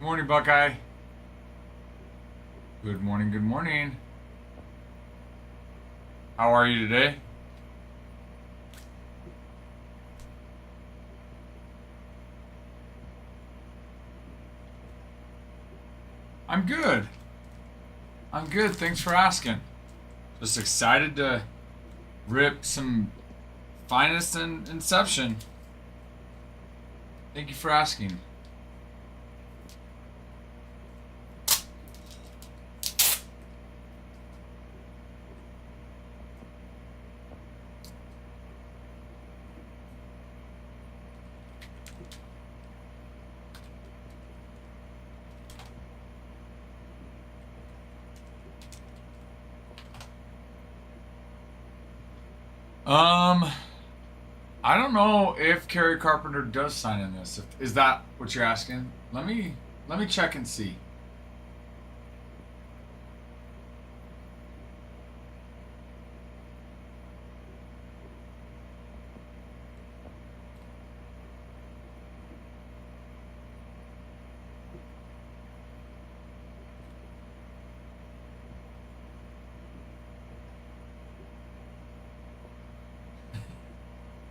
Good morning, Buckeye. Good morning, good morning. How are you today? I'm good. I'm good, thanks for asking. Just excited to rip some finest in Inception. Thank you for asking. Um, I don't know if Carrie Carpenter does sign in this. Is that what you're asking? Let me check and see.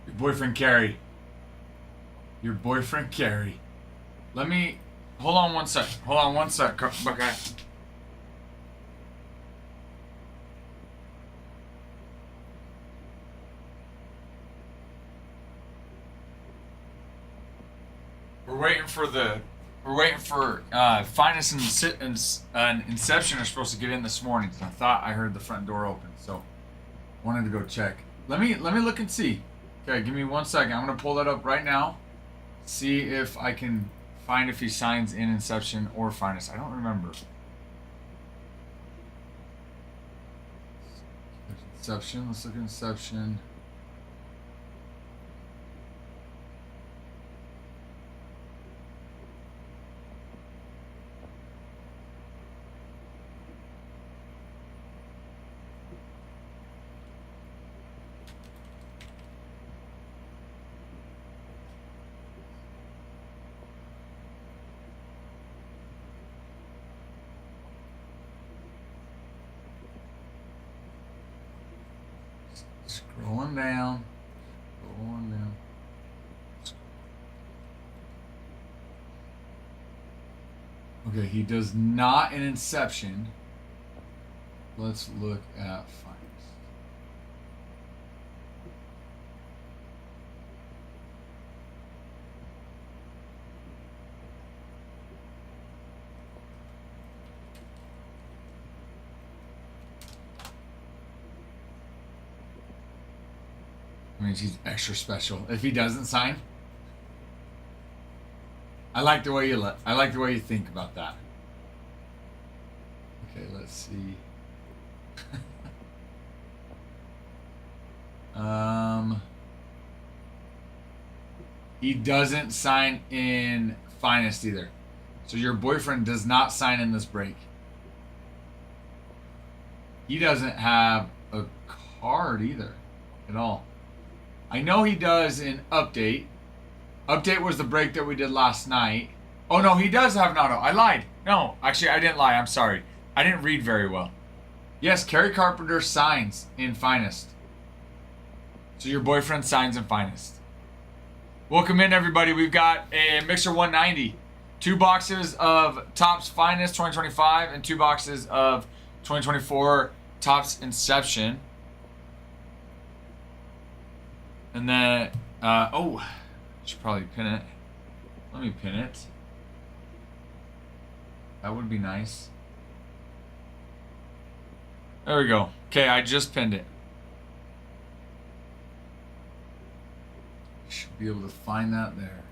Your boyfriend Carrie. Your boyfriend Carrie. Let me hold on one sec. Hold on one sec, Buckeye. We're waiting for Finest and Inception are supposed to get in this morning. So I thought I heard the front door open, so wanted to go check. Let me look and see. Okay, give me 1 second. I'm gonna pull that up right now. See if I can find if he signs in Inception or Finest. I don't remember. Inception. Let's look at Inception. Scrolling down. Scrolling down. Okay, he does not in Inception. Let's look at Finest. I mean, he's extra special. If he doesn't sign, I like the way I like the way you think about that. Okay, let's see. um, he doesn't sign in Finest either. So your boyfriend does not sign in this break. He doesn't have a card either at all. I know he does in Update. Update was the break that we did last night. Oh no, he does have an auto. I lied. No, actually, I didn't lie. I'm sorry. I didn't read very well. Yes, Carrie Carpenter signs in Finest. So your boyfriend signs in Finest. Welcome in, everybody. We've got a Mixer 190. 2 boxes of Topps Finest 2025 and 2 boxes of 2024 Topps Inception. And then, I should probably pin it. Let me pin it. That would be nice. There we go. Okay, I just pinned it. Should be able to find that there.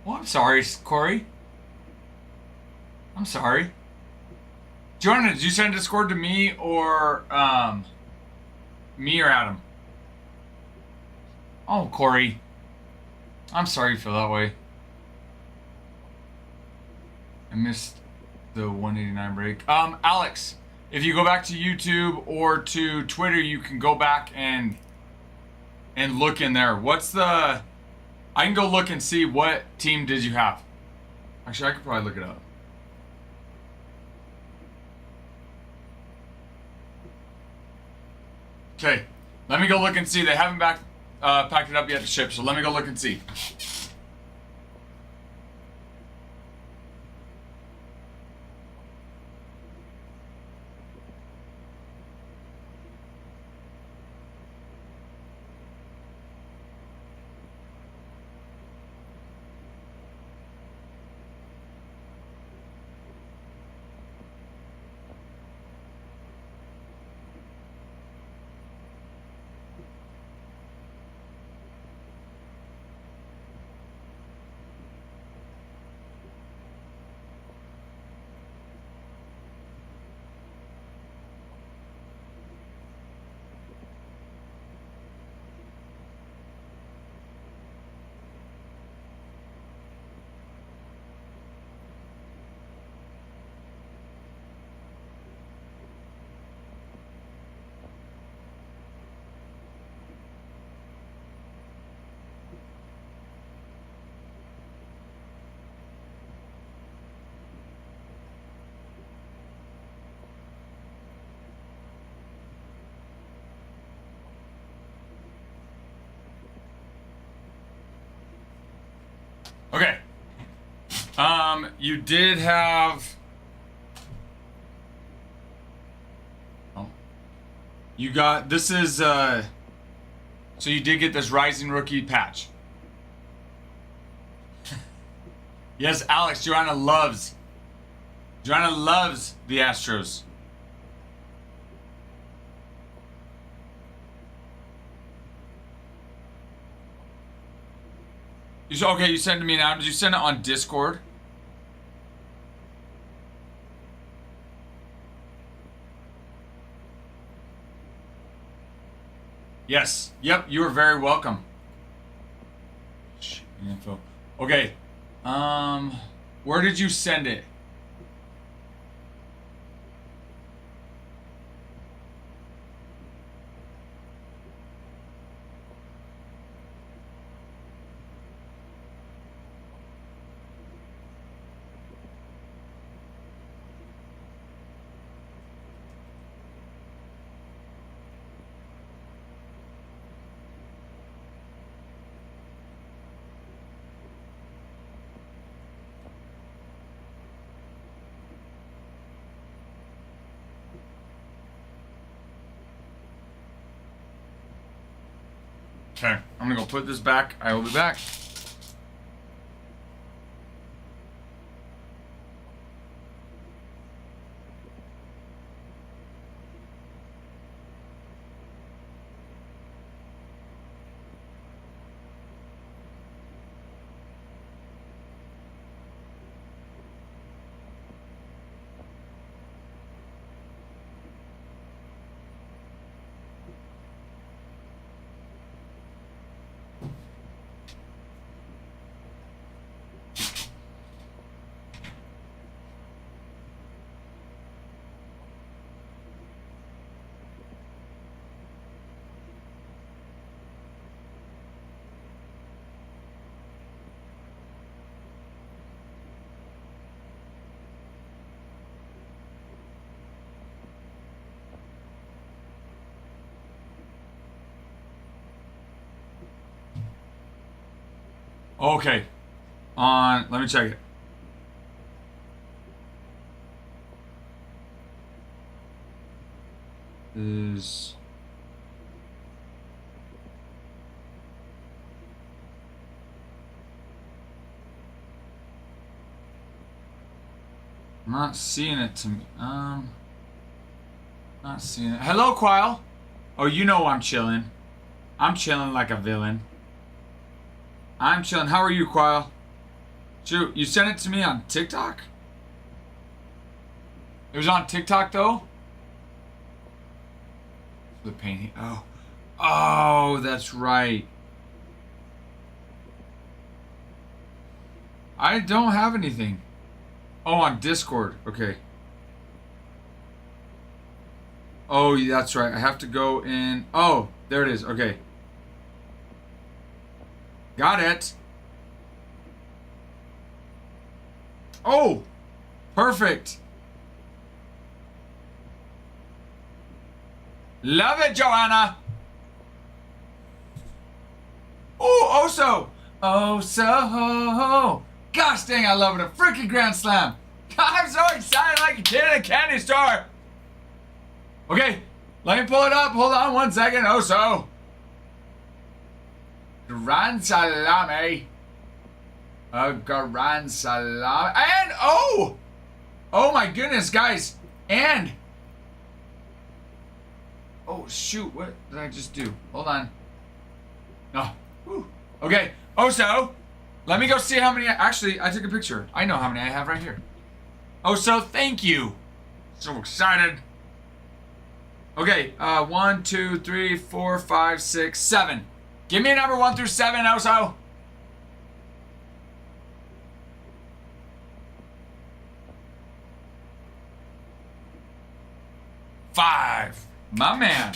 Oh, I'm sorry, Corey. I'm sorry. Joanna, did you send Discord to me or Adam? Oh, Corey. I'm sorry you feel that way. I missed the 189 break. Alex, if you go back to YouTube or to Twitter, you can go back and look in there. I can go look and see what team did you have. Actually, I could probably look it up. Okay, let me go look and see. They haven't packed it up yet to ship, so let me go look and see. Okay. You did have. Oh. You got. This is, So you did get this Rising Rookie patch. Yes, Alex, Joanna loves the Astros. Okay, you sent it to me now. Did you send it on Discord? Yes. Yep, you are very welcome. Info. Okay. Where did you send it? Okay, I'm gonna go put this back. I will be back. Okay. Let me check it. Is I'm not seeing it to me. Not seeing it. Hello, Quile. Oh, you know I'm chilling. I'm chilling like a villain. I'm chilling. How are you, Quile? Shoot, you sent it to me on TikTok? It was on TikTok though? The painting. Oh. Oh, that's right. I don't have anything. Oh, on Discord. Okay. Oh, yeah, that's right. I have to go in. Oh, there it is. Okay. Got it. Oh, perfect. Love it, Joanna. Oh, Oso. Oso. Gosh dang, I love it. A freaking grand slam. I'm so excited like a kid in a candy store. Okay, let me pull it up. Hold on 1 second. Oso. Grand salami. A grand salami. And, oh! Oh my goodness, guys. And, oh shoot, what did I just do? Hold on. Oh, whew. Okay, Oso, let me go see how many, actually, I took a picture. I know how many I have right here. Oso, thank you. So excited. Okay, 1, 2, 3, 4, 5, 6, 7. Give me a number 1 through 7, Oso. Five. My man.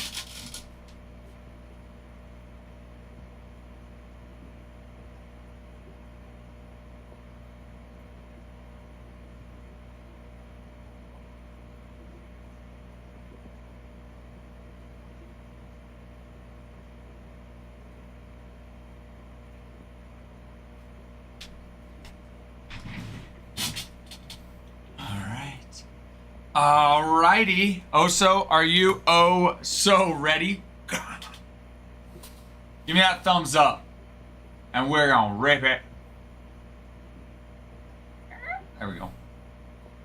Alrighty. Oso, are you so ready? Give me that thumbs up. And we're gonna rip it. There we go.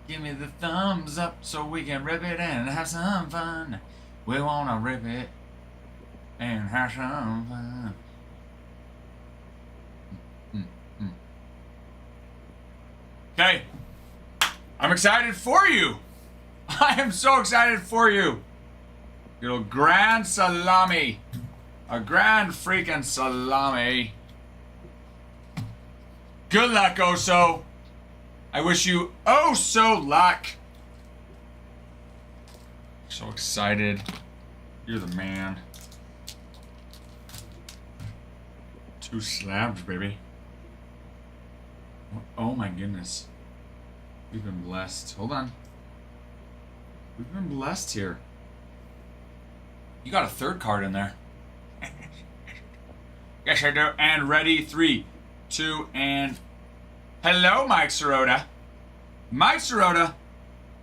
Give me the thumbs up so we can rip it and have some fun. We wanna rip it and have some fun. Okay. I'm excited for you. I am so excited for you. Your grand salami. A grand freaking salami. Good luck, Oso. I wish you so luck. So excited. You're the man. 2 slabs, baby. Oh my goodness. We've been blessed. Hold on. We've been blessed here. You got a 3rd card in there. Yes, I do. And ready. 3, 2, and... Hello, Mike Sirota. Mike Sirota.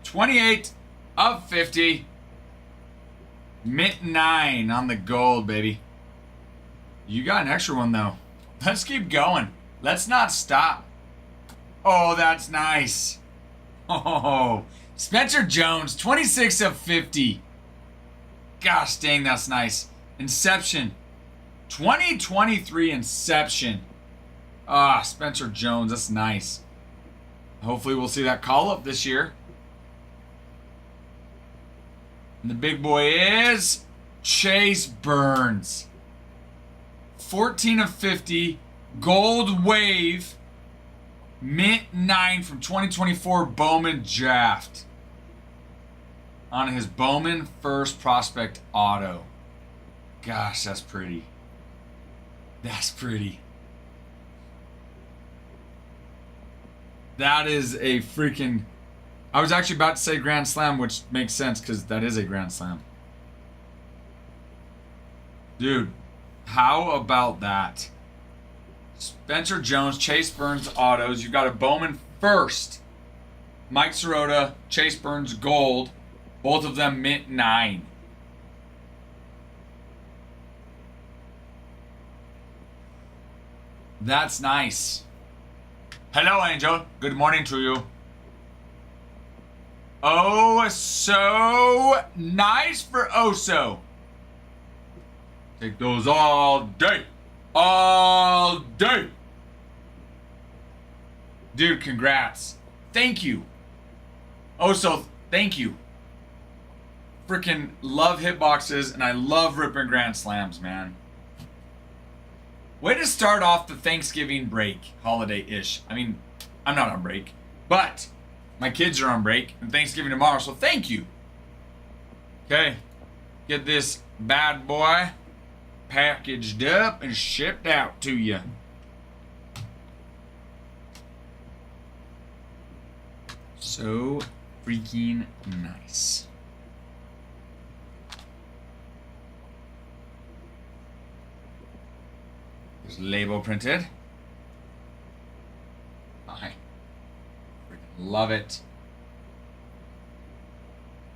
28 of 50. Mint 9 on the gold, baby. You got an extra one, though. Let's keep going. Let's not stop. Oh, that's nice. Oh, Spencer Jones, 26 of 50. Gosh dang, that's nice. Inception. 2023 Inception. Ah, Spencer Jones, that's nice. Hopefully we'll see that call up this year. And the big boy is Chase Burns. 14 of 50. Gold Wave. Mint 9 from 2024 Bowman Draft. On his Bowman First Prospect Auto. Gosh, that's pretty. That's pretty. That is a freaking... I was actually about to say Grand Slam, which makes sense because that is a Grand Slam. Dude, how about that? Spencer Jones, Chase Burns autos. You got a Bowman First. Mike Sirota, Chase Burns Gold. Both of them mint 9. That's nice. Hello, Angel. Good morning to you. Oh, so nice for Oso. Take those all day. All day. Dude, congrats. Thank you. Oh, so thank you. Freaking love hitboxes, and I love ripping grand slams, man. Way to start off the Thanksgiving break, holiday-ish. I mean, I'm not on break, but my kids are on break, and Thanksgiving tomorrow, so thank you. Okay, get this bad boy packaged up and shipped out to you. So freaking nice. There's label printed. I freaking love it.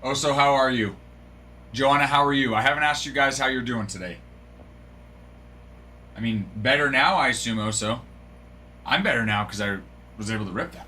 Oh, so how are you? Joanna, how are you? I haven't asked you guys how you're doing today. I mean, better now, I assume, Oso. I'm better now because I was able to rip that.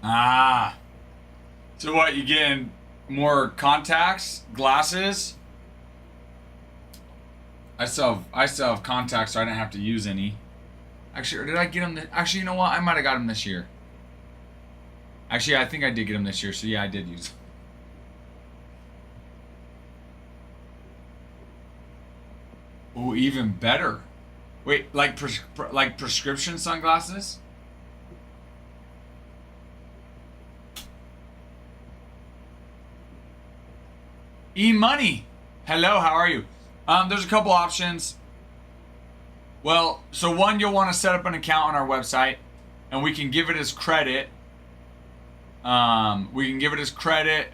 Ah. So what, you getting more contacts, glasses? I still have contacts, so I didn't have to use any. Actually, or did I get them? Actually, you know what? I might have got them this year. Actually, I think I did get them this year, so yeah, I did use them. Oh, even better. Wait, like prescription sunglasses? E-money. Hello, how are you? There's a couple options. Well, so one, you'll want to set up an account on our website, and we can give it as credit. We can give it as credit,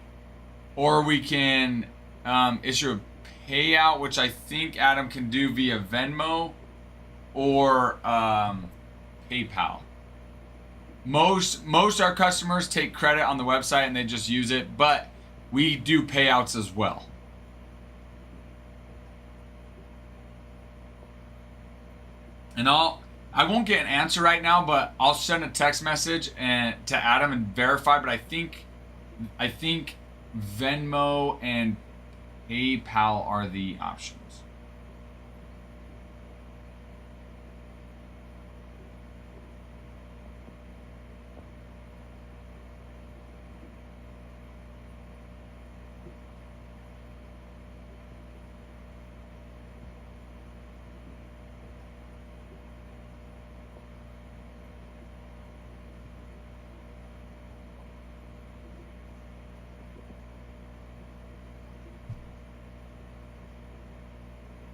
or we can issue a payout, which I think Adam can do via Venmo or PayPal. Most our customers take credit on the website and they just use it, but we do payouts as well. And I won't get an answer right now, but I'll send a text message to Adam and verify. But I think Venmo and PayPal are the options.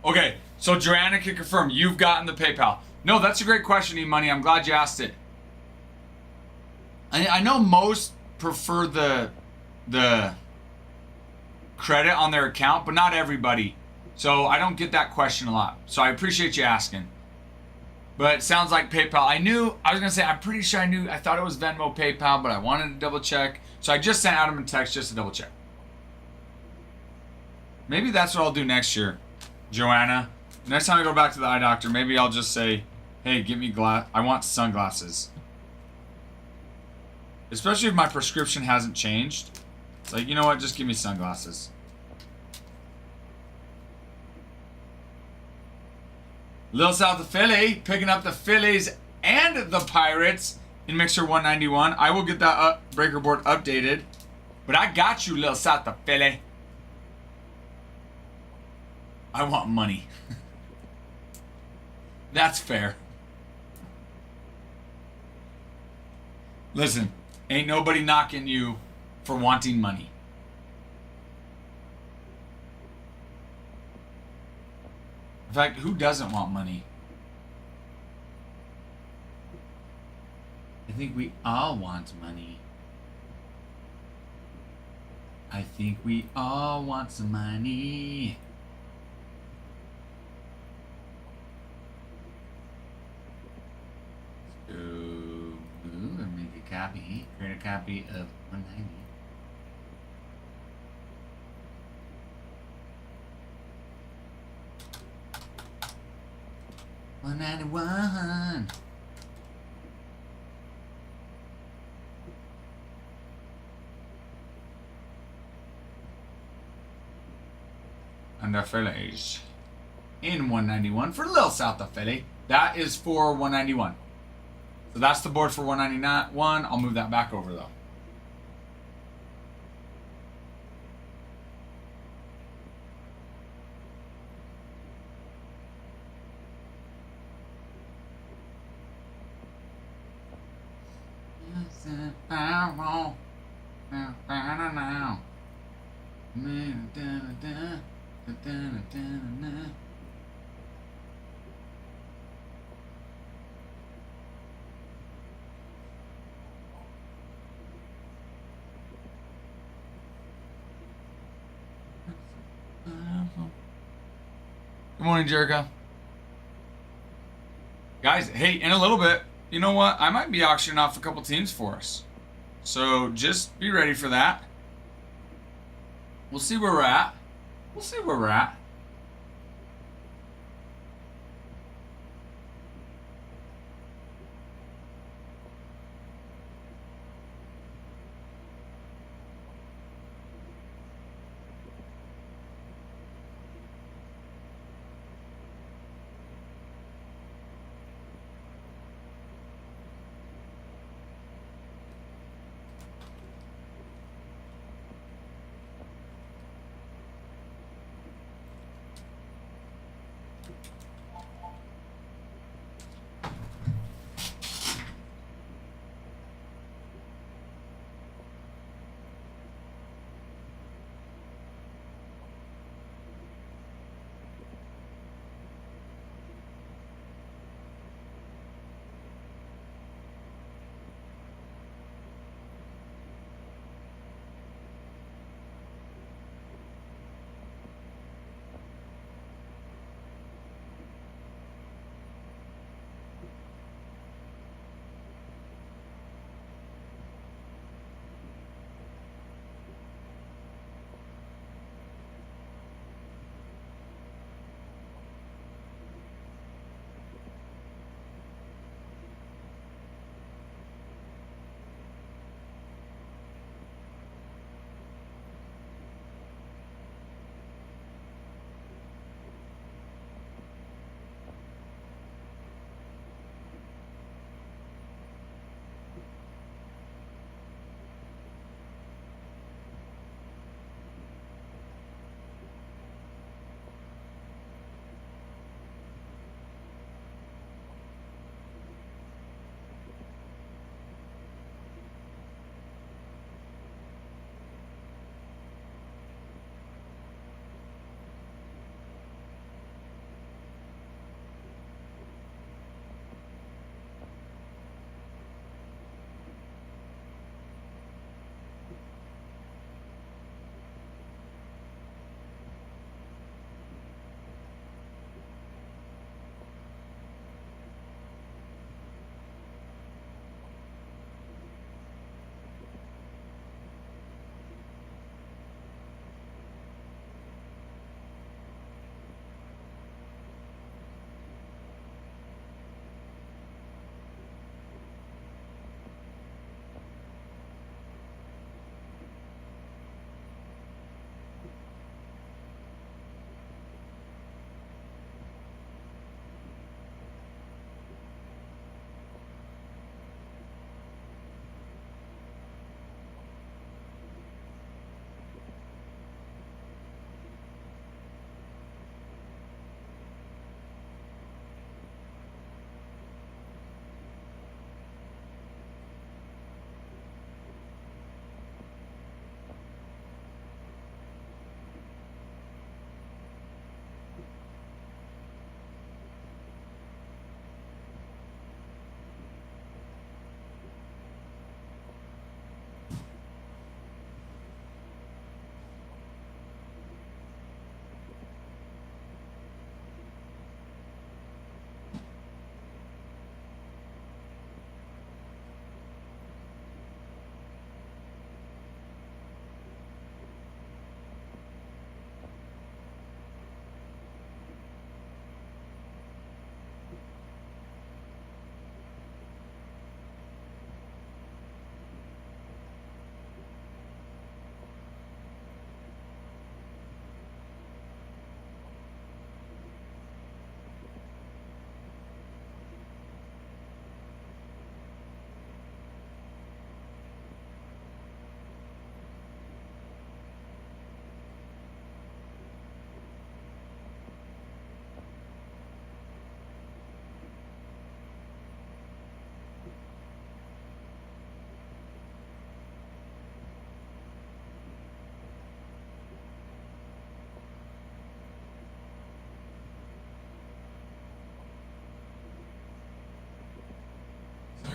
Okay, so Joanna can confirm you've gotten the PayPal. No, that's a great question, E-Money. I'm glad you asked it. I know most prefer the credit on their account, but not everybody. So I don't get that question a lot. So I appreciate you asking. But it sounds like PayPal. I'm pretty sure I thought it was Venmo, PayPal, but I wanted to double check. So I just sent Adam a text just to double check. Maybe that's what I'll do next year. Joanna, next time I go back to the eye doctor, maybe I'll just say, hey, get me I want sunglasses. Especially if my prescription hasn't changed. It's like, you know what, just give me sunglasses. Lil South of Philly, picking up the Phillies and the Pirates in Mixer 191. I will get that breaker board updated. But I got you, Lil South of Philly. I want money. That's fair. Listen, ain't nobody knocking you for wanting money. In fact, who doesn't want money? I think we all want money. I think we all want some money. Create a copy of 190. $191. And the Phillies in 191 for Lil South of Philly. That is for 191. So that's the board for 191. I'll move that back over though. Good morning, Jericho. Guys, hey, in a little bit, you know what? I might be auctioning off a couple teams for us. So just be ready for that. We'll see where we're at. We'll see where we're at.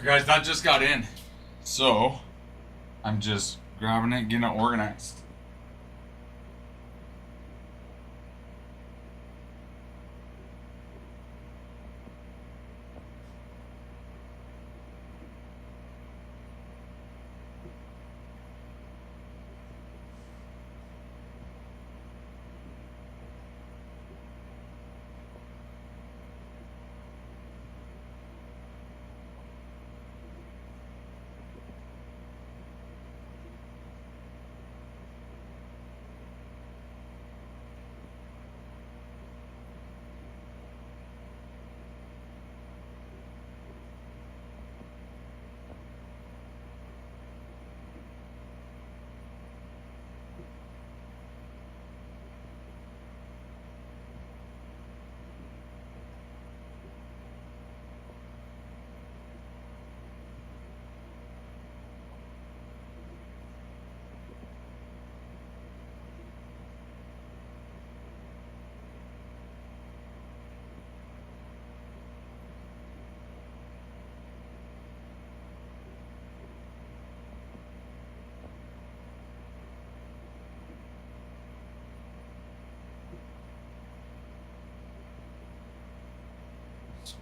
Guys, that just got in. So, I'm just grabbing it, getting it organized.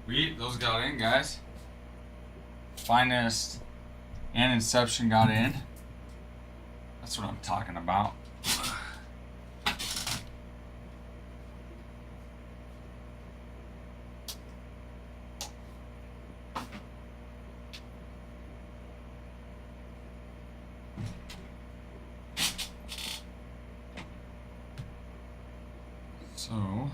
Sweet, those got in, guys. Finest and Inception got in. That's what I'm talking about. So,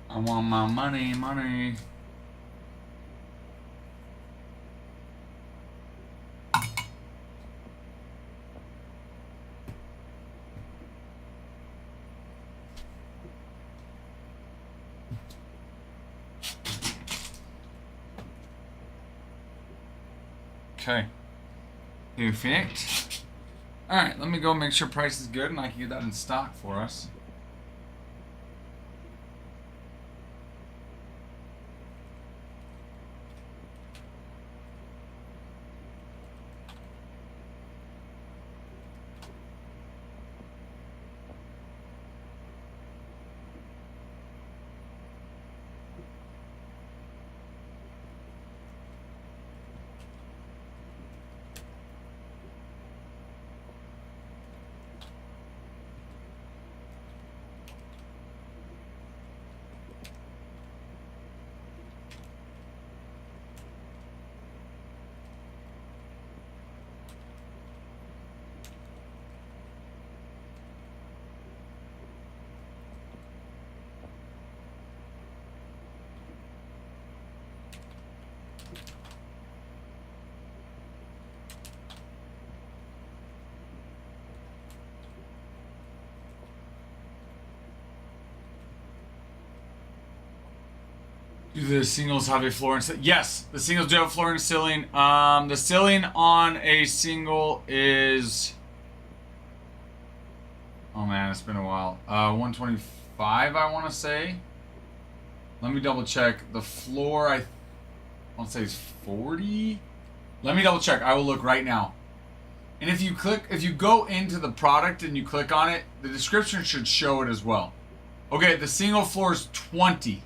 I want my money. Okay. Perfect. Alright, let me go make sure price is good and I can get that in stock for us. Do the singles have a floor and ceiling? Yes, the singles do have a floor and ceiling. The ceiling on a single is... Oh man, it's been a while. 125, I want to say. Let me double check. The floor, I want to say is 40. Let me double check. I will look right now. And if you go into the product and you click on it, the description should show it as well. Okay, the single floor is 20.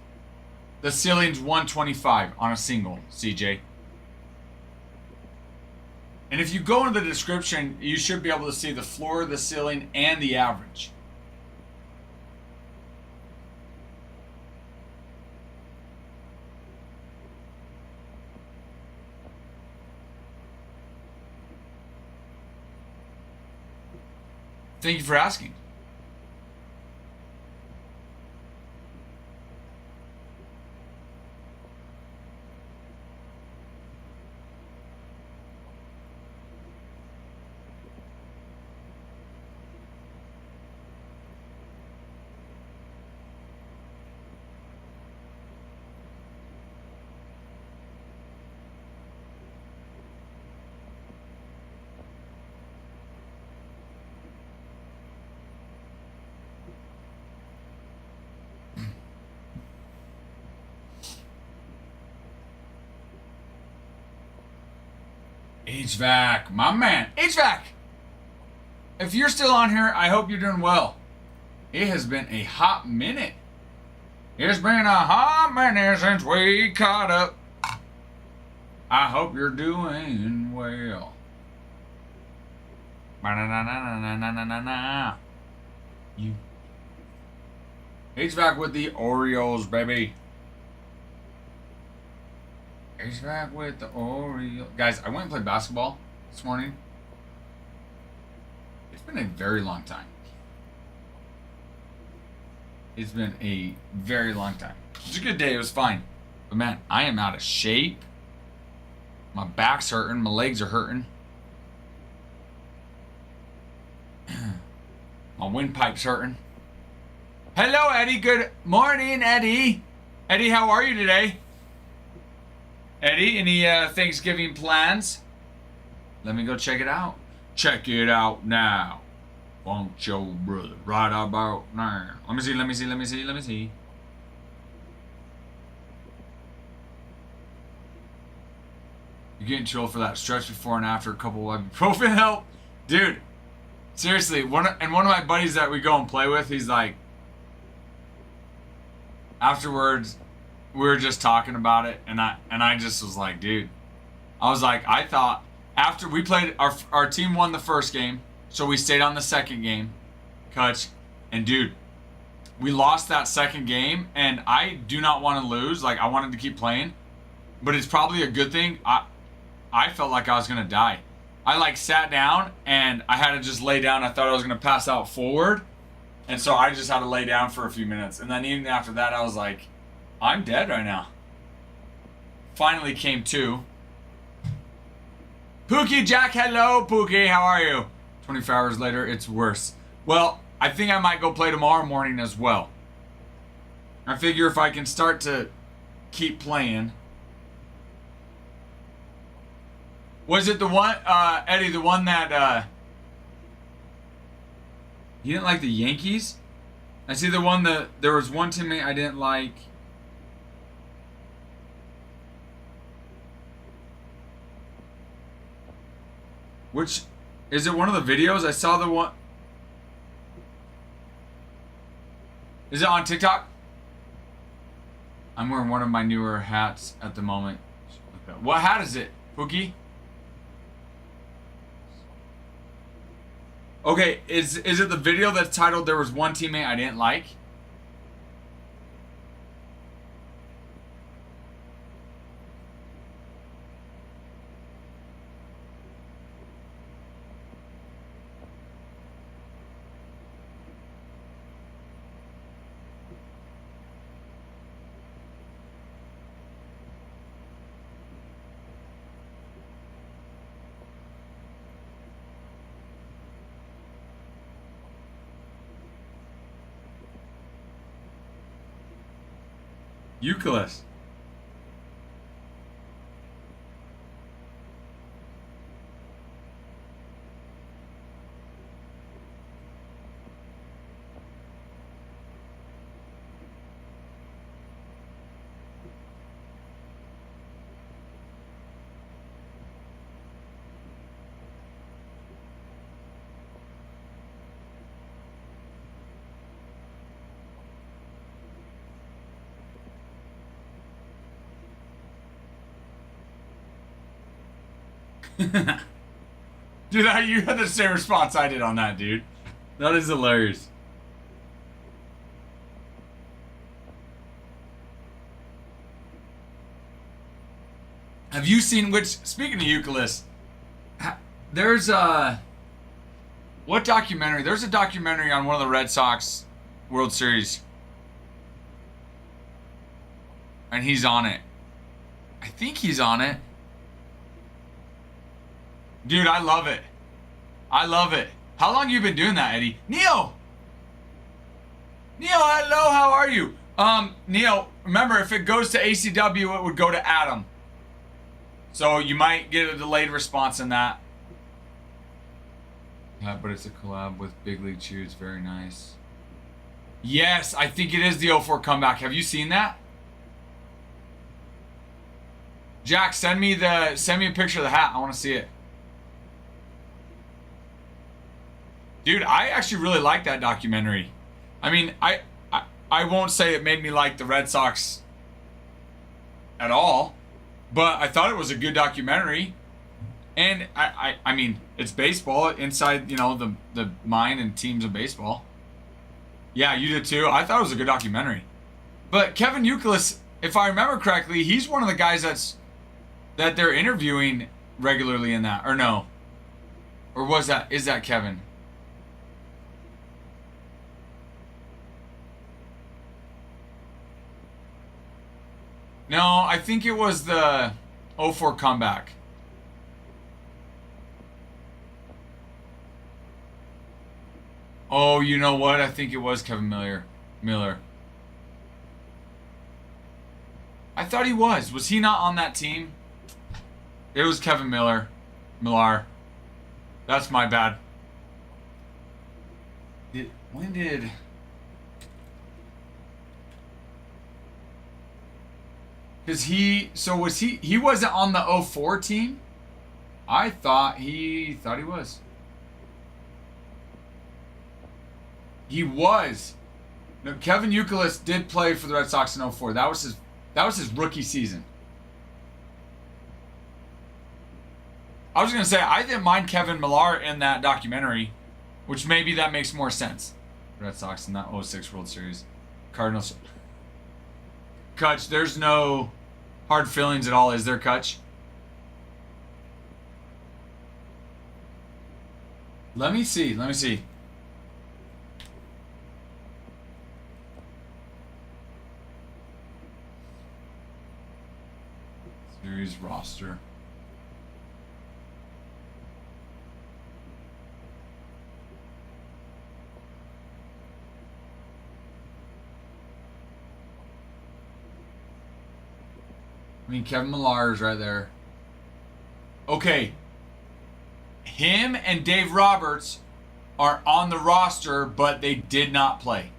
The ceiling's 125 on a single, CJ. And if you go into the description, you should be able to see the floor, the ceiling, and the average. Thank you for asking. HVAC, my man. HVAC! If you're still on here, I hope you're doing well. It has been a hot minute. It's been a hot minute since we caught up. I hope you're doing well. You. HVAC with the Oreos, baby. HVAC with the Oreos. Guys, I went and played basketball this morning. It's been a very long time. It's been a very long time. It was a good day. It was fine. But man, I am out of shape. My back's hurting. My legs are hurting. My windpipe's hurting. Hello, Eddie. Good morning, Eddie. Eddie, how are you today? Eddie, any Thanksgiving plans? Let me go check it out. Check it out now. Won't your brother right about now? Let me see. You're getting chill for that stretch before and after a couple of ibuprofen help? Dude, seriously, one of my buddies that we go and play with, he's like, afterwards, we were just talking about it, and I just was like, dude, I was like, I thought after we played, our team won the first game, so we stayed on the second game, and dude, we lost that second game, and I do not want to lose. Like, I wanted to keep playing, but it's probably a good thing. I felt like I was gonna die. I like sat down and I had to just lay down. I thought I was gonna pass out forward, and so I just had to lay down for a few minutes. And then even after that, I was like, I'm dead right now. Finally came to. Pookie Jack, hello Pookie, how are you? 24 hours later, it's worse. Well, I think I might go play tomorrow morning as well. I figure if I can start to keep playing. Was it the one, Eddie, the one that, you didn't like the Yankees? I see the one that, there was one teammate I didn't like. Which, is it one of the videos? I saw the one. Is it on TikTok? I'm wearing one of my newer hats at the moment. What hat is it, Pookie? Okay, is it the video that's titled "There Was One Teammate I Didn't Like"? Euclid. Dude, you had the same response I did on that, dude. That is hilarious. Have you seen, which, speaking of Euclid, there's what documentary? There's a documentary on one of the Red Sox World Series. And he's on it. I think he's on it. Dude, I love it. I love it. How long you been doing that, Eddie? Neil! Neil, hello, how are you? Neil, remember, if it goes to ACW, it would go to Adam. So you might get a delayed response in that. Yeah, but it's a collab with Big League Chew. It's very nice. Yes, I think it is the 04 comeback. Have you seen that? Jack, send me a picture of the hat. I want to see it. Dude, I actually really like that documentary. I mean, I won't say it made me like the Red Sox at all, but I thought it was a good documentary. And I mean, it's baseball inside, the mind and teams of baseball. Yeah, you did too. I thought it was a good documentary. But Kevin Youkilis, if I remember correctly, he's one of the guys that they're interviewing regularly in that, or no? Or is that Kevin? No, I think it was the '04 comeback. Oh, you know what? I think it was Kevin Miller. I thought he was. Was he not on that team? It was Kevin Millar. That's my bad. When did... Because he wasn't on the '04 team? I thought he was. He was. No, Kevin Youkilis did play for the Red Sox in '04. That was his rookie season. I was going to say, I didn't mind Kevin Millar in that documentary, which maybe that makes more sense. Red Sox in that '06 World Series. Cardinals. Kutch, there's no hard feelings at all, is there, Kutch? Let me see. Series roster. I mean, Kevin Millar is right there. Okay. Him and Dave Roberts are on the roster, but they did not play.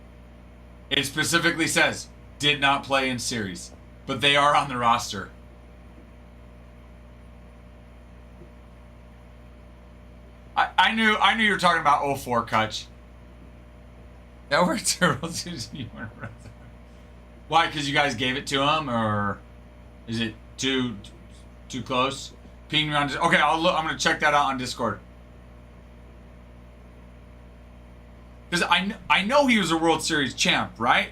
It specifically says, did not play in series. But they are on the roster. I knew you were talking about '04, Kutch. That worked terrible. Why? Because you guys gave it to him, or is it too close? Ping me on. Okay, I'm gonna check that out on Discord. Because I know he was a World Series champ, right?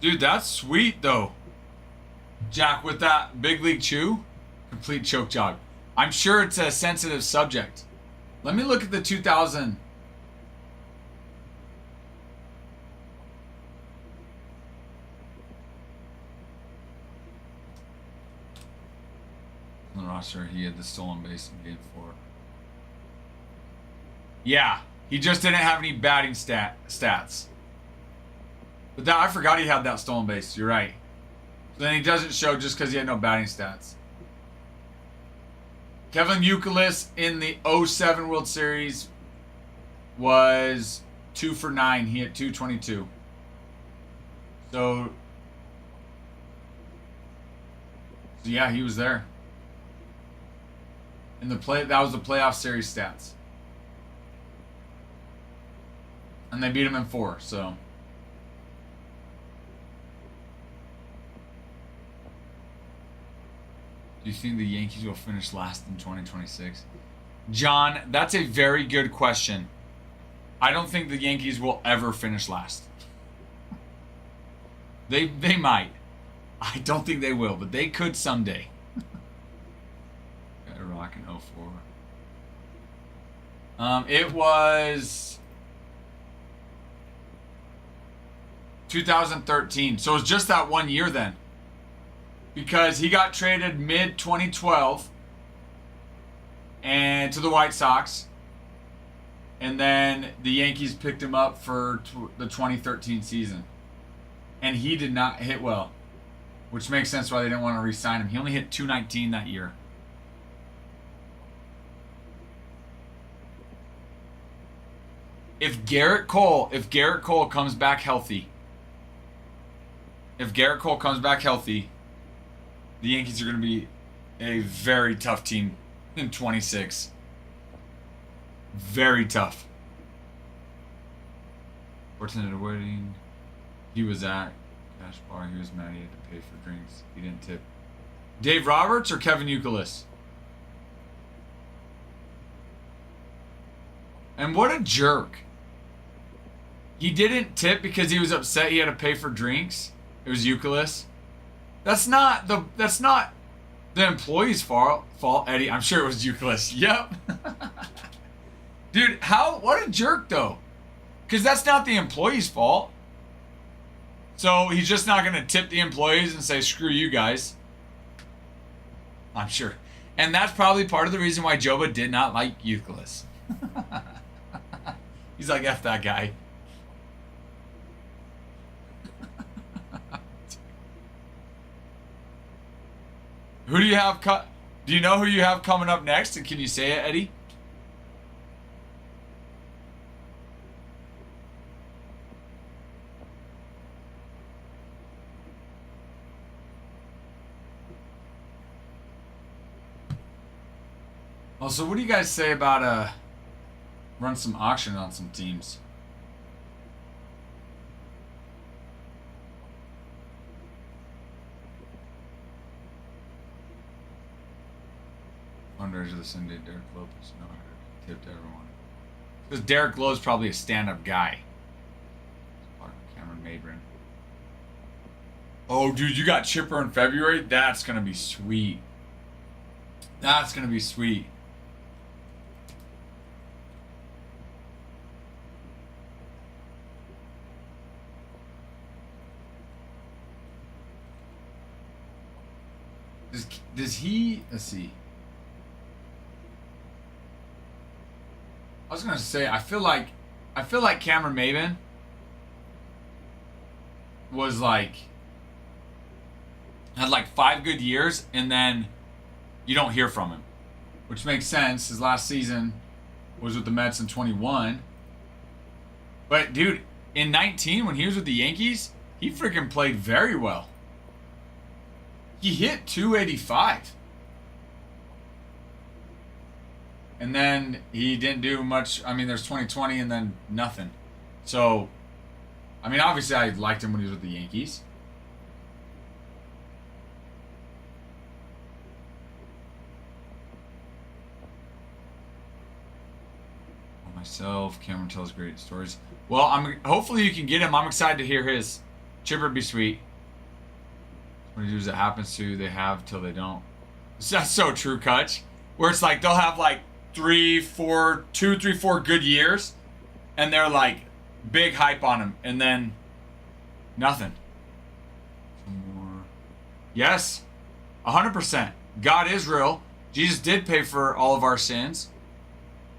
Dude, that's sweet, though. Jack, with that big league chew, complete choke jog. I'm sure it's a sensitive subject. Let me look at the 2000. On the roster, he had the stolen base in game 4. Yeah, he just didn't have any batting stats. But I forgot he had that stolen base. You're right. So then he doesn't show just because he had no batting stats. Kevin Youkilis in the '07 World Series was 2 for 9. He hit .222. So yeah, he was there. In the that was the playoff series stats. And they beat him in 4, so. Do you think the Yankees will finish last in 2026? John, that's a very good question. I don't think the Yankees will ever finish last. They might. I don't think they will, but they could someday. Got a rock in '04. It was 2013. So it was just that 1 year then. Because he got traded mid-2012 and to the White Sox. And then the Yankees picked him up for the 2013 season. And he did not hit well. Which makes sense why they didn't want to re-sign him. He only hit .219 that year. If Garrett Cole comes back healthy. the Yankees are going to be a very tough team in 26. Very tough. Fortunate wedding. He was at Cash Bar. He was mad he had to pay for drinks. He didn't tip. Dave Roberts or Kevin Youkilis? And what a jerk. He didn't tip because he was upset he had to pay for drinks. It was Youkilis. That's not the employee's fault, Eddie. I'm sure it was Youkilis. Yep. Dude, what a jerk though. Because that's not the employee's fault. So he's just not going to tip the employees and say, screw you guys. I'm sure. And that's probably part of the reason why Joba did not like Youkilis. He's like, F that guy. Who do you have? Do you know who you have coming up next? And can you say it, Eddie? Also, what do you guys say about run some auction on some teams? Fundraiser of the Sunday, Derek Lopez. No, I tipped everyone. Because Derek Lowe's probably a stand-up guy. Cameron Mabrin. Oh, dude, you got Chipper in February? That's going to be sweet. That's going to be sweet. Does he... Let's see. I was gonna say, I feel like Cameron Maben was had 5 good years, and then you don't hear from him, which makes sense. His last season was with the Mets in 21. But dude, in 19, when he was with the Yankees, he freaking played very well. He hit 285. And then he didn't do much. I mean, there's 2020 and then nothing. So, I mean, obviously I liked him when he was with the Yankees. Myself, Cameron tells great stories. Well, hopefully you can get him. I'm excited to hear his. Chipper be sweet. What it happens to, they have till they don't. That's so true, Kutch. Where it's like they'll have 2, 3, 4 good years, and they're big hype on him, and then nothing. Some more. Yes, 100%. God is real. Jesus did pay for all of our sins,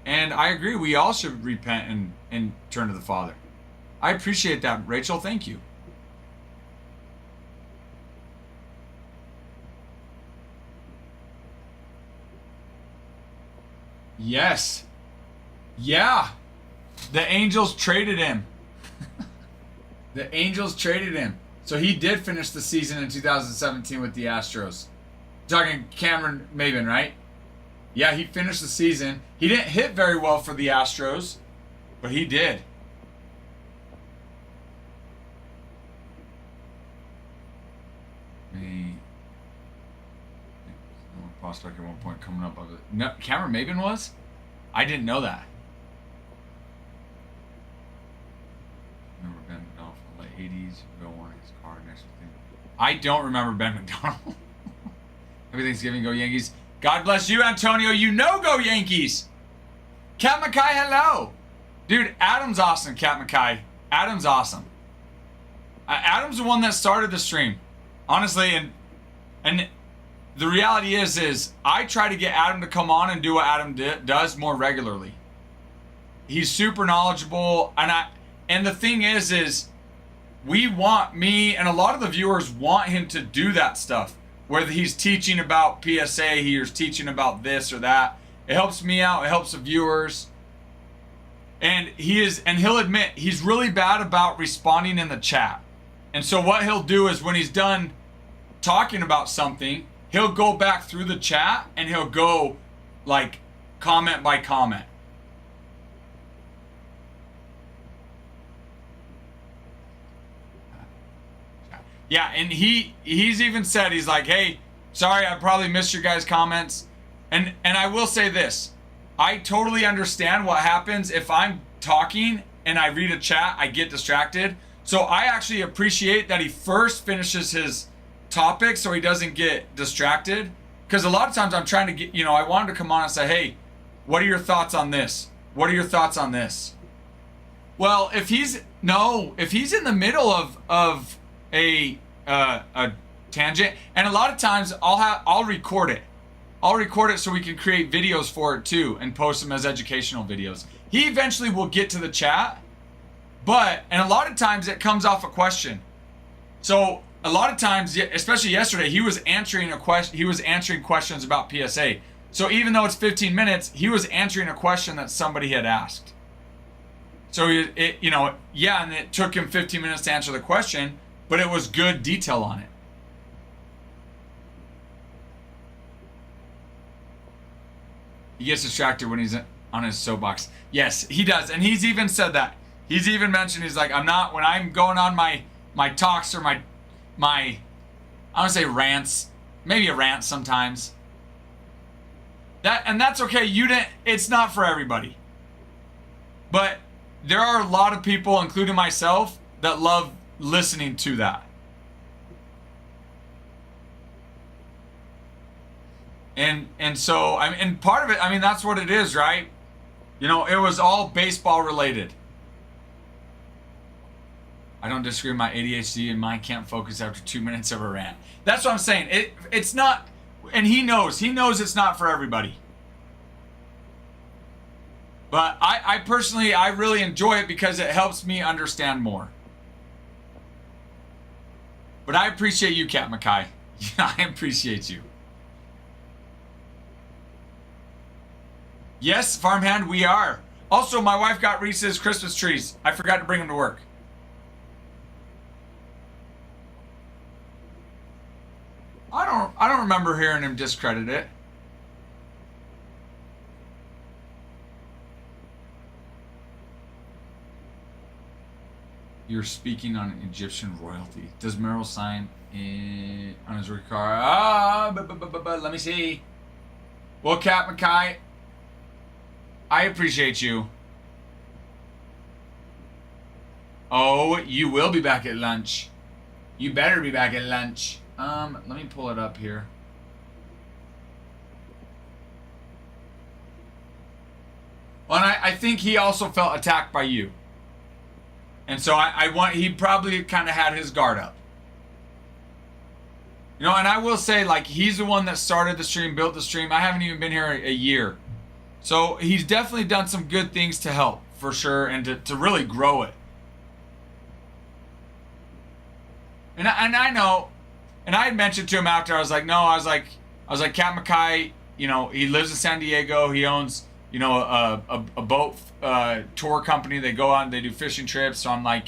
and I agree. We all should repent and turn to the Father. I appreciate that, Rachel. Thank you. Yes. Yeah. The Angels traded him. The Angels traded him. So he did finish the season in 2017 with the Astros. Talking Cameron Maben, right? Yeah, he finished the season. He didn't hit very well for the Astros, but he did. Prospect at one point coming up of it. No, Cameron Maben was? I didn't know that. Remember Ben McDonald from the late 80s? Bill wanted his car next to him. I don't remember Ben McDonald. Happy Thanksgiving, go Yankees. God bless you, Antonio. You know go Yankees. Cat Mackay, hello. Dude, Adam's awesome, Cat Mackay. Adam's awesome. Adam's the one that started the stream. Honestly, and the reality is I try to get Adam to come on and do what Adam does more regularly. He's super knowledgeable, and the thing is we want, me and a lot of the viewers want him to do that stuff. Whether he's teaching about PSA, he's teaching about this or that. It helps me out, it helps the viewers. And he'll admit he's really bad about responding in the chat. And so what he'll do is when he's done talking about something, he'll go back through the chat and he'll go like comment by comment. Yeah, and he's even said, he's like, hey, sorry, I probably missed your guys' comments. And I will say this, I totally understand what happens if I'm talking and I read a chat, I get distracted. So I actually appreciate that he first finishes his topic so he doesn't get distracted. Because a lot of times I'm trying to get, I want him to come on and say, hey, what are your thoughts on this? What are your thoughts on this? Well, if he's in the middle of a tangent, and a lot of times I'll record it. I'll record it so we can create videos for it too and post them as educational videos. He eventually will get to the chat, and a lot of times it comes off a question. So a lot of times, especially yesterday, he was answering questions about PSA. So even though it's 15 minutes, he was answering a question that somebody had asked. So and it took him 15 minutes to answer the question, but it was good detail on it. He gets distracted when he's on his soapbox. Yes, he does. And he's even said that. He's even mentioned, he's like, when I'm going on my talks or my I want to say rants, maybe a rant sometimes. That's okay. It's not for everybody. But there are a lot of people, including myself, that love listening to that. And so and part of it, that's what it is, right? It was all baseball related. I don't disagree with my ADHD and mine can't focus after 2 minutes of a rant. That's what I'm saying. It's not, and he knows it's not for everybody. But I personally, I really enjoy it because it helps me understand more. But I appreciate you, Cat Mackay. I appreciate you. Yes, farmhand, we are. Also, my wife got Reese's Christmas trees. I forgot to bring them to work. I don't remember hearing him discredit it. You're speaking on Egyptian royalty. Does Merrill sign on his rookie card? Let me see. Well, Cat Mackay, I appreciate you. Oh, you will be back at lunch. You better be back at lunch. Let me pull it up here. Well, and I think he also felt attacked by you. And so he probably kind of had his guard up. And I will say, he's the one that started the stream, built the stream. I haven't even been here a year. So he's definitely done some good things to help, for sure, and to really grow it. And I know, and I had mentioned to him after, I was like, Cat Mackay, he lives in San Diego. He owns, a boat tour company. They go on, they do fishing trips. So I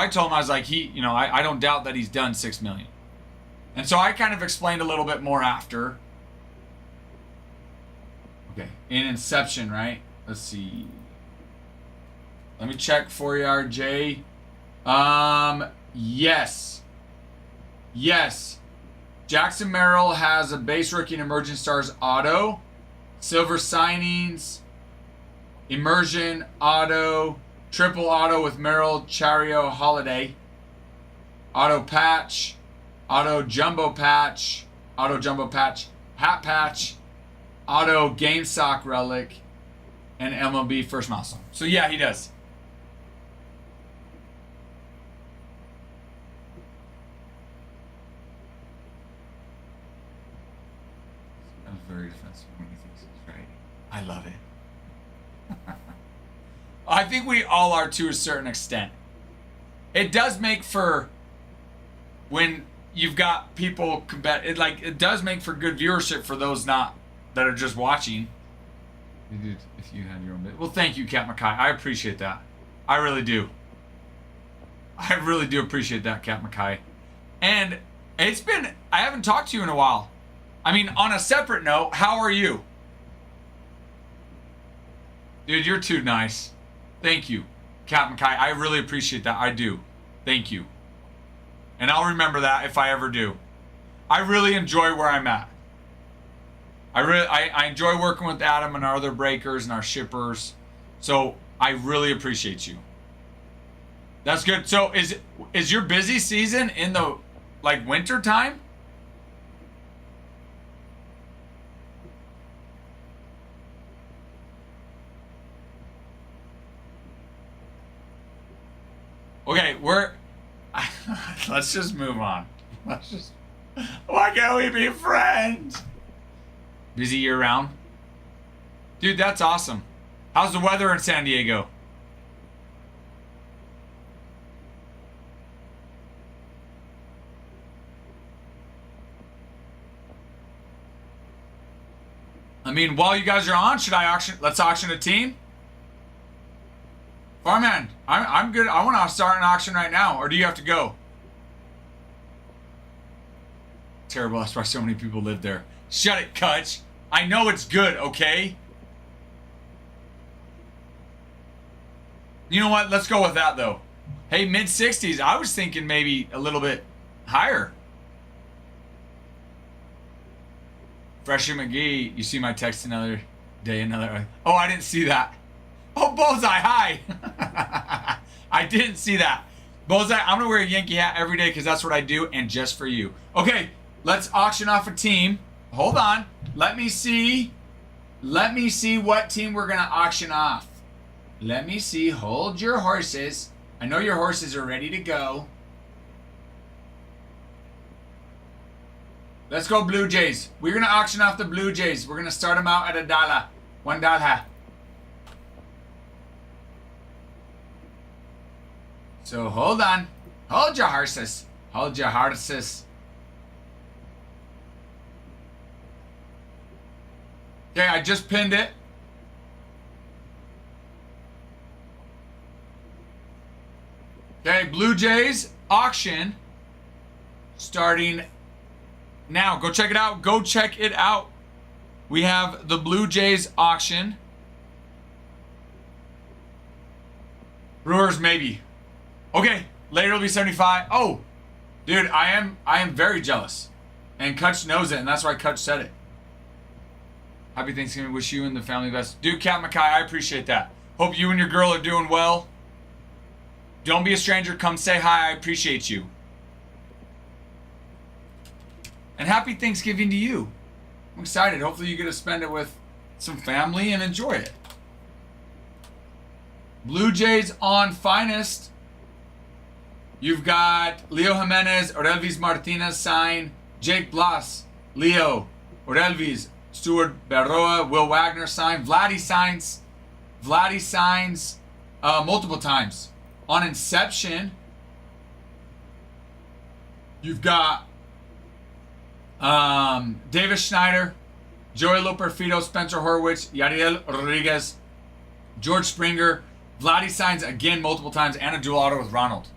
told him, I was like, I don't doubt that he's done 6 million. And so I kind of explained a little bit more after. Okay, in Inception, right? Let's see. Let me check for you, RJ. Yes. Jackson Merrill has a base rookie and emerging stars auto, silver signings, immersion auto, triple auto with Merrill, Chario, Holiday, auto patch, auto jumbo patch, hat patch, auto game sock relic, and MLB first milestone. So yeah, he does. That was very defensive when he thinks he's right. I love it. I think we all are to a certain extent. It does make for, when you've got people it does make for good viewership for those that are just watching. If you had your own bit. Well, thank you, Cat Mackay. I appreciate that. I really do. I really do appreciate that, Cat Mackay. And I haven't talked to you in a while. I mean, on a separate note, how are you? Dude, you're too nice. Thank you, Captain Kai. I really appreciate that. I do. Thank you. And I'll remember that if I ever do. I really enjoy where I'm at. I enjoy working with Adam and our other breakers and our shippers. So I really appreciate you. That's good. So is your busy season in the like winter time? Okay, let's just move on. Why can't we be friends? Busy year round? Dude, that's awesome. How's the weather in San Diego? I mean, while you guys are on, let's auction a team? Farmhand, I'm good. I want to start an auction right now. Or do you have to go? Terrible. That's why so many people live there. Shut it, Kutch. I know it's good, okay? You know what? Let's go with that, though. Hey, mid-60s. I was thinking maybe a little bit higher. Freshie McGee, you see my text another day, Oh, I didn't see that. Oh, Bullseye, hi. I didn't see that. Bullseye, I'm going to wear a Yankee hat every day because that's what I do, and just for you. Okay, let's auction off a team. Hold on. Let me see what team we're going to auction off. Let me see. Hold your horses. I know your horses are ready to go. Let's go Blue Jays. We're going to auction off the Blue Jays. We're going to start them out at $1. $1. So hold on. Hold your horses. Hold your horses. Okay, I just pinned it. Okay, Blue Jays auction starting now. Go check it out. Go check it out. We have the Blue Jays auction. Brewers maybe. Okay, later it'll be 75. Oh, dude, I am very jealous. And Kutch knows it, and that's why Kutch said it. Happy Thanksgiving. Wish you and the family the best. Dude, Cat Mackay, I appreciate that. Hope you and your girl are doing well. Don't be a stranger. Come say hi. I appreciate you. And happy Thanksgiving to you. I'm excited. Hopefully you get to spend it with some family and enjoy it. Blue Jays on finest. You've got Leo Jimenez, Orelvis Martinez sign, Jake Blas, Leo, Orelvis, Stuart Berroa, Will Wagner sign, Vladdy signs multiple times. On Inception, you've got Davis Schneider, Joey Loperfido, Spencer Horwitz, Yadiel Rodriguez, George Springer. Vladdy signs again multiple times and a dual auto with Ronald.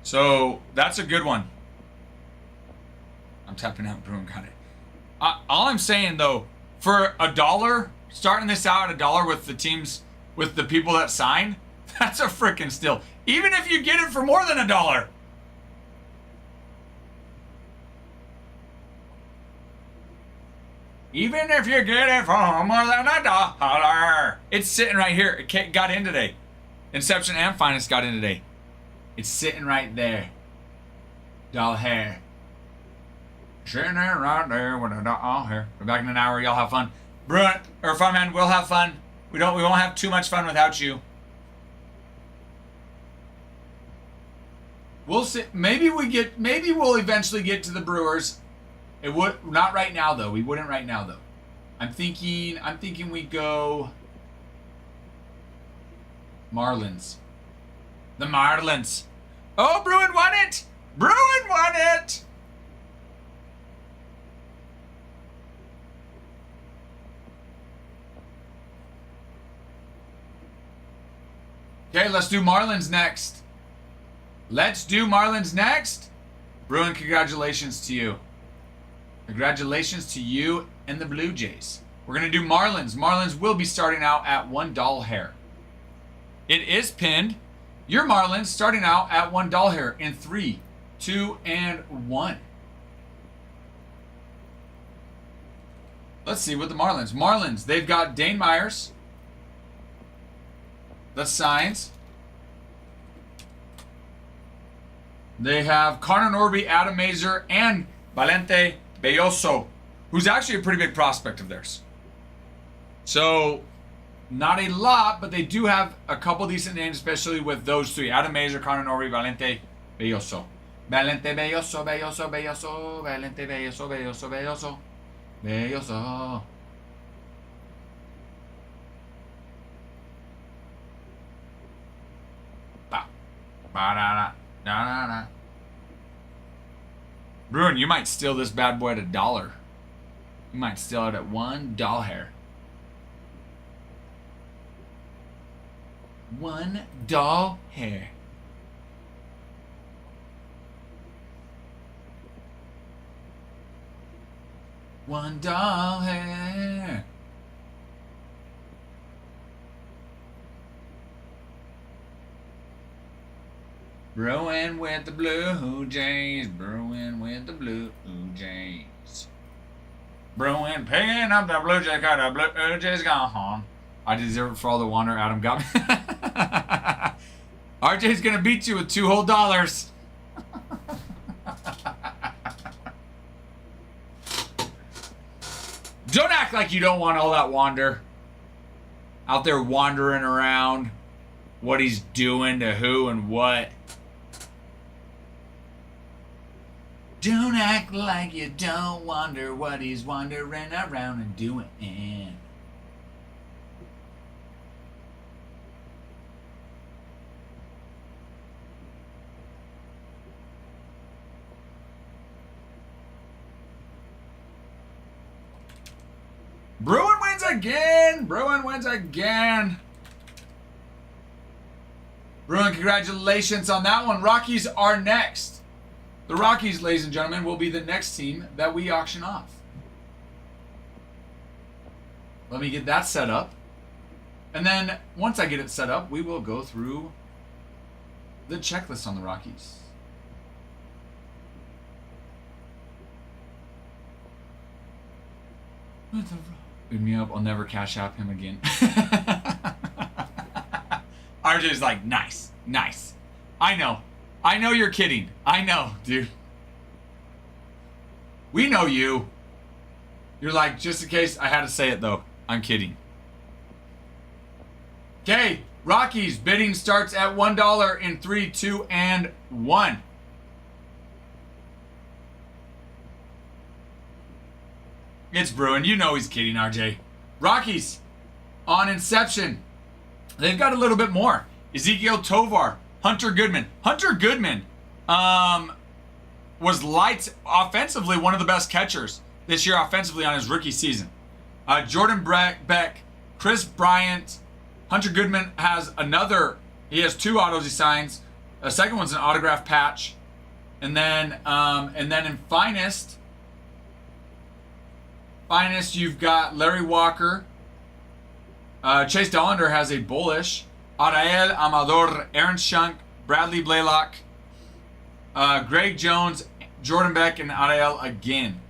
So that's a good one. I'm tapping out Bruin, got it. All I'm saying though, for $1, starting this out at $1 with the teams, with the people that sign, that's a freaking steal. Even if you get it for more than $1. Even if you get it for more than $1. It's sitting right here. It got in today. Inception and Finest got in today. It's sitting right there. Doll hair. Sitting there right there with a doll hair. We're back in an hour. Y'all have fun. Bruin or Farmhand, we'll have fun. We won't have too much fun without you. We'll see. Maybe we'll eventually get to the Brewers. It would not right now though. We wouldn't right now though. I'm thinking we go Marlins. The Marlins. Oh, Bruin won it! Bruin won it! Okay, let's do Marlins next. Bruin, congratulations to you. Congratulations to you and the Blue Jays. We're going to do Marlins. Marlins will be starting out at $1 hair. It is pinned. Your Marlins starting out at $1 hair in 3, 2, and 1. Let's see what the Marlins. Marlins, they've got Dane Myers. The signs. They have Connor Norby, Adam Mazur, and Valente Belloso, who's actually a pretty big prospect of theirs. So, not a lot, but they do have a couple decent names, especially with those three. Adam Mazur, Connor Norby, Valente Belloso. Valente Belloso, Belloso, Belloso, Valente Belloso, Belloso, Belloso, Belloso. Ba-da-da-da-da-da. Bruin, you might steal this bad boy at $1. You might steal it at $1 hair. $1 hair. $1 hair. Bruin with the Blue Jays. Bruin with the Blue Jays. Bruin picking up the Blue Jays. Got the Blue Jays gone. I deserve it for all the wander Adam got me. RJ's gonna beat you with $2 whole. Don't act like you don't want all that wander. Out there wandering around. What he's doing to who and what. Don't act like you don't wonder what he's wandering around and doing. Bruin wins again. Bruin wins again. Bruin, congratulations on that one. Rockies are next. The Rockies, ladies and gentlemen, will be the next team that we auction off. Let me get that set up. And then once I get it set up, we will go through the checklist on the Rockies. Beat me up. I'll never cash out him again. RJ's like, nice, nice. I know you're kidding. I know, dude. We know you. You're like, just in case I had to say it though. I'm kidding. Okay, Rockies bidding starts at $1 in 3, 2, and 1. It's Bruin. You know he's kidding, RJ. Rockies on Inception. They've got a little bit more. Ezekiel Tovar, Hunter Goodman. Hunter Goodman was lights offensively, one of the best catchers this year offensively on his rookie season. Jordan Beck, Chris Bryant. Hunter Goodman has he has 2 autos he signs. The second one's an autograph patch. And then in Finest, you've got Larry Walker. Chase Dollander has a bullish. Ariel Amador, Aaron Shunk, Bradley Blaylock, Greg Jones, Jordan Beck, and Ariel again.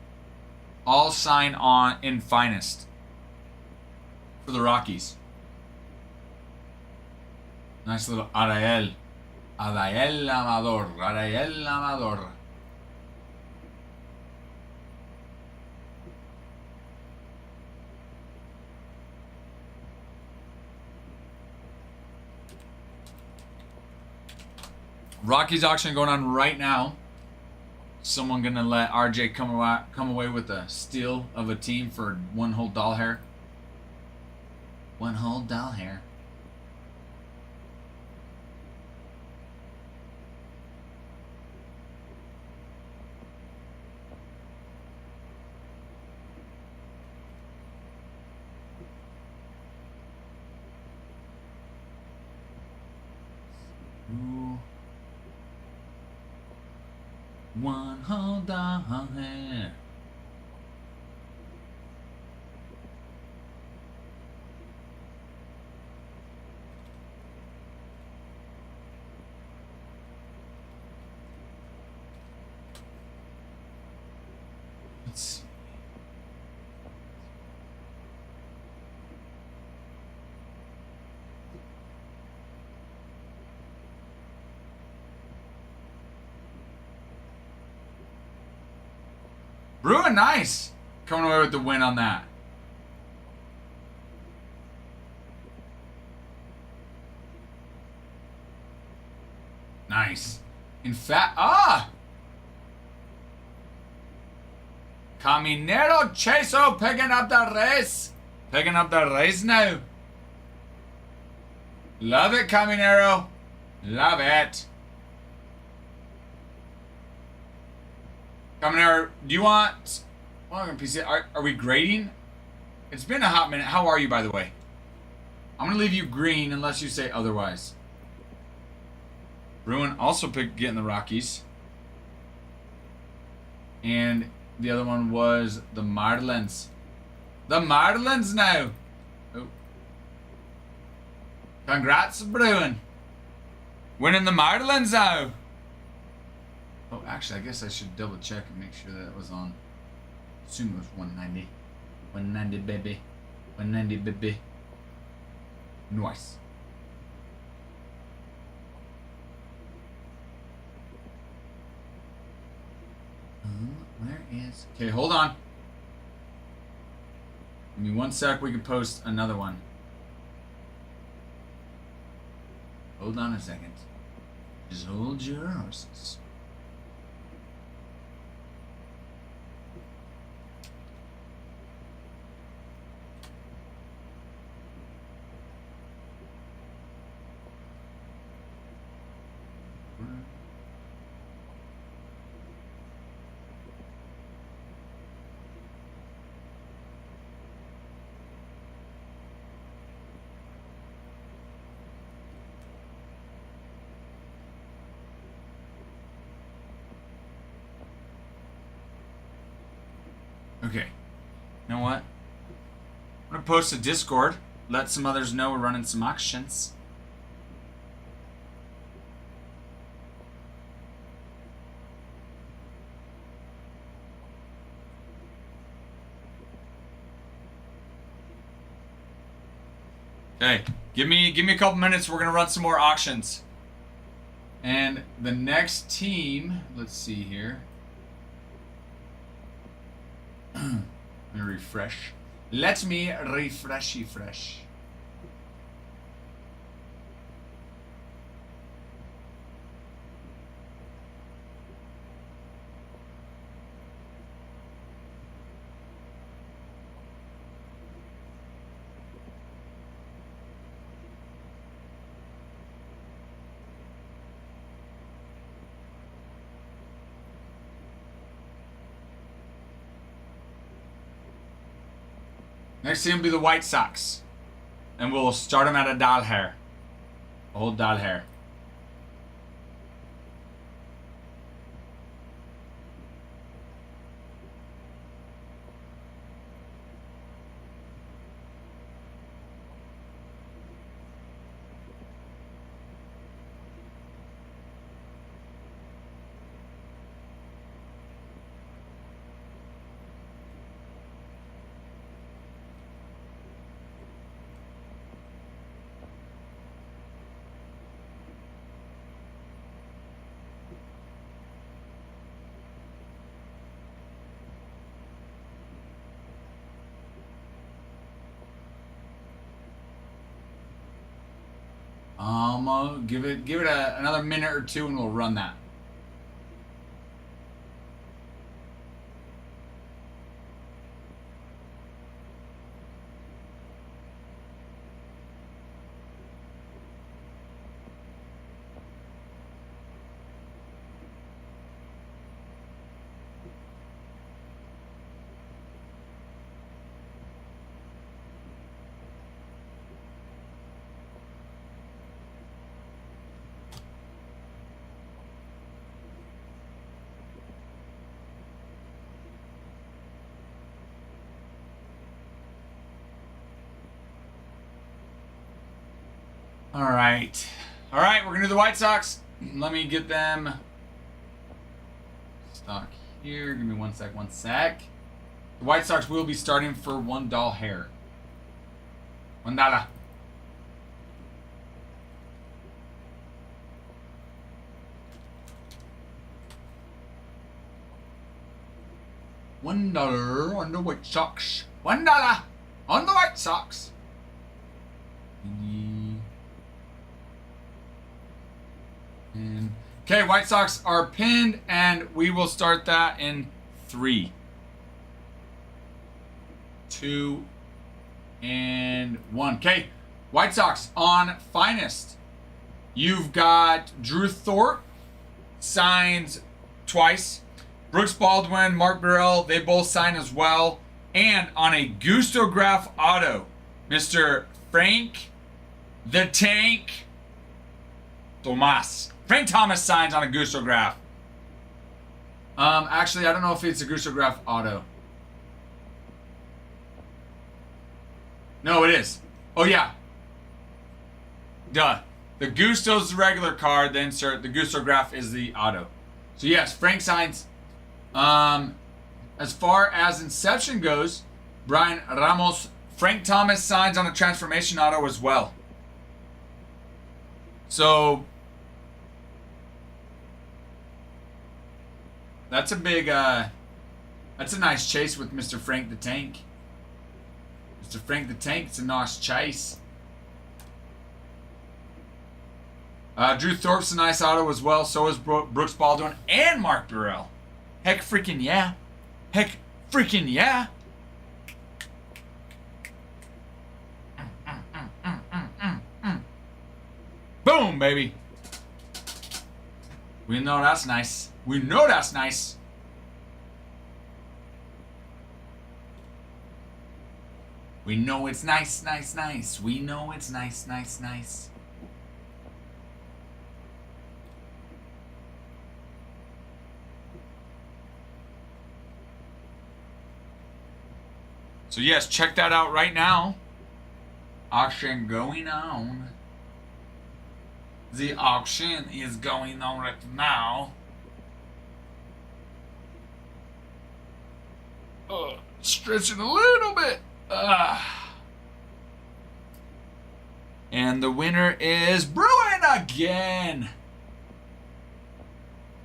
All sign on in Finest for the Rockies. Nice little Ariel. Ariel Amador. Rockies auction going on right now. Someone gonna let RJ come away with a steal of a team for $1 whole hair. $1 whole hair. Ooh. $1 whole hair. Let's see. Bruin, nice. Coming away with the win on that. Nice. In fact, Caminero Cheso picking up the race. Picking up the race now. Love it, Caminero. Love it. Caminero, do you want... Are we grading? It's been a hot minute. How are you, by the way? I'm going to leave you green unless you say otherwise. Bruin also getting the Rockies. And the other one was the Marlins. The Marlins now. Oh. Congrats, Bruin. Winning the Marlins now. Oh, actually, I guess I should double check and make sure that it was on. Assume it was 190. 190, baby. 190, baby. Nice. Where is... Okay, hold on. Give me 1 sec. We can post another one. Hold on a second. Just hold your horses. Okay, you know what? I'm gonna post a Discord, let some others know we're running some auctions. Okay, give me a couple minutes. We're gonna run some more auctions. And the next team, let's see here. Let me refresh. Let me refresh. Next team will be the White Sox. And we'll start them at a doll hair. A whole doll hair. Give it another minute or two and we'll run that. All right, we're gonna do the White Sox. Let me get them stock here. Give me one sec. The White Sox will be starting for $1 hair. $1. $1 on the White Sox. $1 on the White Sox. And okay, White Sox are pinned, and we will start that in 3, 2, and 1. Okay, White Sox on Finest. You've got Drew Thorpe, signs twice. Brooks Baldwin, Mark Burrell, they both sign as well. And on a Gustograph auto, Mr. Frank the Tank Thomas. Frank Thomas signs on a Gustograph. Actually, I don't know if it's a Gustograph auto. No, it is. Oh, yeah. Duh. The Gusto's the regular card, the insert. The Gustograph is the auto. So, yes, Frank signs. As far as Inception goes, Brian Ramos, Frank Thomas signs on a transformation auto as well. So that's a big, that's a nice chase with Mr. Frank the Tank. Mr. Frank the Tank, it's a nice chase. Drew Thorpe's a nice auto as well. So is Brooks Baldwin and Mark Burrell. Heck freaking yeah. Heck freaking yeah. Boom, baby. We know that's nice. We know that's nice. We know it's nice, nice, nice. We know it's nice, nice, nice. So yes, check that out right now. Auction going on. The auction is going on right now. Stretching a little bit. And the winner is Bruin again.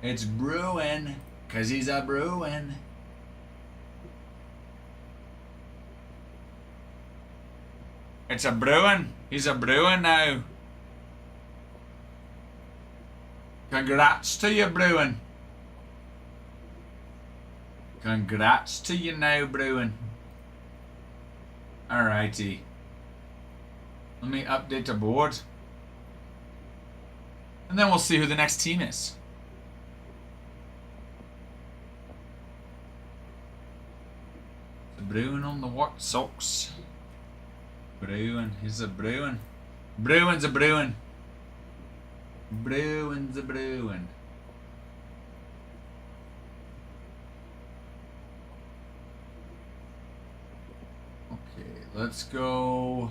It's Bruin, 'cause he's a Bruin. It's a Bruin. He's a Bruin now. Congrats to you, Bruin. Congrats to you now, Bruin. Alrighty. Let me update the board. And then we'll see who the next team is. The Bruin on the White Sox. Bruin, he's a Bruin. Bruin's a Bruin. Bruin's a Bruin. Okay, let's go.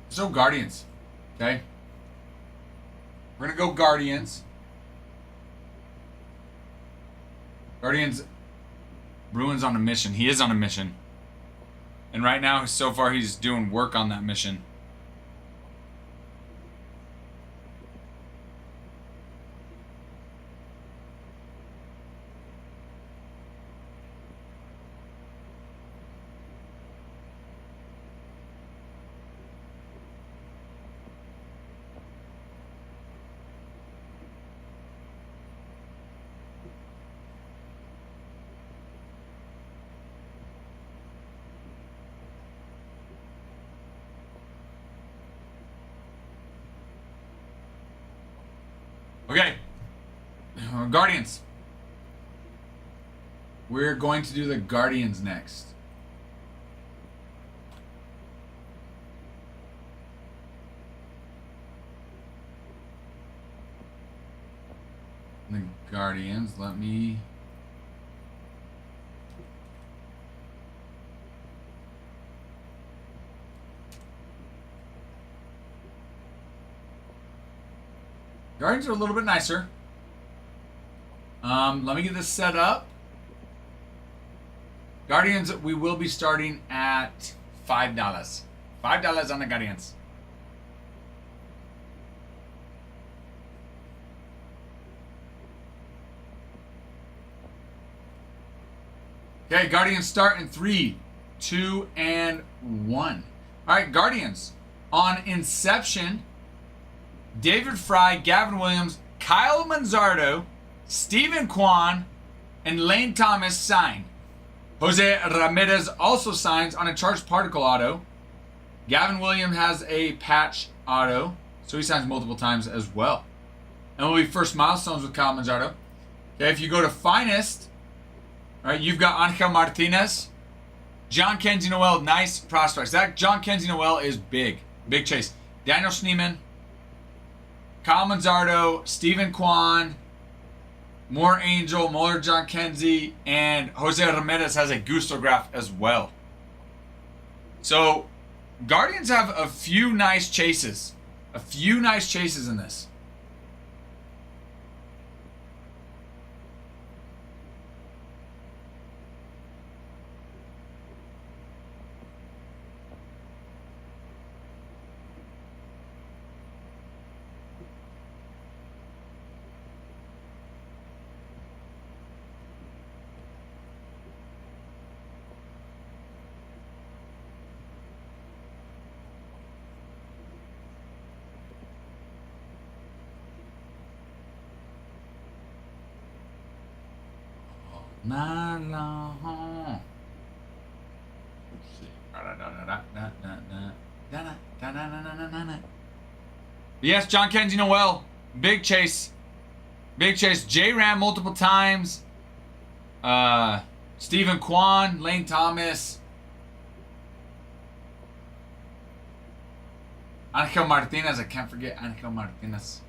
So Guardians, okay? We're gonna go Guardians. Guardians. Bruin's on a mission. He is on a mission. And right now, so far, he's doing work on that mission. Okay. Guardians. We're going to do the Guardians next. The Guardians, let me... Guardians are a little bit nicer. Let me get this set up. Guardians, we will be starting at $5. $5 on the Guardians. Okay, Guardians start in 3, 2, and 1. All right, Guardians. On Inception, David Fry, Gavin Williams, Kyle Manzardo, Stephen Kwan, and Lane Thomas sign. Jose Ramirez also signs on a charged particle auto. Gavin Williams has a patch auto, so he signs multiple times as well. And will be first milestones with Kyle Manzardo. Okay, if you go to Finest, all right, you've got Angel Martinez, John Kenzie Noel, nice prospects. That John Kenzie Noel is big. Big chase. Daniel Schneemann, Kyle Manzardo, Stephen Kwan, more Angel, more John Kenzie, and Jose Ramirez has a Gustograph as well. So, Guardians have a few nice chases. A few nice chases in this. Yes, John Kenzie Noel. Big chase. Big chase. J-Ram multiple times. Stephen Kwan, Lane Thomas. Angel Martinez. I can't forget Angel Martinez.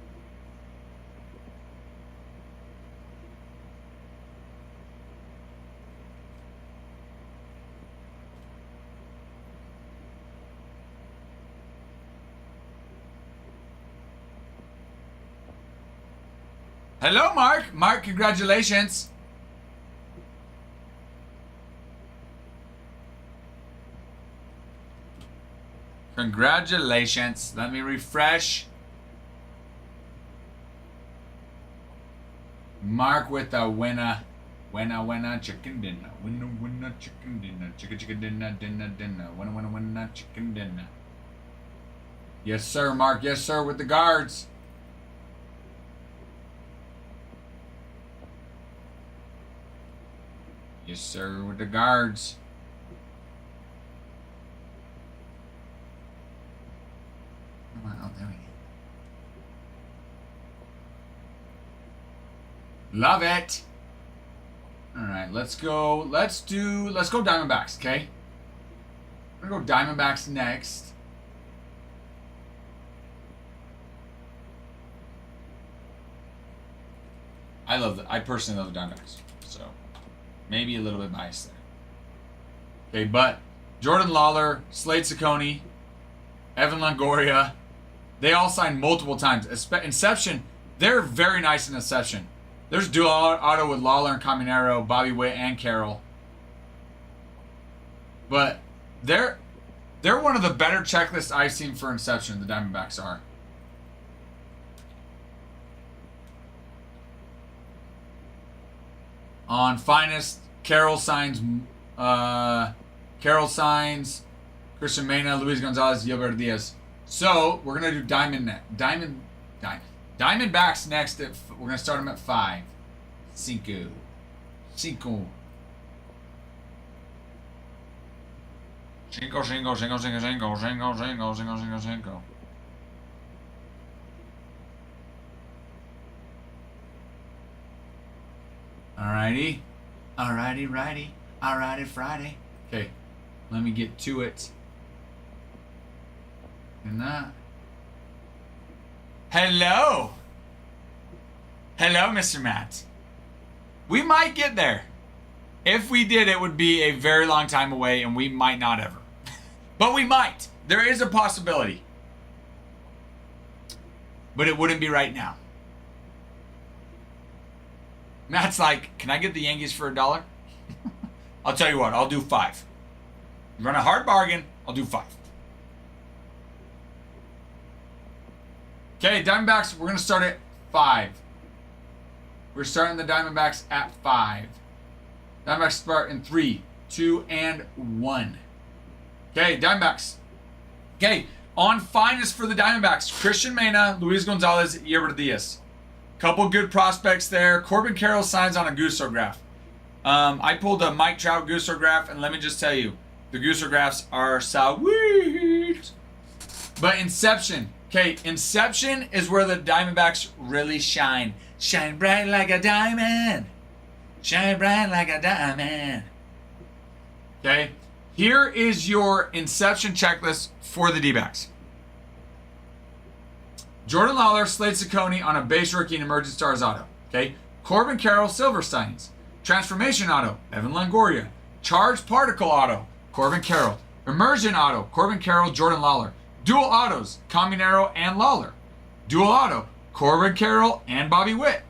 Hello, Mark. Mark, congratulations. Congratulations. Let me refresh. Mark with a winner. Winner, chicken dinner. Winner, chicken dinner. Chicken dinner, dinner. Winner, chicken dinner. Yes, sir, Mark. Yes, sir, with the guards. Yes, sir, with the guards. Come on, oh, there we go. Love it. All right, let's go Diamondbacks, okay? We're gonna go Diamondbacks next. I personally love the Diamondbacks, so maybe a little bit biased there. Okay, but Jordan Lawler, Slade Ciccone, Evan Longoria, they all signed multiple times. Inception, they're very nice in Inception. There's dual auto with Lawler and Caminero, Bobby Witt and Carroll. But they're one of the better checklists I've seen for Inception, the Diamondbacks are. On Finest, Carroll signs Christian Mena, Luis Gonzalez, Gilbert Diaz. So we're gonna do Diamondbacks next. We're gonna start them at 5. Cinco. Cinco. Alrighty. Alrighty, Friday. Okay, let me get to it. And that. Hello, Mr. Matt. We might get there. If we did, it would be a very long time away, and we might not ever. But we might. There is a possibility. But it wouldn't be right now. Matt's like, can I get the Yankees for $1? I'll tell you what, I'll do 5. Run a hard bargain, I'll do 5. Okay, Diamondbacks, we're going to start at 5. We're starting the Diamondbacks at 5. Diamondbacks start in 3, 2, and 1. Okay, Diamondbacks. Okay, on finest for the Diamondbacks, Christian Mena, Luis Gonzalez, Yerber Diaz. Couple good prospects there. Corbin Carroll signs on a Gooser graph. I pulled a Mike Trout Gooser graph, and let me just tell you, the Gooser graphs are sweet. But Inception. Okay, Inception is where the Diamondbacks really shine. Shine bright like a diamond. Shine bright like a diamond. Okay, here is your Inception checklist for the D-backs. Jordan Lawler, Slade Ciccone on a base rookie and emerging stars auto. Okay, Corbin Carroll, Silver Steins. Transformation auto, Evan Longoria. Charged particle auto, Corbin Carroll. Immersion auto, Corbin Carroll, Jordan Lawler. Dual autos, Caminero and Lawler. Dual auto, Corbin Carroll and Bobby Witt.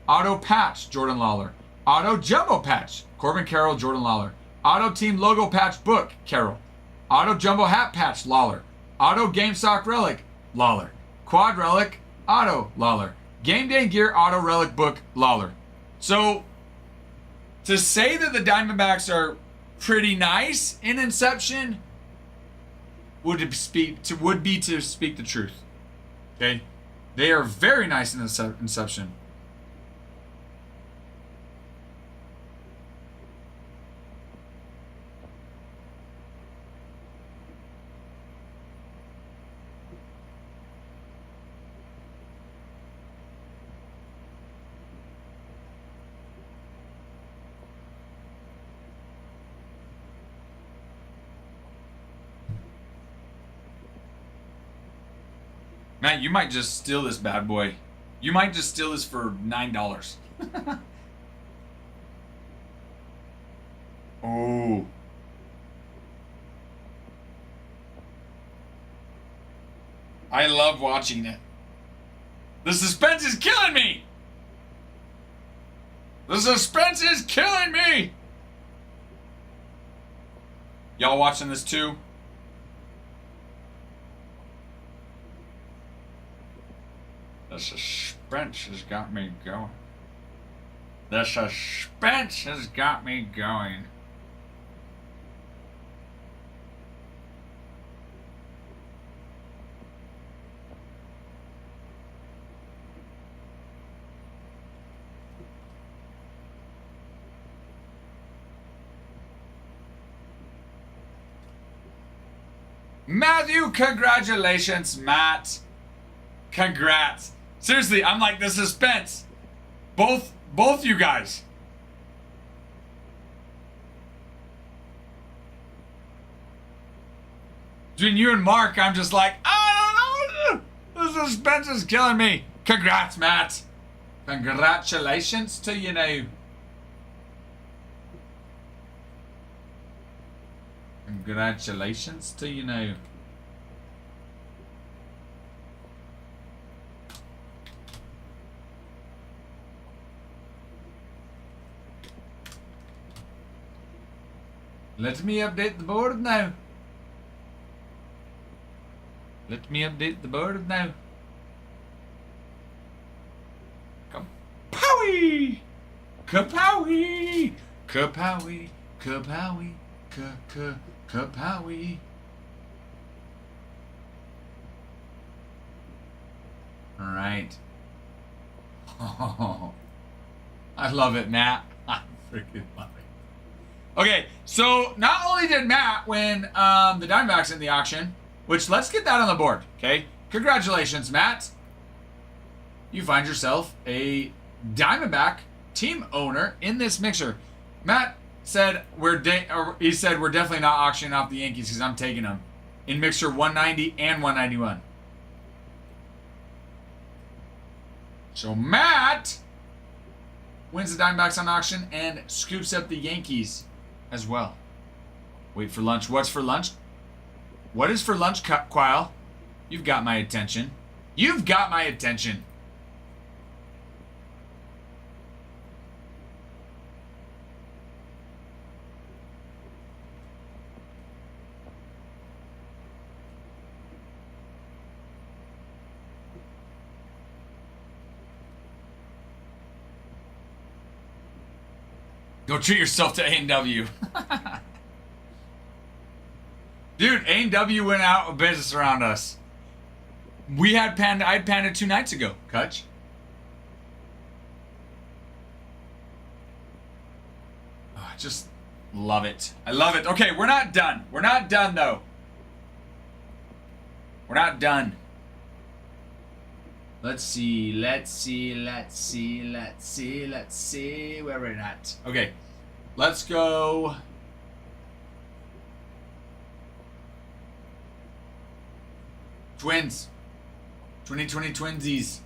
Auto patch, Jordan Lawler. Auto jumbo patch, Corbin Carroll, Jordan Lawler. Auto team logo patch book, Carroll. Auto jumbo hat patch, Lawler. Auto game sock relic, Lawler. Quad relic, auto, Lawler. Game day gear auto relic book, Lawler. So, to say that the Diamondbacks are pretty nice in Inception would be to speak the truth. Okay? They are very nice in Inception. Matt, you might just steal this bad boy. You might just steal this for $9. Oh. I love watching it. The suspense is killing me. The suspense is killing me. Y'all watching this too? The suspense has got me going. The suspense has got me going. Matthew, congratulations, Matt. Congrats. Seriously, I'm like the suspense. Both you guys. Between you and Mark, I'm just like, I don't know. The suspense is killing me. Congrats, Matt. Congratulations to you now. Congratulations to you now. Let me update the board now. Let me update the board now. Kapowie! Kapowie! Kapowie! Kapowie! Kapowie! Alright. Oh, I love it, Matt. I freaking love it. Okay, so not only did Matt win the Diamondbacks in the auction, which let's get that on the board, okay? Congratulations, Matt. You find yourself a Diamondback team owner in this mixer. Matt said we're definitely not auctioning off the Yankees because I'm taking them in mixer 190 and 191. So Matt wins the Diamondbacks on auction and scoops up the Yankees as well. Wait for lunch. What's for lunch? What is for lunch, Quile? You've got my attention. You've got my attention. Go treat yourself to A&W. Dude, A&W went out of business around us. I had Panda 2 nights ago, Kutch. Oh, I just love it. I love it. Okay, we're not done. We're not done, though. We're not done. Let's see. Where we're at. Okay. Let's go. Twins. 2020 twinsies.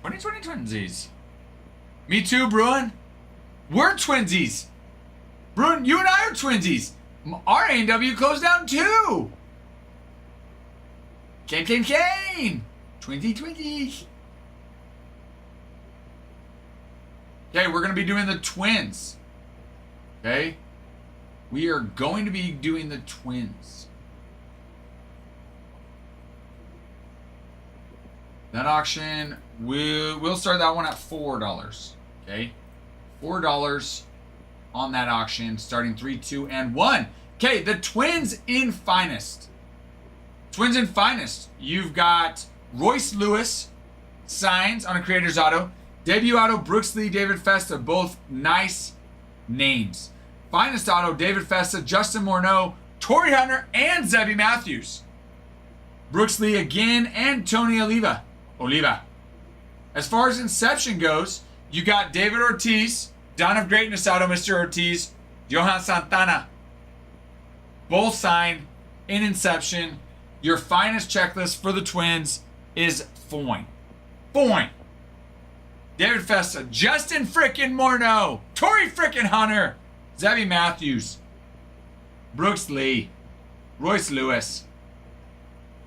Twinsies. Me too, Bruin. We're twinsies. Bruin, you and I are twinsies. Our A&W closed down too. Kane. Twinsy. Okay, we're going to be doing the twins. Okay? We are going to be doing the twins. That auction, we'll start that one at $4. Okay? $4 on that auction, starting 3, 2, and 1. Okay, the twins in finest. Twins in finest. You've got Royce Lewis signs on a creator's auto. Debut auto, Brooks Lee, David Festa, both nice names. Finest auto, David Festa, Justin Morneau, Torrey Hunter, and Zebby Matthews. Brooks Lee again, and Tony Oliva. As far as Inception goes, you got David Ortiz, Dawn of Greatness auto, Mr. Ortiz, Johan Santana. Both signed in Inception. Your finest checklist for the twins is Foyne. David Festa, Justin frickin' Morneau, Torrey frickin' Hunter, Zebby Matthews, Brooks Lee, Royce Lewis.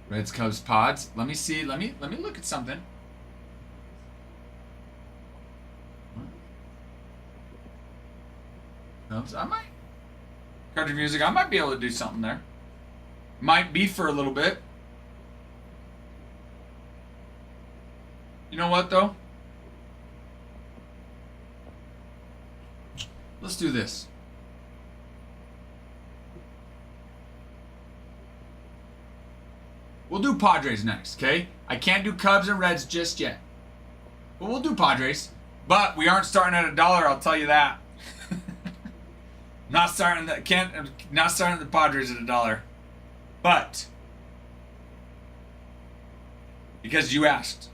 Reds, Cubs, Pods. Let me see. Let me look at something. Cubs. I might. Country music. I might be able to do something there. Might be for a little bit. You know what though? Let's do this. We'll do Padres next, okay? I can't do Cubs and Reds just yet. But we'll do Padres. But we aren't starting at $1, I'll tell you that. Not starting the Padres at $1. But because you asked.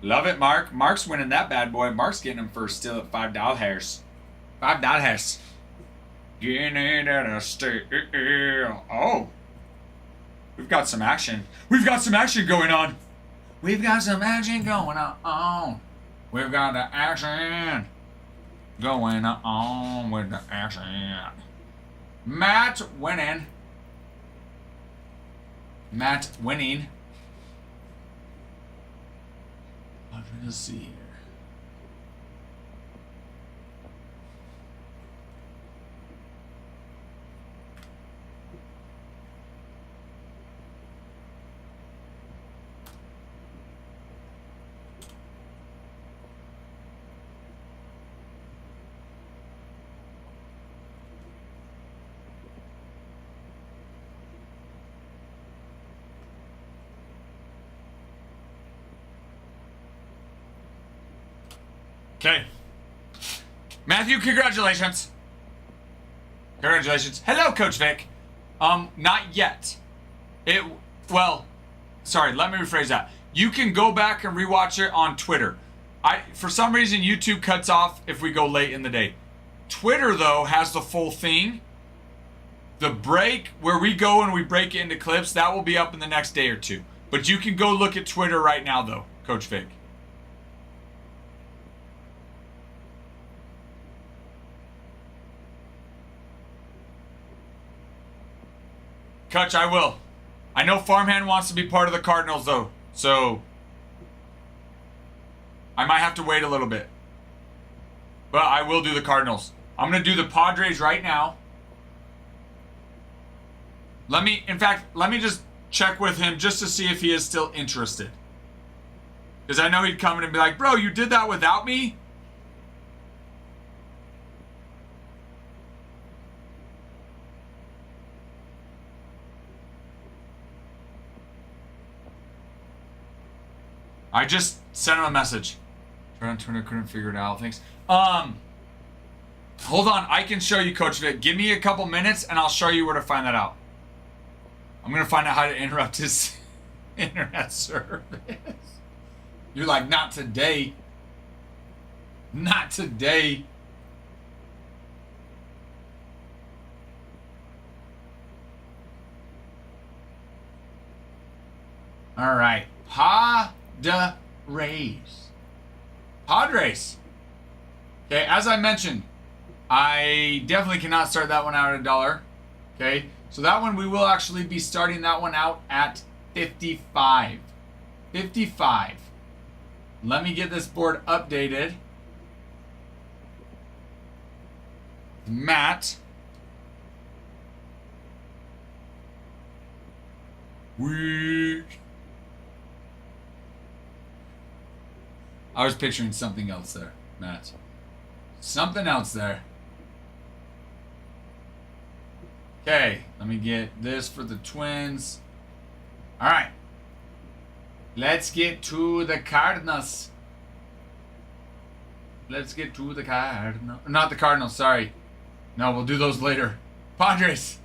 Love it, Mark. Mark's winning that bad boy. Mark's getting him first still at $5. $5. Getting it at a stale. Oh. We've got some action. We've got some action going on. We've got the action going on with the action. Matt winning. Let's see here. Okay. Matthew, congratulations. Hello, Coach Vic. Not yet. Sorry, let me rephrase that. You can go back and rewatch it on Twitter. For some reason, YouTube cuts off if we go late in the day. Twitter, though, has the full thing. The break, where we go and we break it into clips, that will be up in the next day or two. But you can go look at Twitter right now, though, Coach Vic. Kutch, I will. I know Farmhand wants to be part of the Cardinals, though. So, I might have to wait a little bit. But I will do the Cardinals. I'm going to do the Padres right now. Let me just check with him just to see if he is still interested. Because I know he'd come in and be like, bro, you did that without me? I just sent him a message. Turner couldn't figure it out. Thanks. Hold on. I can show you, Coach Vic. Give me a couple minutes, and I'll show you where to find that out. I'm going to find out how to interrupt his internet service. You're like, not today. Not today. All right. Padres. Okay, as I mentioned, I definitely cannot start that one out at $1. Okay, so that one we will actually be starting that one out at 55. 55. Let me get this board updated. Matt. Weak. I was picturing something else there, Matt. Something else there. Okay, let me get this for the Twins. All right. Let's get to the Cardinals. Let's get to the Cardinals. Not the Cardinals, sorry. No, we'll do those later. Padres.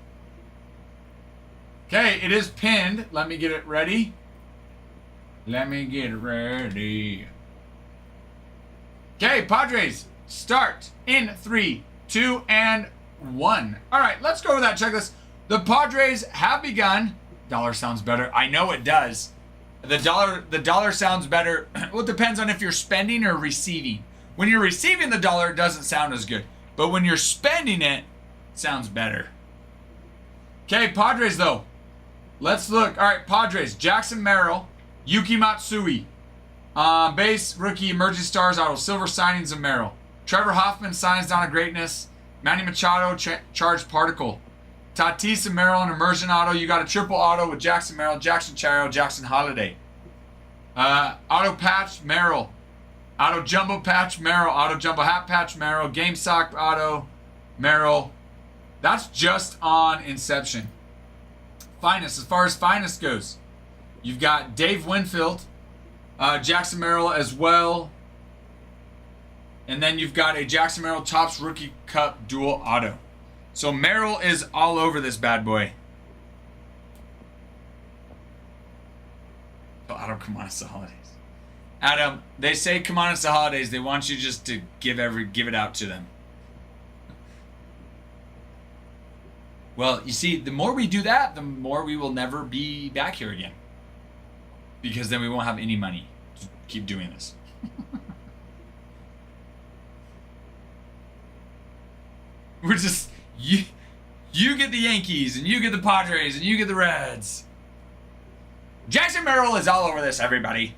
Okay, it is pinned. Let me get it ready. Let me get it ready. Okay, Padres, start in 3, 2, and 1. All right, let's go over that checklist. The Padres have begun. Dollar sounds better. I know it does. The dollar sounds better. Well, it depends on if you're spending or receiving. When you're receiving the dollar, it doesn't sound as good. But when you're spending it, it sounds better. Okay, Padres, though. Let's look. All right, Padres, Jackson Merrill, Yuki Matsui. Base rookie emerging stars auto silver signings of Merrill. Trevor Hoffman signs down to greatness. Manny Machado charged particle. Tatis and Merrill an immersion auto. You got a triple auto with Jackson Merrill, Jackson Charo, Jackson Holiday. Auto patch Merrill. Auto jumbo patch Merrill. Auto jumbo hat patch Merrill. Game sock auto Merrill. That's just on Inception. Finest, as far as finest goes, you've got Dave Winfield. Jackson Merrill as well. And then you've got a Jackson Merrill Topps Rookie Cup dual auto. So Merrill is all over this bad boy. Oh, Adam, come on, it's the holidays. Adam, they say come on, it's the holidays. They want you just to give it out to them. Well, you see, the more we do that, the more we will never be back here again. Because then we won't have any money to keep doing this. We're just, you get the Yankees, and you get the Padres, and you get the Reds. Jackson Merrill is all over this, everybody.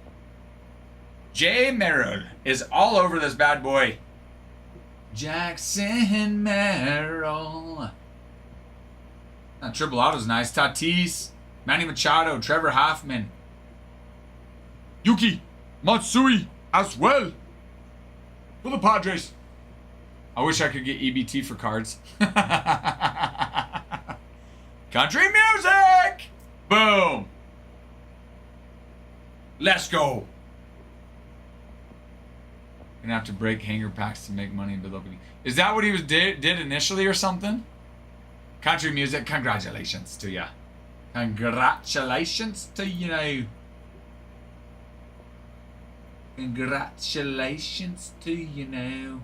Jay Merrill is all over this bad boy. Jackson Merrill. That triple auto's nice. Tatis, Manny Machado, Trevor Hoffman. Yuki Matsui as well for the Padres. I wish I could get EBT for cards. Country music! Boom! Let's go! Gonna have to break hanger packs to make money in below. Is that what he did initially or something? Country music, congratulations to ya. Congratulations to you now. Congratulations to you now.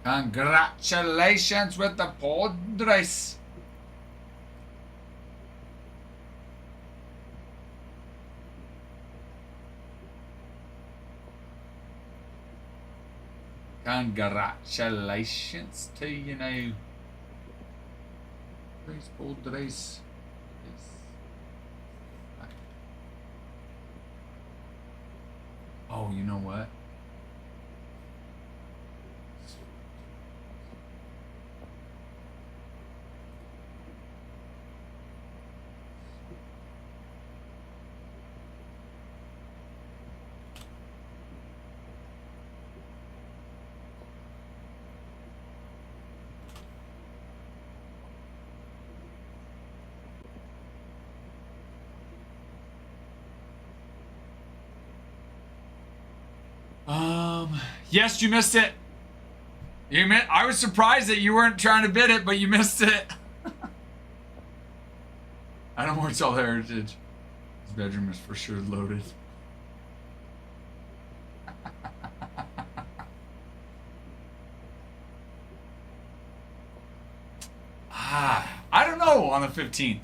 Congratulations with the Padres. Congratulations to you now. Padres. Oh, you know what? Yes, you missed it. I was surprised that you weren't trying to bid it, but you missed it. I don't want all heritage. His bedroom is for sure loaded. I don't know on the 15th.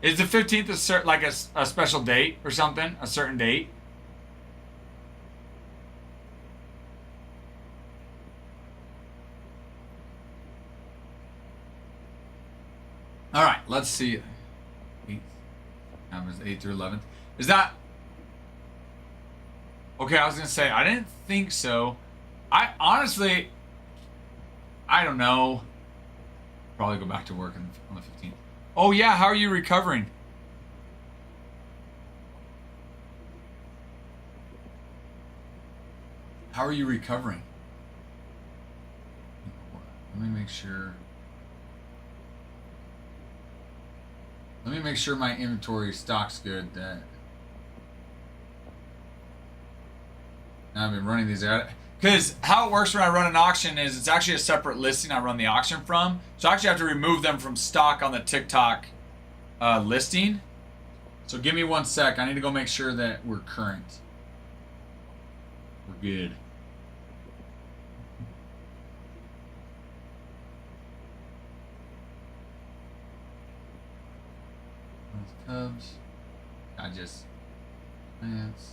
Is the 15th like a special date or something? A certain date? All right, let's see. 8th. That was 8th through 11th. Is that... Okay, I was going to say, I didn't think so. I honestly... I don't know. Probably go back to work on the 15th. Oh, yeah, how are you recovering? How are you recovering? Let me make sure... Let me make sure my inventory stock's good. That I've been running these out. Because how it works when I run an auction is it's actually a separate listing I run the auction from. So I actually have to remove them from stock on the TikTok listing. So give me 1 sec. I need to go make sure that we're current. We're good. Cubs. I just plants.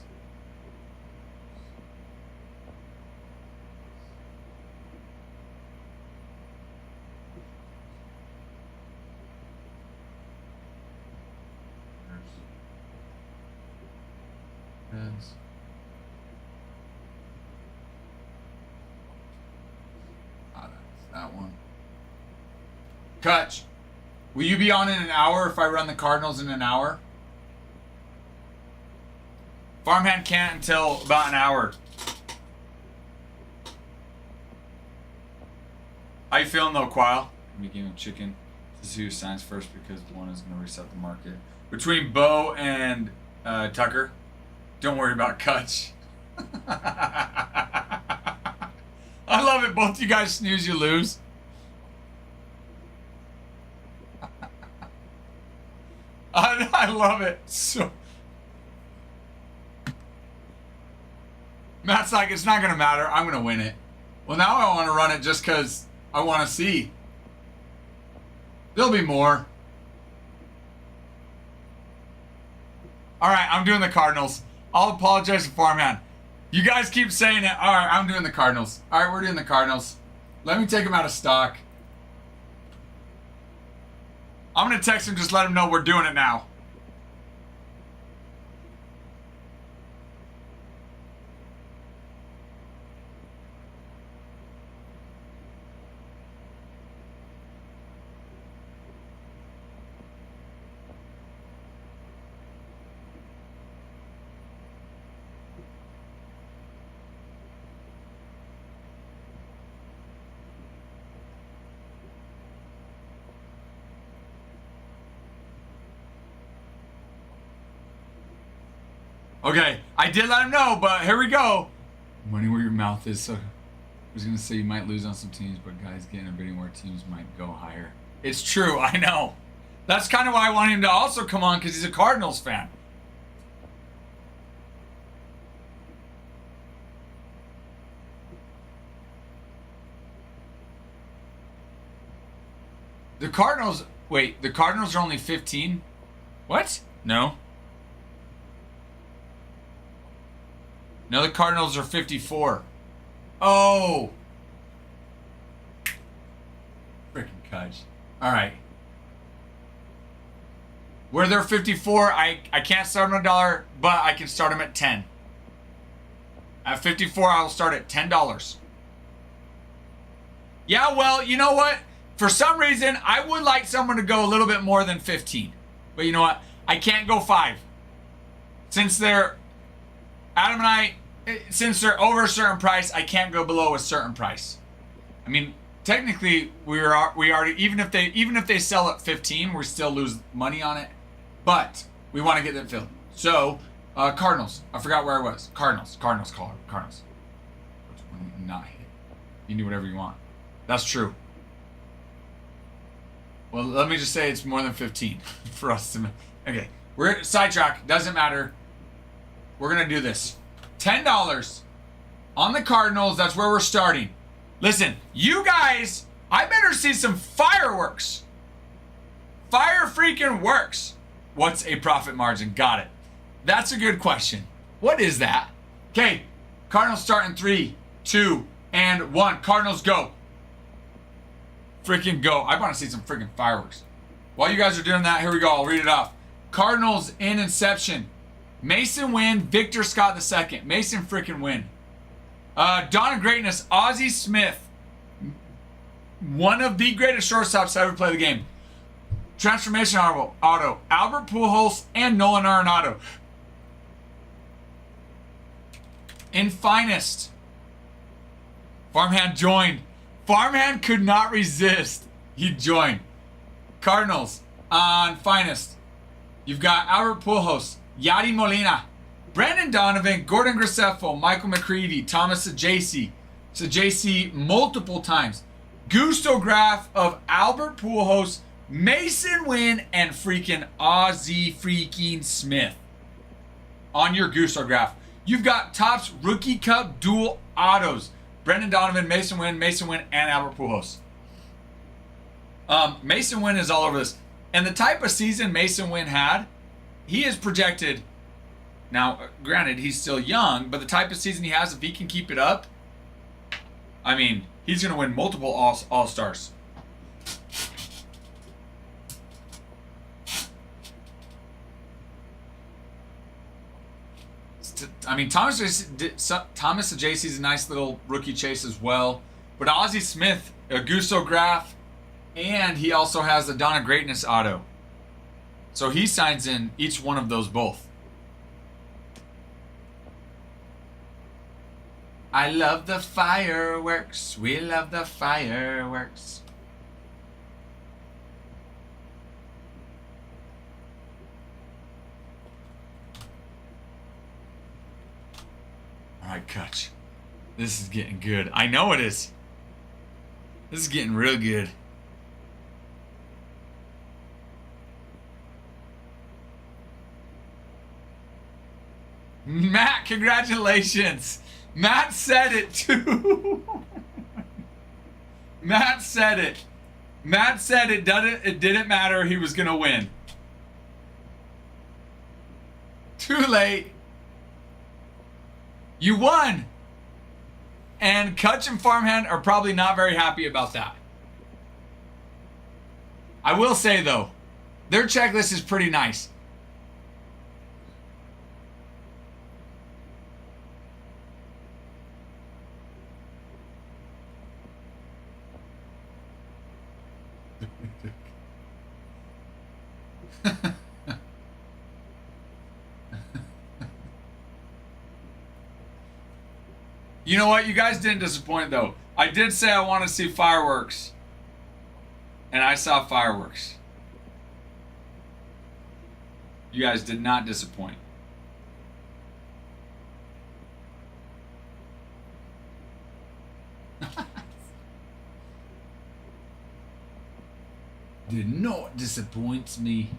Reds. That's that one. Kutch. Will you be on in an hour if I run the Cardinals in an hour? Farmhand can't until about an hour. How you feeling though, Quile? Me game of chicken to see who signs first because one is going to reset the market. Between Bo and Tucker, don't worry about Kutch. I love it. Both you guys snooze, you lose. I love it. So Matt's like, it's not going to matter. I'm going to win it. Well, now I want to run it just because I want to see. There'll be more. All right, I'm doing the Cardinals. I'll apologize to Farmhand. You guys keep saying it. All right, I'm doing the Cardinals. All right, we're doing the Cardinals. Let me take them out of stock. I'm going to text him, just let him know we're doing it now. Okay, I did let him know, but here we go. Money where your mouth is. So I was going to say you might lose on some teams, but guys getting a bidding where teams might go higher. It's true, I know. That's kind of why I want him to also come on, because he's a Cardinals fan. The Cardinals... Wait, the Cardinals are only 15? What? No. No, the Cardinals are 54. Oh! Freaking Kutch. Alright. Where they're 54, I can't start them at $1, but I can start them at 10. At 54, I'll start at $10. Yeah, well, you know what? For some reason, I would like someone to go a little bit more than 15. But you know what? I can't go 5. Since they're, Adam and I, since they're over a certain price, I can't go below a certain price. I mean, technically, we already, even if they sell at 15, we still lose money on it. But we want to get them filled. So, Cardinals. I forgot where I was. Cardinals. Not hit. You can do whatever you want. That's true. Well, let me just say it's more than 15 for us to. Okay, we're sidetrack. Doesn't matter. We're gonna do this. $10 on the Cardinals. That's where we're starting. Listen, you guys. I better see some fireworks. Fire freaking works. What's a profit margin? Got it. That's a good question. What is that? Okay, Cardinals start in 3, 2, and 1. Cardinals go. Freaking go. I want to see some freaking fireworks. While you guys are doing that, here we go. I'll read it off. Cardinals in Inception. Mason Wynn, Victor Scott II. Mason freaking Wynn. Dawn of Greatness, Ozzie Smith. One of the greatest shortstops to ever play the game. Transformation Auto, Albert Pujols and Nolan Arenado. In Finest, Farmhand joined. Farmhand could not resist. He joined. Cardinals on Finest. You've got Albert Pujols, Yadi Molina, Brandon Donovan, Gordon Graceffo, Michael McCready, Thomas Sajasi multiple times. Gusto Graf of Albert Pujols, Mason Wynn, and freaking Ozzie freaking Smith. On your Gusto Graf. You've got Topps Rookie Cup dual autos. Brendan Donovan, Mason Wynn, and Albert Pujols. Mason Wynn is all over this. And the type of season Mason Wynn had, he is projected. Now, granted, he's still young, but the type of season he has, if he can keep it up, I mean, he's going to win multiple All-Stars. I mean, Thomas Sajasi is a nice little rookie chase as well. But Ozzie Smith, a Gusto Graf, and he also has the Dawn of Greatness auto. So he signs in each one of those both. I love the fireworks. We love the fireworks. All right, Kutch. This is getting good. I know it is. This is getting real good. Matt, congratulations. Matt said it too. Matt said it. Matt said it didn't matter. He was going to win. Too late. You won. And Kutch and Farmhand are probably not very happy about that. I will say, though, their checklist is pretty nice. You know what? You guys didn't disappoint, though. I did say I want to see fireworks. And I saw fireworks. You guys did not disappoint. Did not disappoint me.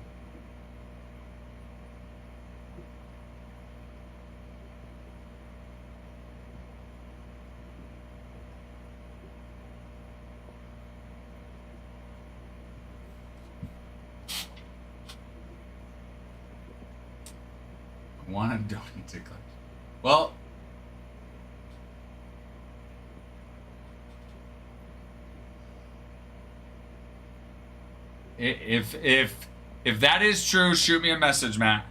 Want to donate to Kutch. Well, if that is true, shoot me a message, Matt.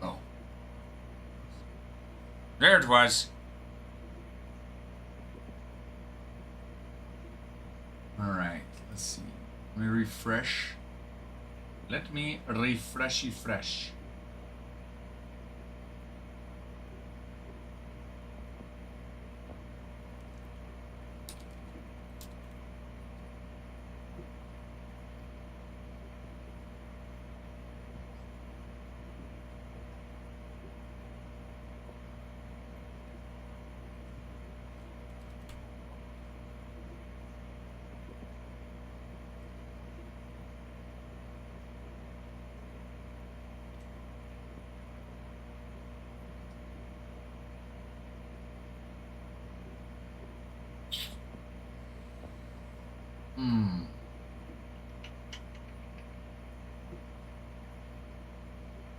Oh. There it was. Alright, let's see. Let me refresh. Let me refreshy fresh.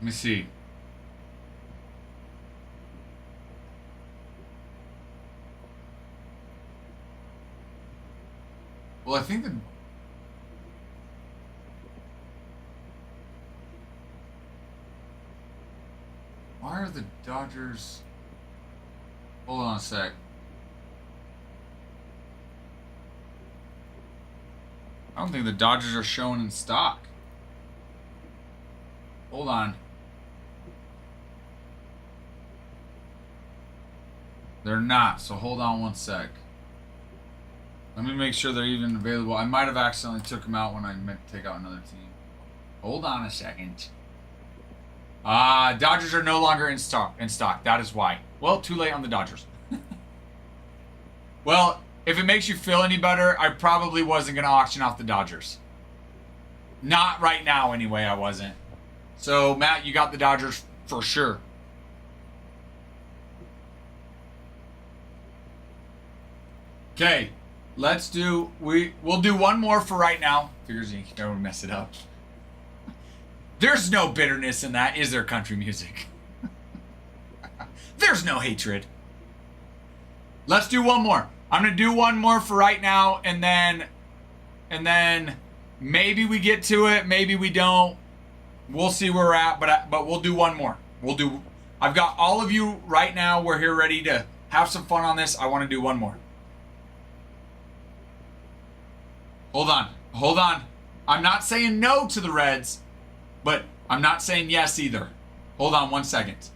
Let me see. Well, I think why are the Dodgers... Hold on a sec. I don't think the Dodgers are showing in stock. Hold on. They're not, so hold on one sec. Let me make sure they're even available. I might have accidentally took them out when I meant to take out another team. Hold on a second. Dodgers are no longer in stock. That is why. Well, too late on the Dodgers. Well, if it makes you feel any better, I probably wasn't going to auction off the Dodgers. Not right now, anyway, I wasn't. So, Matt, you got the Dodgers for sure. Okay, let's do... We'll do one more for right now. Figures you don't mess it up. There's no bitterness in that, is there, country music? There's no hatred. Let's do one more. I'm going to do one more for right now, and then maybe we get to it, maybe we don't. We'll see where we're at, but we'll do one more. I've got all of you right now. We're here ready to have some fun on this. I want to do one more. Hold on. I'm not saying no to the Reds, but I'm not saying yes either. Hold on one second.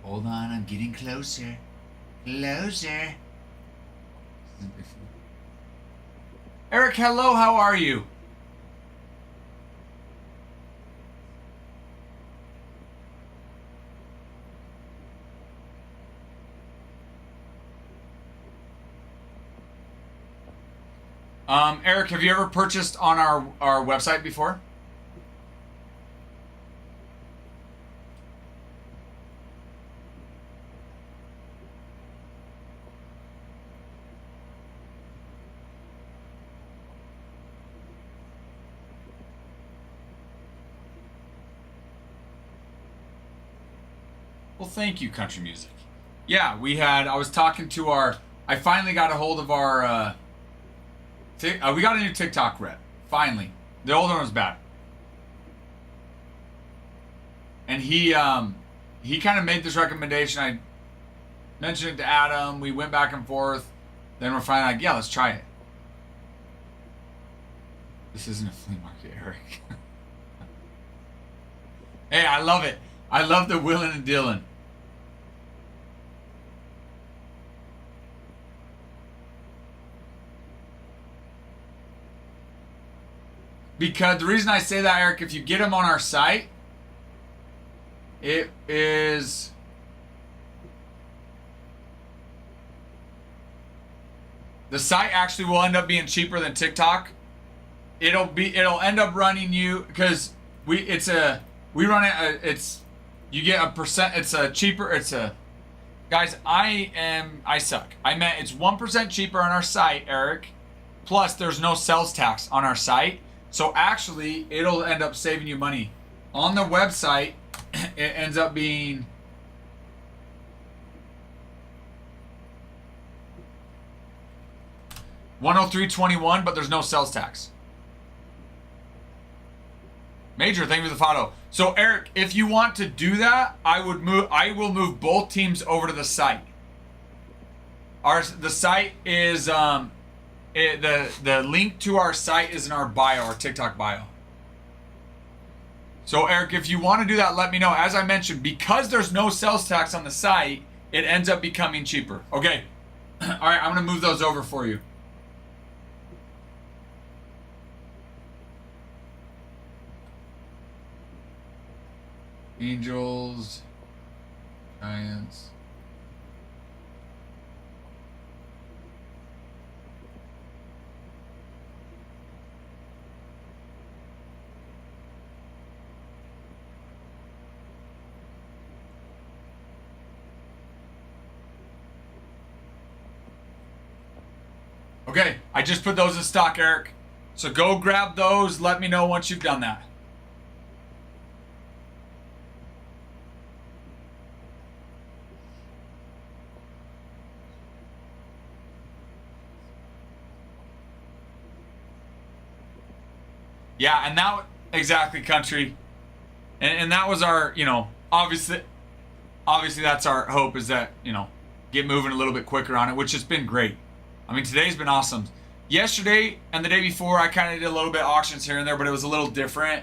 Hold on, I'm getting closer. Closer. Eric, hello, how are you? Eric, have you ever purchased on our website before? Well, thank you, country music. Yeah, I was talking to I finally got a hold of our, we got a new TikTok rep. Finally. The old one was bad. And he kind of made this recommendation. I mentioned it to Adam. We went back and forth. Then we're finally like, yeah, let's try it. This isn't a flea market, Eric. Hey, I love it. I love the willing and dealing. Because the reason I say that, Eric, if you get them on our site, it is... The site actually will end up being cheaper than TikTok. It'll end up running you, because we run it, you get a percent, it's a cheaper, guys, I suck. I meant it's 1% cheaper on our site, Eric. Plus there's no sales tax on our site. So actually it'll end up saving you money. On the website, it ends up being $103.21, but there's no sales tax. Major, thank you for the follow. So Eric, if you want to do that, I will move both teams over to the site. The site is the link to our site is in our bio, our TikTok bio. So Eric, if you want to do that, let me know. As I mentioned, because there's no sales tax on the site, it ends up becoming cheaper. Okay. All right, I'm going to move those over for you. Angels, Giants. Okay, I just put those in stock, Eric. So go grab those. Let me know once you've done that. Yeah, and that, exactly, country. And that was our, obviously that's our hope, is that, get moving a little bit quicker on it, which has been great. I mean, today's been awesome. Yesterday and the day before, I kind of did a little bit of auctions here and there, but it was a little different.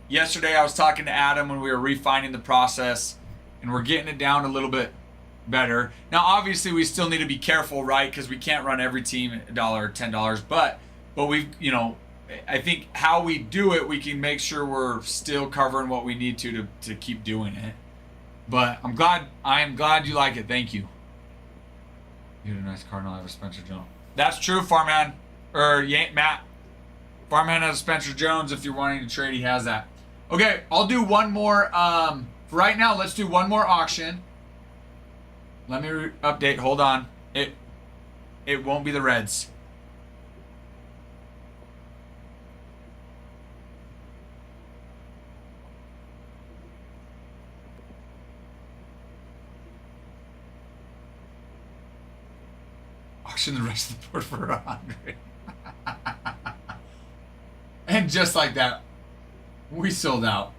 Yesterday, I was talking to Adam when we were refining the process, and we're getting it down a little bit better. Now, obviously, we still need to be careful, right? Because we can't run every team at $1 or $10, but we've, I think how we do it, we can make sure we're still covering what we need to keep doing it. But I am glad you like it. Thank you. You had a nice Cardinal. I have a Spencer Jones. That's true, Farmhand. Matt. Farmhand has a Spencer Jones. If you're wanting to trade, he has that. Okay, I'll do one more. For right now, let's do one more auction. Let me update. Hold on. It won't be the Reds. Auction the rest of the board for 100. And just like that, we sold out.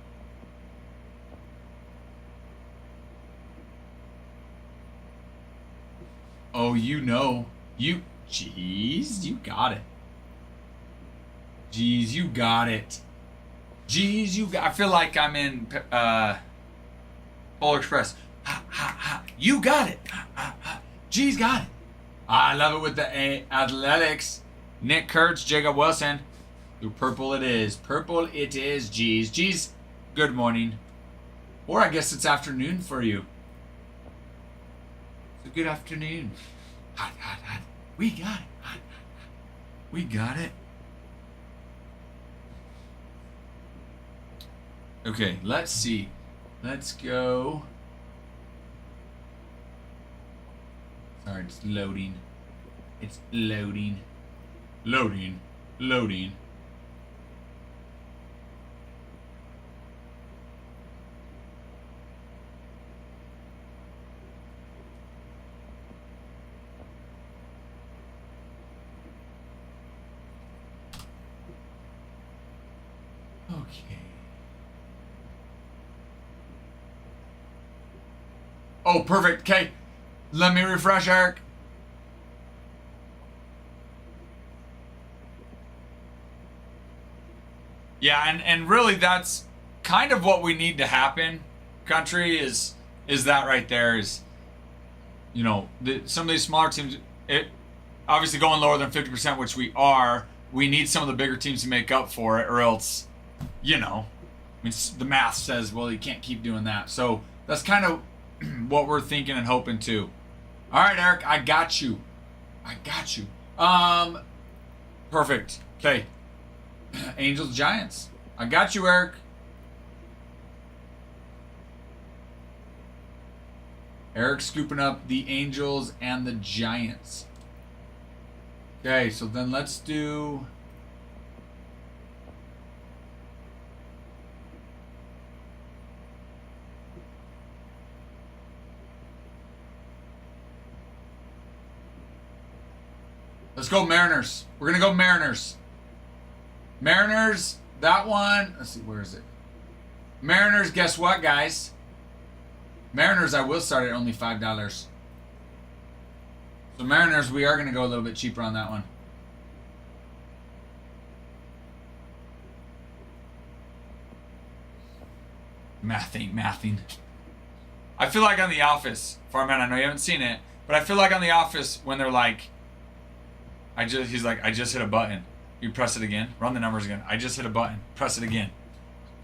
Oh, jeez, you got it. Jeez, you got it. Jeez, I feel like I'm in Polar Express. Ha, ha, ha. You got it. Ha, ha, ha. Jeez, got it. I love it with the athletics. Nick Kurtz, Jacob Wilson. Through purple it is. Purple it is, G's. G's, good morning. Or I guess it's afternoon for you. It's a good afternoon. Hot, hot, hot. We got it. Hot, hot, hot. We got it. Okay, let's see. Let's go. Sorry, it's loading. It's loading. Loading. Loading. Okay. Oh, perfect. Okay. Let me refresh, Eric. Yeah, and really that's kind of what we need to happen, country, is that right there is, you know, some of these smaller teams, it obviously going lower than 50%, which we are. We need some of the bigger teams to make up for it, or else, you know, I mean, the math says, well, you can't keep doing that. So that's kind of what we're thinking and hoping too. All right, Eric, I got you. Perfect. Okay. Angels, Giants. I got you, Eric. Eric scooping up the Angels and the Giants. Okay, so then let's do... Let's go Mariners. We're going to go Mariners. Mariners, that one. Let's see, where is it? Mariners, guess what, guys? Mariners, I will start at only $5. So Mariners, we are going to go a little bit cheaper on that one. Math ain't mathing. I feel like on The Office, Farman, I know you haven't seen it, but I feel like on The Office when they're like, he's like, I just hit a button. You press it again, run the numbers again. I just hit a button, press it again.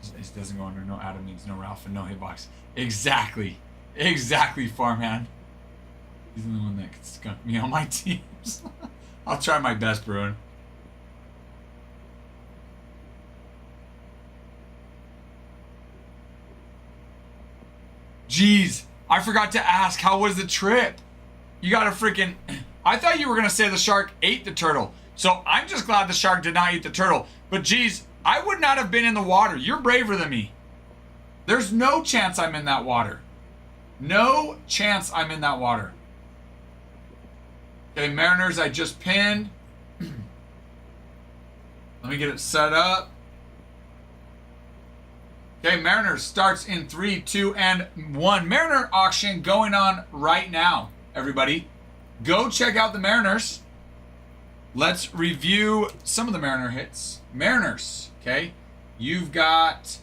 It doesn't go under no Adam means no Ralph and no hitbox. Exactly, Farman. He's the one that can skunk me on my teams. I'll try my best, Bruin. Jeez, I forgot to ask, how was the trip? You got a freaking... I thought you were going to say the shark ate the turtle. So I'm just glad the shark did not eat the turtle. But geez, I would not have been in the water. You're braver than me. There's no chance I'm in that water. No chance I'm in that water. Okay, Mariners, I just pinned. Let me get it set up. Okay, Mariners starts in 3, 2, and 1. Mariner auction going on right now, everybody. Go check out the Mariners. Let's review some of the Mariner hits. Mariners, okay? You've got...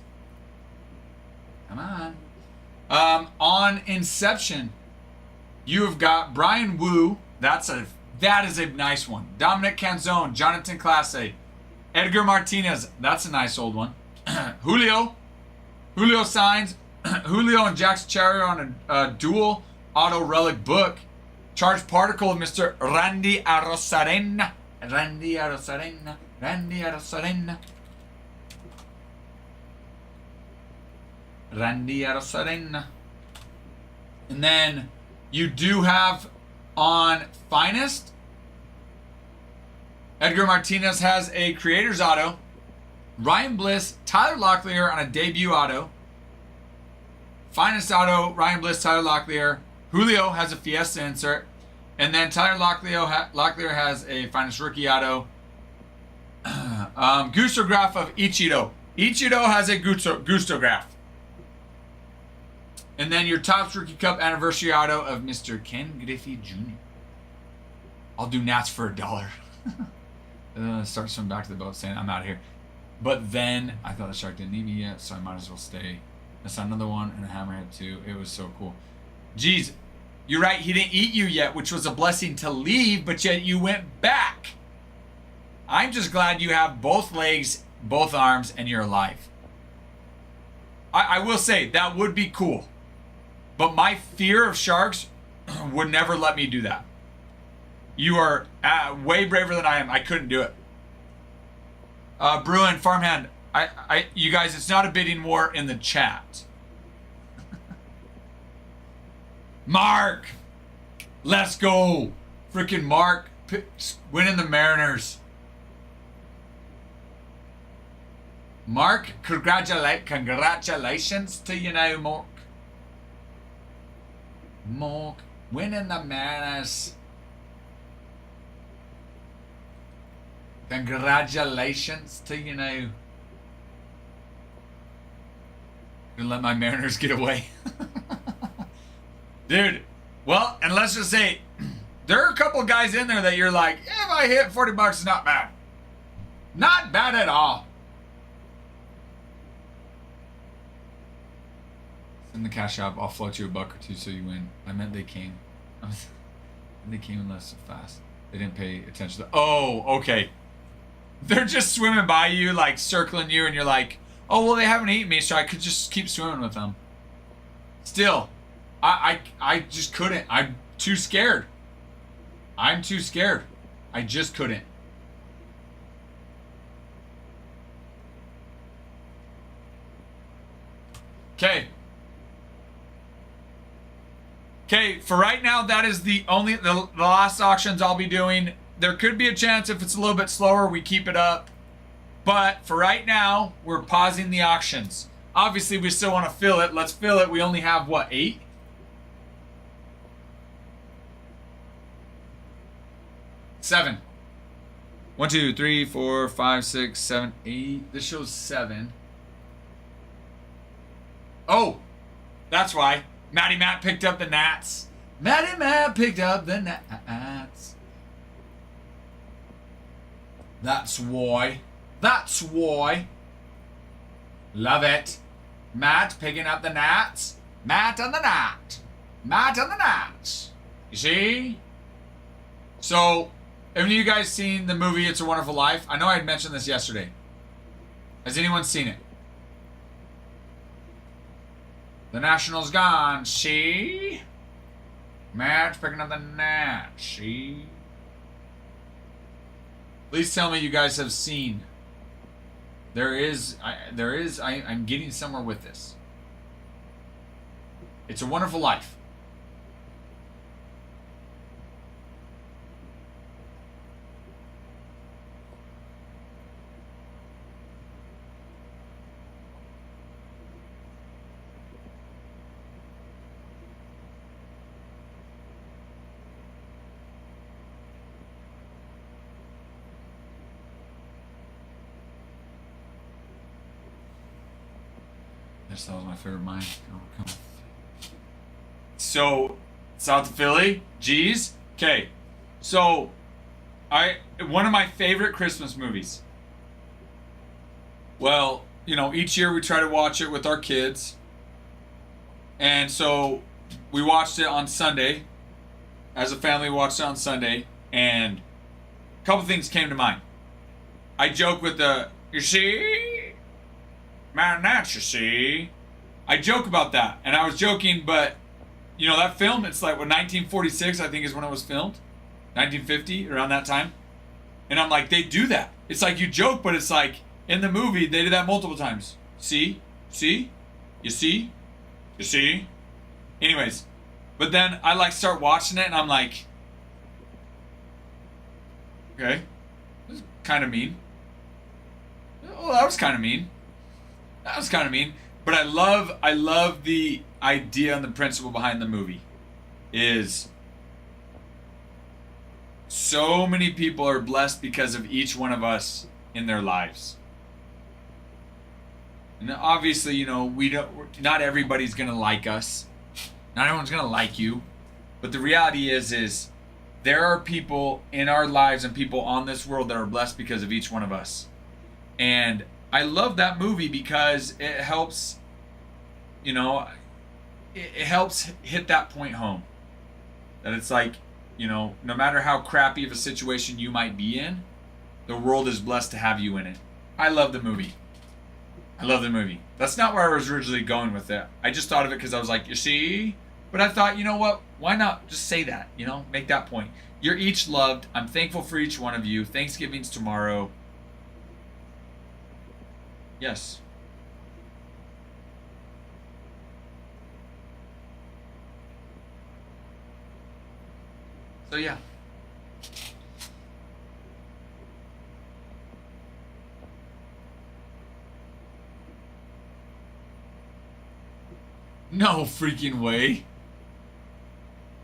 Come on. On Inception, you have got Brian Wu. That is a nice one. Dominic Canzone, Jonathan Clase, Edgar Martinez. That's a nice old one. Julio signs. Julio and Jackson Cherry on a dual auto relic book. Charged particle of Mr. Randy Arozarena. Randy Arozarena. And then you do have on Finest, Edgar Martinez has a creator's auto. Ryan Bliss, Tyler Locklear on a debut auto. Finest auto, Ryan Bliss, Tyler Locklear. Julio has a Fiesta insert. And then Tyler Locklear has a Finest rookie auto. Gustograph of Ichiro. Ichiro has a Gustograph. And then your Topps Rookie Cup anniversary auto of Mr. Ken Griffey Jr. I'll do Nats for $1. Start swimming back to the boat saying I'm out of here. But then I thought the shark didn't need me yet, so I might as well stay. That's another one and a hammerhead too. It was so cool. Geez, you're right. He didn't eat you yet, which was a blessing to leave, but yet you went back. I'm just glad you have both legs, both arms, and you're alive. I will say that would be cool. But my fear of sharks would never let me do that. You are way braver than I am. I couldn't do it. Bruin, Farmhand, you guys, it's not a bidding war in the chat. Mark, let's go. Freaking Mark winning the Mariners. Mark, congratulations to you now, Mark. Mark, winning the Mariners. Congratulations to you now. Gonna let my Mariners get away. Dude, well, and let's just say, there are a couple guys in there that you're like, if I hit $40, it's not bad. Not bad at all. In the cash app, I'll float you $1 or $2 so you win. I meant they came. And they came in less so fast. They didn't pay attention to. Oh, okay. They're just swimming by you, like circling you, and you're like, oh well, they haven't eaten me, so I could just keep swimming with them. Still, I just couldn't. I'm too scared. I'm too scared. I just couldn't. Okay. Okay, for right now, that is the last auctions I'll be doing. There could be a chance if it's a little bit slower, we keep it up. But for right now, we're pausing the auctions. Obviously, we still want to fill it. Let's fill it. We only have, what, 8? 7. 1, 2, 3, 4, 5, 6, 7, 8. This shows 7. Oh, that's why. Matty Matt picked up the gnats. Matty Matt picked up the gnats. That's why. That's why. Love it. Matt picking up the gnats. Matt and the gnat. Matt and the gnats. You see? So, have any of you guys seen the movie It's a Wonderful Life? I know I had mentioned this yesterday. Has anyone seen it? The National's gone, see? Matt's picking up the gnat, see? Please tell me you guys have seen. I'm getting somewhere with this. It's a Wonderful Life. Yes, that was my favorite mine. So, South of Philly, geez. Okay, so one of my favorite Christmas movies. Well, you know, each year we try to watch it with our kids, and so we watched it on Sunday. As a family, we watched it on Sunday, and a couple things came to mind. I joke with you see. Man, that you see. I joke about that, and I was joking, but you know that film. It's like 1946, I think, is when it was filmed, 1950, around that time. And I'm like, they do that. It's like you joke, but it's like in the movie they did that multiple times. See, you see. Anyways, but then I like start watching it, and I'm like, okay, this is kind of mean. Oh, that was kind of mean. That was kind of mean, but I love the idea and the principle behind the movie. Is so many people are blessed because of each one of us in their lives, and obviously, you know, not everybody's gonna like us, not everyone's gonna like you, but the reality is there are people in our lives and people on this world that are blessed because of each one of us, and I love that movie because it helps, you know, it helps hit that point home. That it's like, you know, no matter how crappy of a situation you might be in, the world is blessed to have you in it. I love the movie. I love the movie. That's not where I was originally going with it. I just thought of it because I was like, you see? But I thought, you know what? Why not just say that, you know? Make that point. You're each loved. I'm thankful for each one of you. Thanksgiving's tomorrow. Yes. So yeah. No freaking way.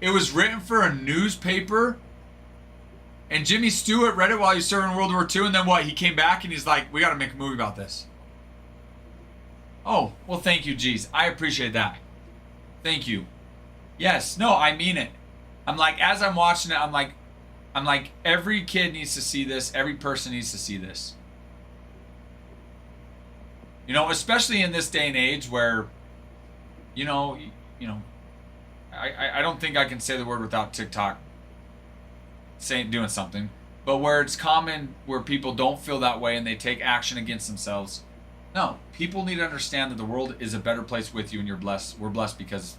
It was written for a newspaper, and Jimmy Stewart read it while he was serving World War II, and then what? He came back and he's like, we gotta make a movie about this. Oh, well, thank you, geez. I appreciate that. Thank you. Yes, no, I mean it. I'm like, as I'm watching it, I'm like, every kid needs to see this. Every person needs to see this. You know, especially in this day and age where, you know, you know, I don't think I can say the word without TikTok saying doing something, but where it's common where people don't feel that way and they take action against themselves. No, people need to understand that the world is a better place with you, and you're blessed. We're blessed because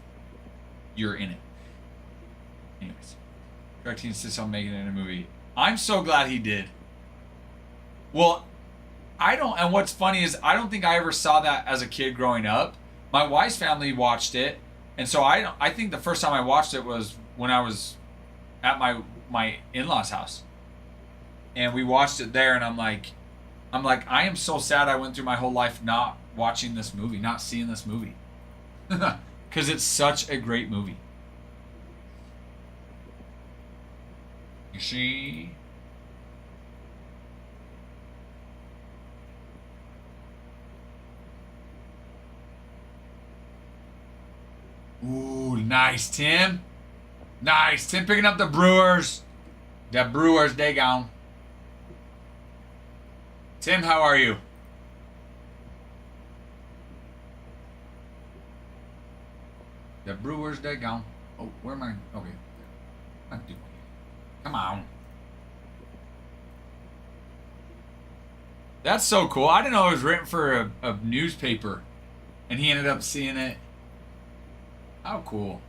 you're in it. Anyways, directing insists on making it in a movie. I'm so glad he did. Well, I don't. And what's funny is I don't think I ever saw that as a kid growing up. My wife's family watched it, and so I think the first time I watched it was when I was at my in-laws' house, and we watched it there. And I'm like, I am so sad I went through my whole life not watching this movie, not seeing this movie, because it's such a great movie. You see. Ooh, nice, Tim. Nice, Tim picking up the Brewers. The Brewers, they gone. Tim, how are you? The Brewers, they gone. Oh, where am I? Okay. Not doing it. Come on. That's so cool. I didn't know it was written for a newspaper, and he ended up seeing it. How cool.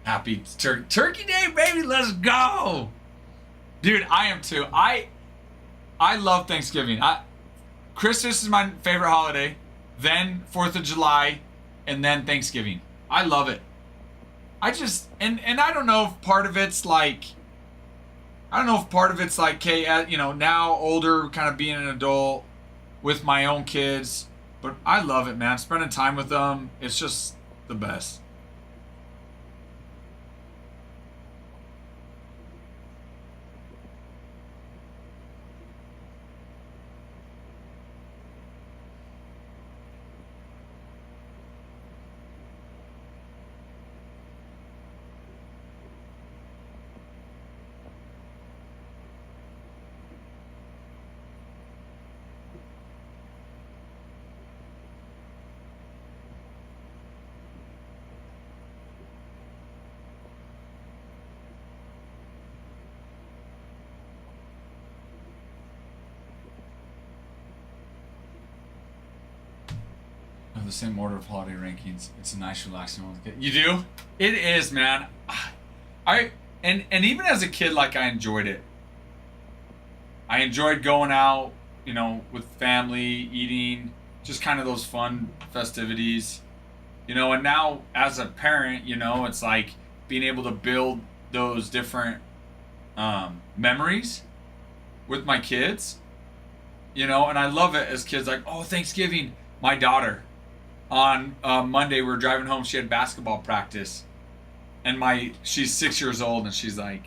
Happy Turkey Day, baby. Let's go. Dude, I am too. I love Thanksgiving. Christmas is my favorite holiday, then 4th of July, and then Thanksgiving. I love it. I just, and I don't know if part of it's like, okay, you know, now older, kind of being an adult with my own kids, but I love it, man. Spending time with them, it's just the best. The same order of holiday rankings. It's a nice, relaxing one. You do? It is, man. And even as a kid, like I enjoyed it. I enjoyed going out, you know, with family, eating, just kind of those fun festivities, you know. And now as a parent, you know, it's like being able to build those different memories with my kids, you know. And I love it as kids. Like, oh, Thanksgiving, my daughter. On Monday, we were driving home. She had basketball practice, and she's 6 years old, and she's like,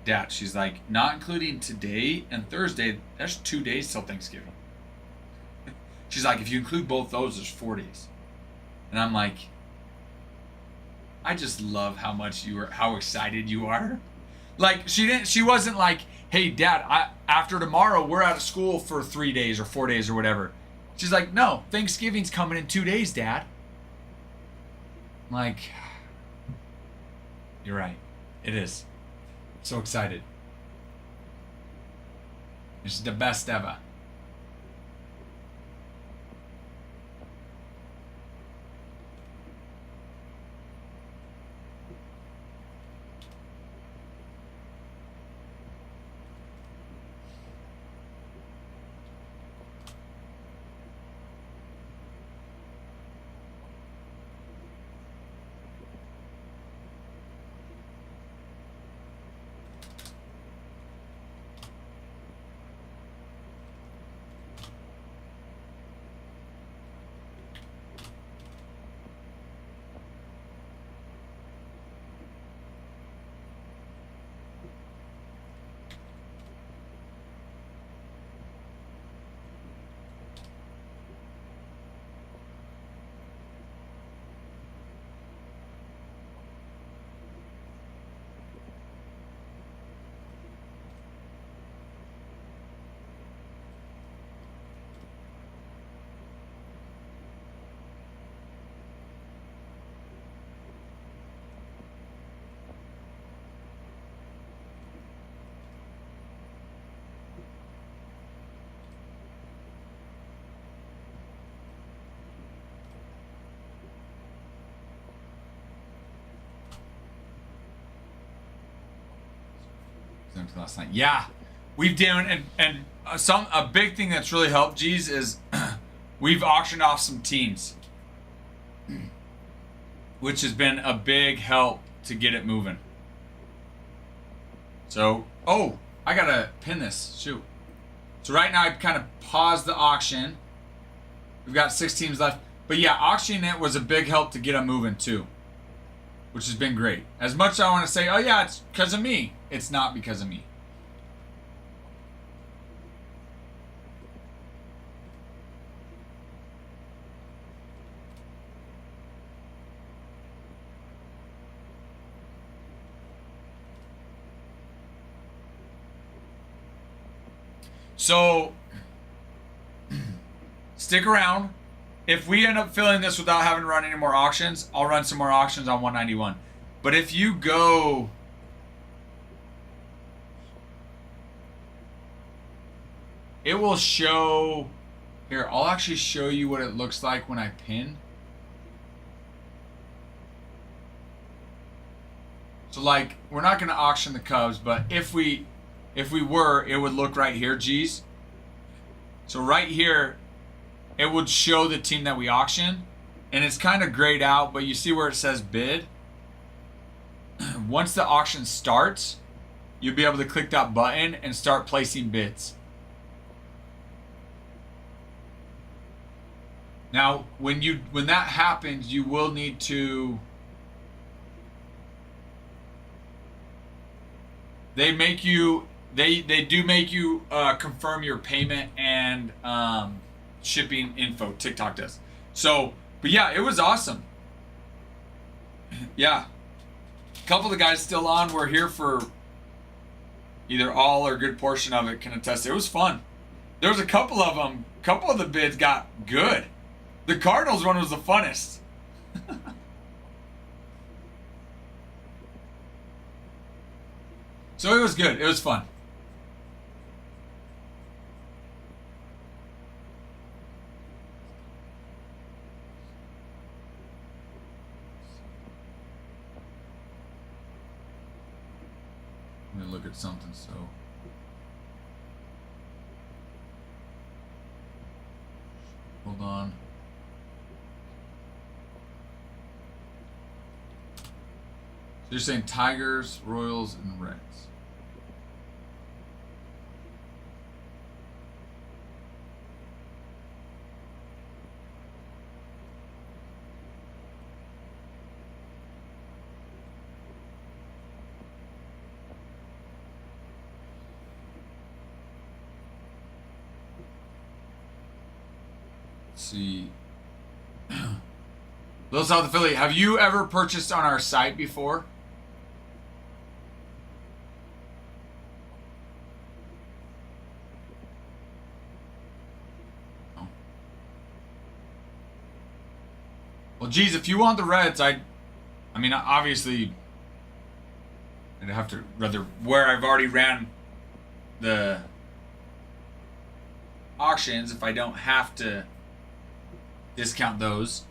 Dad, she's like, not including today and Thursday, there's 2 days till Thanksgiving. She's like, if you include both those, there's 4 days. And I'm like, I just love how excited you are. Like, she wasn't like, hey, Dad, after tomorrow, we're out of school for 3 days or 4 days or whatever. She's like, no, Thanksgiving's coming in 2 days, Dad. I'm like, you're right. It is. So excited. It's the best ever. empty last night. Yeah, we've done and a big thing that's really helped, G's, is we've auctioned off some teams, which has been a big help to get it moving. So, oh, I gotta pin this. Shoot. So right now I kind of paused the auction. We've got 6 teams left. But yeah, auctioning it was a big help to get them moving too, which has been great. As much as I want to say, oh yeah, it's because of me, it's not because of me. So, stick around. If we end up filling this without having to run any more auctions, I'll run some more auctions on 191. But if you go... It will show... Here, I'll actually show you what it looks like when I pin. So, like, we're not going to auction the Cubs, but if we were, it would look right here, G's. So right here, it would show the team that we auction, and it's kind of grayed out, but you see where it says bid. Once the auction starts, you'll be able to click that button and start placing bids. Now, when that happens, you will need to... They do make you confirm your payment and shipping info. TikTok does. So, but yeah, it was awesome. Yeah. A couple of the guys still on were here for either all or a good portion of it, can attest. It was fun. There was a couple of them. A couple of the bids got good. The Cardinals one was the funnest. So it was good. It was fun. Let me look at something. So hold on. So you're saying Tigers, Royals, and Reds. See. Little South Affiliate, have you ever purchased on our site before? No. Well, geez, if you want the Reds, I mean, obviously, I'd have to rather where I've already ran the auctions if I don't have to discount those.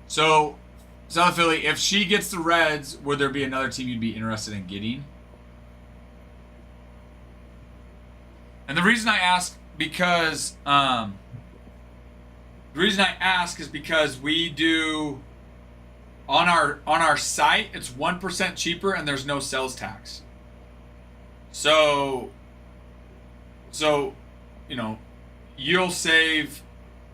So, South Philly, if she gets the Reds, would there be another team you'd be interested in getting? And the reason I ask because is because we do on our site, it's 1% cheaper and there's no sales tax. So you know, you'll save.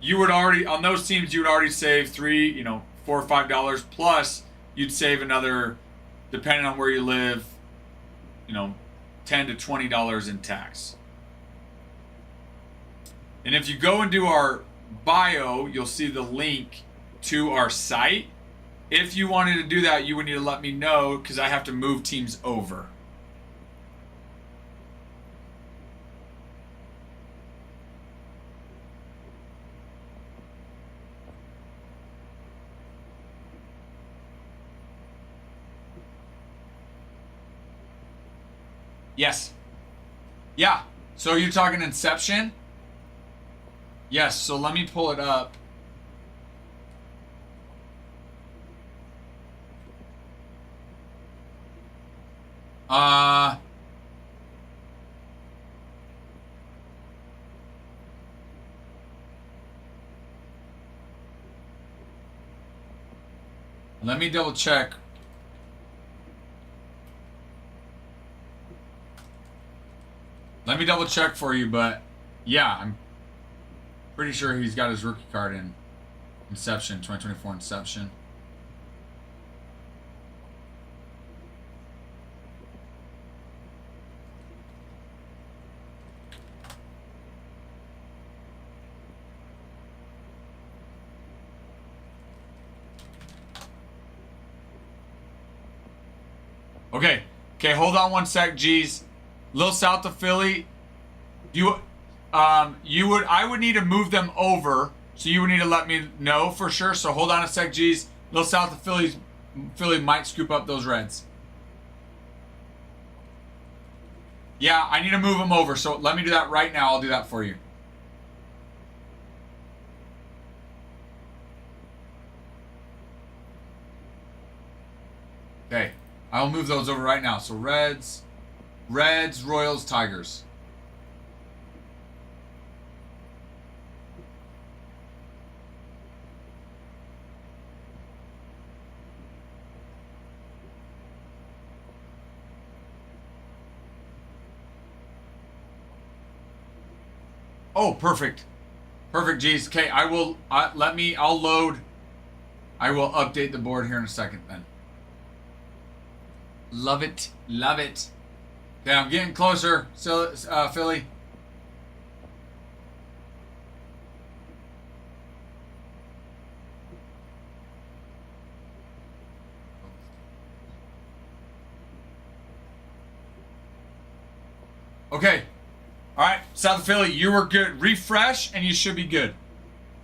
You would already, on those teams, you would already save $4 or $5 plus you'd save another, depending on where you live, $10 to $20 in tax. And if you go and do our bio, you'll see the link to our site. If you wanted to do that, you would need to let me know because I have to move teams over. Yes. Yeah. So you're talking Inception? Yes. So let me pull it up. Let me double check. Let me double check for you, but yeah, I'm pretty sure he's got his rookie card in Inception, 2024 Inception. Okay, hold on one sec, G's. Little south of Philly. I would need to move them over, so you would need to let me know for sure. So hold on a sec, G's. Little south of Philly might scoop up those Reds. Yeah, I need to move them over, so let me do that right now. I'll do that for you. Okay, I'll move those over right now. So Reds, Royals, Tigers. Oh, perfect. Perfect, G's. Okay, I will, I'll load. I will update the board here in a second then. Love it. Love it. Okay, I'm getting closer, Philly. Okay. All right, South of Philly, you were good. Refresh, and you should be good.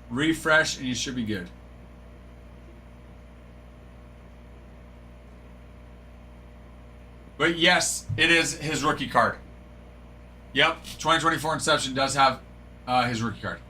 Refresh, and you should be good. But yes, it is his rookie card. Yep, 2024 Inception does have his rookie card.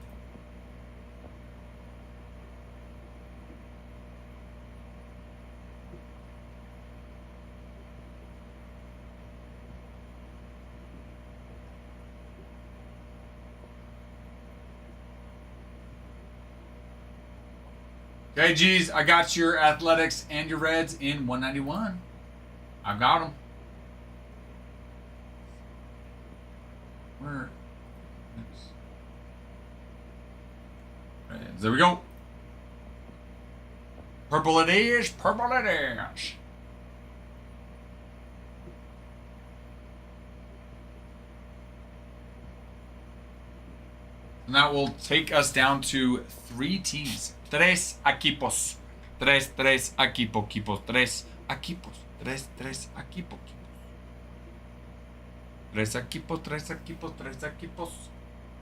Okay, G's, I got your Athletics and your Reds in 191. I got them. Where? Reds. There we go. Purple it is. Purple it is. And that will take us down to 3 teams. Tres equipos. Tres equipos. Tres equipos. Tres equipos. Tres equipos. Tres equipos. Tres equipos.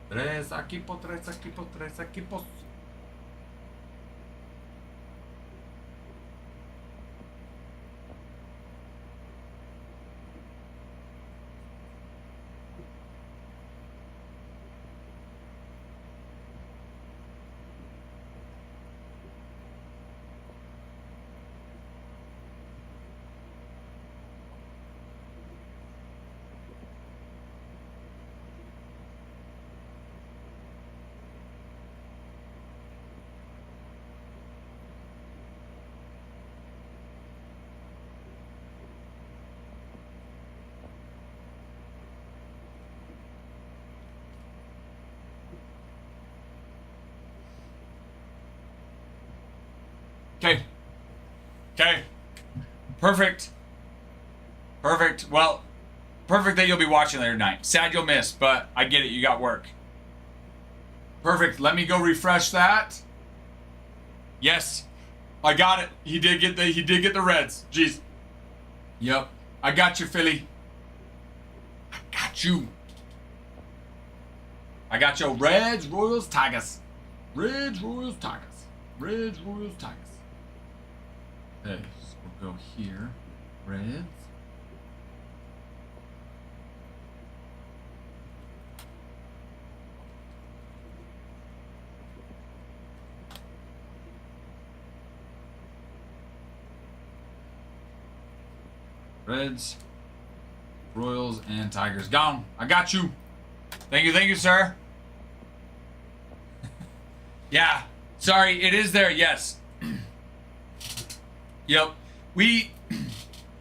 Tres equipos. Tres equipos. Tres equipos. Okay. Okay. Perfect. Perfect. Well, perfect that you'll be watching later tonight. Sad you'll miss, but I get it. You got work. Perfect. Let me go refresh that. Yes. I got it. He did get the Reds. Jeez. Yep. I got you, Philly. I got you. I got your Reds, Royals, Tigers. Reds, Royals, Tigers. Reds, Royals, Tigers. Okay, so we'll go here. Reds. Reds, Royals, and Tigers. Gone. I got you. Thank you, sir. Yeah. Sorry, it is there, yes. Yep.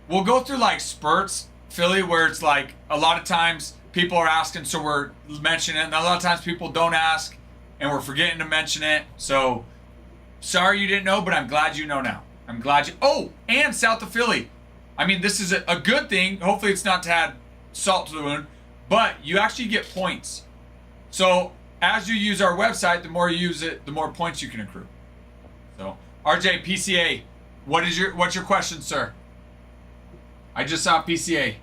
We'll go through like spurts, Philly, where it's like a lot of times people are asking, so we're mentioning it, and a lot of times people don't ask, and we're forgetting to mention it. So sorry you didn't know, but I'm glad you know now. I'm glad you. Oh, and south of Philly. I mean, this is a good thing. Hopefully, it's not to add salt to the wound, but you actually get points. So as you use our website, the more you use it, the more points you can accrue. So RJ, PCA, what's your question, sir? I just saw PCA.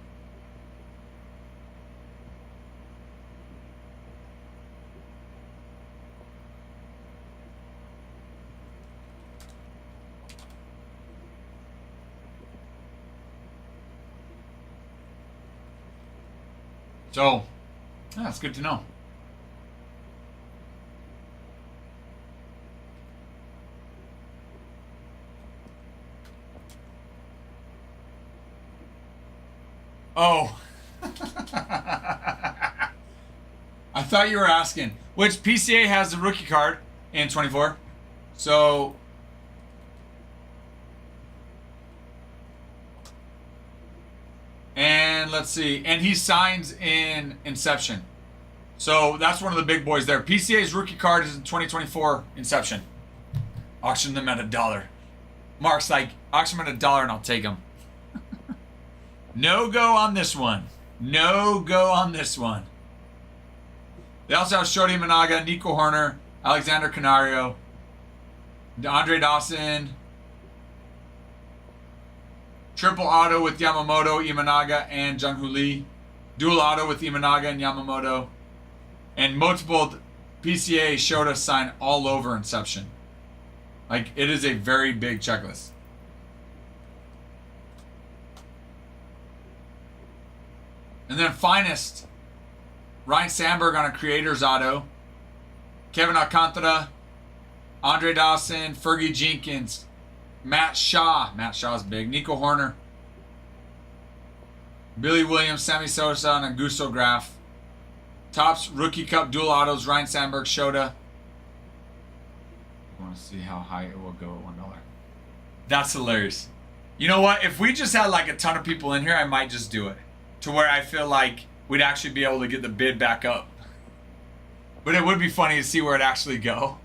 So, that's good to know. Oh. I thought you were asking. Which PCA has the rookie card in 24. So. And let's see. And he signs in Inception. So that's one of the big boys there. PCA's rookie card is in 2024 Inception. Auction them at $1. Mark's like, auction them at $1 and I'll take them. No go on this one. No go on this one. They also have Shodi Imanaga, Nico Horner, Alexander Canario, Andre Dawson. Triple auto with Yamamoto, Imanaga, and Jung-Hoo Lee. Dual auto with Imanaga and Yamamoto. And multiple PCA Shota sign all over Inception. Like, it is a very big checklist. And then finest, Ryan Sandberg on a creator's auto. Kevin Alcantara, Andre Dawson, Fergie Jenkins, Matt Shaw. Matt Shaw's big. Nico Horner. Billy Williams, Sammy Sosa on a Gusto graph. Topps Rookie Cup dual autos, Ryan Sandberg, Shota. I want to see how high it will go at $1. That's hilarious. You know what? If we just had like a ton of people in here, I might just do it. To where I feel like we'd actually be able to get the bid back up. But it would be funny to see where it actually go.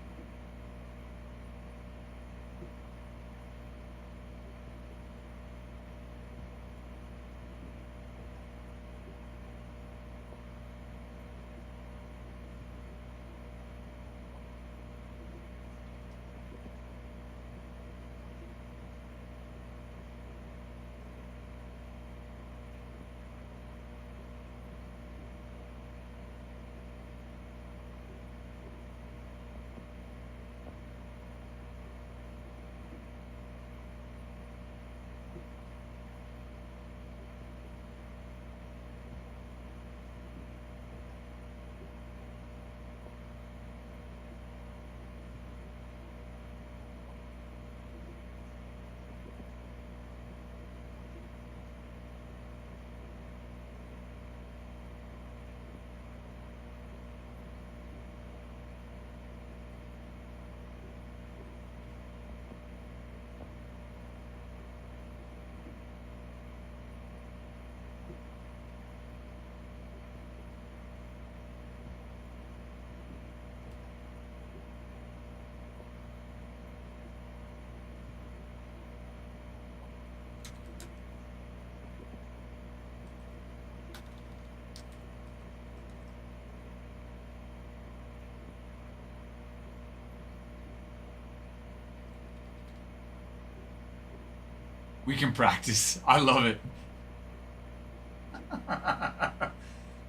We can practice. I love it.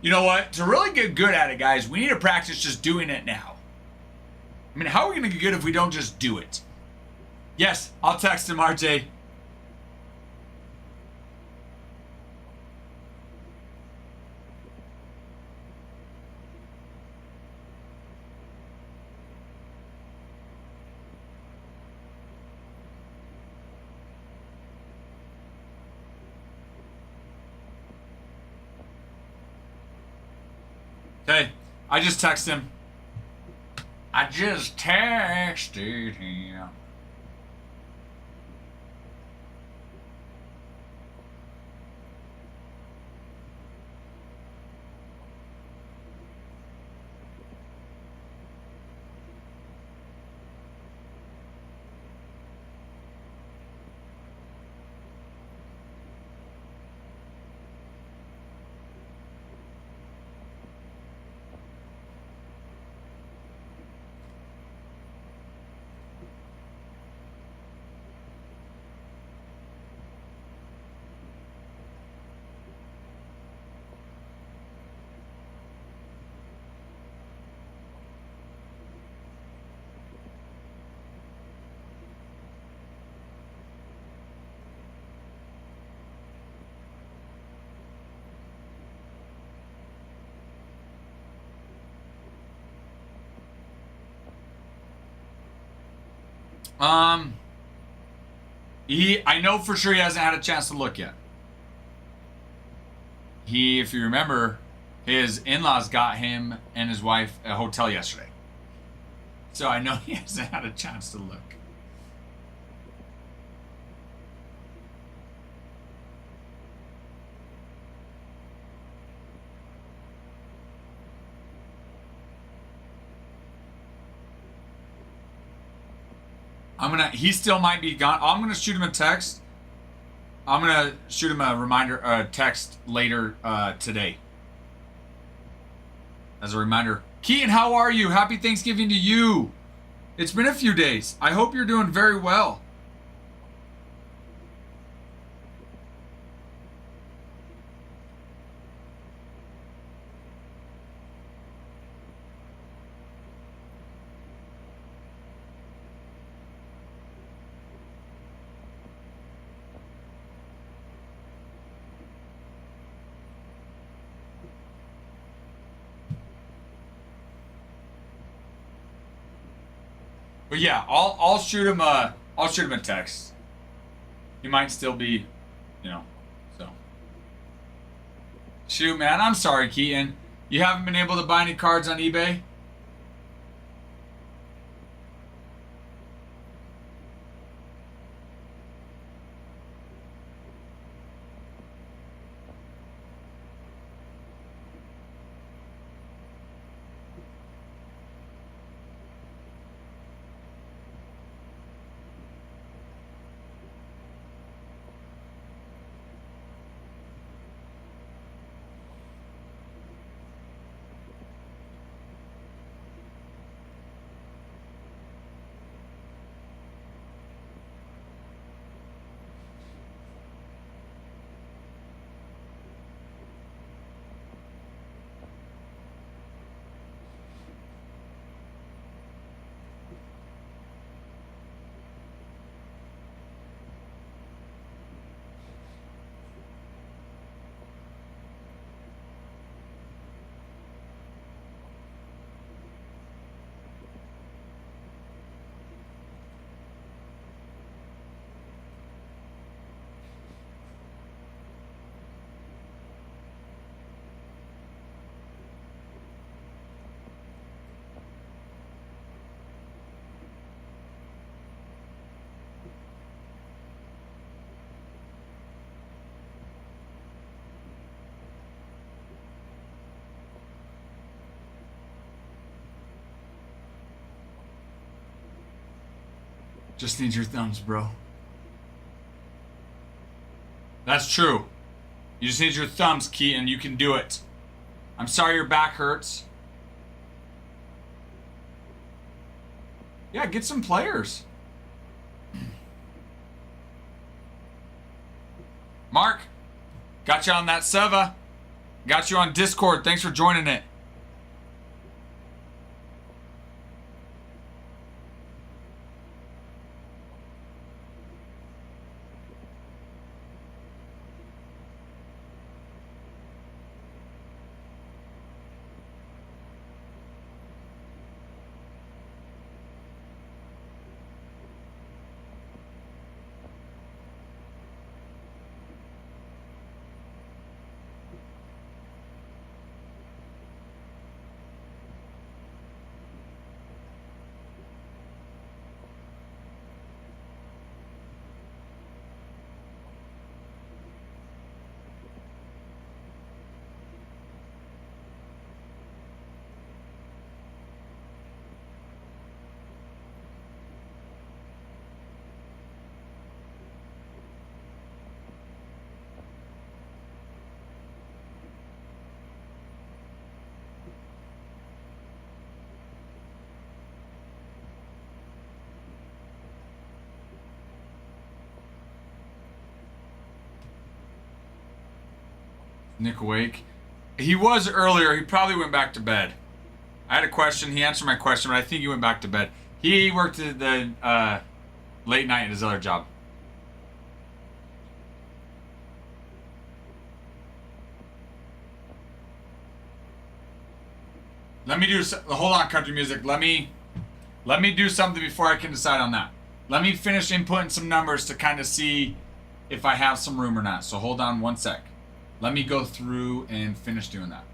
You know what? To really get good at it, guys, we need to practice just doing it now. I mean, how are we going to get good if we don't just do it? Yes, I'll text him, RJ. Okay, I just texted him. I just texted him. Um, I know for sure he hasn't had a chance to look yet. If you remember, his in-laws got him and his wife a hotel yesterday. So I know he hasn't had a chance to look. He still might be gone. I'm gonna shoot him a text. I'm gonna shoot him a reminder, text later today. As a reminder. Keaton, how are you? Happy Thanksgiving to you. It's been a few days. I hope you're doing very well. But yeah, I'll shoot him a text. He might still be, so. Shoot, man, I'm sorry, Keaton. You haven't been able to buy any cards on eBay? Just need your thumbs, bro. That's true. You just need your thumbs, Keaton. You can do it. I'm sorry your back hurts. Yeah, get some players. Mark, got you on that Seva. Got you on Discord. Thanks for joining it. Nick awake? He was earlier. He probably went back to bed. I had a question. He answered my question, but I think he went back to bed. He worked at the late night at his other job. Let me do. Hold on, country music. Let me do something before I can decide on that. Let me finish inputting some numbers to kind of see if I have some room or not. So hold on one sec. Let me go through and finish doing that.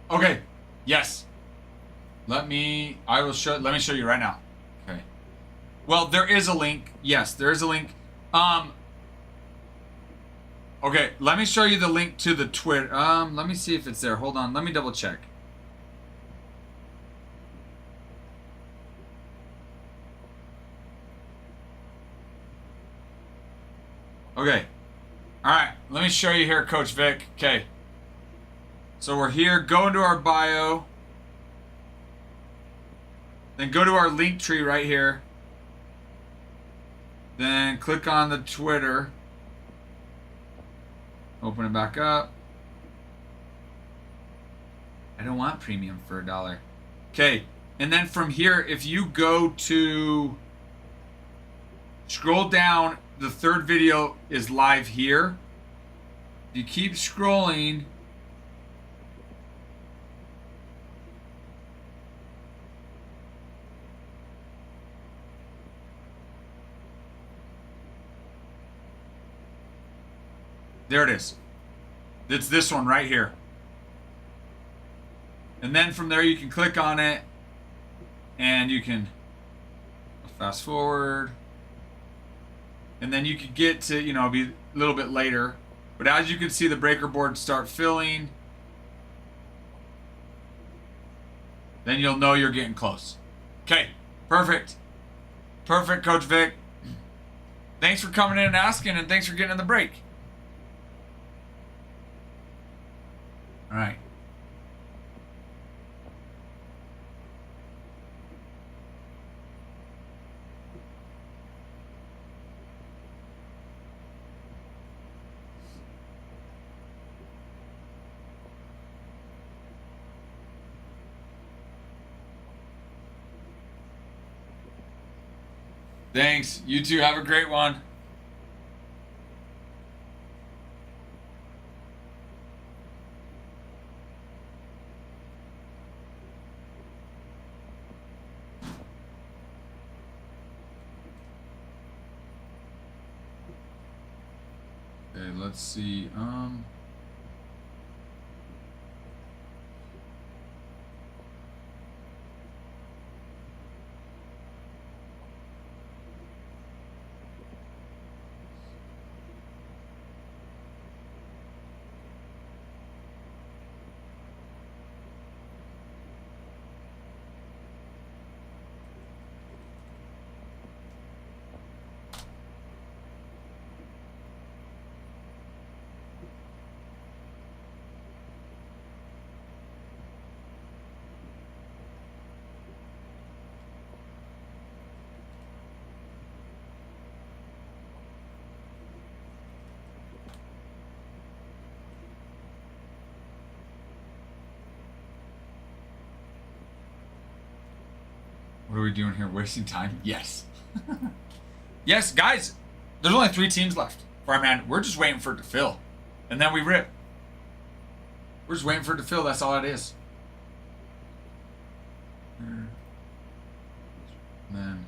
Okay. Yes. Let me show you right now. Okay. Well, there is a link. Yes, there is a link. Okay, let me show you the link to the Twitter. Let me see if it's there. Hold on. Let me double check. Okay. All right. Let me show you here, Coach Vic. Okay. So we're here. Go into our bio. Then go to our link tree right here. Then click on the Twitter. Open it back up. I don't want premium for $1. Okay. And then from here, if you go to scroll down, the third video is live here. You keep scrolling. There it is. It's this one right here. And then from there you can click on it and you can fast forward. And then you could get to, be a little bit later. But as you can see, the breaker boards start filling. Then you'll know you're getting close. Okay, perfect. Perfect, Coach Vic. Thanks for coming in and asking, and thanks for getting in the break. All right. Thanks. You two have a great one. Okay, let's see. What are we doing here? Wasting time? Yes. Yes, guys. There's only 3 teams left. Fireman, we're just waiting for it to fill. And then we rip. We're just waiting for it to fill. That's all it is. And then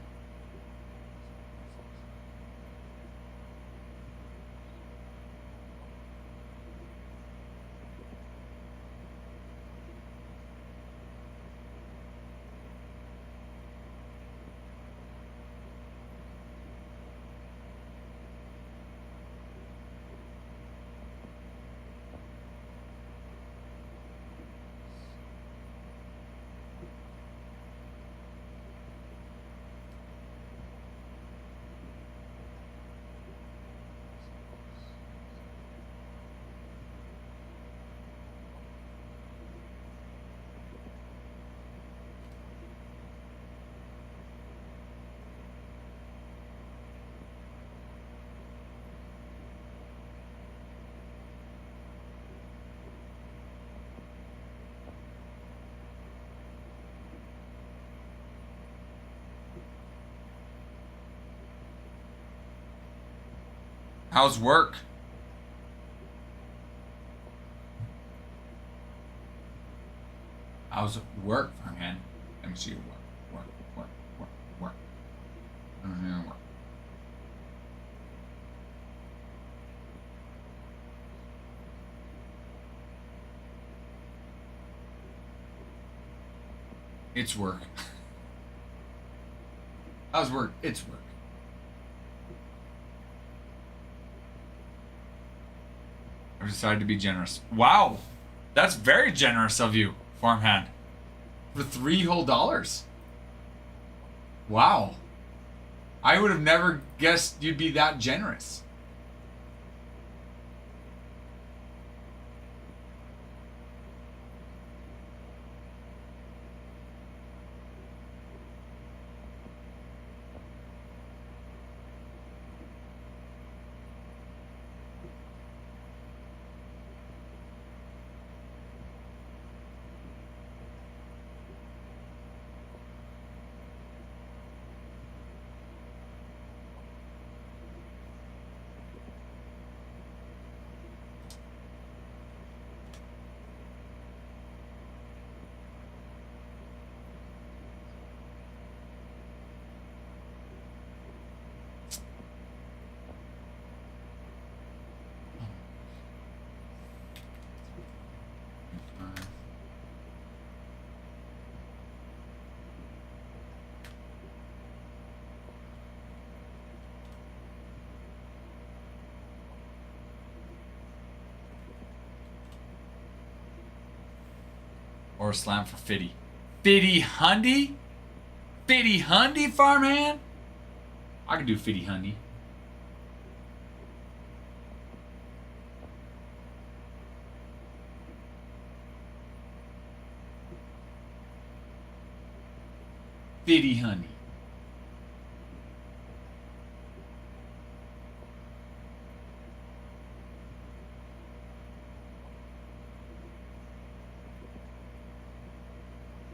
How's work? How's work, farmhand? Let me see your work. Work. I don't know, work. It's work. How's work? It's work. I've decided to be generous. Wow. That's very generous of you, farmhand. For $3 whole. Wow. I would have never guessed you'd be that generous. Or a slam for 50. 50 hundy? 50 hundy, farmhand? I can do 50 hundy. Fitty honey.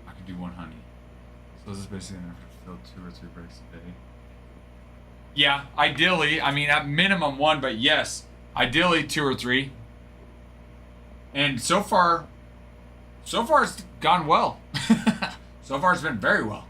I could do 1 honey. So this is basically gonna have to fill 2 or 3 breaks a day. Yeah, ideally, I mean at minimum 1, but yes, ideally 2 or 3. And so far it's gone well. So far it's been very well.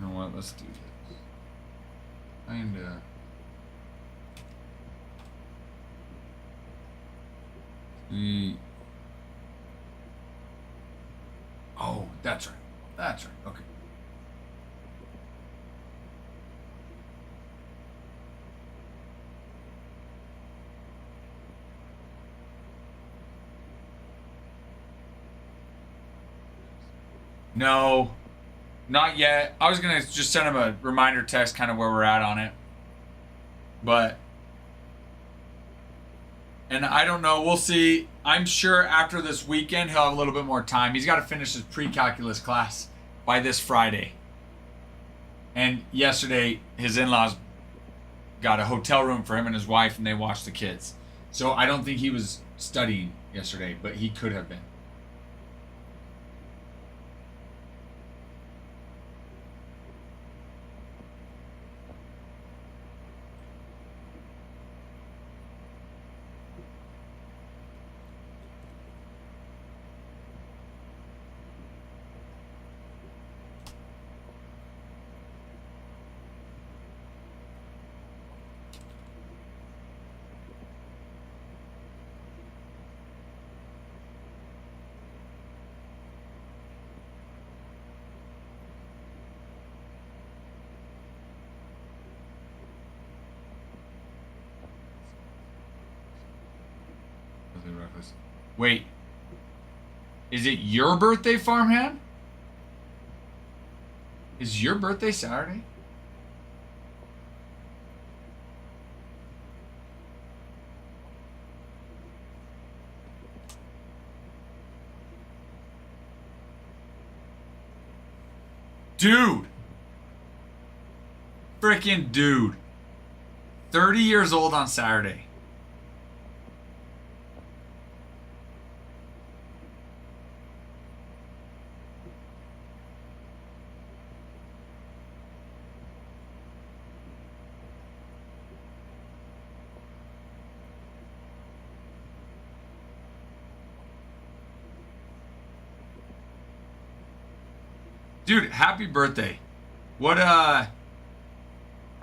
You know what? Let's do this. Kinda. Oh, that's right. That's right. Okay. No. Not yet. I was gonna just send him a reminder text, kind of where we're at on it. But, and I don't know. We'll see. I'm sure after this weekend he'll have a little bit more time. He's got to finish his pre-calculus class by this Friday. And yesterday, his in-laws got a hotel room for him and his wife, and they watched the kids. So I don't think he was studying yesterday, but he could have been. Wait. Is it your birthday, farmhand? Is your birthday Saturday? Dude. Freaking dude. 30 years old on Saturday. Dude, happy birthday. What, I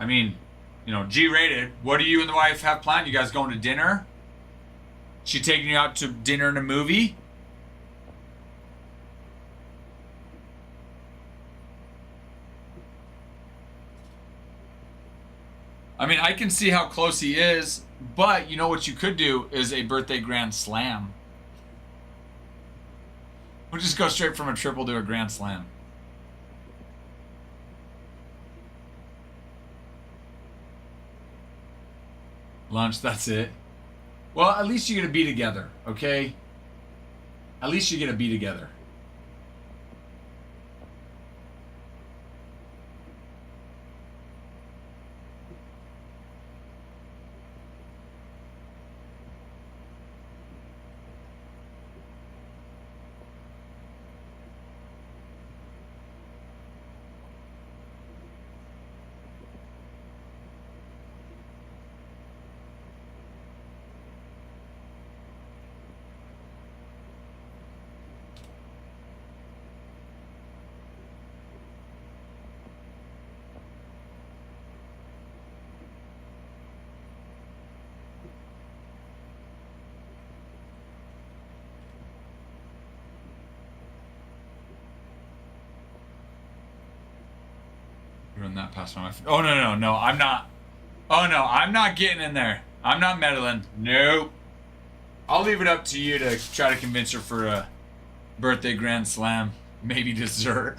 mean, you know, G-rated. What do you and the wife have planned? You guys going to dinner? She taking you out to dinner and a movie? I mean, I can see how close he is, but you know what you could do is a birthday grand slam. We'll just go straight from a triple to a grand slam. Lunch, that's it. Well, at least you get to be together, okay? At least you get to be together. Run that past my. Oh no! I'm not. Oh no! I'm not getting in there. I'm not meddling. Nope. I'll leave it up to you to try to convince her for a birthday grand slam, maybe dessert.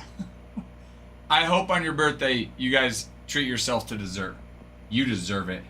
I hope on your birthday you guys treat yourself to dessert. You deserve it.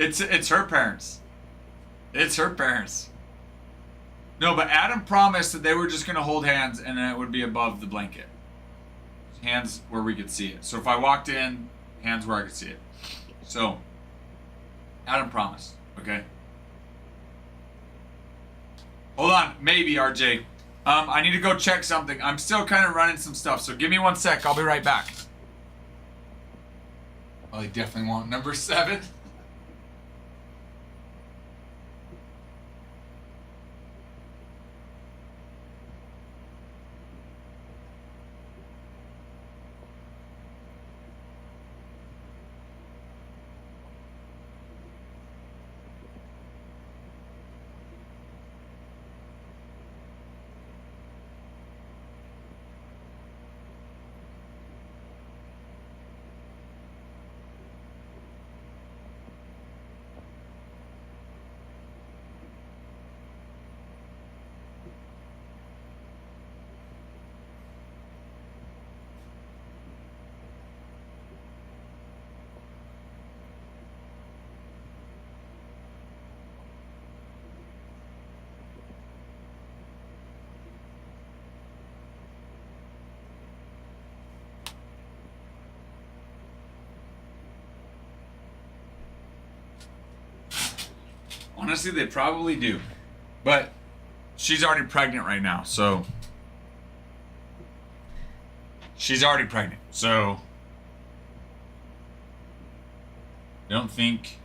It's her parents. It's her parents. No, but Adam promised that they were just gonna hold hands and then it would be above the blanket. Hands where we could see it. So if I walked in, hands where I could see it. So Adam promised, okay? Hold on, maybe RJ. I need to go check something. I'm still kind of running some stuff, so give me 1 sec. I'll be right back. Oh, they definitely want number 7. Honestly, they probably do. But she's already pregnant right now, so. She's already pregnant, so. I don't think.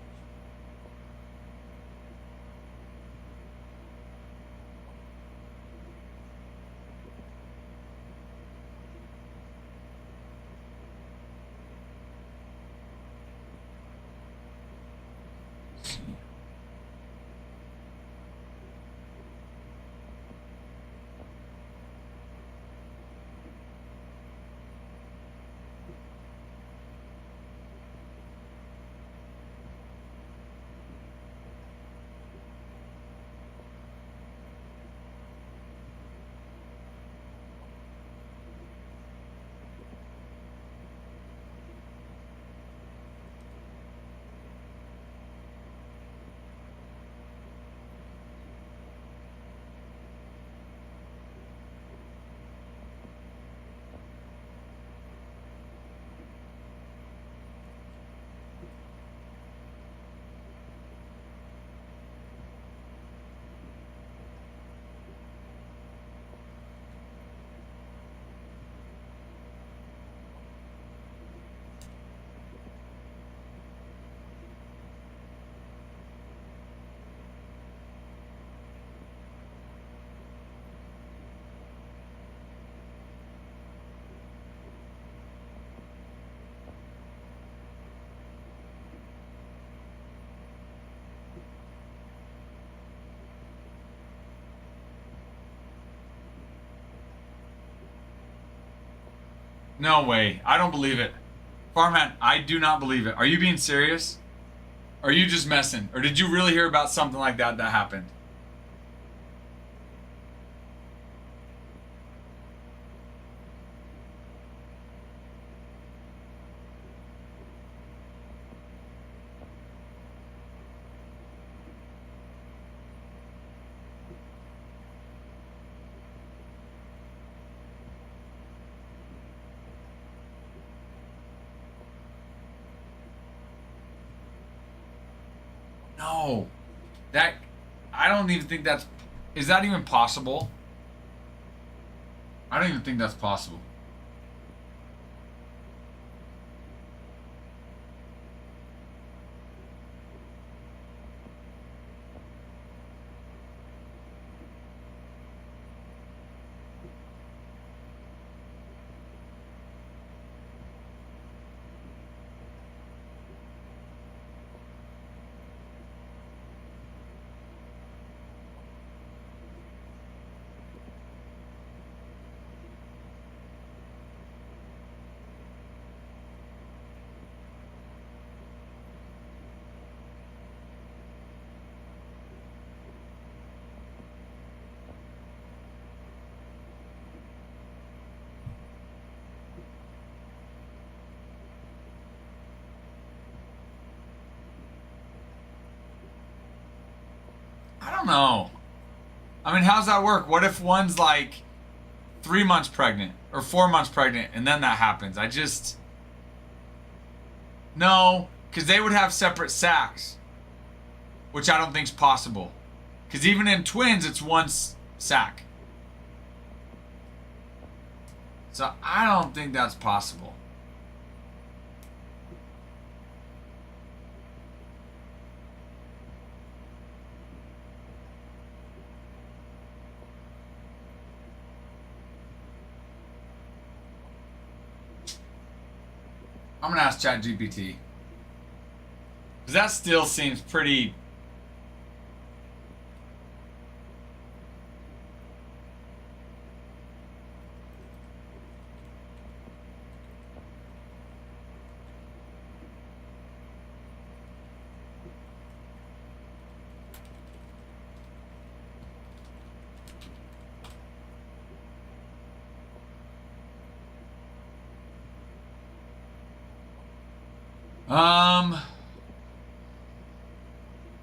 No way. I don't believe it. Farmhand, I do not believe it. Are you being serious? Or are you just messing? Or did you really hear about something like that that happened? No. That, I don't even think that's, is that even possible? I don't even think that's possible. I don't know. I mean, how's that work? What if one's like 3 months pregnant or 4 months pregnant and then that happens? I just. No, because they would have separate sacs, which I don't think is possible. Because even in twins, it's one sac. So I don't think that's possible. I'm gonna ask ChatGPT. Because that still seems pretty.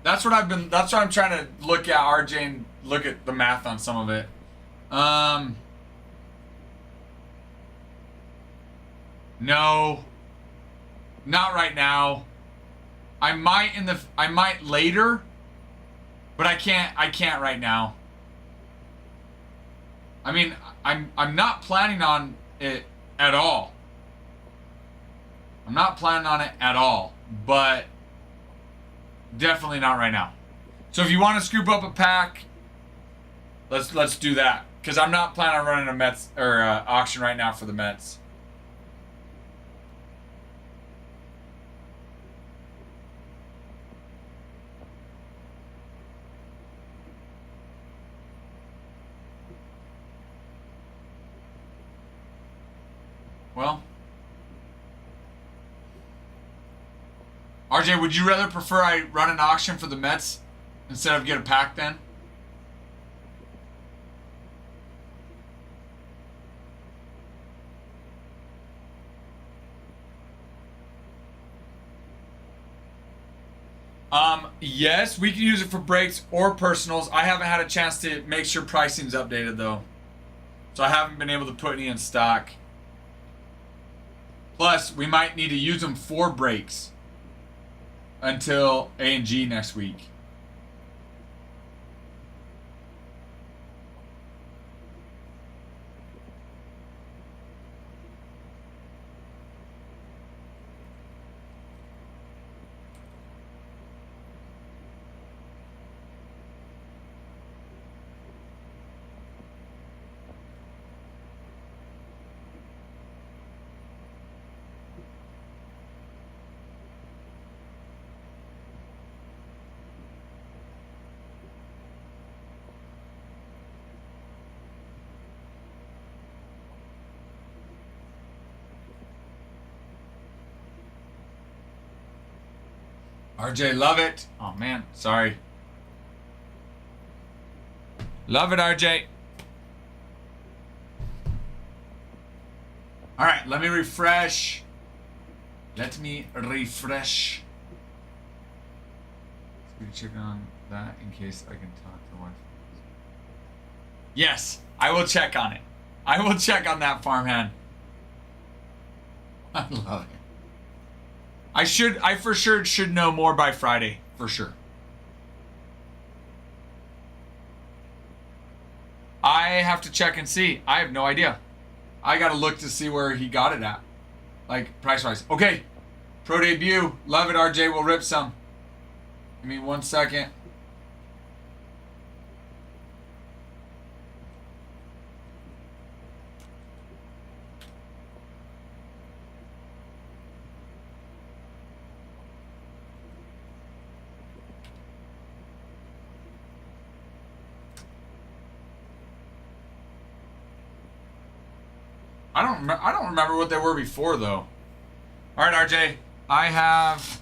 That's what I'm trying to look at, RJ, and look at the math on some of it. No. Not right now. I might later, but I can't right now. I mean, I'm not planning on it at all. I'm not planning on it at all, but definitely not right now. So if you want to scoop up a pack, let's do that. Because I'm not planning on running a Mets or auction right now for the Mets. Well, RJ, would you rather prefer I run an auction for the Mets instead of get a pack then? Yes, we can use it for breaks or personals. I haven't had a chance to make sure pricing's updated though. So I haven't been able to put any in stock. Plus, we might need to use them for breaks until A&G next week. RJ, love it. Oh, man. Sorry. Love it, RJ. All right, let me refresh. Let me refresh. Check on that in case I can talk to one. Yes, I will check on it. I will check on that, farmhand. I love it. I for sure should know more by Friday, for sure. I have to check and see. I have no idea. I gotta look to see where he got it at. Like, price-wise. Okay. Pro debut. Love it, RJ. We'll rip some. Give me 1 second. I don't remember what they were before, though. All right, RJ. I have...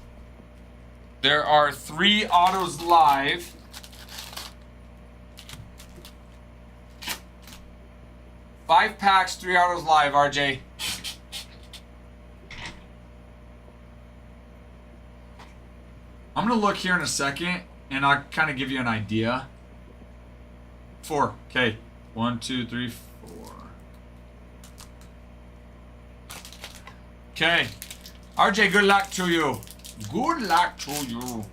There are 3 autos live. Five packs, 3 autos live, RJ. I'm going to look here in a second, and I'll kind of give you an idea. 4. Okay. 1, 2, 3, 4. Okay. RJ, good luck to you. Good luck to you.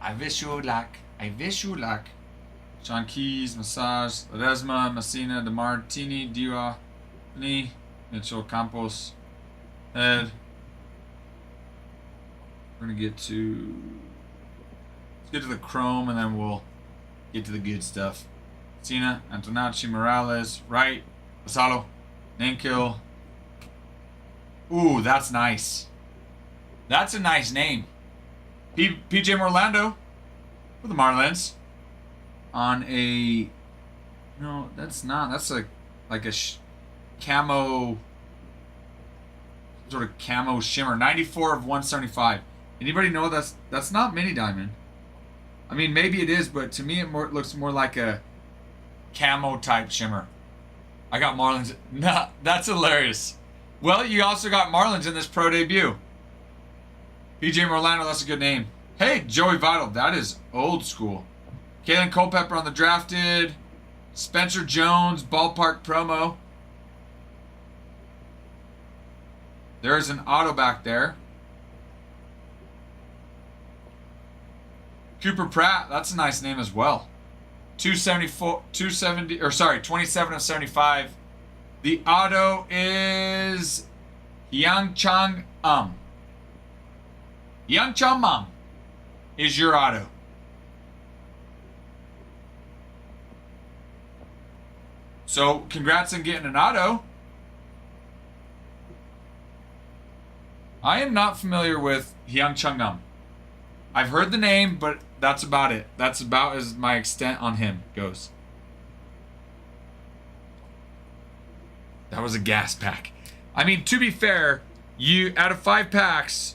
I wish you luck. I wish you luck. Sean Keys, Massage, Ledesma, Messina, DeMartini, Diwa, Mitchell Campos, Ed. We're gonna get to... Let's get to the Chrome and then we'll get to the good stuff. Cena, Antonacci, Morales, Wright, Asalo, Nankill. Ooh, that's nice. That's a nice name. PJ Orlando for the Marlins on a... No, that's not. That's like a camo... Sort of camo shimmer. 94 of 175. Anybody know that's not mini diamond? I mean, maybe it is, but to me it looks more like a camo type shimmer. I got Marlins. Nah, that's hilarious. Well, you also got Marlins in this pro debut. PJ Orlando, that's a good name. Hey, Joey Votto, that is old school. Kalen Culpepper on the drafted. Spencer Jones, ballpark promo. There's an auto back there. Cooper Pratt, that's a nice name as well. 27 of 75. The auto is Yang Chang Yang Chang is your auto. So, congrats on getting an auto. I am not familiar with Hyang Chang I've heard the name, but that's about it. That's about as my extent on him goes. That was a gas pack. I mean, to be fair, you out of 5 packs,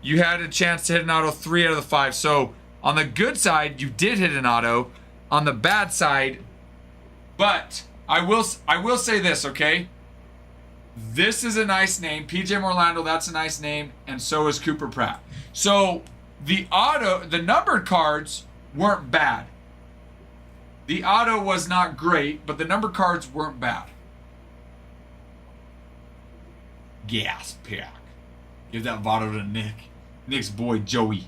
you had a chance to hit an auto 3 out of the 5. So on the good side, you did hit an auto. On the bad side, but I will say this, okay? This is a nice name. PJ Orlando, that's a nice name, and so is Cooper Pratt. So the numbered cards weren't bad. The auto was not great, but the numbered cards weren't bad. Gas pack. Give that Votto to Nick. Nick's boy, Joey.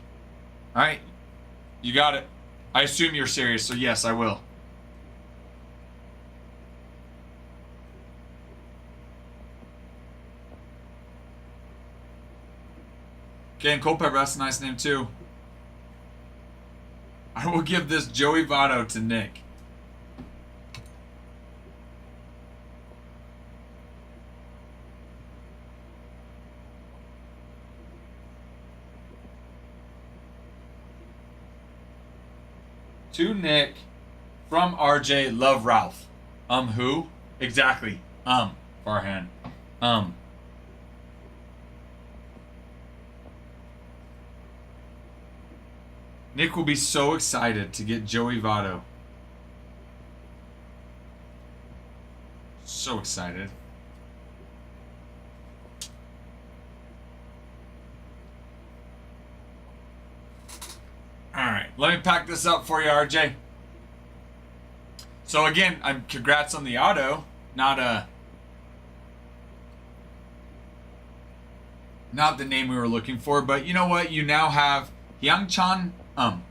All right. You got it. I assume you're serious, so yes, I will. Okay, and Culpepper, that's a nice name too. I will give this Joey Votto to Nick. To Nick from RJ, love Ralph. Who? Exactly. Farhan. Nick will be so excited to get Joey Votto. So excited. All right, let me pack this up for you, RJ. So again, congrats on the auto, not the name we were looking for, but you know what? You now have Hyung-Chan um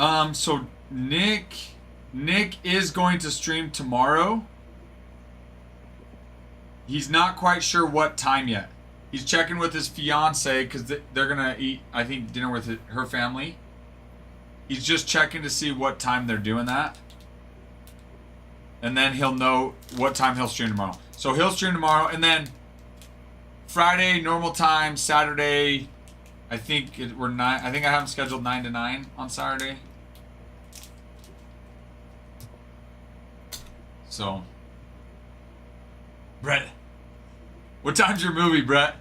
um so Nick is going to stream tomorrow. He's not quite sure what time yet. He's checking with his fiance because they're gonna eat, I think, dinner with her family. He's just checking to see what time they're doing that, and then he'll know what time he'll stream tomorrow. So he'll stream tomorrow, and then Friday normal time, Saturday, I think we're 9. I think I have him scheduled 9 to 9 on Saturday. So, Brett, what time's your movie, Brett?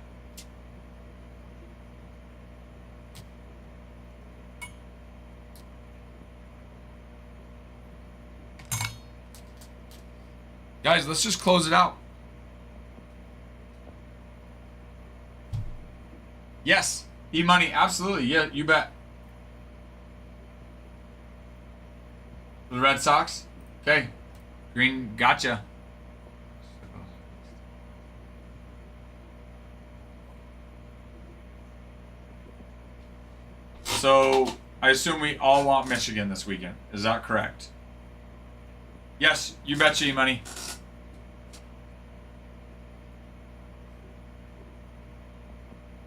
Guys, let's just close it out. Yes, E-Money, absolutely. Yeah, you bet. The Red Sox? Okay. Green, gotcha. So, I assume we all want Michigan this weekend. Is that correct? Yes, you betcha, E-Money.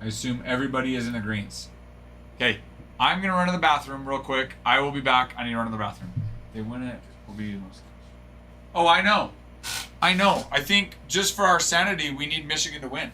I assume everybody is in agreement. Okay, I'm going to run to the bathroom real quick. I will be back. I need to run to the bathroom. They win it. Will be most. Oh, I know. I think just for our sanity, we need Michigan to win.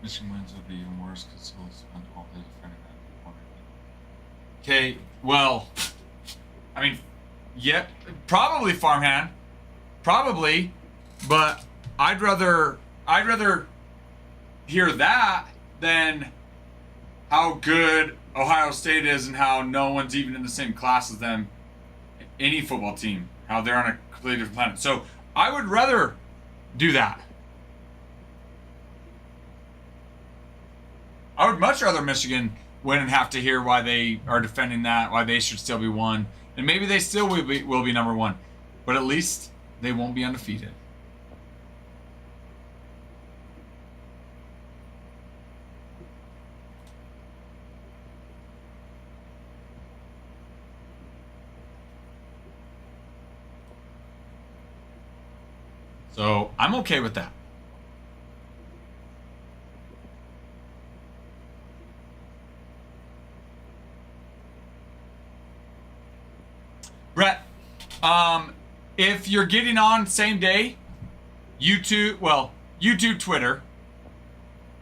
Michigan wins would be even worse because he'll spend all day defending that. Okay, well, I mean, yeah, probably farmhand, probably, but I'd rather hear that than how good Ohio State is and how no one's even in the same class as them, any football team, how they're on a completely different planet. So I would rather do that. I would much rather Michigan win and have to hear why they are defending that, why they should still be one. And maybe they still will be number one. But at least they won't be undefeated. So I'm okay with that. Brett, if you're getting on same day, YouTube, Twitter,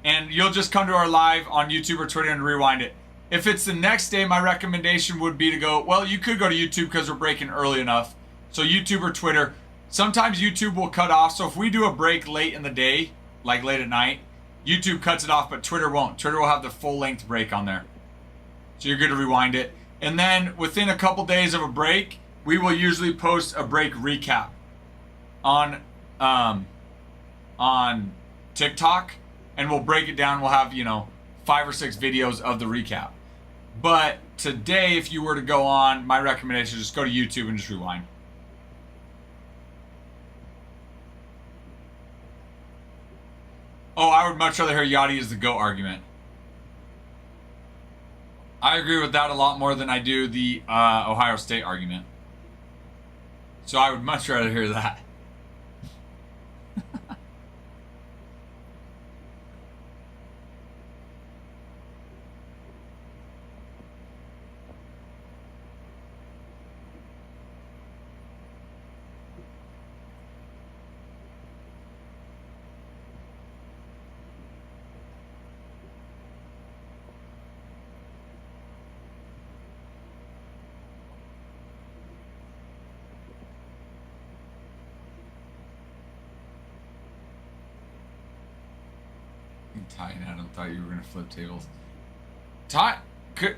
and you'll just come to our live on YouTube or Twitter and rewind it. If it's the next day, my recommendation would be to go, well, you could go to YouTube because we're breaking early enough. So YouTube or Twitter. Sometimes YouTube will cut off. So if we do a break late in the day, like late at night, YouTube cuts it off, but Twitter won't. Twitter will have the full length break on there. So you're good to rewind it. And then within a couple days of a break, we will usually post a break recap on TikTok, and we'll break it down. We'll have, 5 or 6 videos of the recap. But today, if you were to go on, my recommendation is just go to YouTube and just rewind. Oh, I would much rather hear Yachty is the GOAT argument. I agree with that a lot more than I do the Ohio State argument. So I would much rather hear that. Ty and Adam thought you were gonna flip tables. Ty, could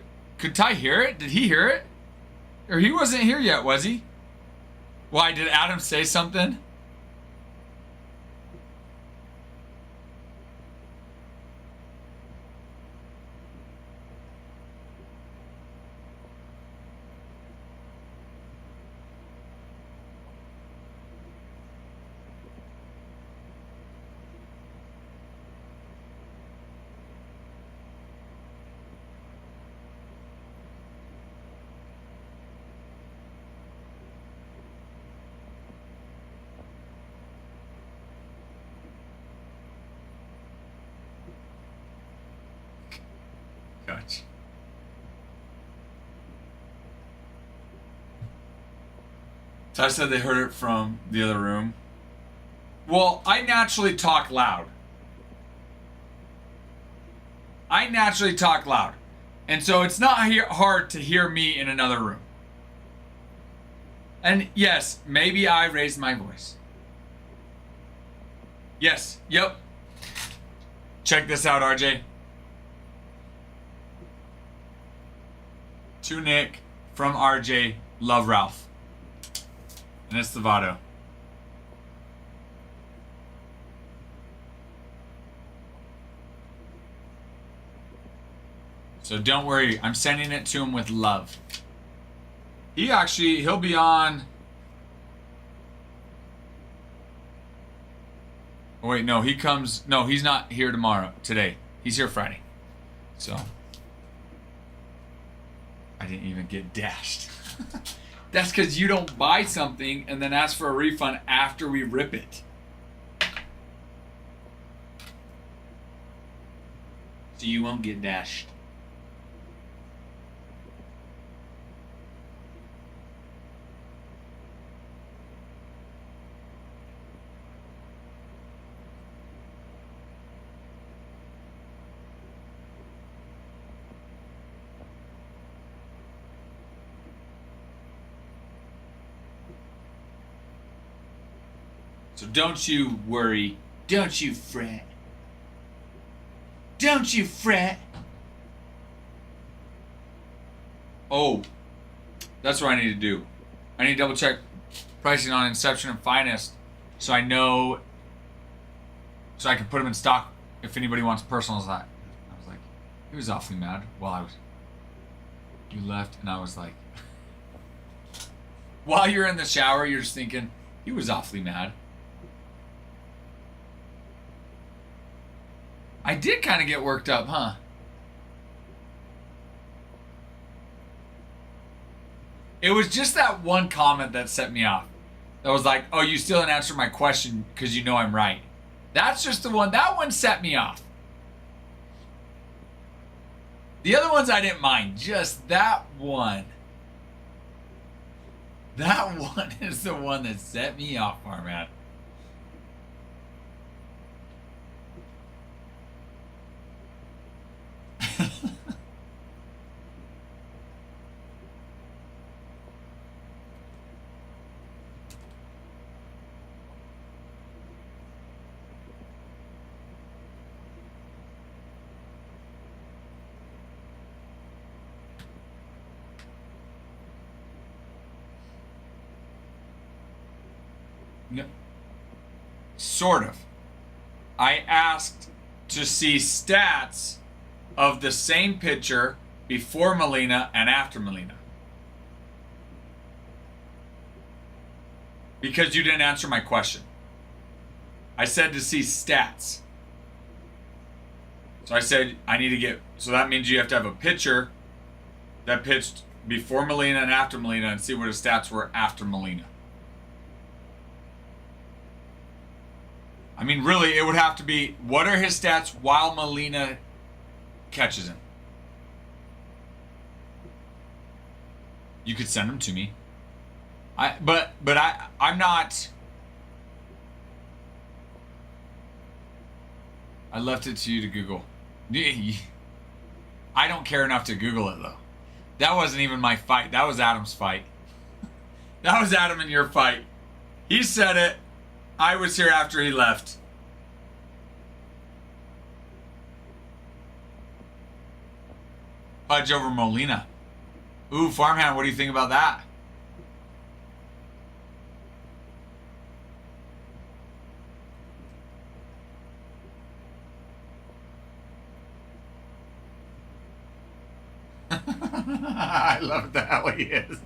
Ty hear it? Did he hear it? Or he wasn't here yet, was he? Why, did Adam say something? Gotcha. Ty said they heard it from the other room. Well, I naturally talk loud. And so it's not hard to hear me in another room. And yes, maybe I raised my voice. Yes, yep. Check this out, RJ. To Nick, from RJ, love Ralph. And it's the Vado. So don't worry, I'm sending it to him with love. He'll be on... Oh wait, no, he's not here today. He's here Friday. So... I didn't even get dashed. That's because you don't buy something and then ask for a refund after we rip it. So you won't get dashed. So don't you worry. Don't you fret. Don't you fret. Oh, that's what I need to do. I need to double check pricing on Inception and Finest so I know, so I can put them in stock if anybody wants personals. That I was like, he was awfully mad while you left, and I was like, while you're in the shower, you're just thinking, he was awfully mad. I did kind of get worked up, huh? It was just that one comment that set me off. That was like, oh, you still didn't answer my question because you know I'm right. That's just the one. That one set me off. The other ones I didn't mind. Just that one. That one is the one that set me off, Farman. No, sort of. I asked to see stats of the same pitcher before Molina and after Molina. Because you didn't answer my question. I said to see stats. So I said I need to get, so that means you have to have a pitcher that pitched before Molina and after Molina and see what his stats were after Molina. I mean, really, it would have to be, what are his stats while Molina catches him? You could send them to me. I'm not. I left it to you to Google. I don't care enough to Google it, though. That wasn't even my fight. That was Adam's fight. That was Adam and your fight. He said it. I was here after he left. Pudge over Molina. Ooh, Farmhand, what do you think about that? I love that how he is.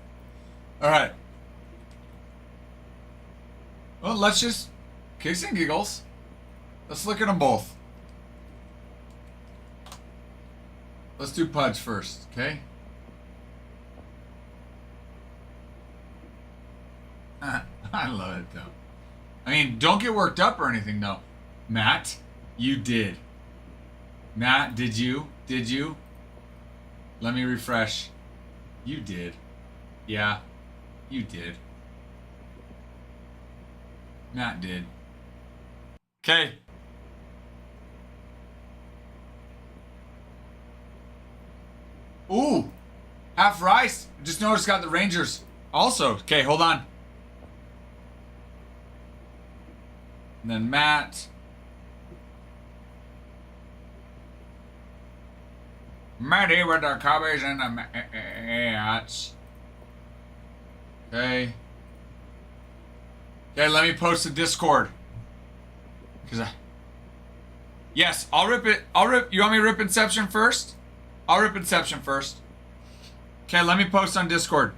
All right. Well, let's just kicks and giggles. Let's look at them both. Let's do Pudge first, okay? I love it, though. I mean, don't get worked up or anything, though. Matt, you did. Matt, did you? Did you? Let me refresh. You did. Yeah, you did. Matt did. Okay. Ooh, half rice. Just noticed got the Rangers also. Okay, hold on. And then Matt. Matty with the Cubbies and the Mats. Okay. Okay, let me post the Discord. Yes, I'll rip it. You want me to rip Inception first? I'll rip Inception first. Okay, let me post on Discord.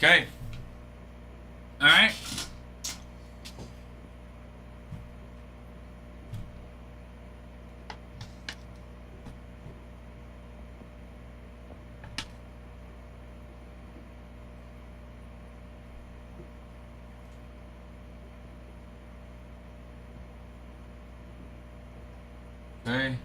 Okay. All right. Okay.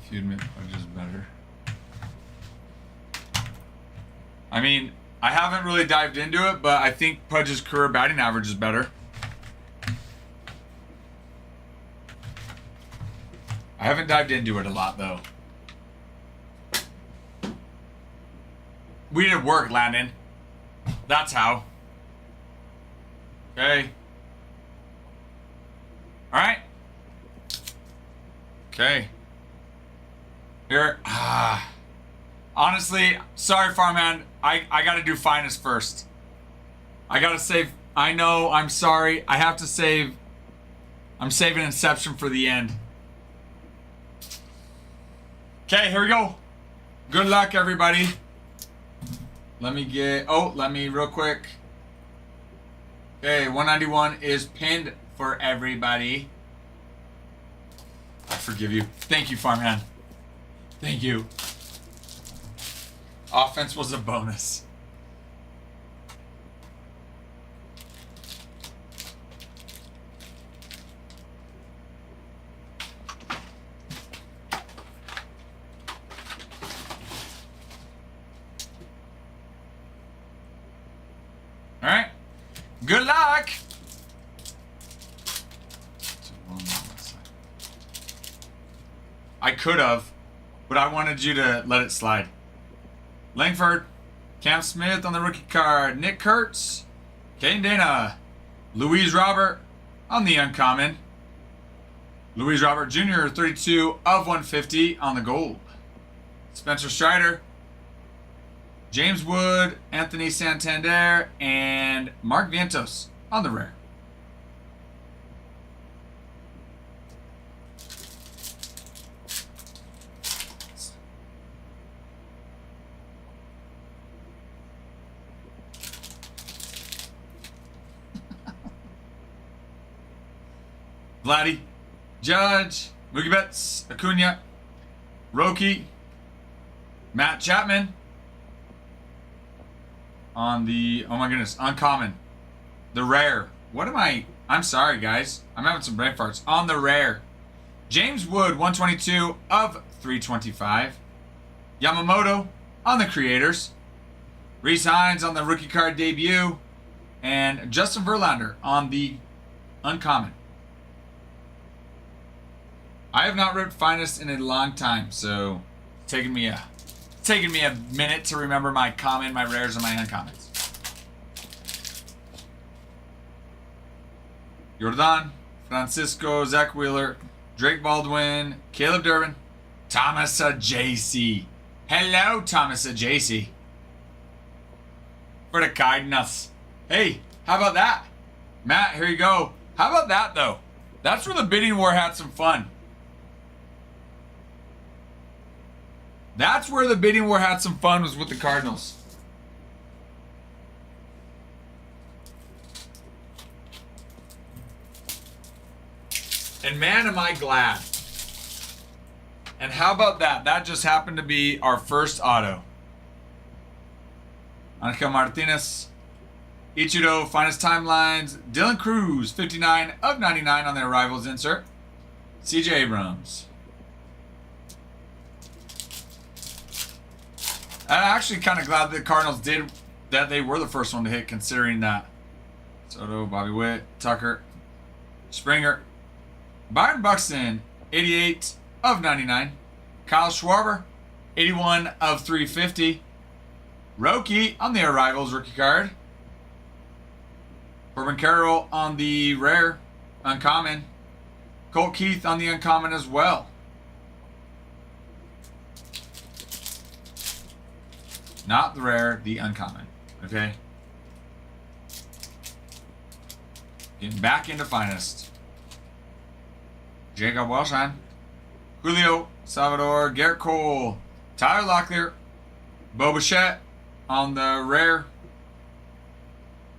If you admit Pudge is better. I mean, I haven't really dived into it, but I think Pudge's career batting average is better. I haven't dived into it a lot, though. We did work, Landon. That's how. Okay. Alright. Okay. Here. Honestly, sorry, Farmhand. I gotta do finest first. I gotta save. I know, I'm sorry. I have to save. I'm saving Inception for the end. Okay, here we go. Good luck, everybody. Let me real quick. Okay, 191 is pinned for everybody. I forgive you. Thank you, Farmhand. Thank you. Offense was a bonus. All right. Good luck. I could have, but I wanted you to let it slide. Langford, Cam Smith on the rookie card, Nick Kurtz, Kane Dana, Louise Robert on the uncommon, Louise Robert Jr. 32 of 150 on the gold, Spencer Strider, James Wood, Anthony Santander, and Mark Vientos on the rare. Vladdy, Judge, Mookie Betts, Acuna, Roki, Matt Chapman on the, oh my goodness, uncommon. The rare. What am I? I'm sorry, guys. I'm having some brain farts. On the rare. James Wood, 122 of 325. Yamamoto on the creators. Reese Hines on the rookie card debut. And Justin Verlander on the uncommon. I have not ripped finest in a long time, so it's taking me a minute to remember my common, my rares, and my uncommons. Jordan, Francisco, Zach Wheeler, Drake Baldwin, Caleb Durbin, Thomas JC. Hello, Thomas JC. For the kindness. Hey, how about that? Matt, here you go. How about that, though? That's where the bidding war had some fun. That's where the bidding war had some fun, was with the Cardinals. And man, am I glad. And how about that? That just happened to be our first auto. Angel Martinez, Ichiro, finest timelines. Dylan Cruz, 59 of 99 on the arrivals insert. CJ Abrams. I'm actually kind of glad the Cardinals did that. They were the first one to hit, considering that. Soto, Bobby Witt, Tucker, Springer, Byron Buxton, 88 of 99. Kyle Schwarber, 81 of 350. Roki on the arrivals rookie card. Corbin Carroll on the rare uncommon. Colt Keith on the uncommon as well. Not the rare, the uncommon. Okay? Getting back into finest. Jacob Welshan. Julio, Salvador, Garrett Cole, Tyler Locklear, Bo Bichette on the rare.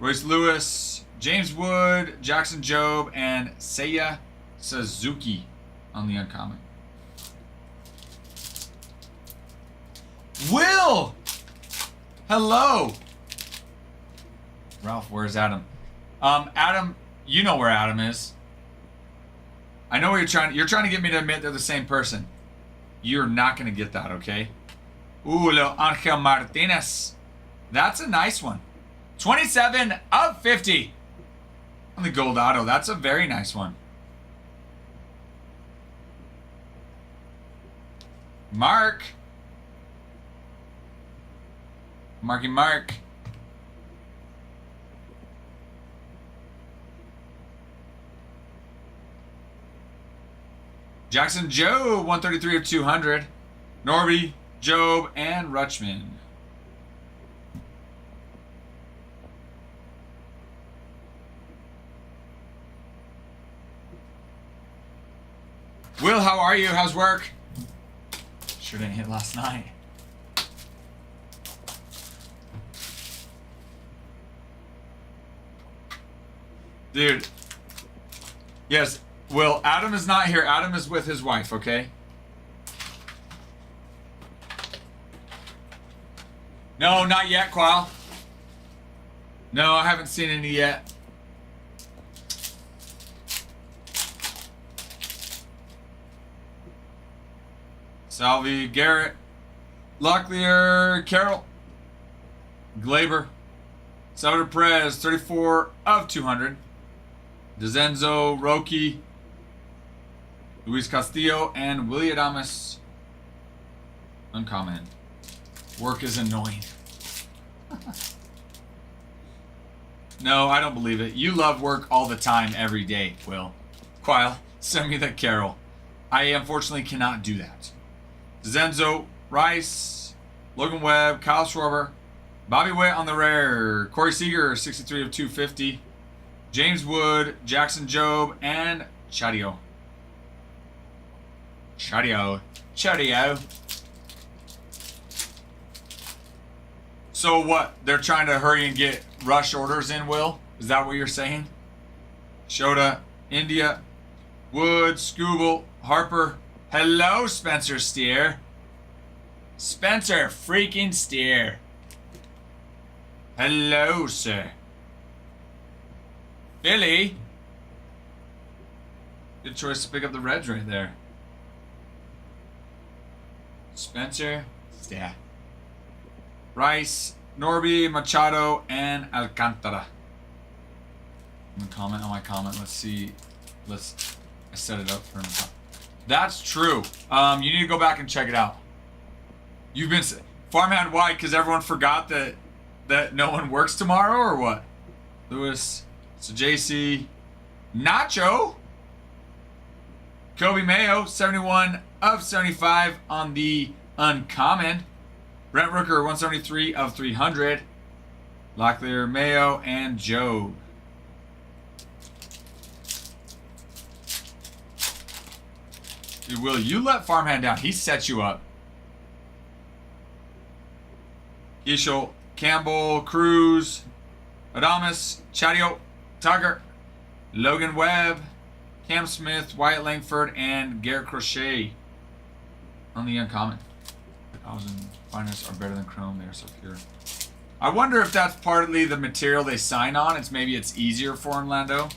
Royce Lewis, James Wood, Jackson Jobe, and Seiya Suzuki on the uncommon. Will! Hello! Ralph, where's Adam? Adam, you know where Adam is. I know what you're trying to get me to admit they're the same person. You're not going to get that, okay? Ooh, little Angel Martinez. That's a nice one. 27 of 50 on the gold auto. That's a very nice one. Mark. Marky Mark. Jackson Joe, 133 of 200. Norby, Job, and Rutschman. Will, how are you? How's work? Sure didn't hit last night. Dude. Yes, Will, Adam is not here. Adam is with his wife, okay? No, not yet, Qual. No, I haven't seen any yet. Salvi, Garrett, Locklear, Carroll, Glaber, Salvador Perez, 34 of 200. DeZenzo, Roki, Luis Castillo, and Willie Adames. Uncommon. Work is annoying. No, I don't believe it. You love work all the time, every day, Will. Quile, send me that Carol. I unfortunately cannot do that. Zenzo, Rice, Logan Webb, Kyle Schwarber, Bobby Witt on the rare, Corey Seager, 63 of 250, James Wood, Jackson Job, and Chadio. So what? They're trying to hurry and get rush orders in, Will? Is that what you're saying? Shota, India, Wood, Scooble, Harper. Hello, Spencer Steer. Spencer freaking Steer. Hello, sir. Billy. Good choice to pick up the Reds right there. Spencer Steer. Rice, Norby, Machado, and Alcantara. I'm gonna comment on my comment. Let's see. I set it up for him. That's true. You need to go back and check it out. You've been farmhand wide because everyone forgot that no one works tomorrow, or what? Lewis, so JC, Nacho, Kobe Mayo, 71 of 75 on the uncommon. Brent Rooker, 173 of 300. Locklear, Mayo, and Joe. Dude, Will, you let Farmhand down. He set you up. Ishel, Campbell, Cruz, Adamas, Chadio, Tucker, Logan Webb, Cam Smith, Wyatt Langford, and Garrett Crochet on the uncommon. 1,000 finest are better than Chrome. They are so pure. I wonder if that's partly the material they sign on. Maybe it's easier for Orlando.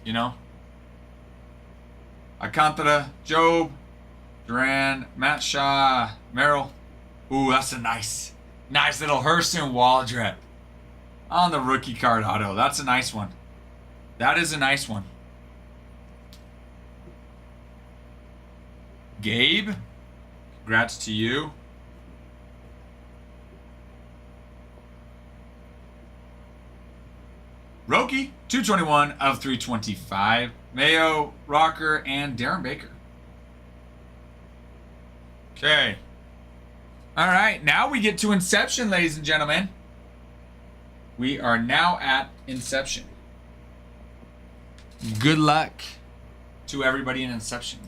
You know? Alcantara, Job, Duran, Matt Shaw, Merrill. Ooh, that's a nice little Hurston Waldrep on the rookie card auto. That's a nice one. That is a nice one. Gabe, congrats to you. Roki, 221 of 325. Mayo, Rocker, and Darren Baker. Okay. All right, now we get to Inception, ladies and gentlemen. We are now at Inception. Good luck to everybody in Inception.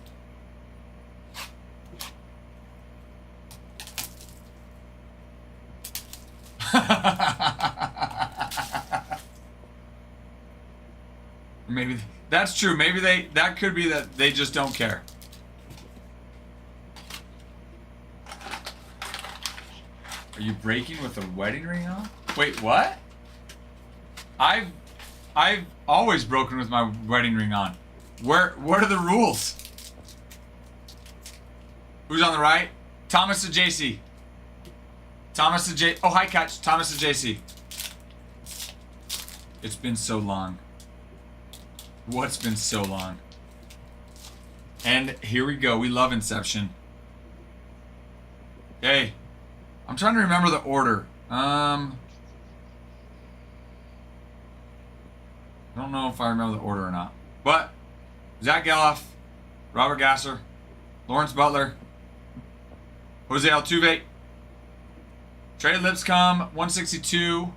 Maybe that's true. Maybe that could be that they just don't care. Are you breaking with a wedding ring on? Wait, what? I've always broken with my wedding ring on. What are the rules? Who's on the right? Thomas to JC. Thomas to J. Oh, high catch. Thomas to JC. It's been so long. What's been so long? And here we go. We love Inception. Hey, I'm trying to remember the order. I don't know if I remember the order or not. But Zach Geloff, Robert Gasser, Lawrence Butler, Jose Altuve, Trey Lipscomb, 162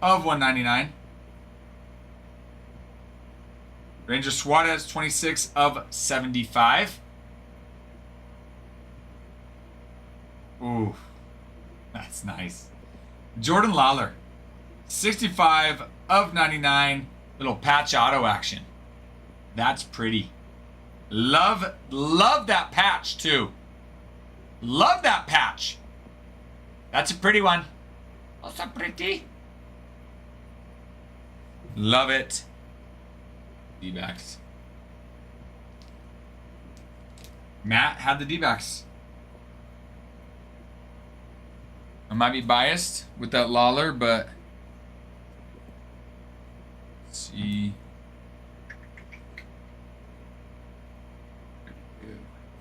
of 199. Ranger Suarez, 26 of 75. Ooh, that's nice. Jordan Lawler, 65 of 99. Little patch auto action. That's pretty. Love that patch too. Love that patch. That's a pretty one. That's a pretty. Love it. D-backs. Matt had the D-backs. I might be biased with that Lawler, but let's see.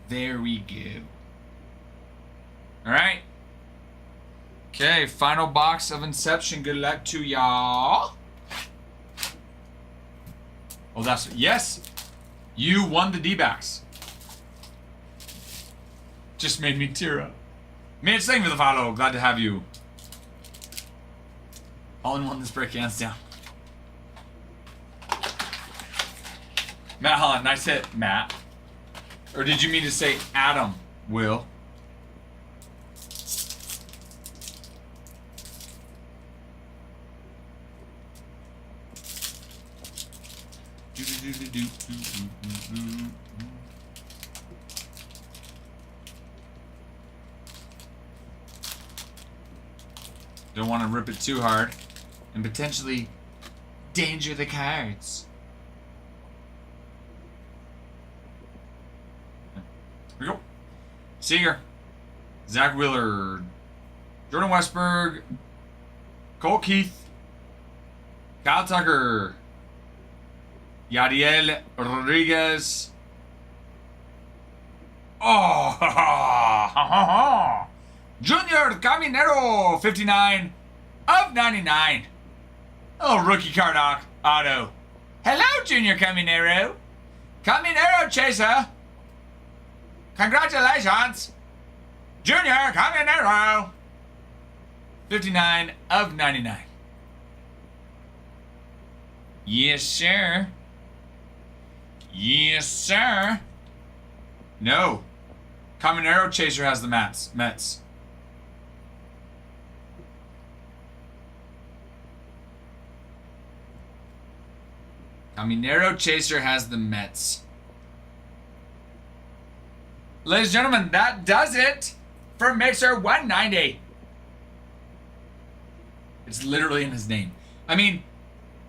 There we go. All right. Okay, final box of Inception. Good luck to y'all. Oh, that's... Yes! You won the D-backs. Just made me tear up. Mitch, thank you for the follow. Glad to have you. All in one this break, hands down. Matt Holland, nice hit, Matt. Or did you mean to say Adam, Will? Don't want to rip it too hard and potentially danger the cards. Here we go. Seager, Zach Wheeler, Jordan Westberg, Cole Keith, Kyle Tucker, Yadiel Rodriguez. Oh, Junior Caminero, 59 of 99. Oh, rookie card auto. Hello, Junior Caminero. Caminero chaser. Congratulations, Junior Caminero. 59 of 99. Yes, sir. Yes, sir. No. Caminero chaser has the Mets. Caminero chaser has the Mets. Ladies and gentlemen, that does it for Mixer 190. It's literally in his name. I mean,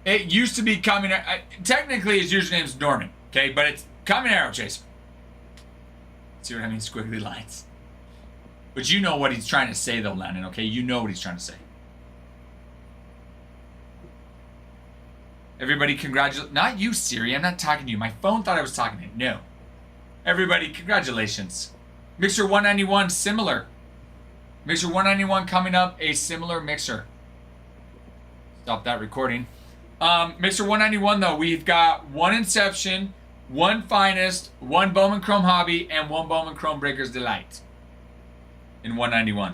it used to be Caminero. Technically, his username is Norman, okay? But it's Caminero chaser. See what I mean? Squiggly lines. But you know what he's trying to say, though, Landon, okay? You know what he's trying to say. Everybody, congratulations. Not you, Siri. I'm not talking to you. My phone thought I was talking to you. No. Everybody, congratulations. Mixer 191, similar. Mixer 191 coming up, a similar mixer. Stop that recording. Mixer 191, though, we've got one Inception, one Finest, one Bowman Chrome Hobby, and one Bowman Chrome Breakers Delight in 191.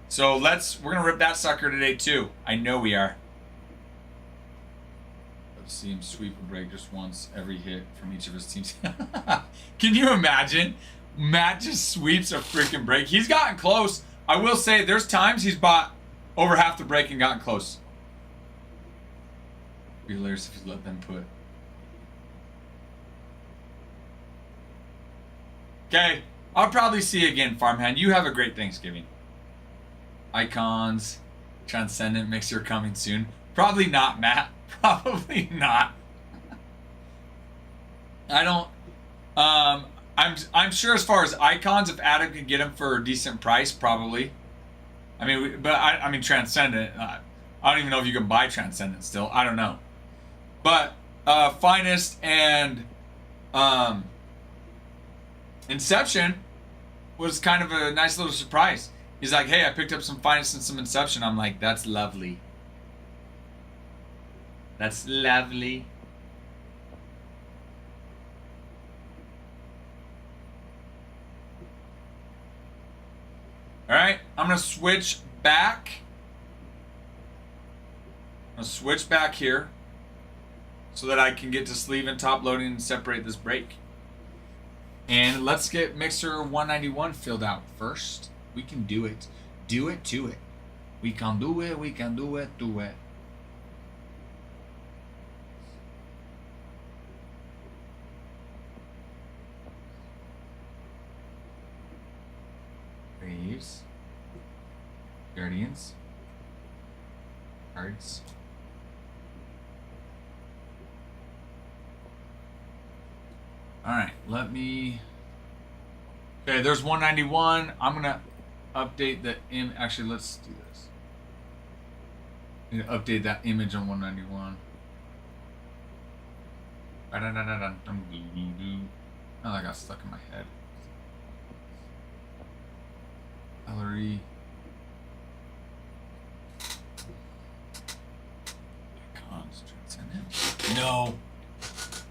So we're going to rip that sucker today, too. I know we are. Let's see him sweep a break just once every hit from each of his teams. Can you imagine? Matt just sweeps a freaking break. He's gotten close. I will say there's times he's bought over half the break and gotten close. Be hilarious if he's let them put. Okay, I'll probably see you again, Farmhand. You have a great Thanksgiving. Icons, Transcendent Mixer coming soon. Probably not, Matt. Probably not. I don't. I'm sure as far as icons, if Adam could get them for a decent price, probably. I mean, but I mean Transcendent. I don't even know if you can buy Transcendent still. I don't know. But Finest and Inception was kind of a nice little surprise. He's like, hey, I picked up some Finest and some Inception. I'm like, that's lovely. That's lovely. All right, I'm gonna switch back. I'm gonna switch back here so that I can get to sleeve and top loading and separate this brake. And let's get mixer 191 filled out first. We can do it. Do it to it. We can do it. We can do it. Do it. Waves. Guardians. Cards. Alright, let me... Okay, there's 191. I'm going to update the actually, let's do this. I'm going to update that image on 191. Oh, that got stuck in my head. Gallery. Icons, Transcendent. No.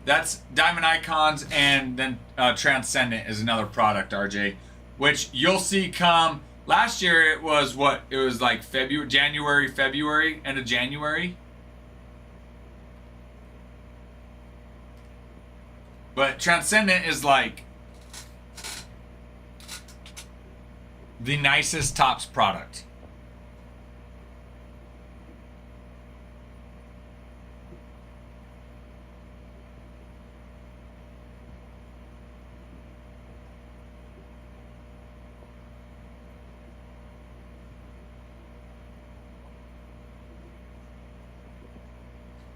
That's Diamond Icons, and then Transcendent is another product, RJ, which you'll see come. Last year it was what? It was like February, end of January. But Transcendent is like the nicest tops product.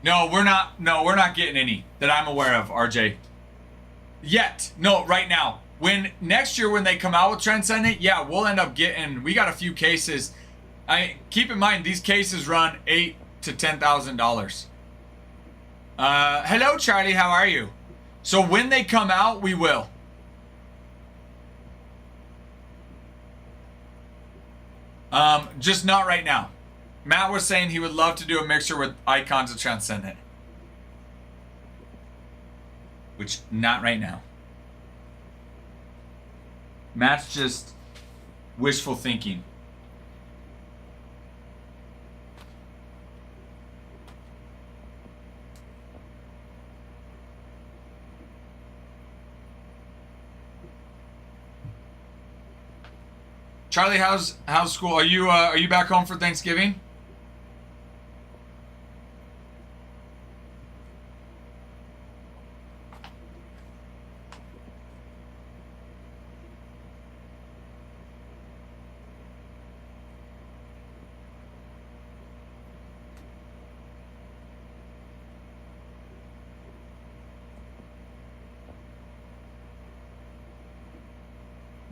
No, we're not getting any that I'm aware of, RJ. Yet. No, right now. When next year when they come out with Transcendent, yeah, we'll end up getting, we got a few cases. Keep in mind these cases run $8,000 to $10,000. Hello Charlie, how are you? So when they come out, we will. Just not right now. Matt was saying he would love to do a mixer with Icons of Transcendent. Which, not right now. Matt's just wishful thinking. Charlie, how's school? Are you back home for Thanksgiving?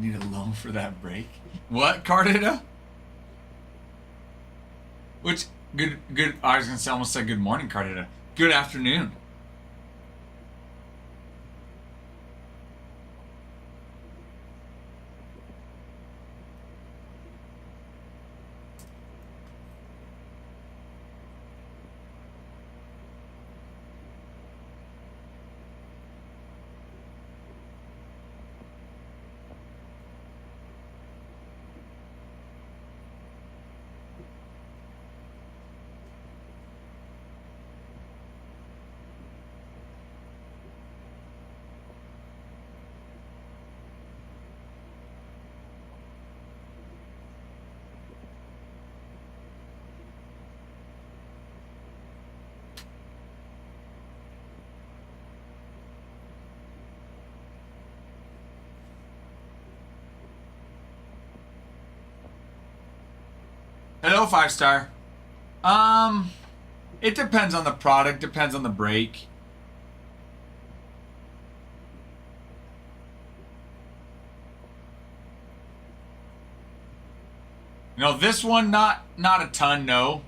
Need a loan for that break? What, Cardita? Which, good, I was gonna say, almost say good morning, Cardita. Good afternoon. Hello, 5-star. It depends on the product, depends on the brake. You know, this one, not a ton, no.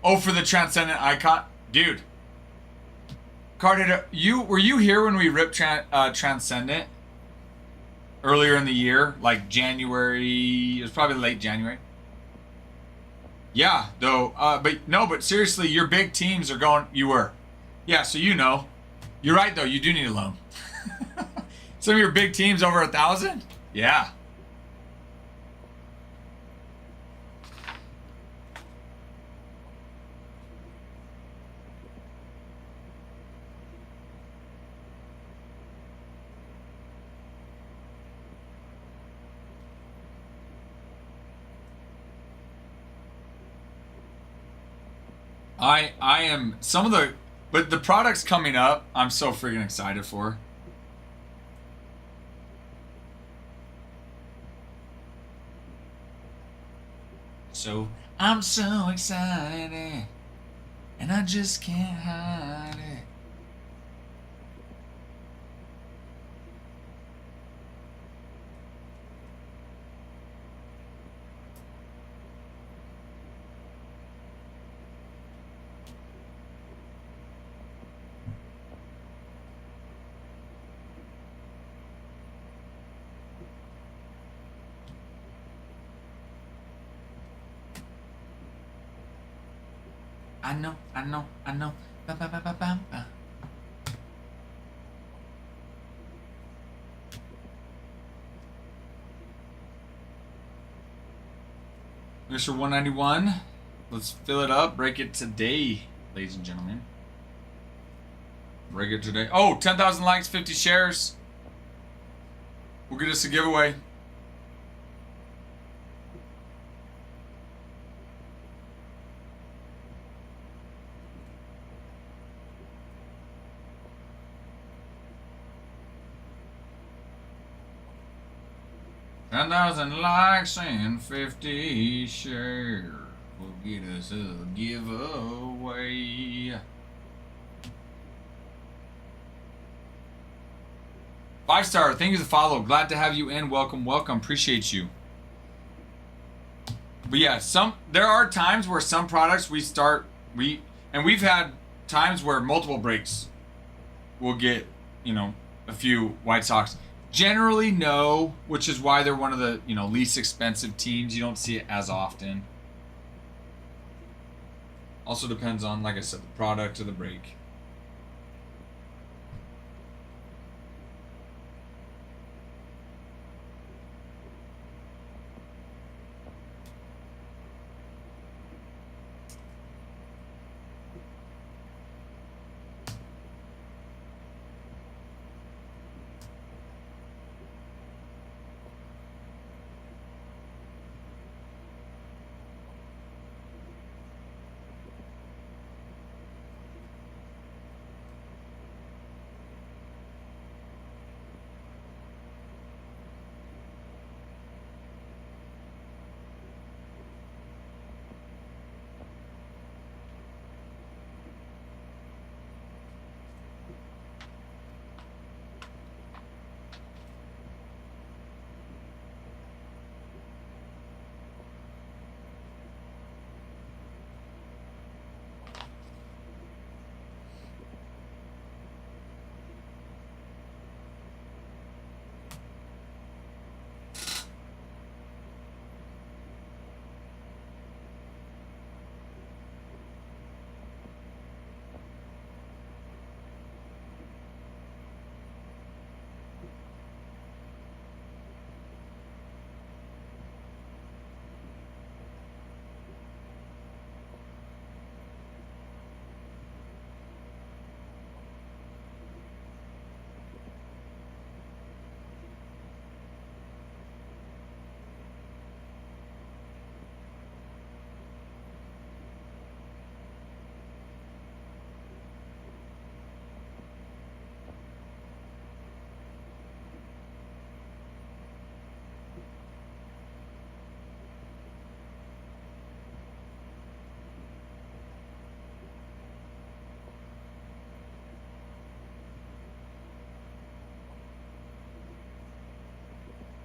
Oh, for the Transcendent Icon. Dude. Card hitter, were you here when we ripped Transcendent? Earlier in the year, like January, it was probably late January. Yeah, though, but seriously, your big teams are going, you were. Yeah, so you know. You're right, though, you do need a loan. Some of your big teams over 1,000? Yeah. I am but the products coming up, I'm so freaking excited for. So I'm so excited, and I just can't hide it. I know. Ba, ba, ba, ba, ba, ba. Mr. 191, let's fill it up. Break it today, ladies and gentlemen. Break it today. Oh, 10,000 likes, 50 shares. We'll get us a giveaway. Ten 10,000 likes and 50 shares will get us a giveaway. 5-star, thank you for the follow. Glad to have you in. Welcome. Appreciate you. But yeah, there are times where some products we've had times where multiple breaks will get, a few White Sox. Generally, no, which is why they're one of the, least expensive teams. You don't see it as often. Also depends on, like I said, the product or the break.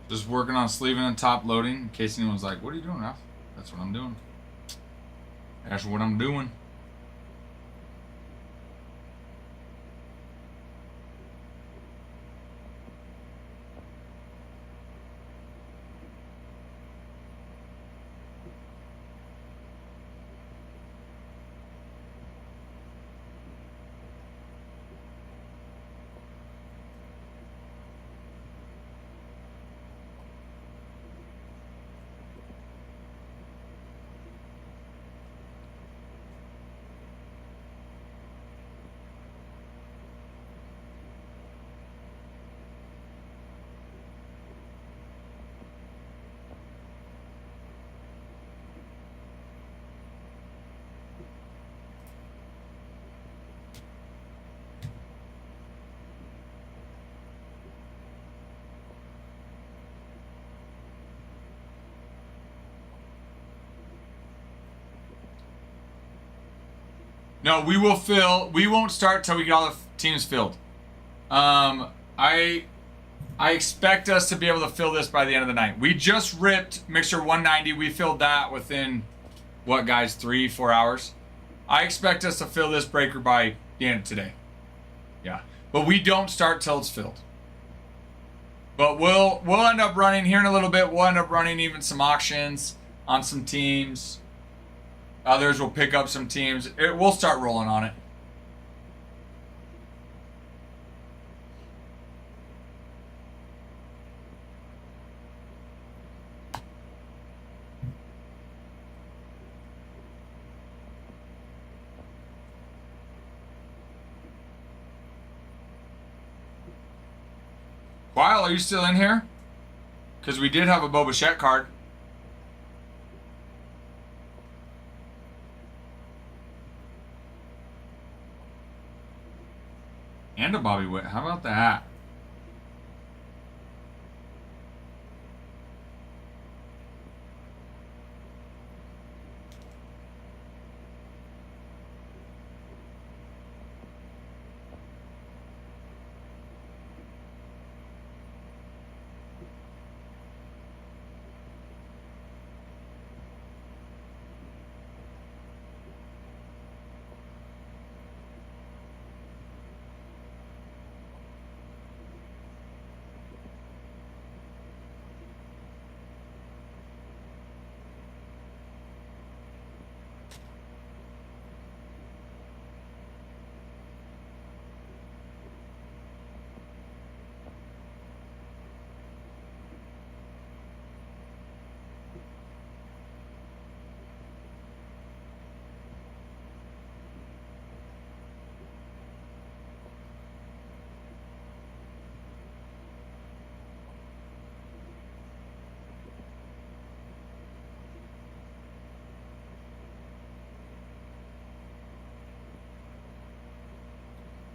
Just working on sleeving and top loading in case anyone's like, what are you doing, Ralph? That's what I'm doing. That's what I'm doing. No, we will fill. We won't start till we get all the teams filled. I expect us to be able to fill this by the end of the night. We just ripped Mixer 190. We filled that within, what, guys, 3-4 hours? I expect us to fill this breaker by the end of today. Yeah. But we don't start till it's filled. But we'll end up running here in a little bit. We'll end up running even some auctions on some teams. Others will pick up some teams. We'll start rolling on it. Weil, are you still in here? Because we did have a Boba Fett card. And a Bobby Witt. How about that?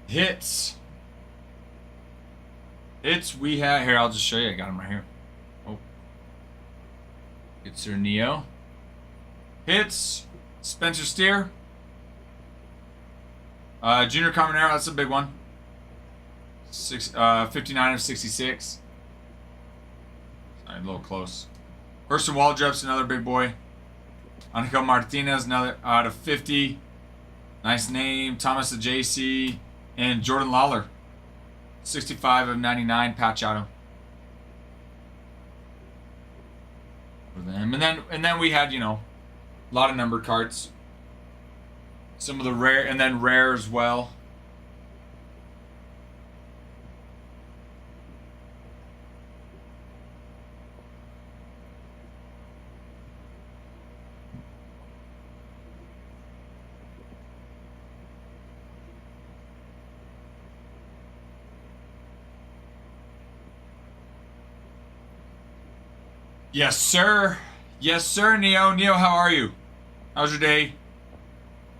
Hits. We have here. I'll just show you. I got them right here. Oh, it's your Neo. Hits. Spencer Steer. Junior Caminero. That's a big one. 59 of 66. Sorry, a little close. Hurston Waldrop's another big boy. Angel Martinez, another out of 50. Nice name. Thomas the JC. And Jordan Lawler, 65 of 99 patch auto for them. And then we had, you know, a lot of numbered cards. Some of the rare, and then rare as well. Yes, sir. Yes, sir, Neo. Neo, how are you? How's your day?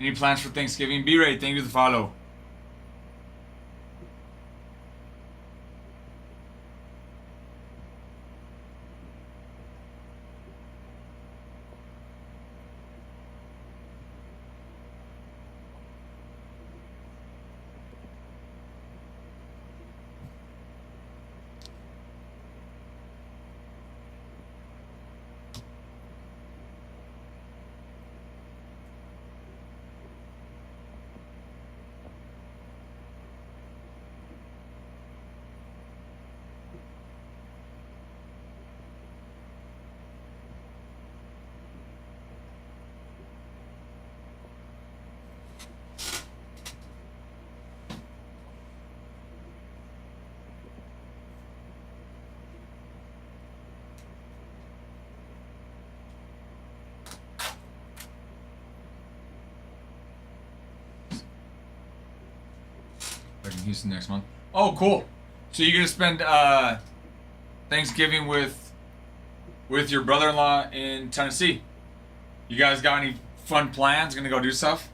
Any plans for Thanksgiving? B-Ray, thank you for the follow. Houston next month. Oh, cool. So you're gonna spend Thanksgiving with your brother-in-law in Tennessee. You guys got any fun plans? Gonna go do stuff?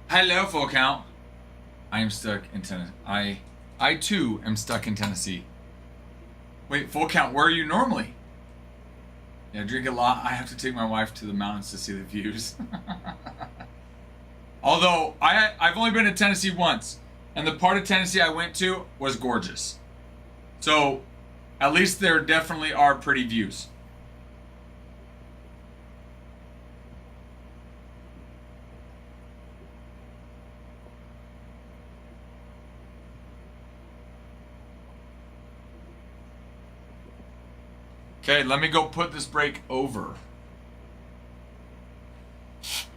Hello, full count. I am stuck in Tennessee. I too am stuck in Tennessee. Wait, full count. Where are you normally? Yeah, I drink a lot. I have to take my wife to the mountains to see the views. Although I've only been to Tennessee once, and the part of Tennessee I went to was gorgeous. So, at least there definitely are pretty views. Okay, let me go put this break over.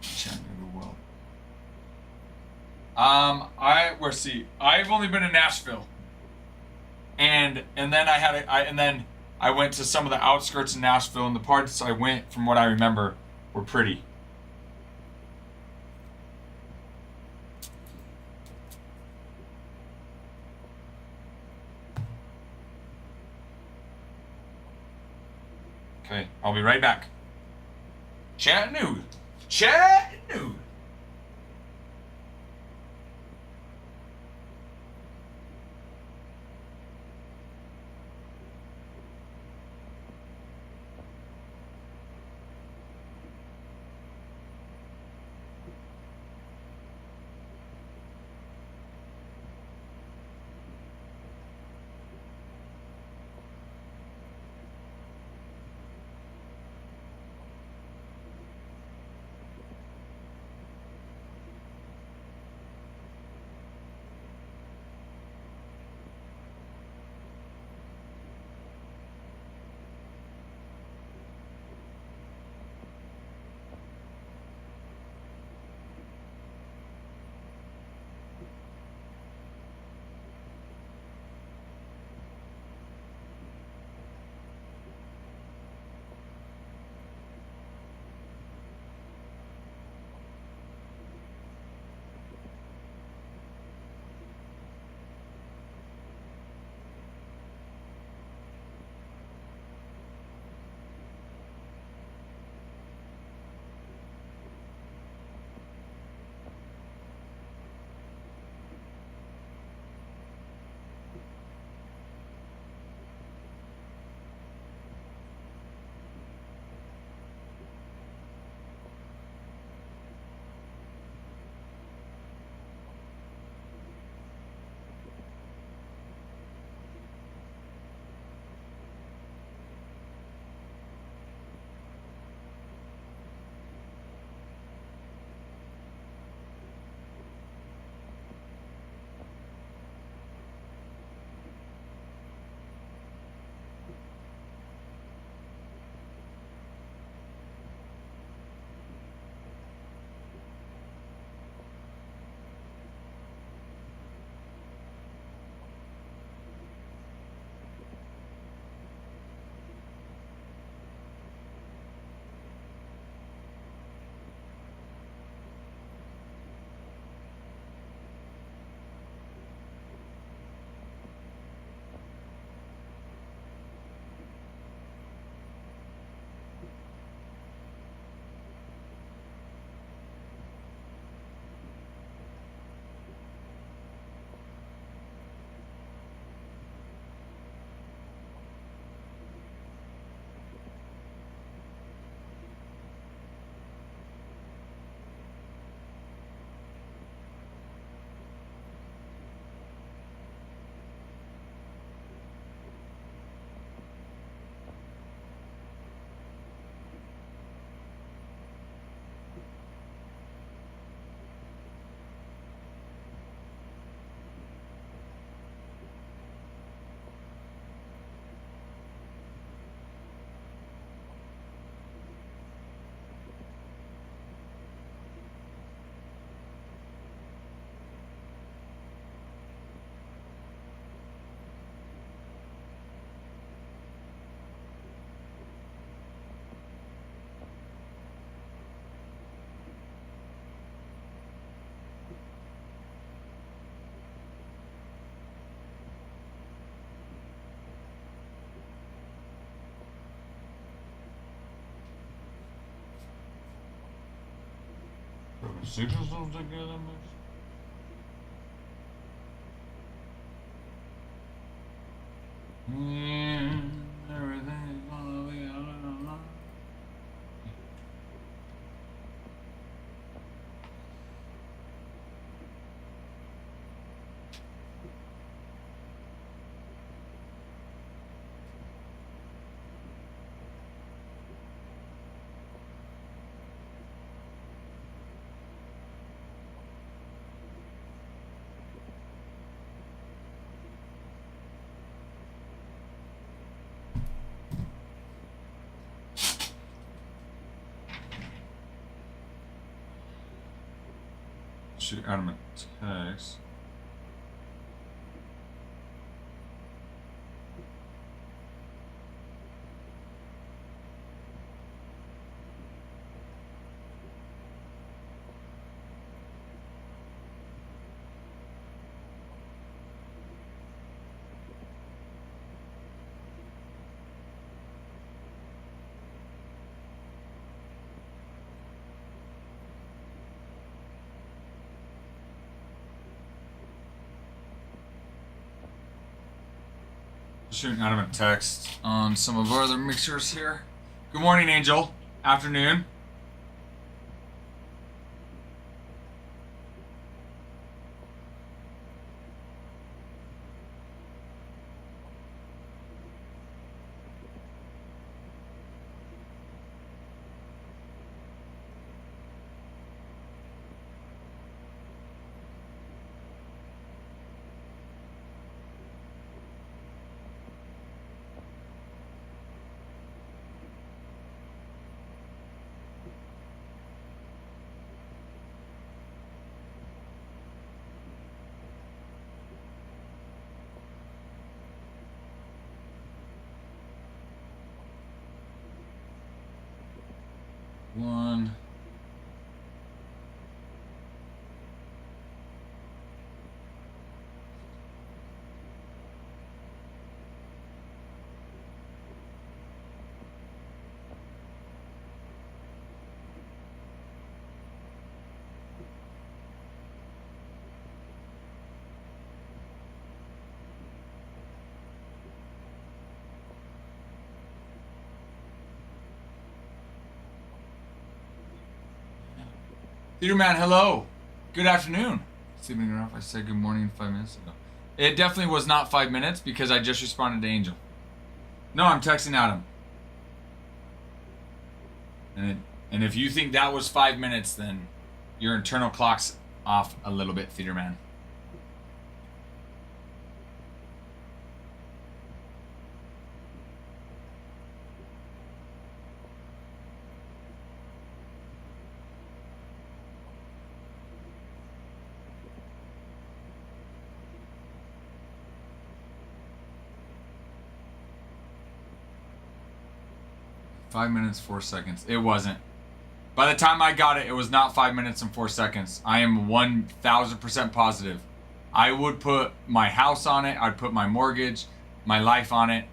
Chattanooga World. Let's see. I've only been to Nashville, and then I went to some of the outskirts of Nashville, and the parts I went, from what I remember, were pretty. Okay, I'll be right back. Chattanooga. Chattanooga. Signals don't take care of that much. Yeah, everything's gonna be alright. Shoot Adam a text. Shooting Adam a text on some of our other mixers here. Good morning, Angel. Afternoon. One. Theater Man, hello. Good afternoon. Sleeping enough. I said good morning 5 minutes ago. It definitely was not 5 minutes because I just responded to Angel. No, I'm texting Adam. And if you think that was 5 minutes, then your internal clock's off a little bit, Theater Man. Five minutes, 4 seconds. It wasn't. By the time I got it, it was not 5 minutes and 4 seconds. I am 1000% positive. I would put my house on it. I'd put my mortgage, my life on it.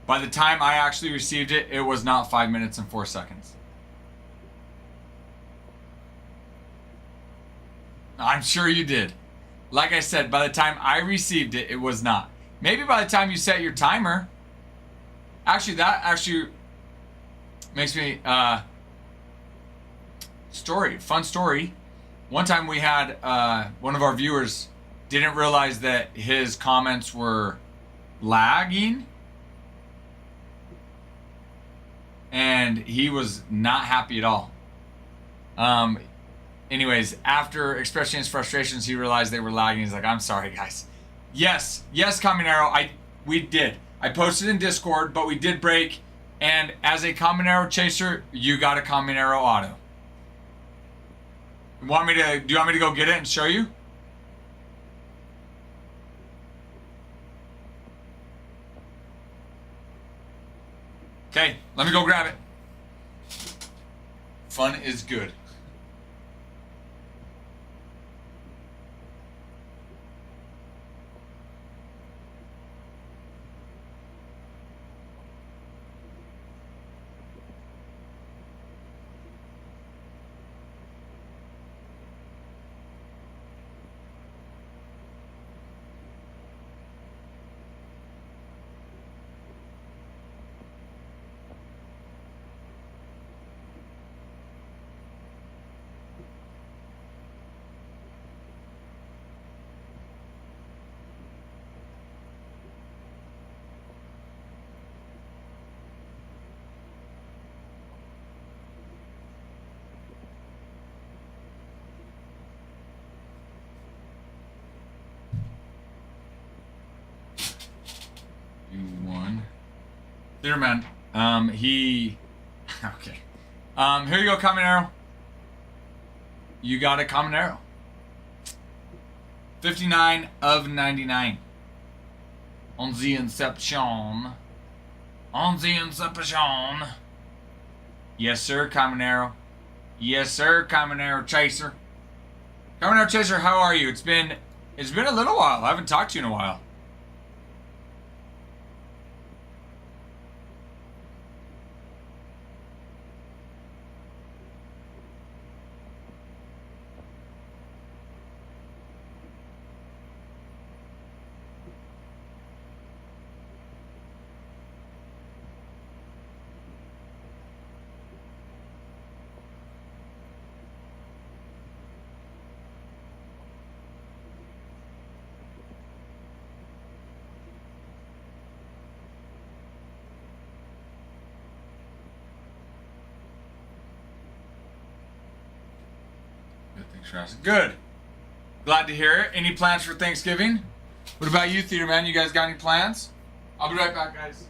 By the time I actually received it, it was not 5 minutes and 4 seconds. I'm sure you did. Like I said, by the time I received it, it was not. Maybe by the time you set your timer. Actually, that actually makes me fun story. One time we had one of our viewers didn't realize that his comments were lagging, and he was not happy at all. Anyways, after expressing his frustrations, he realized they were lagging. He's like, I'm sorry, guys. Yes, Common Arrow, we did. I posted in Discord, but we did break. And as a Common Arrow chaser, you got a Common Arrow auto. Do you want me to go get it and show you? Okay, let me go grab it. Fun is good. Theater man. Okay. Here you go, common arrow. You got a common arrow. 59 of 99. On the Inception. On the Inception. Yes, sir, common arrow. Yes, sir, common arrow chaser. Common arrow chaser, how are you? It's been a little while. I haven't talked to you in a while. Good, thanks for asking. Good. Glad to hear it. Any plans for Thanksgiving? What about you, theater man? You guys got any plans? I'll be right back, guys.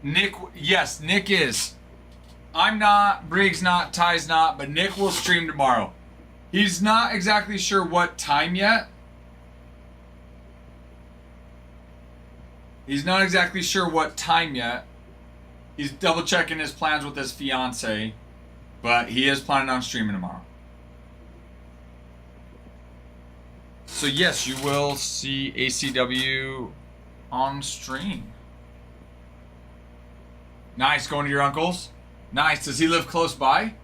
Nick, yes, Nick is. I'm not, Briggs not, Ty's not, but Nick will stream tomorrow. He's not exactly sure what time yet. He's not exactly sure what time yet. He's double checking his plans with his fiance, but he is planning on streaming tomorrow. So yes, you will see ACW on stream. Nice, going to your uncle's. Nice. Does he live close by?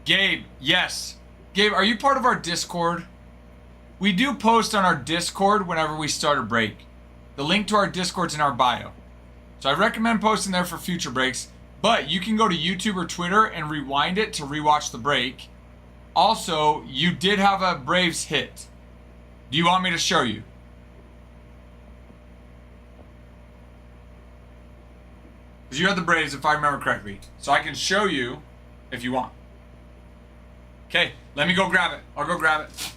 Gabe, yes. Gabe, are you part of our Discord? We do post on our Discord whenever we start a break. The link to our Discord's in our bio. So I recommend posting there for future breaks. But you can go to YouTube or Twitter and rewind it to rewatch the break. Also, you did have a Braves hit. Do you want me to show you? Because you had the Braves, if I remember correctly. So I can show you if you want. Okay, let me go grab it. I'll go grab it.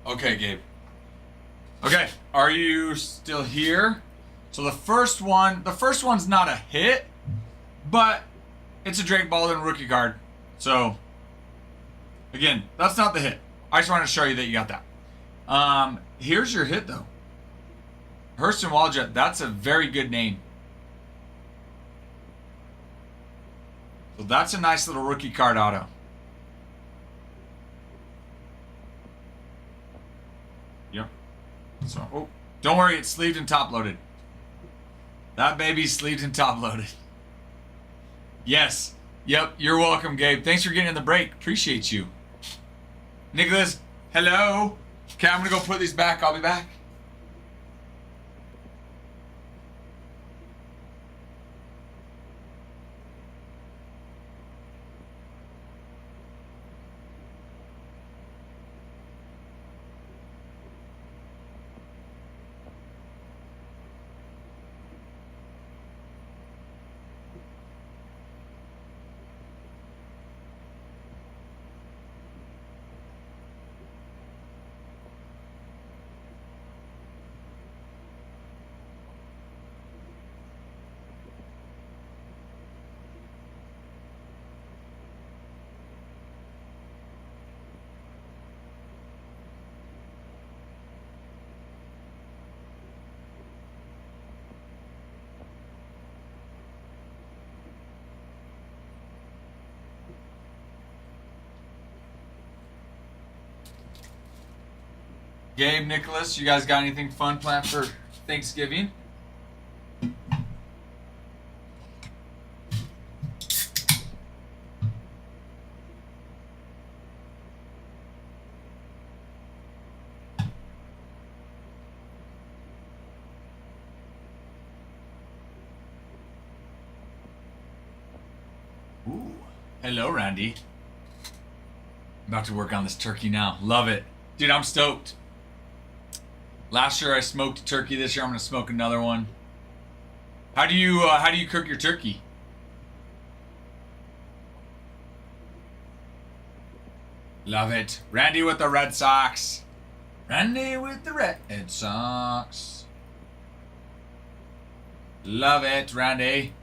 Okay, Gabe. Okay, are you still here? So the first one's not a hit, but it's a Drake Baldwin rookie card. So, again, that's not the hit. I just wanted to show you that you got that. Here's your hit, though. Hurston Waldrop, that's a very good name. So that's a nice little rookie card auto. Yep. So, oh, don't worry, it's sleeved and top loaded. That baby's sleeved and top loaded. Yes. Yep, you're welcome, Gabe. Thanks for getting in the break. Appreciate you. Nicholas, hello. Okay, I'm going to go put these back. I'll be back. Gabe, Nicholas, you guys got anything fun planned for Thanksgiving? Ooh, hello, Randy. I'm about to work on this turkey now. Love it. Dude, I'm stoked. Last year I smoked a turkey. This year I'm gonna smoke another one. How do you cook your turkey? Love it. Randy with the Red Sox. Randy with the Red Sox. Love it, Randy.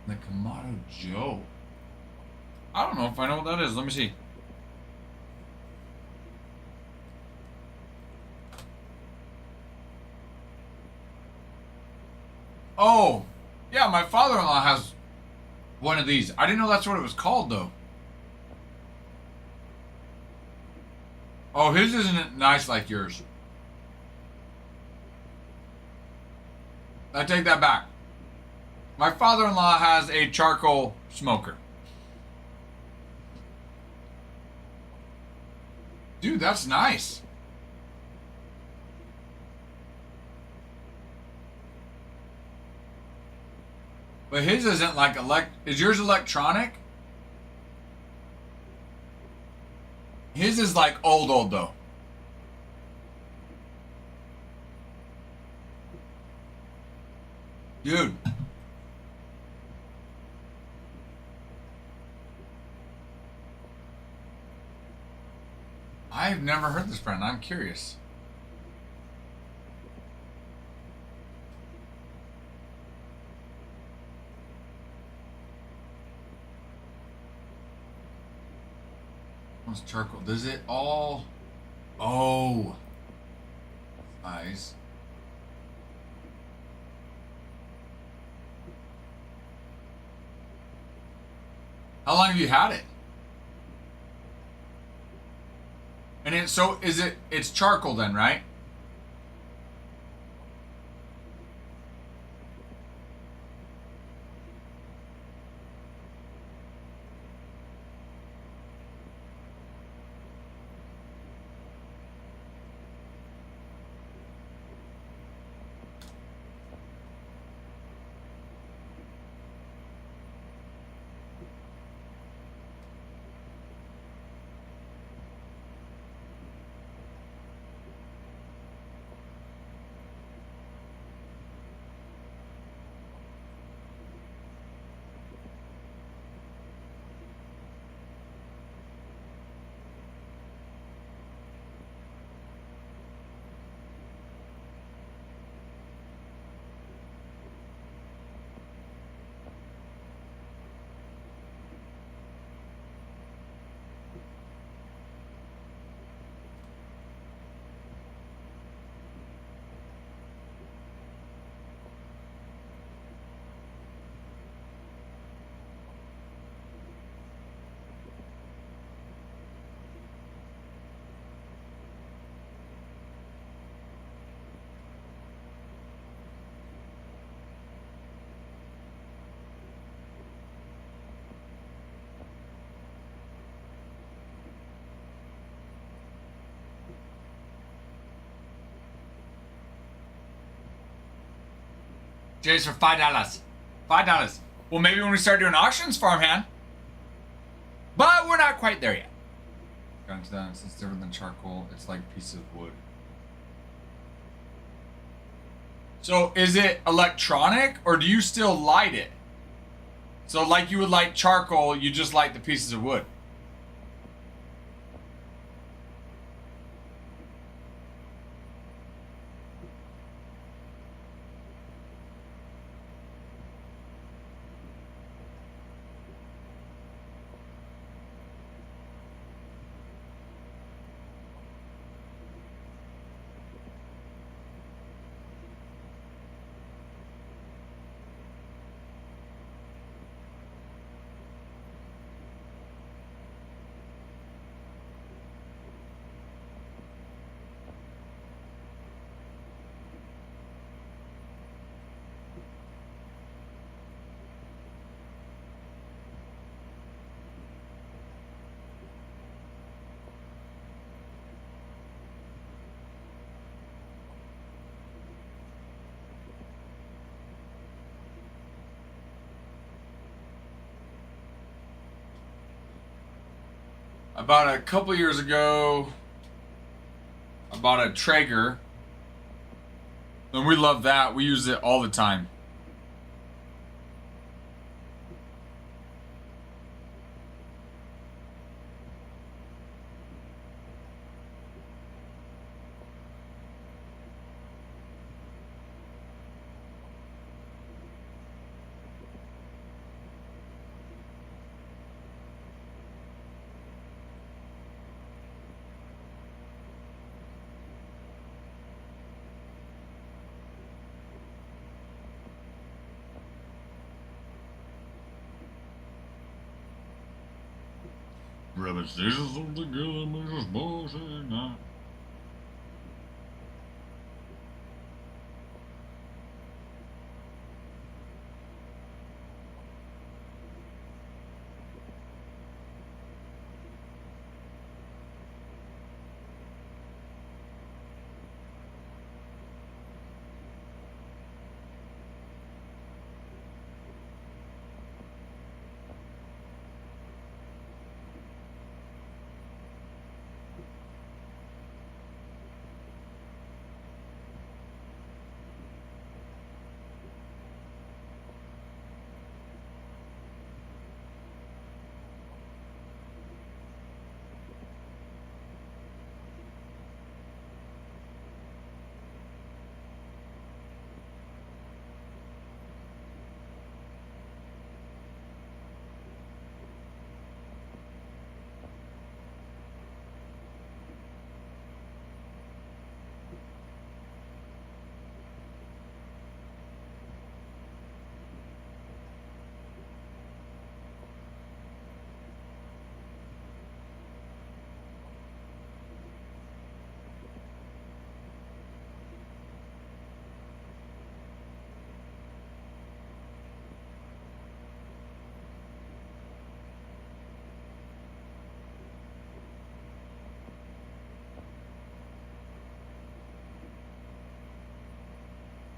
The Kamado Joe. I don't know if I know what that is. Let me see. Oh, yeah, my father-in-law has one of these. I didn't know that's what it was called, though. Oh, his isn't nice like yours. I take that back. My father-in-law has a charcoal smoker. Dude, that's nice. But his isn't like is yours electronic? His is like old though. Dude. I've never heard this brand. I'm curious. What's charcoal? Does it all... Oh. Nice. How long have you had it? And it's charcoal then, right? Jay's for $5. $5. Well, maybe when we start doing auctions, farmhand. But we're not quite there yet. It's different than charcoal. It's like a piece of wood. So is it electronic or do you still light it? So like you would light charcoal, you just light the pieces of wood. About a couple years ago, I bought a Traeger. And we love that. We use it all the time. Brother, this is something good, I'm just bullshit now.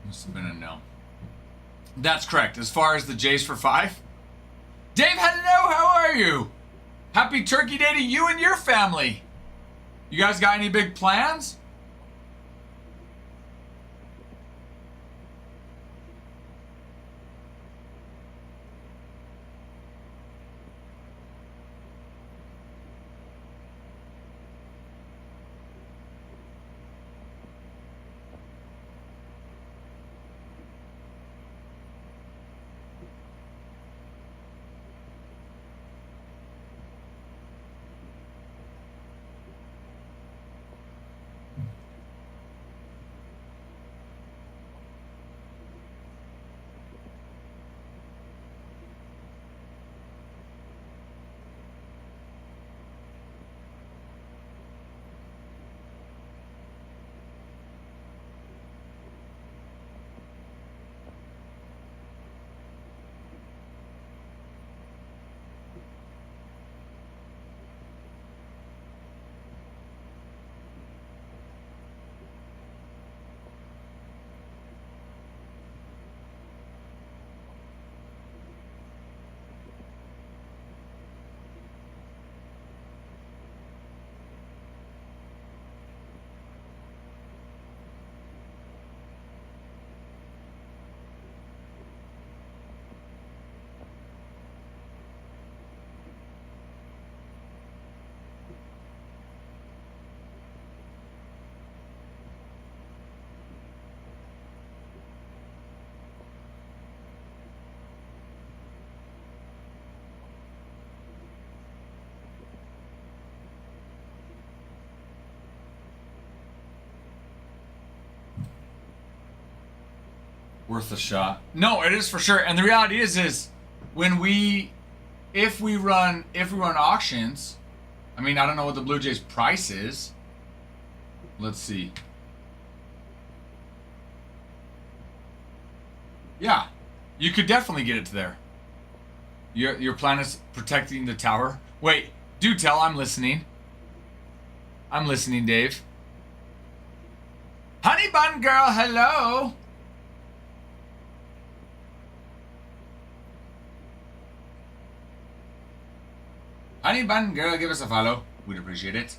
Must have been a no. That's correct. As far as the J's for 5. Dave, hello, how are you? Happy Turkey Day to you and your family. You guys got any big plans? Worth a shot. No, it is for sure. And the reality is when if we run auctions, I mean, I don't know what the Blue Jays price is. Let's see. Yeah, you could definitely get it to there. Your plan is protecting the tower. Wait, do tell. I'm listening. I'm listening, Dave. Honey bun girl, hello. Honey bun girl, give us a follow. We'd appreciate it.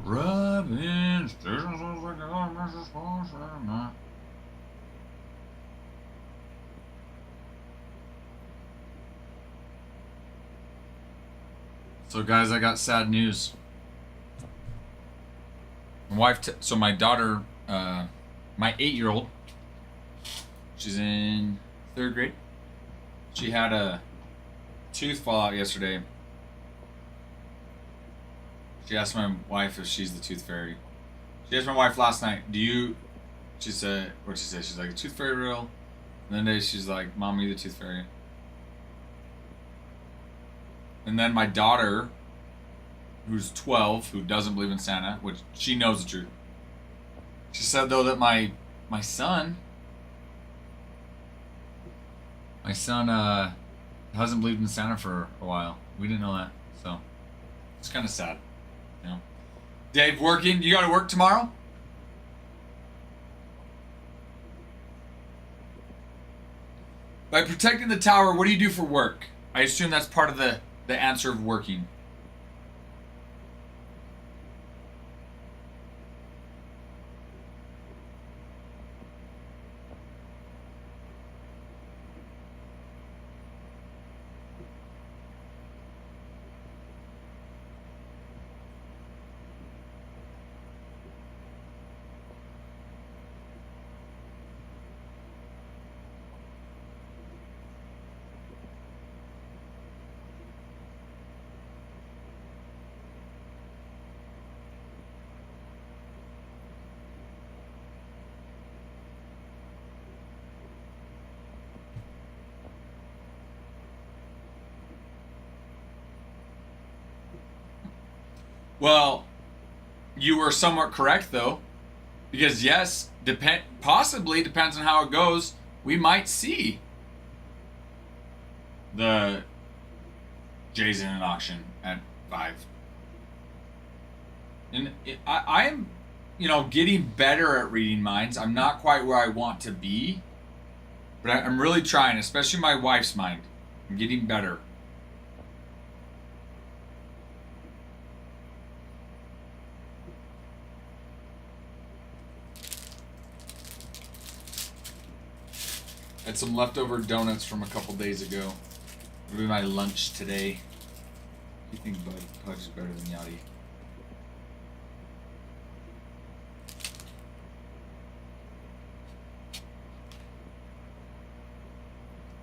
Robin Station sounds like I got a message for. So guys, I got sad news. My wife, so my daughter, my 8-year-old, she's in 3rd grade. She had a tooth fall out yesterday. She asked my wife if she's the tooth fairy. She asked my wife last night, she said, what'd she say? She's like, tooth fairy real? And then she's like, Mom, are you the tooth fairy? And then my daughter, who's 12, who doesn't believe in Santa, which she knows the truth. She said, though, that my son hasn't believed in Santa for a while. We didn't know that. So it's kind of sad. You know, Dave, working. You got to work tomorrow. By protecting the tower, what do you do for work? I assume that's part of the answer of working. Well, you were somewhat correct though, because yes, possibly depends on how it goes. We might see the Jays in an auction at 5, and I'm, getting better at reading minds. I'm not quite where I want to be, but I'm really trying, especially my wife's mind. I'm getting better. Had some leftover donuts from a couple days ago. It'll be my lunch today. Do you think Pudge is better than Yachty?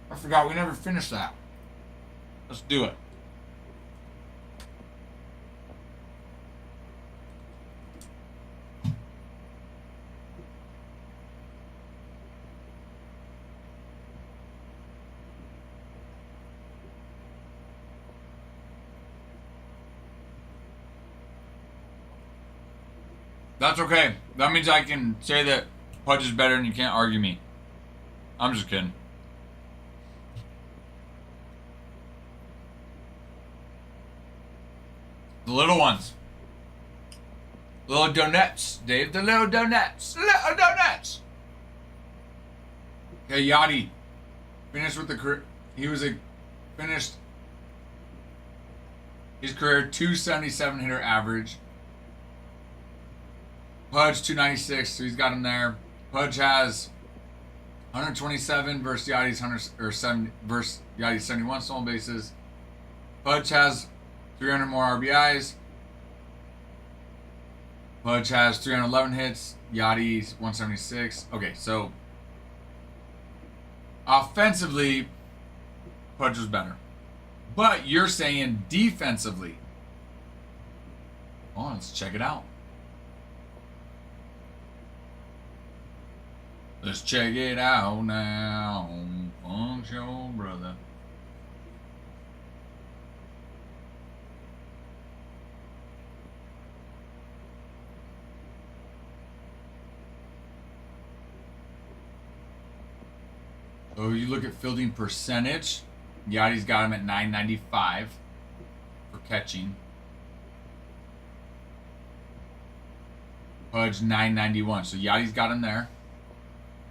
I forgot we never finished that. Let's do it. That's okay. That means I can say that Pudge is better and you can't argue me. I'm just kidding. The little ones. Little donuts, Dave. The little donuts. Little donuts. Okay, Yachty. Finished with the career. He was finished his career 277 hitter average. Pudge 296, so he's got him there. Pudge has 127 versus Yachty's 71 stolen bases. Pudge has 300 more RBIs. Pudge has 311 hits. Yachty's 176. Okay, so offensively, Pudge was better. But you're saying defensively. Oh, let's check it out. Let's check it out now. Funk Show, brother. So you look at fielding percentage. Yachty's got him at 995 for catching. Pudge 991. So Yachty's got him there.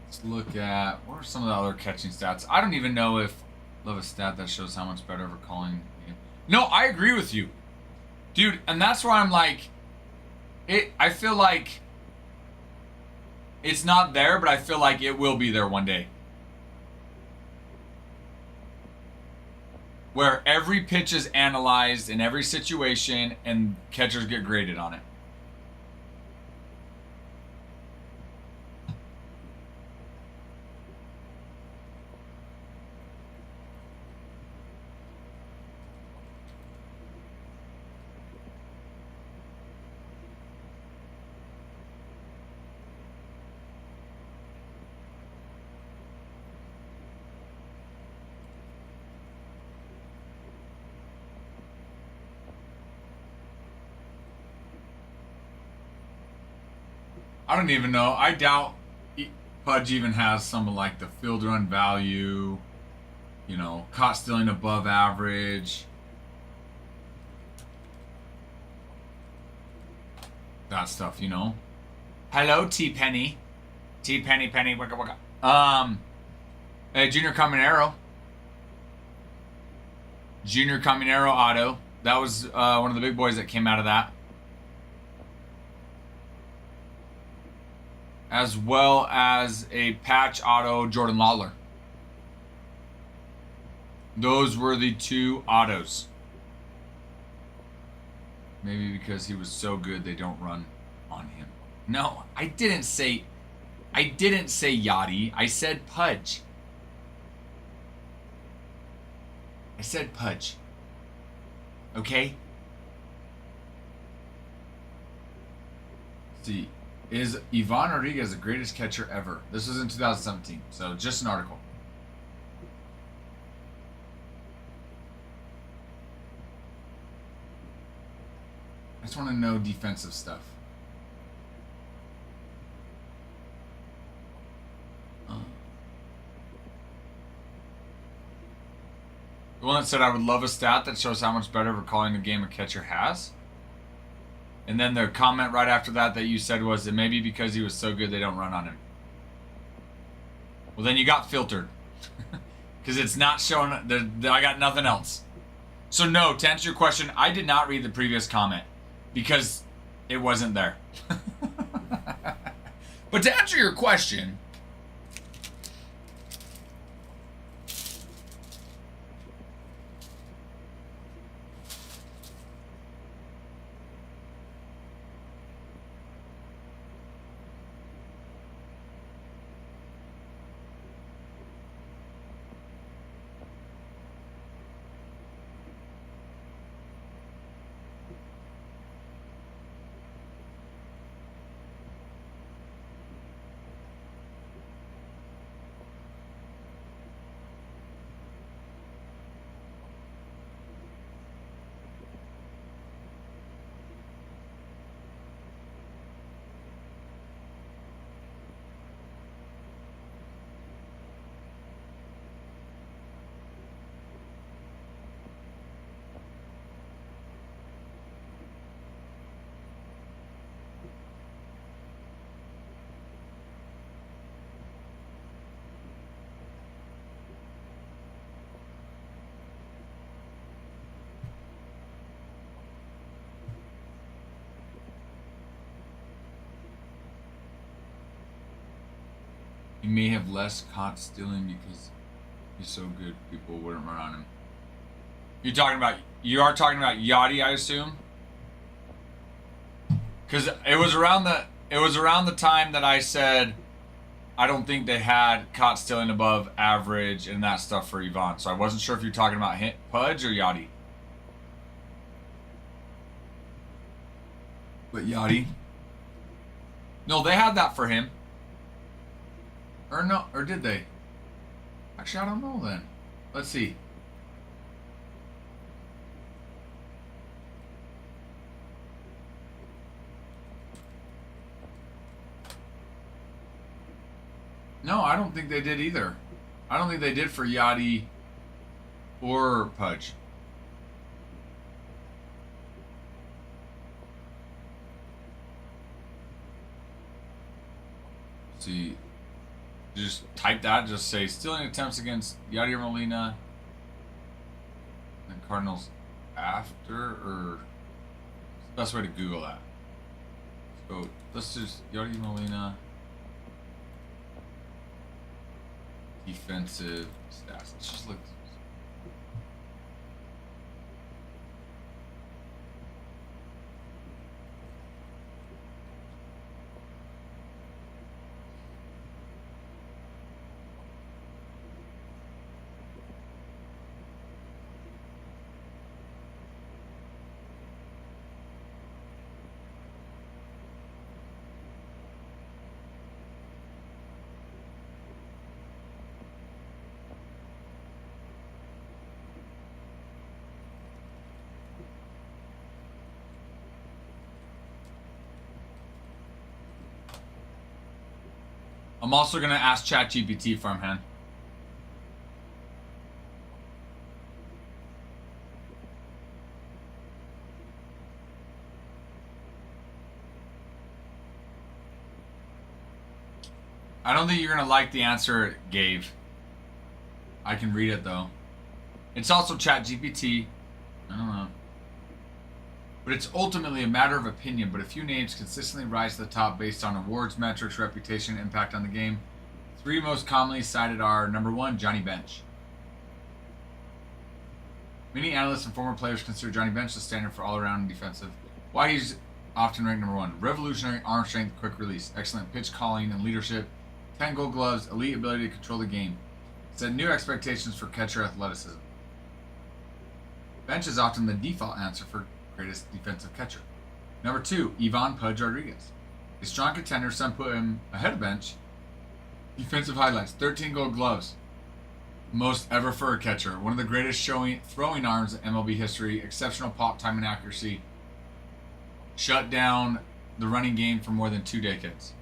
Let's look at what are some of the other catching stats. I don't even know if I love a stat that shows how much better we're calling. No, I agree with you, dude, and that's why I'm like, I feel like it's not there, but I feel like it will be there one day. Where every pitch is analyzed in every situation and catchers get graded on it. I don't even know. I doubt Pudge even has some of like the field run value, caught stealing above average. that stuff, you know. Hello, T Penny. T Penny Penny wicka wicka. Junior Caminero. Junior Caminero auto. That was one of the big boys that came out of that. As well as a patch auto Jordan Lawler. Those were the two autos. Maybe because he was so good they don't run on him. No, I didn't say Yachty. I said Pudge. I said Pudge. Okay? Let's see. Is Ivan Rodriguez the greatest catcher ever? This was in 2017, so just an article. I just want to know defensive stuff. The one that said, I would love a stat that shows how much better of a calling the game a catcher has. And then the comment right after that you said was that maybe because he was so good they don't run on him. Well, then you got filtered. Because it's not showing, I got nothing else. So no, to answer your question, I did not read the previous comment. Because it wasn't there. But to answer your question... He may have less caught stealing because he's so good people wouldn't run on him. You are talking about Yachty, I assume? Because it was around the time that I said I don't think they had caught stealing above average and that stuff for Yvonne. So I wasn't sure if you're talking about Pudge or Yachty. But Yachty. No, they had that for him. Or no, or did they? Actually, I don't know then. Let's see. No, I don't think they did either. I don't think they did for Yachty or Pudge. Let's see. Just type that, just say stealing attempts against Yadier Molina and Cardinals after, or best way to Google that. So let's just Yadier Molina defensive stats. Let's just look. I'm also going to ask ChatGPT, Farmhand. I don't think you're gonna like the answer it gave. I can read it though. It's also ChatGPT. I don't know. But it's ultimately a matter of opinion, but a few names consistently rise to the top based on awards, metrics, reputation, impact on the game. 3 most commonly cited are number 1, Johnny Bench. Many analysts and former players consider Johnny Bench the standard for all-around defensive. Why he's often ranked number 1. Revolutionary arm strength, quick release, excellent pitch calling and leadership, 10 gold gloves, elite ability to control the game. Set new expectations for catcher athleticism. Bench is often the default answer for greatest defensive catcher. Number 2, Ivan Pudge Rodriguez. A strong contender, some put him ahead of Bench. Defensive highlights, 13 gold gloves. Most ever for a catcher. One of the greatest throwing arms in MLB history. Exceptional pop time and accuracy. Shut down the running game for more than 2 decades.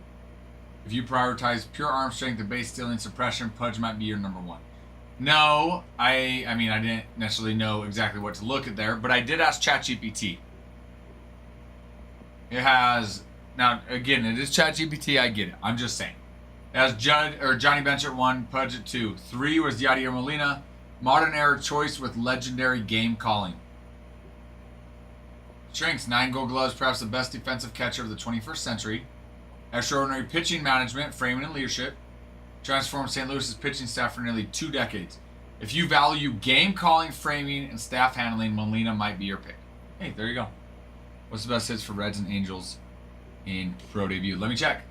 If you prioritize pure arm strength and base stealing suppression, Pudge might be your number 1. No, I mean, I didn't necessarily know exactly what to look at there, but I did ask ChatGPT. It has, now again, it is ChatGPT, I get it. I'm just saying. It has Johnny Bench at 1, Pudge at 2. 3 was Yadier Molina. Modern era choice with legendary game calling. Strengths, 9 gold gloves, perhaps the best defensive catcher of the 21st century. Extraordinary pitching management, framing, and leadership. Transformed St. Louis's pitching staff for nearly 2 decades. If you value game calling, framing, and staff handling, Molina might be your pick. Hey, there you go. What's the best hits for Reds and Angels in pro debut? Let me check.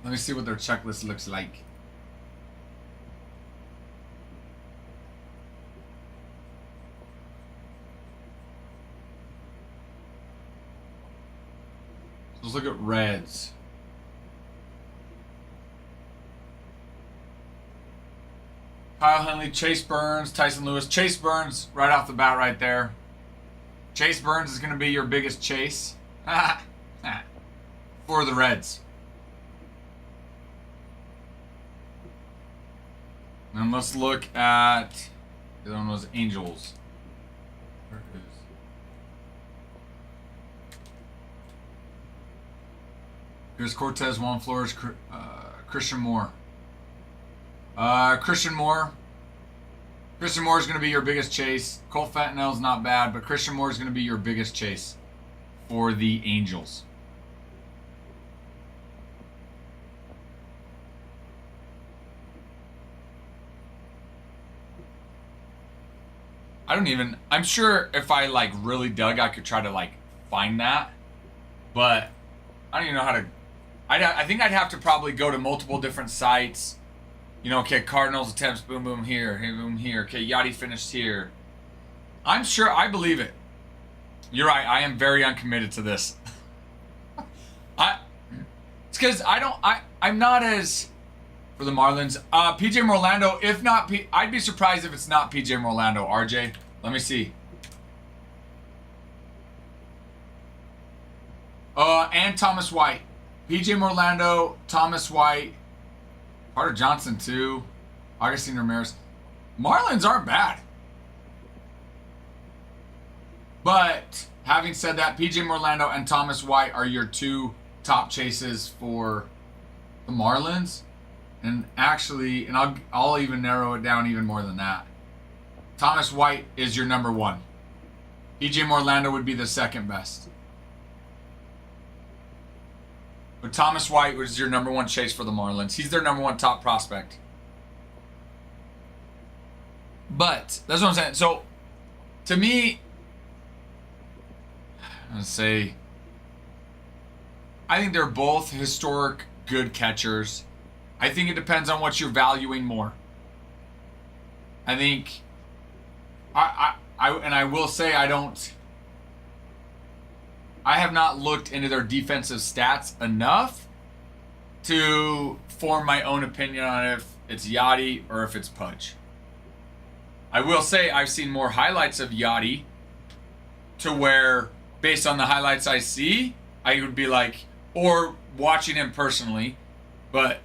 Let me see what their checklist looks like. Let's look at Reds. Kyle Henley, Chase Burns, Tyson Lewis. Chase Burns, right off the bat right there. Chase Burns is going to be your biggest chase for the Reds. And let's look at the other one was Angels. Where it is. Here's Cortez, Juan Flores, Christian Moore. Christian Moore is going to be your biggest chase. Cole Fentonell's not bad, but Christian Moore is going to be your biggest chase for the Angels. I'm sure if I like really dug, I could try to like find that, but I don't even know how to. I think I'd have to probably go to multiple different sites. You know, okay, Cardinals attempts, boom, boom here, hey, boom here. Okay, Yachty finished here. I'm sure, I believe it. You're right, I am very uncommitted to this. It's because I'm not as, for the Marlins, PJ Morlando, if not, I'd be surprised if it's not PJ Morlando, RJ. Let me see. And Thomas White. PJ Morlando, Thomas White, Carter Johnson too, Augustine Ramirez. Marlins aren't bad. But having said that, PJ Morlando and Thomas White are your 2 top chases for the Marlins. And actually, and I'll even narrow it down even more than that. Thomas White is your number 1. PJ Morlando would be the second best. But Thomas White was your number 1 chase for the Marlins. He's their number 1 top prospect. But that's what I'm saying. So, to me, I'm going to say, I think they're both historic good catchers. I think it depends on what you're valuing more. I think, I will say I have not looked into their defensive stats enough to form my own opinion on if it's Yachty or if it's Pudge. I will say I've seen more highlights of Yachty to where, based on the highlights I see, I would be like, or watching him personally, but,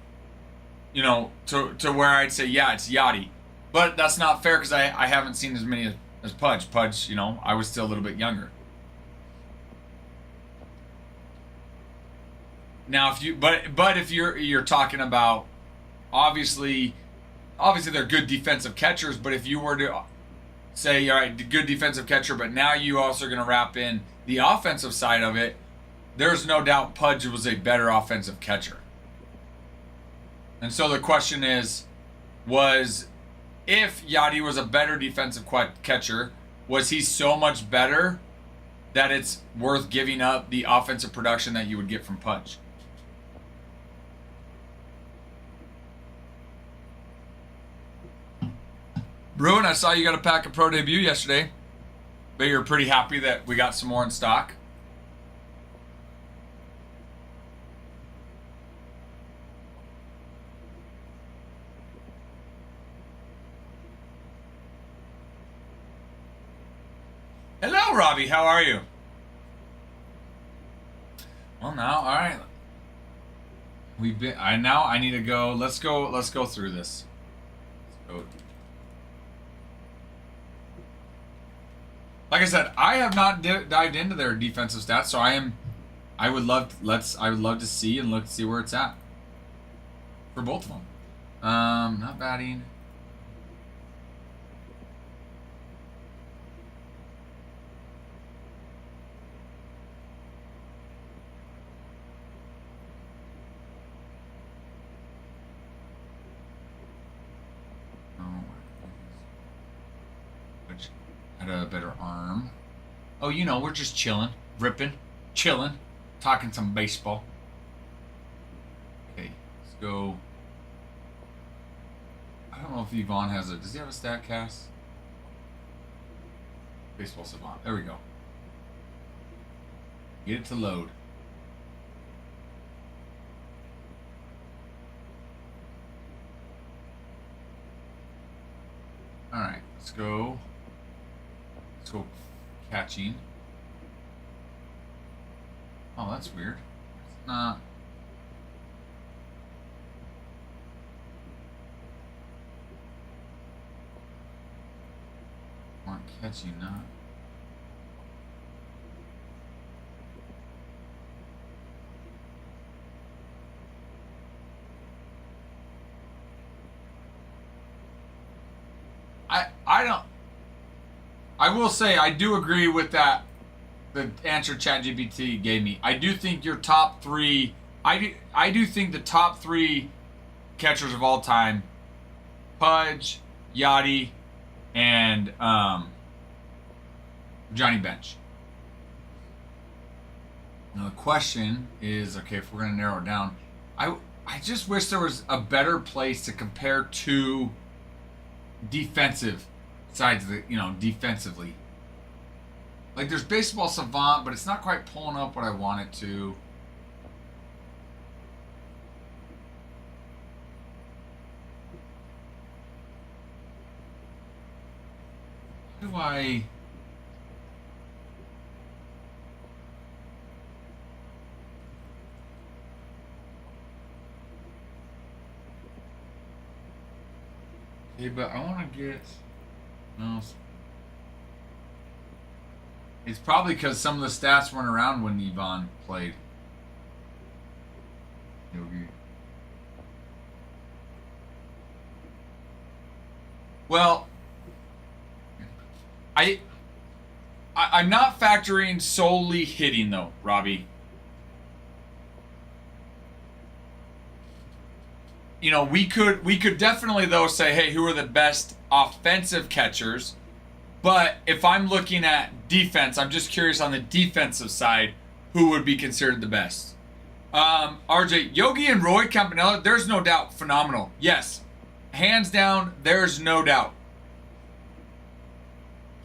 you know, to where I'd say, yeah, it's Yachty. But that's not fair because I haven't seen as many as Pudge. Pudge, you know, I was still a little bit younger. Now, but if you're talking about obviously they're good defensive catchers, but if you were to say, all right, good defensive catcher, but now you also are going to wrap in the offensive side of it, there's no doubt Pudge was a better offensive catcher. And so the question is, if Yadi was a better defensive catcher, was he so much better that it's worth giving up the offensive production that you would get from Pudge? Bruin, I saw you got a pack of Pro Debut yesterday, but you're pretty happy that we got some more in stock. Hello, Robbie. How are you? Well, now, all right. I need to go. Let's go through this. Let's go. Like I said, I have not dived into their defensive stats, so I would love to see and see where it's at for both of them. Not batting. Had a better arm. Oh, we're just chilling, chilling, talking some baseball. Okay, let's go. I don't know if Yvonne does he have a StatCast? Baseball Savant. There we go. Get it to load. All right, let's go. Let's go catching. Oh, that's weird. It's not. Want catching, not. I will say I do agree with that. The answer ChatGPT gave me. I do think your top three. I do think the top three catchers of all time: Pudge, Yachty, and Johnny Bench. Now the question is, okay, if we're gonna narrow it down, I just wish there was a better place to compare two defensive sides of the, defensively. Like there's Baseball Savant, but it's not quite pulling up what I want it to. How do I... Okay, but I want to get... No. It's probably because some of the stats weren't around when Yvonne played. Yogi. Well, I'm not factoring solely hitting though, Robbie. We could definitely though say, hey, who are the best offensive catchers? But if I'm looking at defense, I'm just curious on the defensive side, who would be considered the best? RJ, Yogi and Roy Campanella, there's no doubt phenomenal. Yes, hands down, there's no doubt.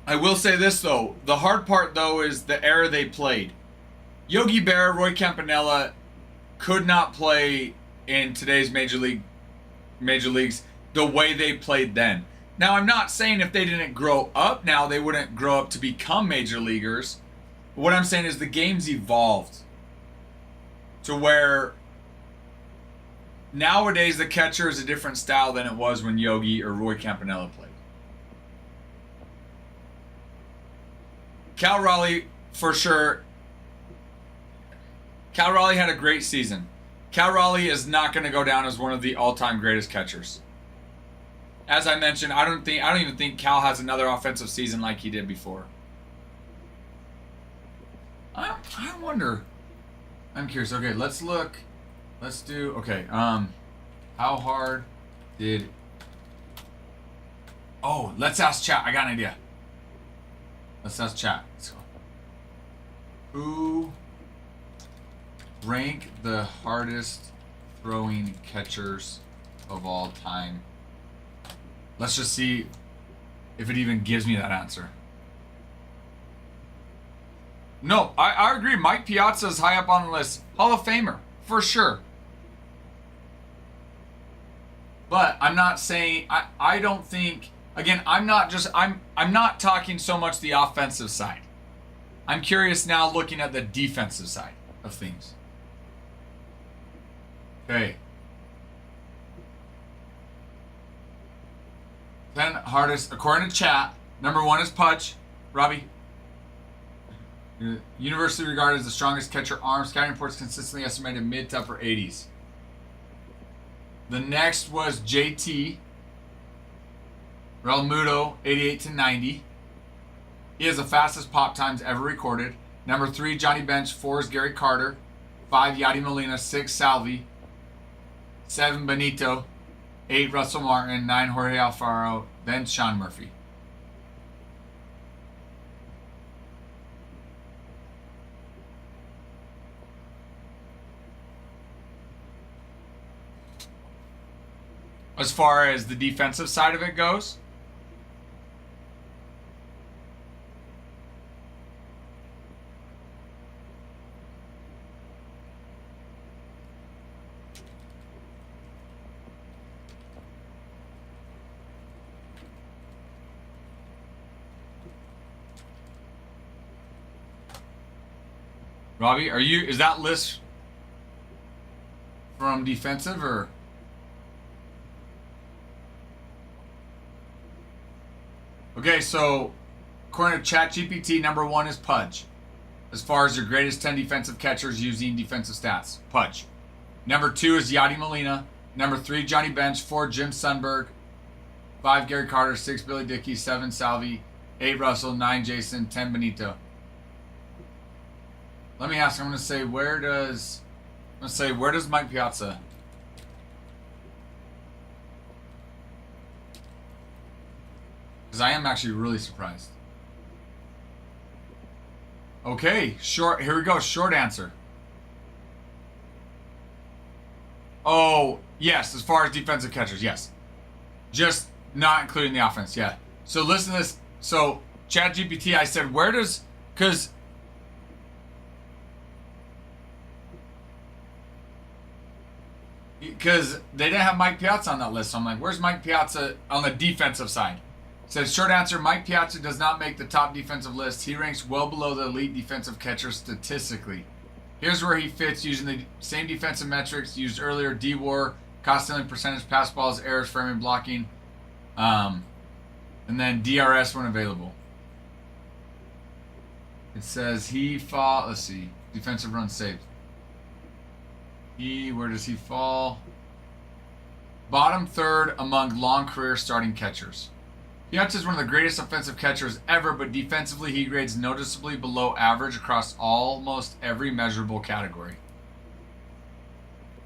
I will say this though, the hard part though is the era they played. Yogi Berra, Roy Campanella could not play in today's major leagues the way they played then. Now, I'm not saying if they didn't grow up now, they wouldn't grow up to become major leaguers. But what I'm saying is the game's evolved to where nowadays the catcher is a different style than it was when Yogi or Roy Campanella played. Cal Raleigh, for sure. Cal Raleigh had a great season. Cal Raleigh is not going to go down as one of the all-time greatest catchers. As I mentioned, I don't even think Cal has another offensive season like he did before. I wonder. I'm curious. Okay, let's look. Let's do. Okay. How hard did? Oh, let's ask chat. I got an idea. Let's ask chat. Let's go. Who rank the hardest throwing catchers of all time? Let's just see if it even gives me that answer. No, I agree. Mike Piazza is high up on the list. Hall of Famer, for sure. But I'm not saying, I don't think, again, I'm not talking so much the offensive side. I'm curious now looking at the defensive side of things. Okay. 10 hardest, according to chat, number 1 is Pudge. Robbie. Universally regarded as the strongest catcher arm. Scouting reports consistently estimated mid to upper 80s. The next was JT. Real Muto, 88 to 90. He has the fastest pop times ever recorded. Number 3, Johnny Bench. 4 is Gary Carter. 5, Yadi Molina. 6, Salvi. 7, Benito. 8, Russell Martin. 9, Jorge Alfaro. Then Sean Murphy. As far as the defensive side of it goes, Robbie, is that list from defensive or? Okay, so according to ChatGPT, number 1 is Pudge. As far as your greatest 10 defensive catchers using defensive stats, Pudge. Number 2 is Yadi Molina. Number 3, Johnny Bench. 4, Jim Sundberg. 5, Gary Carter. 6, Billy Dickey. 7, Salvi. 8, Russell. 9, Jason. 10, Benito. Let me ask. I'm going to say where does Mike Piazza? Because I am actually really surprised. Okay, short. Here we go. Short answer. Oh, yes. As far as defensive catchers, yes. Just not including the offense. Yeah. So listen to this. So ChatGPT, I said, where does? Because they didn't have Mike Piazza on that list. So I'm like, where's Mike Piazza on the defensive side? Says short answer, Mike Piazza does not make the top defensive list. He ranks well below the elite defensive catcher statistically. Here's where he fits using the same defensive metrics used earlier: D-WAR, cost stealing percentage, pass balls, errors, framing, blocking, and then DRS when available. It says let's see, defensive runs saved. Where does he fall? Bottom third among long career starting catchers. Piazza is one of the greatest offensive catchers ever, but defensively he grades noticeably below average across almost every measurable category.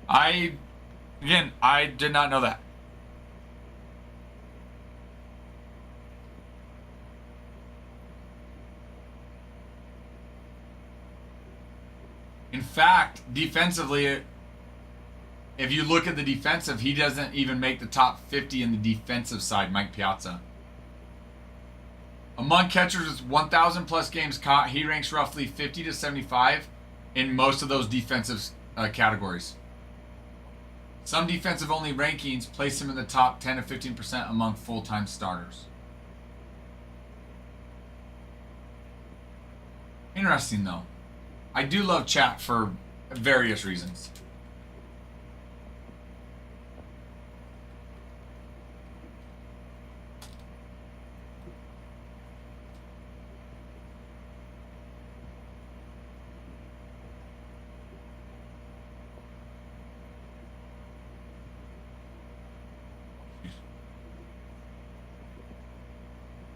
I did not know that. In fact, defensively, if you look at the defensive, he doesn't even make the top 50 in the defensive side, Mike Piazza. Among catchers with 1,000 plus games caught, he ranks roughly 50 to 75 in most of those defensive categories. Some defensive-only rankings place him in the top 10 to 15% among full-time starters. Interesting, though. I do love chat for various reasons.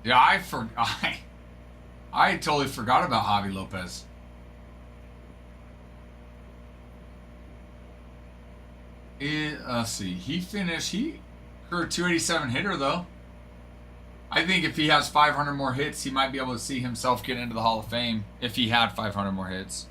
Yeah, I totally forgot about Javi Lopez. Let's see. He finished. He career 287 hitter though. I think if he has 500 more hits, he might be able to see himself get into the Hall of Fame if he had 500 more hits.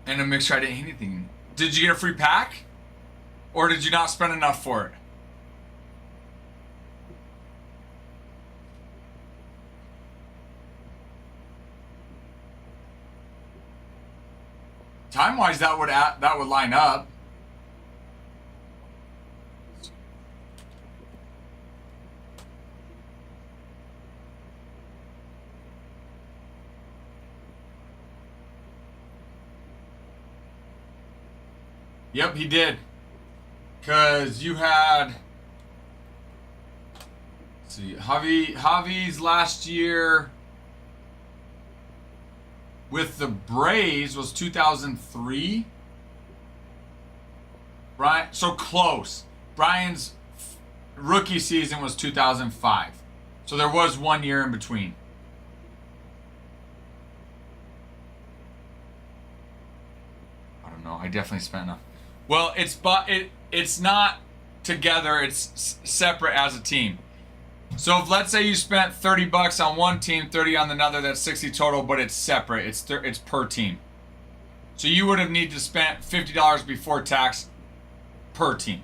And a mixer, I didn't hit anything. Did you get a free pack? Or did you not spend enough for it? Time-wise, that would line up. Yep, he did. Because you had... Let's see. Javi's last year with the Braves was 2003. Brian, so close. Brian's rookie season was 2005. So there was 1 year in between. I don't know. I definitely spent enough. Well, it's not together. It's separate as a team. So if let's say you spent $30 on one team, 30 on another, that's 60 total, but it's separate. It's per team. So you would have needed to spend $50 before tax per team.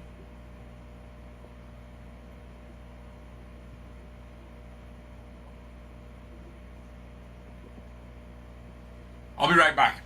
I'll be right back.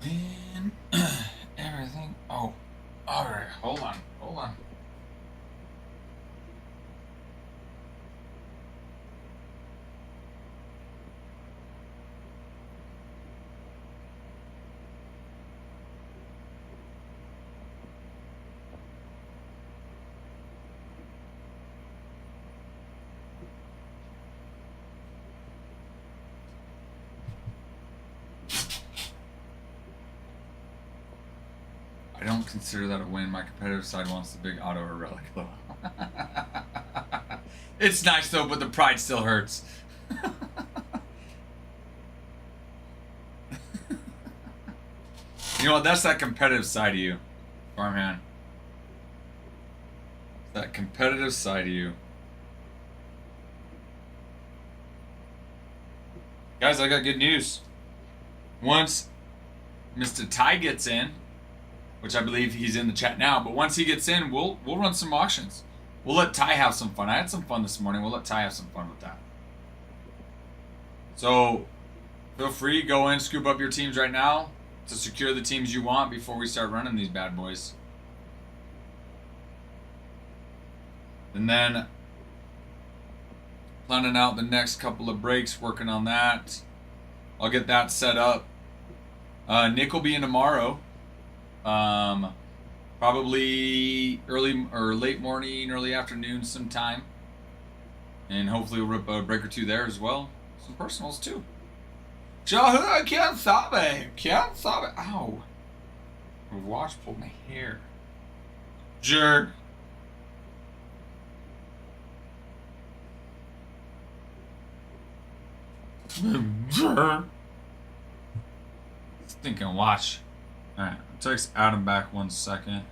Then everything. Oh, all right. Hold on. Hold on. I don't consider that a win. My competitive side wants the big auto or relic though. It's nice though, but the pride still hurts. You know what? That's that competitive side of you, farmhand. That competitive side of you. Guys, I got good news. Once Mr. Ty gets in, which I believe he's in the chat now, but once he gets in, we'll run some auctions. We'll let Ty have some fun. I had some fun this morning. We'll let Ty have some fun with that. So feel free, go in, scoop up your teams right now to secure the teams you want before we start running these bad boys. And then planning out the next couple of breaks, working on that. I'll get that set up. Nick will be in tomorrow. Probably early or late morning, early afternoon sometime. And hopefully we'll rip a break or two there as well. Some personals too. I can't stop it. Can't stop it. Ow. My watch pulled my hair. Jerk. Thinking watch. Alright, I'll text Adam back 1 second.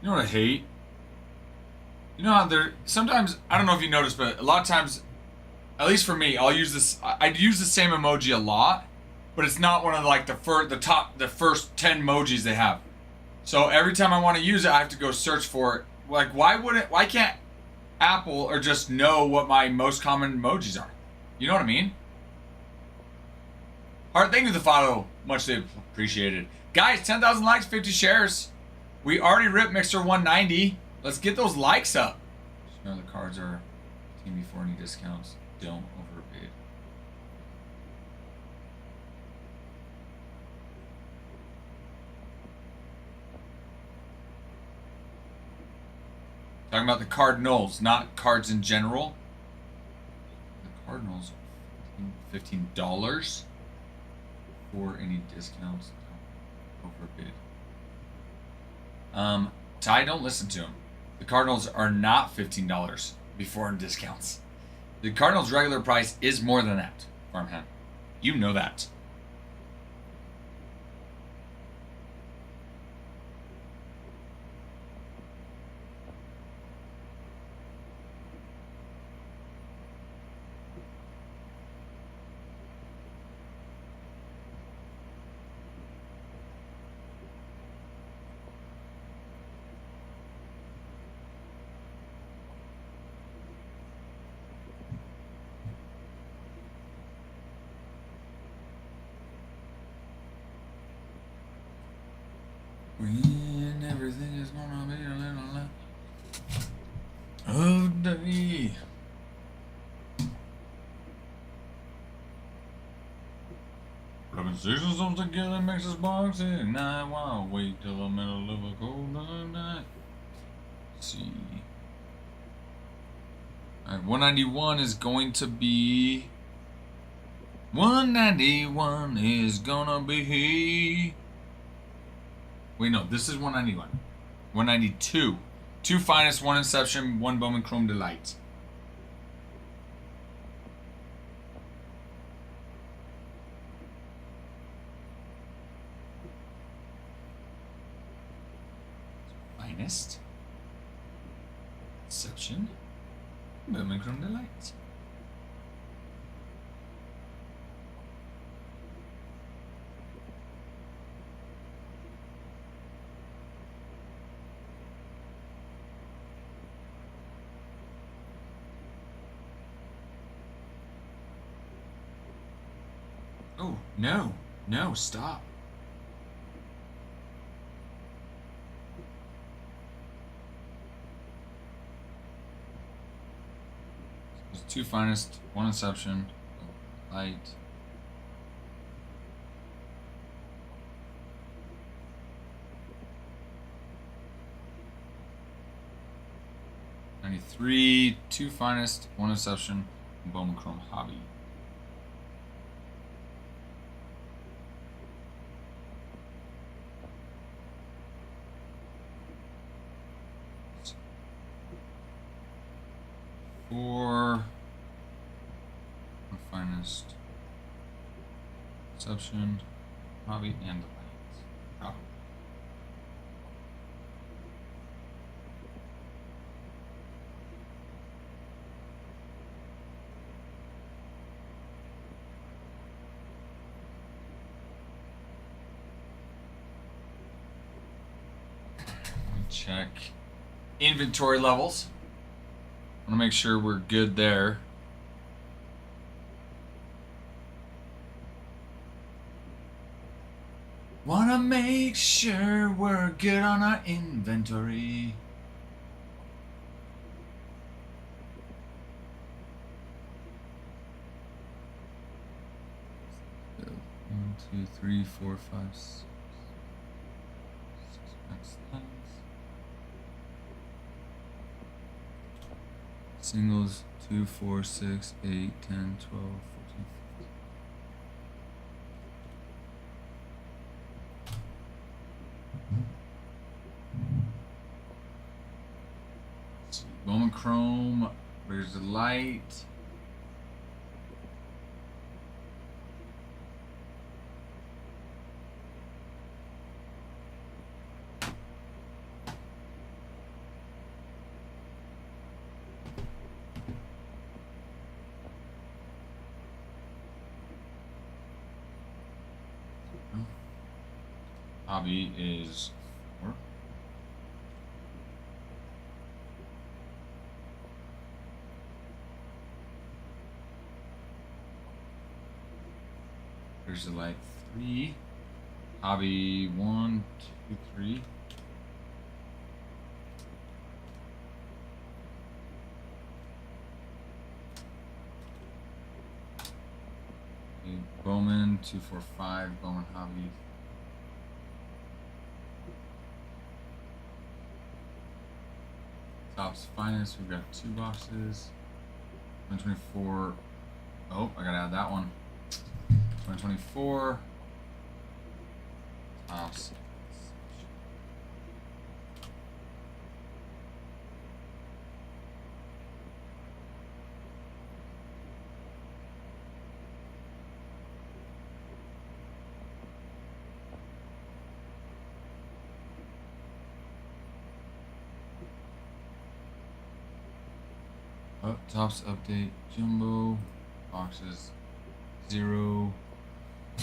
You know what I hate? You know how sometimes, I don't know if you noticed, but a lot of times, at least for me, I'll use this, I'd use the same emoji a lot, but it's not one of like the first 10 emojis they have. So every time I want to use it, I have to go search for it. Like, why can't Apple or just know what my most common emojis are? You know what I mean? Alright, thank you for the follow. Much appreciated. Guys, 10,000 likes, 50 shares. We already ripped Mixer 190. Let's get those likes up. Just know the cards are team before any discounts. Don't overbid. Talking about the Cardinals, not cards in general. The Cardinals, $15 for any discounts. Don't overbid. Ty, don't listen to him. The Cardinals are not $15 before discounts. The Cardinals' regular price is more than that, Farmhand. You know that. When everything is gonna be a little of day. Rubbing seasons all together makes us boxy. Night while wait till the middle of a cold night. Let's see. Alright, 191 is going to be. 191 is gonna be. Wait, no, this is 191. 192. 2 Finest, 1 Inception, 1 Bowman Chrome Delight. Finest. Inception. Bowman Chrome Delight. Oh, no. No, stop. There's 2 Finest, 1 Inception, Light. '93, 2 Finest, 1 Inception, Bowman Chrome Hobby. For 1 Finest, Inception, Hobby, and the Lights. Hobby. Check inventory levels. I want to make sure we're good there. Want to make sure we're good on our inventory. So, 1, 2, 3, 4, 5, 6. 6 max lines. Singles 2, 4, 6, 8, 10, 12, 14, 15. Bowman Chrome, where's the light? Hobby is 4. There's the light 3. Hobby 1, 2, 3. Okay, Bowman 2, 4, 5. Bowman Hobby. Topps Finest, we've got 2 boxes. 124. Oh, I gotta add that one. 124. Topps. Tops update. Jumbo. Boxes. 0.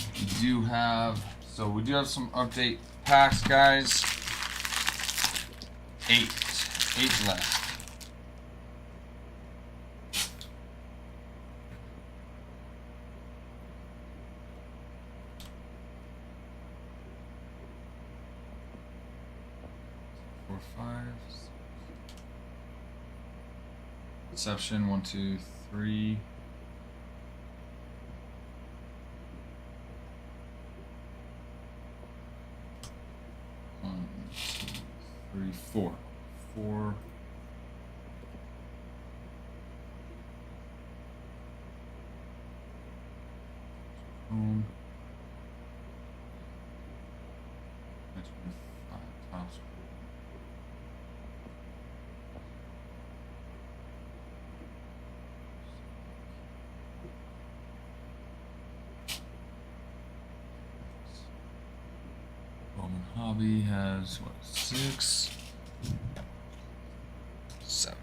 We do have some update packs, guys. 8 left. Four, 5. Inception 1, 2, 3. One, 2, 3, 4. 4. Boom. Tops. Bowman Hobby has what? 6, 7.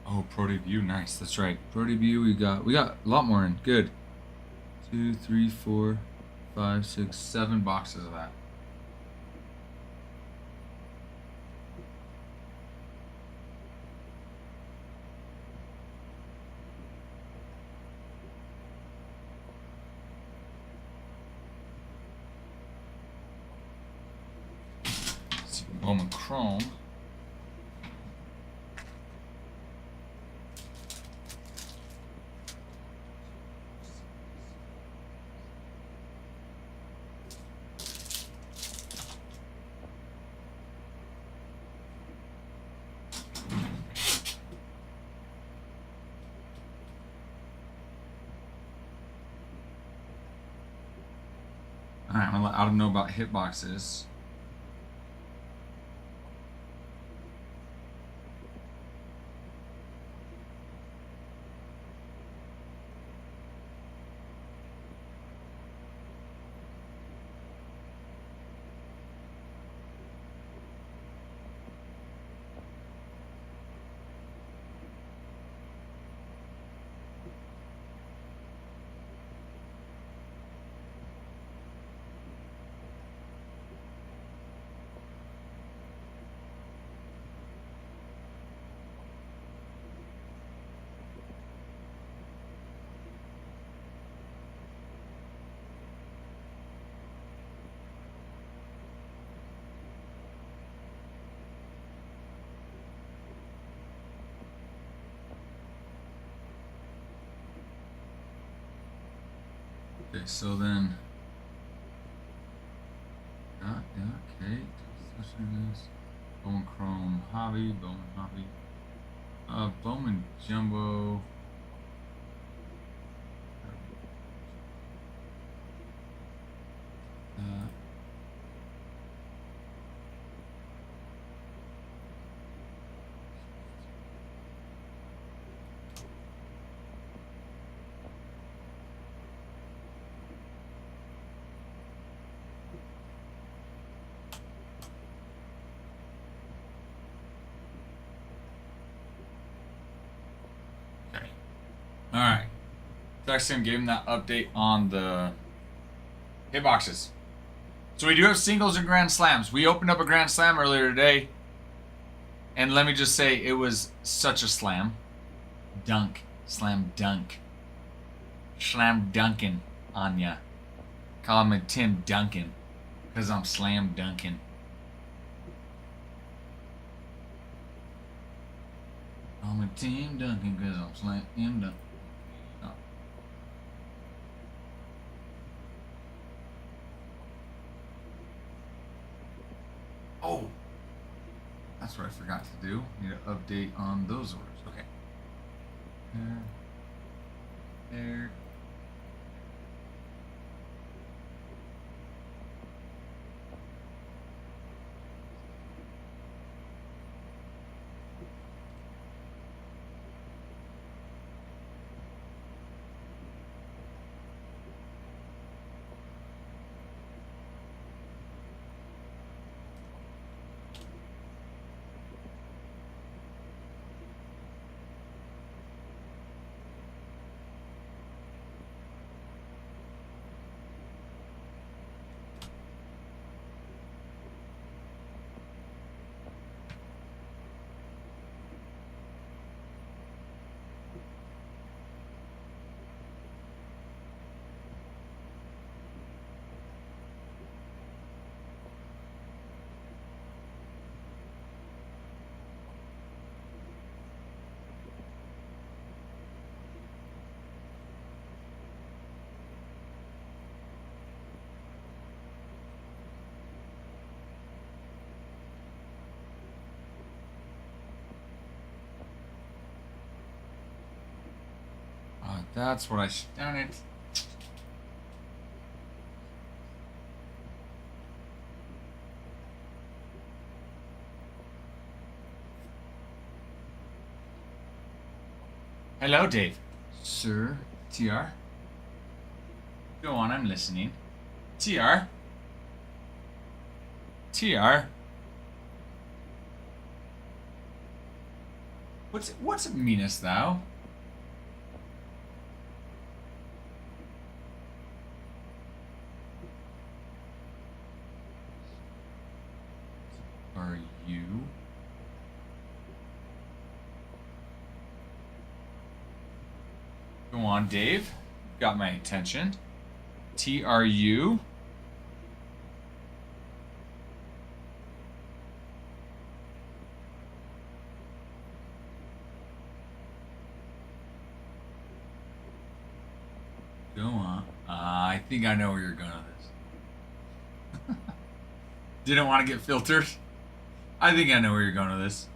Oh, Pro Debut, nice. That's right. Pro Debut, we got a lot more in. Good. 2, 3, 4, 5, 6, 7 boxes of that. Bowman Chrome. Alright, I'm gonna let Adam know about hitboxes. Okay, so then, okay. Bowman Chrome Hobby, Bowman Jumbo. Alright. Texan gave him that update on the hitboxes. So we do have singles and grand slams. We opened up a grand slam earlier today. And let me just say, it was such a slam. Dunk. Slam dunk. Slam dunking on ya. Call him a Tim Duncan. Because I'm slam dunking. I'm a Tim Duncan because I'm slam dunking. Oh. Oh. That's what I forgot to do. Need to update on those orders. Okay. There. That's what I done it. Hello, Dave. Sir, TR. Go on, I'm listening. TR. TR. What's it meanest thou? Are you? Go on, Dave. Got my attention. TRU. Go on. I think I know where you're going with this. Didn't want to get filtered. I think I know where you're going with this.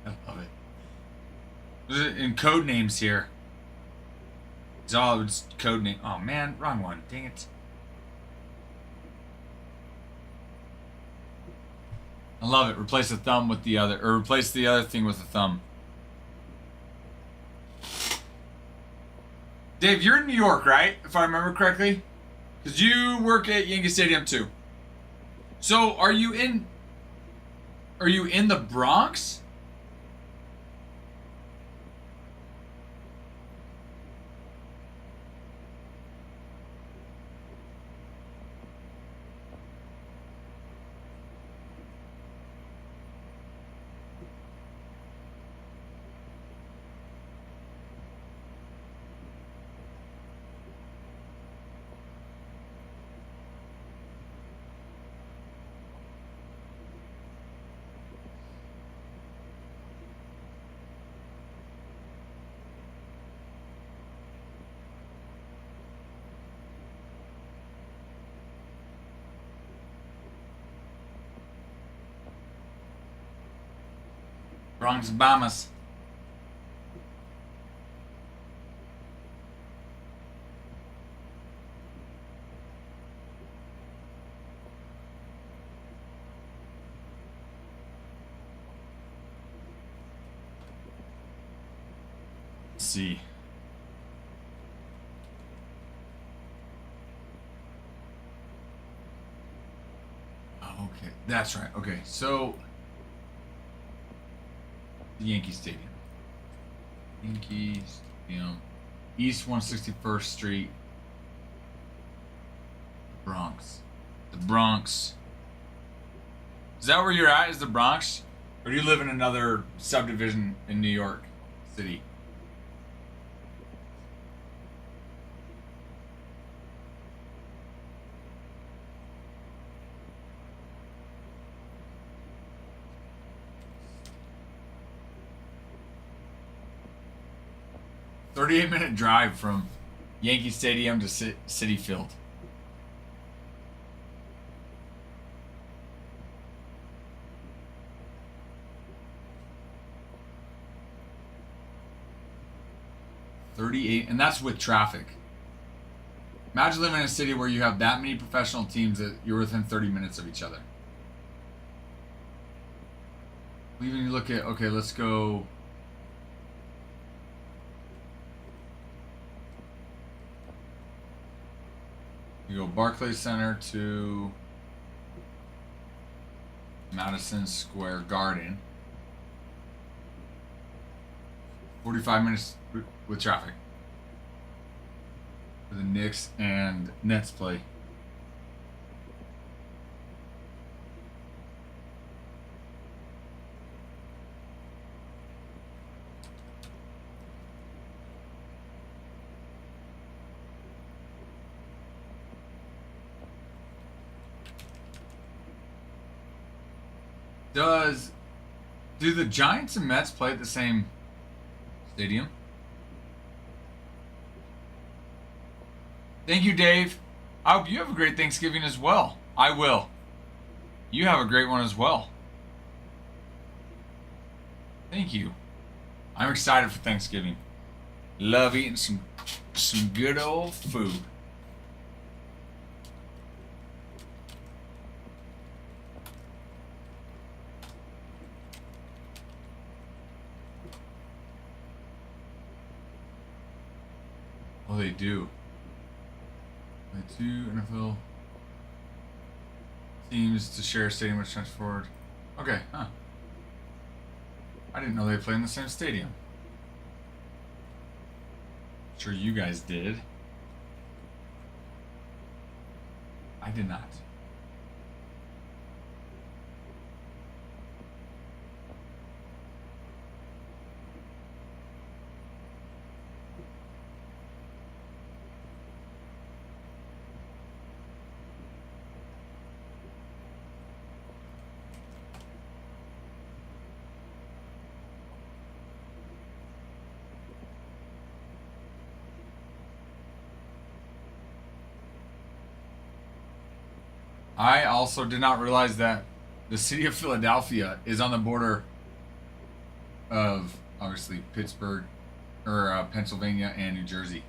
I love it. In code names here. It's code name. Oh man, wrong one. Dang it. I love it. Replace the thumb with the other, or replace the other thing with the thumb. Dave, you're in New York, right? If I remember correctly, because you work at Yankee Stadium too. So, are you in the Bronx? Bronx Bahamas. Let's see. Oh, okay, that's right. Okay, so the Yankee Stadium. Yankee Stadium. East 161st Street. Bronx. The Bronx. Is that where you're at? Is the Bronx? Or do you live in another subdivision in New York City? "38-minute drive from Yankee Stadium to Citi Field." And that's with traffic. Imagine living in a city where you have that many professional teams that you're within 30 minutes of each other. Even you look at, okay, let's go. You go Barclays Center to Madison Square Garden. 45 minutes with traffic. For the Knicks and Nets play. Do the Giants and Mets play at the same Stadium. Thank you, Dave. I hope you have a great Thanksgiving as well. I will. You have a great one as well. Thank you. I'm excited for Thanksgiving. Love eating some good old food. Oh, they do. The two NFL teams to share a stadium which trends forward. Okay, huh. I didn't know they played in the same stadium. Sure you guys did. I did not. I also did not realize that the city of Philadelphia is on the border of, obviously, Pittsburgh, or Pennsylvania and New Jersey.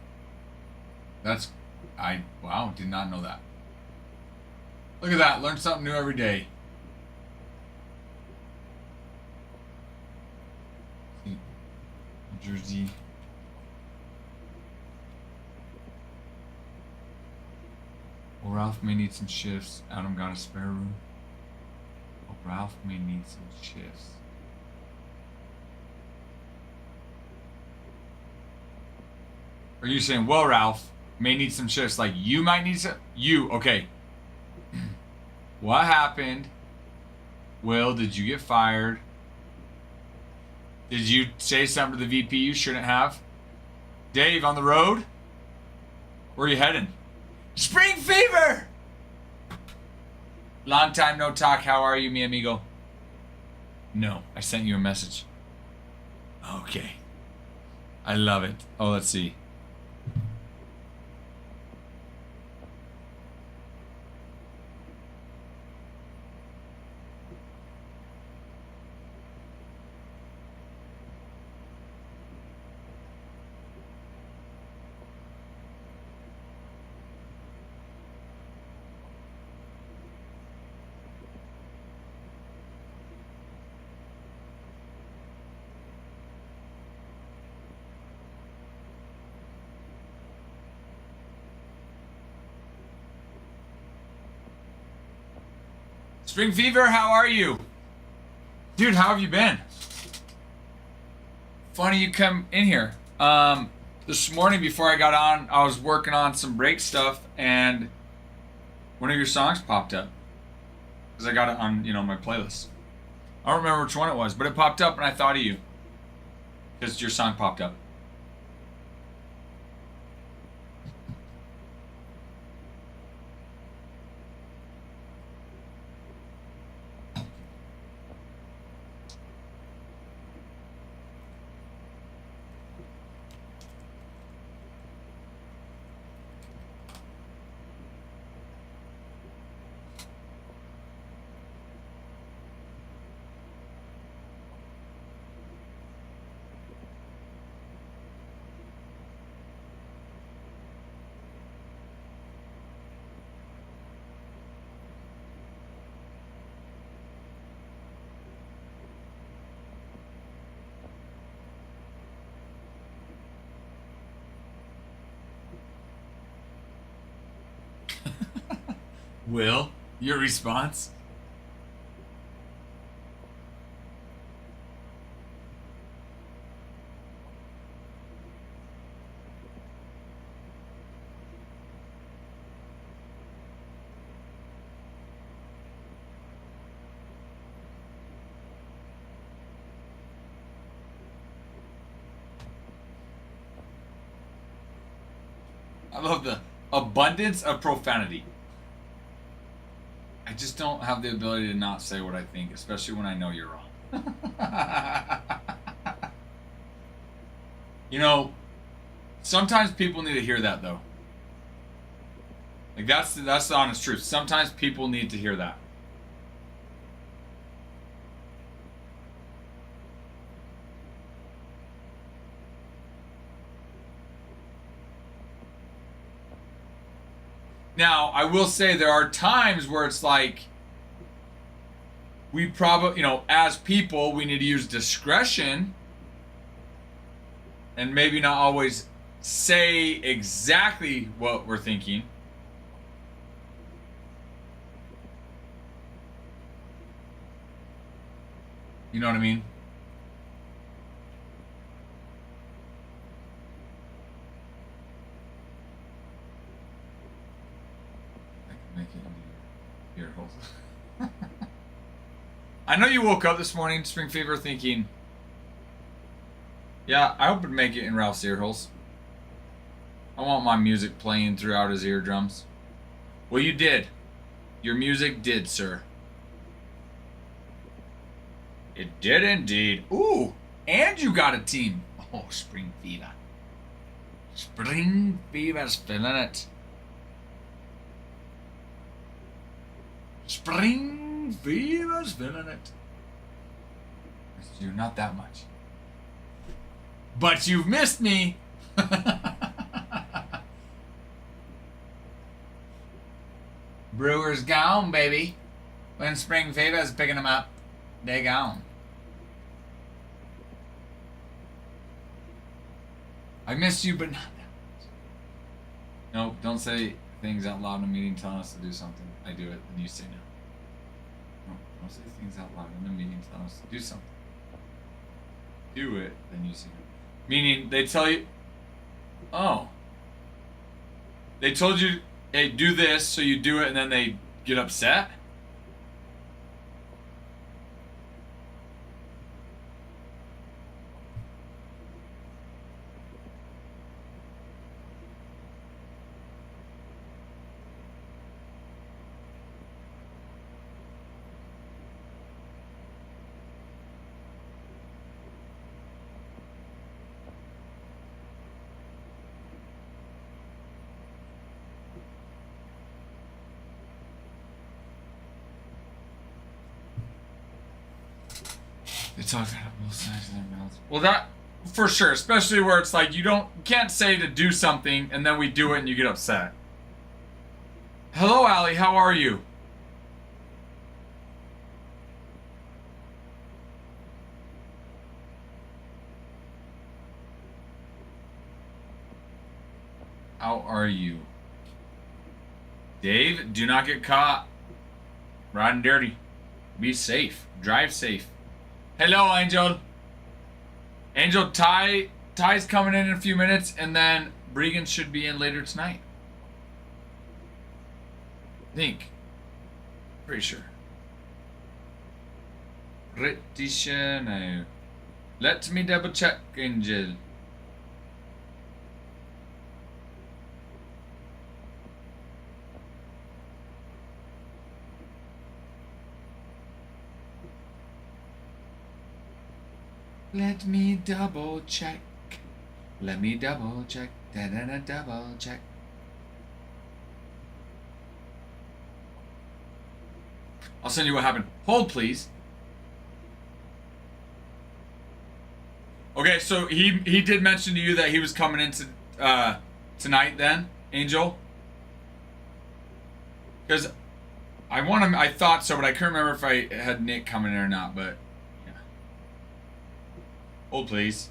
Wow, did not know that. Look at that, learn something new every day. New Jersey. Well, Ralph may need some shifts. Adam got a spare room. Well, Ralph may need some shifts. Are you saying, well, Ralph may need some shifts, like you might need some? Okay. What happened? Will, did you get fired? Did you say something to the VP you shouldn't have? Dave, on the road? Where are you heading? Spring fever! Long time no talk. How are you, mi amigo? No, I sent you a message. Okay. I love it. Oh, let's see. Spring Fever, how are you? Dude, how have you been? Funny you come in here. This morning before I got on, I was working on some break stuff and one of your songs popped up. Because I got it on, my playlist. I don't remember which one it was, but it popped up and I thought of you. Because your song popped up. Will, your response? I love the abundance of profanity. I just don't have the ability to not say what I think, especially when I know you're wrong. You know, sometimes people need to hear that though. Like that's the honest truth. Sometimes people need to hear that. Now, I will say there are times where it's like we probably, as people, we need to use discretion and maybe not always say exactly what we're thinking. You know what I mean? I can make it into your ear holes. I know you woke up this morning, Spring Fever, thinking, yeah, I hope it'd make it in Ralph's ear holes. I want my music playing throughout his eardrums. Well, you did. Your music did, sir. It did indeed. Ooh, and you got a team. Oh, Spring Fever. Spring Fever's feeling it. Spring Fever's feeling it. Missed you, not that much. But you've missed me. Brewers gone, baby. When Spring Fever's picking them up, they gone. I missed you, but not that much. No, don't say things out loud in a meeting telling us to do something. I do it, and you say no. No, don't say things out loud in a meeting telling us to do something. Do it, then you say no. Meaning, they tell you, oh. They told you, hey, do this, so you do it, and then they get upset? They talk out of both sides of their mouths. Well, that for sure, especially where it's like you can't say to do something and then we do it and you get upset. Hello, Allie. How are you? How are you? Dave, do not get caught riding dirty. Be safe. Drive safe. Hello, Angel. Angel, Ty's coming in a few minutes, and then Bregan should be in later tonight. Think. Pretty sure. Pretty sure now. Let me double check, Angel. Let me double check. Let me double check. Da-da-da, double check. I'll send you what happened. Hold, please. Okay, so he did mention to you that he was coming in tonight then, Angel? Because I thought so, but I couldn't remember if I had Nick coming in or not, but... Hold, please.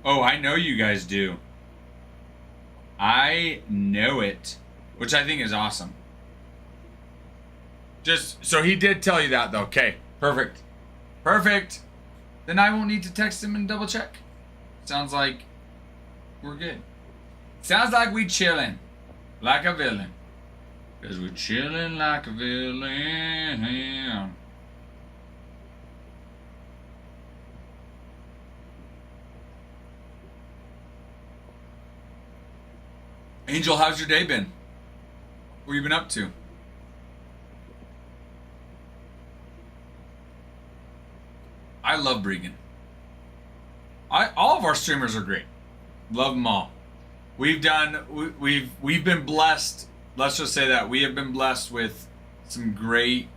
Oh, I know you guys do. I know it. which I think is awesome. Just so he did tell you that though. Okay, perfect. Perfect. Then I won't need to text him and double check. Sounds like we're good. Sounds like we chilling like a villain. Cause we're chilling like a villain. Angel, how's your day been? What have you been up to? I love Bregan. All of our streamers are great. Love them all. We've been blessed. Let's just say that we have been blessed with some great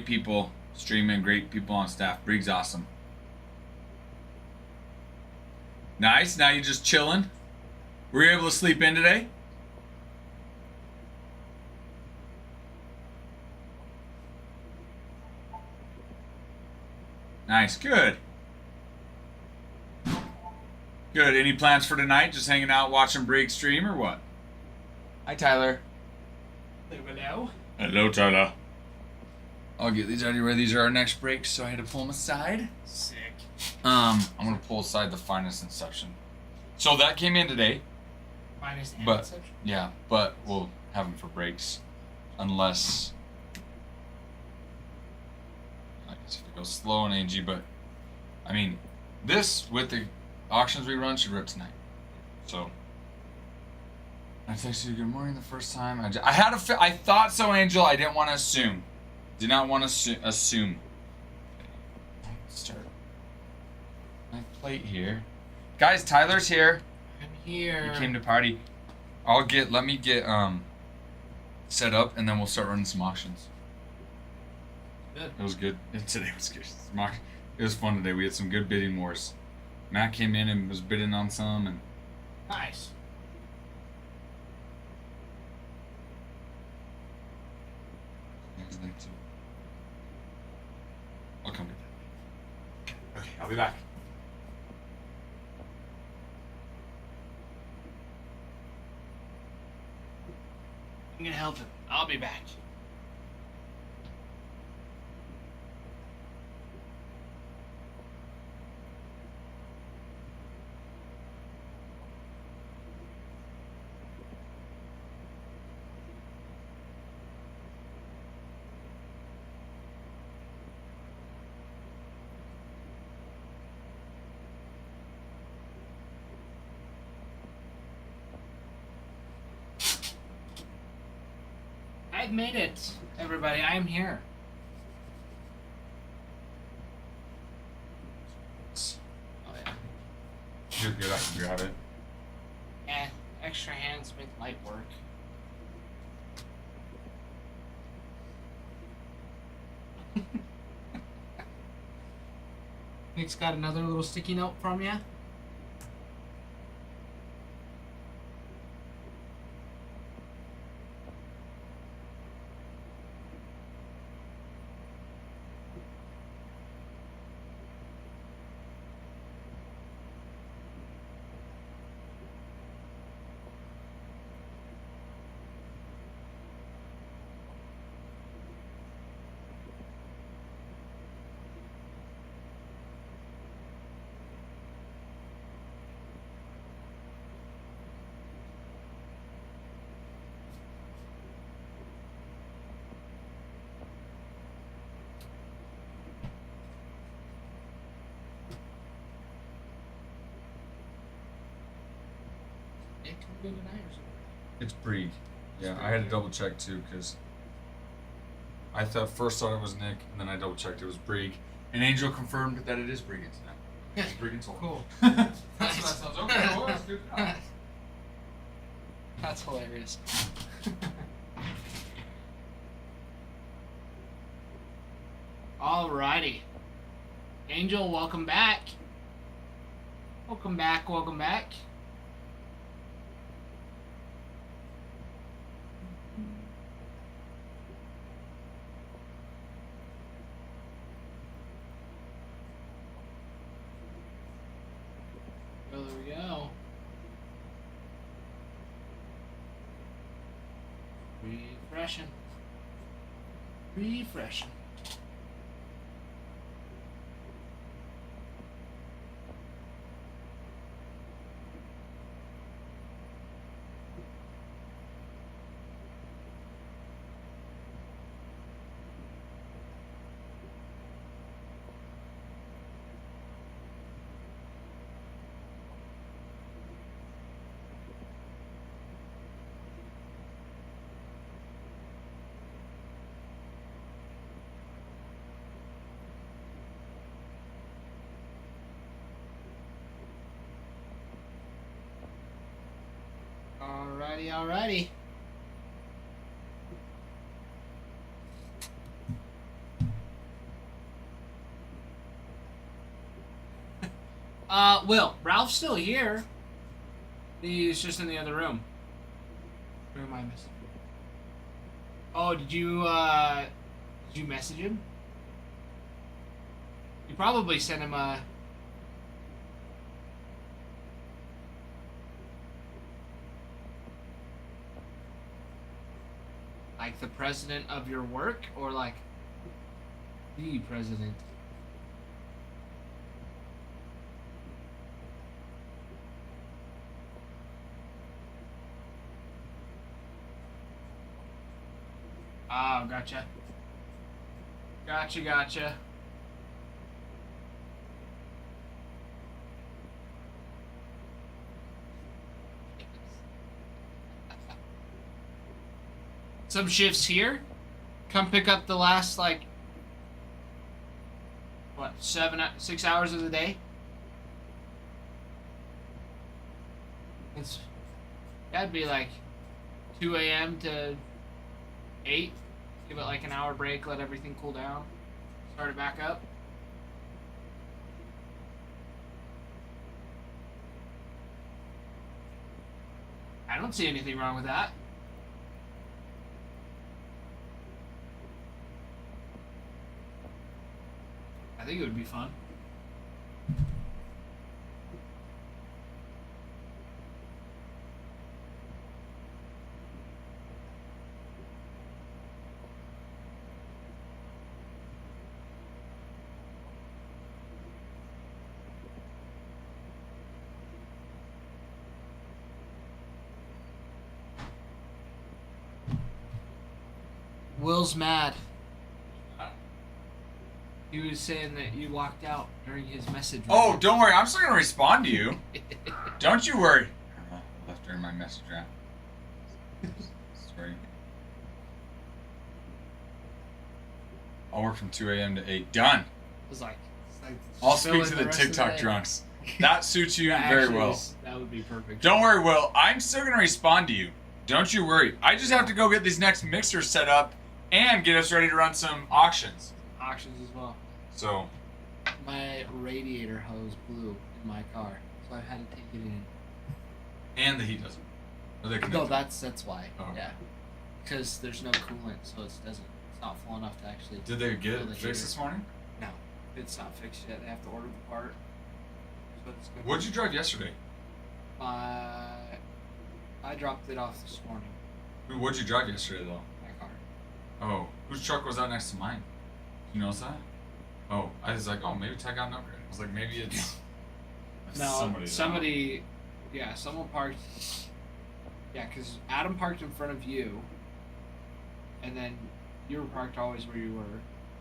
people streaming, great people on staff. Brig's awesome. Nice. Now you're just chilling. Were you able to sleep in today? Nice. Good. Good. Any plans for tonight? Just hanging out, watching Brig stream, or what? Hi, Tyler. Hello. Hello, Tyler. I'll get these out of here. These are our next breaks, so I had to pull them aside. Sick. I'm gonna pull aside the finest Inception. So that came in today. Finest But Inception. yeah, but we'll have them for breaks, unless I guess if it goes slow and AG. But I mean, this with the auctions we run should rip tonight. So I texted you good morning the first time. I had a I thought so, Angel. I didn't want to assume. Did not want to assume. Start my plate here, guys. Tyler's here. I'm here. He came to party. Let me get set up, and then we'll start running some auctions. Good. It was good. Today was good. It was fun today. We had some good bidding wars. Matt came in and was bidding on some, and Nice. I'll come get that. Okay, I'll be back. I'm gonna help him. I'll be back. I've made it, everybody. I am here. Oh yeah. You're good. I can grab it. Yeah. Extra hands make light work. Nick's got another little sticky note from you. It could be tonight or something. It's Brig. Yeah, I had to double check too because I first thought it was Nick, and then I double checked it was Brig, and Angel confirmed that it is Brigance now. It's Brigance Hole. Cool. That sounds okay. Well, that's good. That's hilarious. Alrighty. Angel, welcome back. Welcome back, welcome back. Well, there we go. refreshing. Refreshing. Alrighty. Will, Ralph's still here. He's just in the other room. Where am I missing? Oh, did you message him? You probably sent him a... Like the president of your work, or like the president? Oh, gotcha. Gotcha. Some shifts here. Come pick up the last, like, what, 6 hours of the day? That'd be like 2 a.m. to 8. Give it like an hour break, let everything cool down. Start it back up. I don't see anything wrong with that. I think it would be fun. Will's mad. He was saying that you walked out during his message. Oh, don't worry. I'm still going to respond to you. Don't you worry. I left during my message app. Sorry. I'll work from 2 a.m. to 8. Done. It was like I'll speak to the TikTok drunks. That suits you very well. That would be perfect. Don't worry, Will. I'm still going to respond to you. Don't you worry. I just have to go get these next mixers set up and get us ready to run some auctions. Auctions as well. So, my radiator hose blew in my car, so I had to take it in. And the heat doesn't. Or they No, that's why. Oh. Yeah, because there's no coolant, so it's not full enough to actually. Did they get fill the it fixed heater. this morning? No, it's not fixed yet. They have to order the part. So it's gonna What'd you drive yesterday? I dropped it off this morning. What'd you drive yesterday, though? My car. Oh, whose truck was that next to mine? You notice that? Oh, I was like, oh, maybe Tech got an upgrade. I was like, maybe it's No, somebody, yeah, someone parked. Yeah, because Adam parked in front of you, and then you were parked always where you were,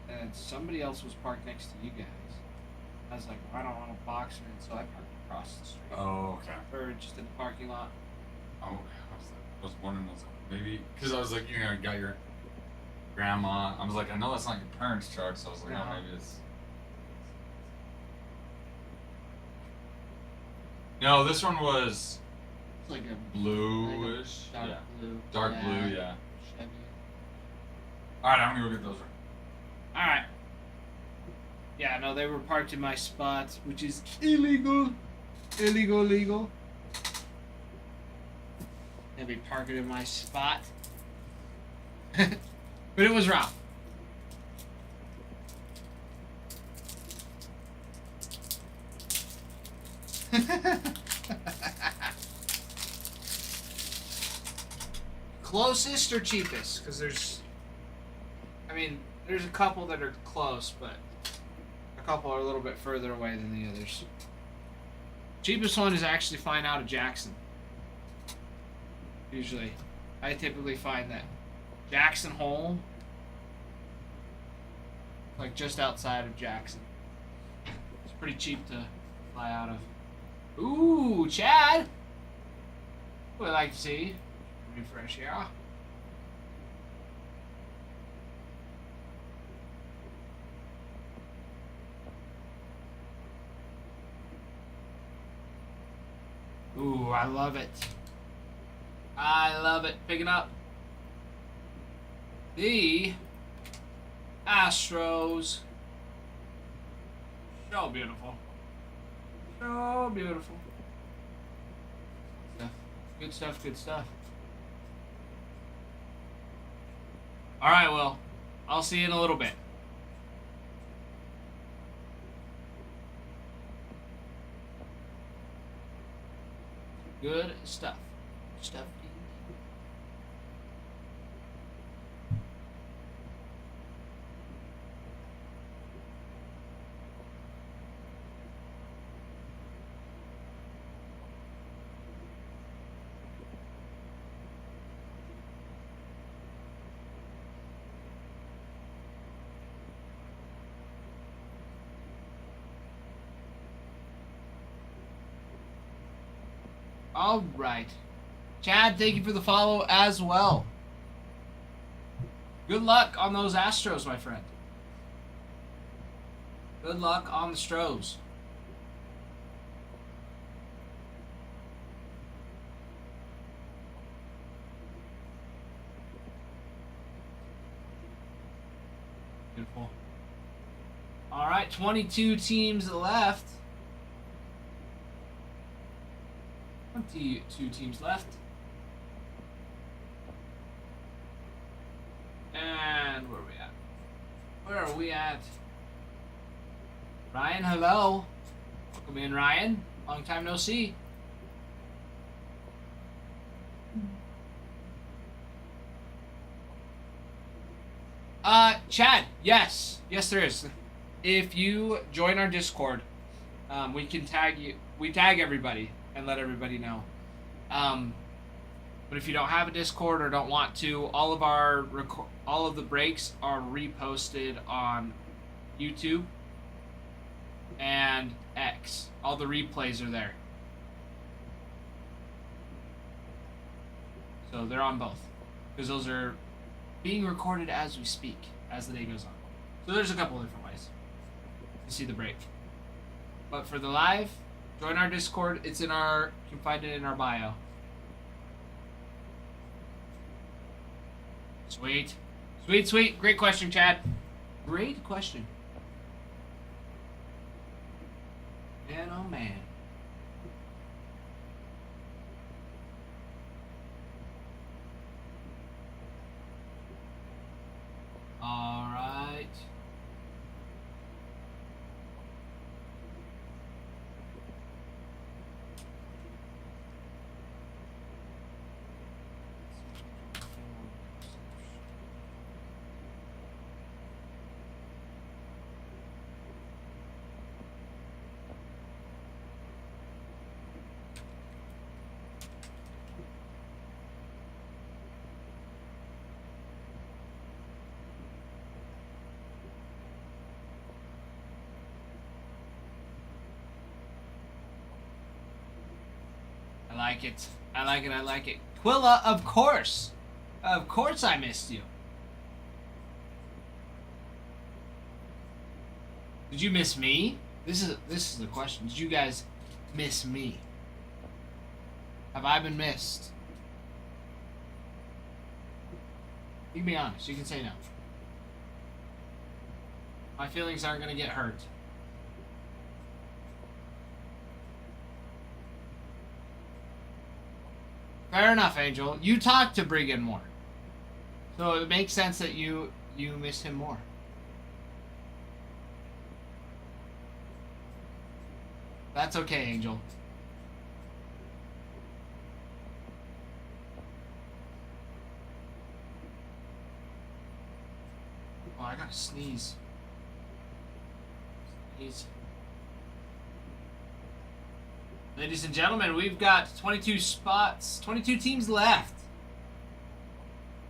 and then somebody else was parked next to you guys. I was like, well, I don't want a boxer, and so I parked across the street. Oh, okay. Or just in the parking lot. Oh, I was wondering, maybe, because I was like, you know, you got your grandma. I was like, I know that's not your parents' truck, so I was like, No. oh, maybe it's. No, this one was It's like a bluish. dark Yeah. blue. Dark blue, yeah. Chevy. Alright, I'm gonna go get those. Alright. Yeah, no, they were parked in my spot, which is illegal. Illegal. They'll be parked in my spot. But it was Ralph. Closest or cheapest? Because there's a couple that are close, but a couple are a little bit further away than the others. Cheapest one is actually flying out of Jackson. Usually. I typically find that Jackson Hole, like just outside of Jackson. It's pretty cheap to fly out of. Ooh, Chad! What I'd like to see. Refresh, yeah. Ooh, I love it. I love it. Picking up the Astros. So beautiful. So beautiful. Good stuff, good stuff. Alright, well, I'll see you in a little bit. Good stuff. Stuff. All right. Chad, thank you for the follow as well. Good luck on those Astros, my friend. Good luck on the Stros. Beautiful. All right, 22 teams left. 22 teams left. And where are we at? Where are we at? Ryan, hello. Welcome in, Ryan. Long time no see. Chad, yes. Yes, there is. If you join our Discord, we can tag you. We tag everybody and let everybody know. But if you don't have a Discord or don't want to, all of the breaks are reposted on YouTube and X. All the replays are there. So they're on both. Because those are being recorded as we speak, as the day goes on. So there's a couple different ways to see the break. But for the live, join our Discord. It's in our, you can find it in our bio. Sweet. Sweet, sweet. Great question, Chad. Great question. Man, oh man. All right. I like it. I like it. I like it. Quilla, of course. Of course I missed you. Did you miss me? This is the question. Did you guys miss me? Have I been missed? You can be honest. You can say no. My feelings aren't going to get hurt. Fair enough, Angel. You talk to Brigand more. So it makes sense that you miss him more. That's okay, Angel. I gotta sneeze. Ladies and gentlemen, we've got 22 spots, 22 teams left.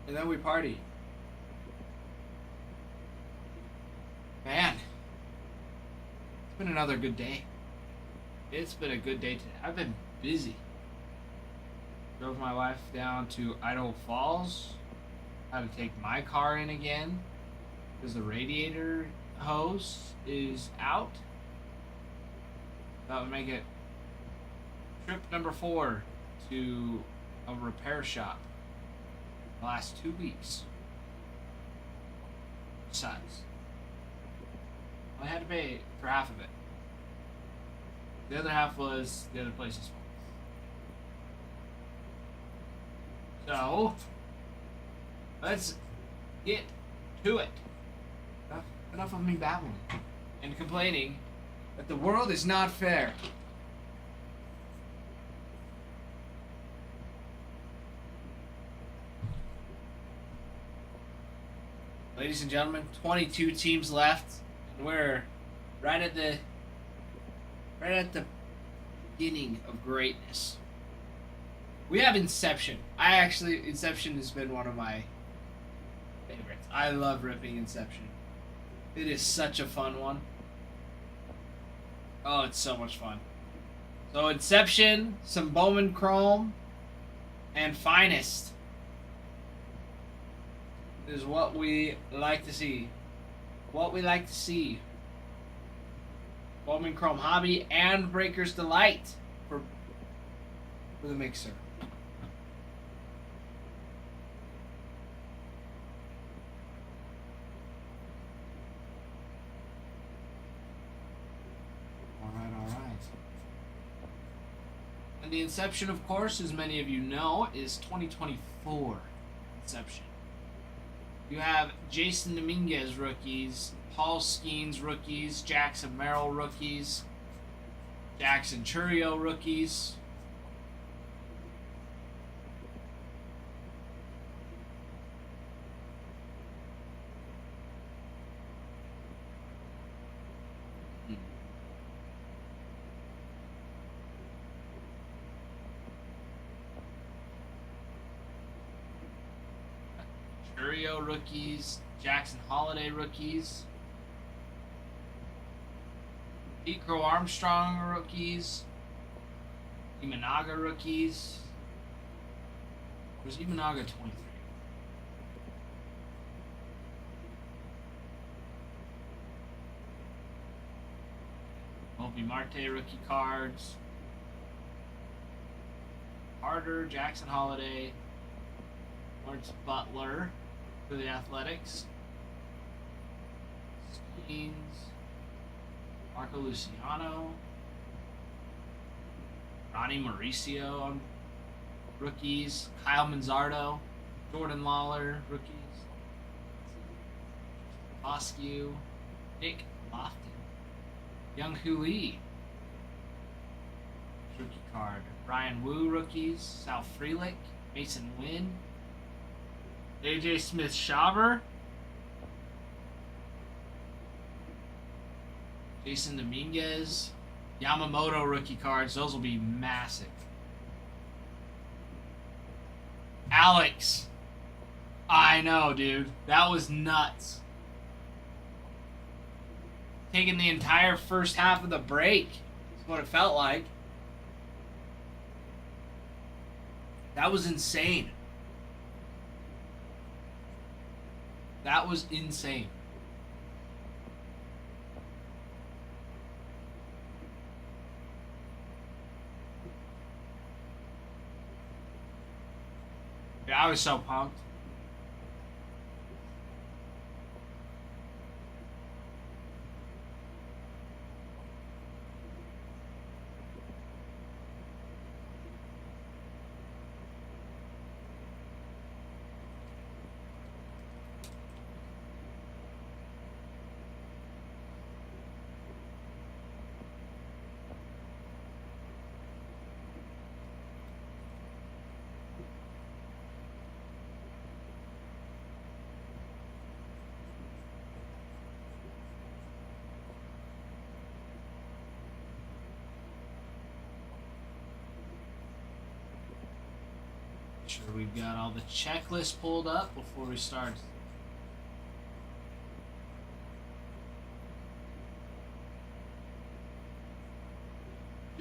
And then we party. Man, it's been another good day. It's been a good day today. I've been busy. Drove my wife down to Idaho Falls. Had to take my car in again because the radiator hose is out. That would make it trip number 4 to a repair shop the last 2 weeks. Sucks. I had to pay for half of it. The other half was the other place's fault. So, let's get to it. Enough of me babbling and complaining that the world is not fair. Ladies and gentlemen, 22 teams left, and we're right at the beginning of greatness. We have Inception. Inception has been one of my favorites. I love ripping Inception. It is such a fun one. Oh, it's so much fun. So Inception, some Bowman Chrome, and Finest is what we like to see. Bowman Chrome Hobby and Breaker's Delight for the mixer. Alright. And the Inception, of course, as many of you know, is 2024 Inception. You have Jason Dominguez rookies, Paul Skeens rookies, Jackson Merrill rookies, Jackson Churio rookies. Churio rookies, Jackson Holiday rookies, Pete Crow Armstrong rookies, Imanaga rookies. Where's Imanaga 23? Moby Marte rookie cards. Carter, Jackson Holiday, Lawrence Butler for the Athletics. Skeens, Marco Luciano, Ronnie Mauricio on rookies, Kyle Manzardo, Jordan Lawler rookies, Bosque, Nick Lofton, Young Hoo Lee rookie card, Ryan Wu rookies, Sal Frelick, Mason Wynn, AJ Smith-Shaver, Jason Dominguez, Yamamoto rookie cards. Those will be massive. Alex. I know, dude. That was nuts. Taking the entire first half of the break. That's what it felt like. That was insane. That was insane. Yeah, I was so pumped. sure we've got all the checklists pulled up before we start.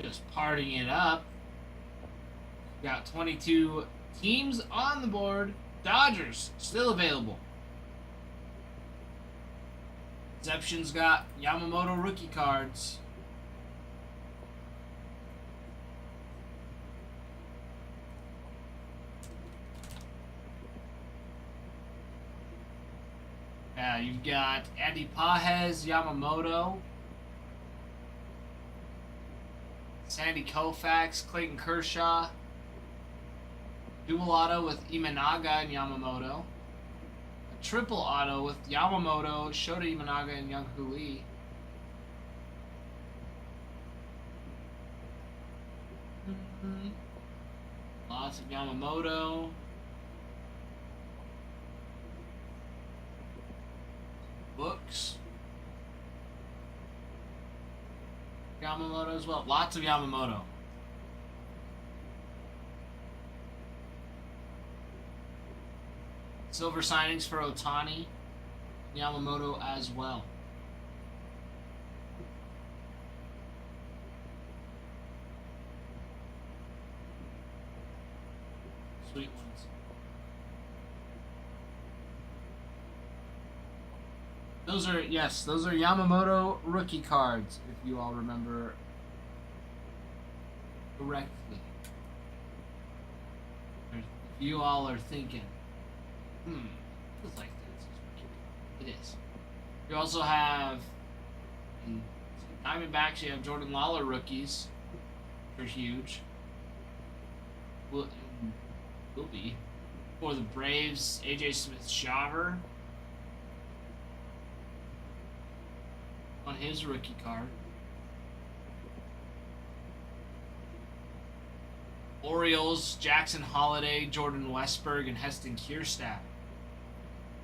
Just partying it up. Got 22 teams on the board. Dodgers still available. Inception's got Yamamoto rookie cards. You've got Andy Pages, Yamamoto, Sandy Koufax, Clayton Kershaw, dual auto with Imanaga and Yamamoto, a triple auto with Yamamoto, Shota Imanaga, and Young-Hoo Lee. Lots of Yamamoto. Books. Yamamoto as well. Lots of Yamamoto. Silver signings for Ohtani. Yamamoto as well. Sweet ones. Those are Yamamoto rookie cards, if you all remember correctly. If you all are thinking, feels like this. It is. You also have in Diamondbacks, you have Jordan Lawler rookies. They're huge. Will be. For the Braves, AJ Smith-Shawver on his rookie card. Orioles, Jackson Holiday, Jordan Westberg, and Heston Kjerstad,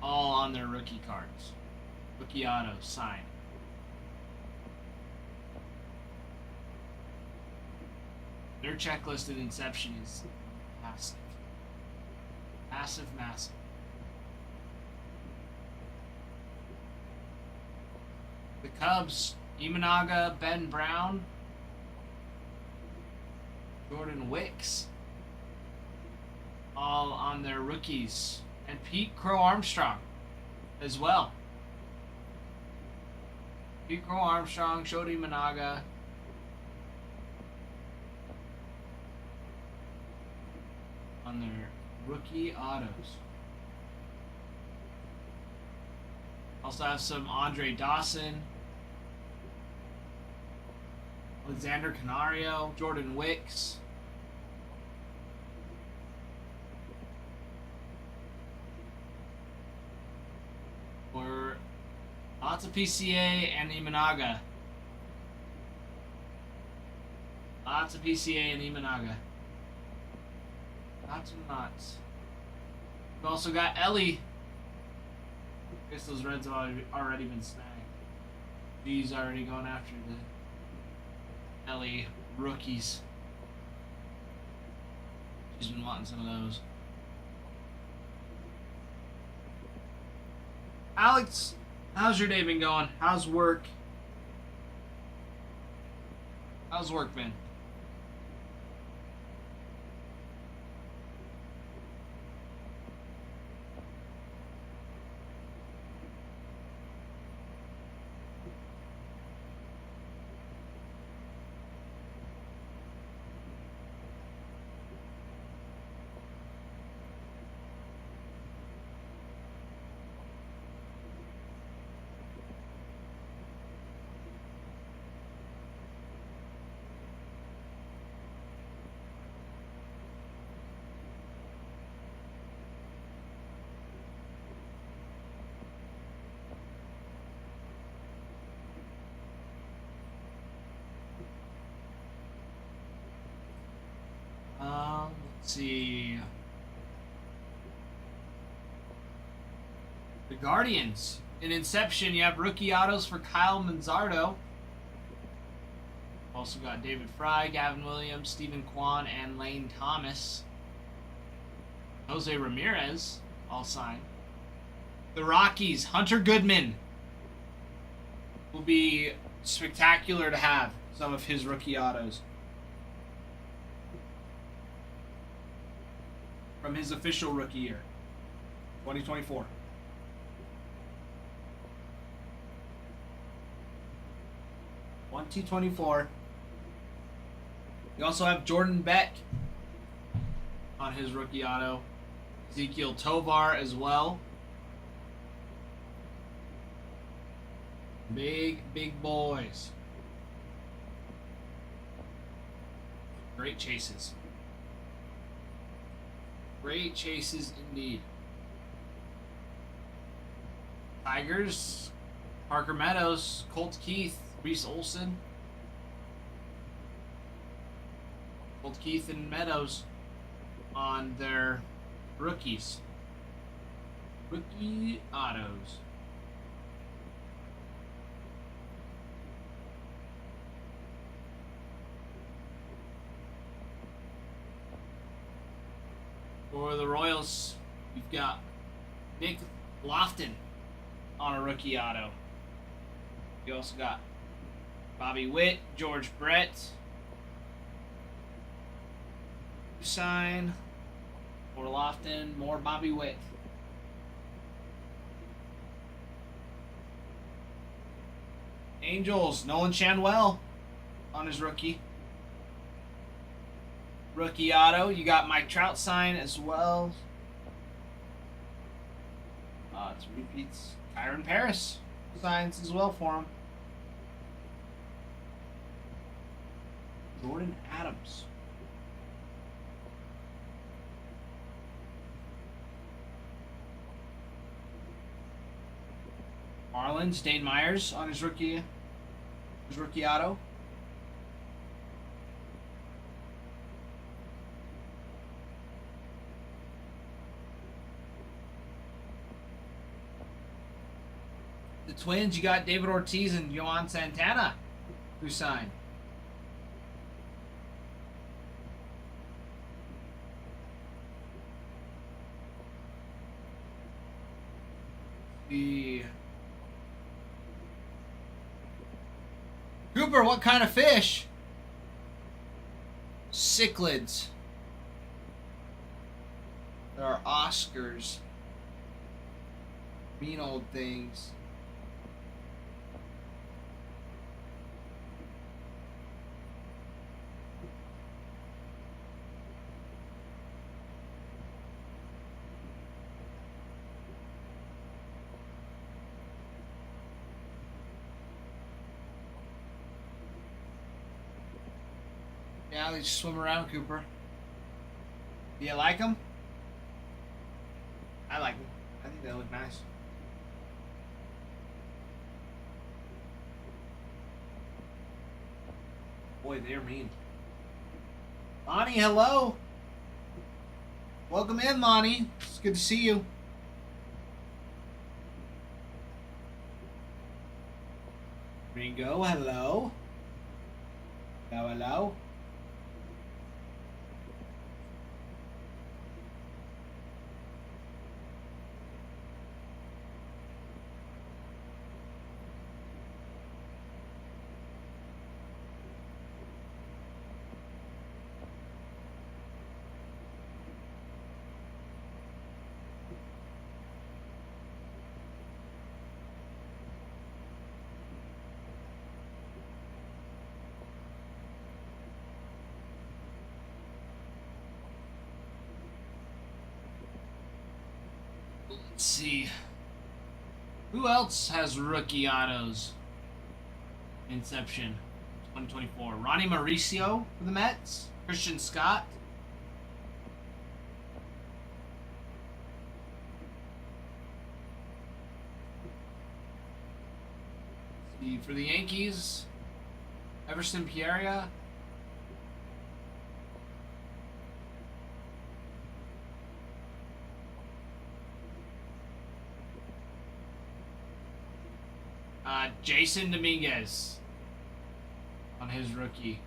all on their rookie cards. Rookie auto signed. Their checklist at Inception is massive. Massive, massive. The Cubs, Imanaga, Ben Brown, Jordan Wicks, all on their rookies. And Pete Crow Armstrong as well. Pete Crow Armstrong, Shota Imanaga. On their rookie autos. Also have some Andre Dawson, Alexander Canario, Jordan Wicks. Or lots of PCA and Imanaga. Lots of PCA and Imanaga. Lots and lots. We've also got Ellie. I guess those Reds have already been snagged. G's already going after the Ellie rookies. She's been wanting some of those. Alex, how's your day been going? How's work? How's work been? Let's see. The Guardians. In Inception, you have rookie autos for Kyle Manzardo. Also got David Fry, Gavin Williams, Stephen Kwan, and Lane Thomas. Jose Ramirez, all signed. The Rockies, Hunter Goodman. Will be spectacular to have some of his rookie autos. From his official rookie year, 2024. $1,224. You also have Jordan Beck on his rookie auto. Ezekiel Tovar as well. Big boys. Great chases. Great chases indeed. Tigers, Parker Meadows, Colt Keith, Reese Olson. Colt Keith and Meadows on their rookies. Rookie autos. For the Royals, you've got Nick Lofton on a rookie auto. You also got Bobby Witt, George Brett. Sign for Lofton, more Bobby Witt. Angels, Nolan Shanwell on his rookie. Rookie auto. You got Mike Trout sign as well. It's repeats. Kyron Paris signs as well for him. Jordan Adams. Marlins, Dane Myers on his rookie auto. The Twins, you got David Ortiz and Yohan Santana who signed. Cooper, what kind of fish? Cichlids. There are Oscars. Mean old things. Yeah, they just swim around, Cooper. Do you like them? I like them. I think they look nice. Boy, they're mean. Lonnie, hello. Welcome in, Lonnie. It's good to see you. Ringo, hello. Hello. Let's see. Who else has rookie autos? Inception 2024. Ronnie Mauricio for the Mets. Christian Scott. Let's see, for the Yankees, Everson Pereira. Jason Dominguez on his rookie.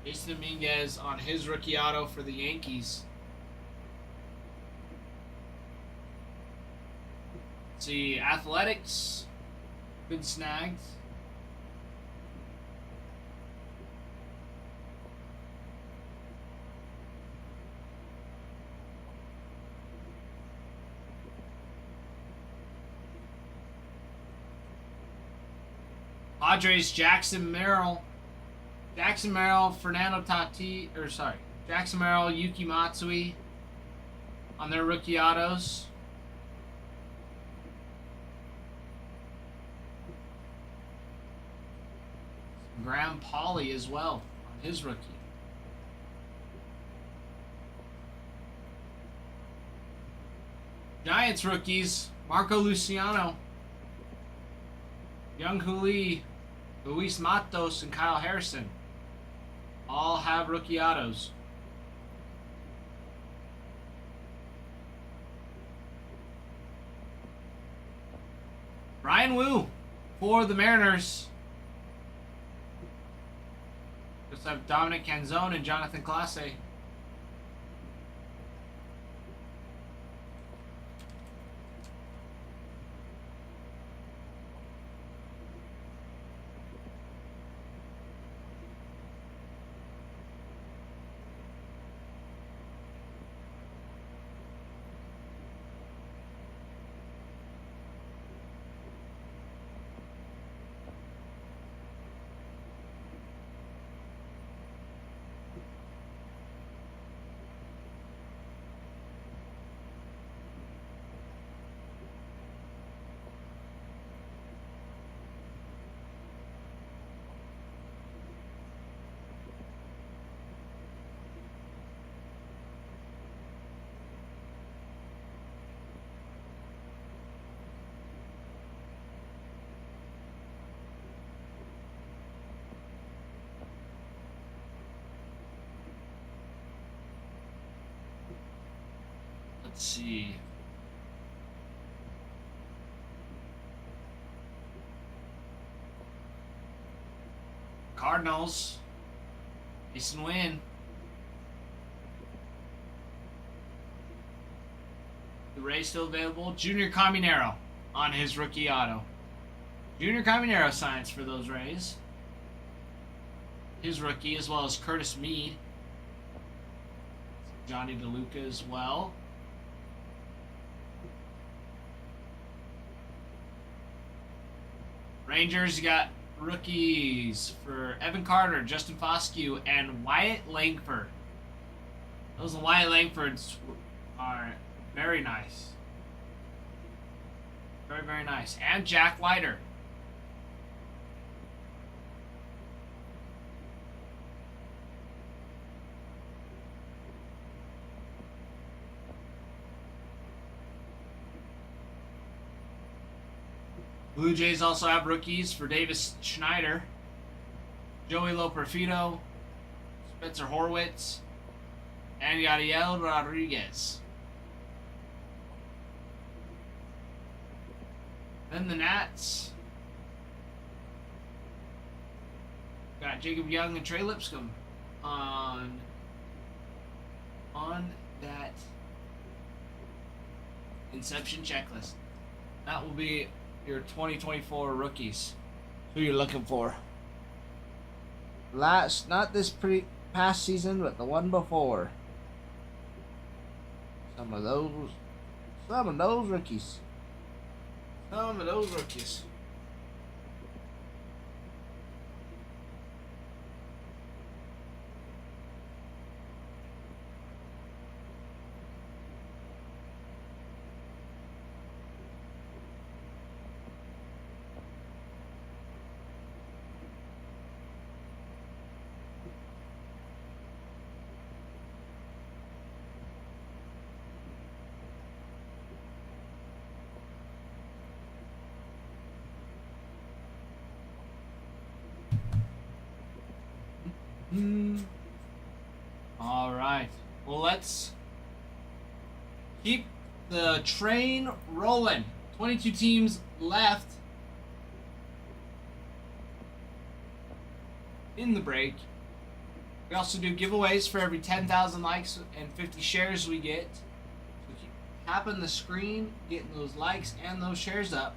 Jason Dominguez on his rookie auto for the Yankees. Let's see, Athletics, good snags. Padres, Jackson Merrill, Fernando Tati, Jackson Merrill, Yuki Matsui on their rookie autos. Graham Pauley as well on his rookie. Giants rookies, Marco Luciano, Young Hoo Lee, Luis Matos, and Kyle Harrison all have rookie autos. Ryan Wu for the Mariners. Just have Dominic Canzone and Jonathan Clase. Let's see. Cardinals. Mason Wynn. The Rays still available. Junior Caminero on his rookie auto. Junior Caminero signs for those Rays. His rookie, as well as Curtis Mead. Johnny DeLuca as well. Rangers, you got rookies for Evan Carter, Justin Foscue, and Wyatt Langford. Those Wyatt Langfords are very nice. Very, very nice. And Jack Leiter. Blue Jays also have rookies for Davis Schneider, Joey Loperfido, Spencer Horwitz, and Yadiel Rodriguez. Then the Nats got Jacob Young and Trey Lipscomb on that Inception checklist. That will be your 2024 rookies. Who you're looking for? Not this past season, but the one before. Some of those rookies. Some of those rookies. All right. Well, let's keep the train rolling. 22 teams left in the break. We also do giveaways for every 10,000 likes and 50 shares we get. So keep tapping the screen, getting those likes and those shares up.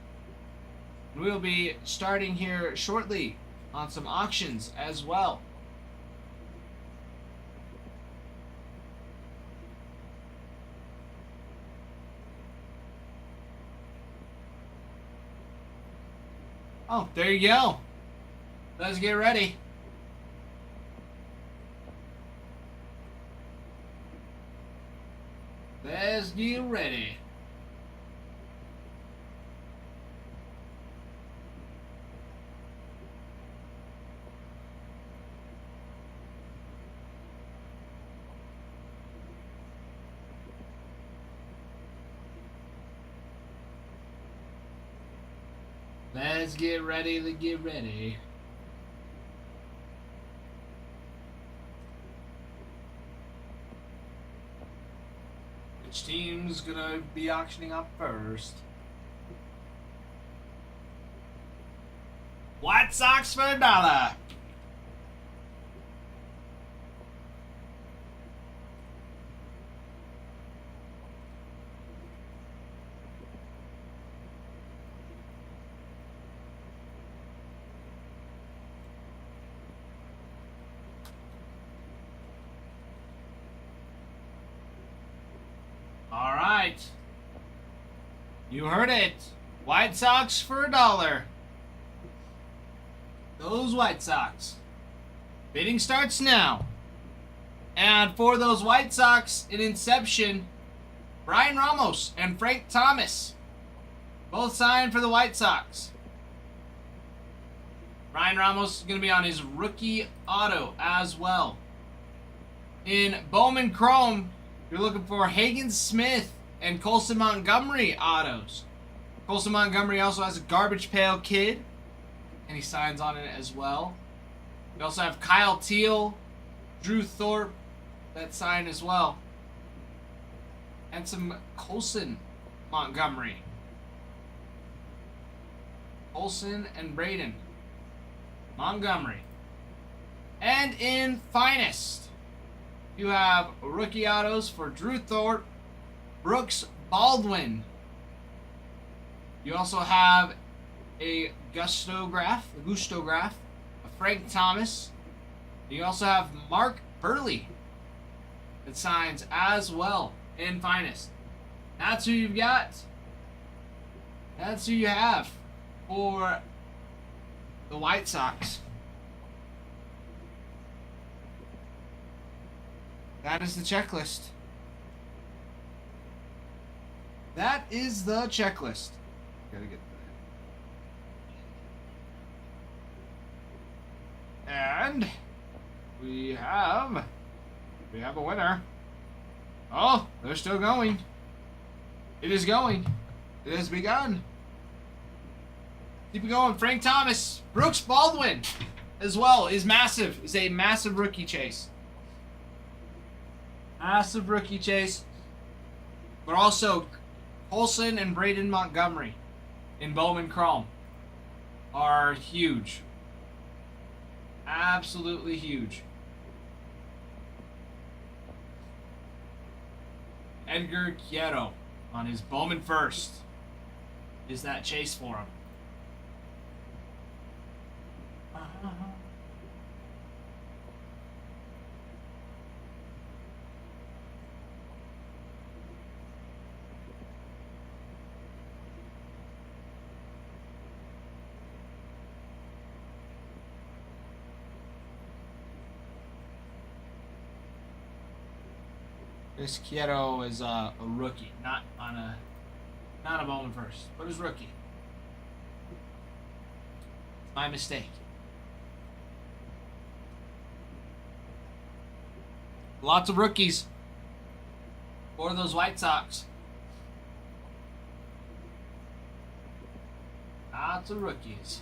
And we'll be starting here shortly on some auctions as well. Oh, there you go. Let's get ready. Let's get ready. Let's get ready to get ready. Which team's gonna be auctioning up first? White Sox for $1. All right. You heard it. White Sox for $1. Those White Sox. Bidding starts now. And for those White Sox in Inception, Brian Ramos and Frank Thomas both signed for the White Sox. Brian Ramos is going to be on his rookie auto as well. In Bowman Chrome, you're looking for Hagen Smith and Colson Montgomery autos. Colson Montgomery also has a Garbage Pail Kid, and he signs on it as well. We also have Kyle Teal, Drew Thorpe that sign as well. And some Colson Montgomery. Colson and Braden Montgomery. And in Finest, you have rookie autos for Drew Thorpe, Brooks Baldwin. You also have a Gustograph of Frank Thomas. You also have Mark Burley that signs as well in Finest. That's who you've got. That's who you have for the White Sox. That is the checklist. That is the checklist. Gotta get that. And we have a winner. Oh, they're still going. It is going. It has begun. Keep it going. Frank Thomas, Brooks Baldwin, as well is massive. Is a massive rookie chase. Massive rookie chase. But also, Colson and Braden Montgomery in Bowman Chrome are huge. Absolutely huge. Edgar Quieto on his Bowman first is that chase for him. This Quieto is a rookie, not a Bowman first, but is rookie. My mistake. Lots of rookies for those White Sox. Lots of rookies.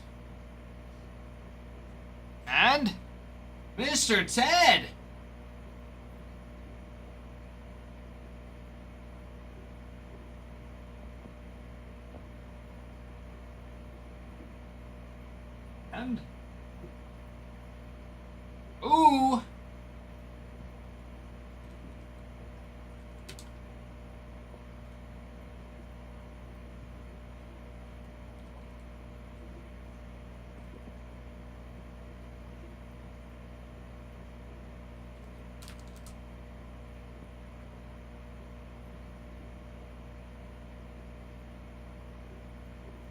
And Mr. Ted. And ooh,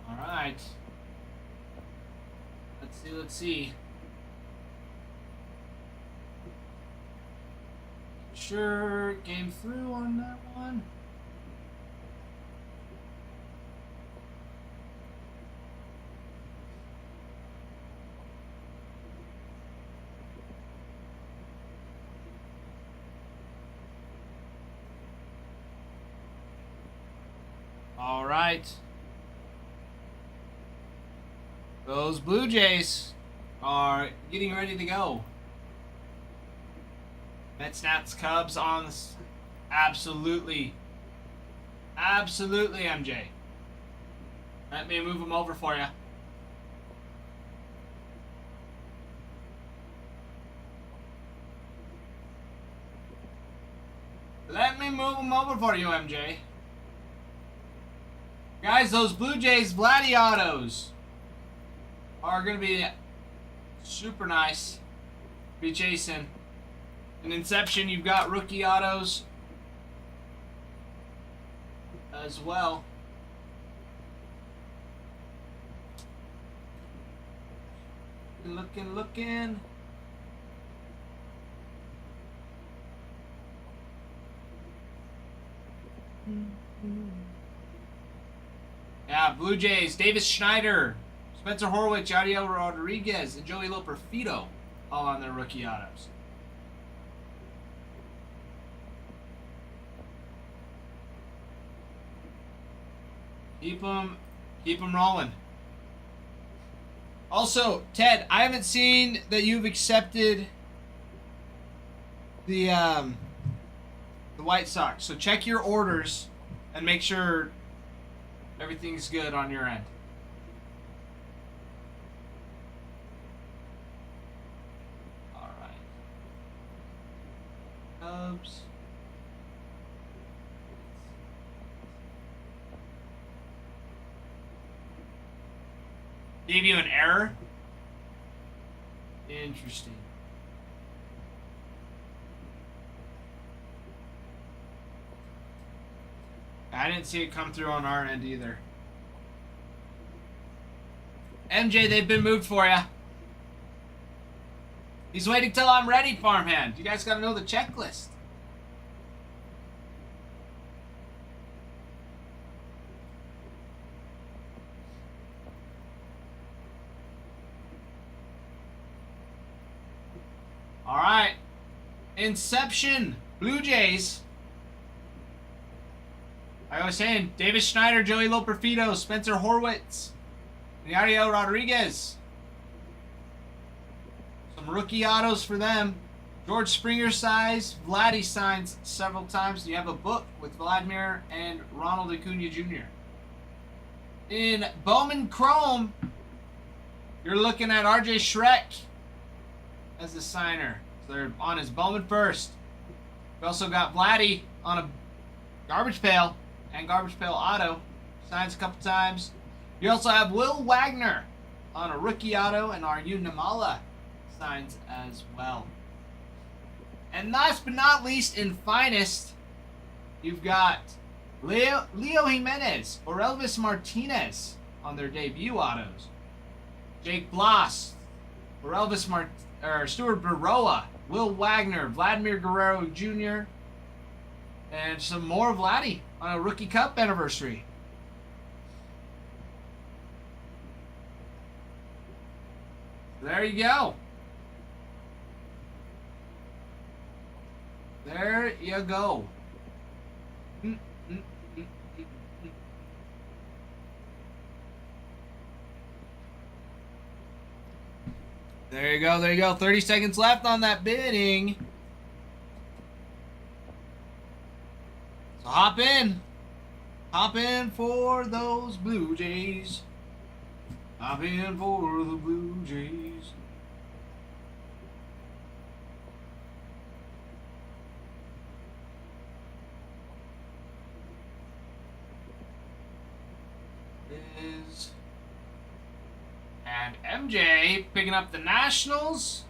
All right. Let's see. Sure, came through on that one. All right. Those Blue Jays are getting ready to go. Mets, Nats, Cubs on this. Absolutely. Absolutely, MJ. Let me move them over for you. Let me move them over for you, MJ. Guys, those Blue Jays Vladdy autos are going to be super nice. Be chasing. In Inception, you've got rookie autos as well. Looking. Yeah, Blue Jays, Davis Schneider, Spencer Horwitz, Yadiel Rodriguez, and Joey Loperfido all on their rookie autos. Keep them rolling. Also, Ted, I haven't seen that you've accepted the White Sox. So check your orders and make sure everything's good on your end. All right. Cubs. Gave you an error? Interesting. I didn't see it come through on our end either. MJ, they've been moved for you. He's waiting till I'm ready, farmhand. You guys gotta know the checklist. All right. Inception. Blue Jays. I was saying, Davis Schneider, Joey Loperfido, Spencer Horwitz, and Yadiel Rodriguez. Some rookie autos for them. George Springer size. Vladdy signs several times. You have a book with Vladimir and Ronald Acuna Jr. In Bowman Chrome, you're looking at RJ Schreck as the signer. So they're on his Bowman first. We also got Vladdy on a garbage pail and garbage pail auto. Signs a couple times. You also have Will Wagner on a rookie auto, and Arjun Namala signs as well. And last but not least, in finest, you've got Leo Jimenez or Elvis Martinez on their debut autos. Jake Bloss or Stuart Baroa, Will Wagner, Vladimir Guerrero Jr., and some more Vladdy on a Rookie Cup anniversary. There you go. There you go. There you go, there you go. 30 seconds left on that bidding. So hop in. Hop in for those Blue Jays. Hop in for the Blue Jays. And MJ picking up the Nationals.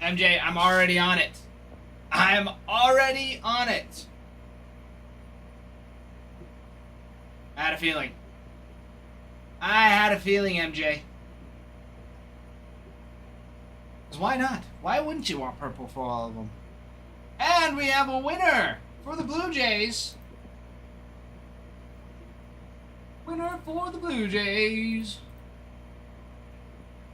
MJ, I'm already on it. I'm already on it. I had a feeling. I had a feeling, MJ. 'Cause why not? Why wouldn't you want purple for all of them? And we have a winner for the Blue Jays. Winner for the Blue Jays.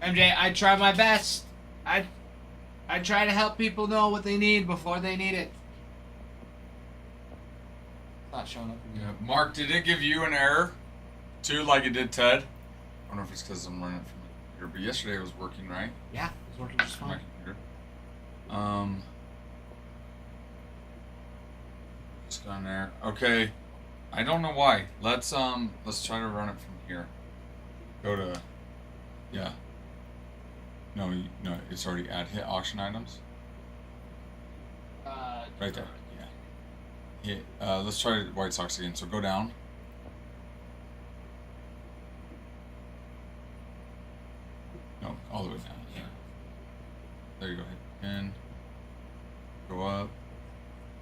MJ, I try my best. I try to help people know what they need before they need it. It's not showing up again. Yeah. Mark, did it give you an error too, like it did Ted? I don't know if it's because I'm running it from my computer, but yesterday it was working, right? Yeah, it's working just From my fine. computer. Just gone there. Okay. I don't know why. Let's try to run it from here. Go to, yeah. No, it's already hit auction items. Right there. Yeah. Hit. Let's try White Sox again. So go down. No, all the way down. Yeah. There you go. Hit pin. Go up.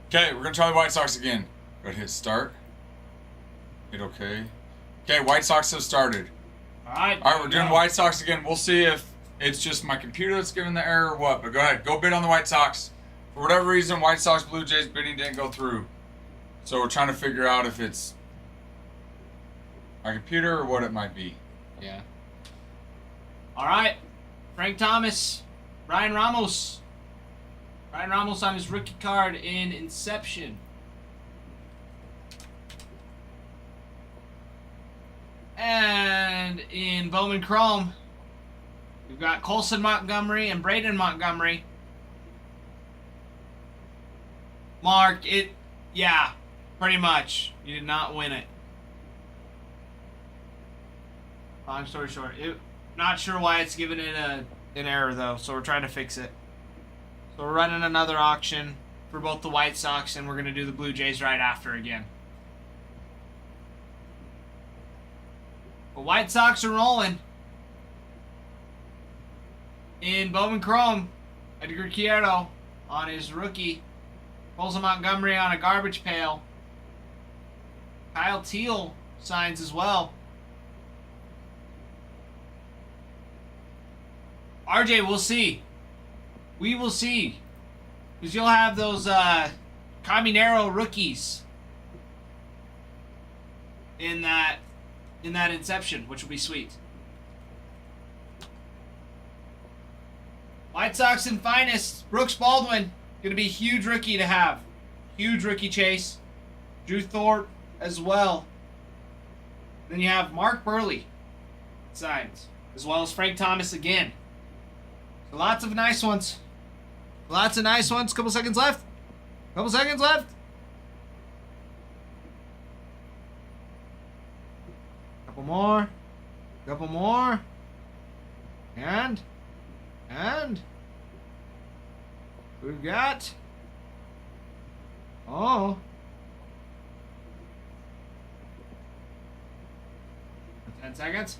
Okay, we're gonna try the White Sox again. Go ahead, hit start. Hit OK. Okay, White Sox have started. Alright, we're doing White Sox again. We'll see if it's just my computer that's giving the error or what. But go ahead, go bid on the White Sox. For whatever reason, White Sox Blue Jays bidding didn't go through. So we're trying to figure out if it's my computer or what it might be. Yeah. Alright. Frank Thomas. Ryan Ramos. Ryan Ramos on his rookie card in Inception. And in Bowman Chrome, we've got Colson Montgomery and Braden Montgomery. Mark, yeah, pretty much. You did not win it. Long story short, not sure why it's giving it an error though, so we're trying to fix it. So we're running another auction for both the White Sox, and we're going to do the Blue Jays right after again. The White Sox are rolling. In Bowman Chrome, Edgar Quierto on his rookie. Colson Montgomery on a garbage pail. Kyle Teal signs as well. RJ, we'll see. We will see. Because you'll have those Caminero rookies in that Inception, which will be sweet. White Sox in finest. Brooks Baldwin. Going to be a huge rookie to have. Huge rookie chase. Drew Thorpe as well. Then you have Mark Burley signs. As well as Frank Thomas again. So lots of nice ones. Lots of nice ones. Couple seconds left. Couple seconds left. Couple more. Couple more. And we've got 10 seconds.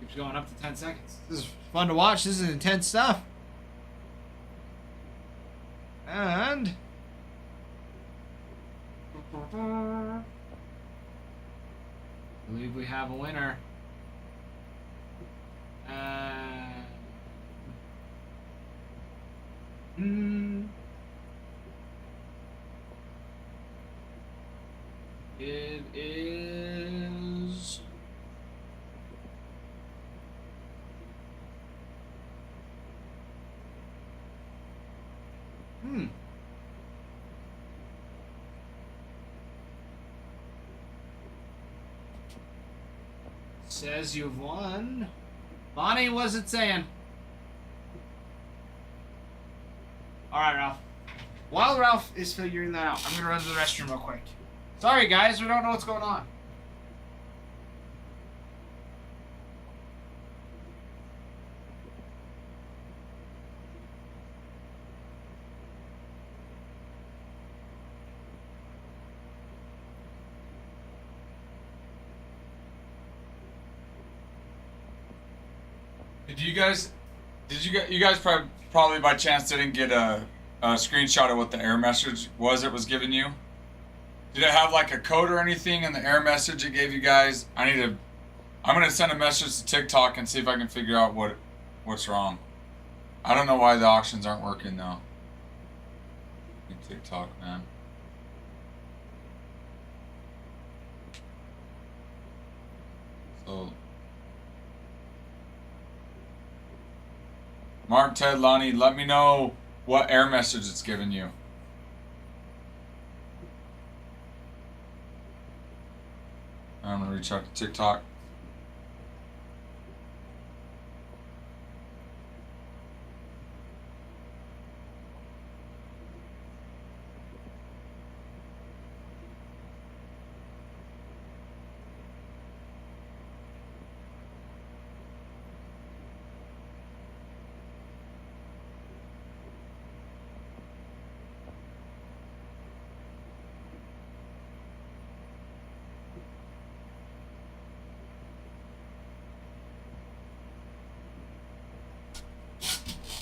Keeps going up to 10 seconds. This is fun to watch. This is intense stuff. And I believe we have a winner. It is says you've won. Bonnie, what's it saying? Alright, Ralph. While Ralph is figuring that out, I'm going to run to the restroom real quick. Sorry, guys. We don't know what's going on. You guys probably probably by chance didn't get a screenshot of what the error message was it was giving you. Did it have like a code or anything in the error message it gave you guys? I'm gonna send a message to TikTok and see if I can figure out what's wrong. I don't know why the auctions aren't working though. TikTok, man. So Mark, Ted, Lonnie, let me know what error message it's giving you. I'm gonna reach out to TikTok.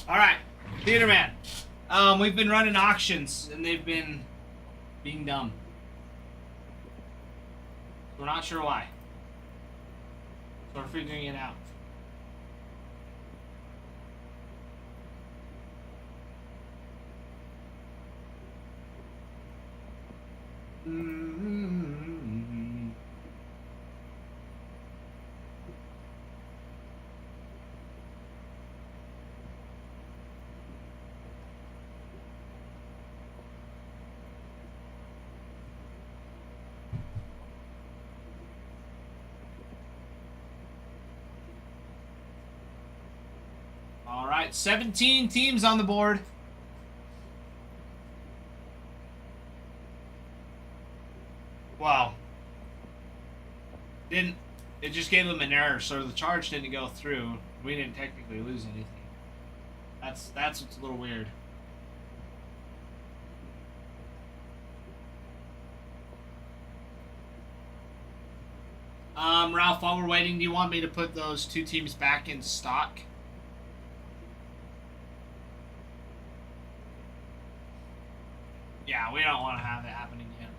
All right, Theater Man. We've been running auctions, and they've been being dumb. We're not sure why. So we're figuring it out. All right, 17 teams on the board. Wow. It just gave them an error, so the charge didn't go through. We didn't technically lose anything. That's what's a little weird. Ralph, while we're waiting, do you want me to put those two teams back in stock? Yeah, we don't want to have it happening again.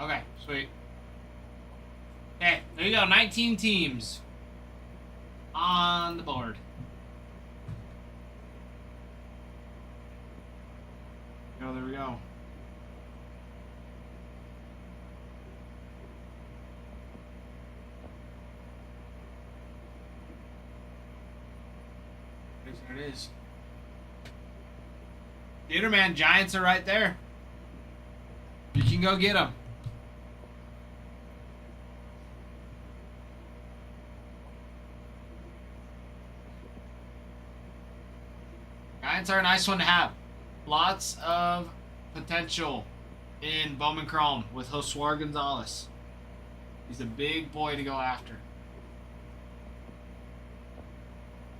Okay, sweet. Okay, there you go. 19 teams on the board. Oh, there we go. There it is. Theater Man, Giants are right there. You can go get them. Giants are a nice one to have. Lots of potential in Bowman Chrome with Josué Gonzalez. He's a big boy to go after.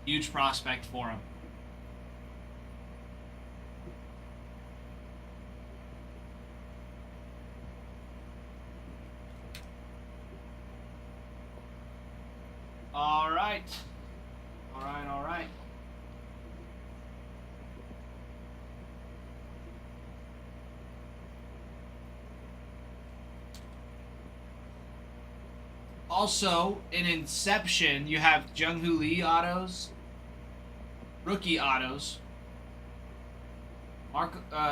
Huge prospect for him. All right. All right, all right. Also, in Inception, you have Jung-Hoo Lee autos, rookie autos,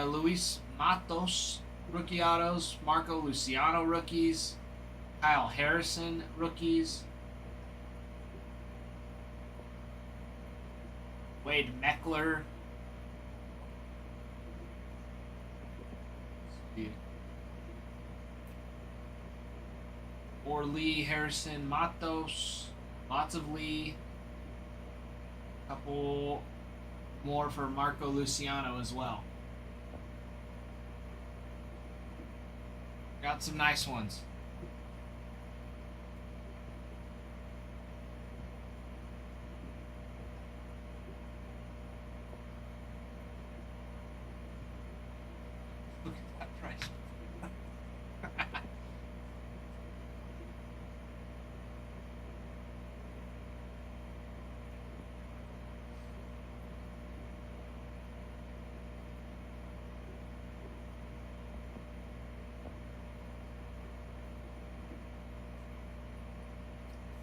Luis Matos rookie autos, Marco Luciano rookies, Kyle Harrison rookies, Wade Meckler. Or Lee, Harrison, Matos, lots of Lee, couple more for Marco Luciano as well. Got some nice ones.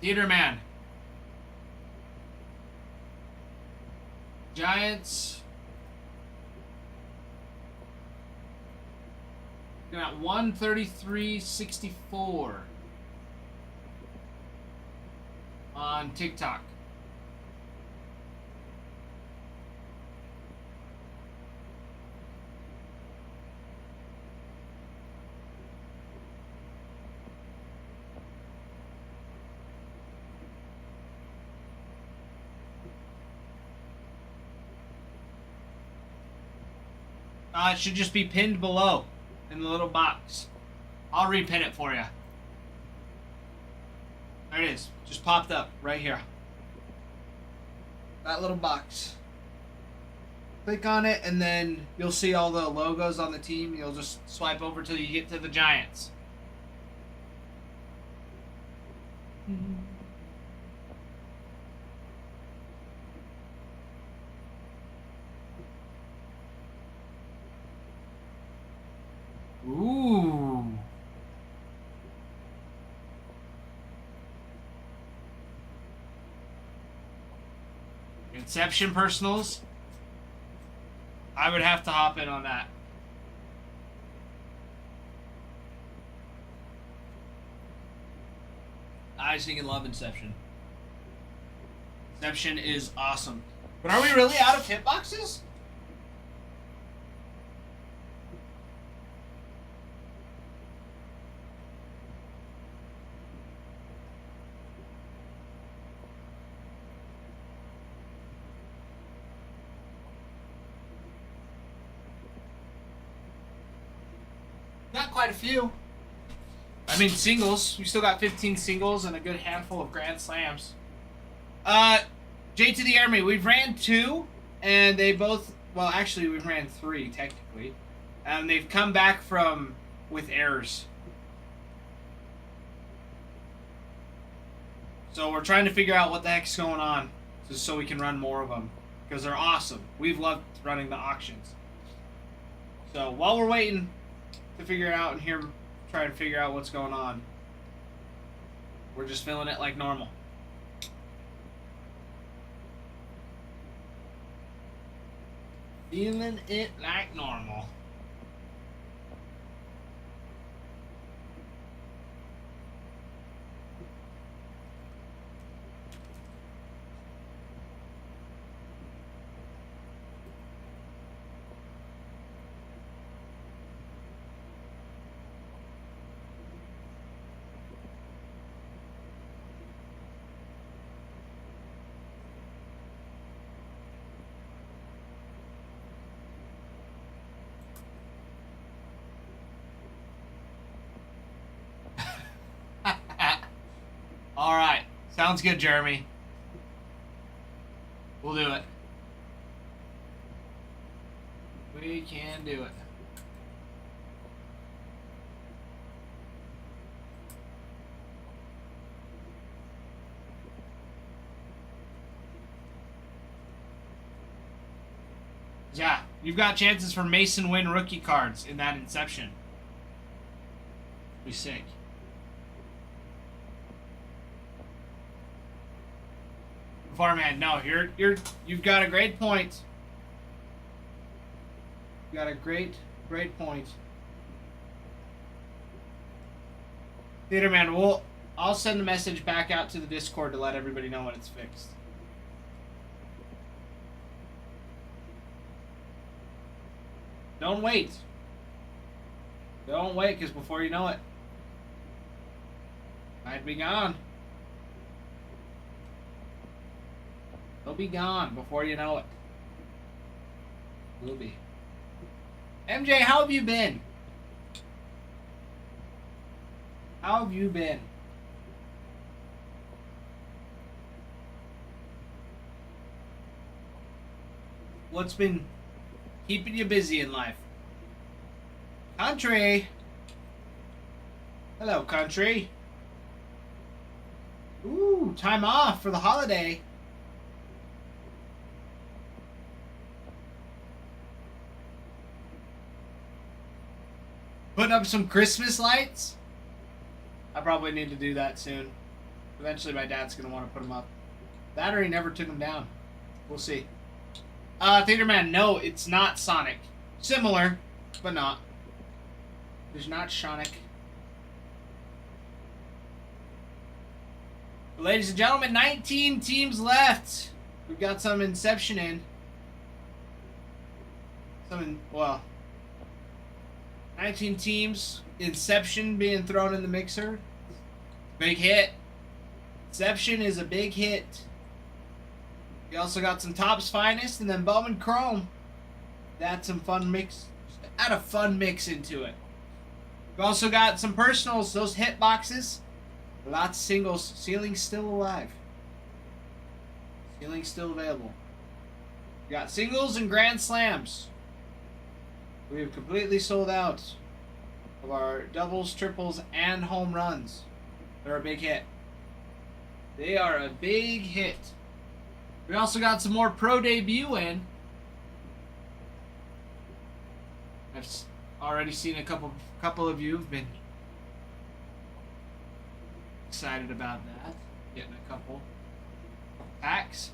Theater Man. Giants. Got 133.64 on TikTok. It should just be pinned below in the little box. I'll repin it for you. There it is. Just popped up right here. That little box. Click on it and then you'll see all the logos on the team. You'll just swipe over till you get to the Giants. Ooh. Inception personals. I would have to hop in on that. I sing and love Inception. Inception is awesome. But are we really out of hitboxes? Not quite a few. I mean, singles. We still got 15 singles and a good handful of grand slams. J to the Army. We've ran 2, and they both... Well, actually, we've ran 3, technically. And they've come back with errors. So we're trying to figure out what the heck's going on, just so we can run more of them. Because they're awesome. We've loved running the auctions. So, while we're waiting to figure it out and try to figure out what's going on, we're just filling it like normal. Feeling it like normal. All right. Sounds good, Jeremy. We'll do it. We can do it. Yeah, you've got chances for Mason Win rookie cards in that Inception. Be sick. Farman, no, you've got a great point. You got a great point. Theater Man, I'll send a message back out to the Discord to let everybody know when it's fixed. Don't wait. Don't wait, because before you know it, might be gone. They'll be gone before you know it. Will be. MJ, how have you been? How have you been? What's been keeping you busy in life? Country! Hello, country. Ooh, time off for the holiday. Putting up some Christmas lights? I probably need to do that soon. Eventually, my dad's gonna want to put them up. That or he never took them down. We'll see. Theater Man, no, it's not Sonic. Similar, but not. There's not Sonic. But ladies and gentlemen, 19 teams left. We've got some Inception in. Well, 19 teams. Inception being thrown in the mixer. Big hit. Inception is a big hit. We also got some Topps Finest and then Bowman Chrome. That's some fun mix. Just add a fun mix into it. We've also got some personals, those hit boxes. Lots of singles. Ceiling's still alive. Ceiling's still available. We got singles and grand slams. We have completely sold out of our doubles, triples, and home runs. They're a big hit. They are a big hit. We also got some more pro debut in. I've already seen a couple of you have been excited about that. Getting a couple packs.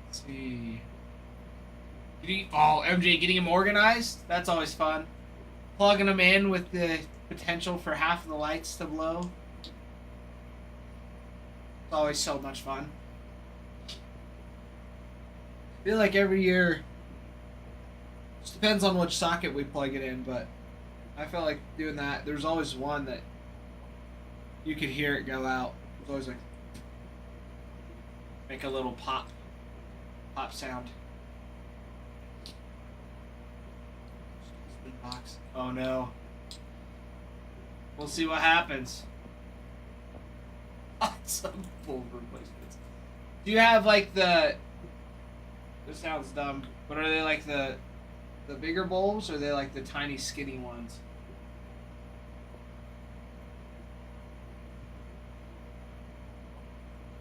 Let's see. MJ getting them organized? That's always fun. Plugging them in with the potential for half of the lights to blow. It's always so much fun. I feel like every year, just depends on which socket we plug it in, but I felt like doing that. There's always one that you could hear it go out. It's always like make a little pop sound. Box. Oh no. We'll see what happens. Some bulb replacements. Do you have like the? This sounds dumb, but are they like the bigger bulbs, or are they like the tiny skinny ones?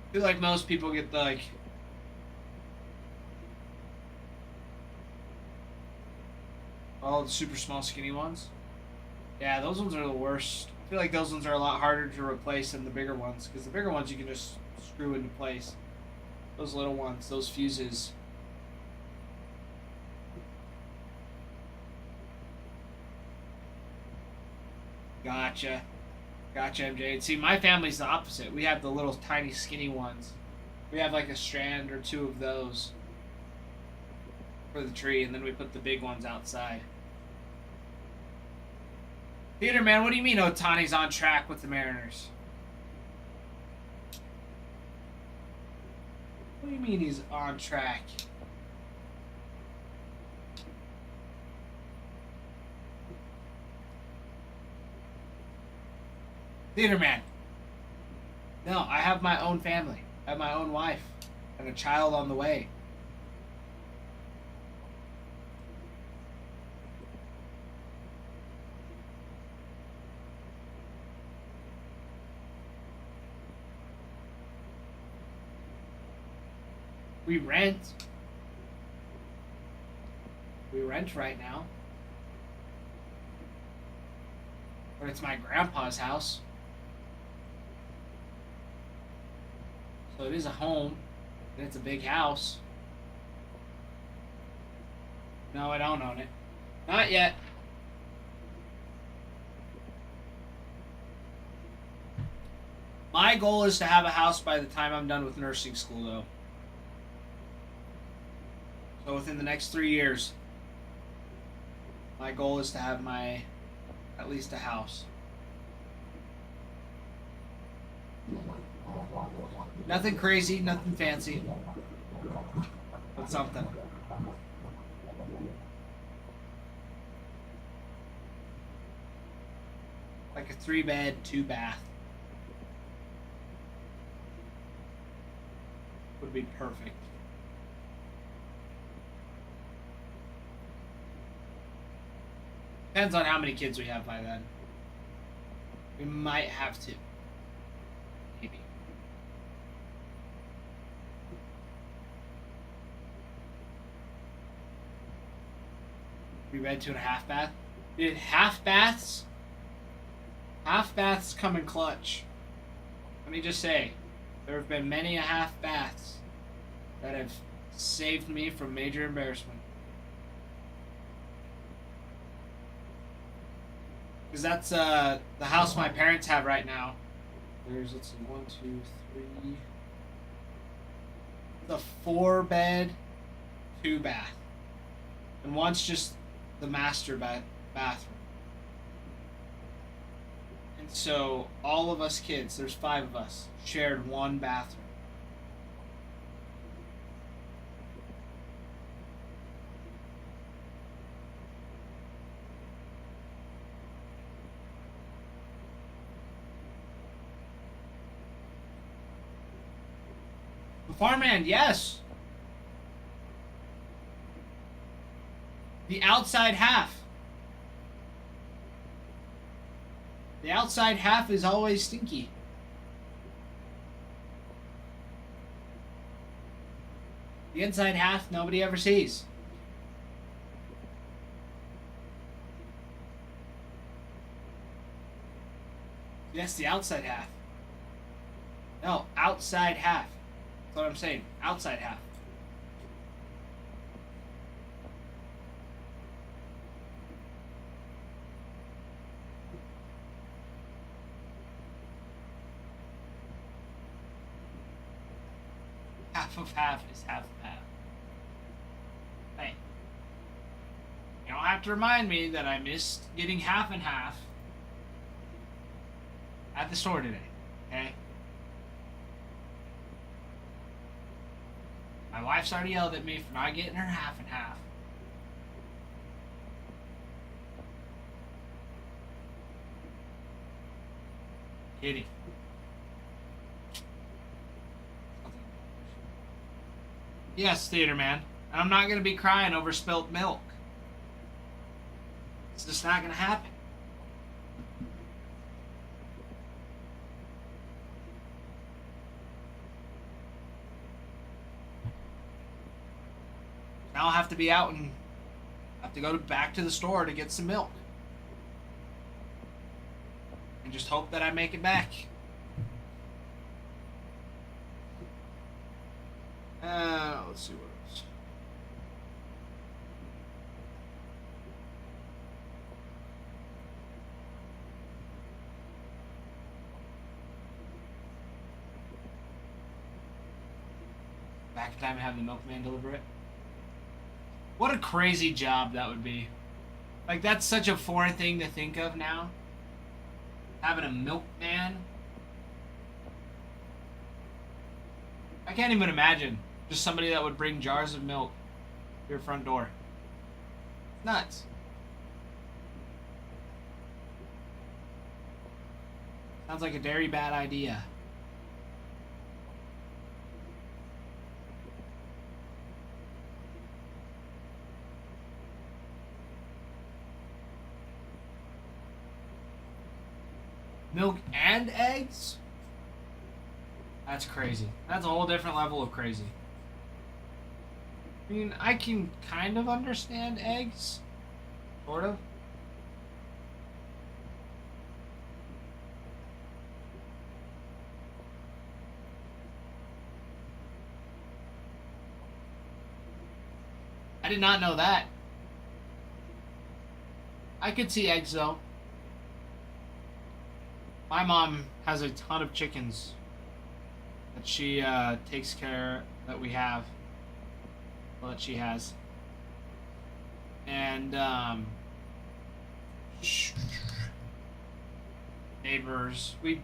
I feel like most people get the like. Oh, the super small skinny ones? Yeah, those ones are the worst. I feel like those ones are a lot harder to replace than the bigger ones, because the bigger ones you can just screw into place. Those little ones, those fuses. Gotcha, MJ. See, my family's the opposite. We have the little tiny skinny ones. We have like a strand or two of those for the tree, and then we put the big ones outside. Theater Man, what do you mean Otani's on track with the Mariners? What do you mean he's on track? Theater Man. No, I have my own family. I have my own wife and a child on the way. We rent. We rent right now. But it's my grandpa's house. So it is a home. And it's a big house. No, I don't own it. Not yet. My goal is to have a house by the time I'm done with nursing school, though. So within the next 3 years, my goal is to have at least a house. Nothing crazy, nothing fancy, but something. Like a 3-bed, 2-bath. Would be perfect. Depends on how many kids we have by then. We might have to. Maybe. We read 2.5 bath. We did half baths Half baths come in clutch. Let me just say, there have been many a half baths that have saved me from major embarrassment. Because that's the house my parents have right now. There's, let's see, 1, 2, 3. The 4-bed, 2-bath. And one's just the master bathroom. And so all of us kids, there's 5 of us, shared one bathroom. The farmhand, yes. The outside half. The outside half is always stinky. The inside half, nobody ever sees. Yes, the outside half. No, outside half. That's what I'm saying. Outside half. Half of half is half of half. Hey. You don't have to remind me that I missed getting half and half at the store today. Okay? My wife's already yelled at me for not getting her half and half. Kidding. Yes, theater man. I'm not gonna be crying over spilt milk. It's just not gonna happen. Now I'll have to be out and have to go back to the store to get some milk. And just hope that I make it back. Let's see what else. Back in time to have the milkman deliver it. What a crazy job that would be. Like, that's such a foreign thing to think of now. Having a milkman. I can't even imagine. Just somebody that would bring jars of milk to your front door. Nuts. Sounds like a very bad idea. Milk and eggs? That's crazy. That's a whole different level of crazy. I mean, I can kind of understand eggs. Sort of. I did not know that. I could see eggs, though. My mom has a ton of chickens that she takes care that we have. Well, that she has. And neighbors, if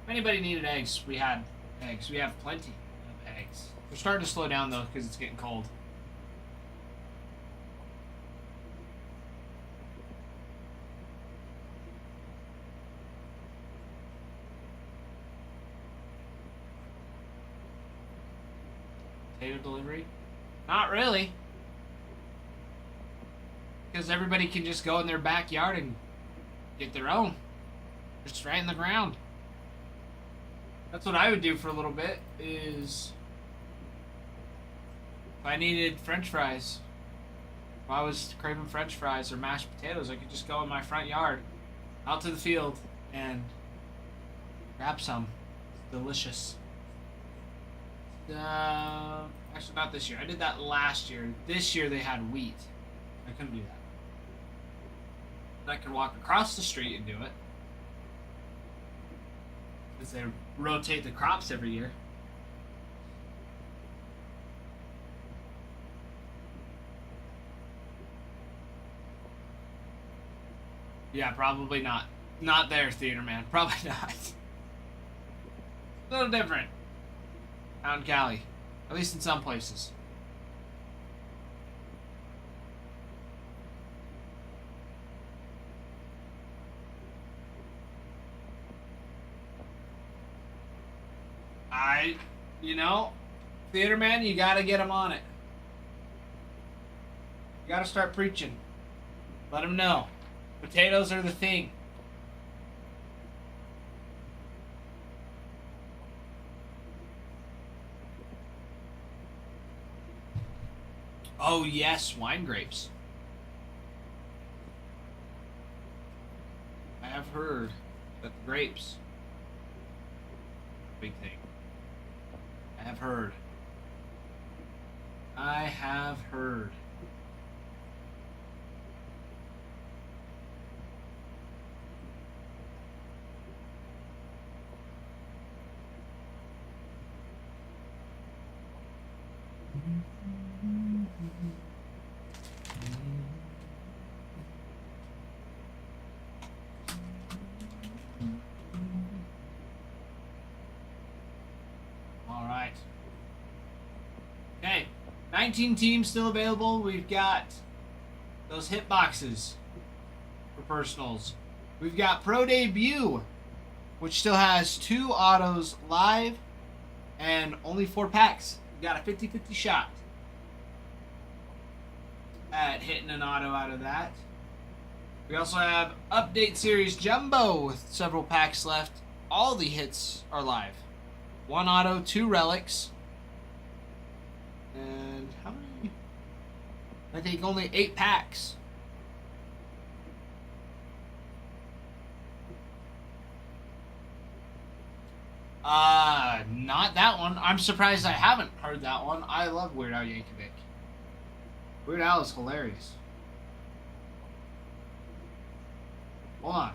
anybody needed eggs, we had eggs. We have plenty of eggs. We're starting to slow down though because it's getting cold. Potato delivery? Not really. Because everybody can just go in their backyard and get their own. Just right in the ground. That's what I would do for a little bit, is if I needed french fries, if I was craving french fries or mashed potatoes, I could just go in my front yard, out to the field, and grab some. It's delicious. Actually, not this year. I did that last year. This year they had wheat. I couldn't do that. But I could walk across the street and do it. Because they rotate the crops every year. Yeah, probably not. Not there, theater man. Probably not. A little different. Out in Cali. At least in some places. You know, theater man, you gotta get him on it. You gotta start preaching. Let him know. Potatoes are the thing. Oh yes, wine grapes. I have heard that the grapes, big thing. I have heard. I have heard. Okay, 19 teams still available. We've got those hit boxes for personals. We've got Pro Debut, which still has 2 autos live and only 4 packs. We got a 50-50 shot at hitting an auto out of that. We also have Update Series Jumbo with several packs left. All the hits are live. 1 auto, 2 relics. And how many? I think only 8 packs. Not that one. I'm surprised I haven't heard that one. I love Weird Al Yankovic. Weird Al is hilarious. Hold on.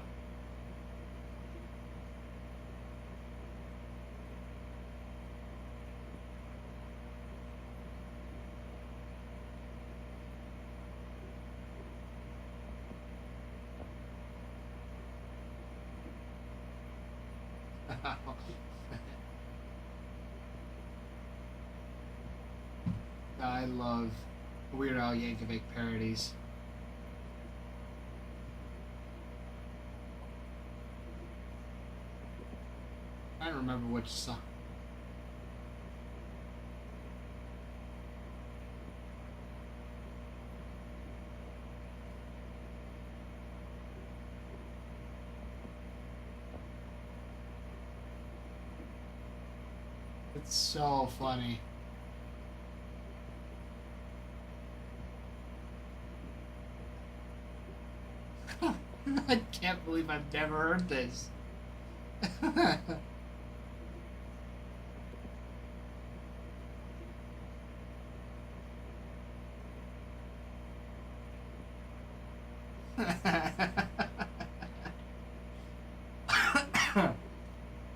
I love Weird Al Yankovic parodies. I don't remember which song. It's so funny. I can't believe I've never heard this.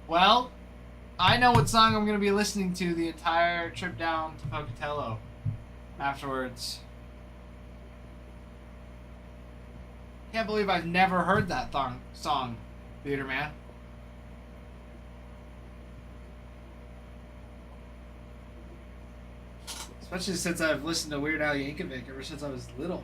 Well, I know what song I'm going to be listening to the entire trip down to Pocatello afterwards. Can't believe I've never heard that song, Theater Man. Especially since I've listened to Weird Al Yankovic ever since I was little.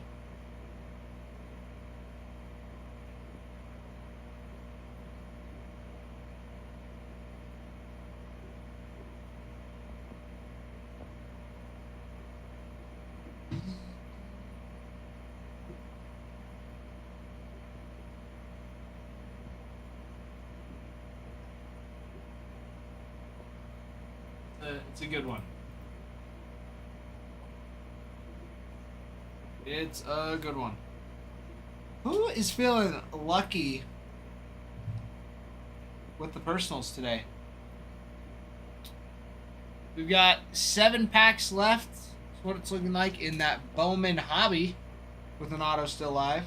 It's a good one. It's a good one. Who is feeling lucky with the personals today. We've got 7 packs left. That's what it's looking like in that Bowman hobby with an auto still live.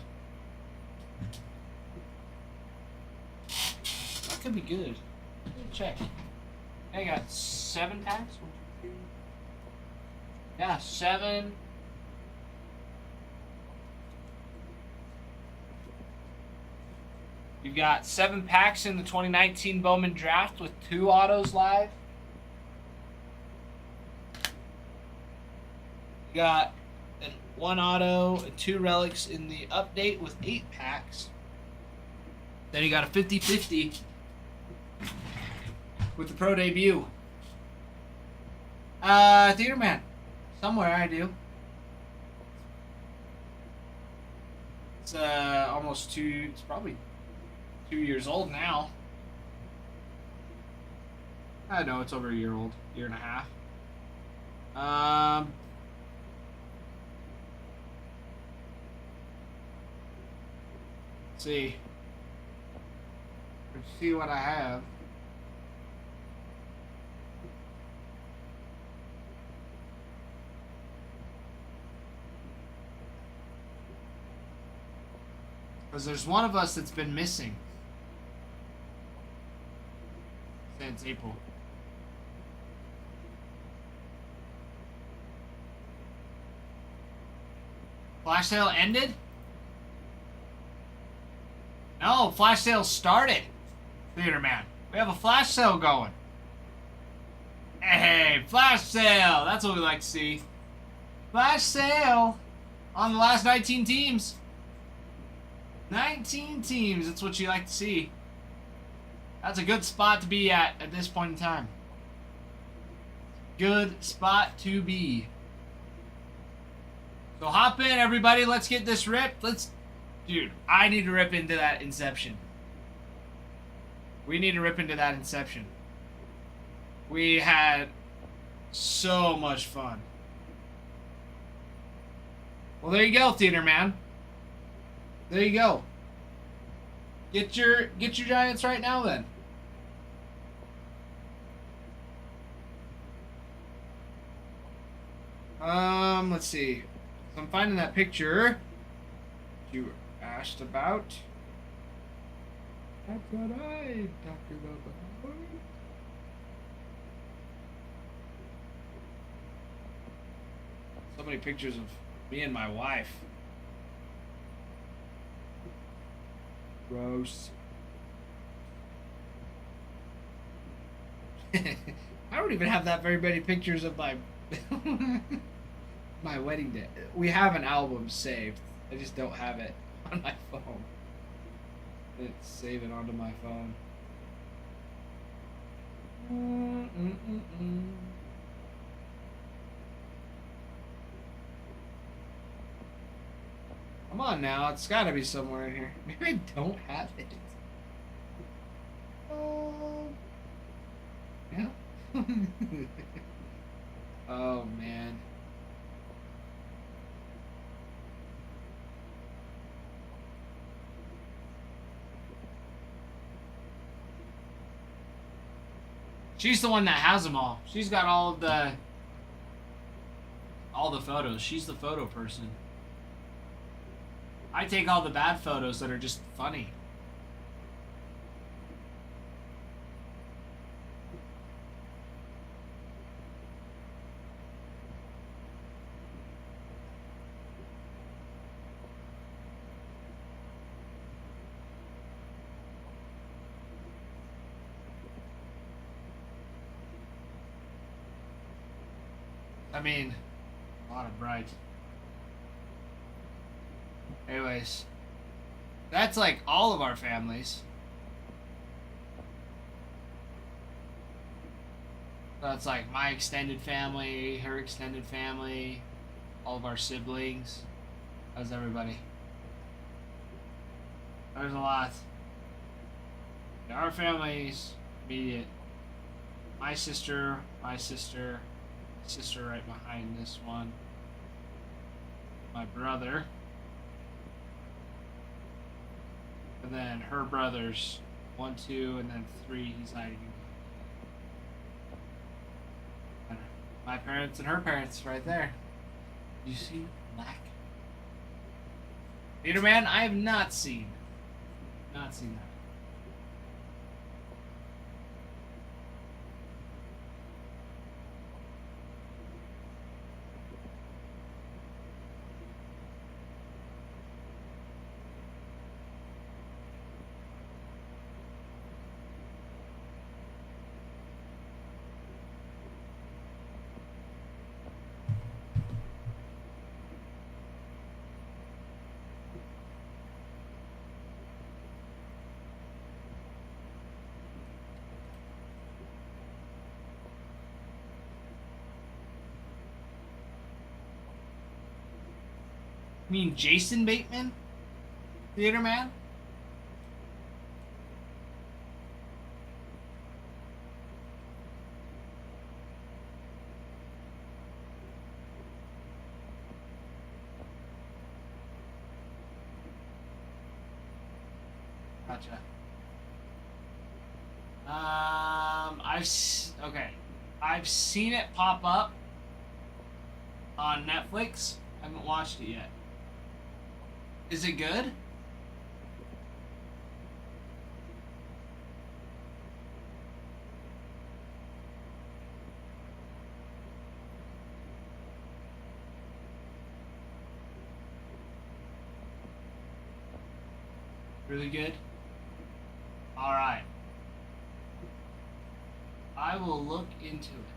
That could be good. Check. I got 7 packs. 1, 2, 3. Yeah, 7. You've got 7 packs in the 2019 Bowman draft with 2 autos live. You got 1 auto and 2 relics in the update with 8 packs. Then you got a 50-50 with the pro debut. Theater Man. Somewhere I do. It's almost 2. It's probably 2 years old now. I know it's over a year old, year and a half. Let's see. Let's see what I have. Because there's one of us that's been missing since April. Flash sale ended? No, flash sale started. Theater Man. We have a flash sale going. Hey, flash sale. That's what we like to see. Flash sale on the last 19 teams. 19 teams. That's what you like to see. That's a good spot to be at this point in time. Good spot to be. So hop in, everybody. Let's get this ripped. Dude, I need to rip into that Inception. We need to rip into that Inception. We had so much fun. Well, there you go, Theater Man. There you go. Get your Giants right now, then. Let's see. So I'm finding that picture you asked about. That's what I talked about. So many pictures of me and my wife. Gross. I don't even have that very many pictures of my my wedding day. We have an album saved. I just don't have it on my phone. Let's save it onto my phone. Come on now, it's gotta be somewhere in here. Maybe I don't have it. Yeah. Oh man. She's the one that has them all. She's got all the photos. She's the photo person. I take all the bad photos that are just funny. I mean, a lot of bright. Anyways, that's like all of our families. So it's like my extended family, her extended family, all of our siblings. How's everybody? There's a lot. Our family's immediate. My sister right behind this one. My brother. And then her brothers 1, 2, and then 3. He's hiding. My parents and her parents, right there. You see black. Theater Man, I have not seen. Not seen that. You mean Jason Bateman? Theater Man? Gotcha. Okay. I've seen it pop up on Netflix. I haven't watched it yet. Is it good? Really good? Alright. I will look into it.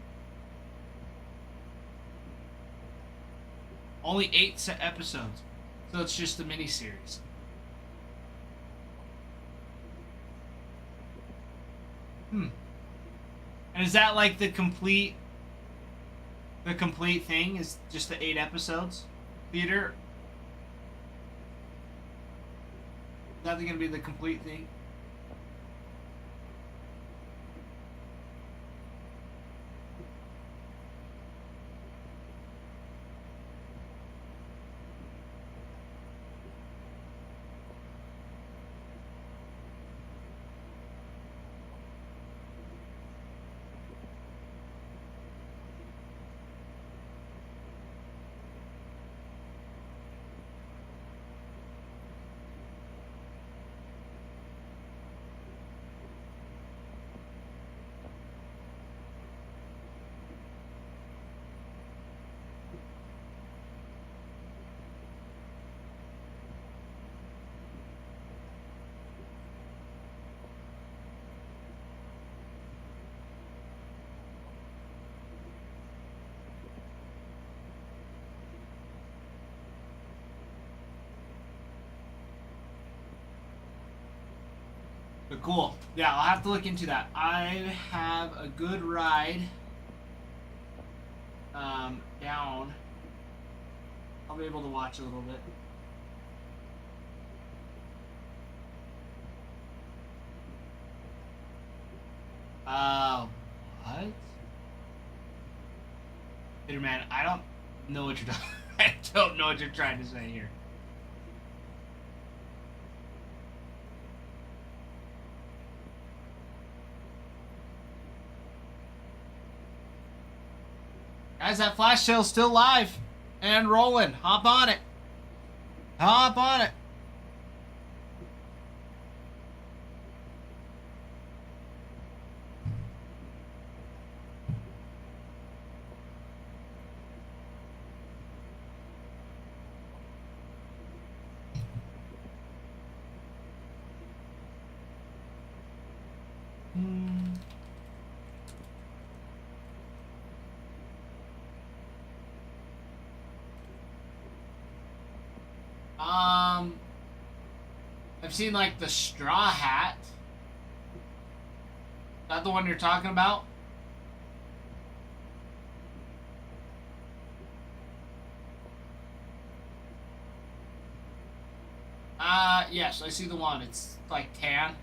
Only 8 episodes. So it's just a mini-series. And is that like the complete thing? Is just the 8 episodes? Theater? Is that gonna be the complete thing? But cool. Yeah, I'll have to look into that. I have a good ride down. I'll be able to watch a little bit. What? Peter Man, I don't know what you're I don't know what you're trying to say here. Guys, that flash sale's still live and rolling. Hop on it. Hop on it. I've seen like the Straw Hat. Is that the one you're talking about? Yes, I see the one. It's like tan.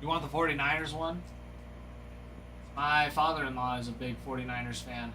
You want the 49ers one? My father-in-law is a big 49ers fan.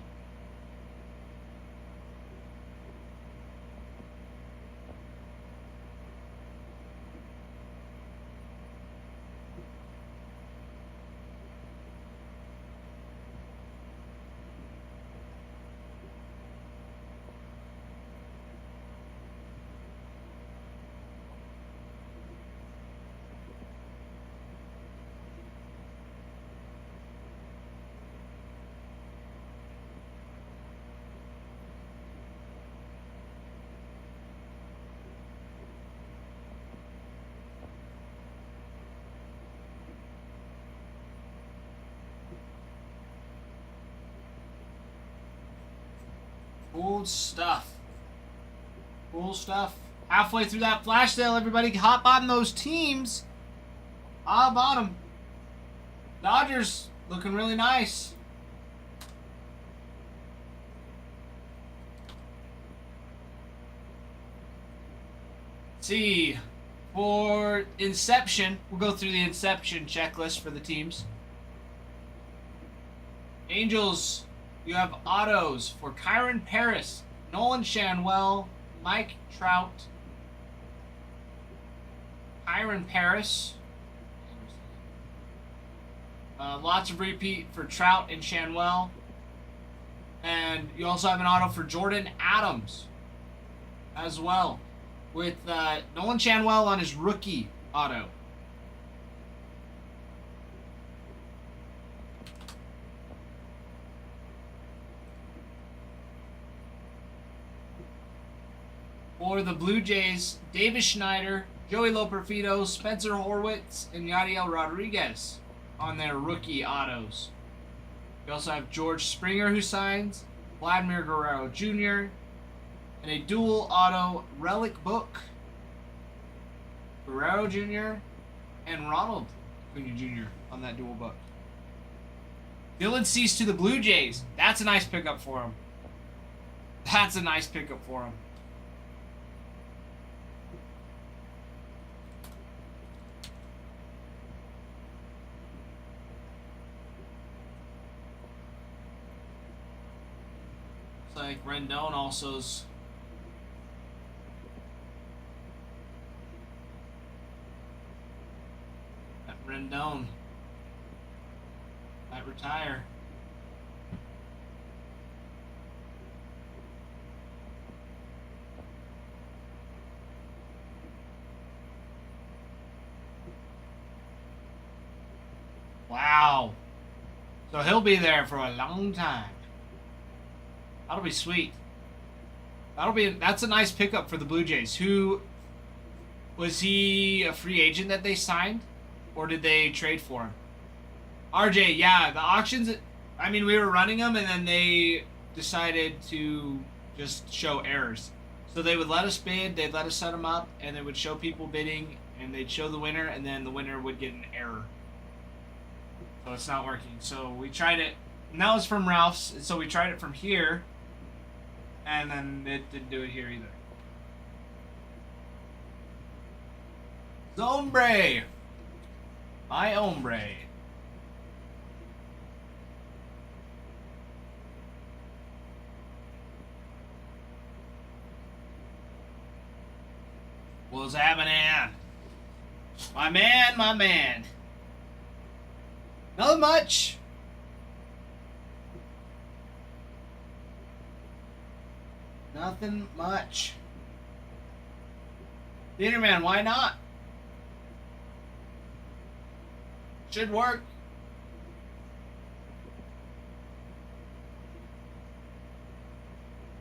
Cool stuff. Cool stuff. Halfway through that flash sale, everybody hop on those teams. Hop on them. Dodgers looking really nice. See, for Inception, we'll go through the Inception checklist for the teams. Angels, you have autos for Kyron Paris, Nolan Shanwell, Mike Trout, Kyron Paris. Lots of repeat for Trout and Shanwell. And you also have an auto for Jordan Adams as well, with Nolan Shanwell on his rookie auto. For the Blue Jays, Davis Schneider, Joey Loperfido, Spencer Horwitz, and Yadiel Rodriguez on their rookie autos. We also have George Springer who signs, Vladimir Guerrero Jr., and a dual auto relic book, Guerrero Jr. and Ronald Acuna Jr. on that dual book. Dylan Cease to the Blue Jays. That's a nice pickup for him. That's a nice pickup for him. Like Rendon also's at Rendon might retire. Wow. So he'll be there for a long time. That'll be sweet. That's a nice pickup for the Blue Jays. Who was he a free agent that they signed, or did they trade for him? RJ, yeah, the auctions. I mean, we were running them, and then they decided to just show errors. So they would let us bid, they'd let us set them up, and they would show people bidding, and they'd show the winner, and then the winner would get an error. So it's not working. So we tried it, and that was from Ralph's. And so we tried it from here. And then it didn't do it here either. Zombre! My hombre. What's happening? My man, my man. Not much. Nothing much. Theater man, why not? Should work.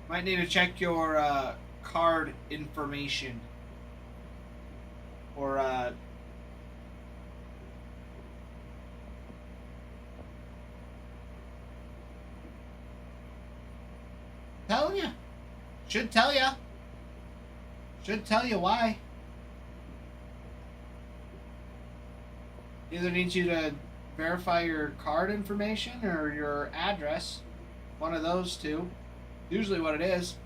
Might need to check your card information. Or telling you. Should tell you. Should tell you why. Either needs you to verify your card information or your address. One of those two. Usually what it is.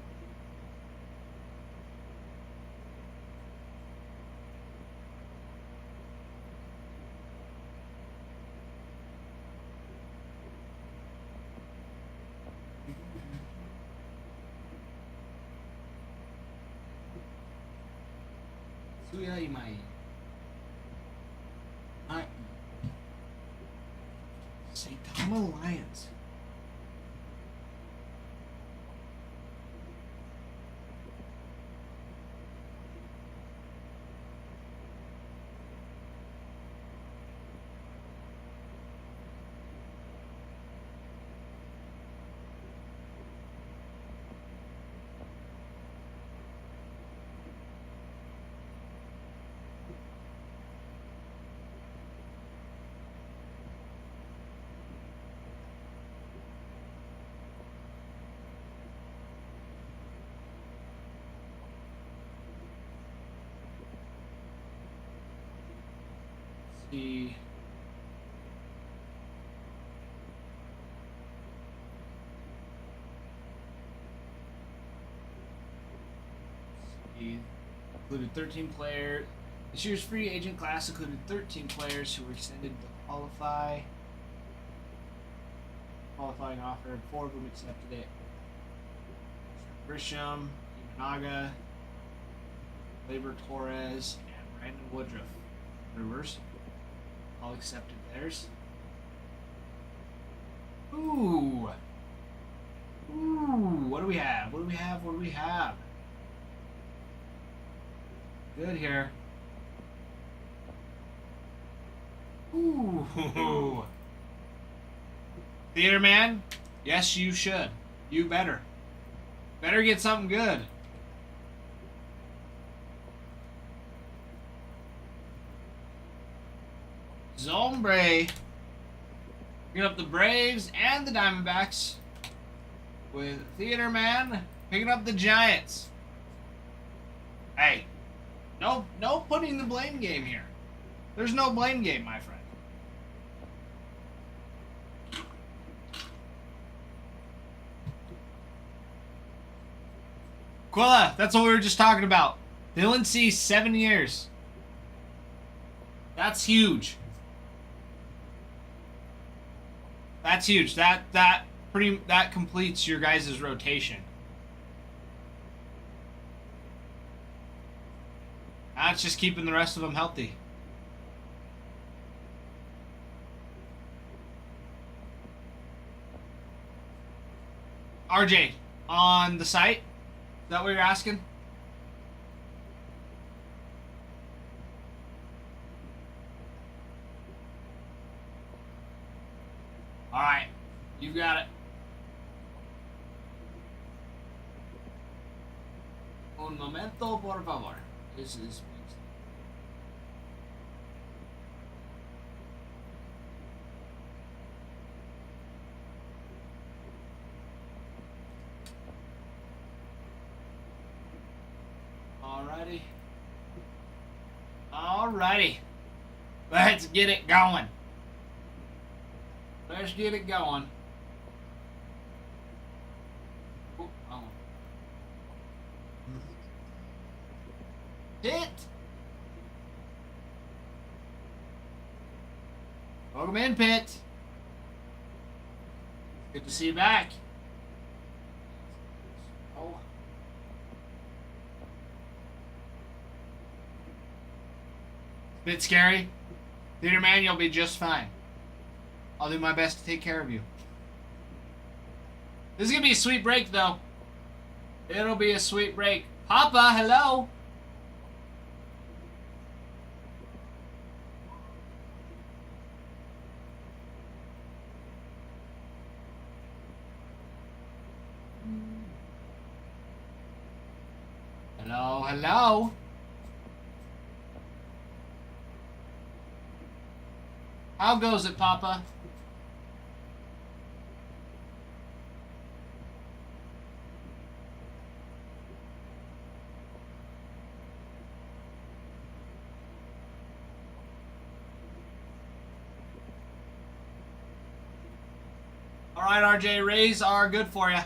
Tatsuya Imai. Saitama Lions. See. Included 13 players. This year's free agent class included 13 players who were extended to qualify. Qualifying offer, 4 of them accepted it. Grisham, Imanaga, Labor Torres, and Brandon Woodruff. Brewers. All accepted theirs. Ooh. Ooh. What do we have? What do we have? What do we have? Good here. Ooh. Theater man? Yes, you should. You better. Better get something good. Zombre. Picking up the Braves and the Diamondbacks. With Theater Man picking up the Giants. Hey. No putting the blame game here. There's no blame game, my friend. Quilla, that's what we were just talking about. Dylan C, 7 years. That's huge. That's huge. That completes your guys' rotation. That's just keeping the rest of them healthy. RJ, on the site? Is that what you're asking? Alright, you've got it. Un momento, por favor. This is... Alrighty. Alrighty. Let's get it going. Let's get it going. Oh. Hit. Welcome in, Pitt. Good to see you back. Oh. Bit scary. Theater man, you'll be just fine. I'll do my best to take care of you. This is gonna be a sweet break, though. It'll be a sweet break. Papa, hello. Hello, hello. How goes it, Papa? All right, RJ, Rays are good for you.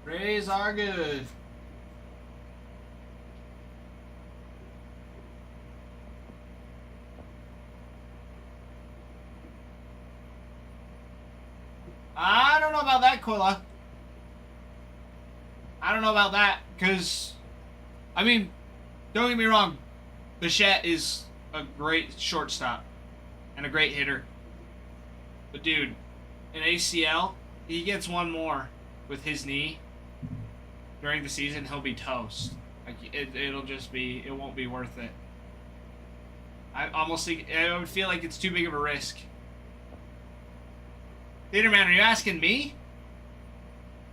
Rays are good. I don't know about that, Quilla. I don't know about that, because, I mean, Don't get me wrong. Bichette is a great shortstop and a great hitter. But dude, an ACL, he gets one more with his knee during the season, he'll be toast. Like it'll just be, it won't be worth it. I almost think, I would feel like it's too big of a risk. Theater man, are you asking me?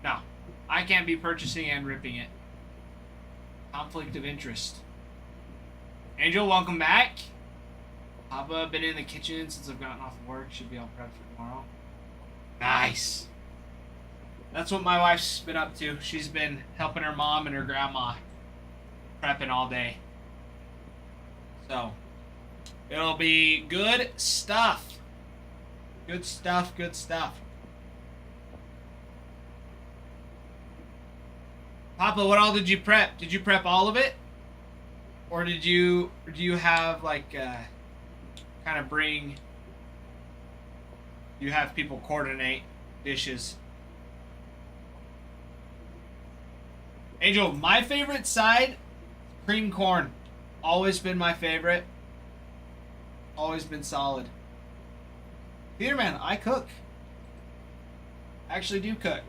No, I can't be purchasing and ripping it. Conflict of interest. Angel, welcome back. Papa, been in the kitchen since I've gotten off work. Should be all prepped for tomorrow. Nice. That's what my wife's been up to. She's been helping her mom and her grandma prepping all day. So, it'll be good stuff. Good stuff, good stuff. Papa, what all did you prep? Did you prep all of it? Or do you have like kind of bring, you have people coordinate dishes? Angel, my favorite side, cream corn. Always been my favorite. Always been solid. Peter man, I cook. I actually do cook.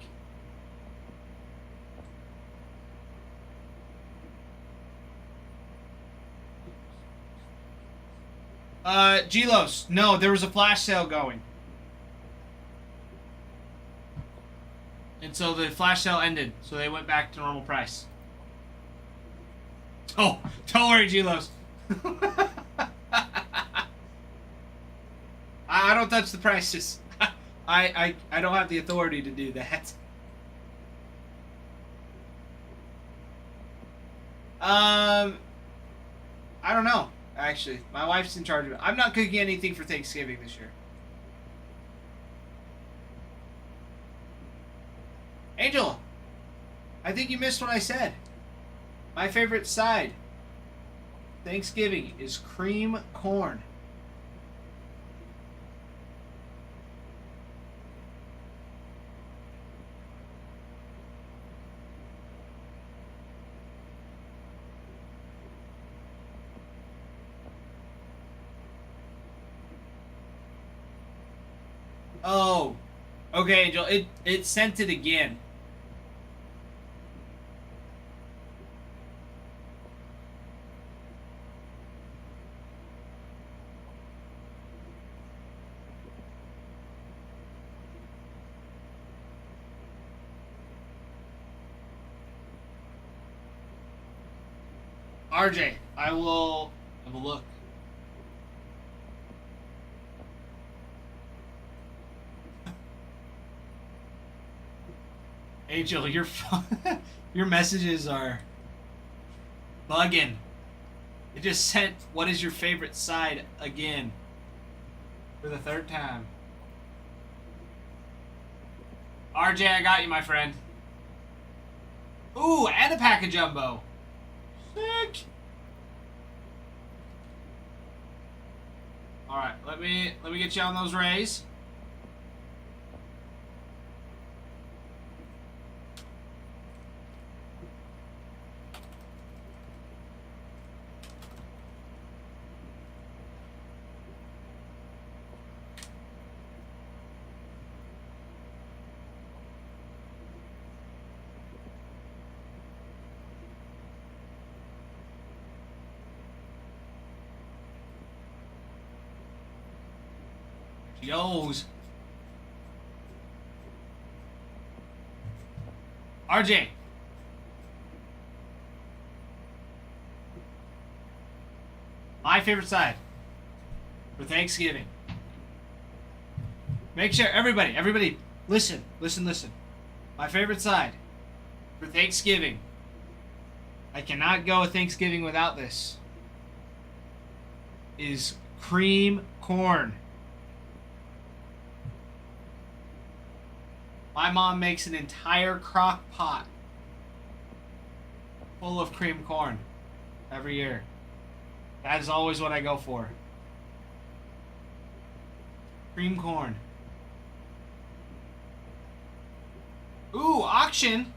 Gelos, no, there was a flash sale going. And so the flash sale ended, so they went back to normal price. Oh, don't worry, Gelos. I don't touch the prices. I don't have the authority to do that. I don't know. Actually, my wife's in charge of it. I'm not cooking anything for Thanksgiving this year. Angel, I think you missed what I said. My favorite side, Thanksgiving, is cream corn. Oh, okay, Angel. It sent it again. RJ, I will have a look. Angel, your your messages are bugging. It just sent "What is your favorite side?" again for the third time. RJ, I got you, my friend. Ooh, and a pack of jumbo. Sick. All right, let me get you on those rays. Yo's. RJ. My favorite side for Thanksgiving. Make sure, everybody, listen. My favorite side for Thanksgiving. I cannot go a Thanksgiving without this. Is cream corn. My mom makes an entire crock pot full of cream corn every year. That is always what I go for. Cream corn. Ooh, auction.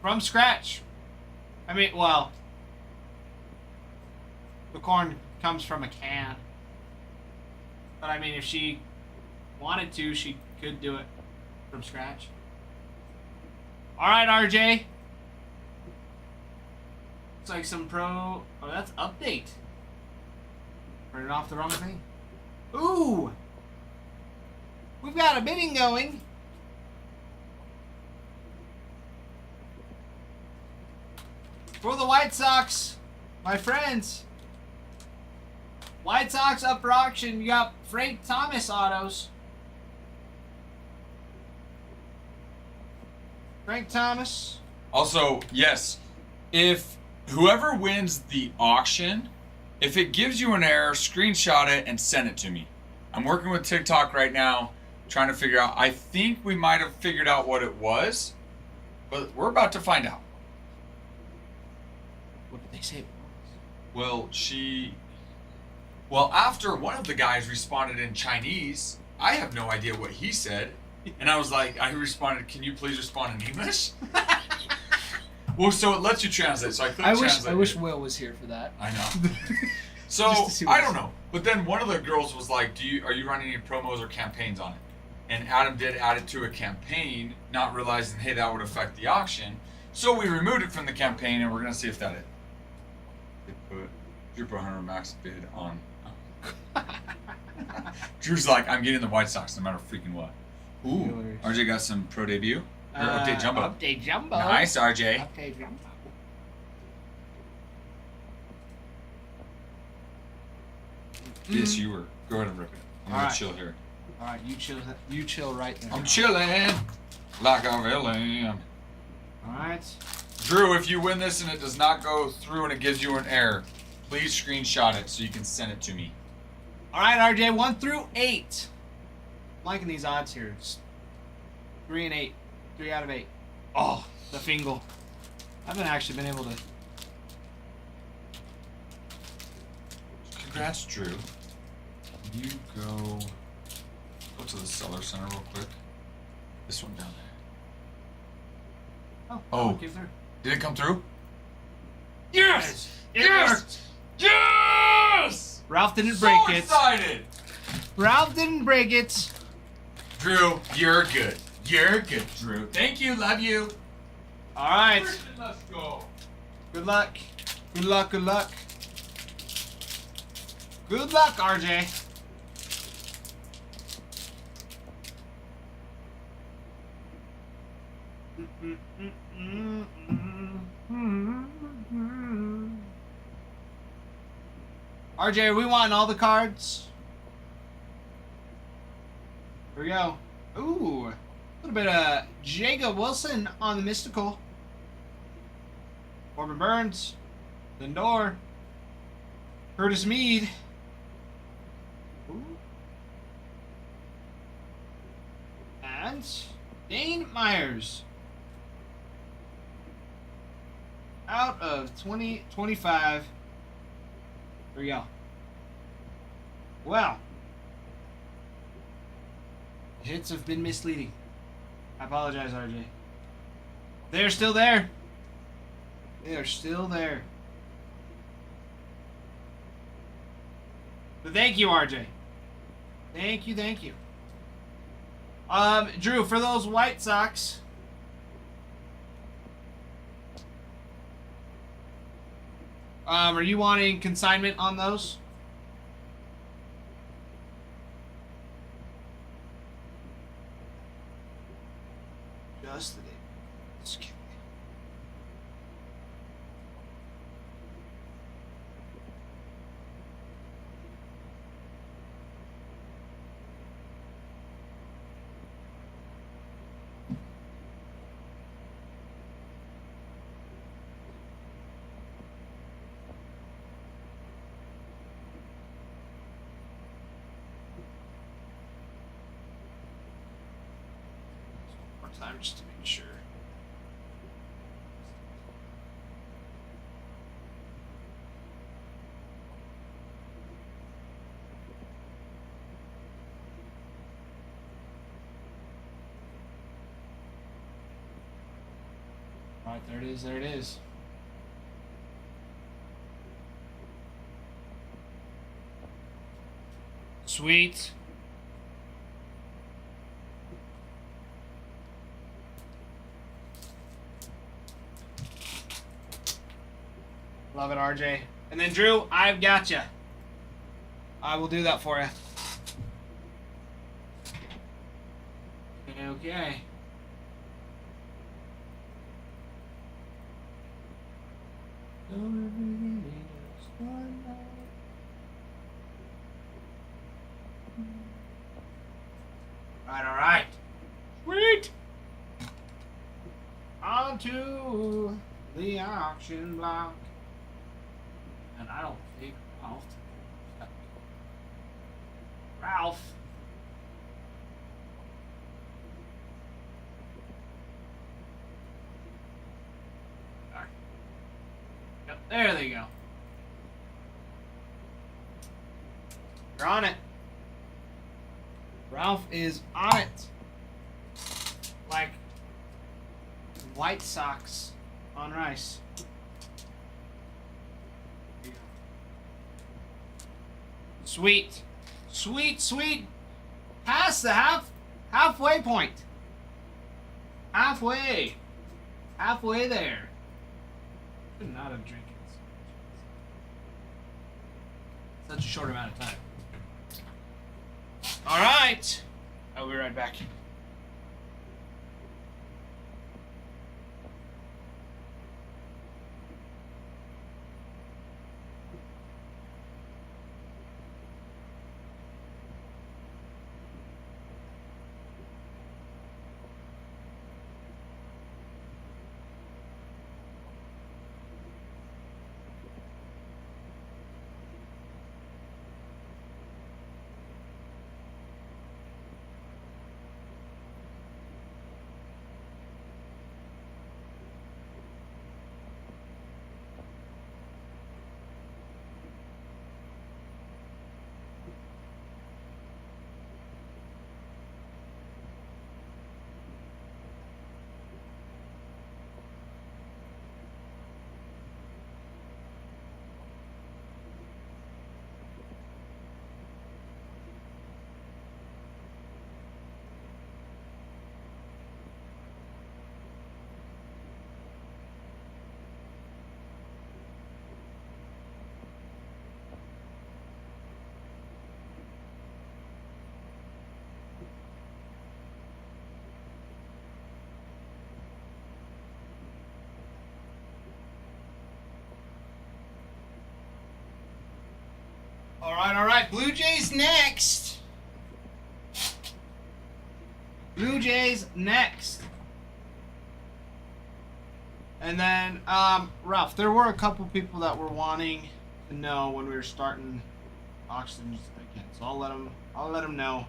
From scratch. I mean, well, the corn comes from a can. But I mean, if she wanted to, she could do it from scratch. All right, RJ. It's like some pro. Oh, that's update. Turning off the wrong thing. Ooh. We've got a bidding going. For the White Sox, my friends. White Sox up for auction. You got Frank Thomas autos. Frank Thomas. Also, yes, if whoever wins the auction, if it gives you an error, screenshot it and send it to me. I'm working with TikTok right now, trying to figure out. I think we might have figured out what it was, but we're about to find out. What did they say? Well, after one of the guys responded in Chinese, I have no idea what he said. And I was like, I responded, can you please respond in English? Well, so it lets you translate. So I clicked translate. I wish Will was here for that. I know. So I don't know. But then one of the girls was like, are you running any promos or campaigns on it? And Adam did add it to a campaign, not realizing, hey, that would affect the auction. So we removed it from the campaign, and we're going to see if that it. They put Drew 100 max bid on. Drew's like, I'm getting the White Sox no matter freaking what. Ooh, RJ got some pro debut. Or update jumbo. Update jumbo. Nice, RJ. Update jumbo. Yes, you were. Go ahead and rip it. I'm gonna Alright. chill here. All right, you chill. You chill right there. I'm chilling like a villain. All right. Drew, if you win this and it does not go through and it gives you an error, please screenshot it so you can send it to me. All right, RJ, 1 through 8. I'm liking these odds here. It's 3 and 8. 3 out of 8. Oh, the fingle. I haven't actually been able to. Congrats, Drew. You go to the seller center real quick. This one down there. Oh. Came through. Did it come through? Yes! Yes! Yes! Ralph didn't break So it. excited! Ralph didn't break it. Drew, you're good. You're good, Drew. Thank you. Love you. All right. Let's go. Good luck. Good luck. Good luck. Good luck, RJ. RJ, are we wanting all the cards? Here we go. Ooh, a little bit of Jacob Wilson on the mystical. Corbin Burns, Lindor, Curtis Mead. Ooh. And Dane Myers. Out of 2025. Here we go. Well, hits have been misleading. I apologize, RJ. They're still there. They are still there. But thank you, RJ. Thank you, thank you. Drew, for those White Sox, are you wanting consignment on those? Just the day. Just kidding. More time just to make sure. All right, there it is. There it is. Sweet. Love it, RJ. And then Drew, I've got you. I will do that for you. Okay. All right. Sweet. On to the auction block. And I don't think Ralph. All right. Yep, there they go. You're on it. Ralph is on it. Like White Sox on rice. Sweet. Sweet, sweet. Past the halfway point. Halfway. Halfway there. Should not have drinking such a short amount of time. All right. I'll be right back. All right. Blue Jays next. Blue Jays next. And then, Ralph, there were a couple people that were wanting to know when we were starting auctions again. So I'll let them know.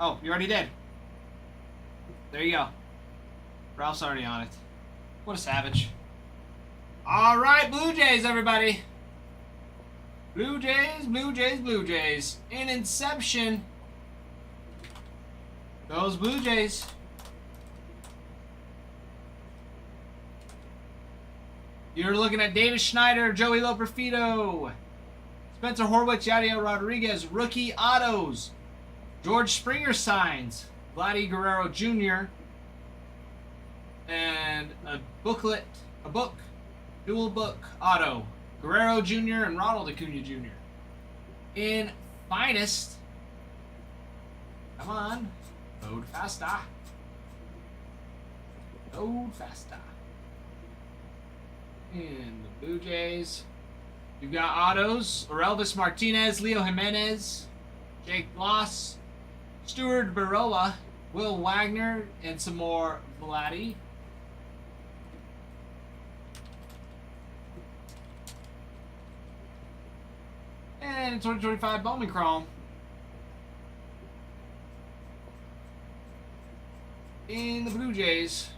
Oh, you already did. There you go. Ralph's already on it. What a savage. All right, Blue Jays, everybody. Blue Jays, Blue Jays, Blue Jays. In Inception. Those Blue Jays. You're looking at David Schneider, Joey Loperfido, Spencer Horwitz, Yadier Rodriguez, rookie autos, George Springer signs, Vladdy Guerrero Jr., and a book, dual book auto, Guerrero Jr. and Ronald Acuna Jr. In Finest, come on, load faster. Load faster. In the Blue Jays, you've got autos, Orelvis Martinez, Leo Jimenez, Jake Bloss, Stuart Barola, Will Wagner, and some more Vladdy. And 2025 Bowman Chrome. In the Blue Jays,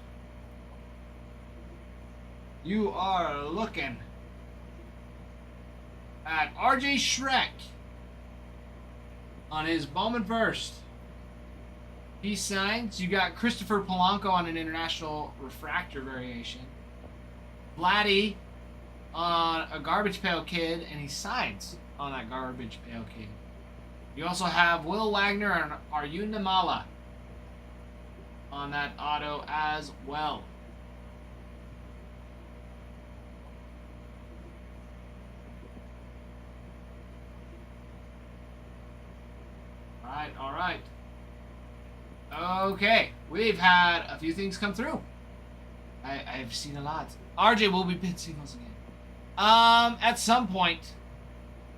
you are looking at RJ Schreck on his Bowman first. He signs. You got Christopher Polanco on an international refractor variation. Vladdy on a Garbage Pail Kid, and he signs on that Garbage Pail Kid. You also have Will Wagner and Arjun Namala on that auto as well. All right. Okay, we've had a few things come through. I've seen a lot. RJ will be pit singles again. At some point.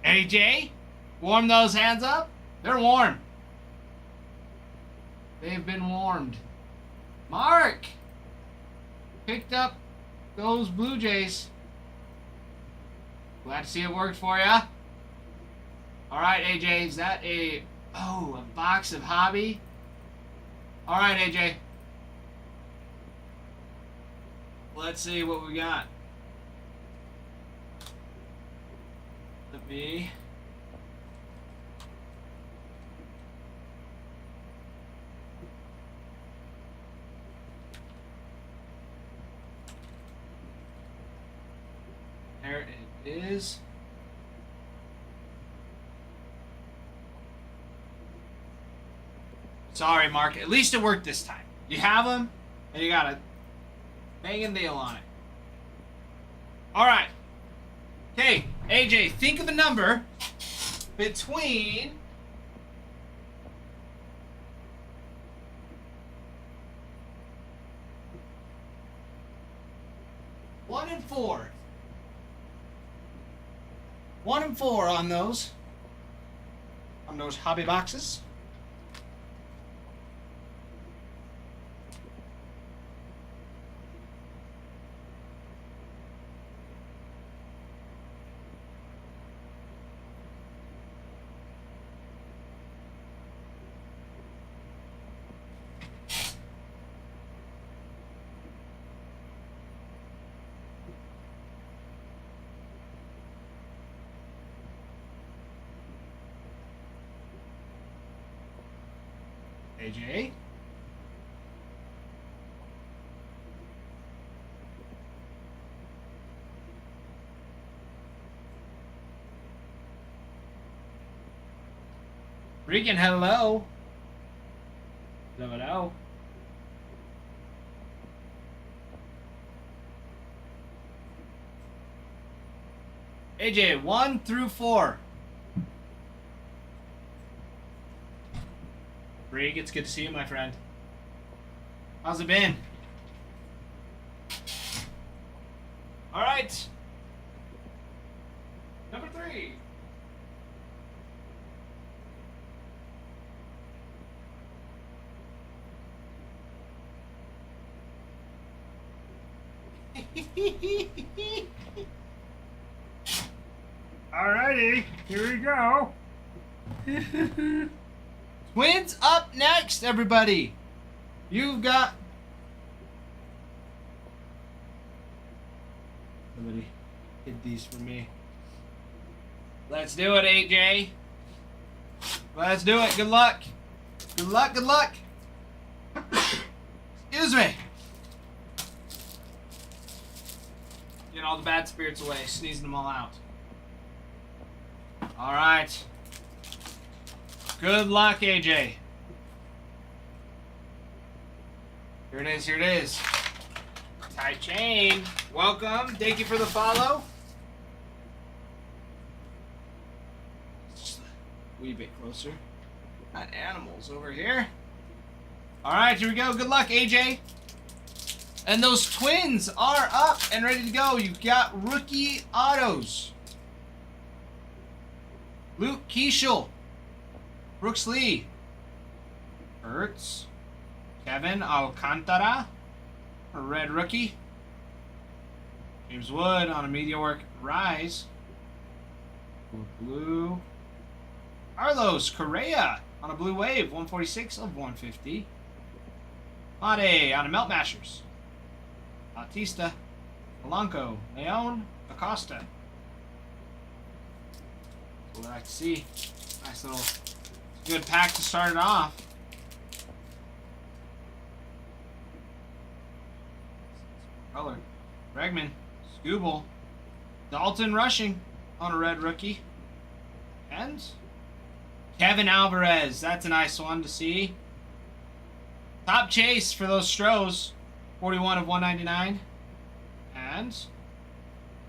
AJ, warm those hands up. They're warm. They've been warmed. Mark picked up those Blue Jays. Glad to see it worked for ya. All right, AJ, is that a box of hobby? All right, AJ. Let's see what we got. Let me. There it is. Sorry, Mark. At least it worked this time. You have them, and you got a banging deal on it. All right. Okay, AJ, think of a number between 1 and 4. 1 and 4 on those hobby boxes. AJ. Freaking hello. Hello. AJ, 1 through 4. Brig, it's good to see you, my friend. How's it been? All right. Number 3. Alrighty, here we go. Twins up next, everybody. You've got... Somebody hid these for me. Let's do it, AJ. Let's do it. Good luck. Good luck, good luck. Excuse me. Getting all the bad spirits away, sneezing them all out. All right. Good luck, AJ. Here it is, here it is. Tight chain. Welcome. Thank you for the follow. Just a wee bit closer. Got animals over here. All right, here we go. Good luck, AJ. And those twins are up and ready to go. You've got rookie autos. Luke Keishel. Brooks Lee. Ertz. Kevin Alcantara. A red rookie. James Wood on a meteoric rise. Blue. Carlos Correa on a blue wave. 146 of 150. Mate on a melt mashers. Bautista. Polanco. Leon Acosta. That's what I like to see. Nice little good pack to start it off. color. Bregman. Scooble. Dalton rushing on a red rookie. And Kevin Alvarez. That's a nice one to see. Top chase for those Stros. 41 of 199. And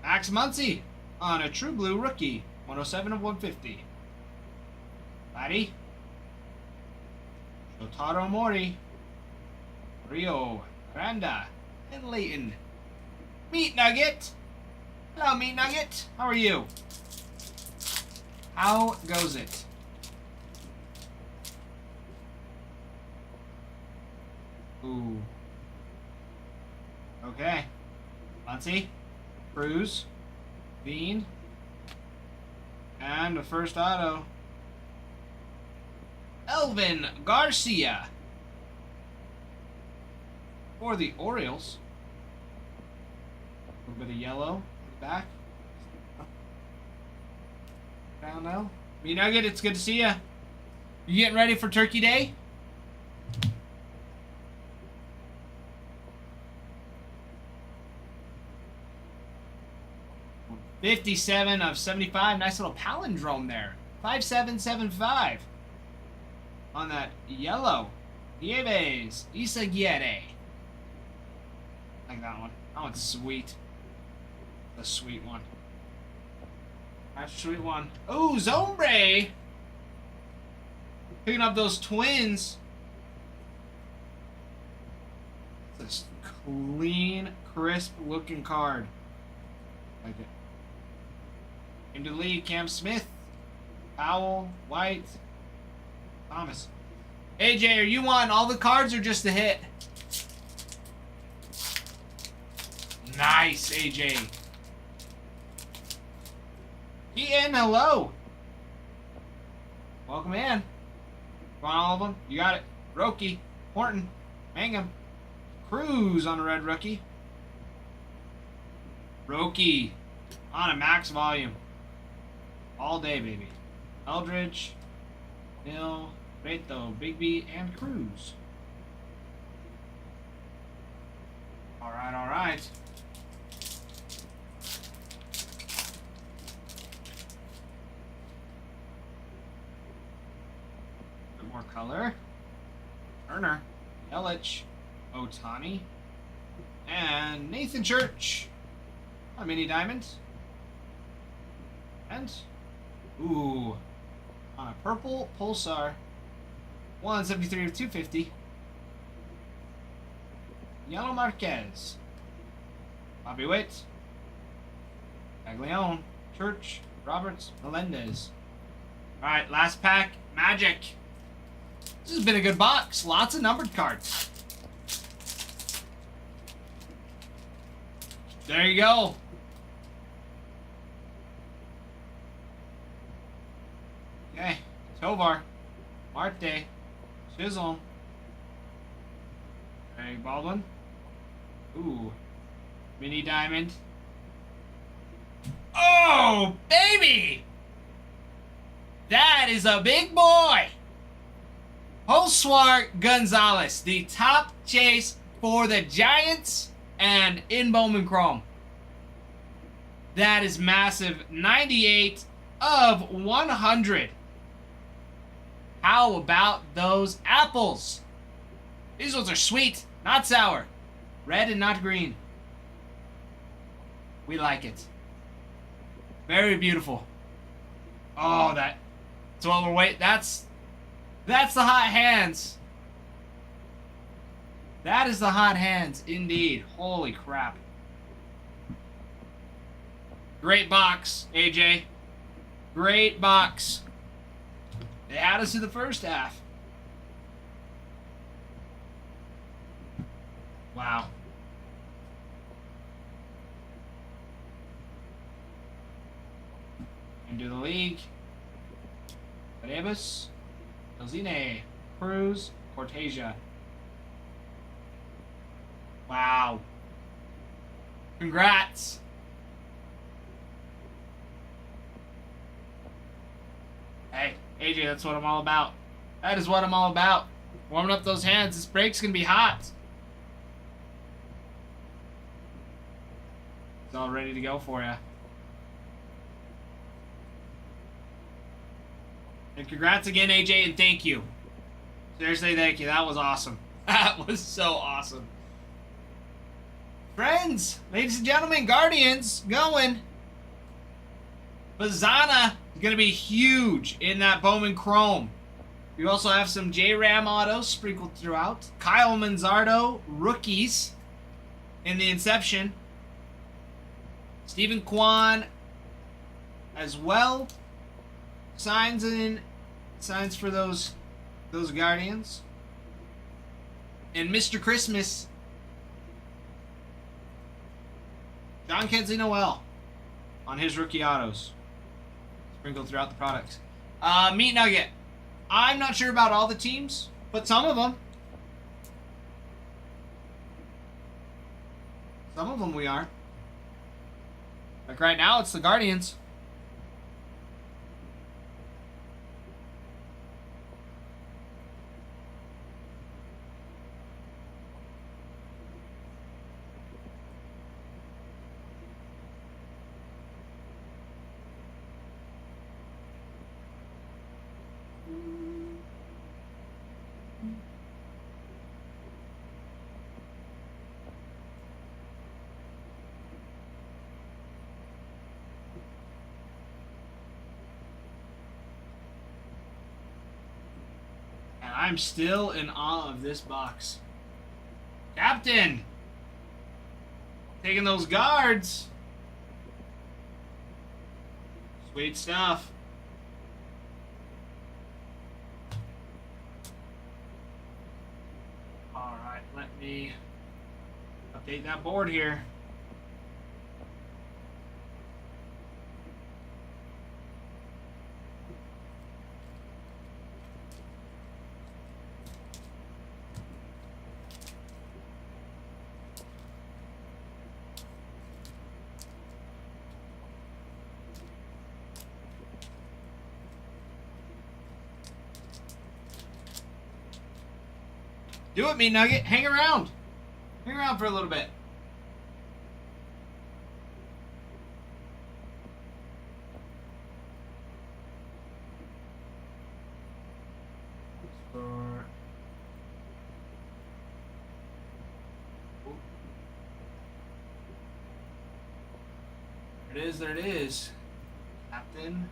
Max Muncy on a true blue rookie. 107 of 150. Laddie. Shotaro Mori. Rio Granda. And Leighton. Meat Nugget. Hello, Meat Nugget. How are you? How goes it? Ooh. Okay. Muncy. Cruz. Bean. And the first auto. Elvin Garcia. For the Orioles. A little bit of yellow in the back. Down now. Meat Nugget, it's good to see ya. You getting ready for Turkey Day? $57 of 75. Nice little palindrome there. 5775 on that yellow. Nieves Isaguirre. I like that one. That one's sweet. The sweet one. That's a sweet one. Oh, Zombre! Picking up those Twins. This clean, crisp looking card. Like it. Into the league, Cam Smith, Powell, White, Thomas. AJ, are you wanting all the cards or just the hit? Nice, AJ. Ian, hello. Welcome in. Want all of them? You got it. Roki, Horton, Mangum, Cruz on a red rookie. Roki on a max volume. All day, baby. Eldridge, Hill, Reto, Bigby, and Cruz. All right, all right. Bit more color. Turner, Yelich, Otani, and Nathan Church. A mini diamond. And ooh, on a purple Pulsar, 173 of 250. Yellow Marquez, Bobby Witt, Aglione, Church, Roberts, Melendez. All right, last pack, Magic. This has been a good box. Lots of numbered cards. There you go. Okay, Tovar, Marte, Chisholm, Greg Baldwin. Ooh, mini diamond. Oh, baby! That is a big boy! Joswar Gonzalez, the top chase for the Giants and in Bowman Chrome. That is massive. 98 of 100. How about those apples? These ones are sweet, not sour. Red and not green. We like it. Very beautiful. Oh, that's what we're waiting. That's the hot hands. That is the hot hands, indeed. Holy crap. Great box, AJ. Great box. They add us to the first half. Wow. Into the league. Rebus, Elzine, Cruz, Cortesia. Wow. Congrats. Hey, AJ, that's what I'm all about. That is what I'm all about. Warming up those hands. This break's gonna be hot. It's all ready to go for you. And congrats again, AJ, and thank you. Seriously, thank you. That was awesome. That was so awesome. Friends, ladies and gentlemen, Guardians going. Bazana is going to be huge in that Bowman Chrome. We also have some J-Ram autos sprinkled throughout. Kyle Manzardo, rookies in the Inception. Stephen Kwan as well. Signs for those Guardians. And Mr. Christmas, John Kensley Noel on his rookie autos. Sprinkled throughout the products. Meat Nugget. I'm not sure about all the teams, but some of them. Some of them we are. Like right now, it's the Guardians. And I'm still in awe of this box. Captain! Taking those guards. Sweet stuff. Alright, let me update that board here. Do it, Meat Nugget. Hang around. Hang around for a little bit. There it is. There it is. Captain.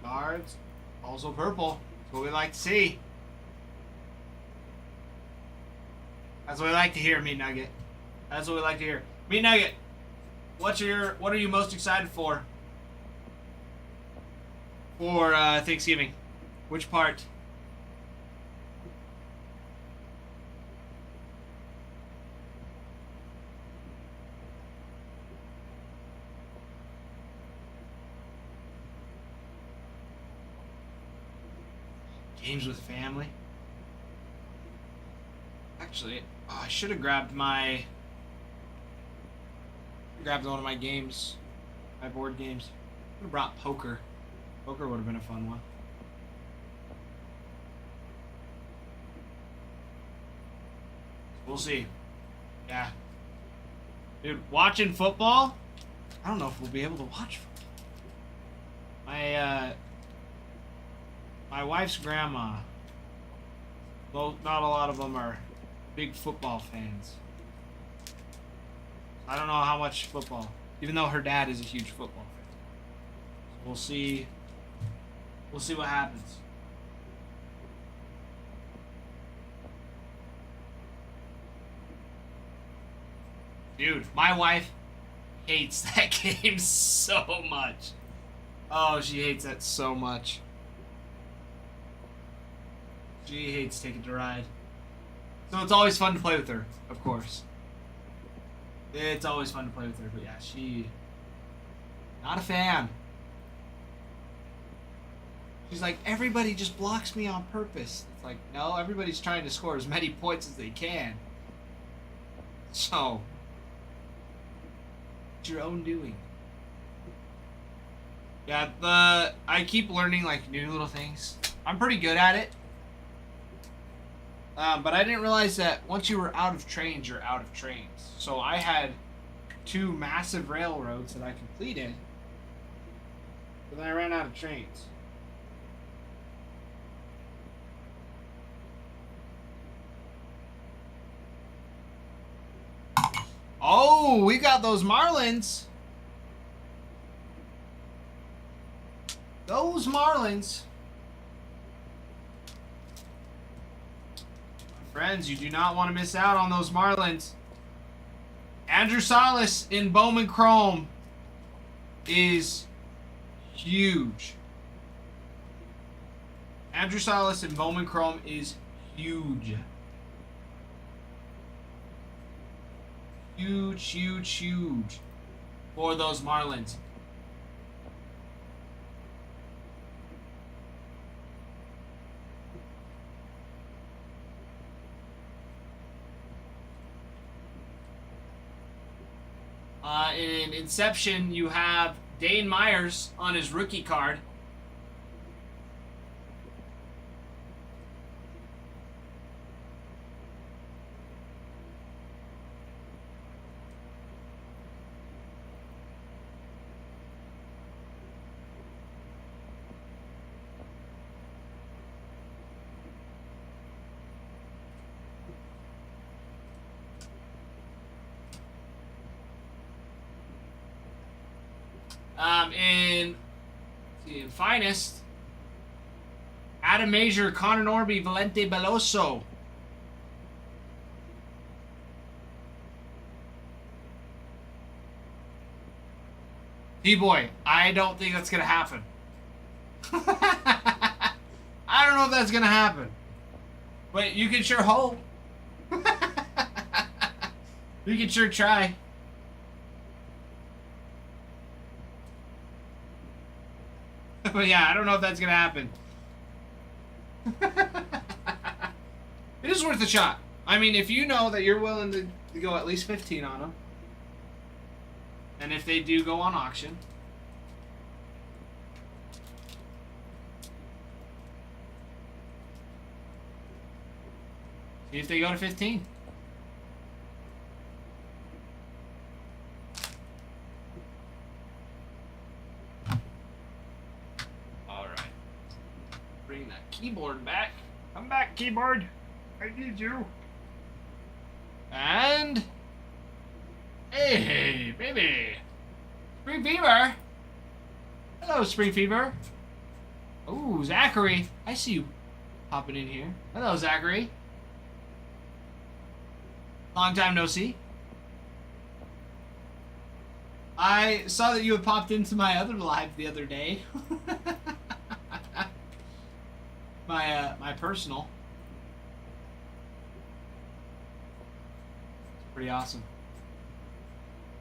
Guards. Also purple. That's what we like to see. That's what we like to hear, Meat Nugget. That's what we like to hear. Meat Nugget, what are you most excited for Thanksgiving? Which part? Games with family. Actually, I should have grabbed one of my games, my board games. I would have brought poker. Poker would have been a fun one. We'll see. Yeah. Dude, watching football? I don't know if we'll be able to watch football. My wife's grandma, well, not a lot of them are big football fans. I don't know how much football, even though her dad is a huge football fan. So we'll see. We'll see what happens. Dude, my wife hates that game so much. Oh, she hates that so much. She hates Ticket to Ride. So it's always fun to play with her, of course. It's always fun to play with her, but yeah, she... not a fan. She's like, everybody just blocks me on purpose. It's like, no, everybody's trying to score as many points as they can. So... it's your own doing. Yeah, I keep learning, like, new little things. I'm pretty good at it. But I didn't realize that once you were out of trains, you're out of trains. So I had 2 massive railroads that I completed, but then I ran out of trains. Oh, we got those Marlins. Those Marlins. Friends, you do not want to miss out on those Marlins. Andrew Salas in Bowman Chrome is huge. Andrew Salas in Bowman Chrome is huge. Huge, huge, huge for those Marlins. In Inception, you have Dane Myers on his rookie card. In Finest, Adam Major, Connor Norby, Valente Beloso. D-Boy, I don't think that's going to happen. I don't know if that's going to happen. But you can sure hope. You can sure try. But yeah, I don't know if that's going to happen. It is worth a shot. I mean, if you know that you're willing to go at least 15 on them, and if they do go on auction, see if they go to 15. Bring that keyboard back. Come back, keyboard. I need you. And hey, baby, Spring Fever. Hello, Spring Fever. Oh, Zachary. I see you popping in here. Hello, Zachary. Long time no see. I saw that you had popped into my other live the other day. My personal. It's pretty awesome.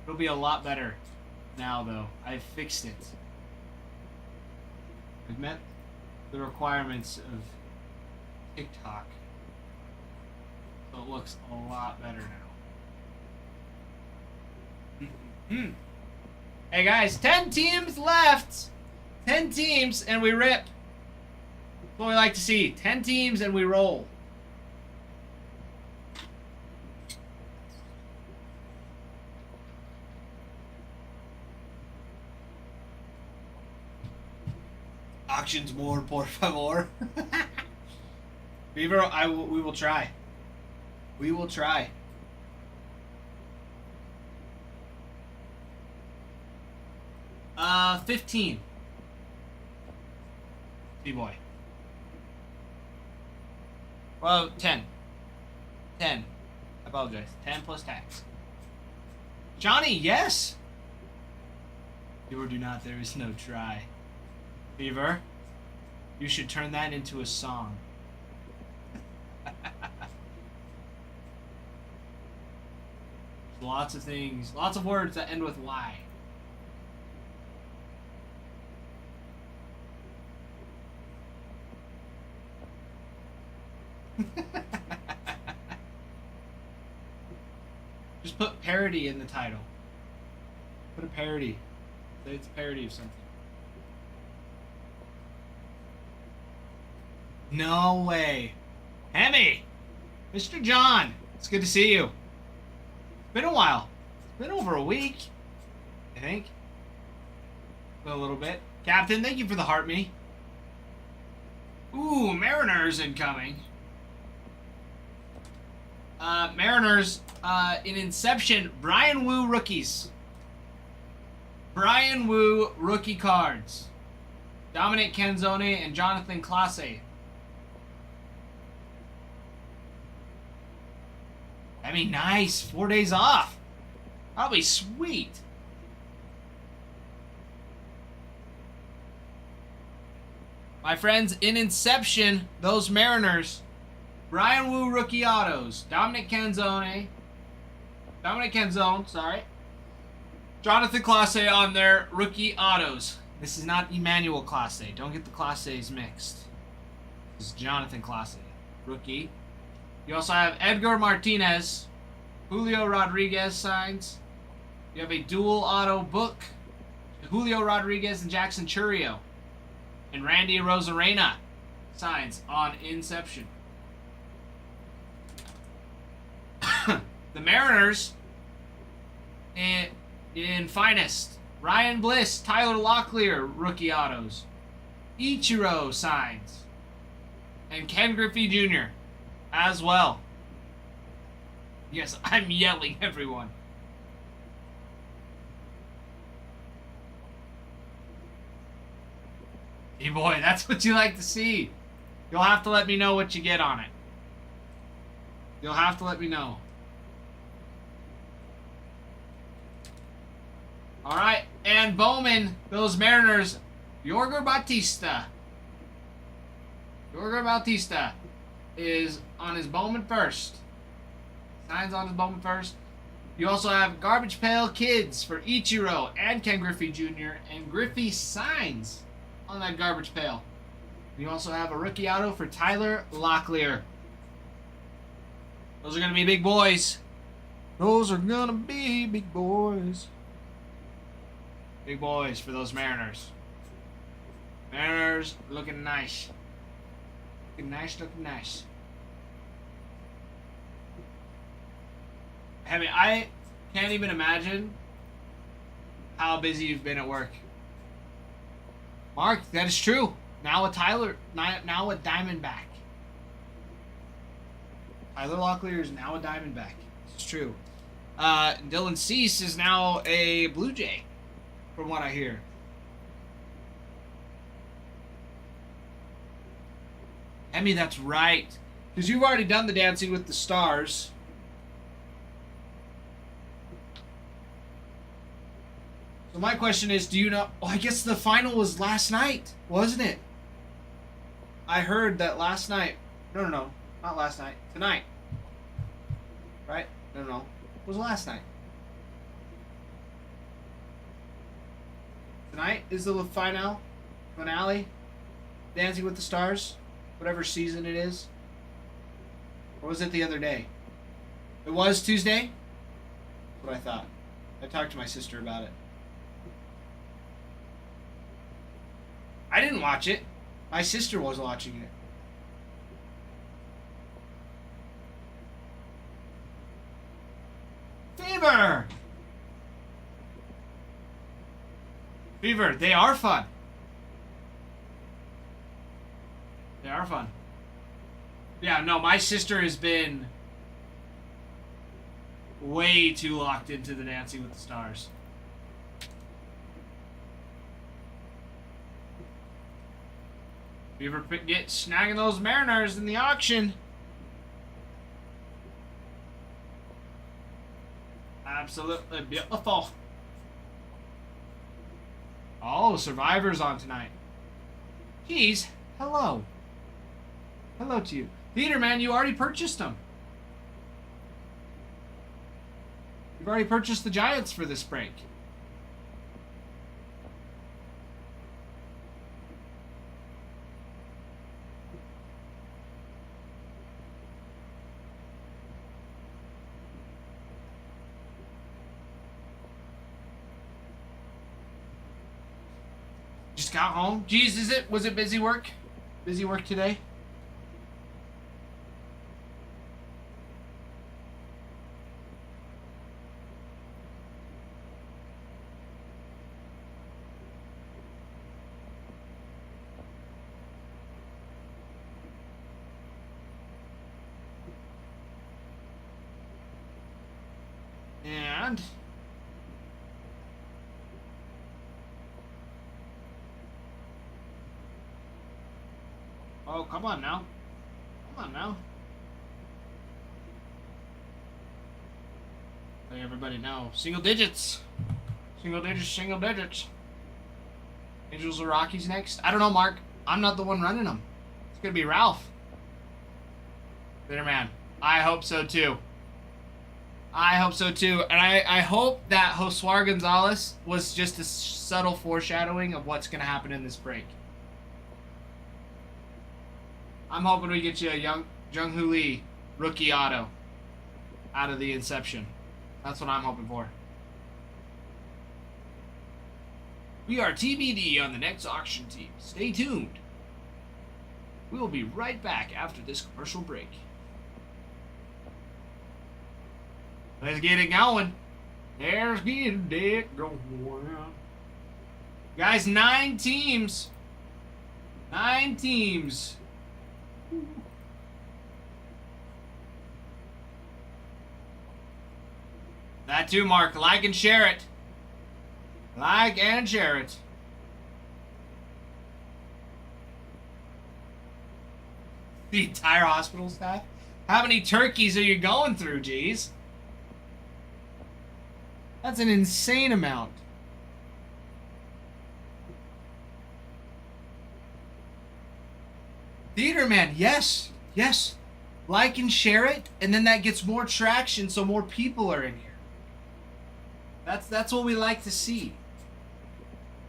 It'll be a lot better now, though. I've fixed it. I've met the requirements of TikTok. So it looks a lot better now. Hey guys, 10 teams left! 10 teams and we rip. That's what we like to see. 10 teams and we roll. Auctions more, por favor. Beaver, we will try. We will try. Uh, 15. D-boy. Well, 10. 10. I apologize. 10 plus tax. Johnny, yes! Do or do not, there is no try. Beaver, you should turn that into a song. Lots of things, lots of words that end with Y. Just put parody in the title. Put a parody. Say it's a parody of something. No way. Hemi! Mr. John, it's good to see you. It's been a while. It's been over a week, I think. A little bit. Captain, thank you for the heart me. Ooh, Mariners incoming. Mariners, in Inception, Brian Wu rookies. Brian Wu rookie cards. Dominic Canzone and Jonathan Clase. That'd be nice. 4 days off. That'll be sweet. My friends, in Inception, those Mariners, Brian Wu rookie autos, Dominic Canzone, sorry, Jonathan Clase on their rookie autos. This is not Emmanuel Clase. Don't get the Clases mixed. This is Jonathan Clase, rookie. You also have Edgar Martinez, Julio Rodriguez signs. You have a dual auto book, Julio Rodriguez and Jackson Churio. And Randy Rosarena signs on Inception. The Mariners in Finest. Ryan Bliss, Tyler Locklear, rookie autos. Ichiro signs. And Ken Griffey Jr. as well. Yes, I'm yelling, everyone. Hey boy, that's what you like to see. You'll have to let me know what you get on it. You'll have to let me know. Alright, and Bowman, those Mariners, Yorger Bautista. Yorger Bautista is on his Bowman first. Signs on his Bowman first. You also have Garbage Pail Kids for Ichiro and Ken Griffey Jr. And Griffey signs on that Garbage Pail. You also have a rookie auto for Tyler Locklear. Those are going to be big boys. Those are going to be big boys. Big boys for those Mariners. Mariners looking nice. Looking nice, looking nice. I mean, I can't even imagine how busy you've been at work. Mark, that is true. Now with Tyler, now with Diamondback. Tyler Locklear is now a Diamondback. It's true. Dylan Cease is now a Blue Jay, from what I hear. Emmy, that's right. Because you've already done the Dancing with the Stars. So my question is, do you know... Oh, I guess the final was last night, wasn't it? I heard that last night... No. Not last night. Tonight. Right? No. It was last night. Tonight is the finale. Dancing with the Stars. Whatever season it is. Or was it the other day? It was Tuesday? That's what I thought. I talked to my sister about it. I didn't watch it. My sister was watching it. Fever! Fever, they are fun. They are fun. Yeah, no, my sister has been way too locked into the Dancing with the Stars. Beaver get snagging those Mariners in the auction. Absolutely beautiful. Oh, Survivor's on tonight. Jeez, hello. Hello to you. Peter, man, you already purchased them. You've already purchased the Giants for this break. Just got home. Jeez, was it busy work? Busy work today? And oh, come on now. Come on now. Let everybody know. Single digits. Single digits, single digits. Angels or Rockies next? I don't know, Mark. I'm not the one running them. It's going to be Ralph. Bitter man. I hope so too. I hope so too. And I hope that Josué Gonzalez was just a subtle foreshadowing of what's going to happen in this break. I'm hoping we get you a Jung-Hoo Lee rookie auto out of the Inception. That's what I'm hoping for. We are TBD on the next auction team. Stay tuned. We will be right back after this commercial break. Let's get it going. Let's get it going. Guys, 9 teams. 9 teams. That too, Mark. Like and share it. Like and share it. The entire hospital staff? How many turkeys are you going through, geez? That's an insane amount. Theater man, yes. Yes. Like and share it, and then that gets more traction so more people are in here. That's what we like to see.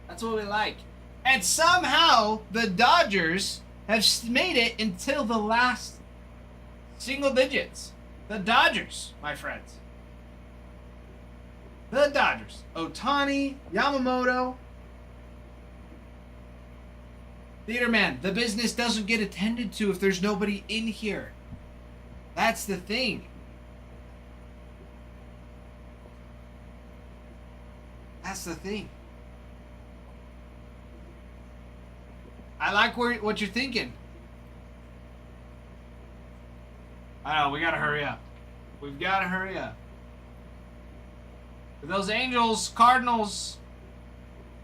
That's what we like. And somehow the Dodgers have made it until the last single digits. The Dodgers, my friends. The Dodgers. Ohtani, Yamamoto. Theater man, the business doesn't get attended to if there's nobody in here. That's the thing. That's the thing. I like what you're thinking. I know, we gotta hurry up. We've gotta hurry up. But those Angels, Cardinals,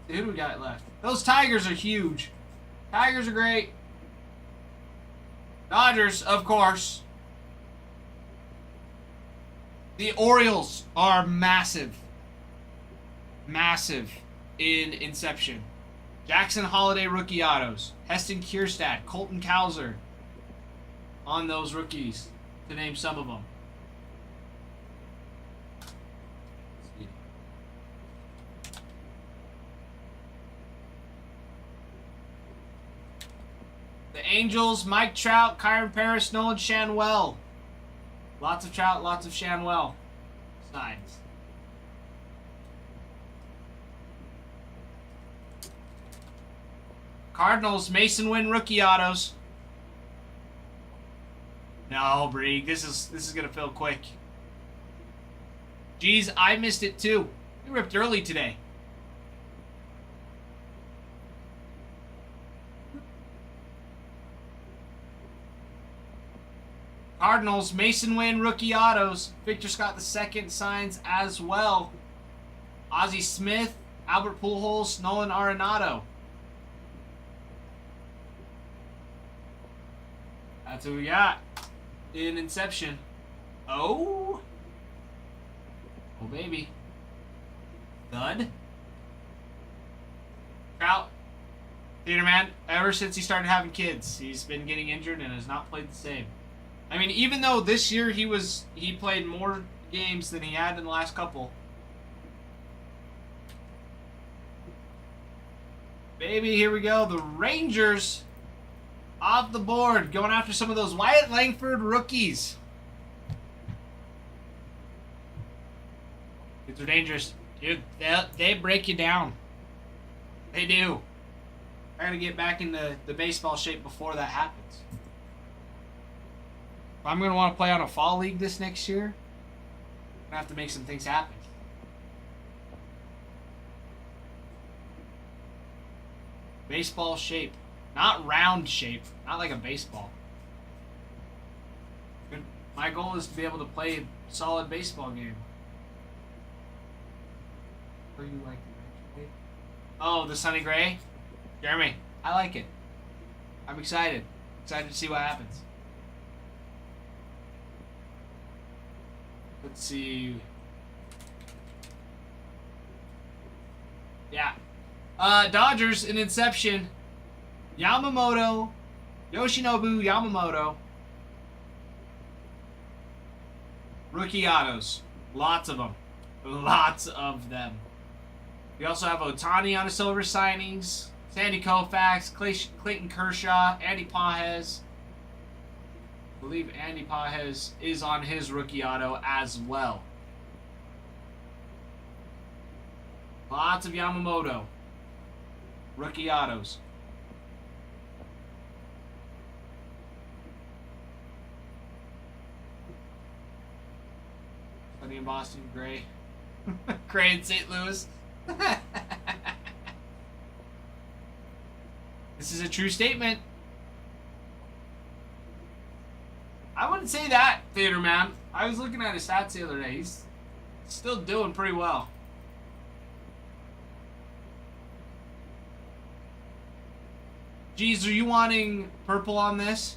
who do we got left? Those Tigers are huge. Tigers are great. Dodgers, of course. The Orioles are massive. Massive in Inception. Jackson Holiday rookie autos. Heston Kjerstad, Colton Cowser on those rookies, to name some of them. The Angels, Mike Trout, Kyron Paris, Nolan Shanwell. Lots of Trout, lots of Shanwell. Signs. Cardinals, Mason Wynn rookie autos. No, Brieg, this is gonna fill quick. Geez, I missed it too. We ripped early today. Cardinals, Mason Wynn rookie autos. Victor Scott II signs as well. Ozzie Smith, Albert Pujols, Nolan Arenado. That's who we got in Inception. Oh. Oh, baby. Thud. Trout. Theater man, ever since he started having kids, he's been getting injured and has not played the same. I mean, even though this year he played more games than he had in the last couple. Baby, here we go. The Rangers off the board, going after some of those Wyatt Langford rookies. These are dangerous. Dude, they break you down. They do. I gotta get back into the baseball shape before that happens. If I'm gonna want to play on a fall league this next year, I'm gonna have to make some things happen. Baseball shape. Not round shape. Not like a baseball. My goal is to be able to play a solid baseball game. Or you like the gray? Oh, the sunny gray? Jeremy, I like it. I'm excited. Excited to see what happens. Let's see. Yeah. Dodgers in Inception. Yamamoto. Yoshinobu Yamamoto. Rookie autos. Lots of them. Lots of them. We also have Ohtani on the silver signings. Sandy Koufax, Clayton Kershaw, Andy Pages. I believe Andy Pages is on his rookie auto as well. Lots of Yamamoto. Rookie autos. Sunny in Boston, gray. Gray in St. Louis. This is a true statement. I wouldn't say that, Theater Man. I was looking at his stats the other day. He's still doing pretty well. Geez, are you wanting purple on this?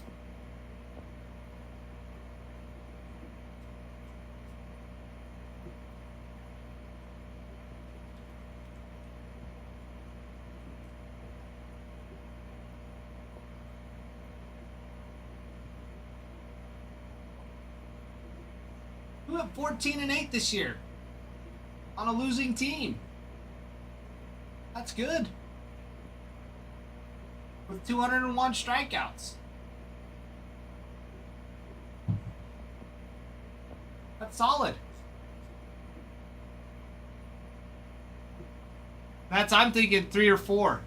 We went 14-8 this year on a losing team. That's good. With 201 strikeouts. That's solid. I'm thinking 3 or 4.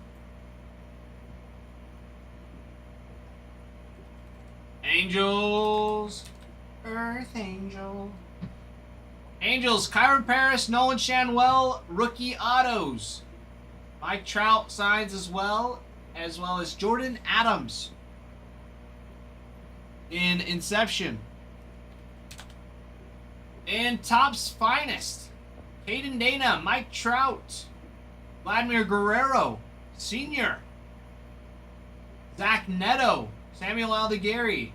Angels. Earth Angel. Angels, Kyron Paris, Nolan Shanwell, rookie autos. Mike Trout signs as well as Jordan Adams in Inception. And Topps Finest, Caden Dana, Mike Trout, Vladimir Guerrero, Sr., Zach Neto, Samuel Aldegari.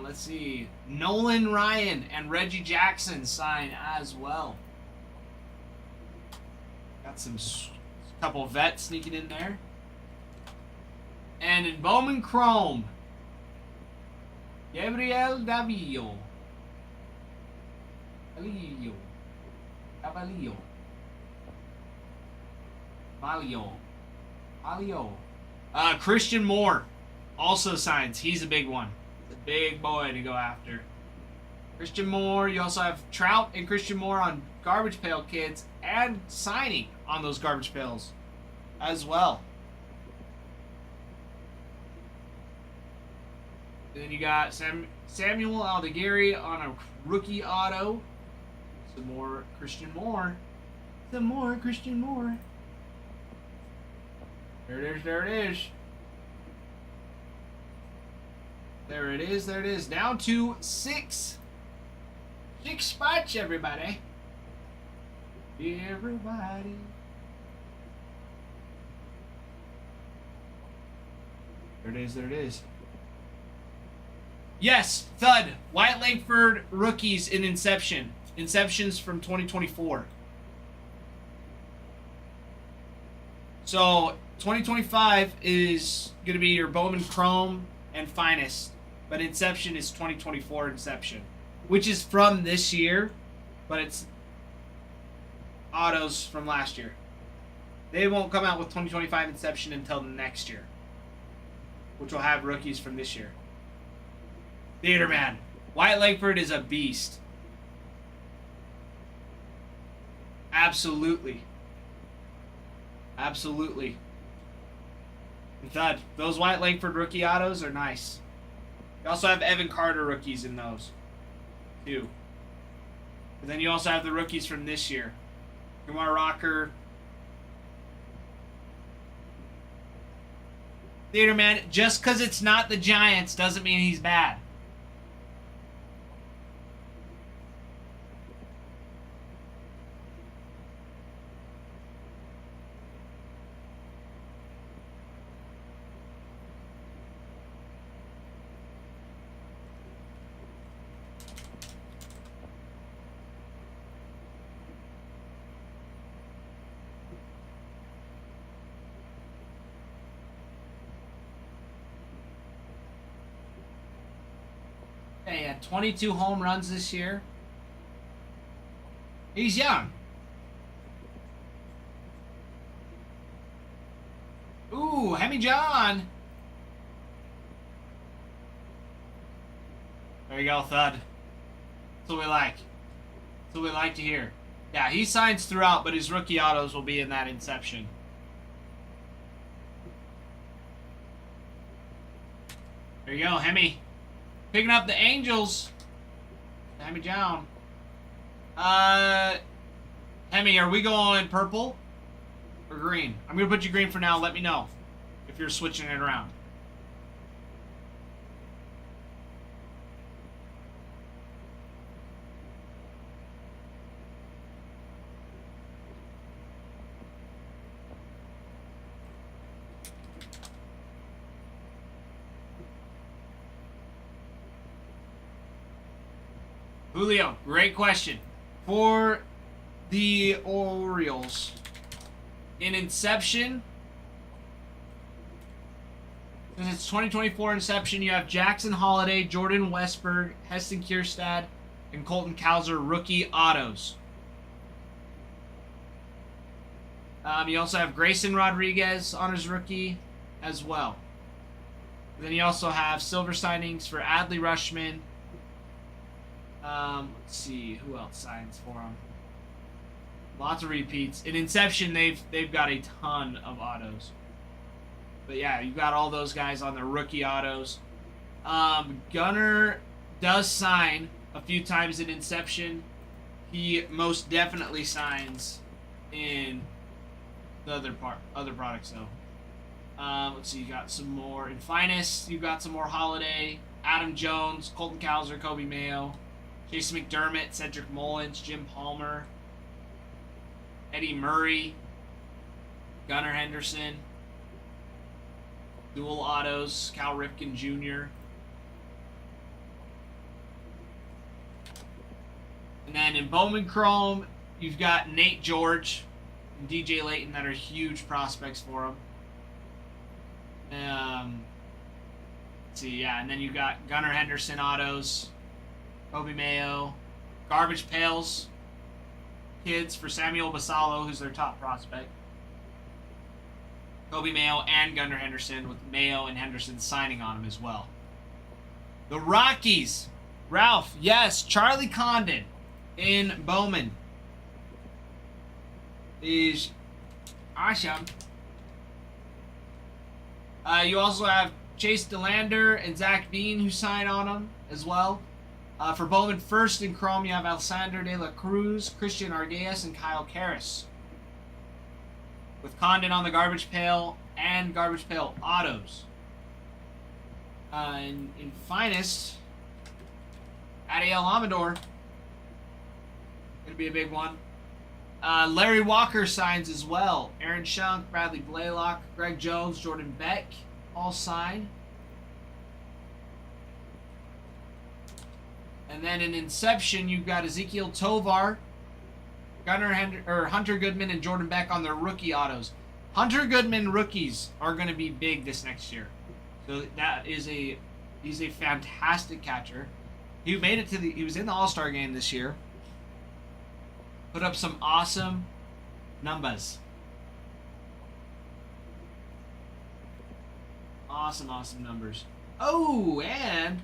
Let's see, Nolan Ryan and Reggie Jackson sign as well. Got some couple of vets sneaking in there. And in Bowman Chrome, Gabriel Davillo. Valio. Christian Moore also signs. He's a big one. It's a big boy to go after. Christian Moore. You also have Trout and Christian Moore on Garbage Pail Kids and signing on those Garbage Pails as well. Then you got Samuel Aldegari on a rookie auto. Some more Christian Moore. There it is. Down to 6. 6 spots, everybody. There it is. Yes, Thud. Wyatt Langford rookies in Inception. Inception's from 2024. So 2025 is going to be your Bowman Chrome and Finest. But Inception is 2024 Inception. Which is from this year. But it's autos from last year. They won't come out with 2025 Inception until next year. Which will have rookies from this year. Theater Man. Wyatt Langford is a beast. Absolutely. And Thud, those Wyatt Langford rookie autos are nice. You also have Evan Carter rookies in those, too. And then you also have the rookies from this year. Kumar Rocker. Theater Man, just because it's not the Giants doesn't mean he's bad. He had 22 home runs this year. He's young. Ooh, Hemi John. There you go, Thud. That's what we like. That's what we like to hear. Yeah, he signs throughout, but his rookie autos will be in that Inception. There you go, Hemi. Picking up the Angels. Hemi John. Hemi, are we going purple or green? I'm going to put you green for now. Let me know if you're switching it around. Julio, great question. For the Orioles, in Inception, since it's 2024 Inception, you have Jackson Holiday, Jordan Westberg, Heston Kierstad, and Colton Cowser rookie autos. You also have Grayson Rodriguez on his rookie as well. Then you also have silver signings for Adley Rutschman. Let's see who else signs for him. Lots of repeats. In Inception, they've got a ton of autos. But yeah, you've got all those guys on their rookie autos. Gunnar does sign a few times in Inception. He most definitely signs in the other products though. Let's see, you got some more in Finest. You've got some more Holiday, Adam Jones, Colton Cowser, Kobe Mayo, Jason McDermott, Cedric Mullins, Jim Palmer, Eddie Murray, Gunnar Henderson, dual autos, Cal Ripken Jr. And then in Bowman Chrome, you've got Nate George and DJ Layton that are huge prospects for him. Let's see, yeah, and then you got Gunnar Henderson autos, Kobe Mayo, Garbage Pails kids for Samuel Basallo, who's their top prospect. Kobe Mayo and Gunnar Henderson, with Mayo and Henderson signing on him as well. The Rockies, Ralph, yes, Charlie Condon in Bowman is awesome. You also have Chase DeLander and Zach Bean who sign on him as well. For Bowman first in Chrome, you have Alexander De La Cruz, Christian Arguelles, and Kyle Karras. With Condon on the Garbage Pail and Garbage Pail autos. In Finest, Adiel Amador. Gonna be a big one. Larry Walker signs as well. Aaron Shunk, Bradley Blaylock, Greg Jones, Jordan Beck, all sign. And then in Inception, you've got Ezekiel Tovar, Hunter Goodman, and Jordan Beck on their rookie autos. Hunter Goodman rookies are going to be big this next year. So he's a fantastic catcher. He made it he was in the All-Star game this year. Put up some awesome numbers. Awesome numbers. Oh, and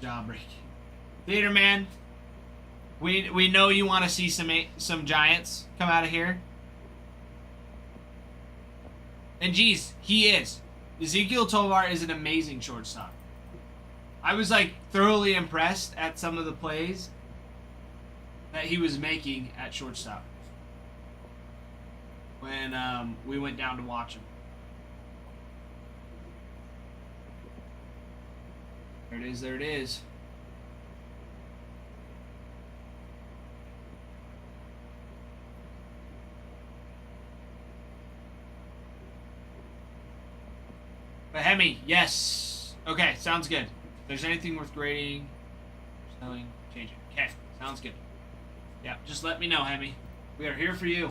Jawbreak. Theater man, we know you want to see some Giants come out of here. And geez, he is. Ezekiel Tovar is an amazing shortstop. I was like thoroughly impressed at some of the plays that he was making at shortstop when we went down to watch him. There it is. But Hemi, yes. Okay, sounds good. If there's anything worth grading, selling, changing. Okay, sounds good. Yeah, just let me know, Hemi. We are here for you.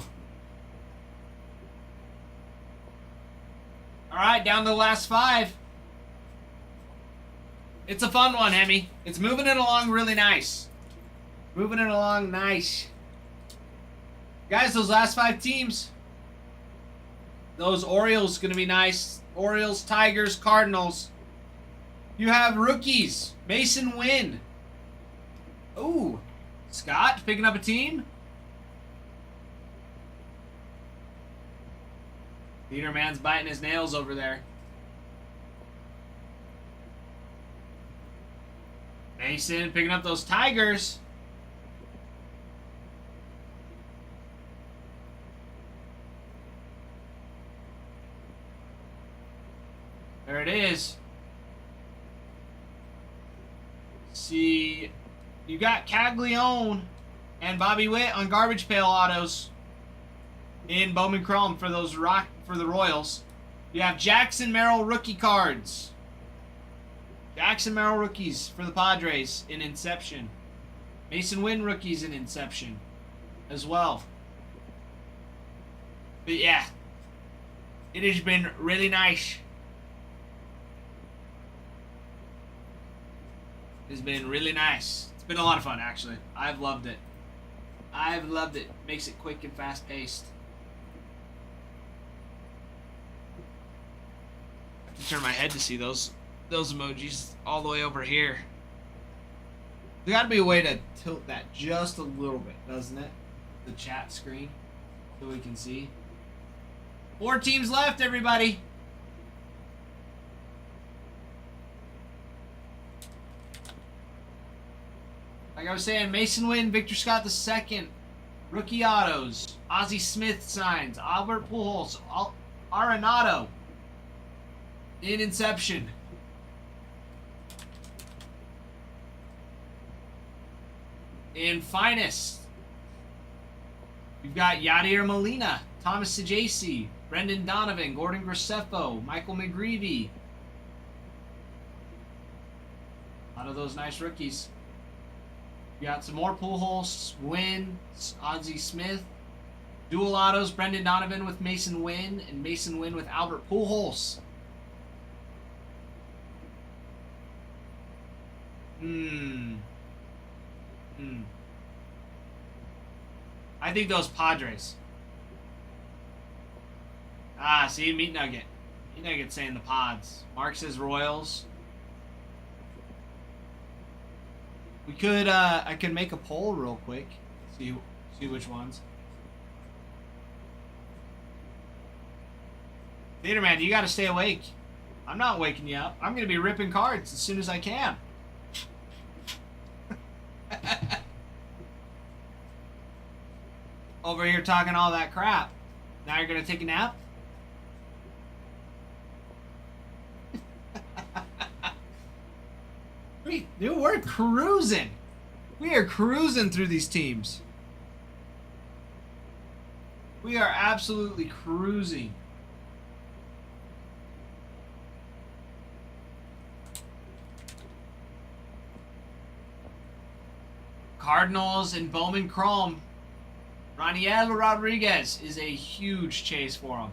All right, down to the last 5. It's a fun one, Hemi. It's moving it along really nice. Moving it along nice. Guys, those last 5 teams. Those Orioles going to be nice. Orioles, Tigers, Cardinals. You have rookies. Mason Wynn. Ooh. Scott picking up a team. Theater man's biting his nails over there. Mason picking up those Tigers. There it is. See, you got Caglione and Bobby Witt on garbage pail autos in Bowman Chrome for those for the Royals. You have Jackson Merrill rookie cards. Jackson Merrill rookies for the Padres in Inception. Mason Wynn rookies in Inception as well. But yeah, it has been really nice. It's been really nice. It's been a lot of fun, actually. I've loved it. I've loved it. Makes it quick and fast paced. I have to turn my head to see those emojis all the way over here. There got to be a way to tilt that just a little bit, doesn't it? The chat screen, so we can see. 4 teams left, everybody. Like I was saying, Mason Wynn, Victor Scott II, rookie autos, Ozzie Smith signs, Albert Pujols, Arenado in Inception. In Finest, you've got Yadier Molina, Thomas Sajaci, Brendan Donovan, Gordon Graceffo, Michael McGreevy. A lot of those nice rookies. You got some more Pujols, Wynn, Ozzie Smith. Dual autos, Brendan Donovan with Mason Wynn, and Mason Wynn with Albert Pujols. I think those Padres. See, Meat Nugget. Meat Nugget saying the Pods. Mark says Royals. We could, I could make a poll real quick. See which ones. Theater man, you gotta stay awake. I'm not waking you up. I'm gonna be ripping cards as soon as I can. Over here talking all that crap. Now you're gonna take a nap? Dude, we're cruising. We are cruising through these teams. We are absolutely cruising. Cardinals and Bowman Chrome. Raniel Rodriguez is a huge chase for him.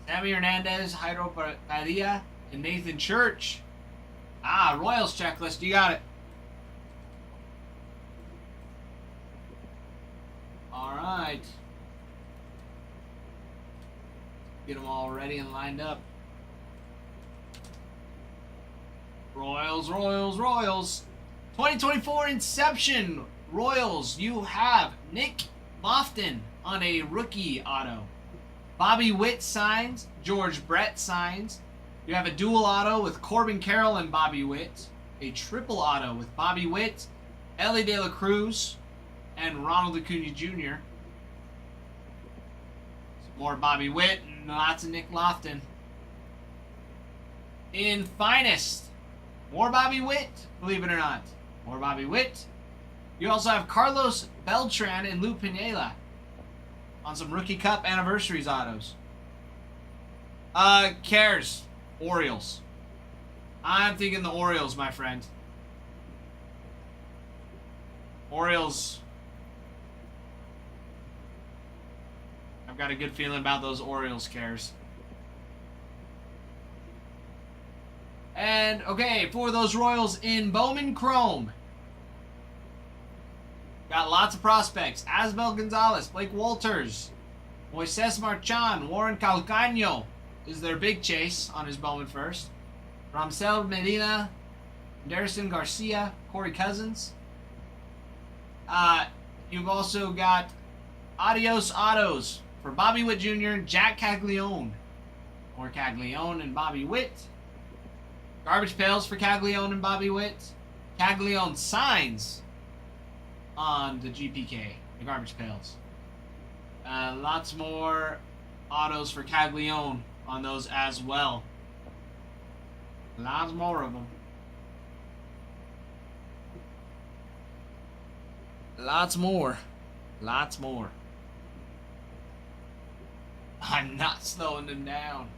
Sammy Hernandez, Jairo Padilla, and Nathan Church. Royals checklist. You got it. All right. Get them all ready and lined up. Royals, Royals, Royals. 2024 Inception. Royals, you have Nick Lofton on a rookie auto. Bobby Witt signs. George Brett signs. You have a dual auto with Corbin Carroll and Bobby Witt. A triple auto with Bobby Witt, Ellie De La Cruz, and Ronald Acuna Jr. Some more Bobby Witt and lots of Nick Lofton. In Finest, more Bobby Witt, believe it or not. More Bobby Witt. You also have Carlos Beltran and Lou Piniella on some Rookie Cup Anniversaries autos. Cares. Orioles. I'm thinking the Orioles, my friend. Orioles. I've got a good feeling about those Orioles, Cares. And, okay, for those Royals in Bowman Chrome. Got lots of prospects. Asbel Gonzalez, Blake Walters, Moises Marchand, Warren Calcaño is their big chase on his Bowman first. Ramsel Medina, Darrison Garcia, Corey Cousins. You've also got Adios Autos for Bobby Witt Jr. and Jack Caglione. Or Caglione and Bobby Witt. Garbage Pails for Caglione and Bobby Witt. Caglione signs on the GPK, the Garbage Pails. Lots more autos for Caglione on those as well. Lots more of them. Lots more. Lots more. I'm not slowing them down.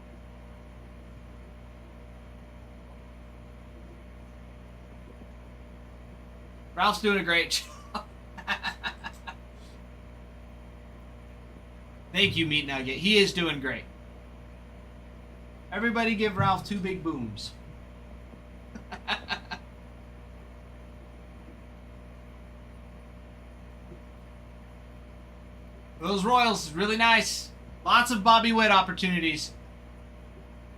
Ralph's doing a great job. Thank you, Meat Nugget. He is doing great. Everybody give Ralph 2 big booms. Those Royals, really nice. Lots of Bobby Witt opportunities.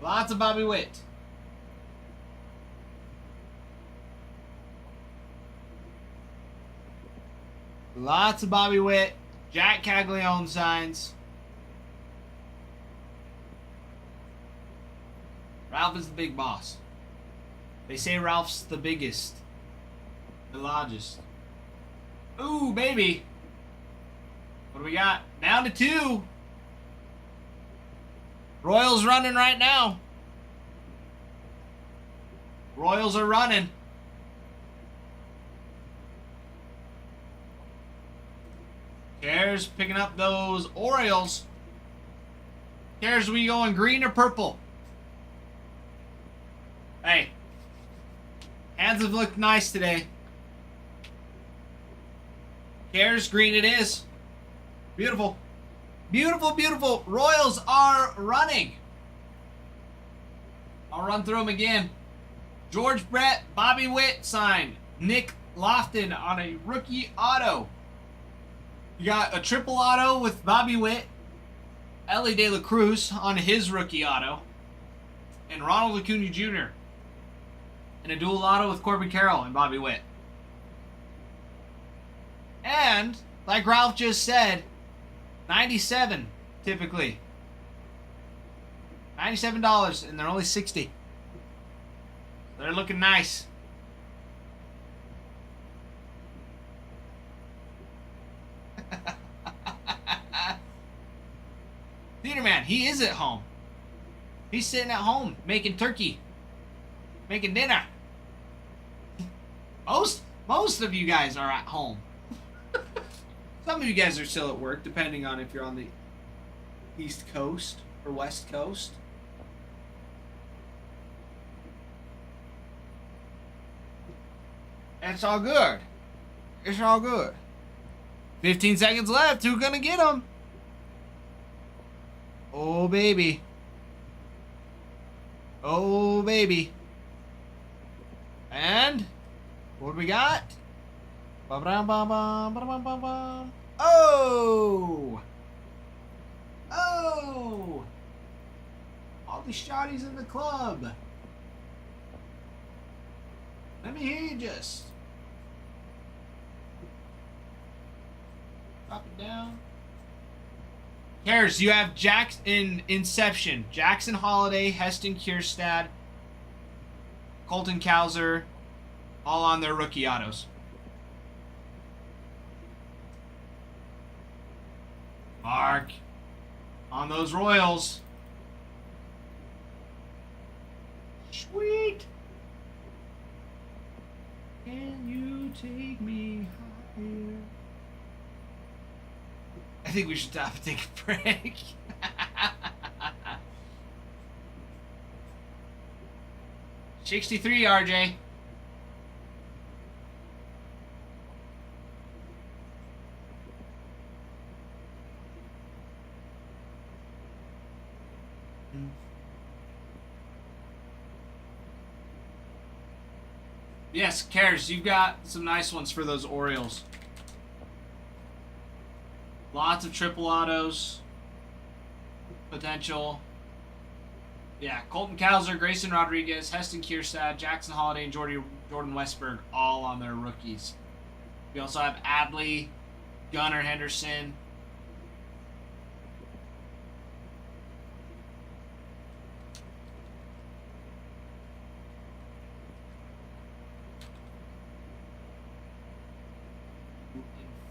Lots of Bobby Witt. Lots of Bobby Witt. Jack Caglione signs. Ralph is the big boss. They say Ralph's the biggest. The largest. Ooh, baby. What do we got? Down to 2. Royals running right now. Royals are running. Cares picking up those Orioles. Cares, we going green or purple? Hey. Hands have looked nice today. Cares, green it is. Beautiful. Beautiful, beautiful. Royals are running. I'll run through them again. George Brett, Bobby Witt signed. Nick Lofton on a rookie auto. You got a triple auto with Bobby Witt. Ellie De La Cruz on his rookie auto. And Ronald Acuna Jr. And a dual auto with Corbin Carroll and Bobby Witt. And, like Ralph just said, 97 typically. $97 and they're only 60. They're looking nice. Theater Man, he is at home. He's sitting at home making turkey. Making dinner. Most of you guys are at home. Some of you guys are still at work, depending on if you're on the East Coast or West Coast. It's all good. It's all good. 15 seconds left. Who's gonna get them? Oh, baby. Oh, baby. And what do we got? Oh! Oh! All the shotties in the club. Let me hear you just. Drop it down. Cares, you have Jackson in Inception. Jackson Holiday, Heston Kierstad, Colton Cowser, all on their rookie autos. Mark on those Royals. Sweet. Can you take me higher? I think we should stop and take a break. $63, RJ. Yes, Karis, you've got some nice ones for those Orioles. Lots of triple autos. Potential. Yeah, Colton Cowser, Grayson Rodriguez, Heston Kierstad, Jackson Holiday, and Jordan Westberg all on their rookies. We also have Adley, Gunnar Henderson.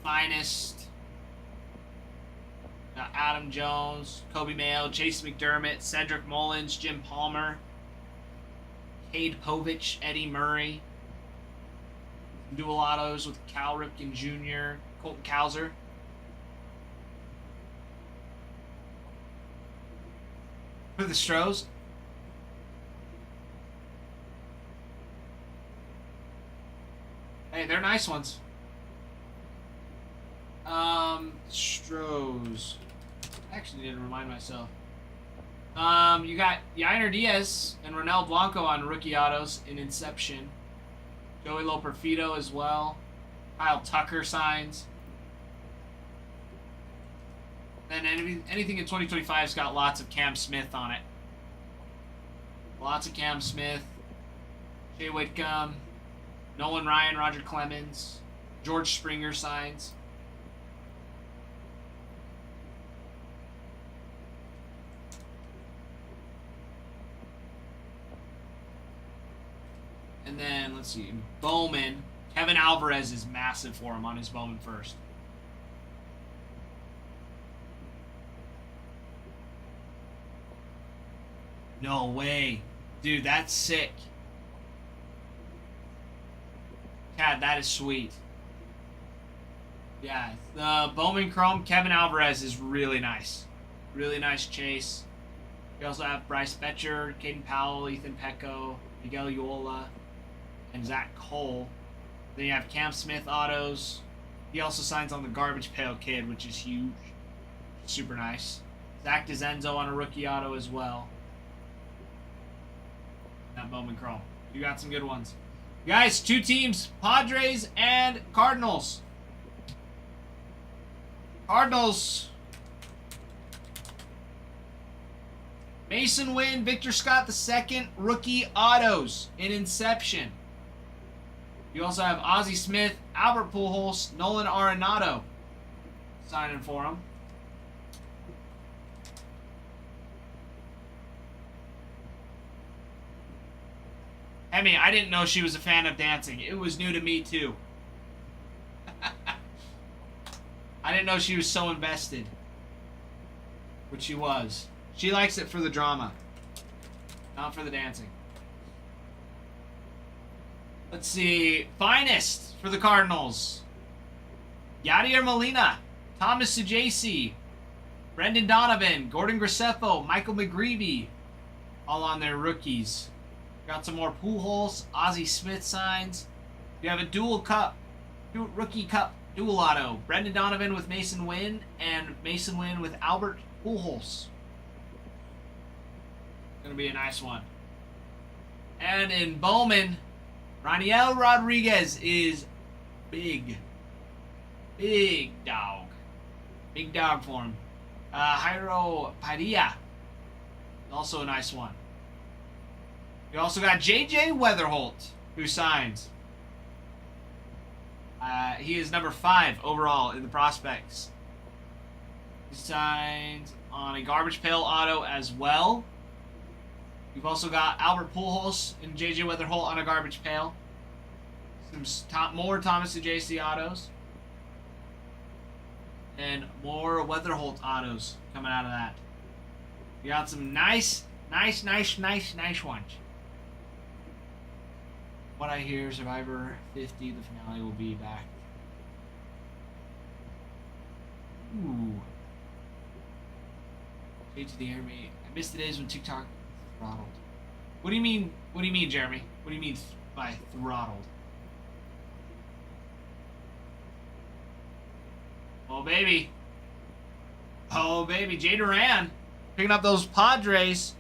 Finest. Got Adam Jones, Kobe Mayo, Jason McDermott, Cedric Mullins, Jim Palmer, Cade Povich, Eddie Murray. Dual autos with Cal Ripken Jr., Colton Cowser. For the Stros. Hey, they're nice ones. Stros. I actually need to remind myself. You got Yainer Diaz and Ronel Blanco on rookie autos in Inception. Joey Loperfido as well. Kyle Tucker signs. Then anything in 2025's got lots of Cam Smith on it. Lots of Cam Smith. Jay Whitcomb. Nolan Ryan, Roger Clemens. George Springer signs. And then, let's see, Bowman. Kevin Alvarez is massive for him on his Bowman first. No way. Dude, that's sick. God, that is sweet. Yeah, the Bowman Chrome, Kevin Alvarez is really nice. Really nice chase. You also have Bryce Betcher, Caden Powell, Ethan Pecco, Miguel Yola, and Zach Cole. Then you have Cam Smith autos. He also signs on the Garbage Pail Kid, which is huge. Super nice. Zach DeZenzo on a rookie auto as well. That Bowman Chrome. You got some good ones. Guys, two teams, Padres and Cardinals. Cardinals. Mason Wynn, Victor Scott II, rookie autos in Inception. You also have Ozzie Smith, Albert Pujols, Nolan Arenado signing for him. Emmy, I didn't know she was a fan of dancing. It was new to me, too. I didn't know she was so invested. But she was. She likes it for the drama, not for the dancing. Let's see. Finest for the Cardinals. Yadier Molina, Thomas Sajaci, Brendan Donovan, Gordon Graceffo, Michael McGreevy, all on their rookies. Got some more Pujols, Ozzie Smith signs. You have a rookie cup dual auto. Brendan Donovan with Mason Wynn and Mason Wynn with Albert Pujols. Gonna be a nice one. And in Bowman, Raniel Rodriguez is big. Big dog. Big dog for him. Jairo Padilla, also a nice one. You also got J.J. Weatherholt, who signs. He is number 5 overall in the prospects. He signs on a Garbage Pail auto as well. You've also got Albert Pujols and J.J. Weatherholt on a Garbage Pail. Some more Thomas Sajaci autos. And more Weatherholt autos coming out of that. You got some nice ones. What I hear, Survivor 50, the finale will be back. Ooh. Straight to the army. I miss the days when TikTok throttled. What do you mean? What do you mean, Jeremy? What do you mean by throttled? Oh baby. Oh baby. Jay Duran picking up those Padres.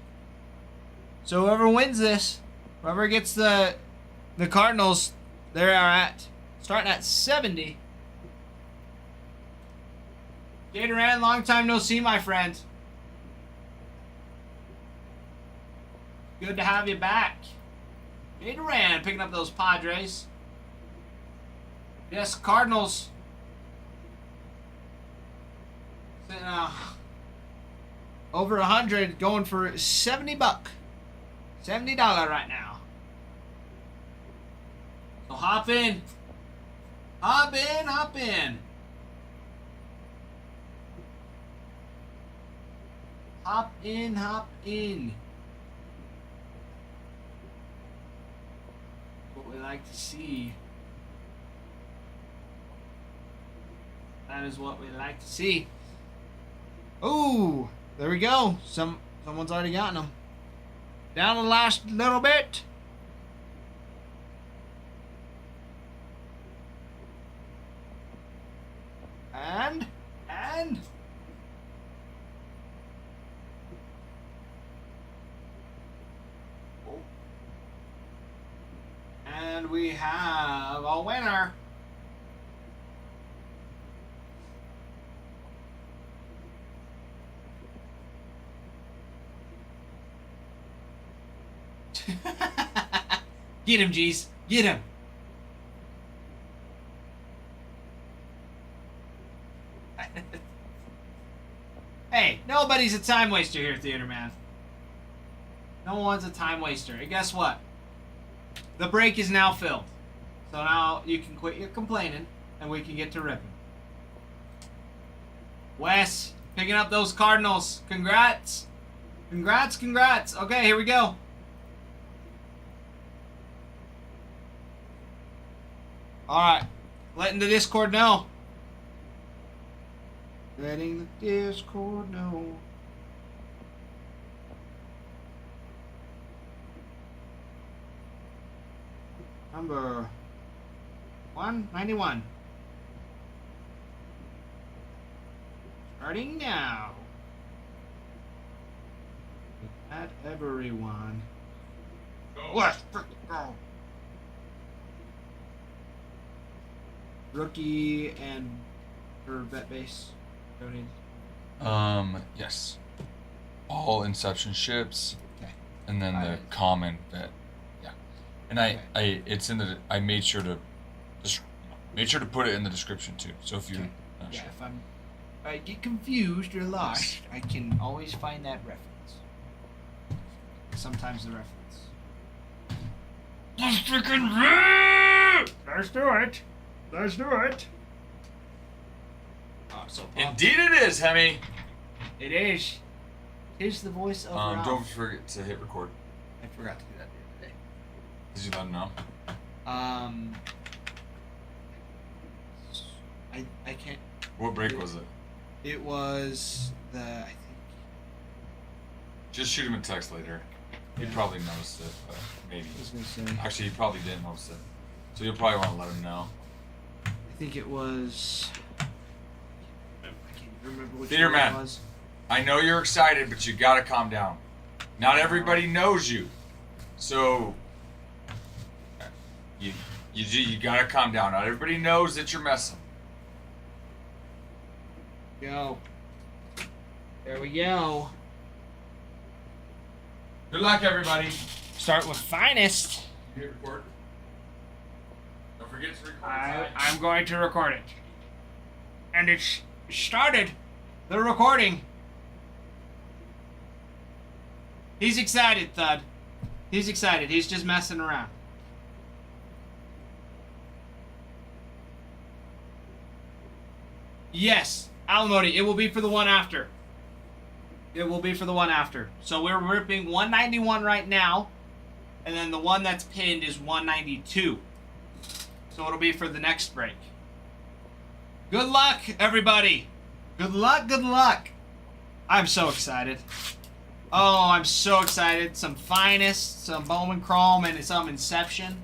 So whoever wins this, whoever gets the The Cardinals, they are at starting at 70. Jay Durant, long time no see, my friend. Good to have you back. Jay Durant picking up those Padres. Yes, Cardinals. Over 100, going for $70. $70 right now. So hop in. Hop in, hop in. Hop in, hop in. What we like to see. That is what we like to see. Ooh, there we go. Someone's already gotten them. Down the last little bit. And. Oh. And we have a winner. Get him, G's. Get him. Hey, nobody's a time waster here, Theater Man. No one's a time waster. And guess what? The break is now filled. So now you can quit your complaining and we can get to ripping. Wes, picking up those Cardinals. Congrats. Congrats. Okay, here we go. Alright. Letting the Discord know. Letting the Discord know. Number 191. Starting now. At everyone. Let's freaking go. Rookie and for bet base donated. Yes. All Inception ships. Okay. And then the common bet. Yeah. And I it's in the I made sure to put it in the description too. So if you're not yeah, sure. if I get confused or lost, I can always find that reference. Sometimes the reference. Let's freaking rip! Let's do it. Oh, so Indeed it is, Hemi. it is. Tis the voice of Ralph. Don't forget to hit record. I forgot to do that the other day. Did you let him know? I can't. What break was it? It was the I think. Just shoot him a text later. He probably noticed it, but maybe. I was gonna say. Actually, he probably didn't notice it. So you'll probably want to let him know. I think it was. I can't remember which Theater one Man. it was. I know you're excited, but you gotta calm down. Not everybody knows you, so you gotta calm down. Not everybody knows that you're messing. Go. There we go. Good luck, everybody. Start with finest. You hit record. Don't forget to record. I'm going to record it. And it's started. The recording. He's excited, Thud. He's excited. He's just messing around. Yes, Alimony. It will be for the one after. It will be for the one after. So we're ripping 191 right now. And then the one that's pinned is 192. So it'll be for the next break. Good luck, everybody. Good luck. I'm so excited. Oh, I'm so excited. Some Finest, some Bowman Chrome, and some Inception.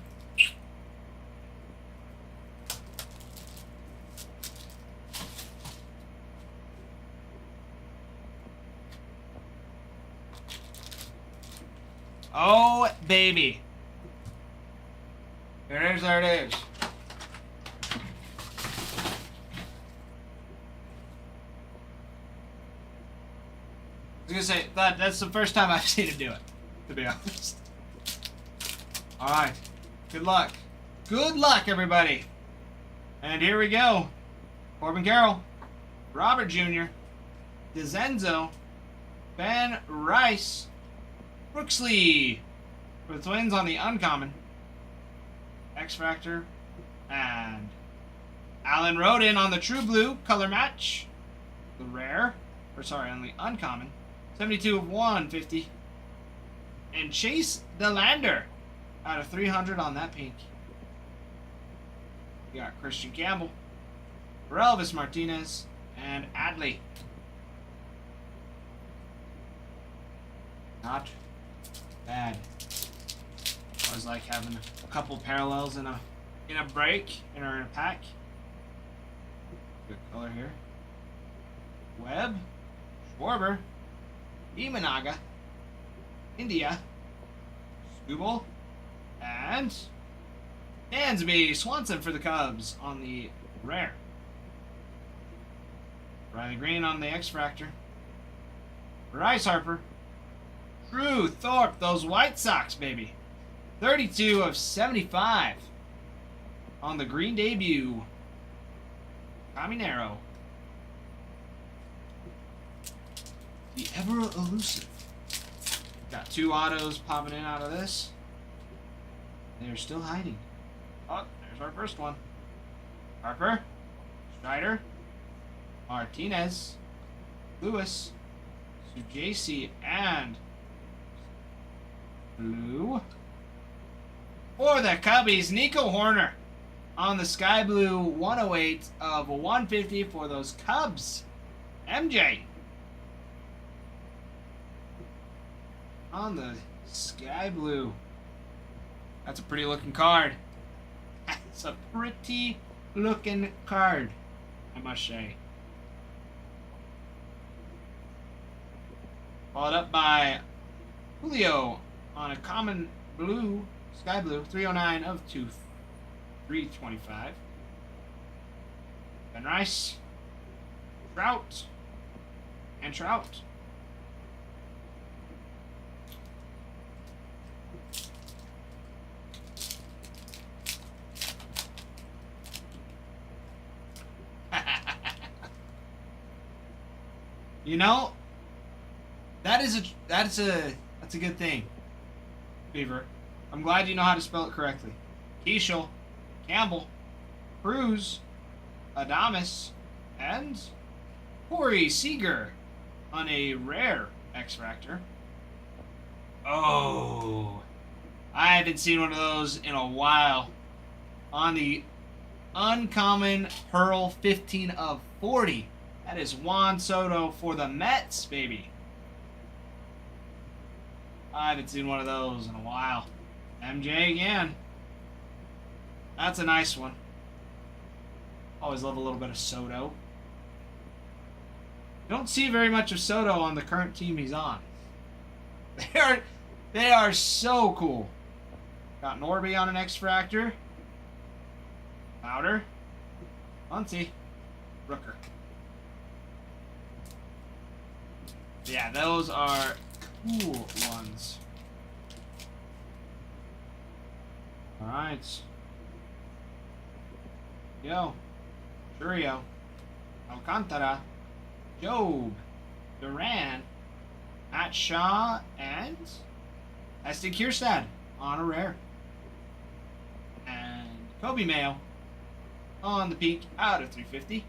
Oh, baby. There it is. There it is. I was gonna say that's the first time I've seen him do it, to be honest. All right. Good luck. Good luck, everybody. And here we go. Corbin Carroll, Robert Jr., DeZenzo, Ben Rice, Brooksley for the Twins on the uncommon, X Factor, and Alan Roden on the True Blue color match, the rare, on the uncommon, 72 of 150, and Chase DeLander out of 300 on that pink. We got Christian Campbell, Elvis Martinez, and Adley. Not bad. I always like having a couple parallels in a break or in a pack. Good color here. Webb, Schwarber, Imanaga, India, Skubal, and Dansby Swanson for the Cubs on the rare. Riley Green on the X Factor. Bryce Harper. Drew Thorpe, those White Sox, baby. 32 of 75 on the green debut. Caminero. The ever elusive. Got 2 autos popping in out of this. They're still hiding. Oh, there's our first one. Harper, Strider, Martinez, Lewis, Sujasi, and Blue. For the Cubbies, Nico Horner on the Sky Blue 108 of 150 for those Cubs. MJ on the Sky Blue. That's a pretty looking card. It's a pretty looking card, I must say. Followed up by Julio on a common blue, Sky Blue, 309 of 325. Ben Rice, Trout, and Trout. You know, that's a good thing, Beaver. I'm glad you know how to spell it correctly. Keishel, Campbell, Cruz, Adames, and Corey Seager on a rare X Factor. Oh, I haven't seen one of those in a while. On the uncommon Pearl 15 of 40. That is Juan Soto for the Mets, baby. I haven't seen one of those in a while. MJ again. That's a nice one. Always love a little bit of Soto. Don't see very much of Soto on the current team he's on. They are so cool. Got Norby on an X Fractor. Louder. Muncie. Rooker. Yeah, those are cool ones. Alright. Yo. Churio. Alcantara. Job. Duran. Matt Shaw. And Esty Kierstad on a rare. And Kobe Mayo on the peak out of 350.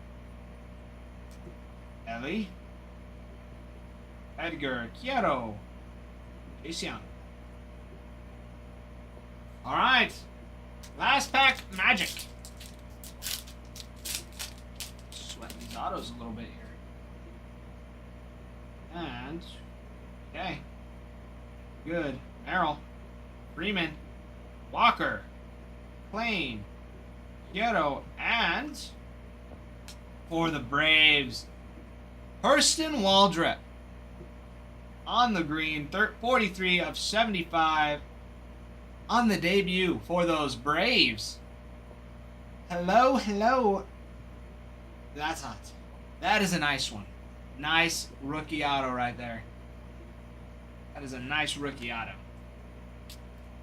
Ellie. Edgar Quiero. Jason. Alright. Last pack, Magic. Sweating these autos a little bit here. And, okay. Good. Merrill. Freeman. Walker. Plain. Quiero. And, for the Braves, Hurston Waldrep. On the green, 43 of 75 on the debut for those Braves. Hello, hello. That's hot. That is a nice one. Nice rookie auto right there. That is a nice rookie auto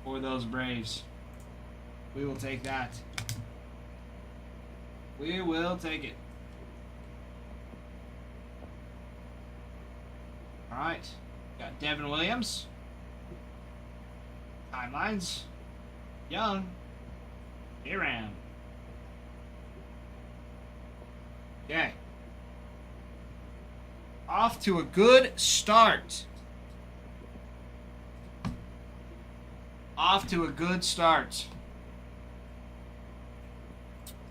for those Braves. We will take that. We will take it. All right. Got Devin Williams. Timelines. Young. Aram. Okay. Off to a good start. Off to a good start.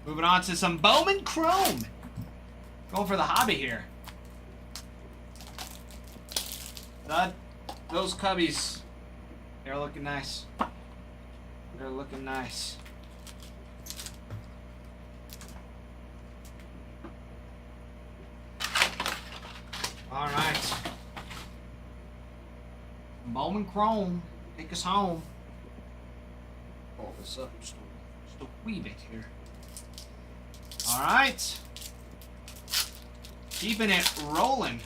Moving on to some Bowman Chrome. Going for the hobby here. Those cubbies, they're looking nice. They're looking nice. All right. Bowman Chrome, take us home. Pull this up just a wee bit here. All right. Keeping it rolling.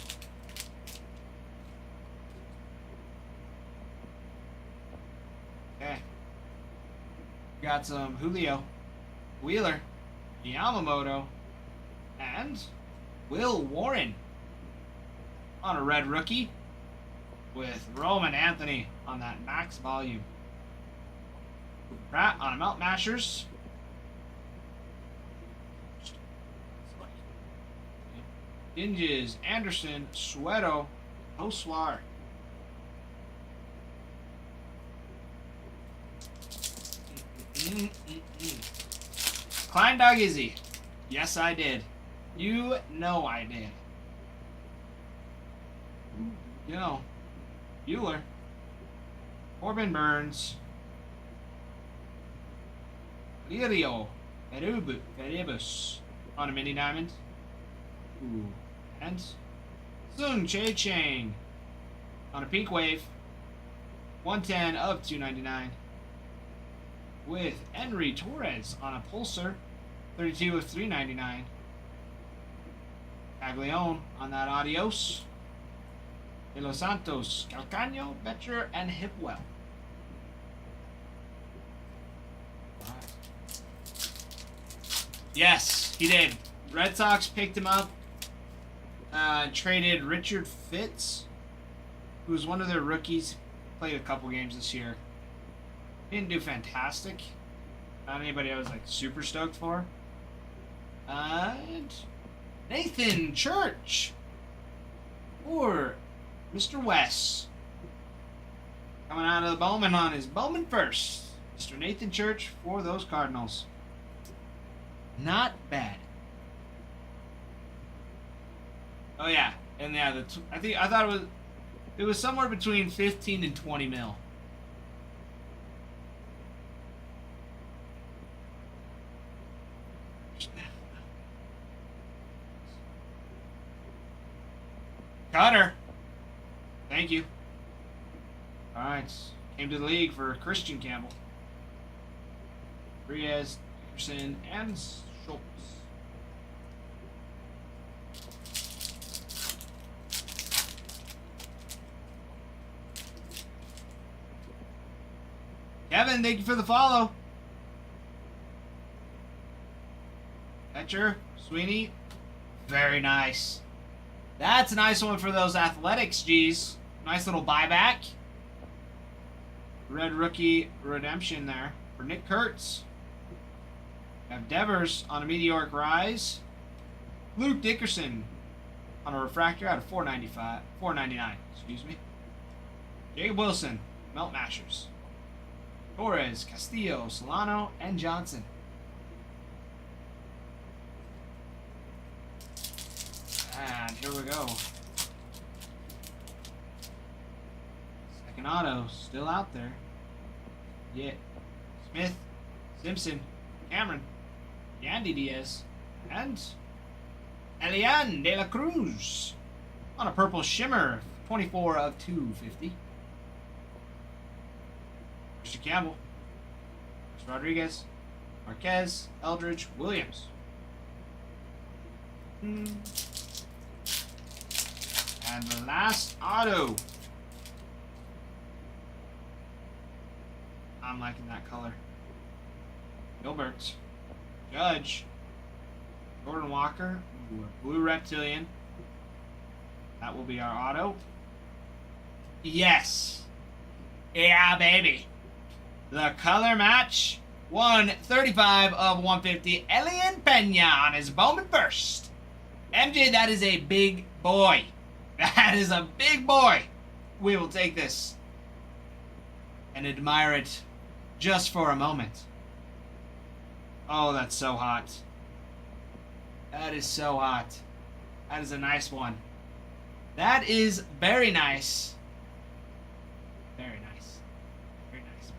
Okay. Got some Julio, Wheeler, Yamamoto, and Will Warren on a red rookie with Roman Anthony on that max volume. Pratt on a Melt Mashers. Dinges, Anderson, Sueto, Oswar. Klein Dog Izzy. Yes, I did. You know I did. You know. Bueller. Corbin Burns. Lirio. Erebus. On a mini diamond. Ooh. And Sung Che Chang. On a pink wave. 110 of 299. With Henry Torres on a pulsar, 32 of 399. Caglione on that Adios. De Los Santos, Calcaño, Betcher, and Hipwell. Right. Yes, he did. Red Sox picked him up. Traded Richard Fitz, who was one of their rookies. Played a couple games this year. Didn't do fantastic. Not anybody I was like super stoked for. And Nathan Church for Mr. West. Coming out of the Bowman on his Bowman first. Mr. Nathan Church for those Cardinals. Not bad. Oh yeah, and yeah, I thought it was somewhere between 15 and 20 mil. Cutter. Thank you. All right. Came to the league for Christian Campbell. Riaz, Dickerson, and Schultz. Kevin, thank you for the follow. Etcher, Sweeney. Very nice. That's a nice one for those Athletics, G's. Nice little buyback. Red rookie redemption there for Nick Kurtz. Have Devers on a meteoric rise. Luke Dickerson on a refractor out of 499. Excuse me. Jacob Wilson, Melt Mashers. Torres, Castillo, Solano, and Johnson. And here we go. Second auto, still out there. Yeah. Smith, Simpson, Cameron, Yandy Diaz, and Elian De La Cruz on a purple shimmer, 24 of 250. Christian Campbell, Rodriguez, Marquez, Eldridge, Williams. And the last auto. I'm liking that color. Gilbert, Judge, Jordan Walker, Blue Reptilian. That will be our auto. Yes. Yeah, baby. The color match. 135 of 150. Elian Pena on his Bowman first. MJ, that is a big boy. That is a big boy. We will take this and admire it just for a moment. Oh, that's so hot. That is so hot. That is a nice one. That is very nice. Very nice. Very nice.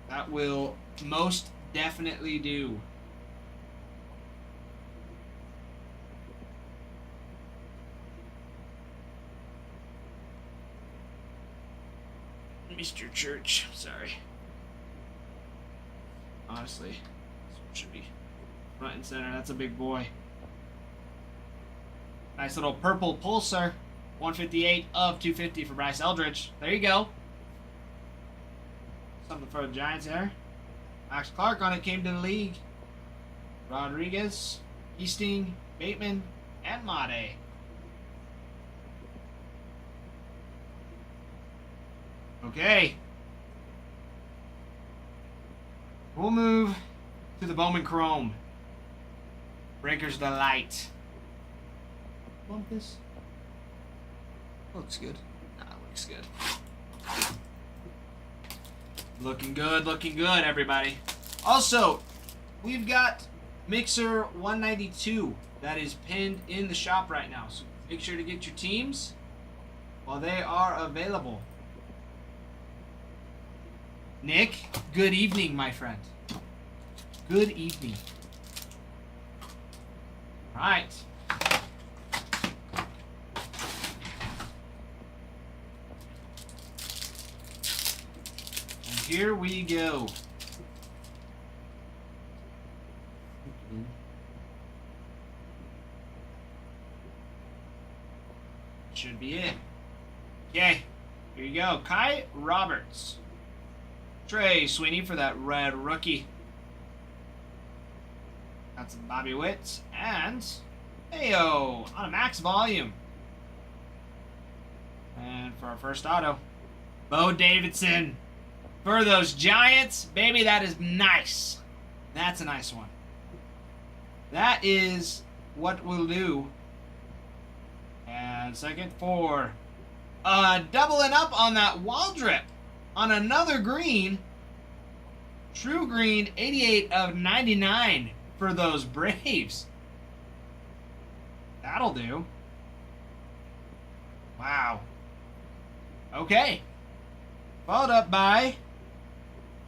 That will most definitely do. Mr. Church, sorry. Honestly, this should be front and center. That's a big boy. Nice little purple pulsar. 158 of 250 for Bryce Eldridge. There you go. Something for the Giants there. Max Clark on it came to the league. Rodriguez, Easting, Bateman, and Mate. Okay. We'll move to the Bowman Chrome. Breaker's Delight. Want this? Looks good. Nah, looks good. Looking good, everybody. Also, we've got Mixer 192 that is pinned in the shop right now. So make sure to get your teams while they are available. Nick, good evening, my friend. Good evening. All right. And here we go. Should be it. Okay, here you go. Kai Roberts. Trey Sweeney for that red rookie. Got some Bobby Witt and Ayo on a max volume. And for our first auto, Bo Davidson for those Giants. Baby, that is nice. That's a nice one. That is what we'll do. And second for doubling up on that wall drip. On another green, True Green, 88 of 99 for those Braves. That'll do. Wow. Okay. Followed up by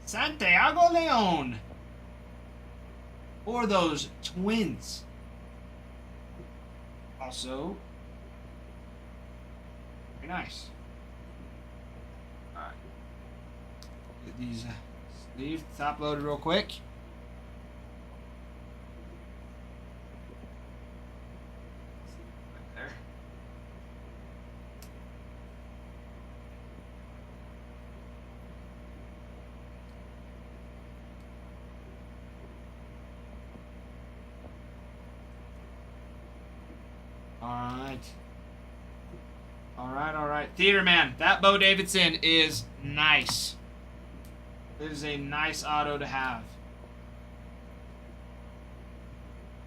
Santiago Leon for those Twins. Also, very nice. Get these sleeves top loaded real quick. Right there. All right. Theater Man, that Bo Davidson is nice. This is a nice auto to have.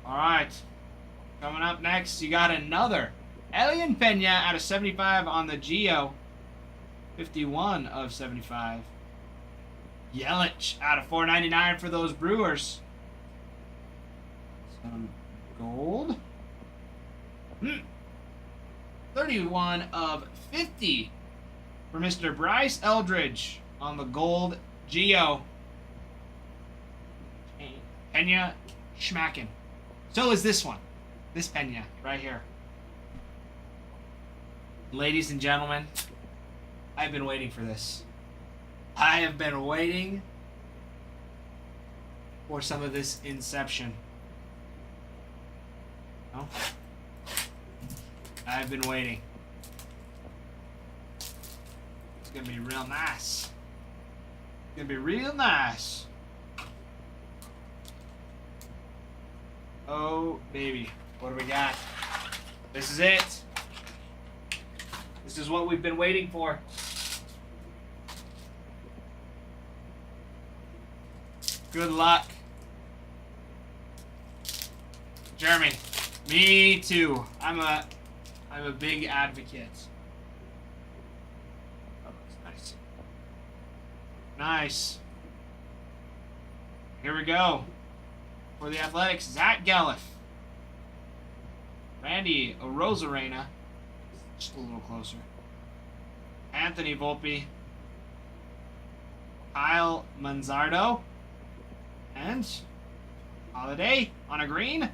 All right. Coming up next, you got another Elian Pena out of 75 on the Geo. 51 of 75. Yelich out of 499 for those Brewers. Some gold. 31 of 50 for Mr. Bryce Eldridge on the gold Geo. Pena Schmacken. So is this one. This Pena right here. Ladies and gentlemen, I've been waiting for this. I have been waiting for some of this Inception. Oh. I've been waiting. It's gonna be real nice. It's gonna be real nice. Oh, baby. What do we got? This is it. This is what we've been waiting for. Good luck. Jeremy. Me too. I'm a big advocate. Oh, that's nice. Nice. Here we go. For the Athletics, Zach Galliff. Randy Rosarena. Just a little closer. Anthony Volpe. Kyle Manzardo. And Holiday on a green.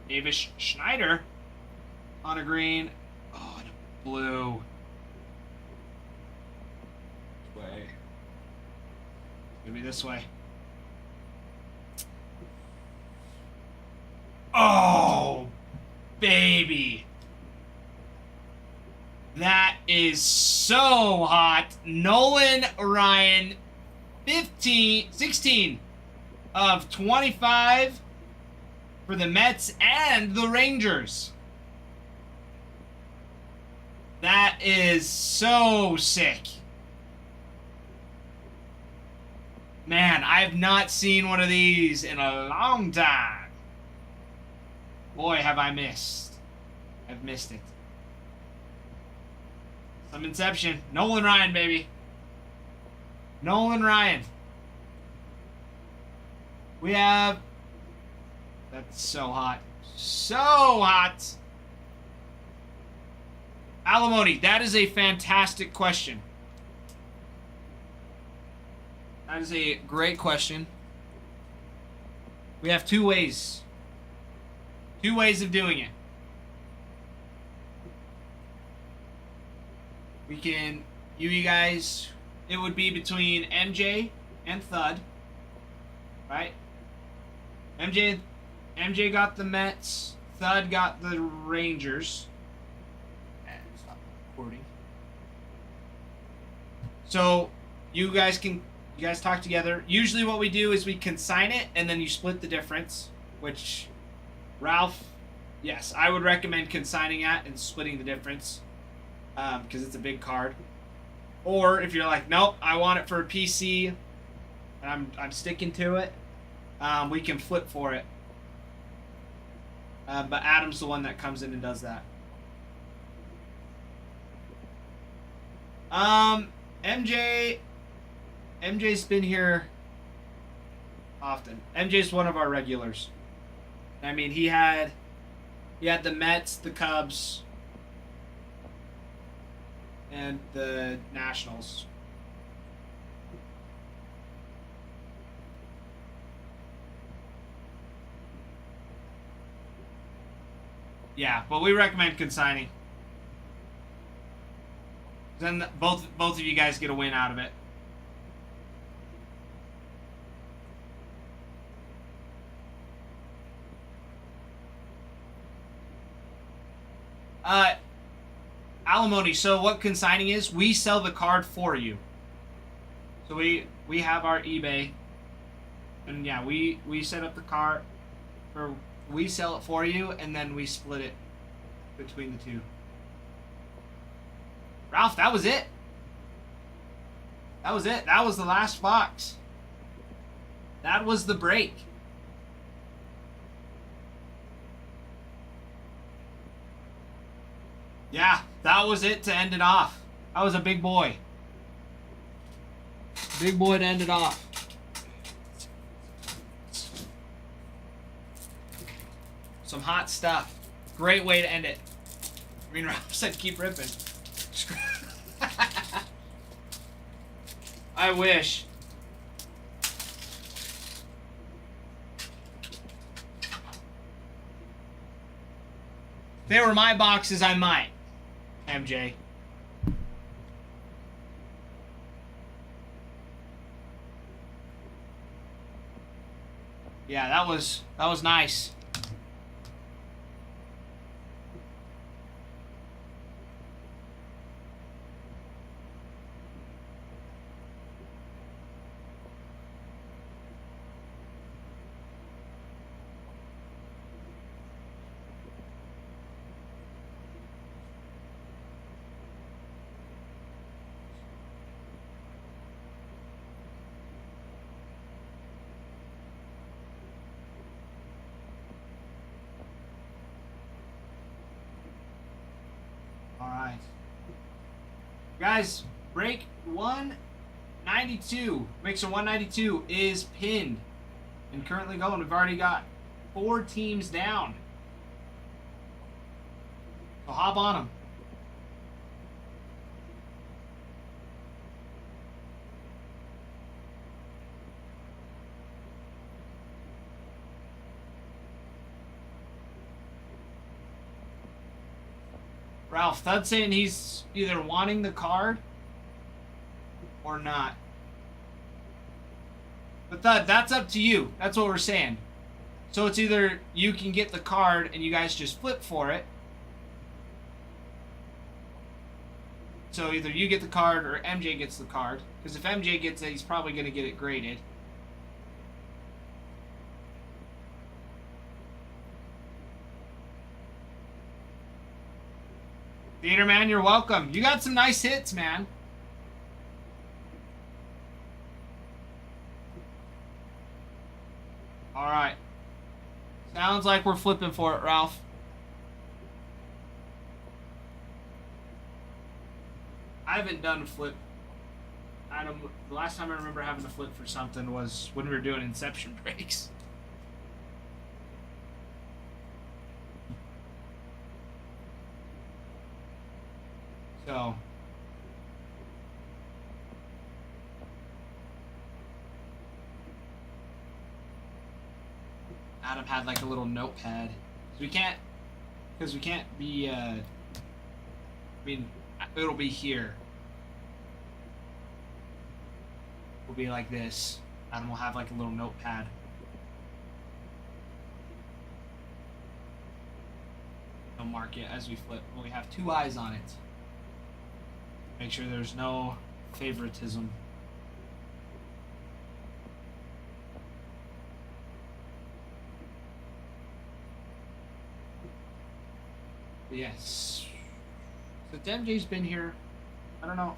Davis Schneider on a green. Oh, and a blue. Which way? It's gonna be this way. Oh, baby. That is so hot. Nolan Ryan, 16 of 25 for the Mets and the Rangers. That is so sick. Man, I have not seen one of these in a long time. Boy, have I missed. I've missed it. Some Inception. Nolan Ryan, baby. Nolan Ryan. We have... That's so hot. So hot. Alimony, that is a fantastic question. That is a great question. We have two ways. Two ways of doing it. We can, you guys, it would be between MJ and Thud, right? MJ got the Mets, Thud got the Rangers. And stop recording. So you guys talk together. Usually what we do is we consign it and then you split the difference, which Ralph, yes, I would recommend consigning that and splitting the difference. Because it's a big card. Or if you're like, nope, I want it for a PC, and I'm sticking to it, we can flip for it. But Adam's the one that comes in and does that. MJ's been here often. MJ's one of our regulars. I mean, he had the Mets, the Cubs, and the Nationals. Yeah, but we recommend consigning. Then both of you guys get a win out of it. Alimony, so what consigning is, we sell the card for you. So we have our eBay, and yeah, we set up the card, or we sell it for you, and then we split it between the two. Ralph, that was it. That was it. That was the last box. That was the break. Yeah, that was it to end it off. That was a big boy. Big boy to end it off. Some hot stuff. Great way to end it. I mean, Ralph said keep ripping. I wish. If they were my boxes, I might. MJ. Yeah, that was nice. All right. Guys, break 192. Mixer 192 is pinned and currently going. We've already got 4 teams down. So hop on them. Ralph, Thud's saying he's either wanting the card or not. But Thud, that's up to you. That's what we're saying. So it's either you can get the card and you guys just flip for it. So either you get the card or MJ gets the card. Because if MJ gets it, he's probably going to get it graded. Theater man, you're welcome. You got some nice hits, man. All right. Sounds like we're flipping for it, Ralph. I haven't done a flip. The last time I remember having a flip for something was when we were doing Inception breaks. So, Adam had like a little notepad. We can't be, I mean, it'll be here. It'll be like this. Adam will have like a little notepad. He'll mark it as we flip. We have 2 eyes on it. Make sure there's no favoritism. Yes. So MJ's been here. I don't know.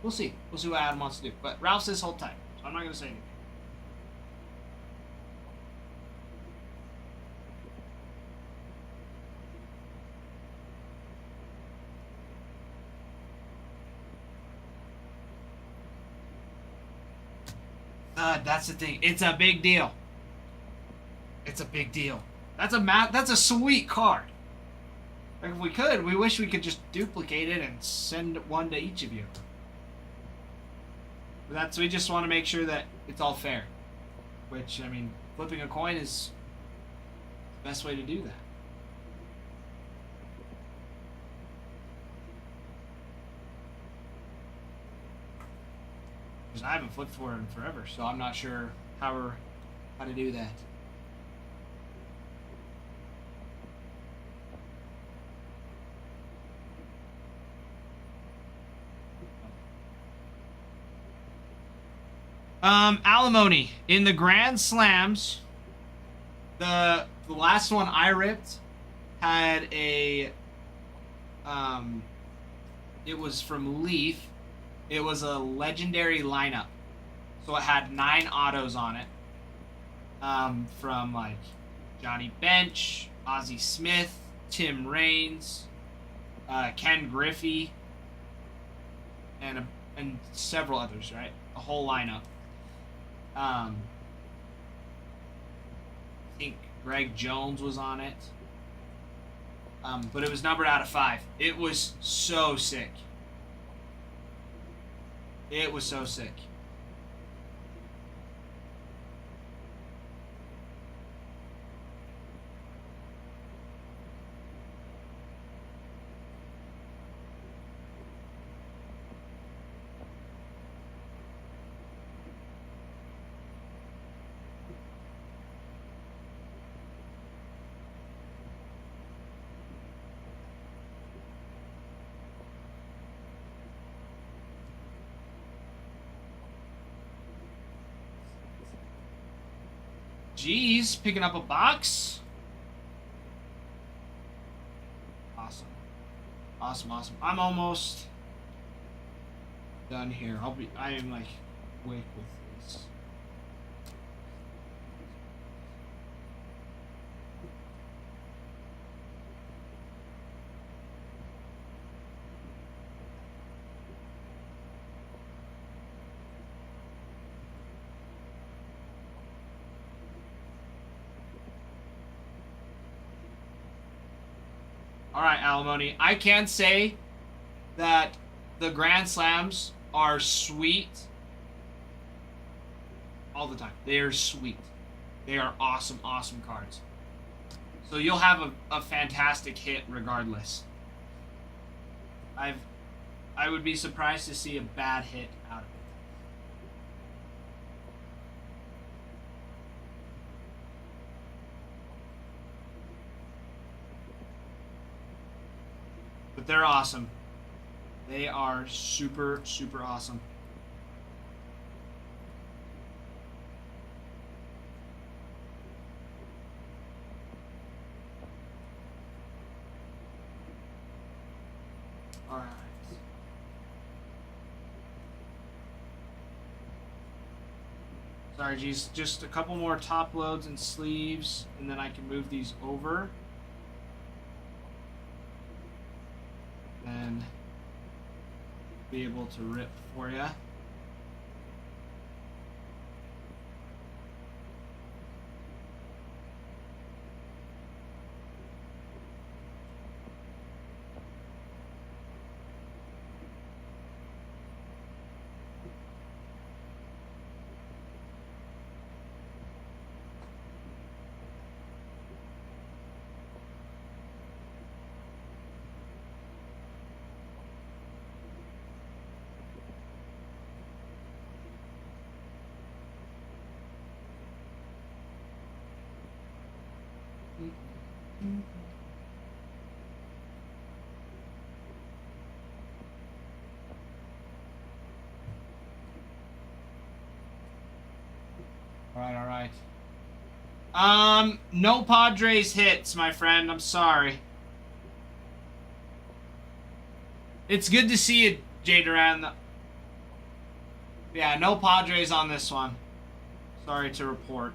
We'll see. We'll see what Adam wants to do. But Ralph's this whole time, so I'm not going to say anything. That's the thing. It's a big deal. It's a big deal. That's a sweet card. Like if we could, we wish we could just duplicate it and send one to each of you. But we just want to make sure that it's all fair. Which, I mean, flipping a coin is the best way to do that. Because I haven't flipped for it in forever, so I'm not sure how to do that. Alimony in the Grand Slams. The last one I ripped had a it was from Leaf. It was a legendary lineup, so it had 9 autos on it. From like Johnny Bench, Ozzie Smith, Tim Raines, Ken Griffey, and several others. Right, a whole lineup. I think Greg Jones was on it. But it was numbered out of 5. It was so sick. It was so sick. Geez, picking up a box. Awesome. Awesome, awesome. I'm almost done here. I am like quick with this. All right, Alimony. I can say that the Grand Slams are sweet all the time. They are sweet. They are awesome, awesome cards. So you'll have a fantastic hit regardless. I would be surprised to see a bad hit out of it. But they're awesome. They are super, super awesome. All right. Sorry, geez. Just a couple more top loads and sleeves, and then I can move these over. And be able to rip for you. All right. No Padres hits, my friend. I'm sorry. It's good to see you, J. Duran. Yeah, no Padres on this one. Sorry to report.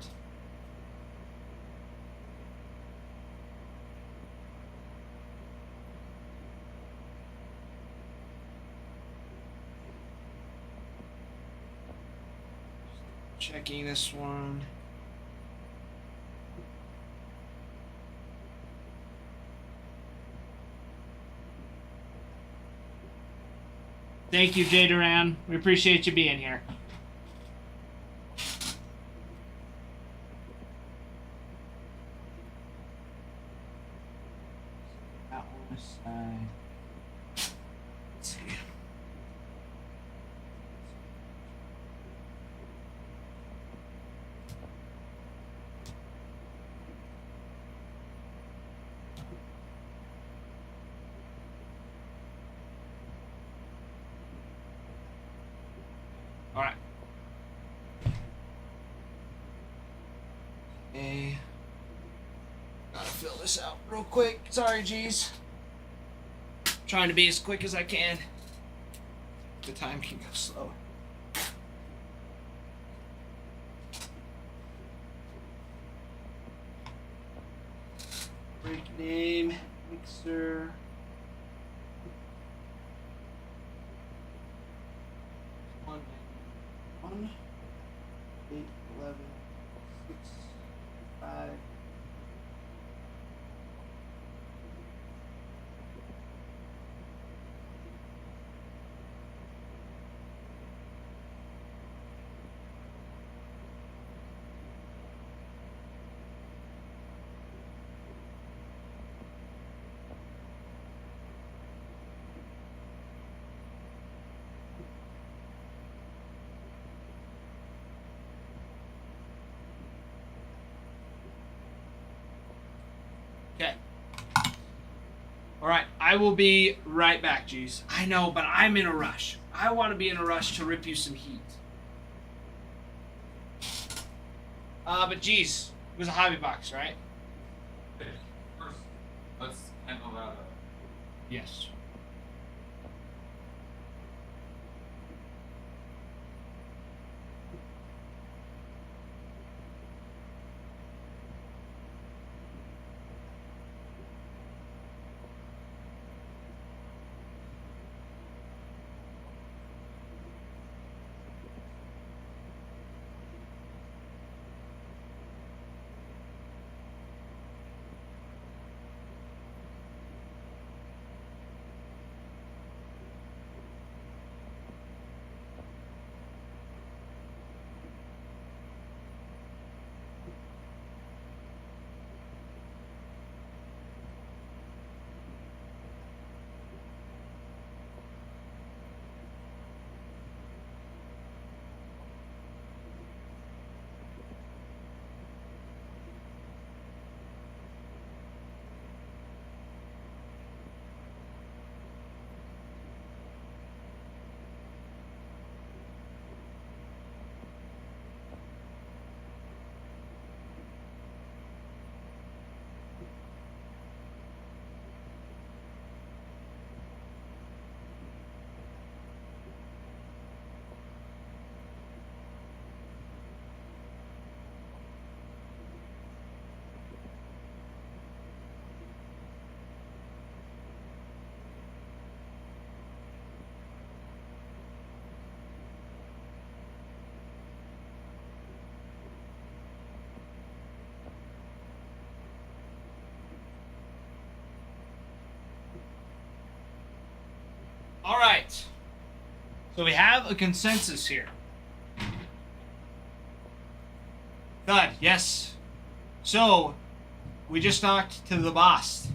Checking this one. Thank you, J. Duran. We appreciate you being here. That one aside. Let's see. All right. Okay. Gotta fill this out real quick. Sorry, geez. Trying to be as quick as I can. The time can go slow. Break name, mixer. One, 8, 11, 6, 5. Okay. Alright, I will be right back, geez. I know, but I'm in a rush. I want to be in a rush to rip you some heat. But geez, was a hobby box, right? Okay, first, let's handle that up. Yes. All right. So we have a consensus here. Thud, yes. So, we just talked to the boss.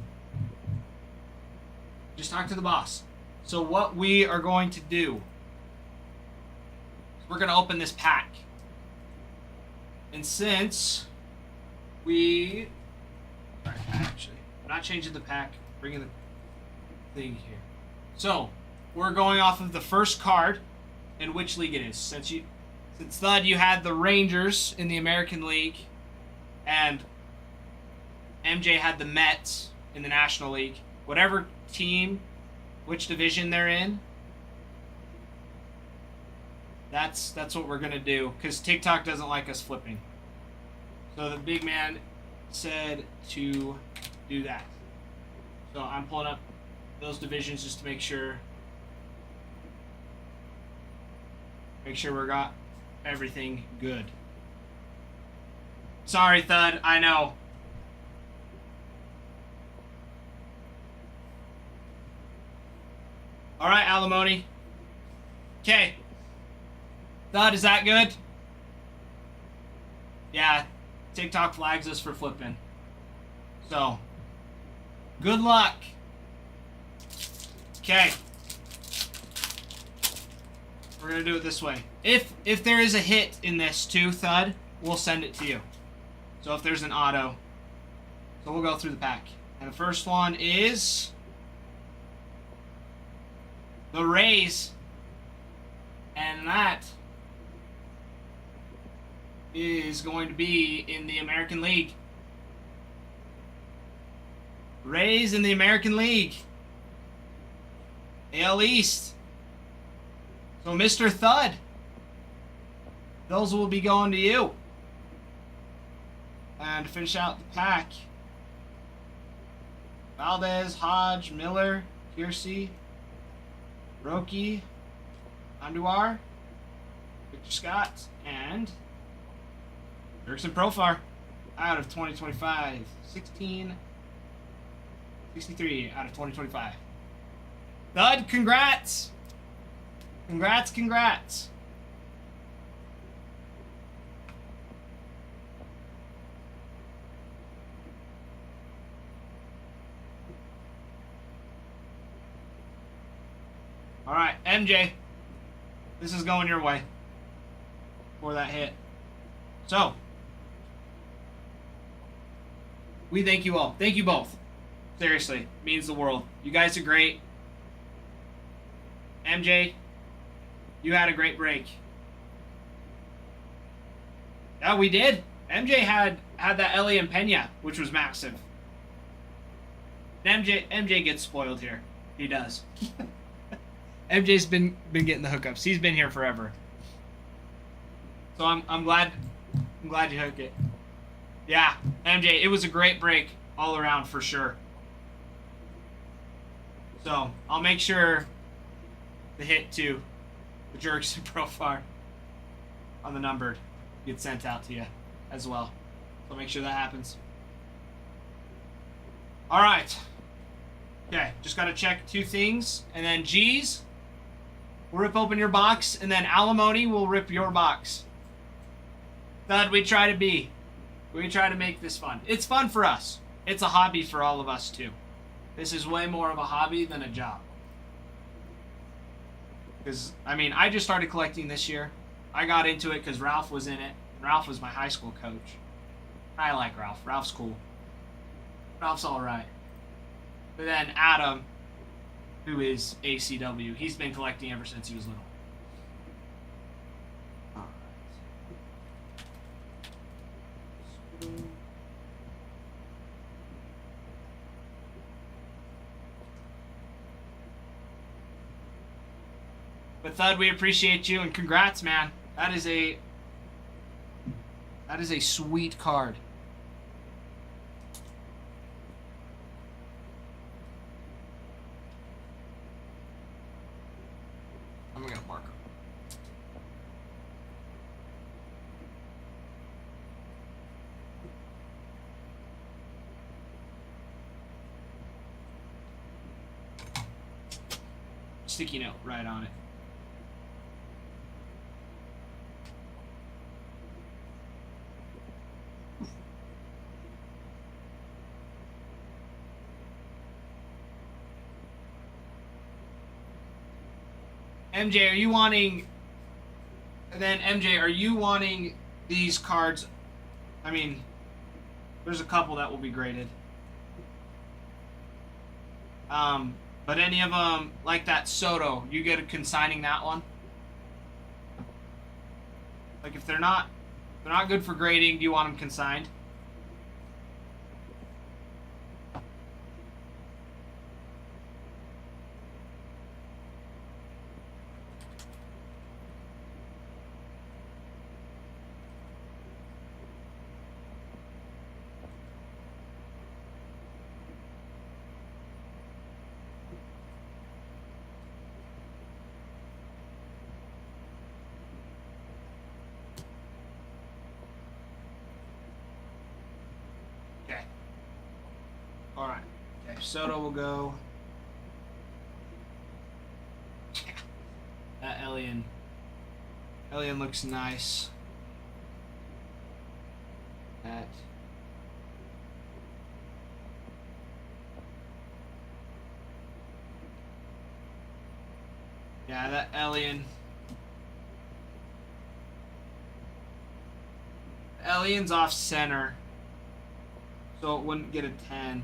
So what we are going to do is we're going to open this pack. And since we... Actually, I'm not changing the pack. Bringing the thing here. So, we're going off of the first card and which league it is. Since Thud, you had the Rangers in the American League, and MJ had the Mets in the National League. Whatever team, which division they're in, that's what we're gonna do. Because TikTok doesn't like us flipping. So the big man said to do that. So I'm pulling up those divisions just to make sure we got everything good. Sorry, Thud, I know. Alright, Alimony. Okay. Thud, is that good? Yeah, TikTok flags us for flipping. So, good luck. Okay. We're gonna do it this way. If there is a hit in this too, Thud, we'll send it to you. So if there's an auto. So we'll go through the pack. And the first one is the Rays. And that is going to be in the American League. Rays in the American League. AL East. So Mr. Thud, those will be going to you. And to finish out the pack, Valdez, Hodge, Miller, Kiersey, Roki, Andujar, Victor Scott, and Erickson Profar out of 2025. 63 out of 2025. Thud, congrats! Congrats. Alright, MJ. This is going your way. For that hit. So. We thank you all. Thank you both. Seriously. Means the world. You guys are great. MJ, you had a great break. Yeah, we did. MJ had had that Ellie and Pena, which was massive. And MJ gets spoiled here. He does. MJ's been getting the hookups. He's been here forever. So I'm glad you hook it. Yeah, MJ, it was a great break all around for sure. So I'll make sure the hit to the Jerks profile on the numbered gets sent out to you as well. So make sure that happens. All right. Okay, just got to check 2 things. And then G's, we'll rip open your box. And then Alimony will rip your box. Thud, we try to be. We try to make this fun. It's fun for us. It's a hobby for all of us, too. This is way more of a hobby than a job. Because, I mean, I just started collecting this year. I got into it because Ralph was in it. Ralph was my high school coach. I like Ralph. Ralph's cool. Ralph's alright. But then Adam, who is ACW, he's been collecting ever since he was little. But Thud, we appreciate you and congrats, man. That is a sweet card. I'm gonna mark him. Sticky note right on it. MJ, are you wanting... Then, MJ, are you wanting these cards... I mean, there's a couple that will be graded. But any of them, like that Soto, you get a consigning that one? Like, if they're not good for grading, do you want them consigned? Alright. Okay, Soto will go. That Alien looks nice. That. Yeah, that Alien. Alien's off center, so it wouldn't get a 10.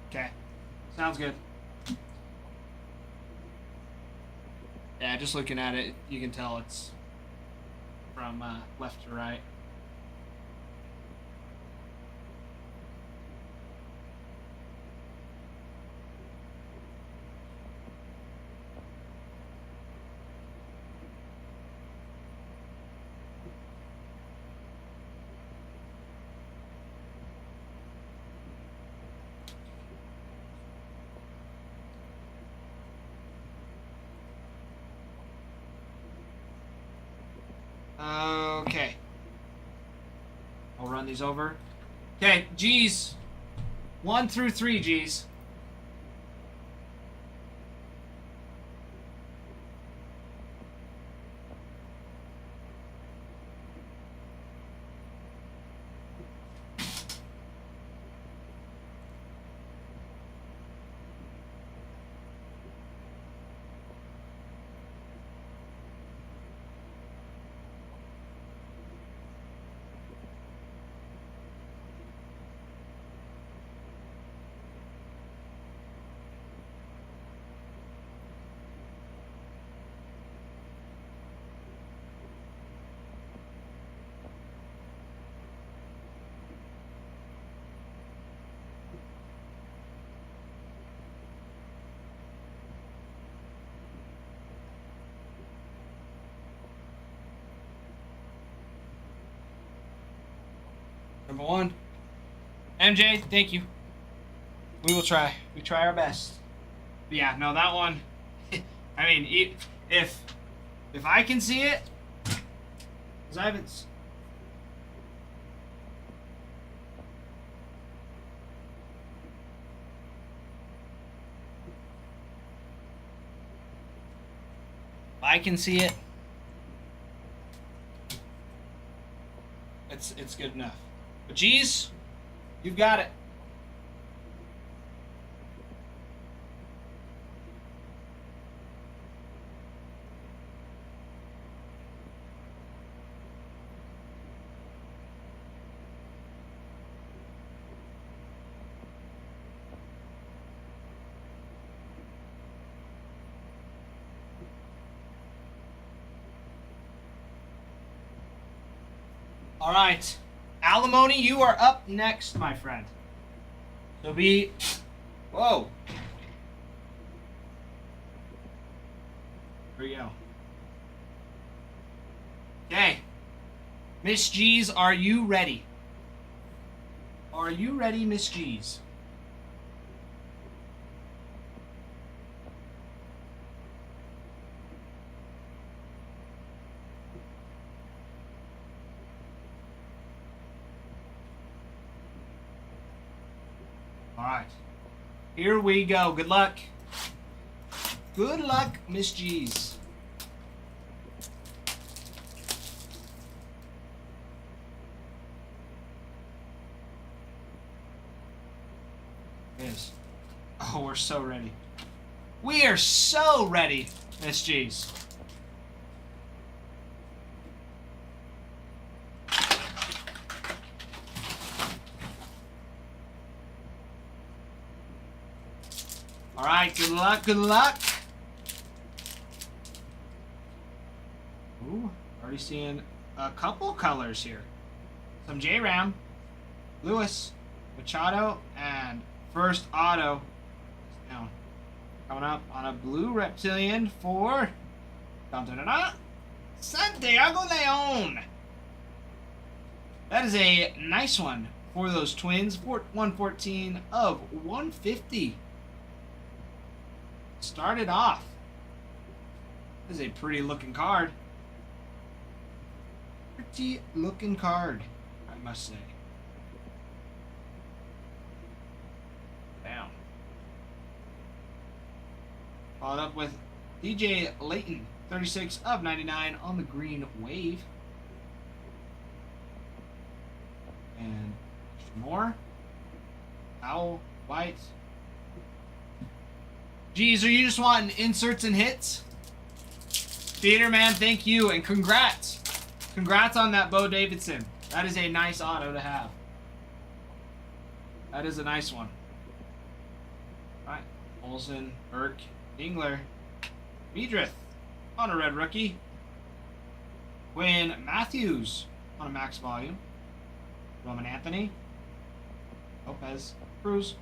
Okay, sounds good. Yeah, just looking at it, you can tell it's from left to right. Okay. I'll run these over. Okay, G's. 1 through 3 G's. Number 1. MJ, thank you. We will try. We try our best. But yeah, no, that one. I mean, if I can see it, because I haven't. If I can see it, it's good enough. But geez, you've got it. All right, Alimony, you are up next, my friend. So be, whoa. Here we go. Okay, Miss G's, are you ready? Are you ready, Miss G's? Alright. Here we go. Good luck. Good luck, Miss G's. Yes. Oh, we're so ready. We are so ready, Miss G's. Alright, good luck, good luck. Ooh, already seeing a couple colors here. Some J-Ram, Lewis, Machado, and first auto. Down. Coming up on a blue reptilian for Santiago Leon. That is a nice one for those Twins. 114 of 150. Started off. This is a pretty looking card. Pretty looking card, I must say. Down. Followed up with DJ Layton, 36 of 99 on the green wave. And more. Owl, white. Geez, are you just wanting inserts and hits? Theater man, thank you, and congrats. Congrats on that Bo Davidson. That is a nice auto to have. That is a nice one. Alright. Olsen, Burke, Dingler, Medrith on a red rookie. Quinn Matthews on a max volume. Roman Anthony. Lopez, Cruz.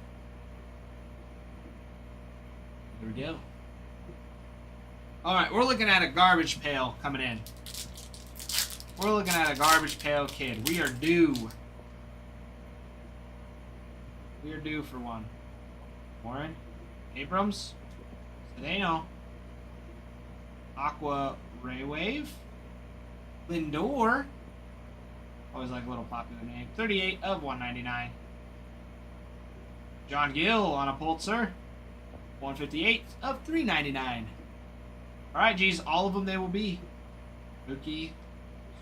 Here we go. Alright, we're looking at a garbage pail coming in. We're looking at a garbage pail kid. We are due. We are due for one. Warren, Abrams, Sedano, Aqua Ray Wave, Lindor. Always like a little popular name. 38 of 199. John Gill on a Pulitzer. 158 of 399. Alright, geez, all of them they will be. Mookie,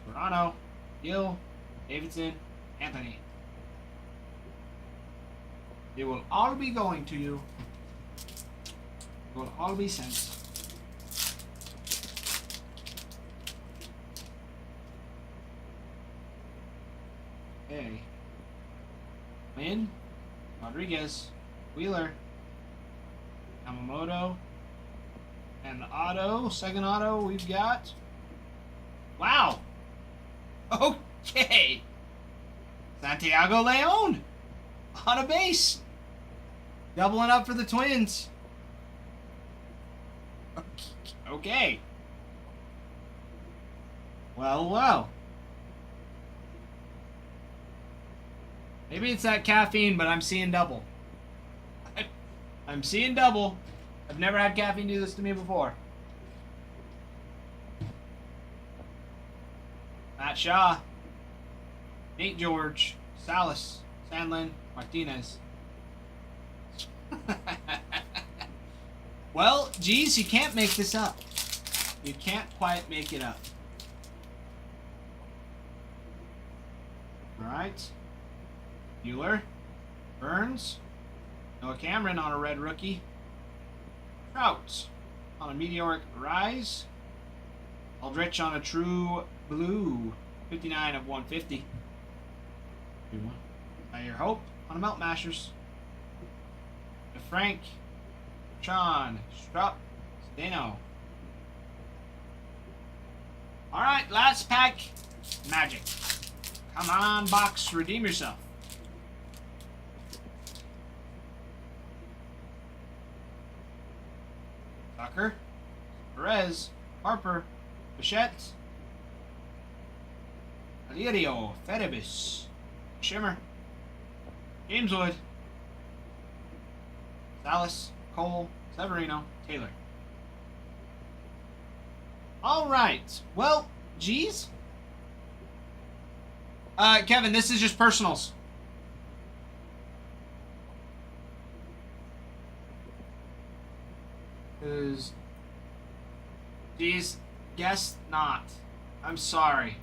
Serrano, Gill, Davidson, Anthony. They will all be going to you. They will all be sent. Okay. Lynn, Rodriguez, Wheeler, Yamamoto, and the auto, second auto, we've got. Wow. Okay. Santiago Leon on a base. Doubling up for the Twins. Okay. Well, well. Maybe it's that caffeine, but I'm seeing double. I'm seeing double. I've never had caffeine do this to me before. Matt Shaw, Nate George, Salas, Sandlin, Martinez. Well, geez, you can't make this up. You can't quite make it up. Alright. Bueller. Burns. Noah Cameron on a red rookie. Trout on a meteoric rise. Aldrich on a true blue. 59 of 150. Your Hope on a Melt Mashers. Frank. Sean. Strupp. Zdeno. Alright, last pack. Magic. Come on, box. Redeem yourself. Tucker. Perez. Harper. Bichette. Alirio. Fedibus. Shimmer. James Wood. Salas. Cole. Severino. Taylor. Alright. Well, geez. Kevin, this is just personals. Geez, guess not. I'm sorry.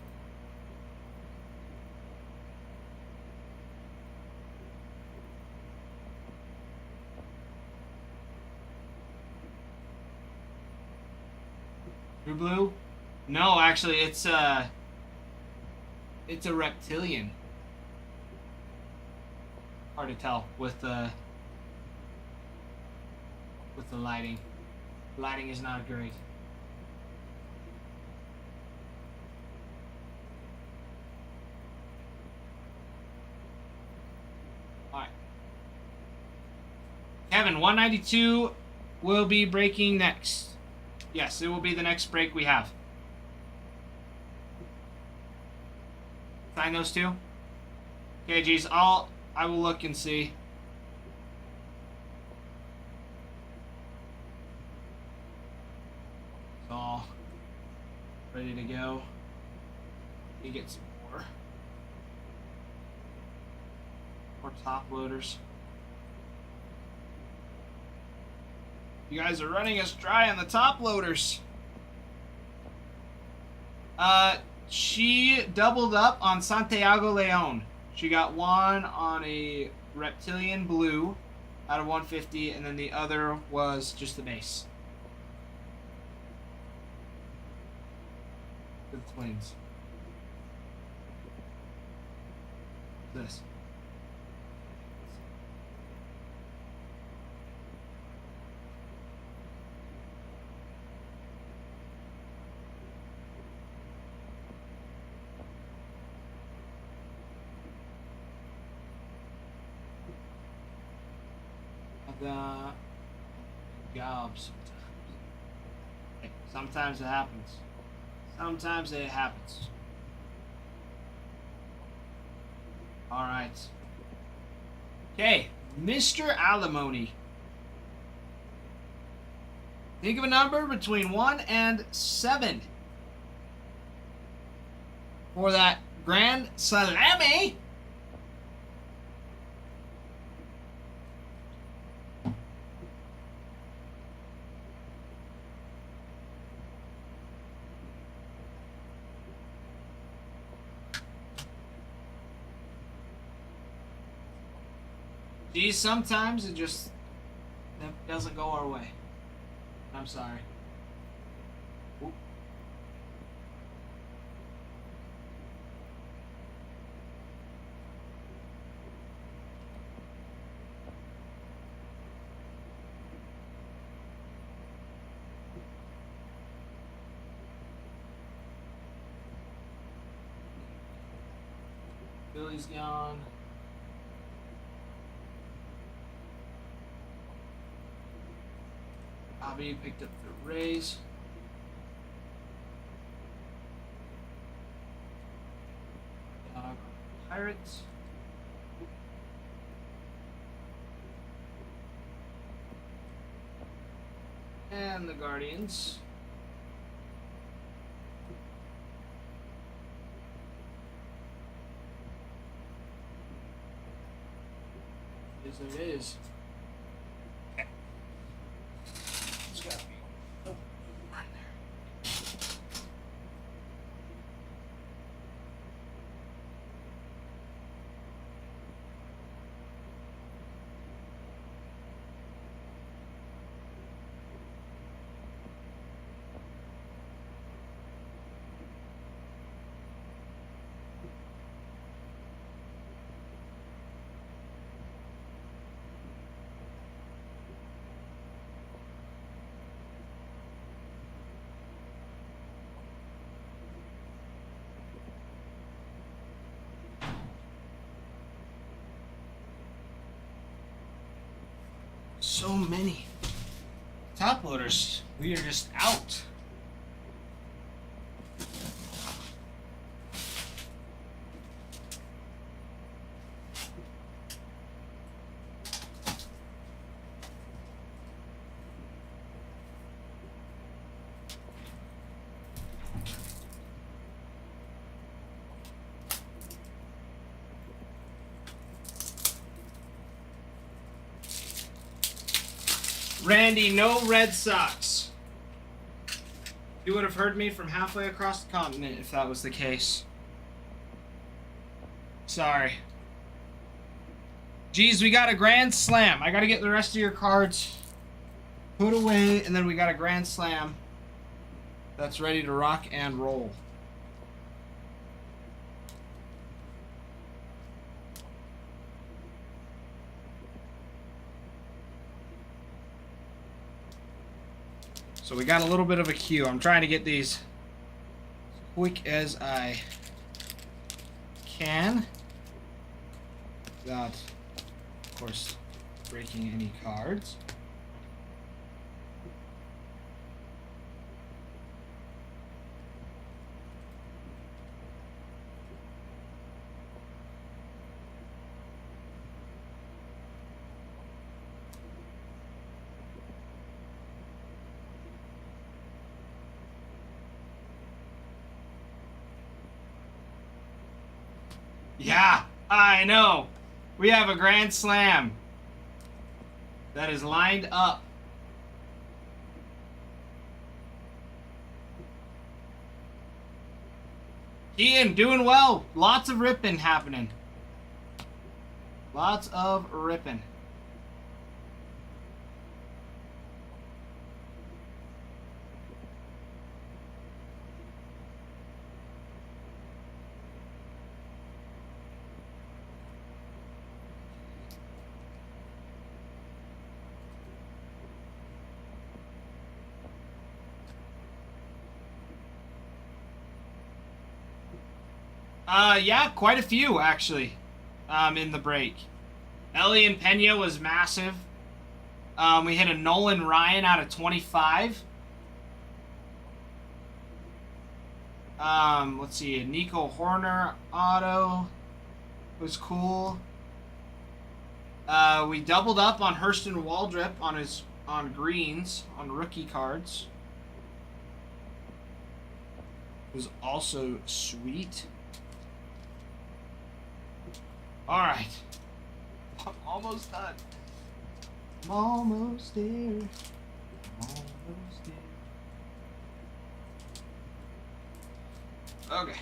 True blue? No, actually, it's a reptilian. Hard to tell with the lighting. Lighting is not great. All right. Kevin, 192 will be breaking next. Yes, it will be the next break we have. Sign those two. Okay, geez, I will look and see. It's all ready to go. Let me get some more top loaders. You guys are running us dry on the top loaders. She doubled up on Santiago Leon. She got one on a reptilian blue out of 150, and then the other was just the base. The Twins. This. The gobs. Sometimes it happens. Sometimes it happens. All right. Okay, Mr. Alimony. Think of a number between 1 and 7 for that Grand Salami. Geez, sometimes it just doesn't go our way. I'm sorry. Oop. Billy's gone. Bobby picked up the Rays. Pirates. and the Guardians. It is what it is. Okay. It's gotta be. Oh, right there. So many top loaders. We are just out. Randy, no Red Sox. You would have heard me from halfway across the continent if that was the case. Sorry. Geez, we got a grand slam. I gotta get the rest of your cards put away, and then we got a grand slam that's ready to rock and roll. So we got a little bit of a queue. I'm trying to get these as quick as I can without, of course, breaking any cards. Yeah, I know. We have a grand slam that is lined up. Ian, doing well. Lots of ripping happening. Lots of ripping. Yeah, quite a few, actually, in the break. Ellie and Pena was massive. We hit a Nolan Ryan out of 25. Let's see, a Nico Horner auto was cool. We doubled up on Hurston Waldrep on greens, on rookie cards. It was also sweet. Alright. I'm almost done. I'm almost there. Almost there. Okay.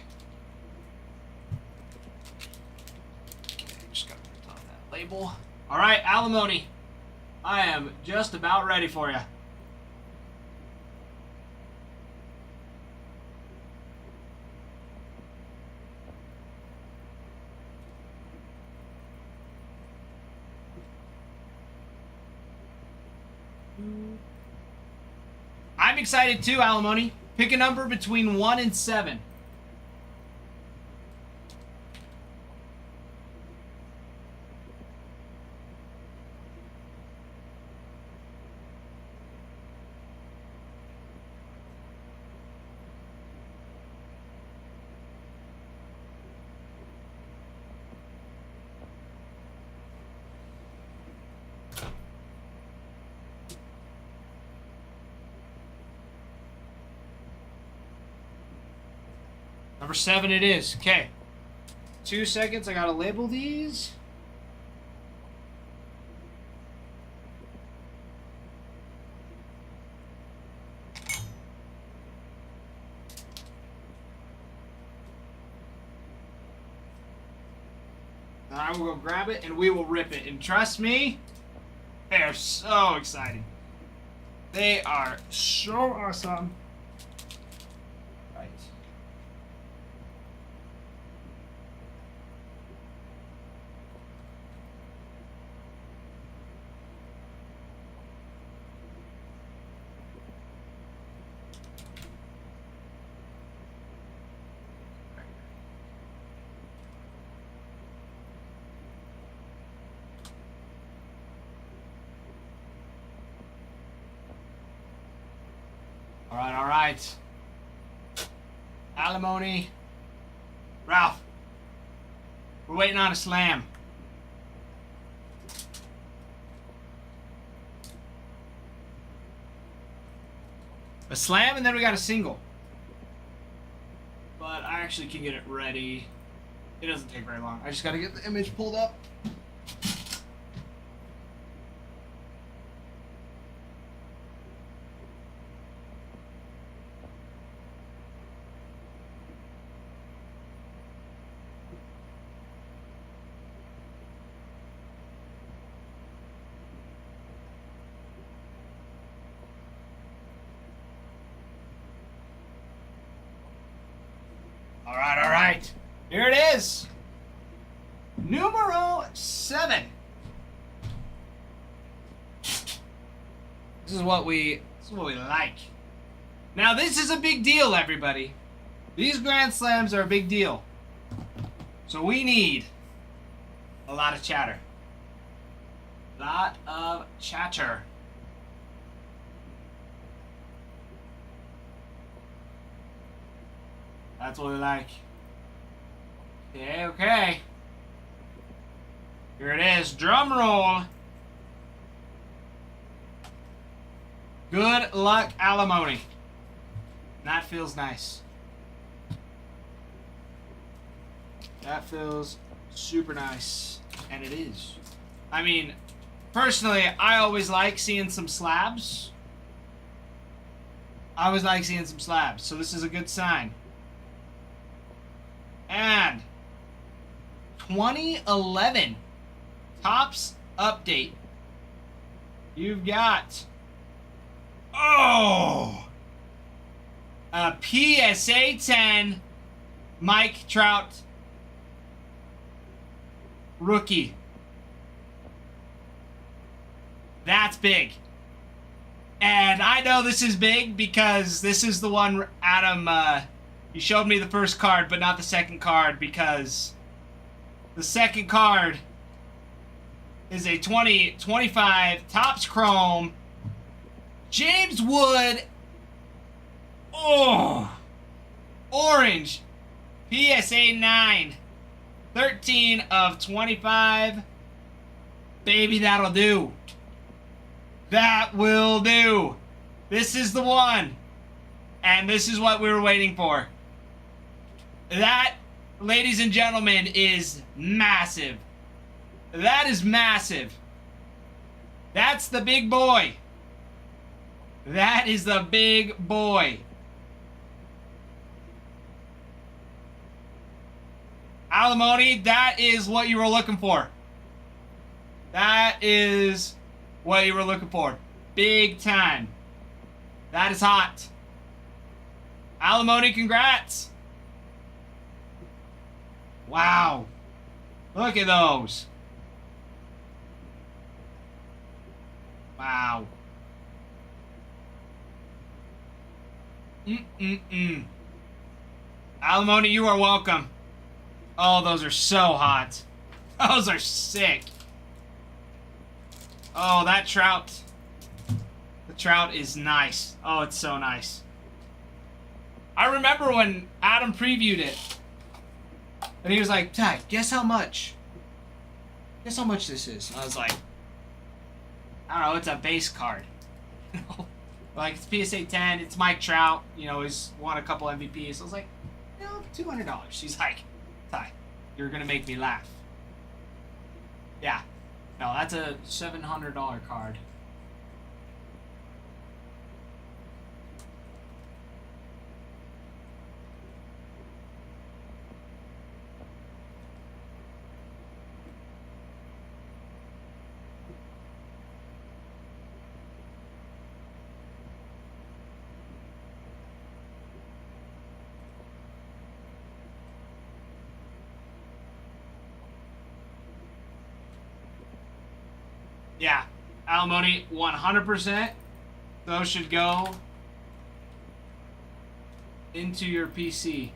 Just gotta put on that label. Alright, alimony. I am just about ready for you. I'm excited too, Alimony. Pick a number between 1 and 7. Number 7 it is. Okay. 2 seconds. I gotta label these. And I will go grab it and we will rip it. And trust me, they are so exciting. They are so awesome. Right. All right. Alimony. Ralph. We're waiting on a slam. A slam and then we got a single. But I actually can get it ready. It doesn't take very long. I just gotta get the image pulled up. All right. Here it is. Numero 7. This is what we like. Now this is a big deal, everybody. These Grand Slams are a big deal. So we need a lot of chatter. Lot of chatter. That's what we like. Okay. Here it is. Drum roll. Good luck, Alimony. That feels nice. That feels super nice. And it is. I mean, personally, I always like seeing some slabs. I always like seeing some slabs. So this is a good sign. And 2011 Topps update. You've got a PSA 10 Mike Trout rookie. That's big. And I know this is big because this is the one Adam he showed me the first card, but not the second card, because the second card is a 2025 Topps Chrome James Wood orange PSA 9 13 of 25. Baby, that'll do. That will do. This is the one. And this is what we were waiting for. That, ladies and gentlemen, is massive. That is massive. That's the big boy. That is the big boy. Alimony, that is what you were looking for. That is what you were looking for. Big time. That is hot. Alimony, congrats. Wow. Look at those. Wow. Alimony, you are welcome. Oh, those are so hot. Those are sick. Oh, that trout. The trout is nice. Oh, it's so nice. I remember when Adam previewed it. And he was like, Ty, guess how much? Guess how much this is? And I was like, I don't know, it's a base card. Like, it's PSA 10, it's Mike Trout. You know, he's won a couple MVPs. So I was like, No, $200. She's like, Ty, you're gonna make me laugh. Yeah. No, that's a $700 card. Yeah, alimony 100%. Those should go into your PC.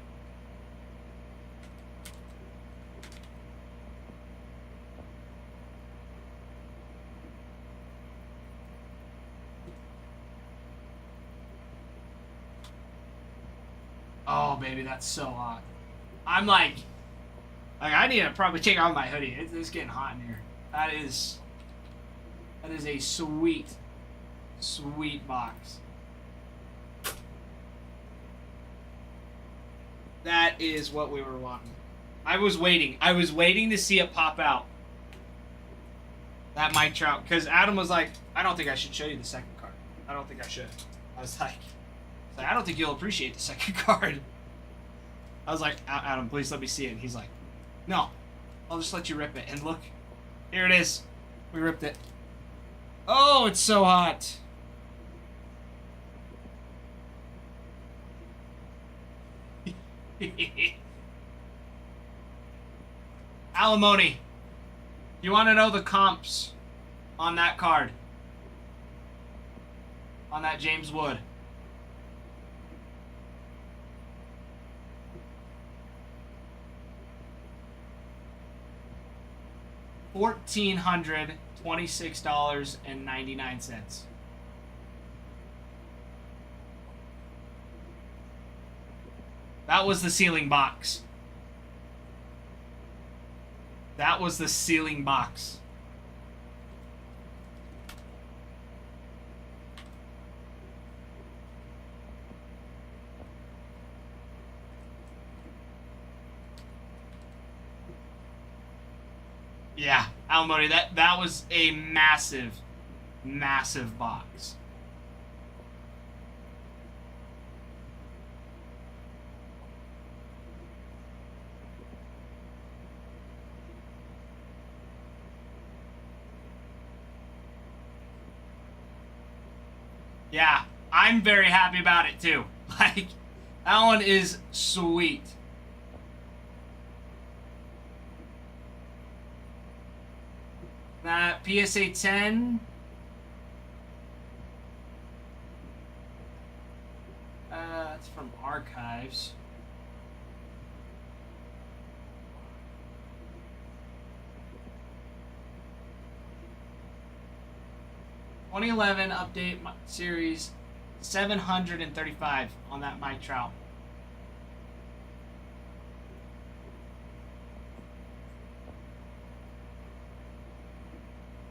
Oh, baby, that's so hot. I'm like I need to probably take off my hoodie. It's getting hot in here. That is a sweet, sweet box. That is what we were wanting. I was waiting. I was waiting to see it pop out. That Mike Trout. Because Adam was like, I don't think I should show you the second card. I don't think I should. I was like, I don't think you'll appreciate the second card. I was like, Adam, please let me see it. And he's like, no, I'll just let you rip it. And look, here it is. We ripped it. Oh, it's so hot. Alimony. You want to know the comps on that card? On that James Wood. $1,426.99. That was the ceiling box. That was the ceiling box. Yeah, alimony. That was a massive, massive box. Yeah, I'm very happy about it too. Like, that one is sweet. That PSA 10. It's from Archives. '11 update series, 735 on that Mike Trout.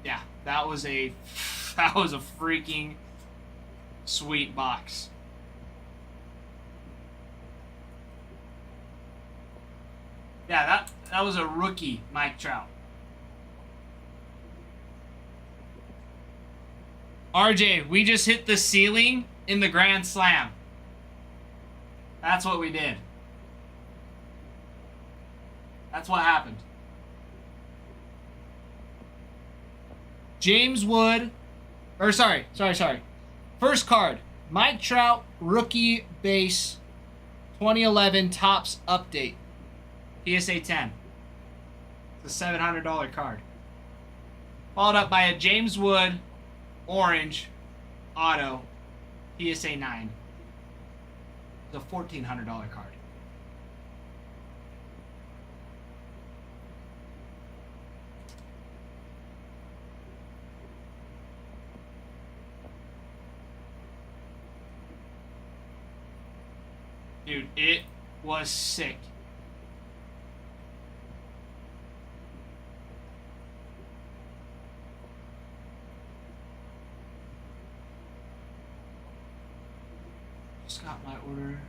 Yeah, that was a freaking sweet box. Yeah, that was a rookie Mike Trout. RJ, we just hit the ceiling in the Grand Slam. That's what we did. That's what happened. James Wood, or sorry. First card, Mike Trout, rookie base, 2011 Topps update, PSA 10. It's a $700 card. Followed up by a James Wood, orange, auto, PSA 9. It's a $1,400 card. Dude, it was sick. Just got my order.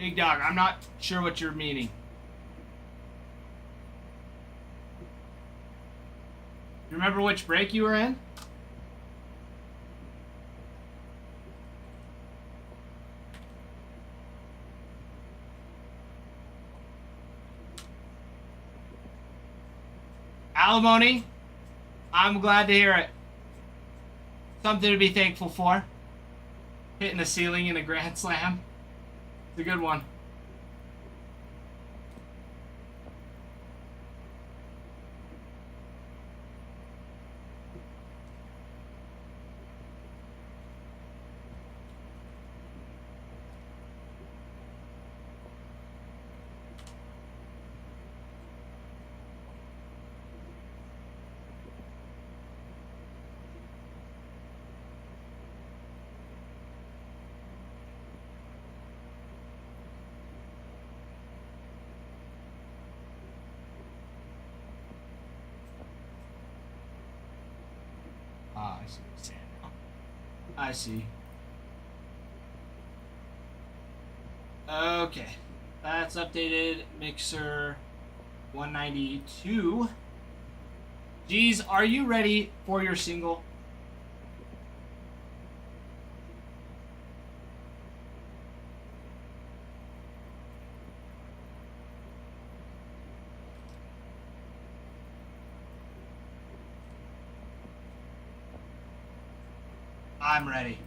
Big dog, I'm not sure what you're meaning. You remember which break you were in? Alimony, I'm glad to hear it. Something to be thankful for. Hitting the ceiling in a grand slam. It's a good one. Ah, I see what you're saying now. I see. Okay. That's updated. Mixer 192. Geez, are you ready for your single? I'm ready.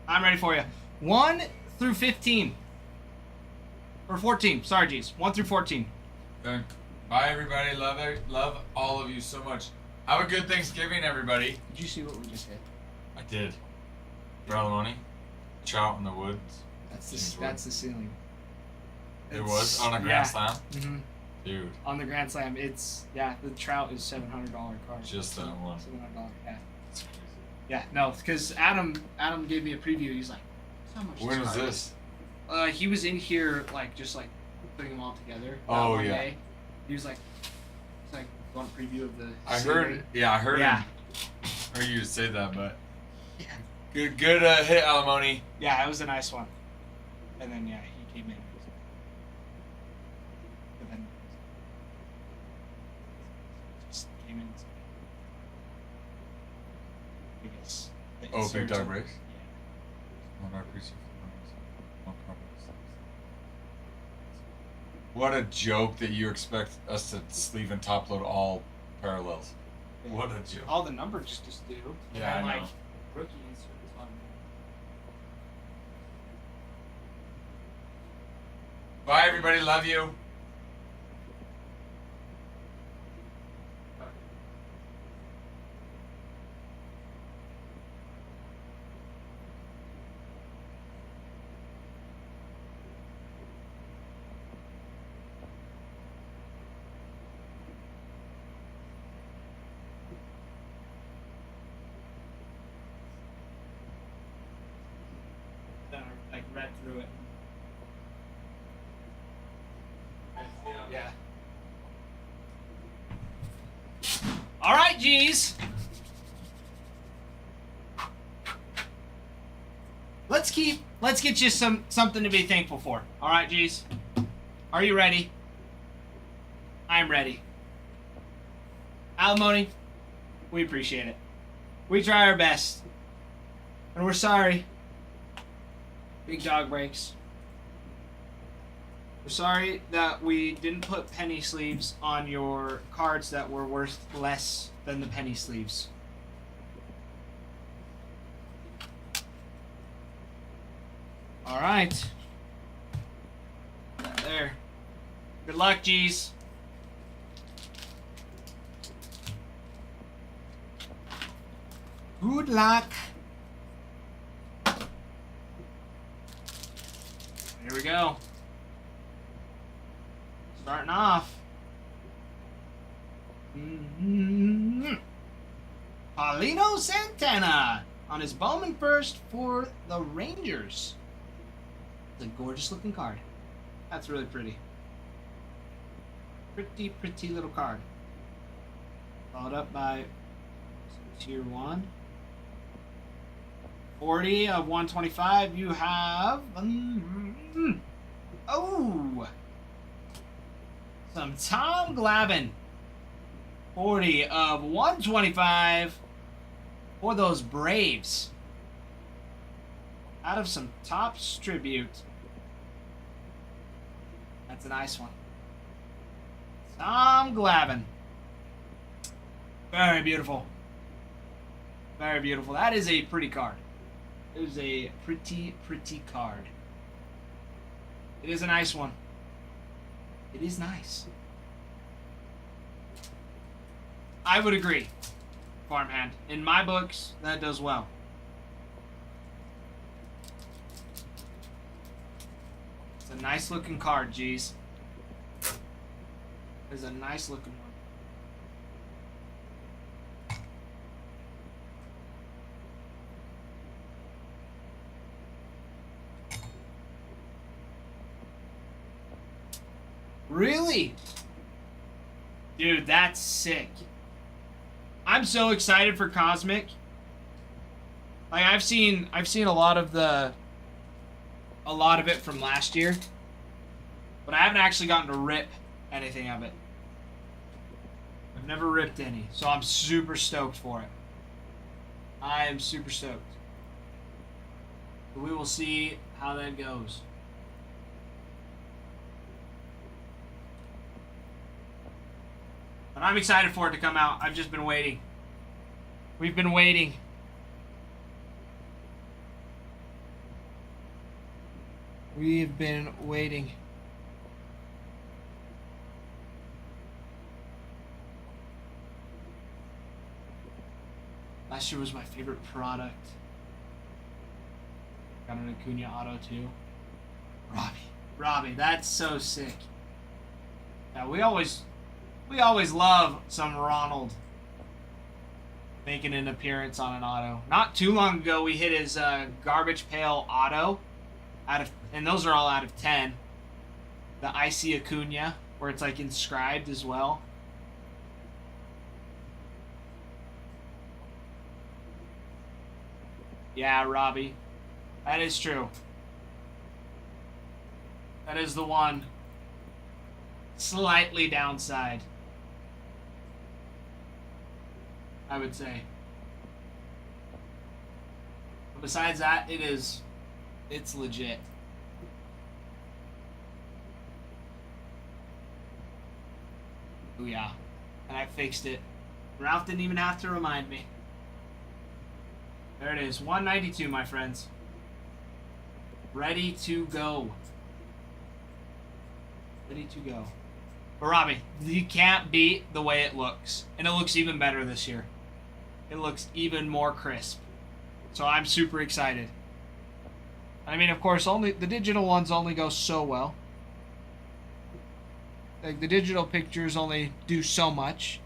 I'm ready for you. 1 through 15. Or 14. Sorry, geez. 1 through 14. Okay. Bye, everybody. Love all of you so much. Have a good Thanksgiving, everybody. Did you see what we just hit? I did. For alimony. Trout in the woods. That's the ceiling. It was on a Grand Slam? Mm-hmm. Dude. On the Grand Slam, it's, the trout is $700 card. Just that one. $700, yeah. Yeah, no, because Adam gave me a preview. He's like, how much? When was this? He was in here, just putting them all together. Oh, one yeah. day. He was like, want a preview of the I series. heard him. I heard you say that, but. Yeah. Good hit, alimony. Yeah, it was a nice one. And then, he came in. But then, just came in. I guess. Oh, big dog breaks? Yeah. What a joke that you expect us to sleeve and top load all parallels. Yeah. What a joke. All the numbers just do. Yeah, and I know. Rookie insert is on there. Bye, everybody. Love you. Read through it. Yeah. All right, G's. Let's get you something to be thankful for. All right, G's. Are you ready? I'm ready. Alimony, we appreciate it. We try our best. And we're sorry. Big dog breaks. We're sorry that we didn't put penny sleeves on your cards that were worth less than the penny sleeves. Alright. There. Good luck, G's. Good luck. Here we go. Starting off. Paulino Santana on his Bowman first for the Rangers. It's a gorgeous looking card. That's really pretty. Pretty little card. Followed up by tier 1. 40 of 125. You have Oh! Some Tom Glavine. 40 of 125 for those Braves. Out of some Topps tribute. That's a nice one. Tom Glavine. Very beautiful. Very beautiful. That is a pretty card. It is a pretty card. It is a nice one. It is nice. I would agree, Farmhand. In my books, that does well. It's a nice looking card, geez. It's a nice looking one. Really? Dude, that's sick. I'm so excited for Cosmic. Like I've seen a lot of it from last year. But I haven't actually gotten to rip anything of it. I've never ripped any, so I'm super stoked for it. I am super stoked. But we will see how that goes. But I'm excited for it to come out. I've just been waiting. We've been waiting. We've been waiting. Last year was my favorite product. Got an Acuna auto too. Robbie, that's so sick. Yeah, we always love some Ronald making an appearance on an auto. Not too long ago, we hit his Garbage Pail auto, and those are all out of 10. The Icy Acuna, where it's like inscribed as well. Yeah, Robbie, that is true. That is the one slightly downside, I would say. But besides that, it's legit. Oh yeah, and I fixed it. Ralph didn't even have to remind me. There it is, 192, my friends. Ready to go. Ready to go. But Robbie, you can't beat the way it looks. And it looks even better this year. It looks even more crisp. So I'm super excited. I mean, of course, only the digital ones only go so well. Like, the digital pictures only do so much.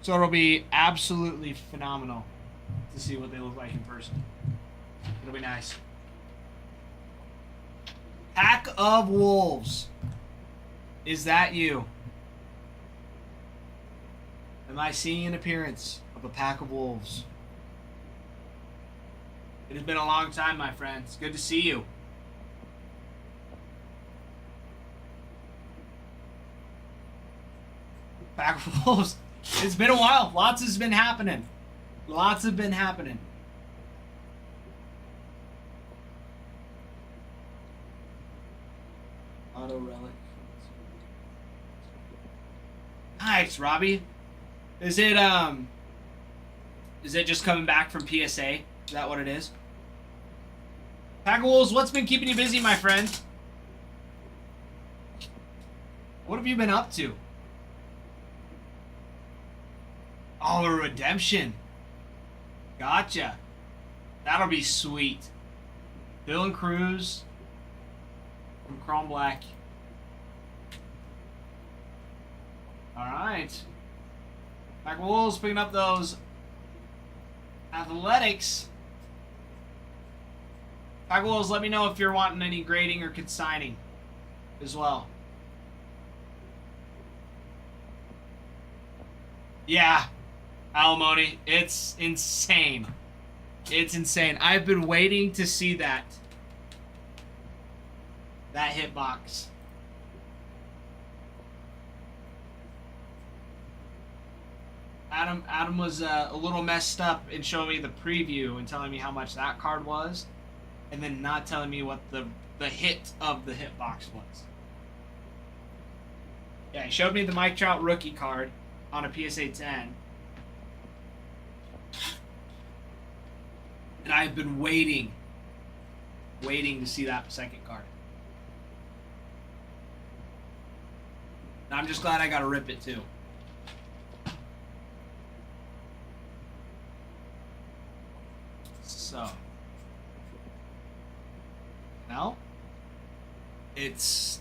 So it'll be absolutely phenomenal to see what they look like in person. It'll be nice. Pack of Wolves. Is that you? Am I seeing an appearance of a pack of wolves? It has been a long time, my friends. Good to see you. Pack of wolves. It's been a while. Lots has been happening. Lots have been happening. Auto relic. Nice, Robbie. Is it just coming back from PSA? Is that what it is? Pack of Wolves, what's been keeping you busy, my friend? What have you been up to? Oh, a redemption. Gotcha. That'll be sweet. Bill and Cruz from Chrome Black. Alright. Pack of Wolves picking up those Athletics. Pack of Wolves, let me know if you're wanting any grading or consigning as well. Yeah, Alimony, it's insane. It's insane. I've been waiting to see that. That hitbox. Adam was a little messed up in showing me the preview and telling me how much that card was, and then not telling me what the hit of the hitbox was. Yeah, he showed me the Mike Trout rookie card on a PSA 10. And I've been waiting to see that second card. And I'm just glad I got to rip it too. So. No? It's...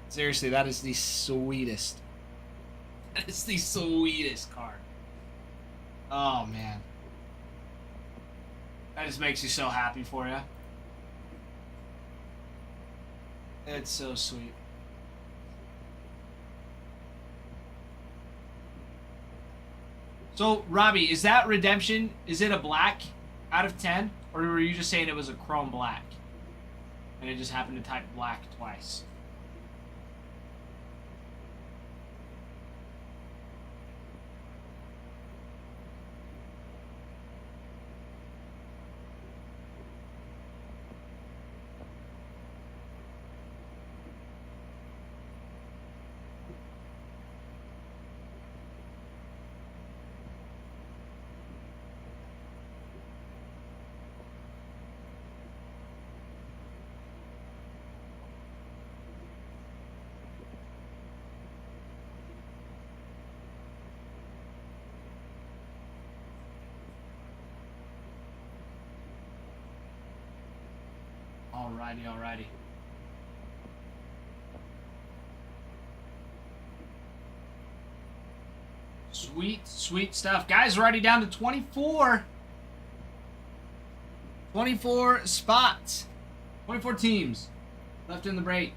Seriously, that is the sweetest. That is the sweetest card. Oh, man. That just makes you so happy for you. It's so sweet. So, Robbie, is that redemption, is it a black out of 10? Or were you just saying it was a chrome black? And it just happened to type black twice? Alrighty. Sweet stuff. Guys, we're already down to 24. 24 spots. 24 teams left in the break.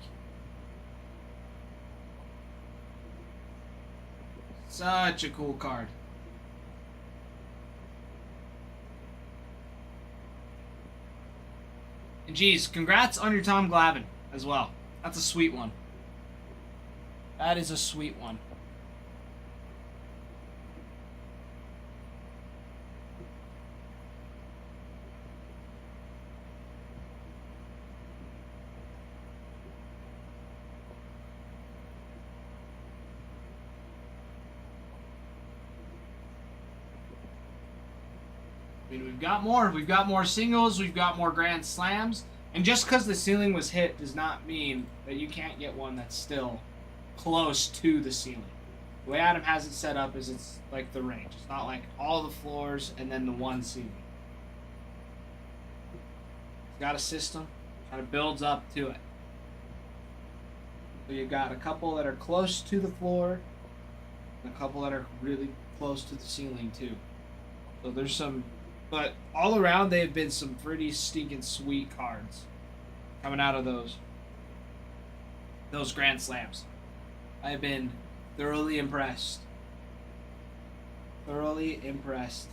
Such a cool card. And geez, congrats on your Tom Glavine as well. That's a sweet one. That is a sweet one. I mean, we've got more singles, we've got more grand slams, and just because the ceiling was hit does not mean that you can't get one that's still close to the ceiling. The way Adam has it set up is it's like the range. It's not like all the floors and then the one ceiling. It's got a system, kind of builds up to it. So you've got a couple that are close to the floor, and a couple that are really close to the ceiling too. So there's some... But all around, they've been some pretty stinking sweet cards coming out of those Grand Slams. I've been thoroughly impressed. Thoroughly impressed.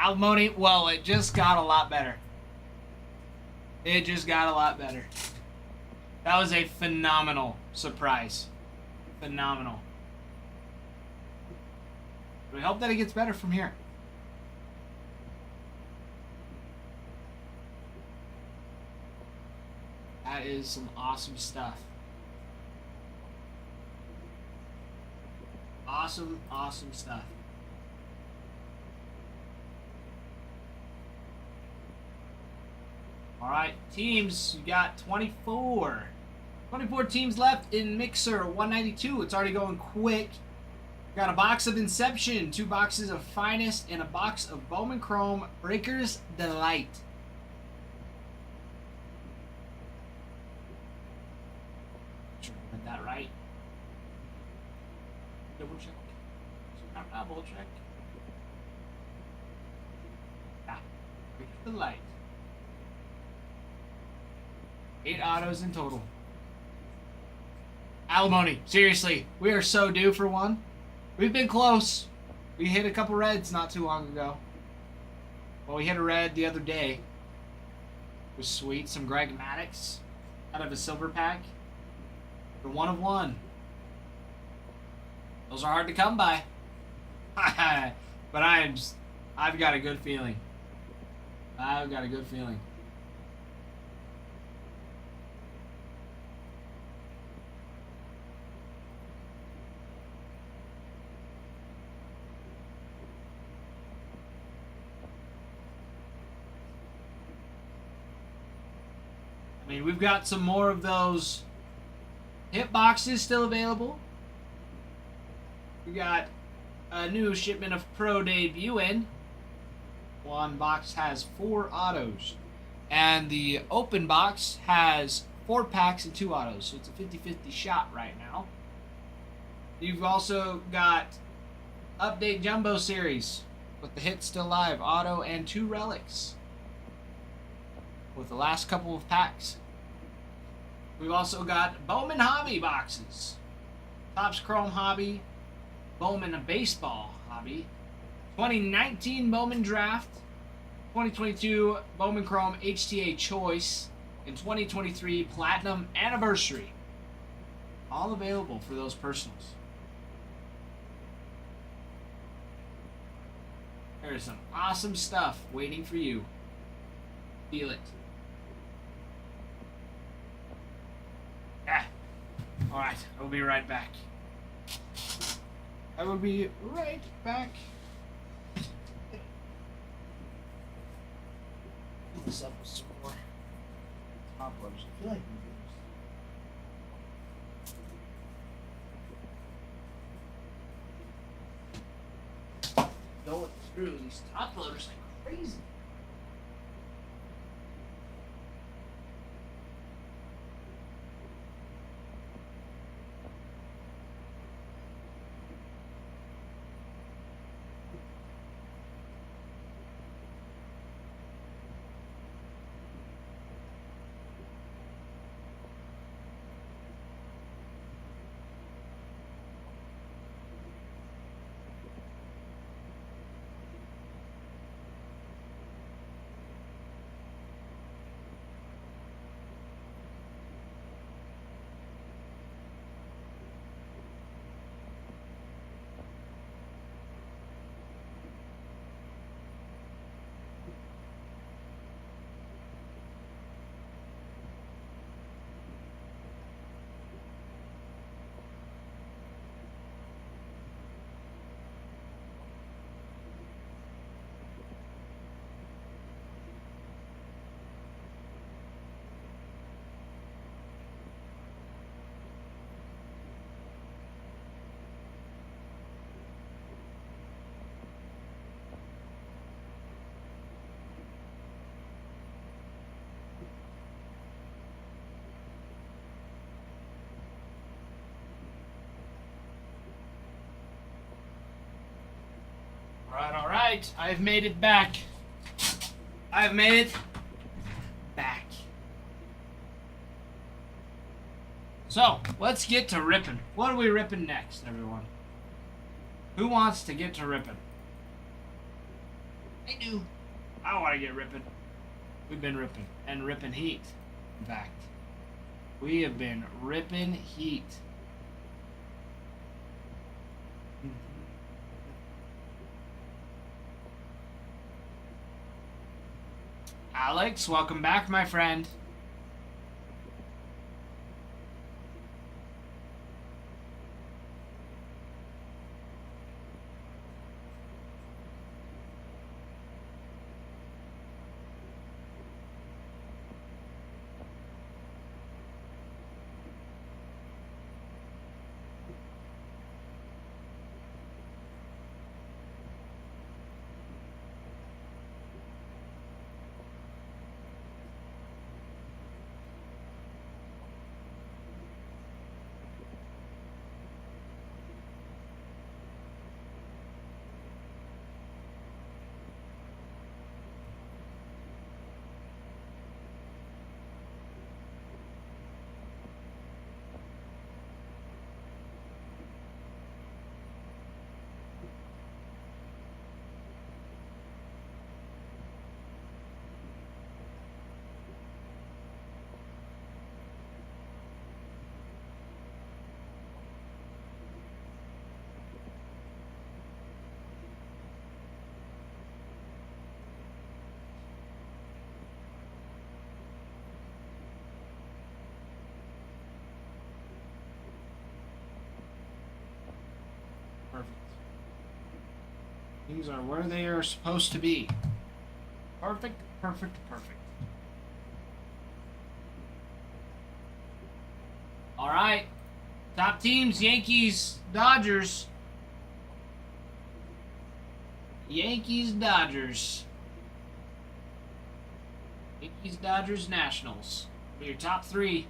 Alimony, well, it just got a lot better. It just got a lot better. That was a phenomenal surprise. Phenomenal. We hope that it gets better from here. That is some awesome stuff. Awesome, awesome stuff. Alright, teams, you got 24. 24 teams left in Mixer 192. It's already going quick. Got a box of Inception, 2 boxes of Finest, and a box of Bowman Chrome Breaker's Delight. Sure, I read that right. Double check. Not double check. Yeah, Breaker's Delight. 8 autos in total. Alimony, seriously, we are so due for one. We've been close. We hit a couple reds not too long ago. Well, we hit a red the other day. It was sweet. Some Greg Maddox out of a silver pack. For 1 of 1. Those are hard to come by. But I've got a good feeling. I've got a good feeling. I mean, we've got some more of those hit boxes still available. We got a new shipment of Pro Debut in. One box has 4 autos. And the open box has 4 packs and 2 autos. So it's a 50-50 shot right now. You've also got Update Jumbo Series with the hit still live, auto, and 2 relics. With the last couple of packs. We've also got Bowman Hobby boxes. Topps Chrome Hobby, Bowman Baseball Hobby, 2019 Bowman Draft, 2022 Bowman Chrome HTA Choice, and 2023 Platinum Anniversary. All available for those personals. There is some awesome stuff waiting for you. Feel it. Ah. Alright, I will be right back. I will be right back. Fill this up with some more top loads. I feel like we going through these top loaders like crazy. All right. I've made it back. I've made it back. So, let's get to ripping. What are we ripping next, everyone? Who wants to get to ripping? I do. I want to get ripping. We've been ripping. And ripping heat, in fact. We have been ripping heat. Alex, welcome back, my friend. Perfect. Things are where they are supposed to be. Perfect, perfect, perfect. All right. Top teams, Yankees, Dodgers. Yankees, Dodgers. Yankees, Dodgers, Nationals. Your top three.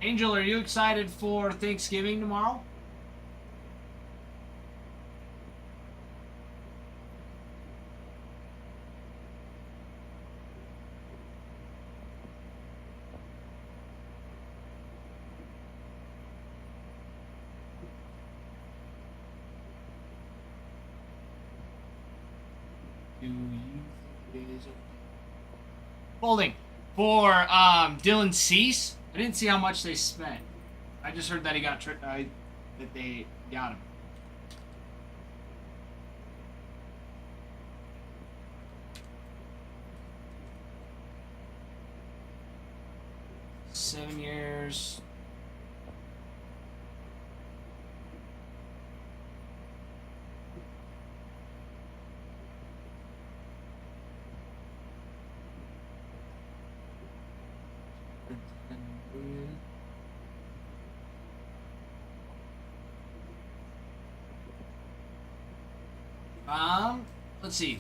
Angel, are you excited for Thanksgiving tomorrow? Do you think it is okay? Folding for Dylan Cease. I didn't see how much they spent. I just heard that he got that they got him. $7 years. Let's see.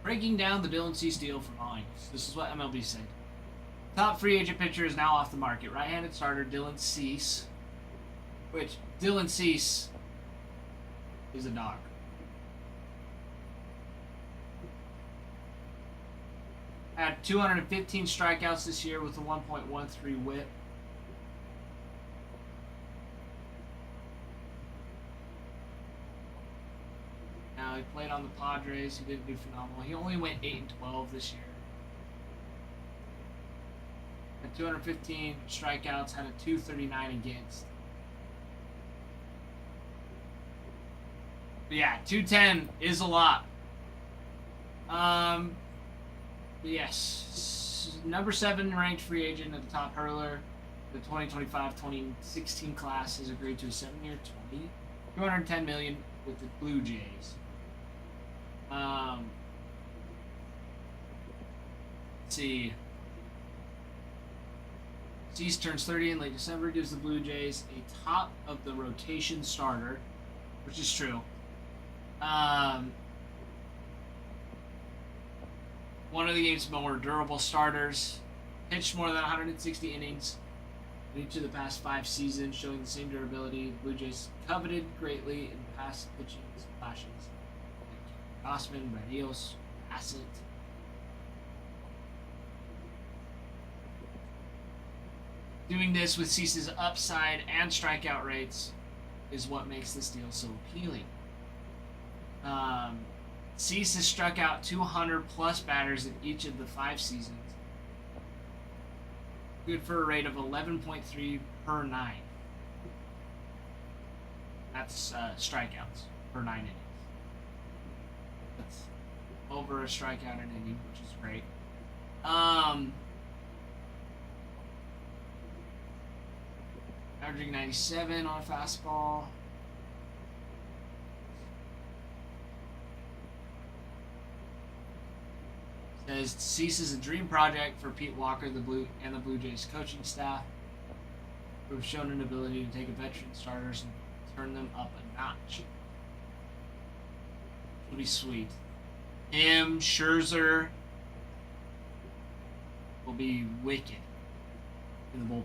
Breaking down the Dylan Cease deal for mine. This is what MLB said. Top free agent pitcher is now off the market. Right-handed starter Dylan Cease. Which, Dylan Cease is a dog. Had 215 strikeouts this year with a 1.13 whip. Now he played on the Padres. He didn't do phenomenal. He only went 8-12 this year. Had 215 strikeouts. Had a 239 against. But yeah, 210 is a lot. Yes, number 7 ranked free agent at the top hurler. The 2025-2016 class has agreed to a 7-year, $210 million with the Blue Jays. Let's see. Cease turns 30 in late December, gives the Blue Jays a top of the rotation starter, which is true. One of the game's more durable starters. pitched more than 160 innings in each of the past 5 seasons, showing the same durability Blue Jays coveted greatly in past pitching flashes. Osman, Barrios, Bassett. Doing this with Cease's upside and strikeout rates is what makes this deal so appealing. Cease has struck out 200 plus batters in each of the 5 seasons. Good for a rate of 11.3 per 9. That's strikeouts per 9 innings. That's over a strikeout an inning, which is great. Averaging 97 on a fastball. Says Cease is a dream project for Pete Walker, the Blue Jays coaching staff, who have shown an ability to take a veteran starters and turn them up a notch. It'll be sweet. Him, Scherzer will be wicked in the bullpen.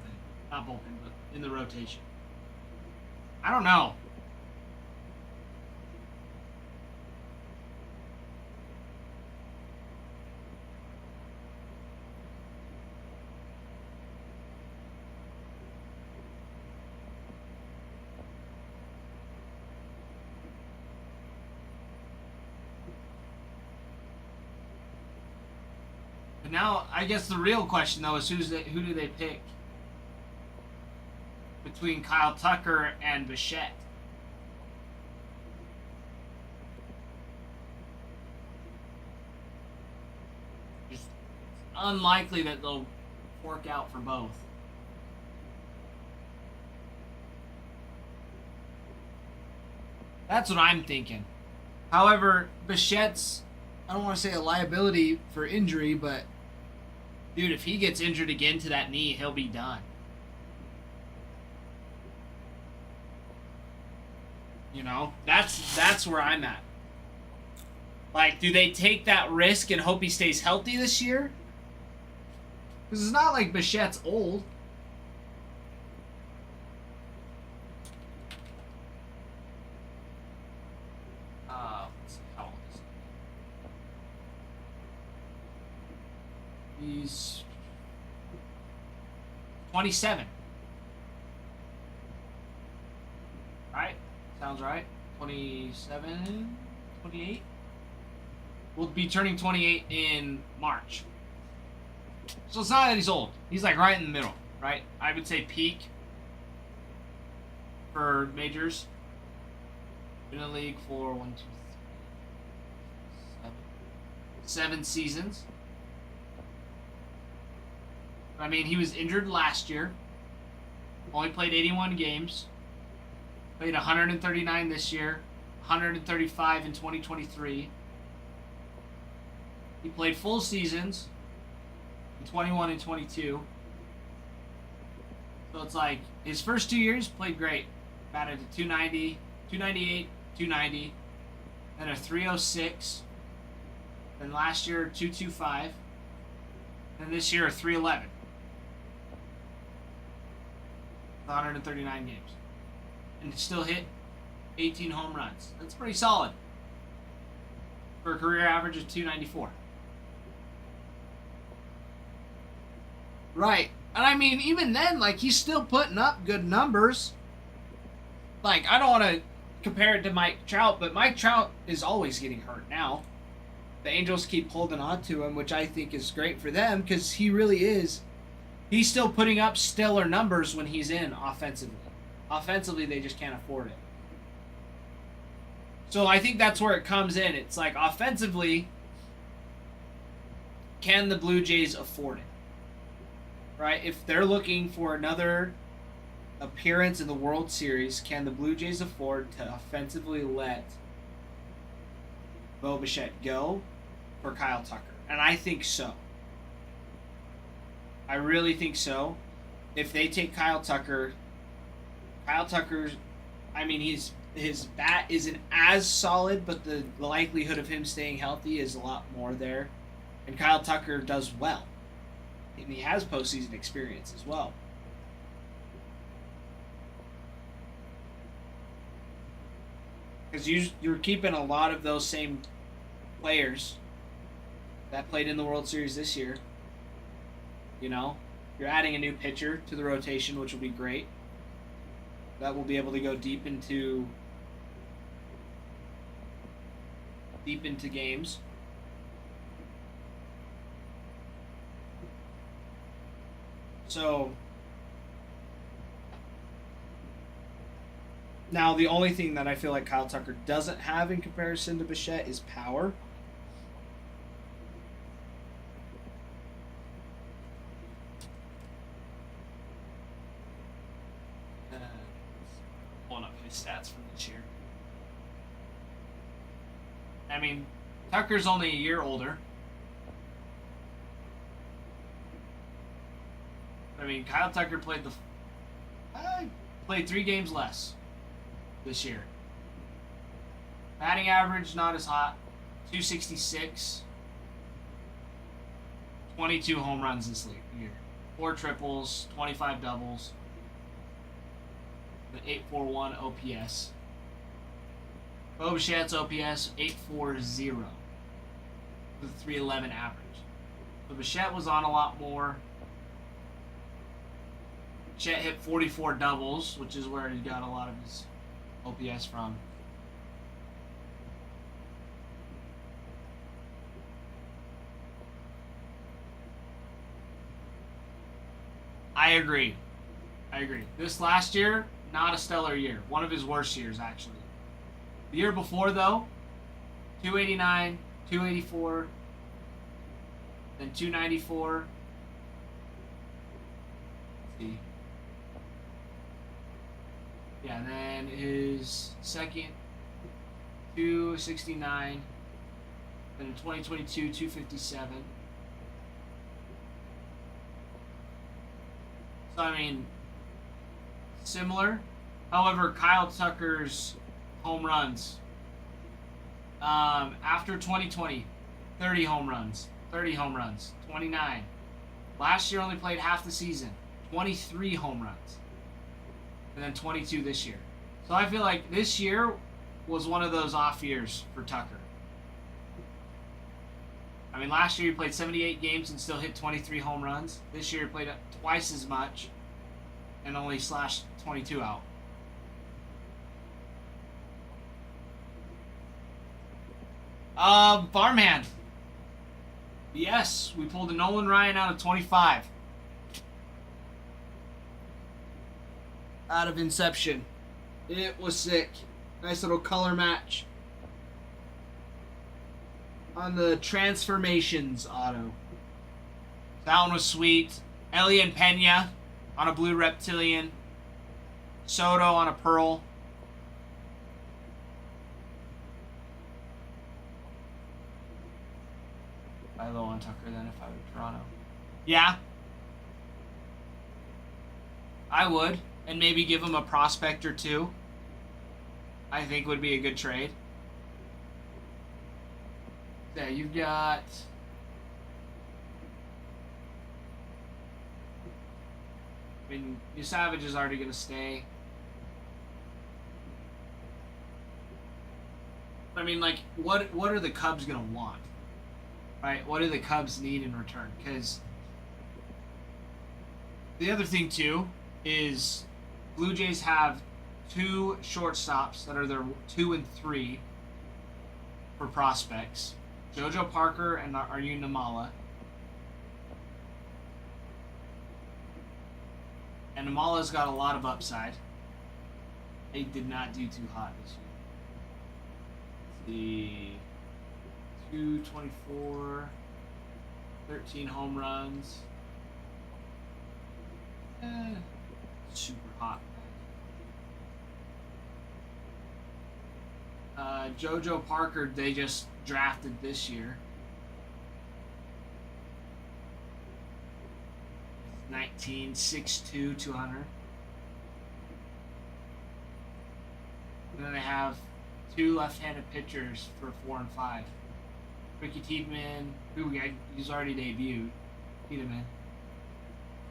Not bullpen, but in the rotation. I don't know. But now, I guess the real question though is who do they pick between Kyle Tucker and Bichette? It's unlikely that they'll fork out for both. That's what I'm thinking. However, Bichette's, I don't want to say a liability for injury, but dude, if he gets injured again to that knee, he'll be done. You know, that's where I'm at. Like, do they take that risk and hope he stays healthy this year? Because it's not like Bichette's old. Let's see, how old is he? He's 27. Right? Sounds right. 27, 28? We'll be turning 28 in March. So it's not that he's old. He's like right in the middle, right? I would say peak for majors. Been in the league for 7 seasons. I mean, he was injured last year. Only played 81 games. Played 139 this year, 135 in 2023. He played full seasons in 21 and 22. So it's like his first 2 years played great. Batted to 290, 298, 290, then a 306. Then last year 225. And this year a 311. 139 games. And still hit 18 home runs. That's pretty solid for a career average of 294. Right. And I mean, even then, like, he's still putting up good numbers. Like, I don't want to compare it to Mike Trout, but Mike Trout is always getting hurt now. The Angels keep holding on to him, which I think is great for them because he really is. He's still putting up stellar numbers when he's in offensively. Offensively, they just can't afford it. So I think that's where it comes in. It's like, offensively, can the Blue Jays afford it? Right? If they're looking for another appearance in the World Series, can the Blue Jays afford to offensively let Bo Bichette go for Kyle Tucker? And I think so. I really think so. If they take Kyle Tucker's, I mean, his bat isn't as solid, but the likelihood of him staying healthy is a lot more there. And Kyle Tucker does well. And he has postseason experience as well. Because you're keeping a lot of those same players that played in the World Series this year. You know, you're adding a new pitcher to the rotation, which will be great. That will be able to go deep into games. So now the only thing that I feel like Kyle Tucker doesn't have in comparison to Bichette is power. Pulling up his stats from this year. I mean, Tucker's only a year older. I mean, Kyle Tucker played played 3 games less this year. Batting average not as hot, 266. 22 home runs this year, 4 triples, 25 doubles, the 841 OPS. Bo Bichette's OPS 840 with a 311 average. So Bichette was on a lot more. Bichette hit 44 doubles, which is where he got a lot of his OPS from. I agree. This last year, not a stellar year. One of his worst years, actually. The year before, though, 289, 284, then 294. Let's see. Yeah, and then his second, 269. Then in 2022, 257. So, I mean, similar. However, Kyle Tucker's home runs, after 2020, 30 home runs, 29. Last year only played half the season, 23 home runs. And then 22 this year. So I feel like this year was one of those off years for Tucker. I mean, last year he played 78 games and still hit 23 home runs. This year he played twice as much and only slashed 22 out. Farmhand. Yes, we pulled a Nolan Ryan out of 25. Out of Inception. It was sick. Nice little color match. On the Transformations auto. That one was sweet. Elian Pena on a blue Reptilian. Soto on a pearl. By low on Tucker then if I were Toronto. Yeah. I would. And maybe give him a prospect or two. I think would be a good trade. Yeah, you've got... I mean, New Savage is already going to stay. I mean, like, what are the Cubs going to want? Right? What do the Cubs need in return? Because the other thing, too, is Blue Jays have 2 shortstops that are their 2 and 3 for prospects. JoJo Parker and Arjun Namala. And Namala's got a lot of upside. They did not do too hot this year. Let's see. 224. 13 home runs. Super hot. JoJo Parker, they just drafted this year. 19, 6'2", 200. And then they have 2 left-handed pitchers for 4 and 5. Ricky Tiedemann, he's already debuted. Tiedemann.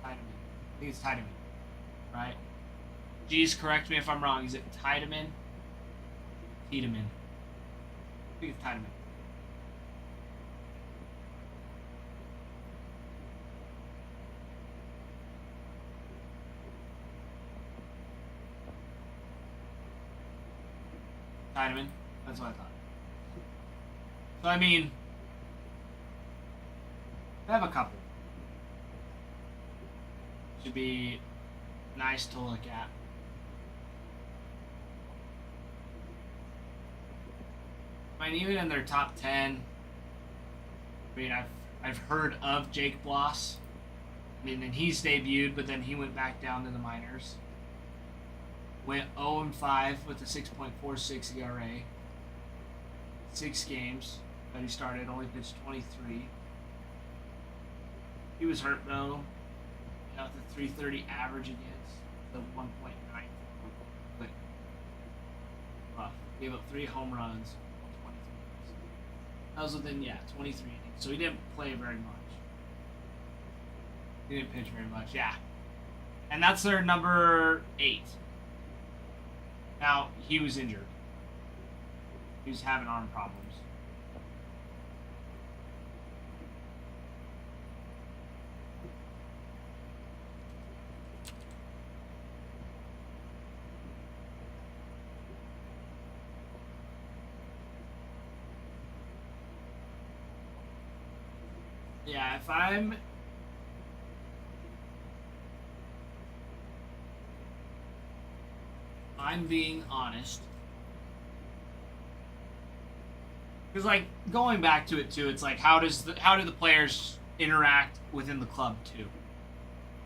Tiedemann. I think it's Tiedemann, right? Jeez, correct me if I'm wrong. Is it Tiedemann? Tiedemann. I think it's Tiedemann. Tiedemann. That's what I thought. So, I mean, I have a couple. Should be nice to look at. I mean, even in their top 10, I mean, I've heard of Jake Bloss. I mean, and he's debuted, but then he went back down to the minors. Went 0-5 with a 6.46 ERA. 6 games that he started, only pitched 23. He was hurt though. Got the 330 average against the 1.9. But rough. Gave up 3 home runs, 23 innings. That was within 23 innings. So he didn't play very much. He didn't pitch very much, yeah. And that's their number 8. Now, he was injured. He was having arm problems. Yeah, if I'm being honest. Because, like, going back to it, too, it's like, how do the players interact within the club, too?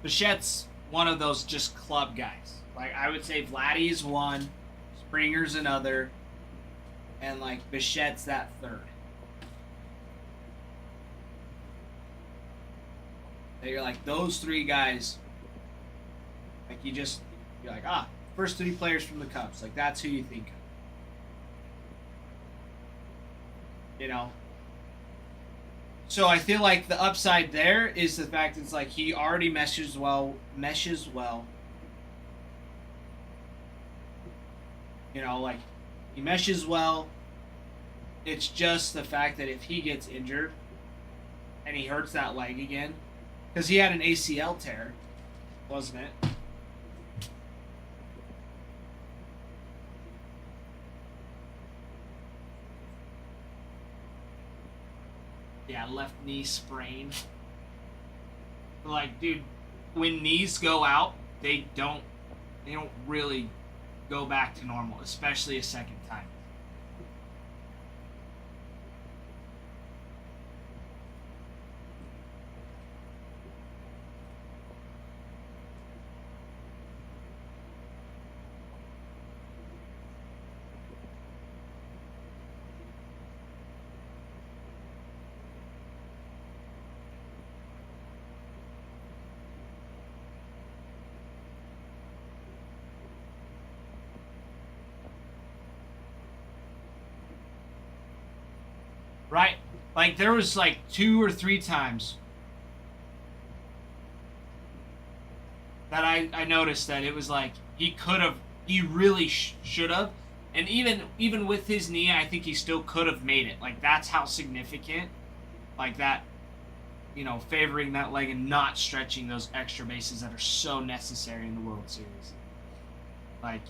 Bichette's one of those just club guys. Like, I would say Vladdy's one, Springer's another, and, like, Bichette's that third. And you're like, those 3 guys, like, you're like, first 3 players from the Cubs. Like, that's who you think of. You know? So I feel like the upside there is the fact it's like he already meshes well. You know, like, he meshes well. It's just the fact that if he gets injured and he hurts that leg again, because he had an ACL tear, wasn't it? Yeah, left knee sprain. Like, dude, when knees go out, they don't really go back to normal, especially a second time. Right? Like, there was, like, 2 or 3 times that I noticed that it was like he really should have. And even with his knee, I think he still could have made it. Like, that's how significant, like, that, you know, favoring that leg and not stretching those extra bases that are so necessary in the World Series. Like,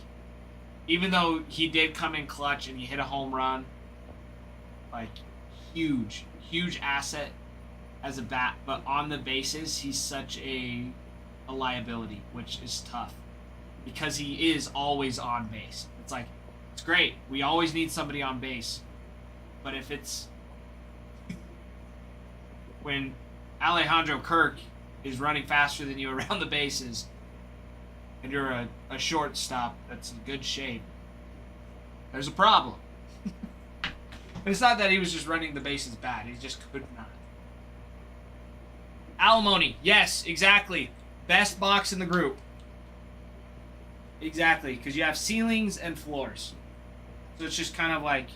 even though he did come in clutch and he hit a home run, like, huge asset as a bat, but on the bases, he's such a liability, which is tough because he is always on base. It's like, it's great. We always need somebody on base. But if it's when Alejandro Kirk is running faster than you around the bases and you're a shortstop that's in good shape, there's a problem. And it's not that he was just running the bases bad. He just could not. Alimony. Yes, exactly. Best box in the group. Exactly. Because you have ceilings and floors. So it's just kind of like...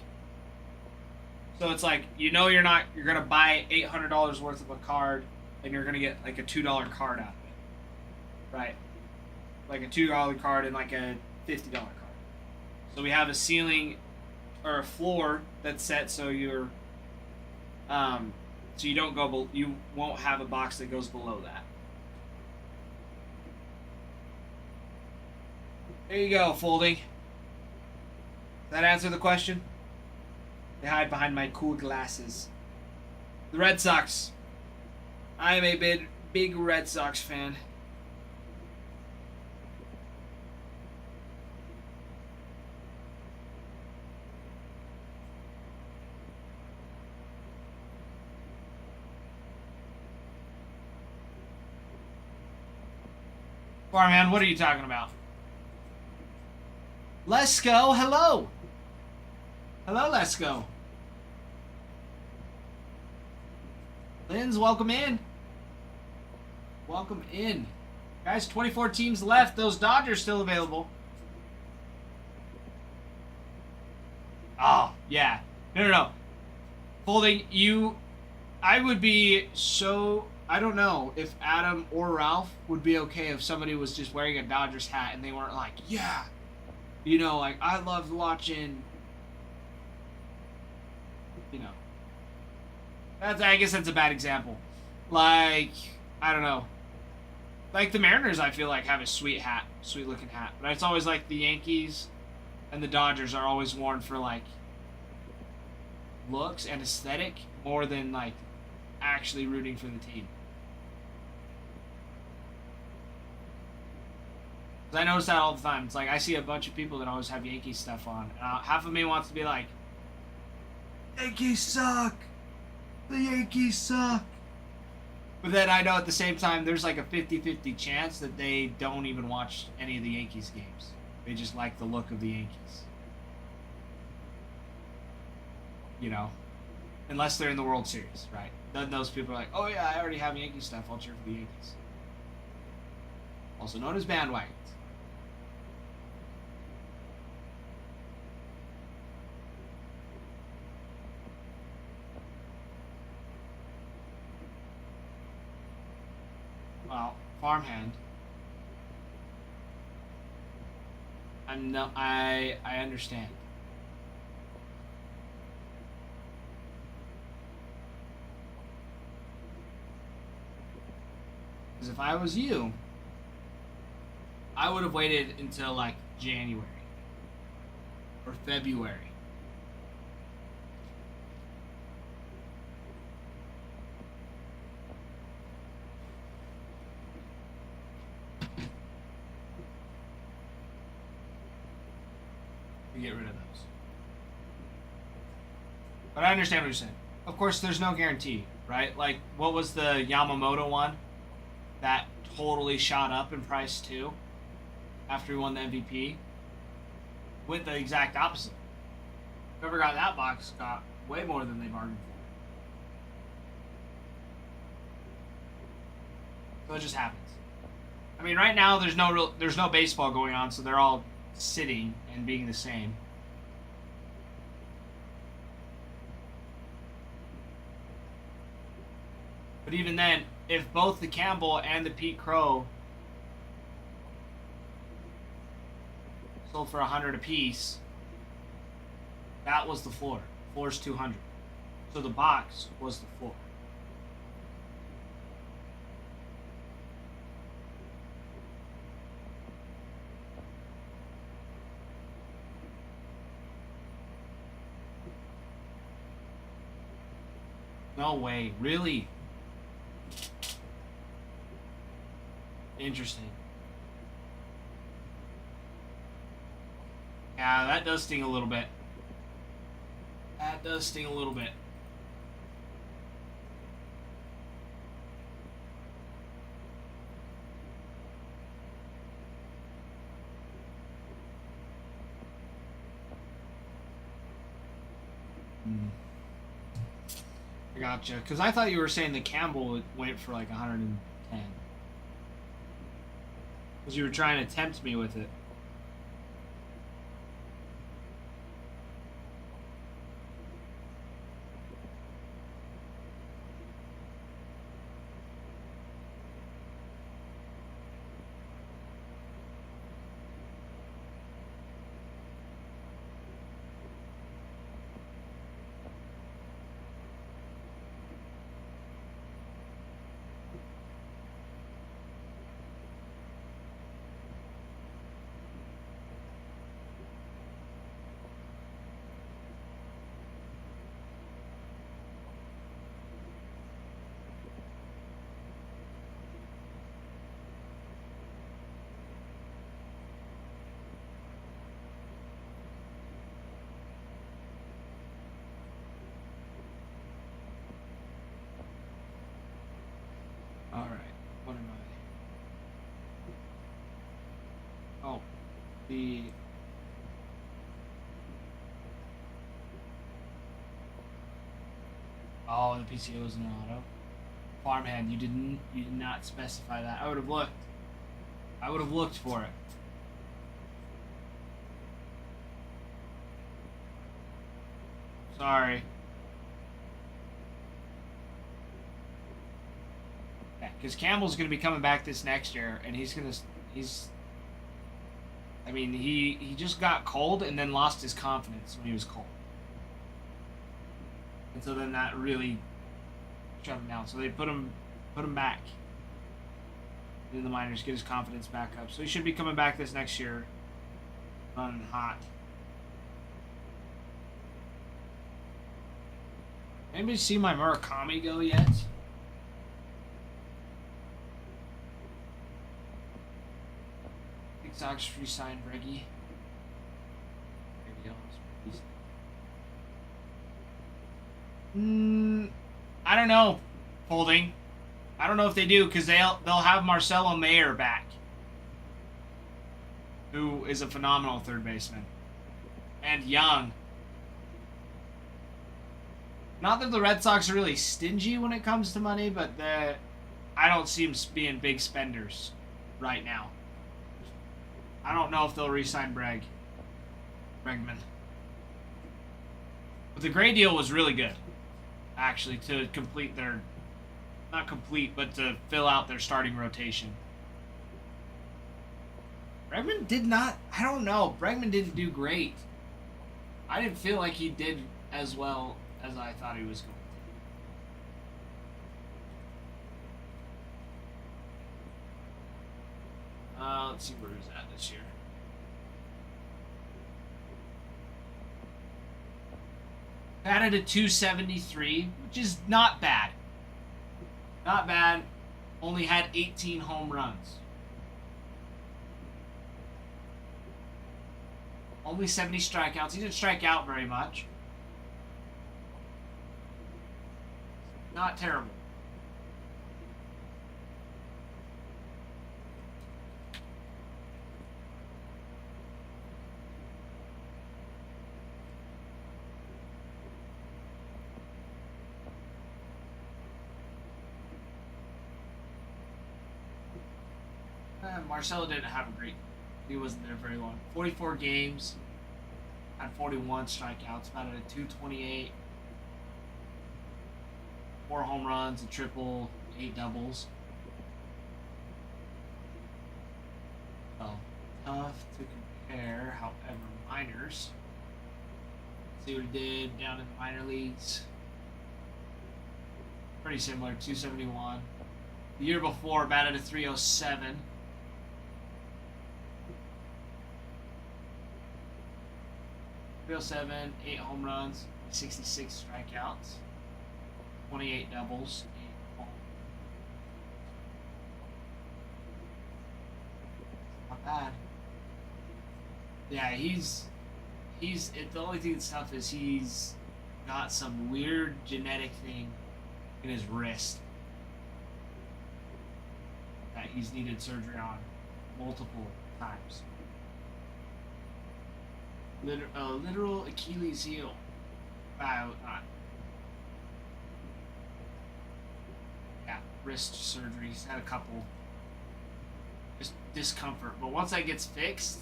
So it's like, you know you're going to buy $800 worth of a card and you're going to get like a $2 card out of it. right? Like a $2 card and like a $50 card. So we have a ceiling or a floor that's set so you're so you don't go you won't have a box that goes below that. There you go, folding. Does that answer the question? They hide behind my cool glasses. The Red Sox. I am a big Red Sox fan. Farman, what are you talking about? Let's go. Hello. Hello, let's go. Linz, welcome in. Welcome in. Guys, 24 teams left. Those Dodgers still available. Oh, yeah. No. Folding, I would be so... I don't know if Adam or Ralph would be okay if somebody was just wearing a Dodgers hat and they weren't like, yeah. You know, like, I loved watching... You know. I guess that's a bad example. Like, I don't know. Like, the Mariners, I feel like, have a sweet looking hat. But it's always like the Yankees and the Dodgers are always worn for, like, looks and aesthetic more than, like, actually rooting for the team. Because I notice that all the time. It's like, I see a bunch of people that always have Yankees stuff on. And half of me wants to be like, Yankees suck! The Yankees suck! But then I know at the same time, there's like a 50-50 chance that they don't even watch any of the Yankees games. They just like the look of the Yankees. You know? Unless they're in the World Series, right? Then those people are like, oh yeah, I already have Yankee stuff, I'll cheer for the Yankees. Also known as bandwagons. Well, farmhand. I understand. Because if I was you, I would have waited until like January or February. To get rid of those. But I understand what you're saying. Of course, there's no guarantee, right? Like, what was the Yamamoto one? That totally shot up in price too after he won the MVP. Went the exact opposite. Whoever got that box got way more than they bargained for. So it just happens. I mean, right now there's no baseball going on, so they're all sitting and being the same. But even then, if both the Campbell and the Pete Crow sold for $100 a piece, that was the floor. Floor's $200. So the box was the floor. No way. Really? Interesting. Yeah, that does sting a little bit. That does sting a little bit. I gotcha. Because I thought you were saying the Campbell went for like 110. Because you were trying to tempt me with it. All right. What am I? Oh, the. Oh, the PCO is an auto. Farmhand, you did not specify that. I would have looked. I would have looked for it. Sorry. Yeah, because Campbell's going to be coming back this next year, and he's. I mean, he just got cold and then lost his confidence when he was cold. And so then that really shut him down. So they put him back in the minors, get his confidence back up. So he should be coming back this next year, running hot. Anybody see my Murakami go yet? Big Sox re-signed Reggie. I don't know. Holding. I don't know if they do, because they'll have Marcelo Mayer back, who is a phenomenal third baseman, and young. Not that the Red Sox are really stingy when it comes to money, but I don't see them being big spenders right now. I don't know if they'll re-sign Bregman. But the Gray deal was really good, actually, to complete their... Not complete, but to fill out their starting rotation. Bregman did not... I don't know. Bregman didn't do great. I didn't feel like he did as well as I thought he was going to. Let's see where he's at this year. Batted a 273, which is not bad. Not bad. Only had 18 home runs. Only 70 strikeouts. He didn't strike out very much. Not terrible. Marcelo didn't have a great... He wasn't there very long. 44 games. Had 41 strikeouts. Batted a 228. 4 home runs, a triple, 8 doubles. So, tough to compare. However, minors. See what he did down in the minor leagues. Pretty similar, 271. The year before, batted a 307. 307, 8 home runs, 66 strikeouts, 28 doubles, 8 home. Not bad. Yeah, the only thing that's tough is he's got some weird genetic thing in his wrist that he's needed surgery on multiple times. Literal Achilles heel. Yeah, wrist surgeries. Had a couple. Just discomfort. But once that gets fixed,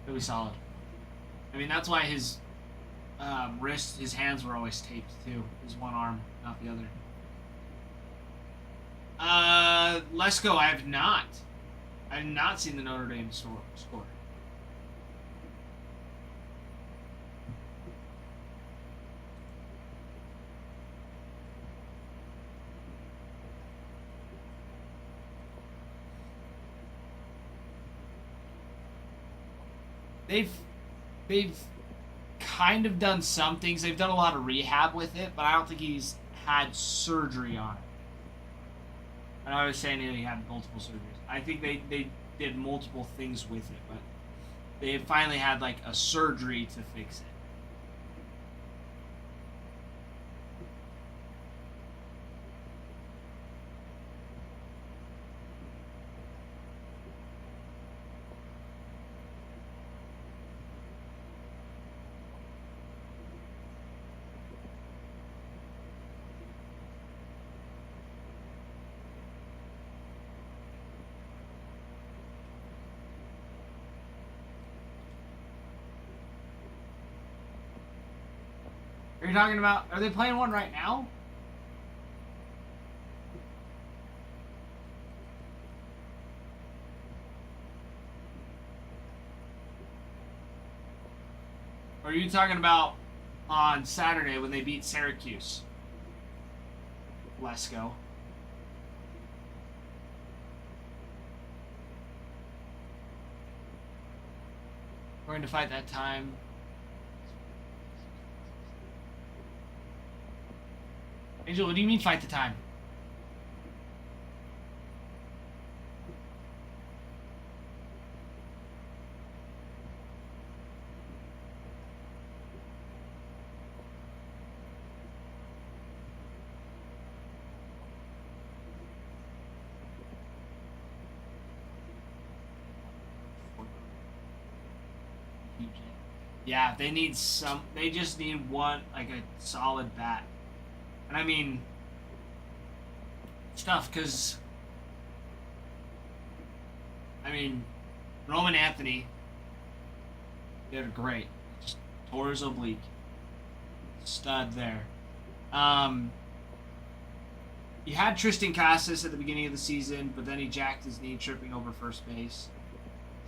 it'll be solid. I mean, that's why his wrist, his hands were always taped too. His one arm, not the other. Lesko, I have not. I have not seen the Notre Dame score. They've kind of done some things. They've done a lot of rehab with it, but I don't think he's had surgery on it. And I was saying that he had multiple surgeries. I think they did multiple things with it, but they finally had like a surgery to fix it. Are you talking about? Are they playing one right now? Or are you talking about on Saturday when they beat Syracuse? Let's go. We're going to fight that time. Angel, what do you mean fight the time? Yeah, they need some. They just need one, like a solid bat. And I mean, it's tough because, I mean, Roman Anthony did great. Just tore his oblique. Stud there. He had Tristan Casas at the beginning of the season, but then he jacked his knee tripping over first base.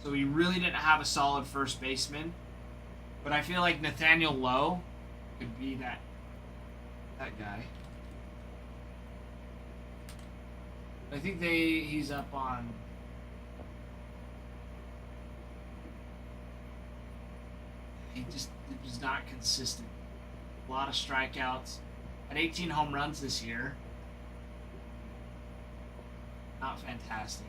So he really didn't have a solid first baseman. But I feel like Nathaniel Lowe could be that guy. I think he's up on. He just was not consistent. A lot of strikeouts. Had 18 home runs this year. Not fantastic.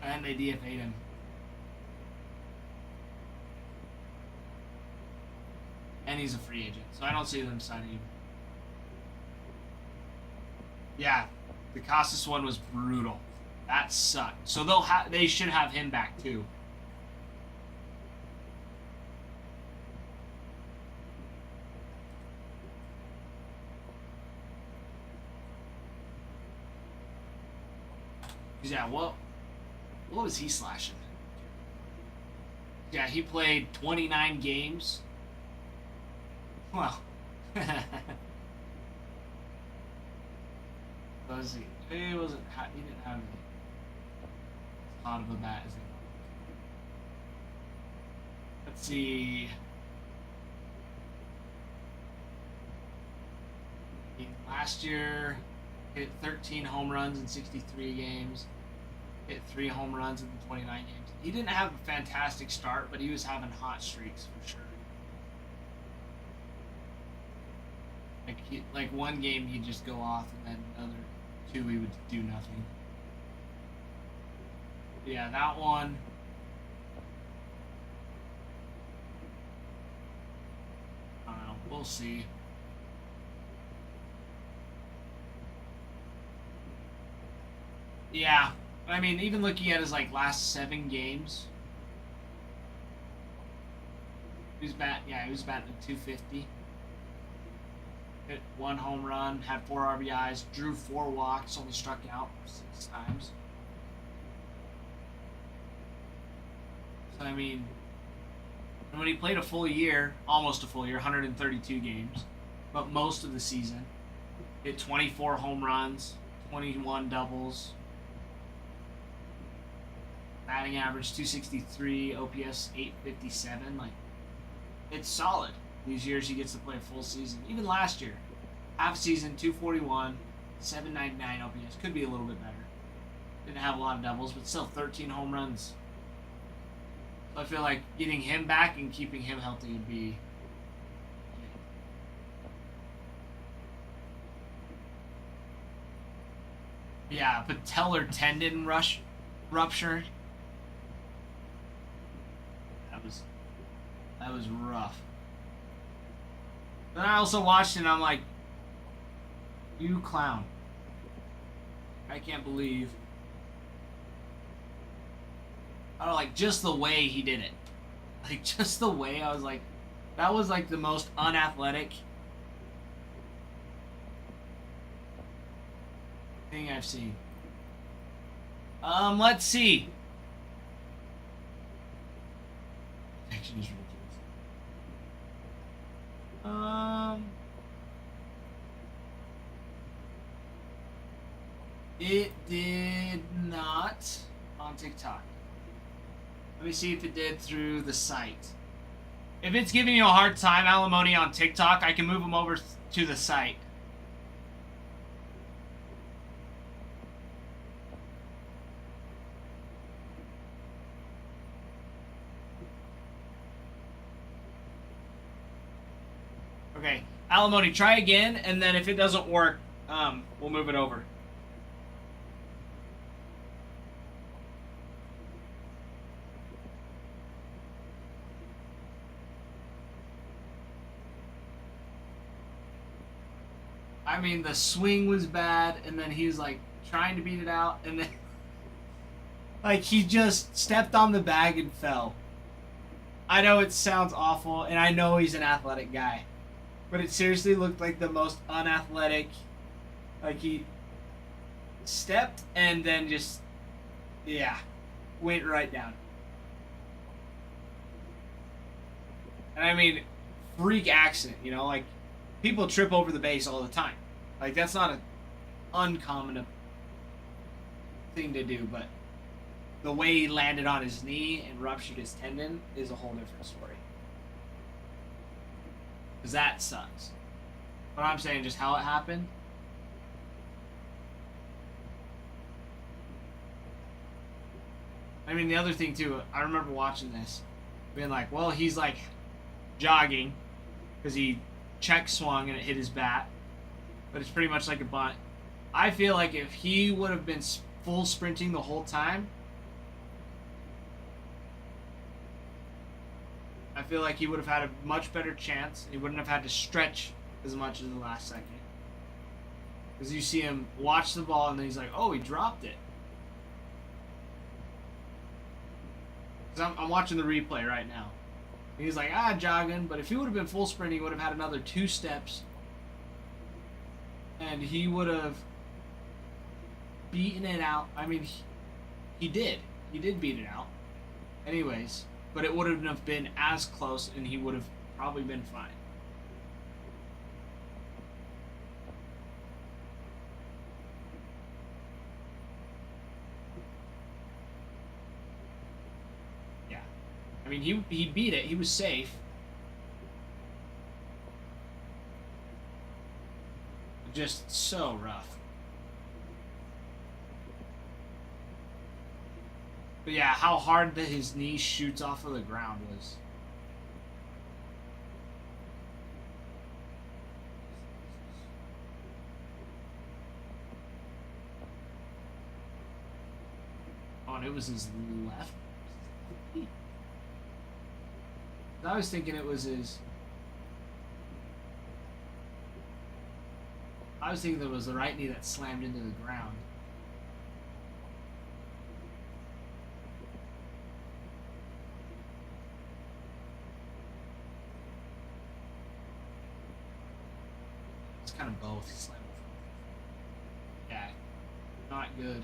And they DFA'd him. And he's a free agent, so I don't see them signing him. Yeah, the Casas one was brutal. That sucked. So they should have him back too. Yeah, what was he slashing? Yeah, he played 29 games. Well, was he? He wasn't. He didn't have as hot of a bat as he wanted. Let's see. Last year, hit 13 home runs in 63 games. Hit 3 home runs in the 29 games. He didn't have a fantastic start, but he was having hot streaks for sure. Like one game he'd just go off, and then another 2 he would do nothing. Yeah, that one. I don't know. We'll see. Yeah. I mean, even looking at his last 7 games, he was batting at 250. Hit 1 home run, had 4 RBIs, drew 4 walks, only struck out 6 times. So I mean, when he played a full year, almost a full year, 132 games, but most of the season, hit 24 home runs, 21 doubles. Batting average 263, OPS 857. It's solid. These years he gets to play a full season. Even last year, half season 241, 799 OPS. Could be a little bit better. Didn't have a lot of doubles, but still 13 home runs. So I feel like getting him back and keeping him healthy would be. Yeah, patellar tendon rupture. That was rough. Then I also watched it and I'm like, you clown. I can't believe. I don't know, just the way he did it. Just the way I was like, that was the most unathletic thing I've seen. Let's see. reaction is ridiculous. It did not on TikTok. Let me see if it did through the site. If it's giving you a hard time, alimony on TikTok, I can move them over to the site. Okay, alimony, try again, and then if it doesn't work, we'll move it over. I mean, the swing was bad, and then he was like trying to beat it out, and then like he just stepped on the bag and fell. I know it sounds awful, and I know he's an athletic guy, but it seriously looked like the most unathletic. Like he stepped and then just, yeah, went right down. And I mean, freak accident, you know, like people trip over the base all the time. Like that's not an uncommon thing to do, but the way he landed on his knee and ruptured his tendon is a whole different story. Because that sucks. But I'm saying just how it happened. I mean, the other thing too, I remember watching this, being like, well, he's like jogging because he check swung and it hit his bat, but it's pretty much like a bunt. I feel like if he would have been full sprinting the whole time, I feel like he would have had a much better chance. He wouldn't have had to stretch as much as the last second. Because you see him watch the ball and then he's like, oh, he dropped it. Because I'm watching the replay right now. And he's like, jogging. But if he would have been full sprint, he would have had another 2 steps. And he would have beaten it out. I mean, he did. He did beat it out. Anyways. But it wouldn't have been as close, and he would have probably been fine. Yeah. I mean, he beat it. He was safe. Just so rough. But yeah, how hard that his knee shoots off of the ground was. Oh, and it was his left. I was thinking it was his. I was thinking it was the right knee that slammed into the ground. Kind of both. Slam. Yeah, not good.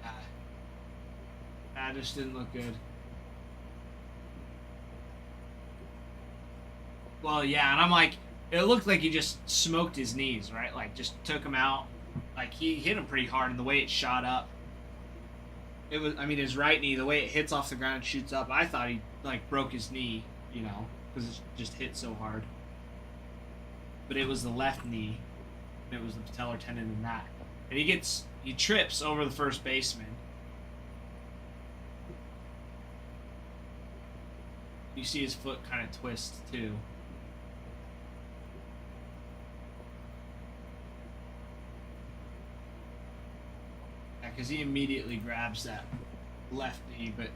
Yeah, that just didn't look good. Well, yeah, and I'm like, it looked like he just smoked his knees, right? Like, just took him out. Like, he hit him pretty hard, and the way it shot up. It was, I mean, his right knee, the way it hits off the ground and shoots up, I thought he, like, broke his knee, you know, because it just hit so hard. But it was the left knee, and it was the patellar tendon in that. And he trips over the first baseman. You see his foot kind of twist, too. Because he immediately grabs that left knee, but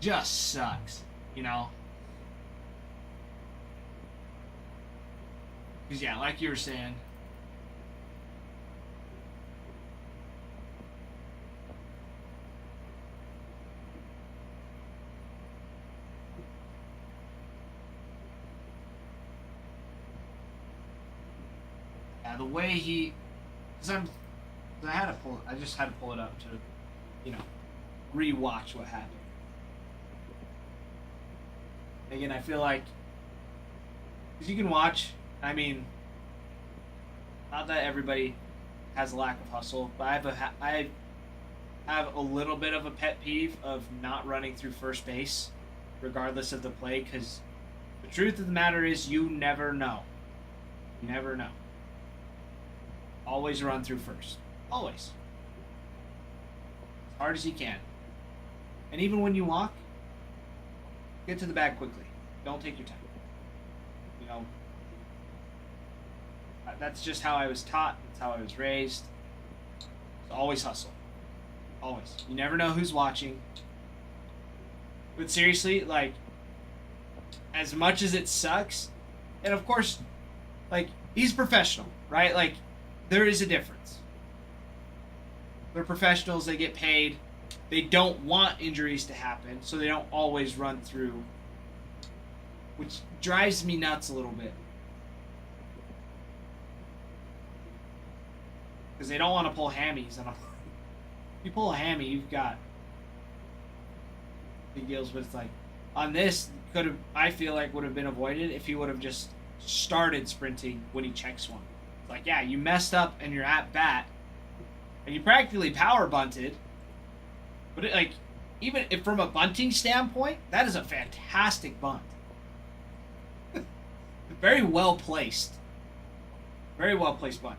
just sucks, you know? Because, yeah, like you were saying, yeah, the way he... Because I just had to pull it up to, rewatch what happened. Again, I feel like, because you can watch, I mean, not that everybody has a lack of hustle, but I have a little bit of a pet peeve of not running through first base, regardless of the play, because the truth of the matter is you never know. You never know. Always run through first. Always. As hard as you can. And even when you walk, get to the bag quickly. Don't take your time. That's just how I was taught. That's how I was raised. So always hustle. Always. You never know who's watching. But seriously, like, as much as it sucks, and of course, like, he's professional, right? Like, there is a difference. They're professionals, they get paid. They don't want injuries to happen, so they don't always run through, which drives me nuts a little bit. Because they don't want to pull hammies. And if you pull a hammy, you've got big deals with, like, on this, I feel like would have been avoided if he would have just started sprinting when he checks one. Like, yeah, you messed up and you're at bat, and you practically power bunted. But even if from a bunting standpoint, that is a fantastic bunt. Very well placed. Very well placed bunt.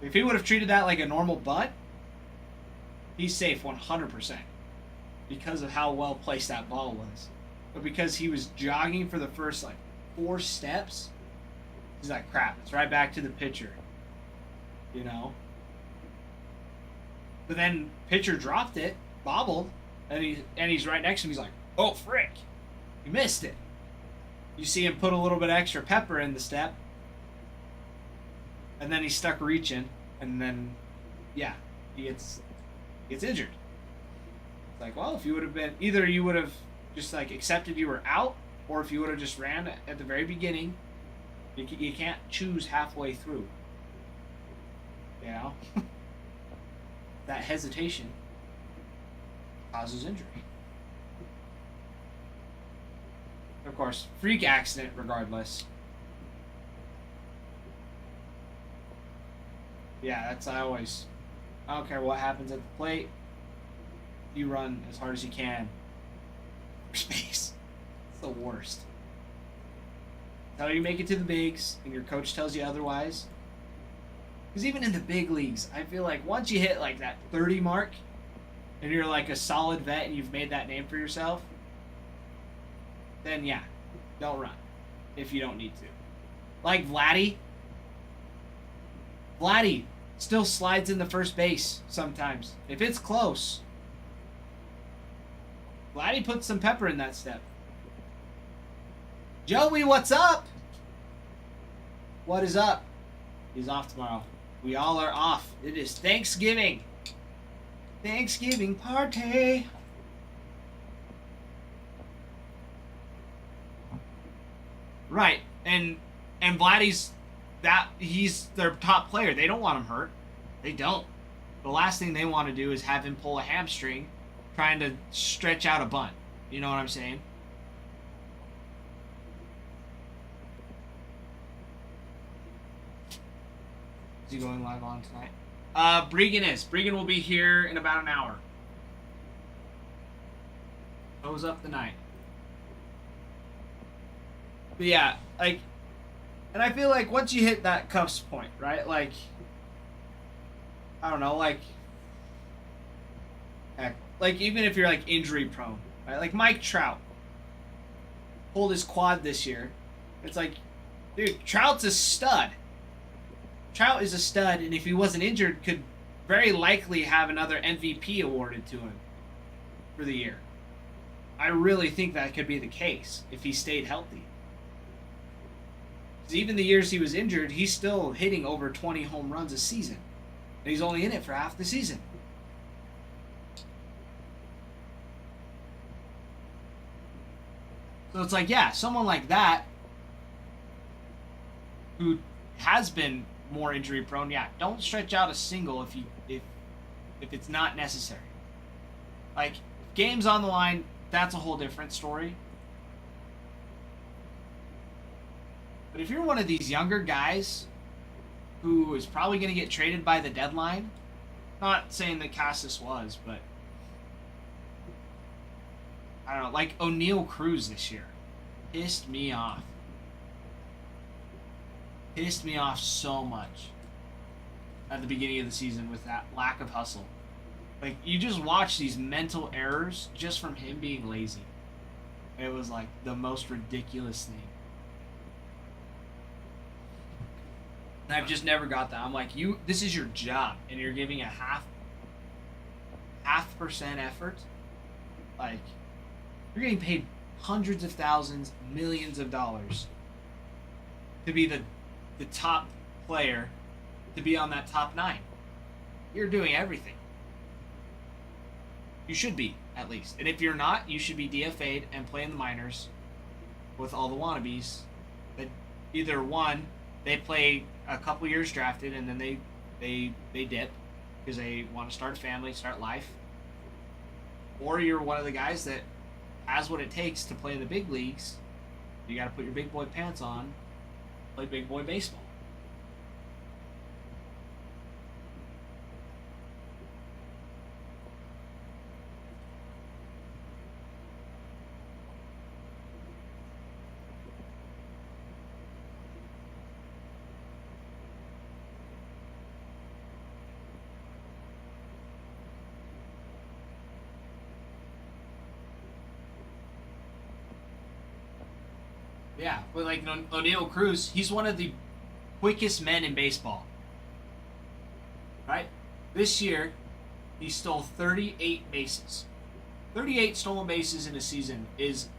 If he would have treated that like a normal bunt, he's safe 100%. Because of how well placed that ball was. But because he was jogging for the first, 4 steps, he's like, crap, it's right back to the pitcher. But then pitcher dropped it, bobbled, and he's right next to him. He's like, oh, frick. He missed it. You see him put a little bit extra pepper in the step. And then he's stuck reaching. And then, yeah, he gets injured. It's like, well, if you would have been, either you would have just, accepted you were out, or if you would have just ran at the very beginning, you can't choose halfway through. That hesitation causes injury. Of course, freak accident regardless. Yeah, I don't care what happens at the plate. You run as hard as you can for space. It's the worst. Until you make it to the bigs and your coach tells you otherwise. Because even in the big leagues, I feel like once you hit that 30 mark and you're a solid vet and you've made that name for yourself, then yeah, don't run if you don't need to. Like Vladdy still slides in the first base sometimes. If it's close, Vladdy puts some pepper in that step. Joey, what's up? What is up? He's off tomorrow. We all are off. It is Thanksgiving. Thanksgiving party. Right. And Vladdy's he's their top player. They don't want him hurt. They don't. The last thing they want to do is have him pull a hamstring trying to stretch out a bunt. You know what I'm saying? Is he going live on tonight? Bregan is. Bregan will be here in about an hour. Close up the night. But yeah, and I feel like once you hit that cuffs point, right? I don't know, heck, even if you're injury prone, right? Like Mike Trout pulled his quad this year. It's dude, Trout's a stud. Trout is a stud, and if he wasn't injured, could very likely have another MVP awarded to him for the year. I really think that could be the case if he stayed healthy. Because even the years he was injured, he's still hitting over 20 home runs a season. And he's only in it for half the season. So it's yeah, someone like that who has been more injury prone, yeah, don't stretch out a single if it's not necessary. Like, games on the line, that's a whole different story. But if you're one of these younger guys who is probably going to get traded by the deadline, not saying that Cassis was, but I don't know, like O'Neal Cruz this year pissed me off. Pissed me off so much at the beginning of the season with that lack of hustle. Like, you just watch these mental errors just from him being lazy. It was like the most ridiculous thing. And I've just never got that. I'm like, this is your job, and you're giving a half percent effort. Like, you're getting paid hundreds of thousands, millions of dollars to be the top player, to be on that top 9. You're doing everything. You should be, at least. And if you're not, you should be DFA'd and play in the minors with all the wannabes that either, one, they play a couple years drafted and then they dip because they want to start a family, start life. Or you're one of the guys that has what it takes to play in the big leagues. You got to put your big boy pants on, play big boy baseball. Yeah, but like O'Neal Cruz, he's one of the quickest men in baseball. Right? This year, he stole 38 bases. 38 stolen bases in a season is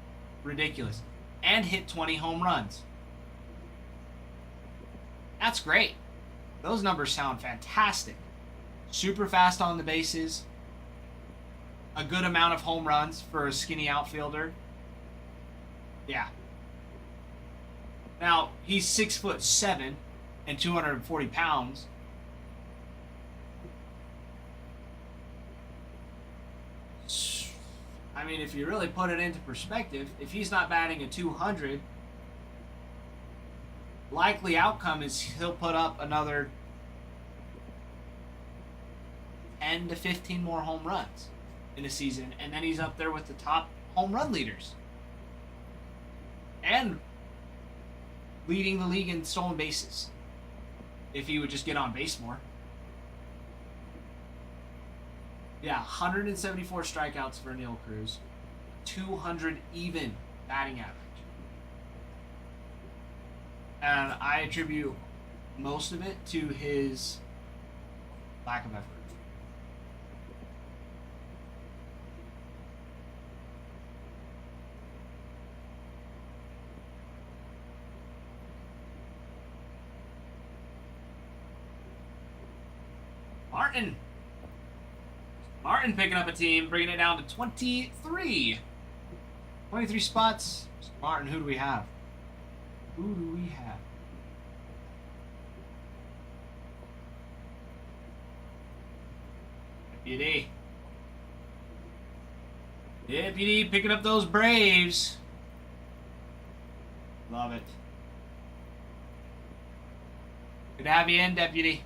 ridiculous. And hit 20 home runs. That's great. Those numbers sound fantastic. Super fast on the bases. A good amount of home runs for a skinny outfielder. Yeah. Now, he's 6'7" and 240 pounds. I mean, if you really put it into perspective, if he's not batting a 200, likely outcome is he'll put up another 10 to 15 more home runs in a season, and then he's up there with the top home run leaders. And leading the league in stolen bases, if he would just get on base more. Yeah, 174 strikeouts for O'Neal Cruz, 200 even batting average. And I attribute most of it to his lack of effort. Martin picking up a team, bringing it down to 23. 23 spots. Martin, who do we have? Deputy picking up those Braves. Love it. Good to have you in, Deputy.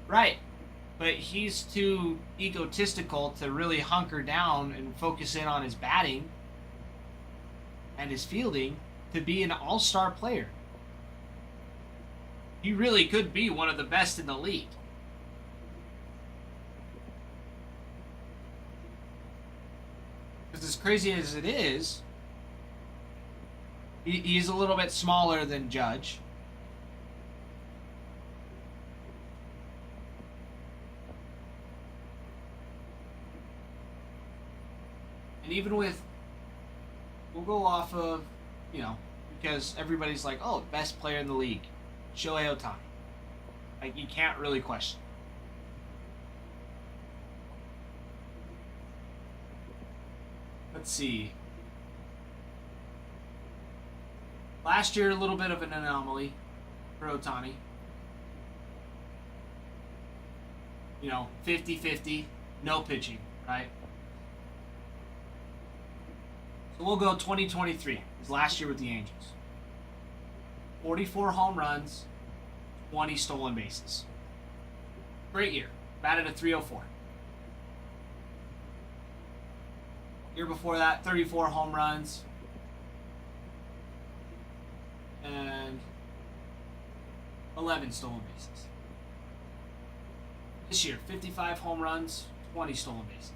Right, but he's too egotistical to really hunker down and focus in on his batting and his fielding to be an all-star player. He really could be one of the best in the league. Because as crazy as it is, he's a little bit smaller than Judge. And even with, we'll go off of, because everybody's like, oh, best player in the league, Shohei Ohtani. Like, you can't really question. Let's see. Last year, a little bit of an anomaly for Ohtani. 50-50, no pitching, right? So we'll go 2023. His last year with the Angels. 44 home runs, 20 stolen bases. Great year. Batted a 304. Year before that, 34 home runs. And 11 stolen bases. This year, 55 home runs, 20 stolen bases.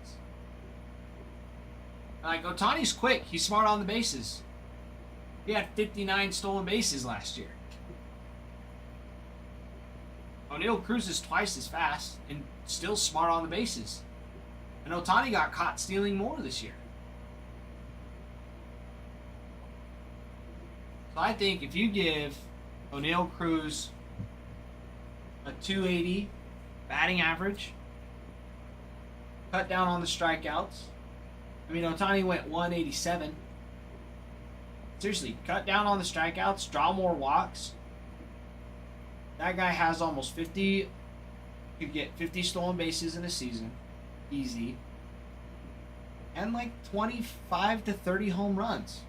Like, Ohtani's quick. He's smart on the bases. He had 59 stolen bases last year. O'Neal Cruz is twice as fast and still smart on the bases. And Ohtani got caught stealing more this year. So I think if you give O'Neal Cruz a 280 batting average, cut down on the strikeouts. I mean, Ohtani went 187. Seriously, cut down on the strikeouts, draw more walks. That guy has almost 50, could get 50 stolen bases in a season. Easy. And like 25 to 30 home runs.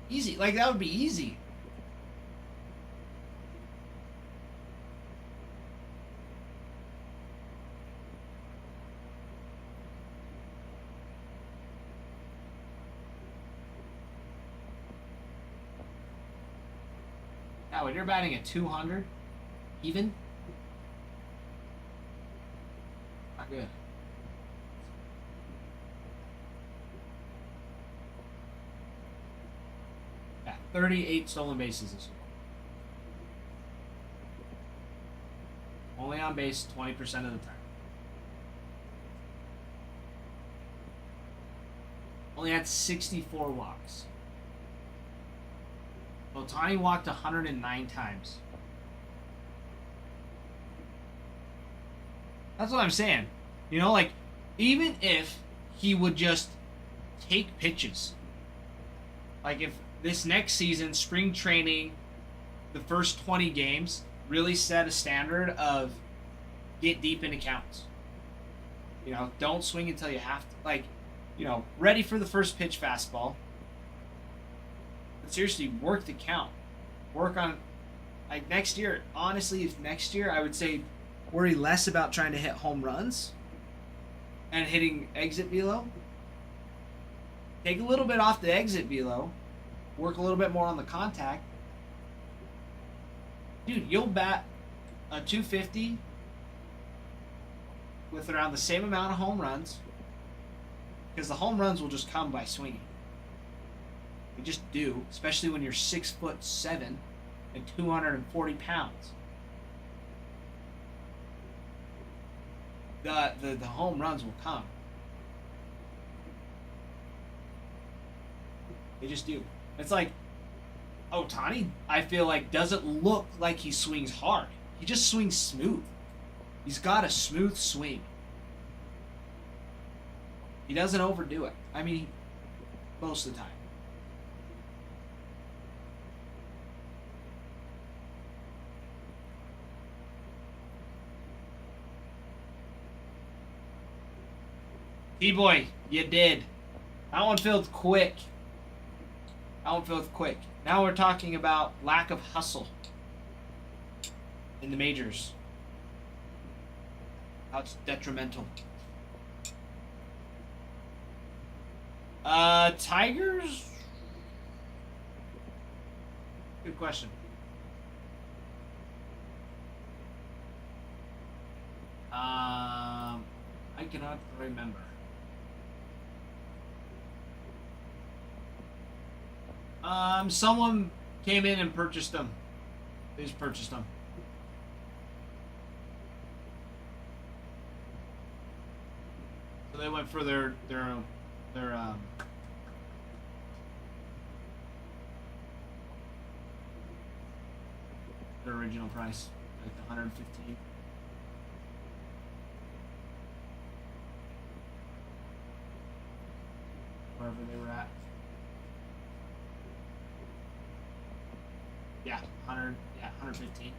Easy. Like, that would be easy. Now, when you're batting at 200, even, not good. Yeah, 38 stolen bases this year. Only on base 20% of the time. Only had 64 walks. Ohtani walked 109 times. That's what I'm saying. Like, even if he would just take pitches. Like, if this next season, spring training, the first 20 games, really set a standard of get deep into counts. Don't swing until you have to. Like, ready for the first pitch fastball. But seriously, work the count. Work on, like, next year. Honestly, if next year, I would say worry less about trying to hit home runs and hitting exit velo. Take a little bit off the exit velo. Work a little bit more on the contact. Dude, you'll bat a 250 with around the same amount of home runs, because the home runs will just come by swinging. They just do, especially when you're 6'7" and 240 pounds. The home runs will come. They just do. It's like Ohtani, I feel like, doesn't look like he swings hard. He just swings smooth. He's got a smooth swing. He doesn't overdo it. I mean, most of the time. T-Boy, you did. That one felt quick. Now we're talking about lack of hustle in the majors. How it's detrimental. Tigers? Good question. I cannot remember. Someone came in and purchased them. They just purchased them. So they went for their original price, like the 115. Wherever they were at. Yeah, 100. Yeah, 115.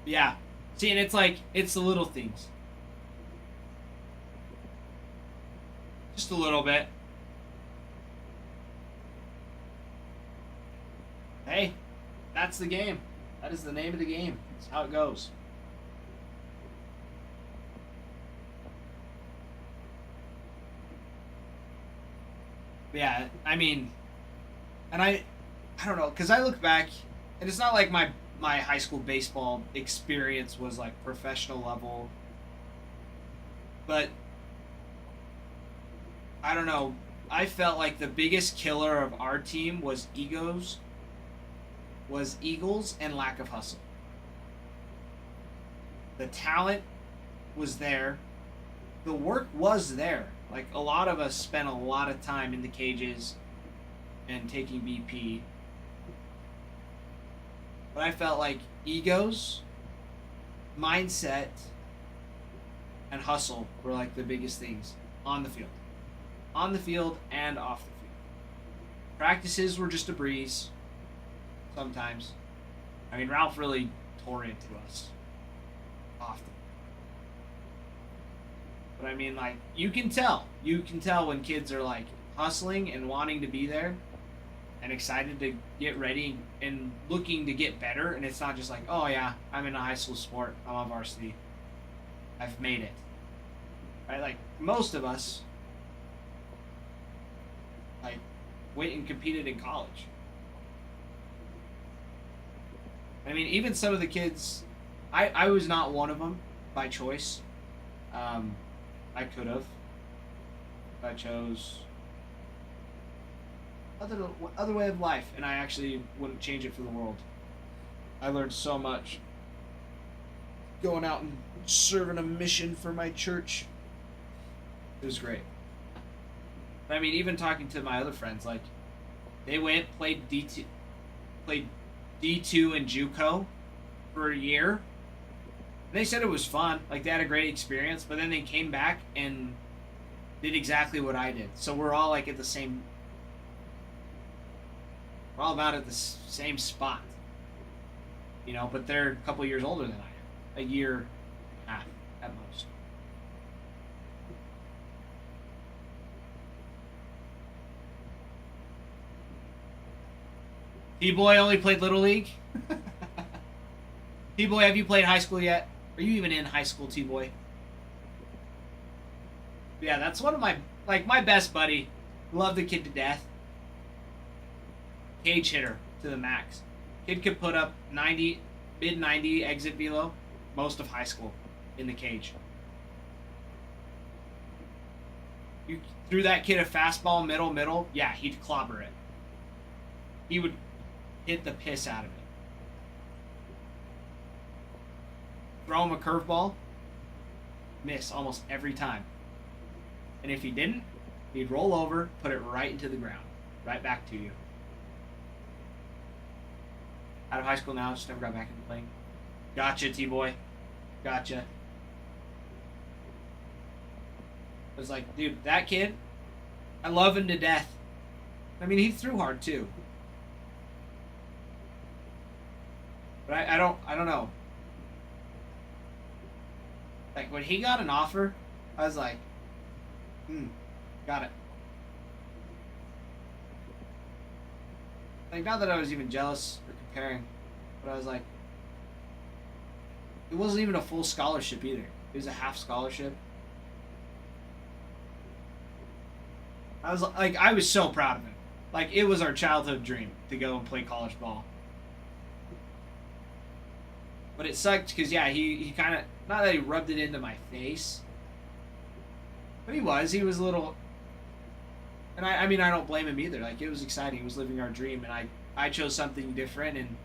Yeah. See, and it's like, it's the little things. Just a little bit. Hey, that's the game. That is the name of the game. That's how it goes. Yeah, I mean, and I don't know, because I look back, and it's not like my high school baseball experience was like professional level, but I don't know. I felt like the biggest killer of our team was Eagles, and lack of hustle. The talent was there. The work was there. Like, a lot of us spent a lot of time in the cages and taking BP. But I felt like egos, mindset, and hustle were like the biggest things on the field. On the field and off the field. Practices were just a breeze. Sometimes. I mean, Ralph really tore into us. Often. But I mean, like, you can tell. You can tell when kids are, like, hustling and wanting to be there and excited to get ready and looking to get better. And it's not just like, oh, yeah, I'm in a high school sport. I'm on varsity. I've made it. Right? Like, most of us, like, went and competed in college. I mean, even some of the kids, I was not one of them by choice. I could have. If I chose other way of life, and I actually wouldn't change it for the world. I learned so much. Going out and serving a mission for my church. It was great. But I mean, even talking to my other friends, like, they went, played D2 in JUCO for a year. And they said it was fun. Like, they had a great experience, but then they came back and did exactly what I did. So we're all, like, at the same... We're all about at the same spot. You know, but they're a couple years older than I am. A year and a half, at most. T-Boy only played Little League? T-Boy, have you played high school yet? Are you even in high school, T-Boy? Yeah, that's one of my, like, my best buddy. Love the kid to death. Cage hitter to the max. Kid could put up 90, mid-90 exit velo most of high school in the cage. You threw that kid a fastball middle, yeah, he'd clobber it. He would hit the piss out of it. Throw him a curveball, miss almost every time. And if he didn't, he'd roll over, put it right into the ground, right back to you. Out of high school now, just never got back into playing. Gotcha, T-Boy. Gotcha. It was like, dude, that kid, I love him to death. I mean, he threw hard too. But I don't know. Like, when he got an offer, I was like, got it. Like, not that I was even jealous or comparing, but I was like, it wasn't even a full scholarship either. It was a half scholarship. I was like, I was so proud of him. Like, it was our childhood dream to go and play college ball. But it sucked because, yeah, he kind of, not that he rubbed it into my face, but he was a little, and I mean, I don't blame him either. Like, it was exciting. He was living our dream, and I chose something different, and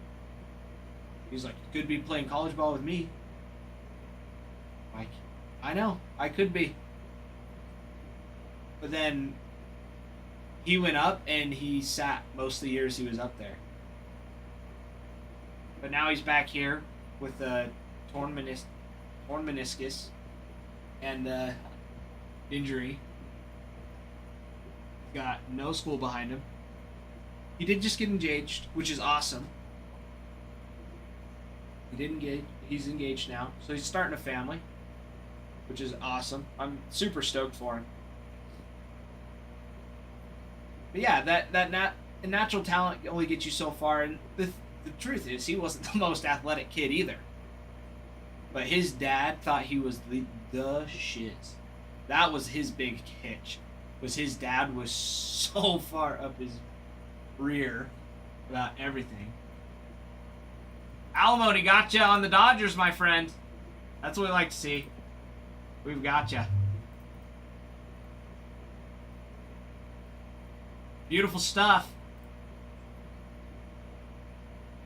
he was like, you could be playing college ball with me. Like, I know, I could be. But then he went up, and he sat most of the years he was up there. But now he's back here with the torn meniscus, and injury. Got no school behind him. He did just get engaged, which is awesome. He's engaged now, so he's starting a family, which is awesome. I'm super stoked for him. But yeah, that natural talent only gets you so far, and the truth is, he wasn't the most athletic kid either. But his dad thought he was the shit. That was his big hitch. Was his dad was so far up his rear about everything. Alimony gotcha on the Dodgers, my friend. That's what we like to see. We've gotcha. Beautiful stuff.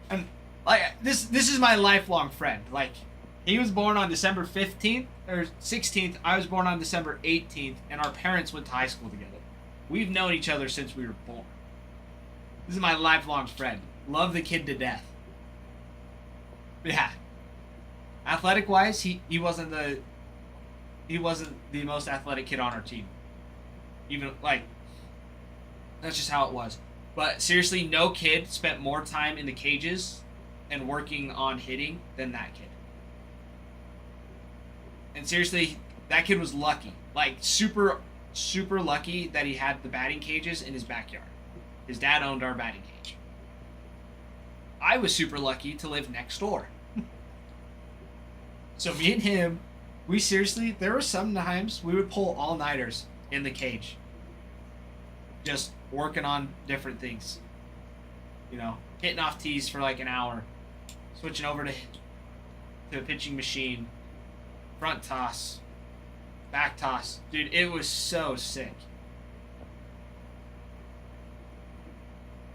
And like this is my lifelong friend. Like, he was born on December 15th or 16th. I was born on December 18th, and our parents went to high school together. We've known each other since we were born. This is my lifelong friend. Love the kid to death. But yeah. Athletic wise, he wasn't the most athletic kid on our team. Even like, that's just how it was. But seriously, no kid spent more time in the cages and working on hitting than that kid. And seriously, that kid was lucky. Like, super, super lucky that he had the batting cages in his backyard. His dad owned our batting cage. I was super lucky to live next door. So me and him, we seriously, there were some times we would pull all-nighters in the cage. Just working on different things. You know, hitting off tees for like an hour. Switching over to a pitching machine. Front toss. Back toss. Dude, it was so sick.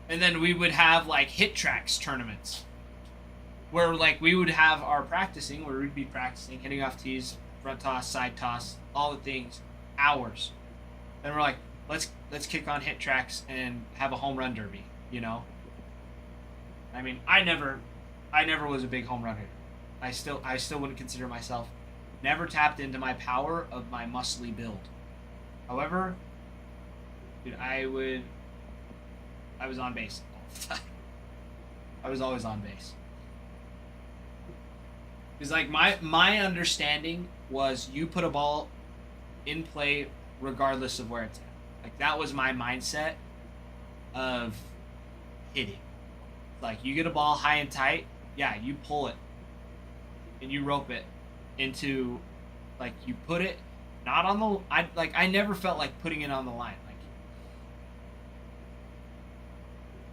And then we would have like hit tracks tournaments. Where like we would have our practicing, where we'd be practicing, hitting off tees, front toss, side toss, all the things, hours. Then we're like, let's kick on hit tracks and have a home run derby, you know? I mean, I never was a big home run hitter. I still wouldn't consider myself. Never tapped into my power of my muscly build. However, dude, I was on base all the time. I was always on base. Because like my understanding was you put a ball in play regardless of where it's at. Like, that was my mindset of hitting. Like, you get a ball high and tight, yeah, you pull it and you rope it into, like, you put it not on the, I never felt like putting it on the line.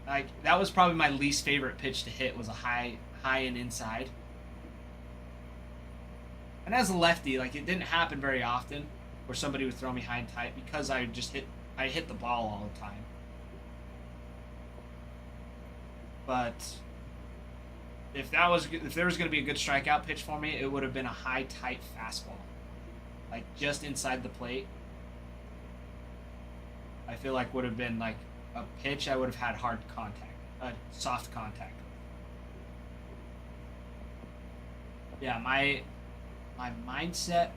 Like that was probably my least favorite pitch to hit, was a high and inside. And as a lefty, like, it didn't happen very often where somebody would throw me high and tight, because I hit the ball all the time. But if there was going to be a good strikeout pitch for me, it would have been a high, tight fastball, like just inside the plate. I feel like would have been like a pitch I would have had hard contact, soft contact. Yeah, my mindset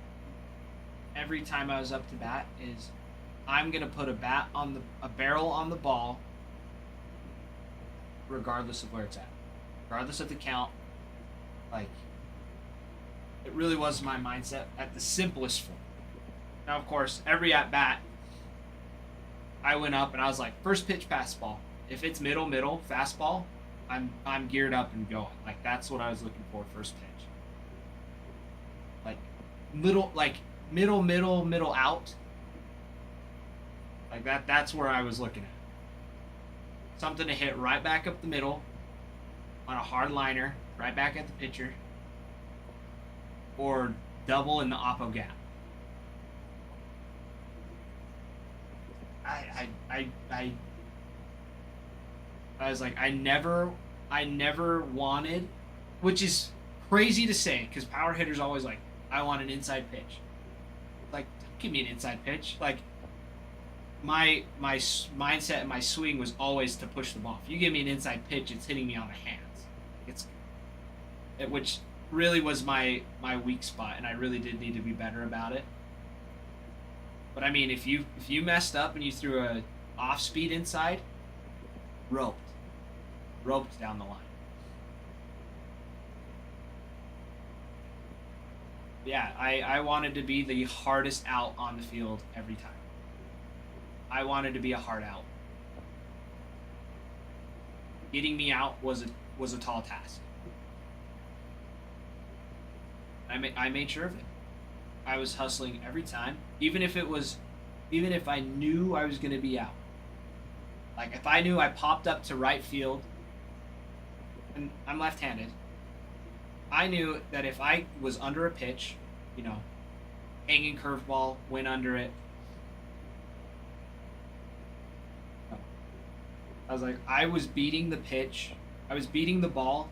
every time I was up to bat is, I'm gonna put a barrel on the ball, regardless of where it's at, regardless of the count. Like, it really was my mindset at the simplest form. Now, of course, every at bat, I went up and I was like, first pitch fastball. If it's middle fastball, I'm geared up and going. Like, that's what I was looking for, first pitch. Like middle out. Like that's where I was looking at. Something to hit right back up the middle on a hard liner, right back at the pitcher, or double in the oppo gap. I was like, I never wanted, which is crazy to say, because power hitters always like, I want an inside pitch. Like, don't give me an inside pitch. Like, my mindset and my swing was always to push the ball. If you give me an inside pitch, it's hitting me on the hands. Which really was my weak spot, and I really did need to be better about it. But I mean, if you messed up and you threw a off speed inside, roped down the line. Yeah, I wanted to be the hardest out on the field every time. I wanted to be a hard out. Getting me out was a tall task. I made sure of it. I was hustling every time, even if I knew I was going to be out. Like if I knew I popped up to right field, and I'm left-handed, I knew that if I was under a pitch, hanging curveball, went under it. I was beating the pitch. I was beating the ball.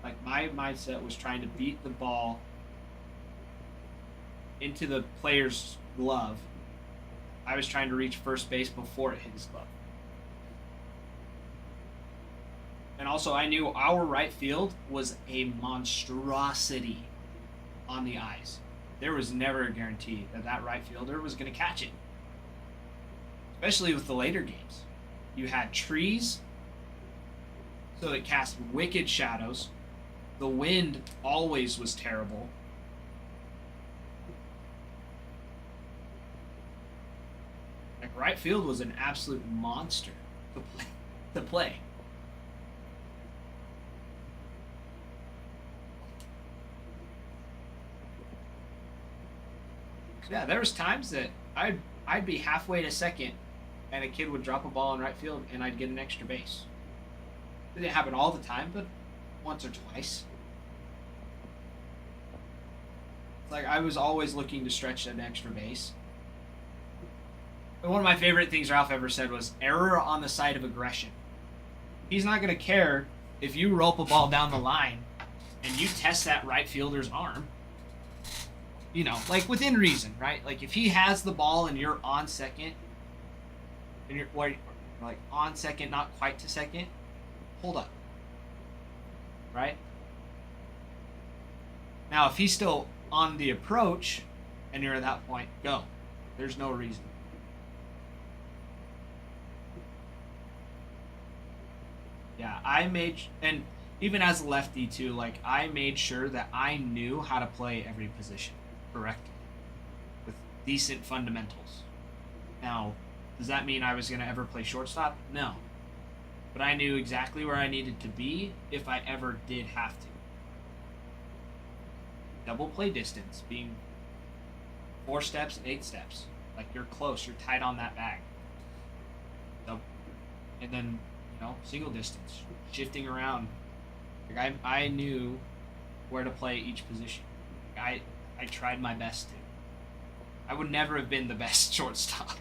Like my mindset was trying to beat the ball into the player's glove. I was trying to reach first base before it hit his glove. And also, I knew our right field was a monstrosity on the ice. There was never a guarantee that right fielder was going to catch it. Especially with the later games. You had trees, so it cast wicked shadows. The wind always was terrible. Like, right field was an absolute monster to play. Yeah, there was times that I'd be halfway to second, and a kid would drop a ball in right field, and I'd get an extra base. It didn't happen all the time, but once or twice. It's like I was always looking to stretch an extra base. And one of my favorite things Ralph ever said was, error on the side of aggression. He's not going to care if you rope a ball down the line and you test that right fielder's arm. Like within reason, right? Like if he has the ball and you're on second, and you're like on second, not quite to second, hold up. Right? Now, if he's still on the approach and you're at that point, go. There's no reason. Yeah, and even as a lefty too, like I made sure that I knew how to play every position correctly with decent fundamentals. Now, does that mean I was going to ever play shortstop? No. But I knew exactly where I needed to be if I ever did have to. Double play distance, being 4 steps and 8 steps. Like you're close, you're tight on that bag. And then, single distance, shifting around. Like I knew where to play each position. I tried my best to. I would never have been the best shortstop.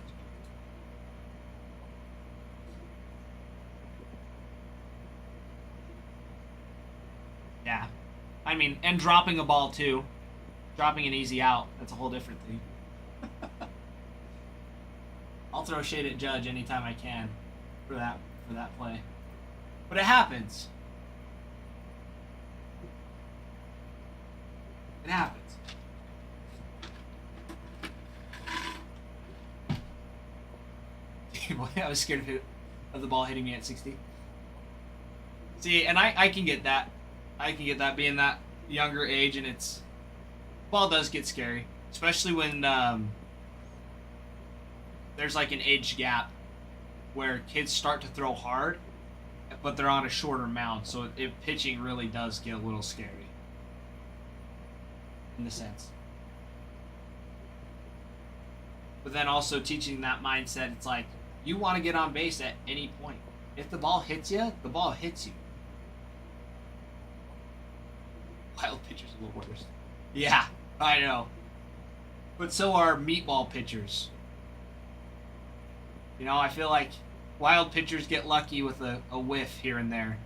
Yeah. I mean, and dropping a ball too. Dropping an easy out, that's a whole different thing. I'll throw shade at Judge anytime I can for that play. But it happens. It happens. I was scared of the ball hitting me at 60. See, and I can get that. I can get that being that younger age, and ball does get scary, especially when there's like an age gap where kids start to throw hard, but they're on a shorter mound, so pitching really does get a little scary in a sense. But then also teaching that mindset, it's like you want to get on base at any point. If the ball hits you, the ball hits you. Wild pitchers are the worst. Yeah, I know. But so are meatball pitchers. I feel like wild pitchers get lucky with a whiff here and there.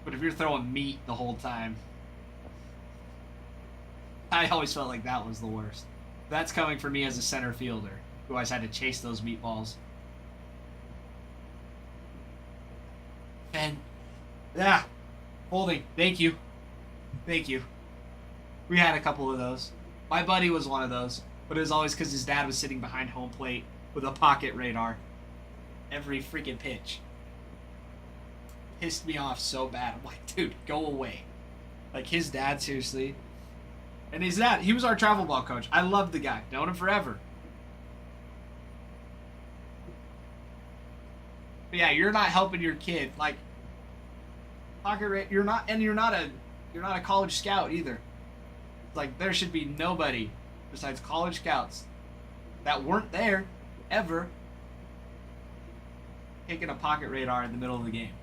But if you're throwing meat the whole time, I always felt like that was the worst. That's coming from me as a center fielder who always had to chase those meatballs. And yeah, holding. Thank you. Thank you. We had a couple of those. My buddy was one of those, but it was always because his dad was sitting behind home plate with a pocket radar every freaking pitch. Pissed me off so bad. I'm like, dude, go away. Like, his dad, seriously. And his dad, he was our travel ball coach. I loved the guy. Known him forever. But yeah, you're not helping your kid. Like, you're not a college scout either. Like, there should be nobody besides college scouts that weren't there ever taking a pocket radar in the middle of the game.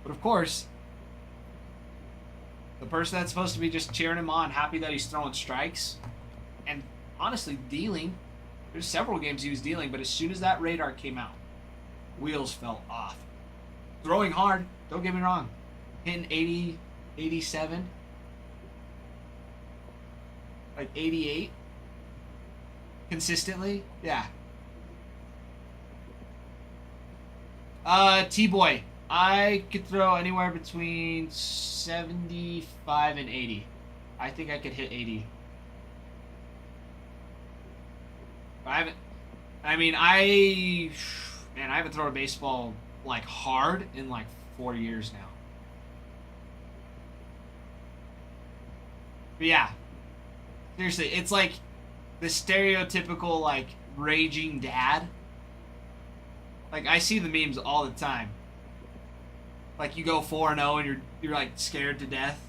But of course, the person that's supposed to be just cheering him on, happy that he's throwing strikes, and honestly dealing. There's several games he was dealing, but as soon as that radar came out, wheels fell off. Throwing hard, don't get me wrong. Hitting 80, 87, like 88 consistently. Yeah. T-Boy. I could throw anywhere between 75 and 80. I think I could hit 80. I haven't thrown a baseball like hard in like 4 years now. But yeah, seriously, it's like the stereotypical like raging dad. Like, I see the memes all the time. Like, you go 4-0 and you're like scared to death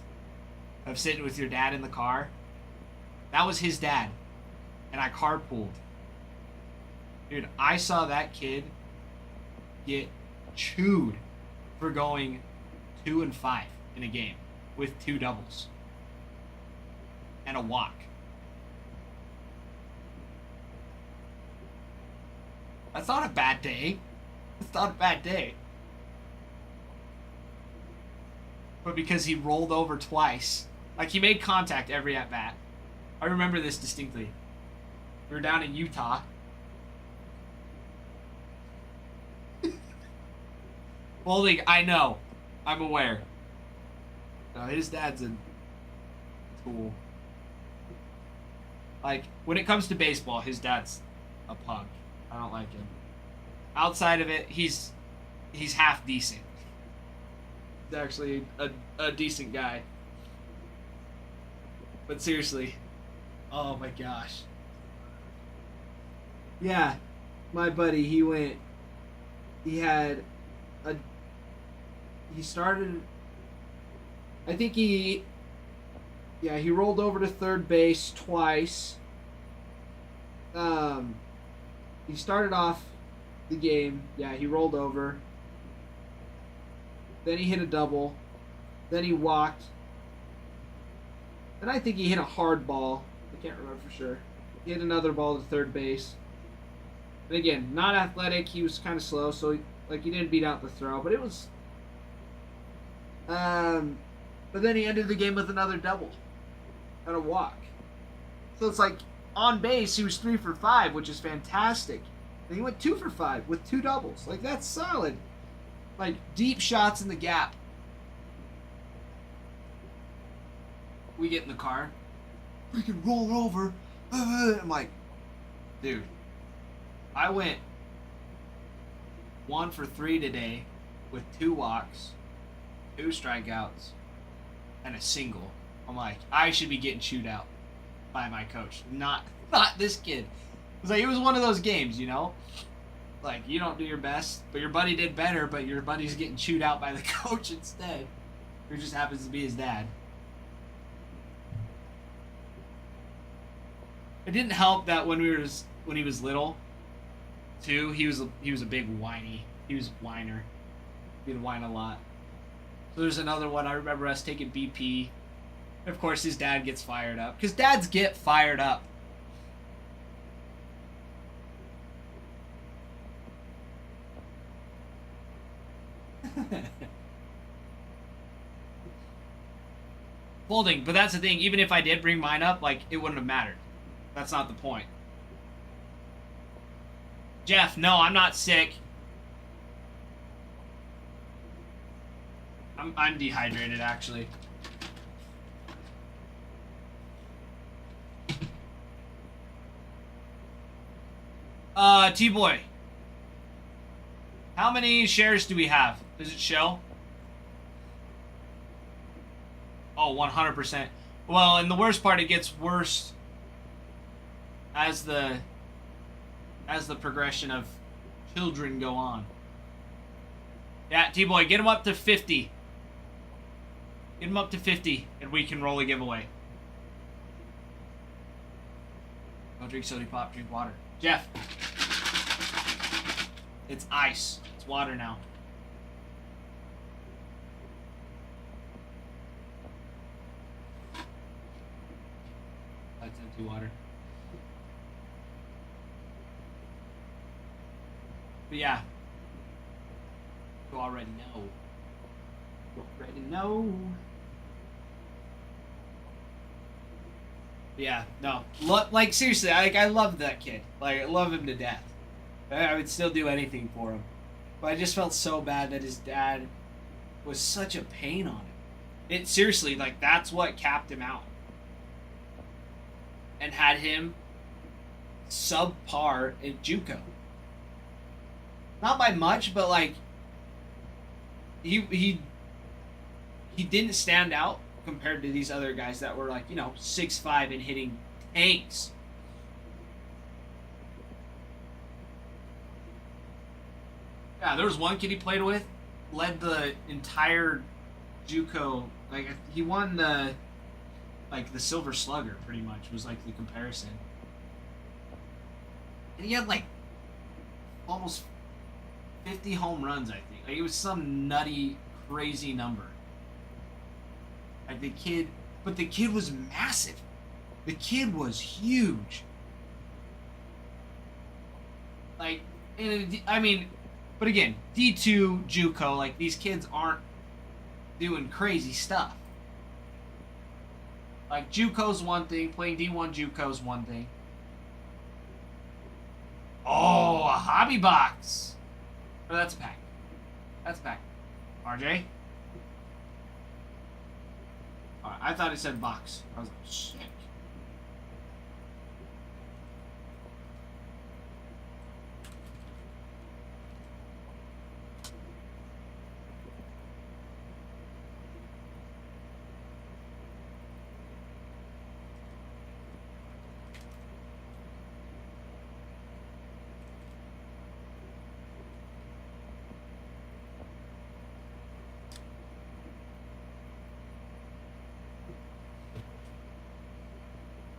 of sitting with your dad in the car. That was his dad, and I carpooled. Dude, I saw that kid get chewed for going 2-5 in a game with 2 doubles and a walk. That's not a bad day. It's not a bad day. But because he rolled over twice, like, he made contact every at bat. I remember this distinctly. We were down in Utah. Holding, I know. I'm aware. No, his dad's a tool. Like, when it comes to baseball, his dad's a punk. I don't like him. Outside of it, he's half decent. He's actually a decent guy. But seriously, oh my gosh. Yeah, my buddy, he started, I think he rolled over to third base twice. He started off the game, he rolled over. Then he hit a double. Then he walked. Then I think he hit a hard ball. I can't remember for sure. He hit another ball to third base. And again, not athletic. He was kind of slow, so he didn't beat out the throw. But it was... but then he ended the game with another double and a walk. So it's like, on base, he was 3 for 5, which is fantastic. And he went 2 for 5 with 2 doubles. Like, that's solid. Like, deep shots in the gap. We get in the car. Freaking roll over. I'm like, dude, I went 1 for 3 today with 2 walks, 2 strikeouts, and a single. I'm like, I should be getting chewed out by my coach. Not this kid. It's like, it was one of those games, you know? Like, you don't do your best, but your buddy did better, but your buddy's getting chewed out by the coach instead. Who just happens to be his dad. It didn't help that when he was little, too, he was a big whiny. He was a whiner. He'd whine a lot. So there's another one. I remember us taking BP. Of course, his dad gets fired up. Because dads get fired up. Folding, but that's the thing. Even if I did bring mine up, like, it wouldn't have mattered. That's not the point. Jeff, no, I'm not sick. I'm dehydrated, actually. T-Boy. How many shares do we have? Does it show? Oh, 100%. Well, and the worst part, it gets worse as the progression of children go on. Yeah, T-Boy, get him up to 50. Get him up to 50, and we can roll a giveaway. Don't drink soda pop, drink water. Jeff. It's ice. It's water now. That's empty water. But yeah. You already know. You already know. Yeah, no. Like, seriously, I love that kid. Like, I love him to death. I would still do anything for him. But I just felt so bad that his dad was such a pain on him. It seriously, like, that's what capped him out. And had him subpar in JUCO. Not by much, but like he didn't stand out compared to these other guys that were like, 6'5" and hitting tanks. Yeah, there was one kid he played with, led the entire JUCO, like he won the Silver Slugger pretty much was like the comparison. And he had like almost 50 home runs, I think. Like, it was some nutty, crazy number. Like, the kid was massive. The kid was huge. Like, but again, D2, JUCO, like, these kids aren't doing crazy stuff. Like, JUCO's one thing, playing D1 JUCO's one thing. Oh, a hobby box. Oh, that's a pack. That's a pack. RJ? Alright, I thought it said box. I was like, shit.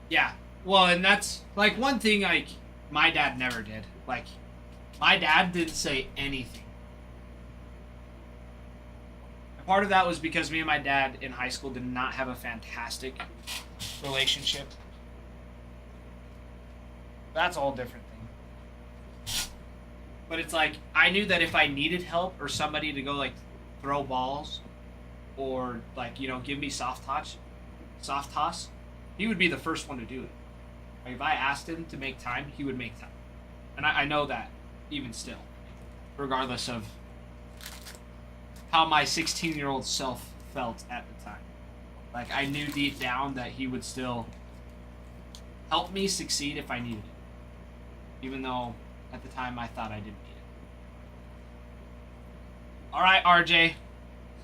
Yeah. Well, and that's, like, one thing, like, my dad never did. Like, my dad didn't say anything. And part of that was because me and my dad in high school did not have a fantastic relationship. That's a whole different thing. But it's like, I knew that if I needed help or somebody to go, like, throw balls or, like, give me soft toss, he would be the first one to do it. Like, if I asked him to make time, he would make time. And I know that, even still. Regardless of how my 16-year-old self felt at the time. Like, I knew deep down that he would still help me succeed if I needed it. Even though, at the time, I thought I didn't need it. Alright, RJ. Let's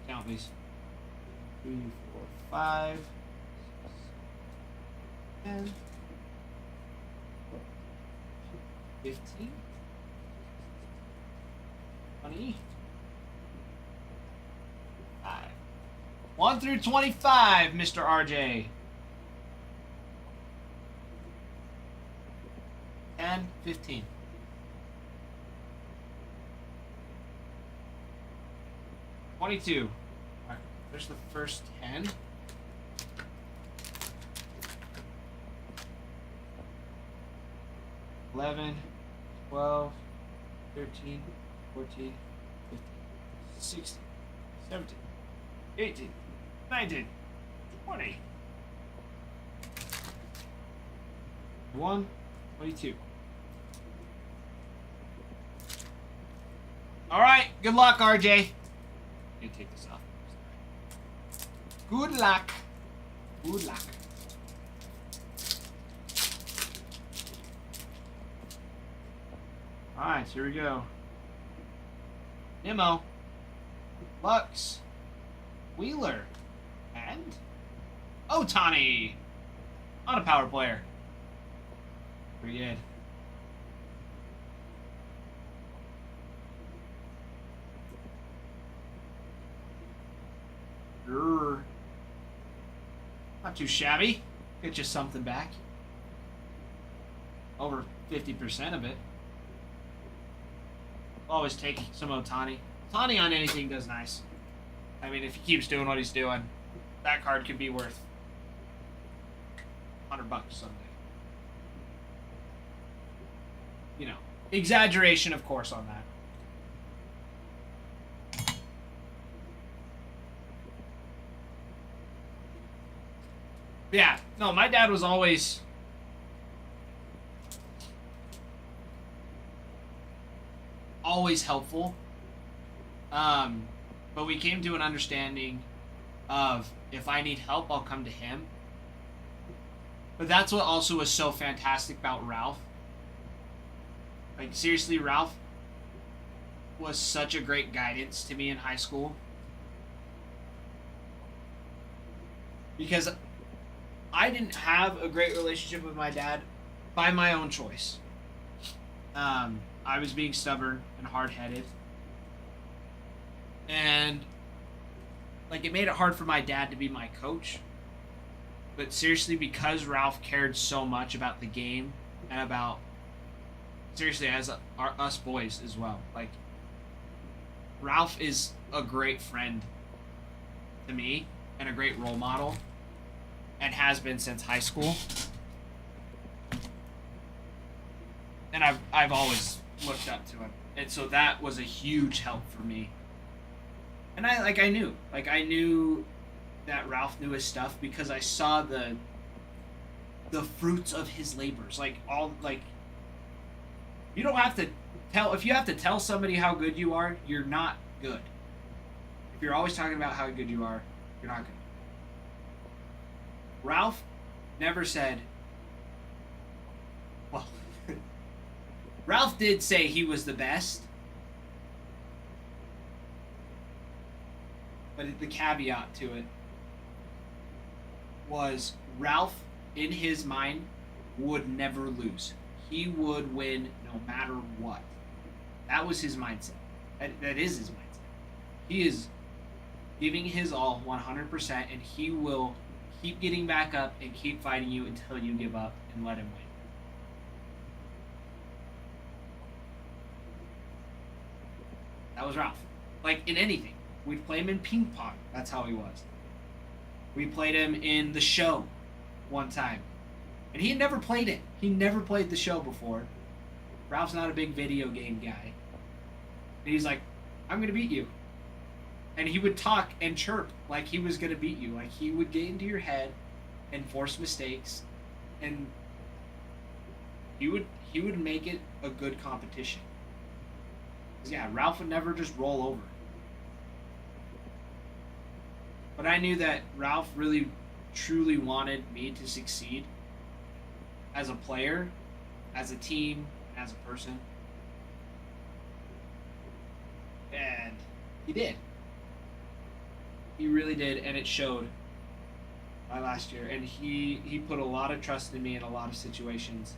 count these. 3, 4, 5... 10, 15, 20, 5. 1 through 25, Mr. RJ. 10, 15. 22. Alright, there's the first 10. 11, 12, 13, 14, 15, 16, 17, 18, 19, 20, 21, 22. All right, good luck, RJ. You take this off. Good luck. Good luck. Alright, here we go. Nemo. Lux. Wheeler. And Otani. Not a power player. Pretty good. Grr. Not too shabby. Get you something back. Over 50% of it. Always take some Otani. Otani on anything does nice. I mean, if he keeps doing what he's doing, that card could be worth $100 someday. You know, exaggeration, of course, on that. Yeah, no, my dad was always helpful. But we came to an understanding of if I need help, I'll come to him. But that's what also was so fantastic about Ralph. Like, seriously, Ralph was such a great guidance to me in high school. Because I didn't have a great relationship with my dad by my own choice. I was being stubborn and hard-headed. And, like, it made it hard for my dad to be my coach. But seriously, because Ralph cared so much about the game and about, seriously, as us boys as well. Like, Ralph is a great friend to me and a great role model. And has been since high school. And I've always looked up to him. And so that was a huge help for me. And I knew that Ralph knew his stuff because I saw the fruits of his labors. You don't have to if you have to tell somebody how good you are, you're not good. If you're always talking about how good you are, you're not good. Ralph never said, well, Ralph did say he was the best, but the caveat to it was Ralph, in his mind, would never lose. He would win no matter what. That was his mindset. That is his mindset. He is giving his all 100%, and he will keep getting back up and keep fighting you until you give up and let him win. That was Ralph. Like, in anything. We'd play him in ping pong. That's how he was. We played him in the show one time. And he had never played it. He never played the show before. Ralph's not a big video game guy. And he's like, I'm going to beat you. And he would talk and chirp like he was going to beat you. Like, he would get into your head and force mistakes. And he would make it a good competition. 'Cause, yeah, Ralph would never just roll over. But I knew that Ralph really, truly wanted me to succeed as a player, as a team, as a person. And he did. He really did, and it showed my last year. And he put a lot of trust in me in a lot of situations.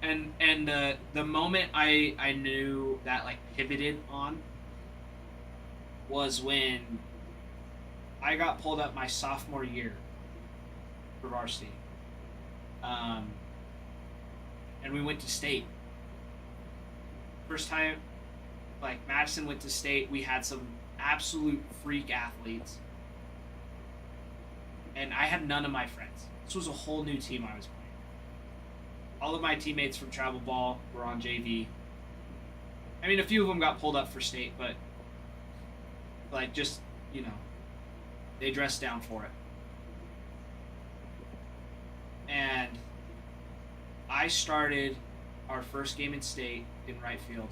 And the moment I knew that, like, pivoted on was when I got pulled up my sophomore year for varsity. And we went to state. First time, like, Madison went to state, we had some absolute freak athletes. And I had none of my friends. This was a whole new team I was playing. All of my teammates from travel ball were on JV. I mean, a few of them got pulled up for state, but, like, just, you know, they dressed down for it. And I started our first game in state in right field.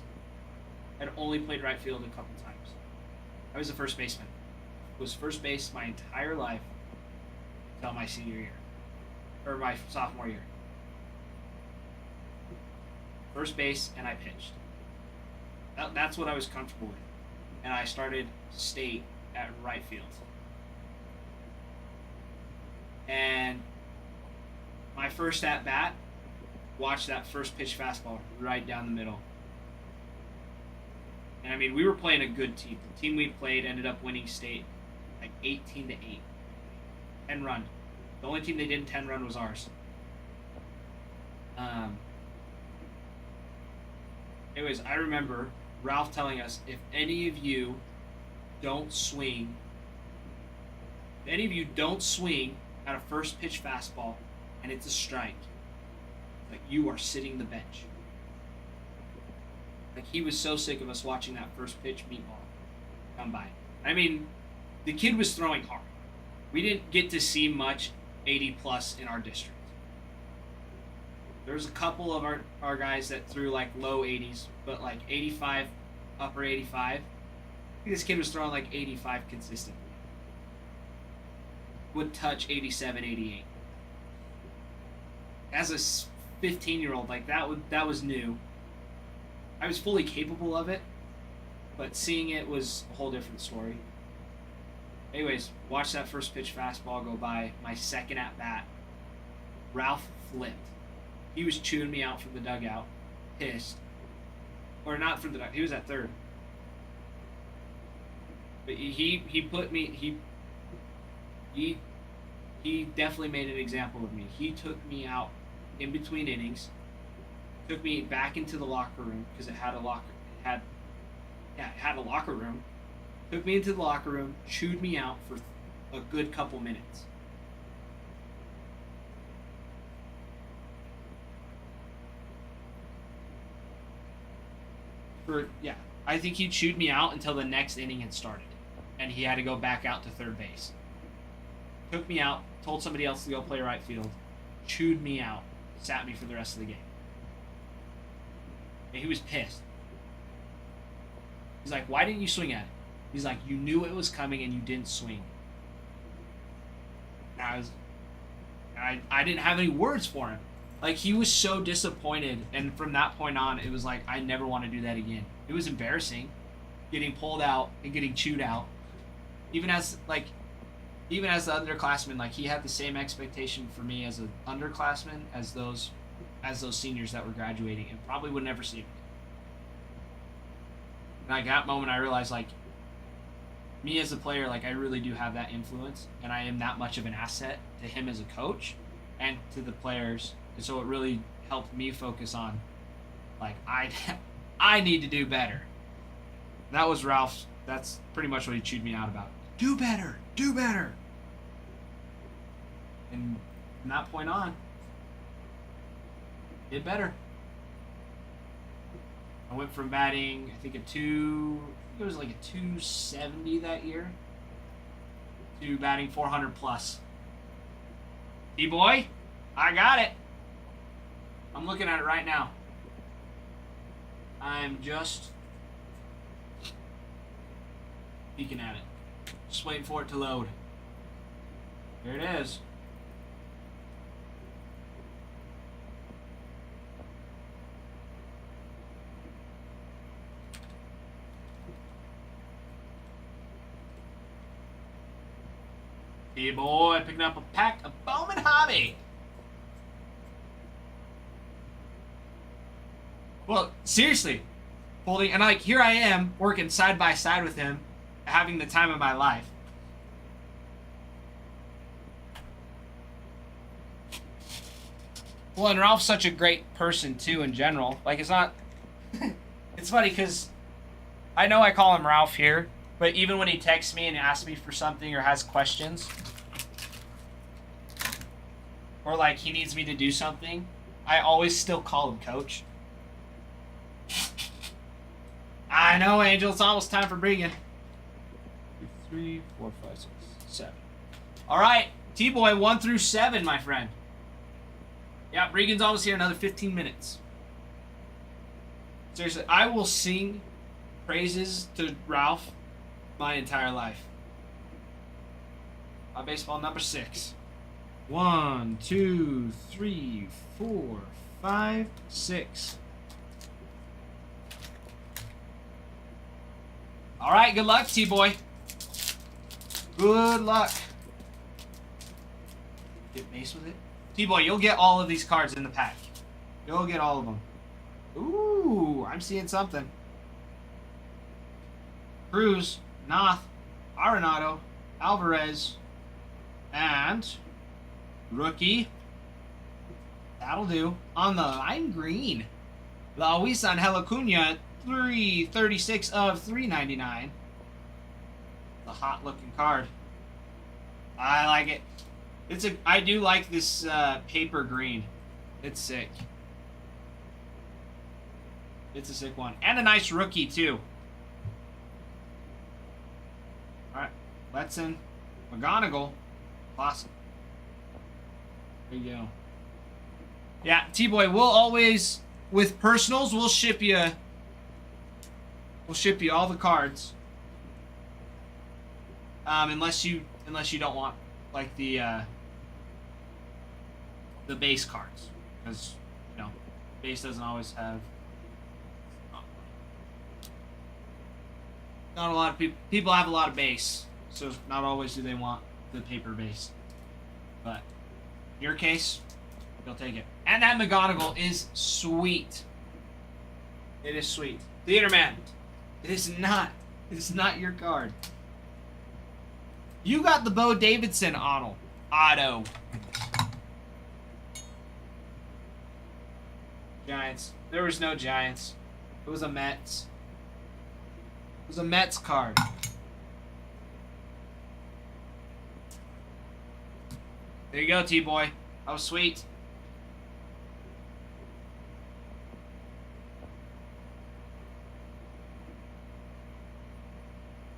I'd only played right field a couple times. I was the first baseman. was first base my entire life until my senior year. Or my sophomore year. First base, and I pitched. That's what I was comfortable with. And I started state at right field. And my first at bat, watched that first pitch fastball right down the middle. And I mean, we were playing a good team. The team we played ended up winning state like 18-8. 10 run. The only team they didn't 10 run was ours. Anyways, I remember Ralph telling us, if any of you don't swing at a first pitch fastball and it's a strike, like, you are sitting the bench. Like, he was so sick of us watching that first pitch meatball come by. I mean, the kid was throwing hard. We didn't get to see much 80 plus in our district. There's a couple of our guys that threw like low 80s, but like 85, upper 85. I think this kid was throwing like 85 consistently. Would touch 87, 88. As a 15-year-old, like that was new. I was fully capable of it, but seeing it was a whole different story. Anyways, watch that first pitch fastball go by. My second at bat, Ralph flipped. He was chewing me out from the dugout, pissed. Or not from the dugout, he was at third. But he put me, he definitely made an example of me. He took me out in between innings, took me back into the locker room, because it had a locker room. Took me into the locker room, chewed me out for a good couple minutes. I think he chewed me out until the next inning had started, and he had to go back out to third base. Took me out, told somebody else to go play right field, chewed me out, sat me for the rest of the game. And he was pissed. He's like, "Why didn't you swing at it?" He's like, "You knew it was coming and you didn't swing." And I didn't have any words for him. Like, he was so disappointed, and from that point on, it was like, I never want to do that again. It was embarrassing, getting pulled out and getting chewed out. Even as the underclassman, like, he had the same expectation for me as an underclassman as those seniors that were graduating, and probably would never see me. Like, that moment, I realized, like, me as a player, like, I really do have that influence, and I am that much of an asset to him as a coach and to the players. And so it really helped me focus on, like, I need to do better. And that was Ralph's. That's pretty much what he chewed me out about. Do better. Do better. And from that point on, did better. I went from batting, I think it was like a 270 that year, to batting 400 plus. D-boy, I got it. I'm looking at it right now. I'm just peeking at it. Just waiting for it to load. There it is. D-boy picking up a pack of Bowman Hobby. Well, seriously, holding, and like, here I am working side by side with him, having the time of my life. Well, and Ralph's such a great person too in general. Like, it's not. It's funny because I know I call him Ralph here, but even when he texts me and asks me for something or has questions, or like he needs me to do something, I always still call him Coach. I know, Angel. It's almost time for Bregan. 3, 4, 5, 6, 7. All right, T-Boy, 1 through 7, my friend. Yeah, Bregan's almost here. Another 15 minutes. Seriously, I will sing praises to Ralph my entire life. Baseball number 6. 1, 2, 3, 4, 5, 6. All right, good luck, T-Boy. Good luck. Get base with it. T-Boy, you'll get all of these cards in the pack. You'll get all of them. Ooh, I'm seeing something. Cruz, Noth, Arenado, Alvarez, and rookie. That'll do. On the lime green, Luis Angel Acuña, 336 of 399. The hot looking card. I like it. I do like this paper green. It's sick. It's a sick one. And a nice rookie too. Alright. Letson, McGonigal. Awesome. There you go. Yeah, T-Boy, we'll always, with personals, we'll ship you all the cards. Unless you don't want like the base cards, because base doesn't always have. Not a lot of people have a lot of base, so not always do they want the paper base. But in your case, you'll take it. And that McGonigal is sweet. It is sweet. Theater Man, it is not your card. You got the Bo Davidson auto. Giants. There was no Giants. It was a Mets. It was a Mets card. There you go, T-Boy. That was sweet.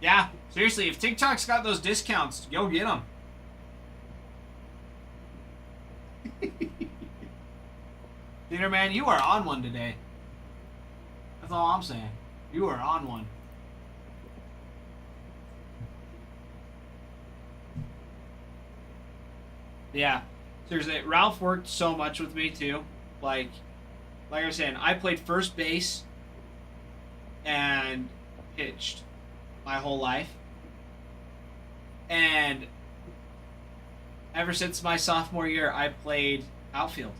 Yeah, seriously, if TikTok's got those discounts, go get them. Theater Man, you are on one today. That's all I'm saying. You are on one. Yeah, seriously, Ralph worked so much with me too. Like I was saying, I played first base and pitched my whole life. And ever since my sophomore year, I played outfield.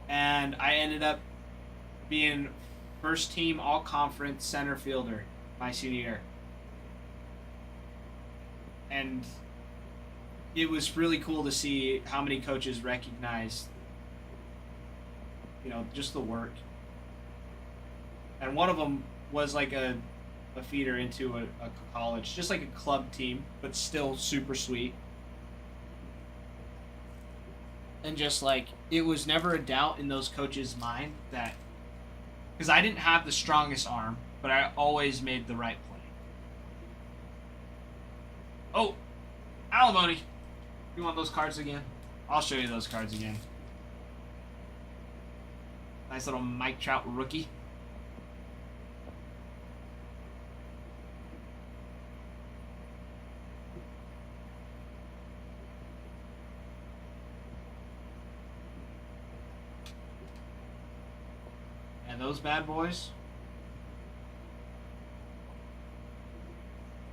And I ended up being first team all-conference center fielder my senior year. And it was really cool to see how many coaches recognized, just the work. And one of them was like a feeder into a college, just like a club team, but still super sweet. And just like, it was never a doubt in those coaches' mind that, because I didn't have the strongest arm, but I always made the right play. Oh, alimony. You want those cards again? I'll show you those cards again. Nice little Mike Trout rookie. And those bad boys.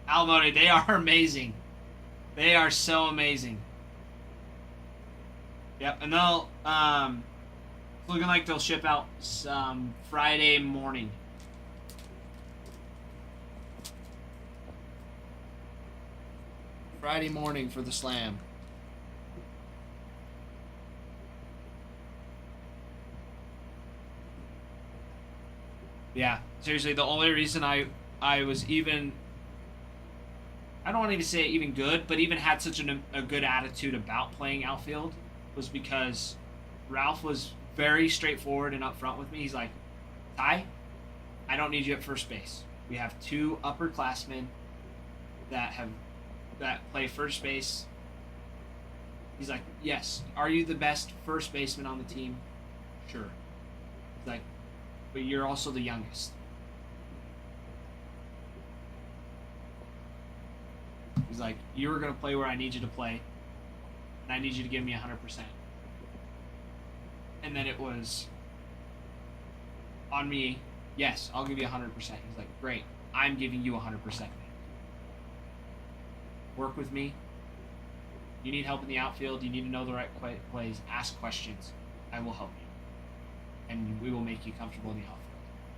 Alimony, they are amazing. They are so amazing. Yep, and they'll it's looking like they'll ship out Friday morning. Friday morning for the slam. Yeah, seriously, the only reason I was even, I don't want to even say even good, but even had such a good attitude about playing outfield was because Ralph was very straightforward and upfront with me. He's like, Ty, I don't need you at first base. We have 2 upperclassmen that play first base. He's like, yes. Are you the best first baseman on the team? Sure. He's like, but you're also the youngest. He's like, you're going to play where I need you to play, and I need you to give me 100%. And then it was on me, yes, I'll give you 100%. He's like, great, I'm giving you 100%. Work with me. You need help in the outfield, you need to know the right plays, ask questions. I will help you. And we will make you comfortable in the outfield.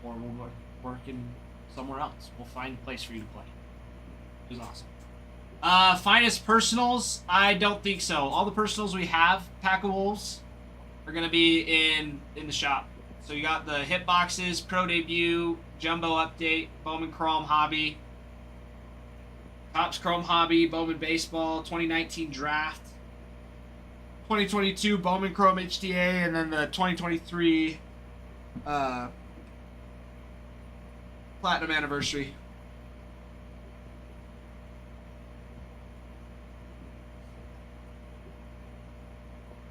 Or we'll work in somewhere else. We'll find a place for you to play. It was awesome. Finest personals? I don't think so. All the personals we have, Pack of Wolves, are going to be in the shop. So you got the hit boxes, pro debut, jumbo update, Bowman Chrome hobby, Topps Chrome hobby, Bowman baseball, 2019 draft, 2022 Bowman Chrome HTA, and then the 2023 platinum anniversary.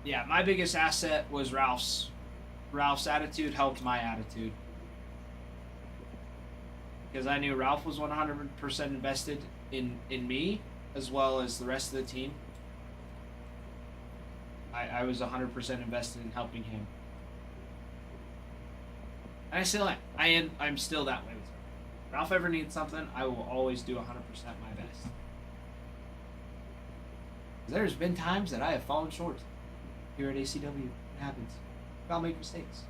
Yeah, my biggest asset was Ralph's. Ralph's attitude helped my attitude. Because I knew Ralph was 100% invested in me, as well as the rest of the team. I was 100% invested in helping him. And I still am. I'm still that way with him. If Ralph ever needs something, I will always do 100% my best. There's been times that I have fallen short here at ACW. It happens. I'll make mistakes.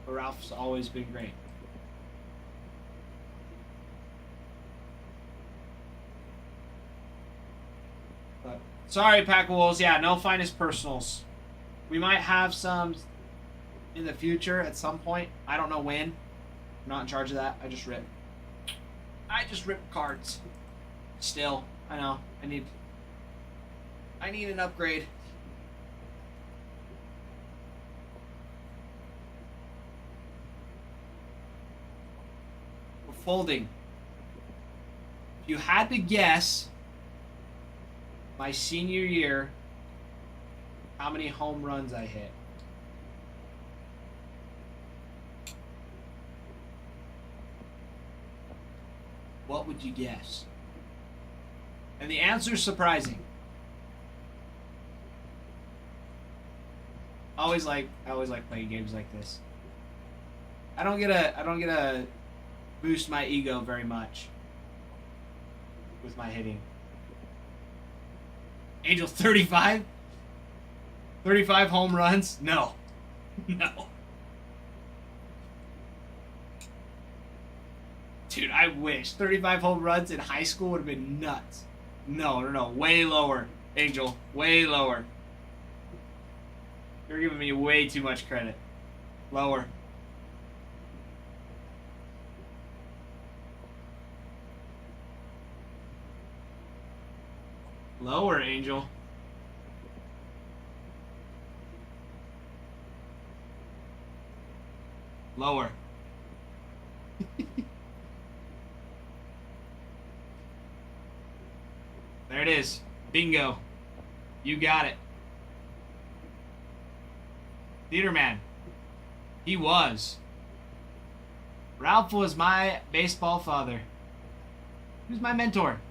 But Ralph's always been great. But sorry, Pack of Wolves. Yeah, no finest personals. We might have some in the future at some point. I don't know when. I'm not in charge of that. I just rip cards. Still, I know. I need an upgrade. We're folding. If you had to guess my senior year, how many home runs I hit? What would you guess? And the answer's surprising. I always like playing games like this. I don't get to boost my ego very much with my hitting. Angel, 35? 35 home runs? No. No. Dude, I wish. 35 home runs in high school would have been nuts. No. Way lower. Angel, way lower. You're giving me way too much credit. Lower. Lower, Angel. Lower. There it is. Bingo. You got it. Theater man. He was. Ralph was my baseball father. He was my mentor.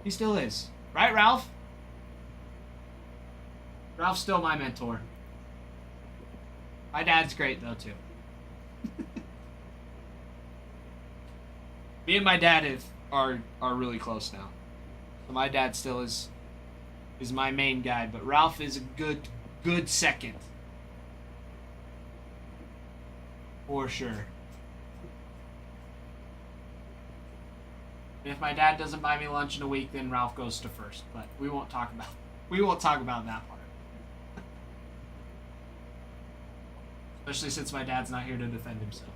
He still is. Right, Ralph? Ralph's still my mentor. My dad's great, though, too. Me and my dad are really close now. So my dad still is my main guy, but Ralph is a good second. For sure. And if my dad doesn't buy me lunch in a week, then Ralph goes to first. But we won't talk about that part. Especially since my dad's not here to defend himself.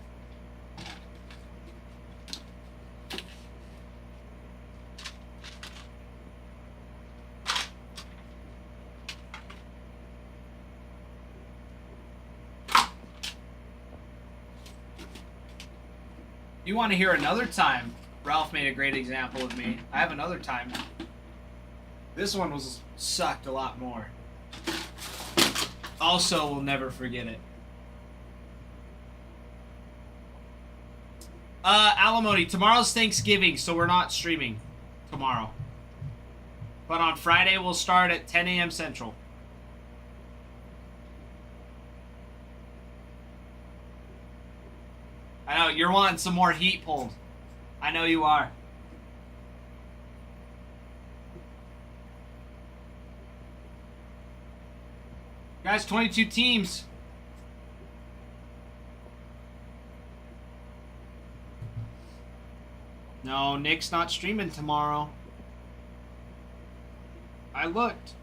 You want to hear another time Ralph made a great example of me? I have another time. This one sucked a lot more. Also, we'll never forget it. Alimony, tomorrow's Thanksgiving, so we're not streaming tomorrow. But on Friday, we'll start at 10 a.m. Central. I know, you're wanting some more heat pulled. I know you are. Guys, 22 teams. No, Nick's not streaming tomorrow. I've looked.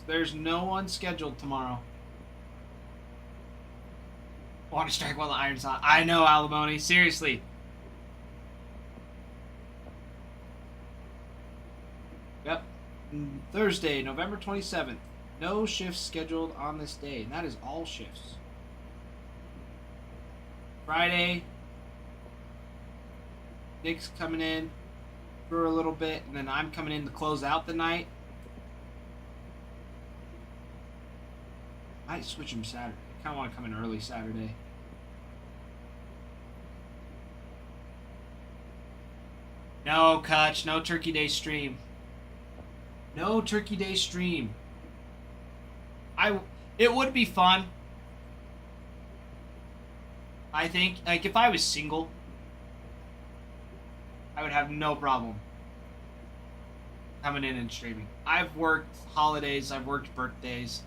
There's no one scheduled tomorrow. Want to strike while the iron's hot. I know, Alimony. Seriously. Yep. Thursday, November 27th. No shifts scheduled on this day. And that is all shifts. Friday. Nick's coming in for a little bit. And then I'm coming in to close out the night. Might switch him Saturday. I kind of want to come in early Saturday. No, Kutch. No Turkey Day stream. No Turkey Day stream. It would be fun. I think, like, if I was single, I would have no problem coming in and streaming. I've worked holidays. I've worked birthdays.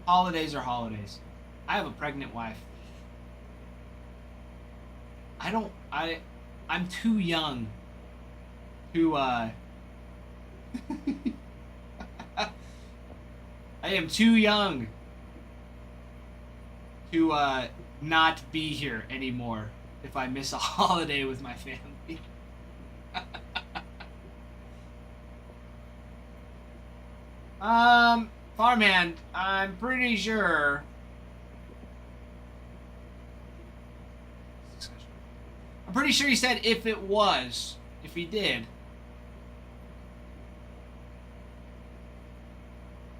Holidays are holidays. I have a pregnant wife. I'm too young to, I am too young to, not be here anymore if I miss a holiday with my family. Farmhand, I'm pretty sure. I'm pretty sure he said if it was. If he did.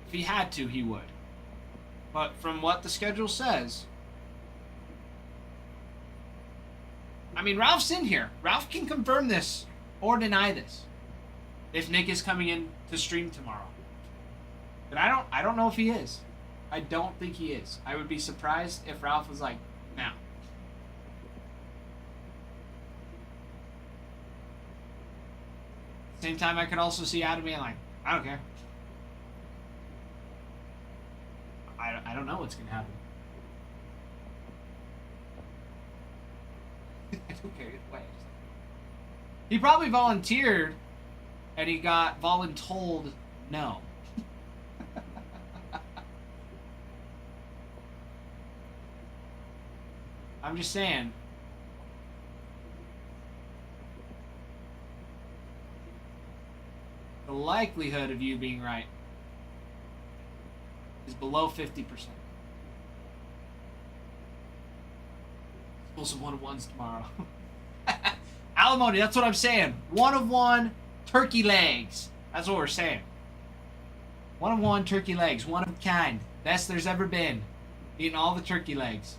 If he had to, he would. But from what the schedule says. I mean, Ralph's in here. Ralph can confirm this or deny this. If Nick is coming in to stream tomorrow. But I don't know if he is. I don't think he is. I would be surprised if Ralph was like, no. Same time, I could also see Adam being like, I don't care. I don't know what's going to happen. I don't care either way. He probably volunteered, and he got voluntold no. I'm just saying. The likelihood of you being right is below 50%. Pull some one-of-ones tomorrow. Alimony, that's what I'm saying. One-of-one turkey legs. That's what we're saying. One-of-one turkey legs. One of a kind. Best there's ever been. Eating all the turkey legs.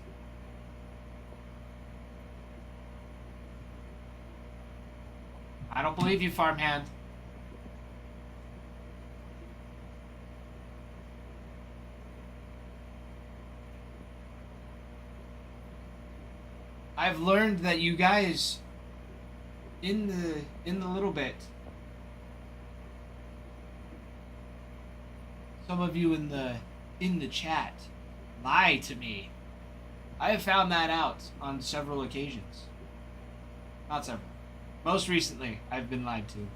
I don't believe you, farmhand. I've learned that you guys in the little bit, some of you in the chat lie to me. I have found that out on several occasions. Not several. Most recently, I've been lied to.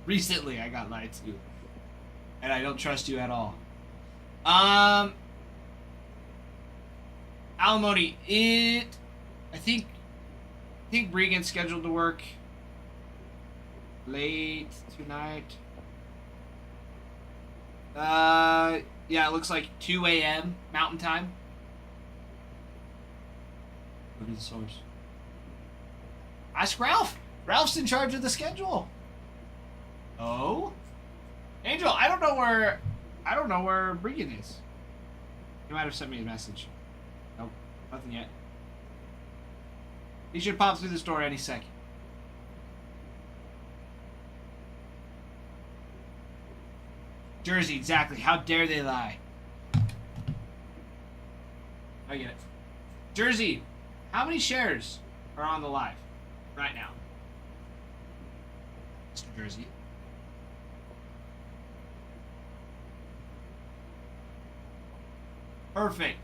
Recently, I got lied to. And I don't trust you at all. Alimony, I think Regan's scheduled to work late tonight. Yeah, it looks like 2 a.m. Mountain Time. Look at the source. Ask Ralph. Ralph's in charge of the schedule. Oh? Angel, I don't know where I don't know where Bregan is. He might have sent me a message. Nope, nothing yet. He should pop through this door any second. Jersey, exactly. How dare they lie? I get it. Jersey, how many shares are on the live right now? Mr. Jersey. Perfect.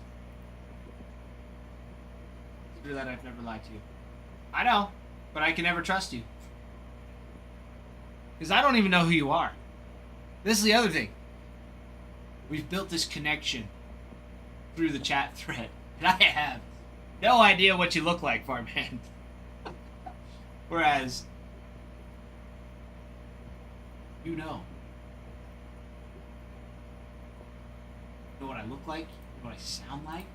Screw that, I've never lied to you. I know, but I can never trust you. Because I don't even know who you are. This is the other thing. We've built this connection through the chat thread. And I have no idea what you look like, Farmhand. Whereas, you know. You know what I look like? You know what I sound like?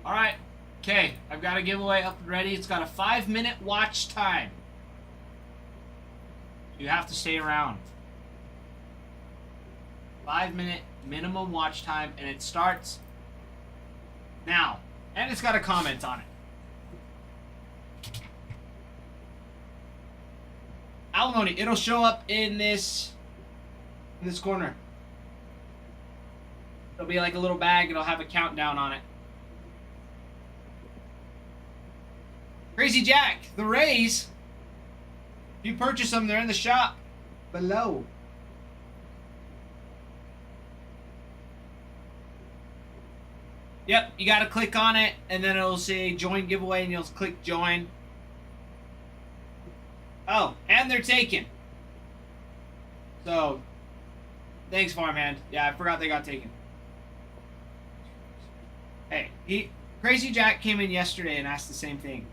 Alright, okay, I've got a giveaway up and ready. It's got a 5-minute watch time. You have to stay around. 5-minute minimum watch time, and it starts now. And it's got a comment on it. Alimony, it'll show up in this corner. It'll be like a little bag, it'll have a countdown on it. Crazy Jack, the Rays. If you purchase them, they're in the shop below. Yep, you gotta click on it, and then it'll say join giveaway, and you'll click join. Oh, and they're taken. So, thanks, Farmhand. Yeah, I forgot they got taken. Hey, Crazy Jack came in yesterday and asked the same thing.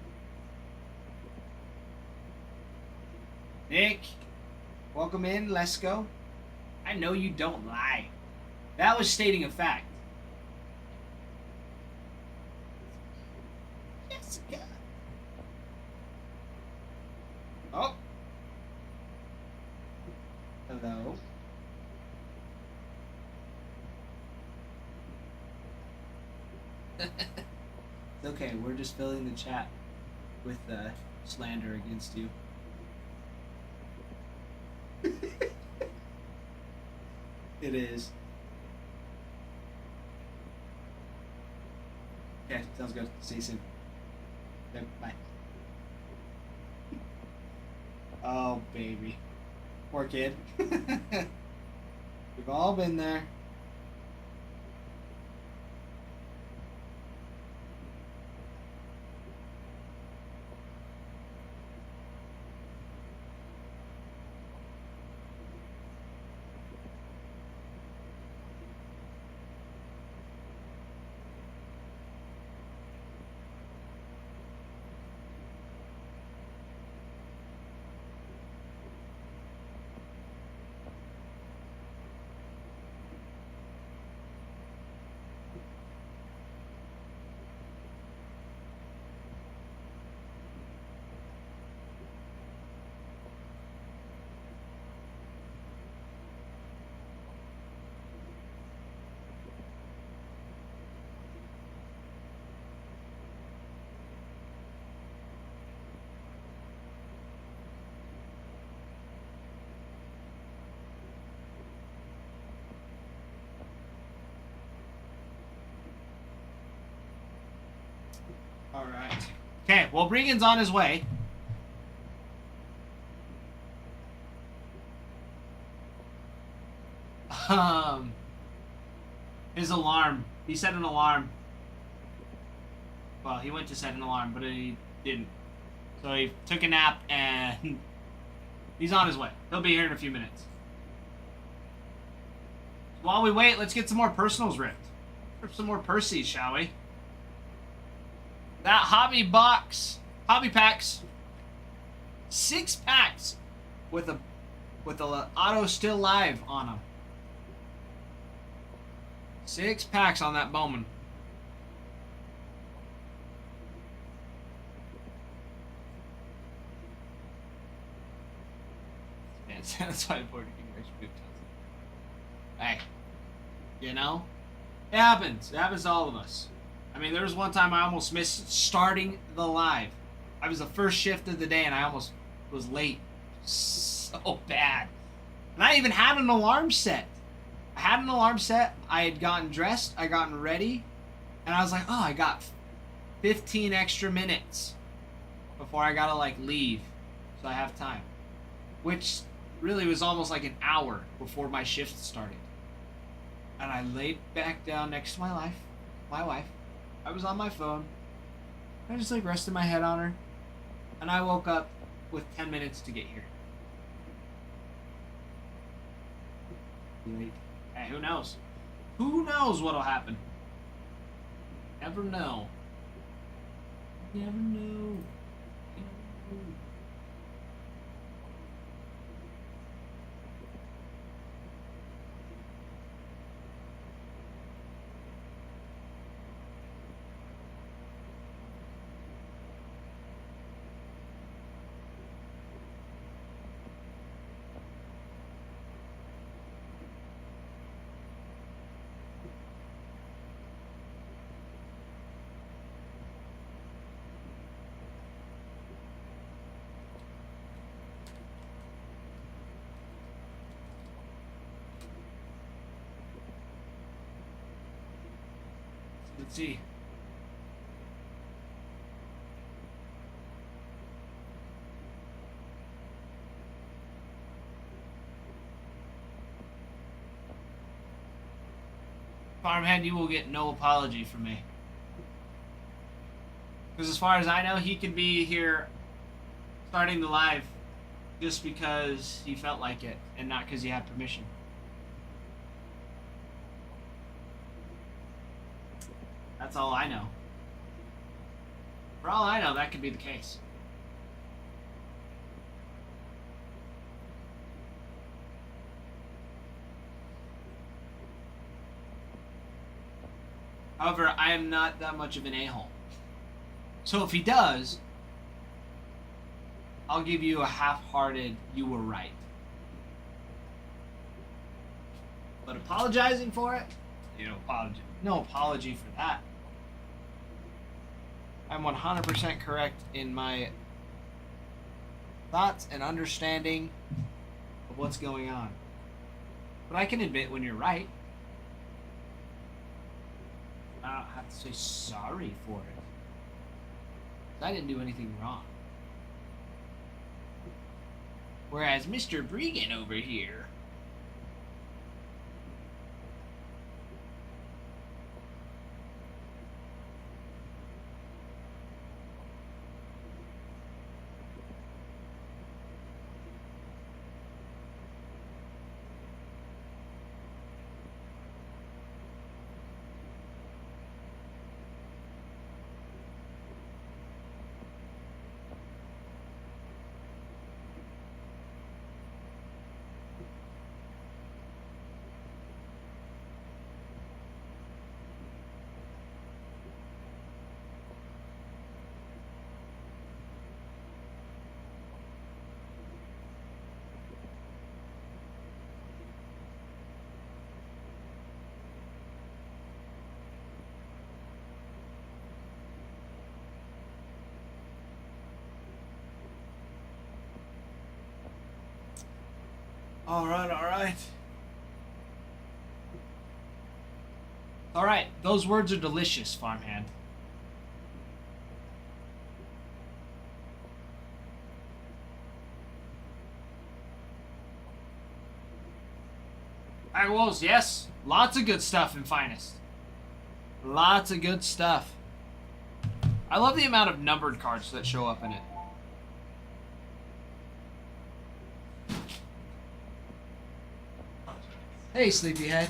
Nick, welcome in. Let's go. I know you don't lie. That was stating a fact. Jessica. Oh. Hello. It's okay. We're just filling the chat with slander against you. It is. Okay, sounds good. See you soon. Okay, bye. Oh, baby. Poor kid. We've all been there. Alright. Okay, well, Regan's on his way. His alarm. He set an alarm. Well, he went to set an alarm, but he didn't. So he took a nap and he's on his way. He'll be here in a few minutes. While we wait, let's get some more personals ripped. Rip some more Percy's, shall we? That hobby packs, 6 packs with a auto still live on them. 6 packs on that Bowman. Man, that's why important to keep Hey, you know, it happens. It happens to all of us. I mean, there was one time I almost missed starting the live. I was the first shift of the day, and I almost was late. So bad. And I even had an alarm set. I had gotten dressed. I gotten ready. And I was like, oh, I got 15 extra minutes before I gotta, like, leave. So I have time. Which really was almost like an hour before my shift started. And I laid back down next to my wife. I was on my phone. I just like rested my head on her. And I woke up with 10 minutes to get here. Hey, who knows? Who knows what'll happen? Never know. Never know. Let's see. Farmhead, you will get no apology from me. Because as far as I know, he could be here starting the live just because he felt like it and not because he had permission. That's all I know. For all I know, that could be the case. However, I am not that much of an a-hole. So if he does, I'll give you a half-hearted, you were right. But apologizing for it? No apology for that. I'm 100% correct in my thoughts and understanding of what's going on. But I can admit when you're right. I don't have to say sorry for it. I didn't do anything wrong. Whereas Mr. Bregan over here. Alright. Alright, those words are delicious, farmhand. Alright, Wolves, yes. Lots of good stuff in Finest. Lots of good stuff. I love the amount of numbered cards that show up in it. Hey, sleepyhead.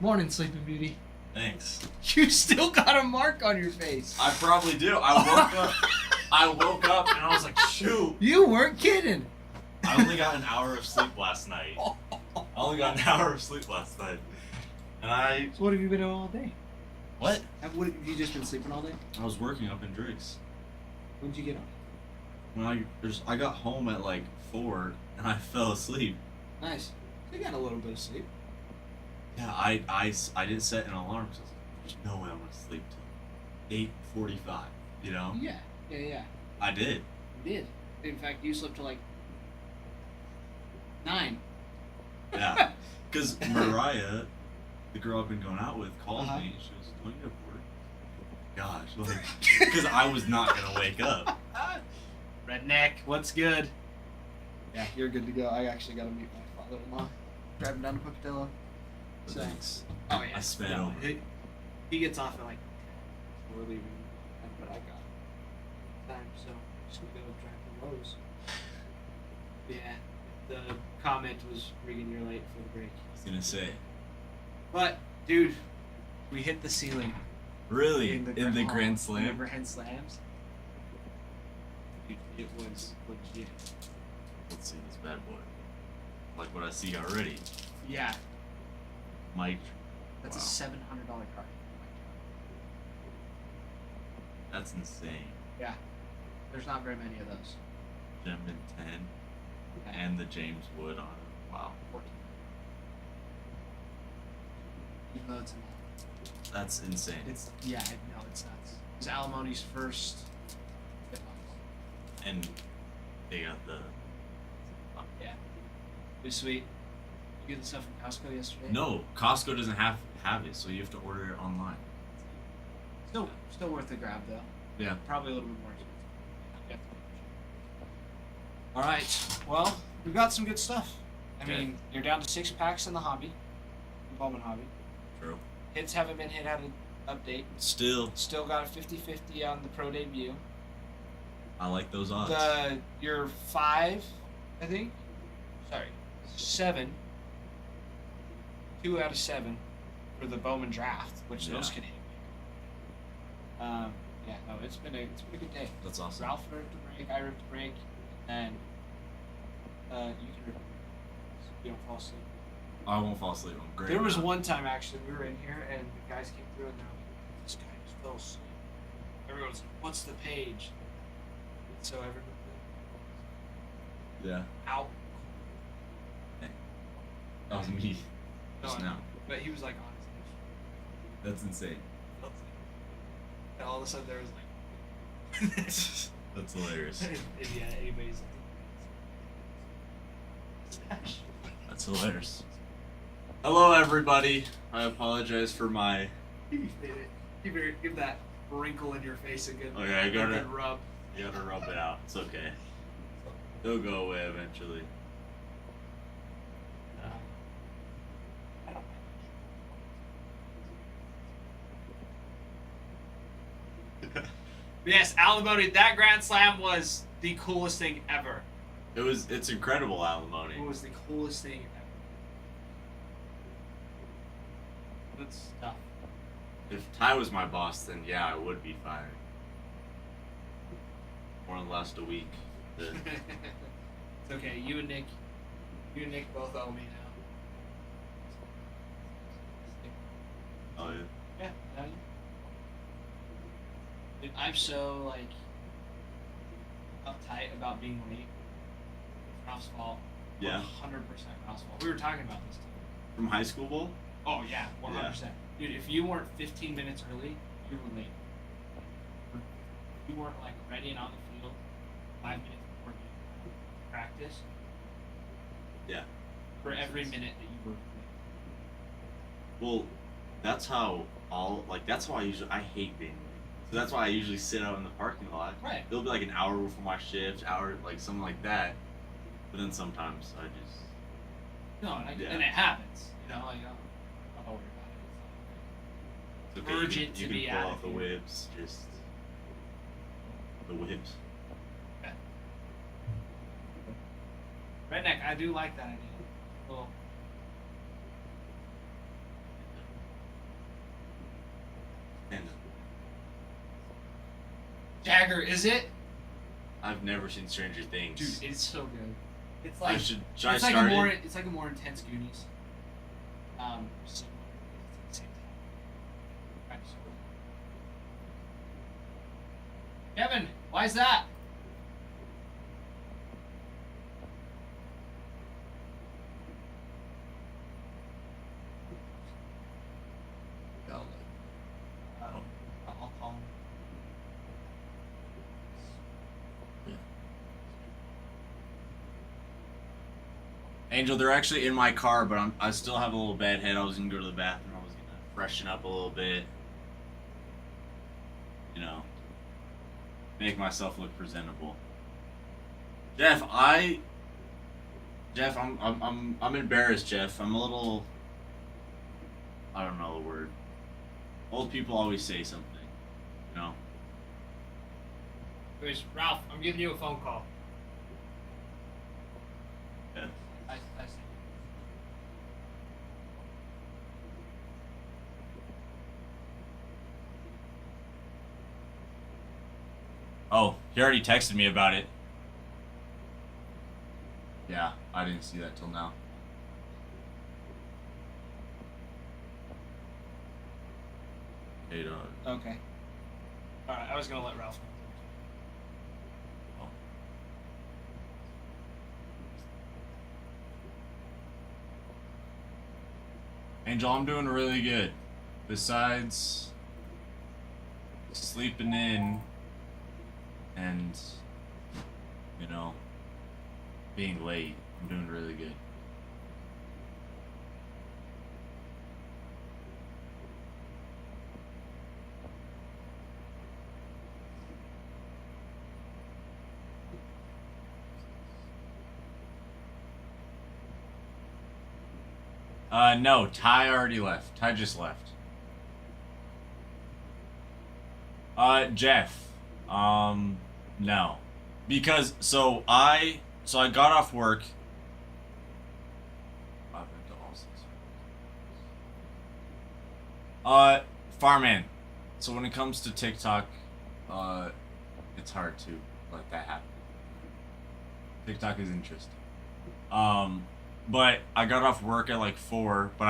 Morning, Sleeping Beauty. Thanks. You still got a mark on your face. I probably do. I woke up and I was like, shoot. You weren't kidding. I only got an hour of sleep last night. And So what have you been doing all day? what? Have you just been sleeping all day? I was working up in Driggs. When did you get up? When I got home at like 4 and I fell asleep. Nice. You got a little bit of sleep. Yeah, I didn't set an alarm because there's no way I'm gonna sleep till 8:45. You know? Yeah. I did. You did. In fact, you slept till like 9. Yeah. Because Mariah, the girl I've been going out with, called Uh-huh. me. She was, "Don't you have work?" Gosh, like, because I was not gonna wake up. Redneck, what's good? Yeah, you're good to go. I actually got to meet my father-in-law. Driving down to Pocatello. So- Thanks. Oh yeah. I sped No, over. he gets off at like. We're leaving, but I got time, so just gonna go drive to Lowe's. Yeah. The comment was Regan, you're late for the break. I was gonna say. But dude, we hit the ceiling Really? In the Grand Grand Slam? Grand Slams. Dude, it was legit. Let's see this bad boy. Like what I see already. Yeah, Mike. that's Wow. a $700 card. That's insane. Yeah, there's not very many of those. Gentleman 10. And the James Wood on it. Wow. 14. Even though it's a lot. That's insane. It's yeah, no, it's nuts. It's Alimony's first. hit box. And they got the. Yeah, it was sweet. You get the stuff from Costco yesterday? No, Costco doesn't have it, so you have to order it online. Still worth the grab though. Yeah. Probably a little bit more expensive. Yeah. All right. Well, we've got some good stuff. I Okay. mean, you're down to 6 packs in the hobby, Bowman hobby. True. Hits haven't been hit out of update. Still, Still got a 50-50 on the pro debut. I like those odds. Your 5, I think. Sorry, 7. 2 out of 7 for the Bowman draft, which those Yeah. can hit. Yeah, no, it's been a good day. That's awesome. Ralph ripped a break, I ripped a break, and you can rip a break so you don't fall asleep. I won't fall asleep. I'm great. There was now. one time actually we were in here and the guys came through and they're like, this guy just fell asleep. Everyone's like, what's the page? And so everyone Yeah. out. That was me. Just No, now. But he was like on his That's insane. and all of a sudden there was like That's hilarious. and yeah, anybody's like That's hilarious. Hello, everybody. I apologize for my. give that wrinkle in your face a good, Okay, I got a it. good rub. You gotta rub it out. It's okay. It'll go away eventually. I don't Yes, alimony. That Grand Slam was the coolest thing ever. It's incredible alimony. It was the coolest thing ever. That's tough. If Ty was my boss, then yeah, I would be fired. More than last a week. The- It's okay. You and Nick both owe me now. oh yeah. Yeah. Dude, I'm so like uptight about being late. It's Ralph's fault. Yeah. 100% Ralph's fault. We were talking about this too. From high school bowl. Oh yeah, 100%. Dude, if you weren't 15 minutes early, you were late. If you weren't like ready and on the field 5 minutes before game practice, Yeah. for every minute that you were late. Well, that's how that's how I hate being late. So that's why I usually sit out in the parking lot. Right. It'll be like an hour before my shift, hour like something like that. But then sometimes I just No, and, Yeah. and it happens. You know, like don't worry about it. it's okay. Urgent you to can be pull out out of the here. whips, just the whips. Okay. Redneck, I do like that idea. Well, Jagger, is it? I've never seen Stranger Things. Dude, it's so good. It's I like should it's I like start a more it? it's like a more intense Goonies. Similar at the same time. Right, so- Kevin, why is that? I'll call him. Angel, they're actually in my car, but I still have a little bad head. I was gonna go to the bathroom. I was gonna freshen up a little bit. You know, make myself look presentable. Jeff, I'm embarrassed, Jeff. I'm a little. I don't know the word. Old people always say something, you know. Anyways, Ralph, I'm giving you a phone call. Yeah. I Oh, he already texted me about it. Yeah, I didn't see that till now. Hey, dog. Okay. Alright, I was gonna let Ralph know. Angel, I'm doing really good. Besides sleeping in and, you know, being late, I'm doing really good. No, Ty already left. Ty just left. Jeff. No. Because, I got off work. Farman. So when it comes to TikTok, it's hard to let that happen. TikTok is interesting. But I got off work at like 4, but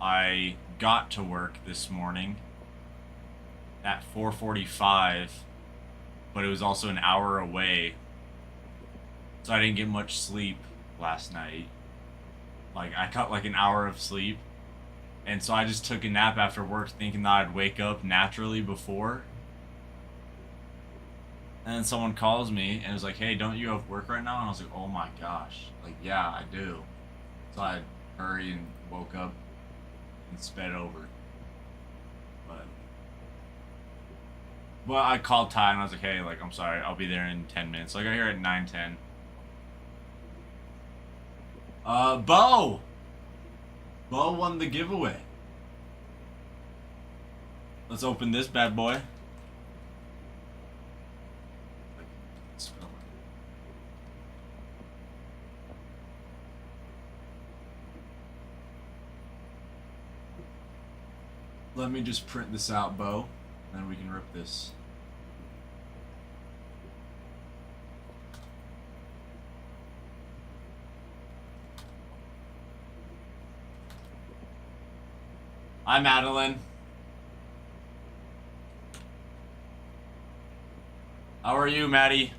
I got to work this morning at 4:45, but it was also an hour away, so I didn't get much sleep last night. Like, I cut like an hour of sleep, and so I just took a nap after work thinking that I'd wake up naturally before. And then someone calls me and was like, hey, don't you have work right now? And I was like, oh my gosh. Like, yeah, I do. So I hurried and woke up and sped over. But I called Ty and I was like, hey, like, I'm sorry, I'll be there in 10 minutes. So I got here at 9:10. Bo! Bo won the giveaway. Let's open this bad boy. Let me just print this out, Bo, and then we can rip this. Hi, Madeline. How are you, Maddie?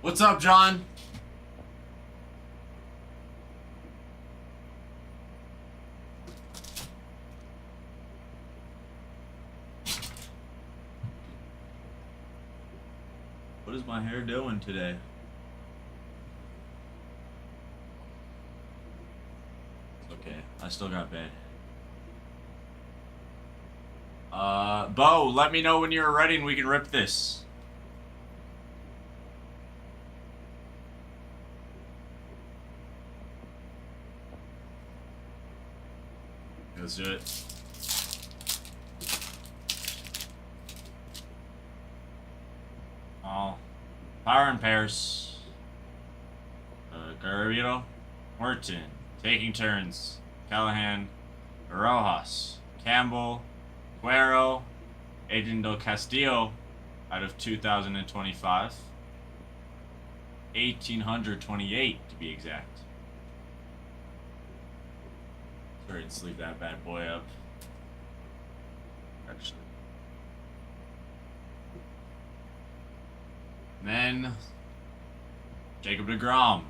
What's up, John? What is my hair doing today? Okay, I still got bed. Bo, let me know when you're ready and we can rip this. Let's do it. Oh. Power in pairs. Garrido, Morton, taking turns. Callahan, Rojas, Campbell, Guerrero, Adrian Del Castillo out of 2025. 1,828 to be exact. Sorry, let's leave that bad boy up. Actually. And then Jacob deGrom.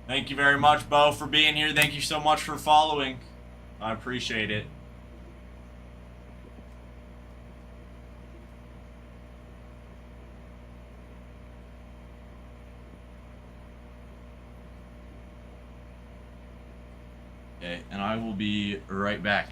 Thank you very much, Bo, for being here. Thank you so much for following. I appreciate it. Okay, and I will be right back.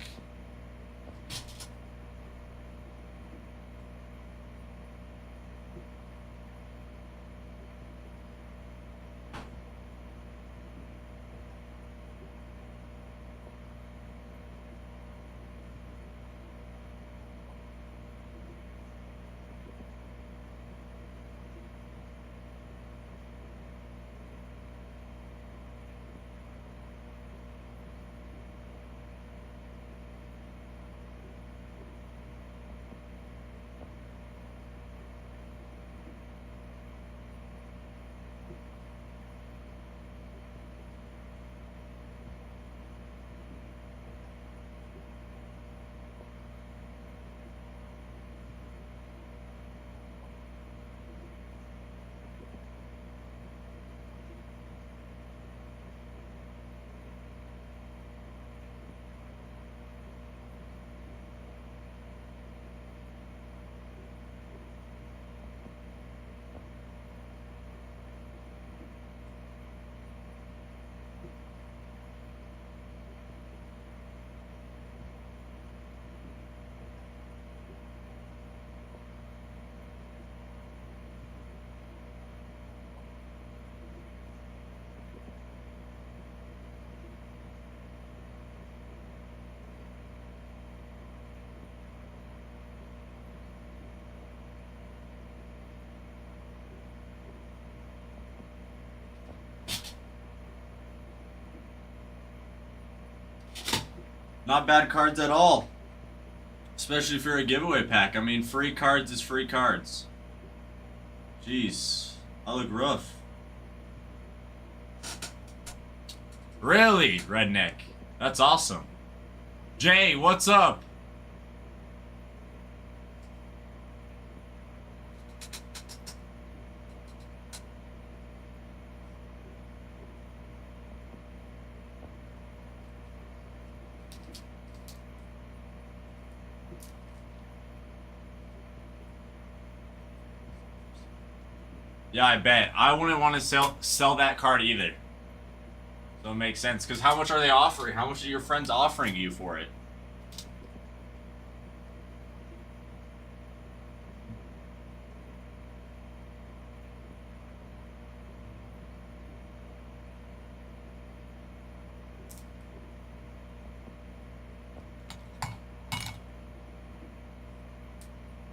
Not bad cards at all. Especially for a giveaway pack. I mean, free cards is free cards. Jeez. I look rough. Really, Redneck? That's awesome. Jay, what's up? Yeah, I bet. I wouldn't want to sell that card either. So it makes sense. Because how much are they offering? How much are your friends offering you for it?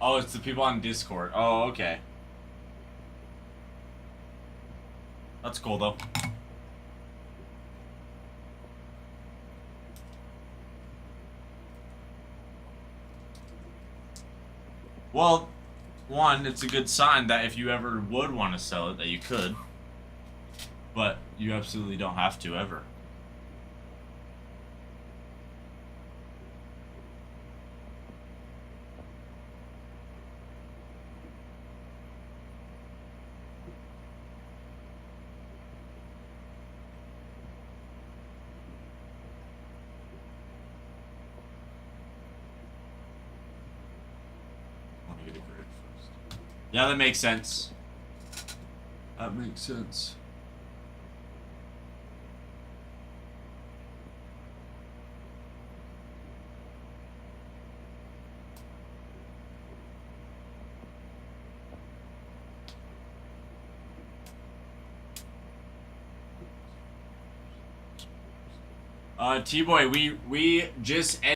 Oh, it's the people on Discord. Oh, okay. That's cool, though. Well, one, it's a good sign that if you ever would want to sell it, that you could. But you absolutely don't have to, ever. Yeah, that makes sense. That makes sense. T-Boy, we just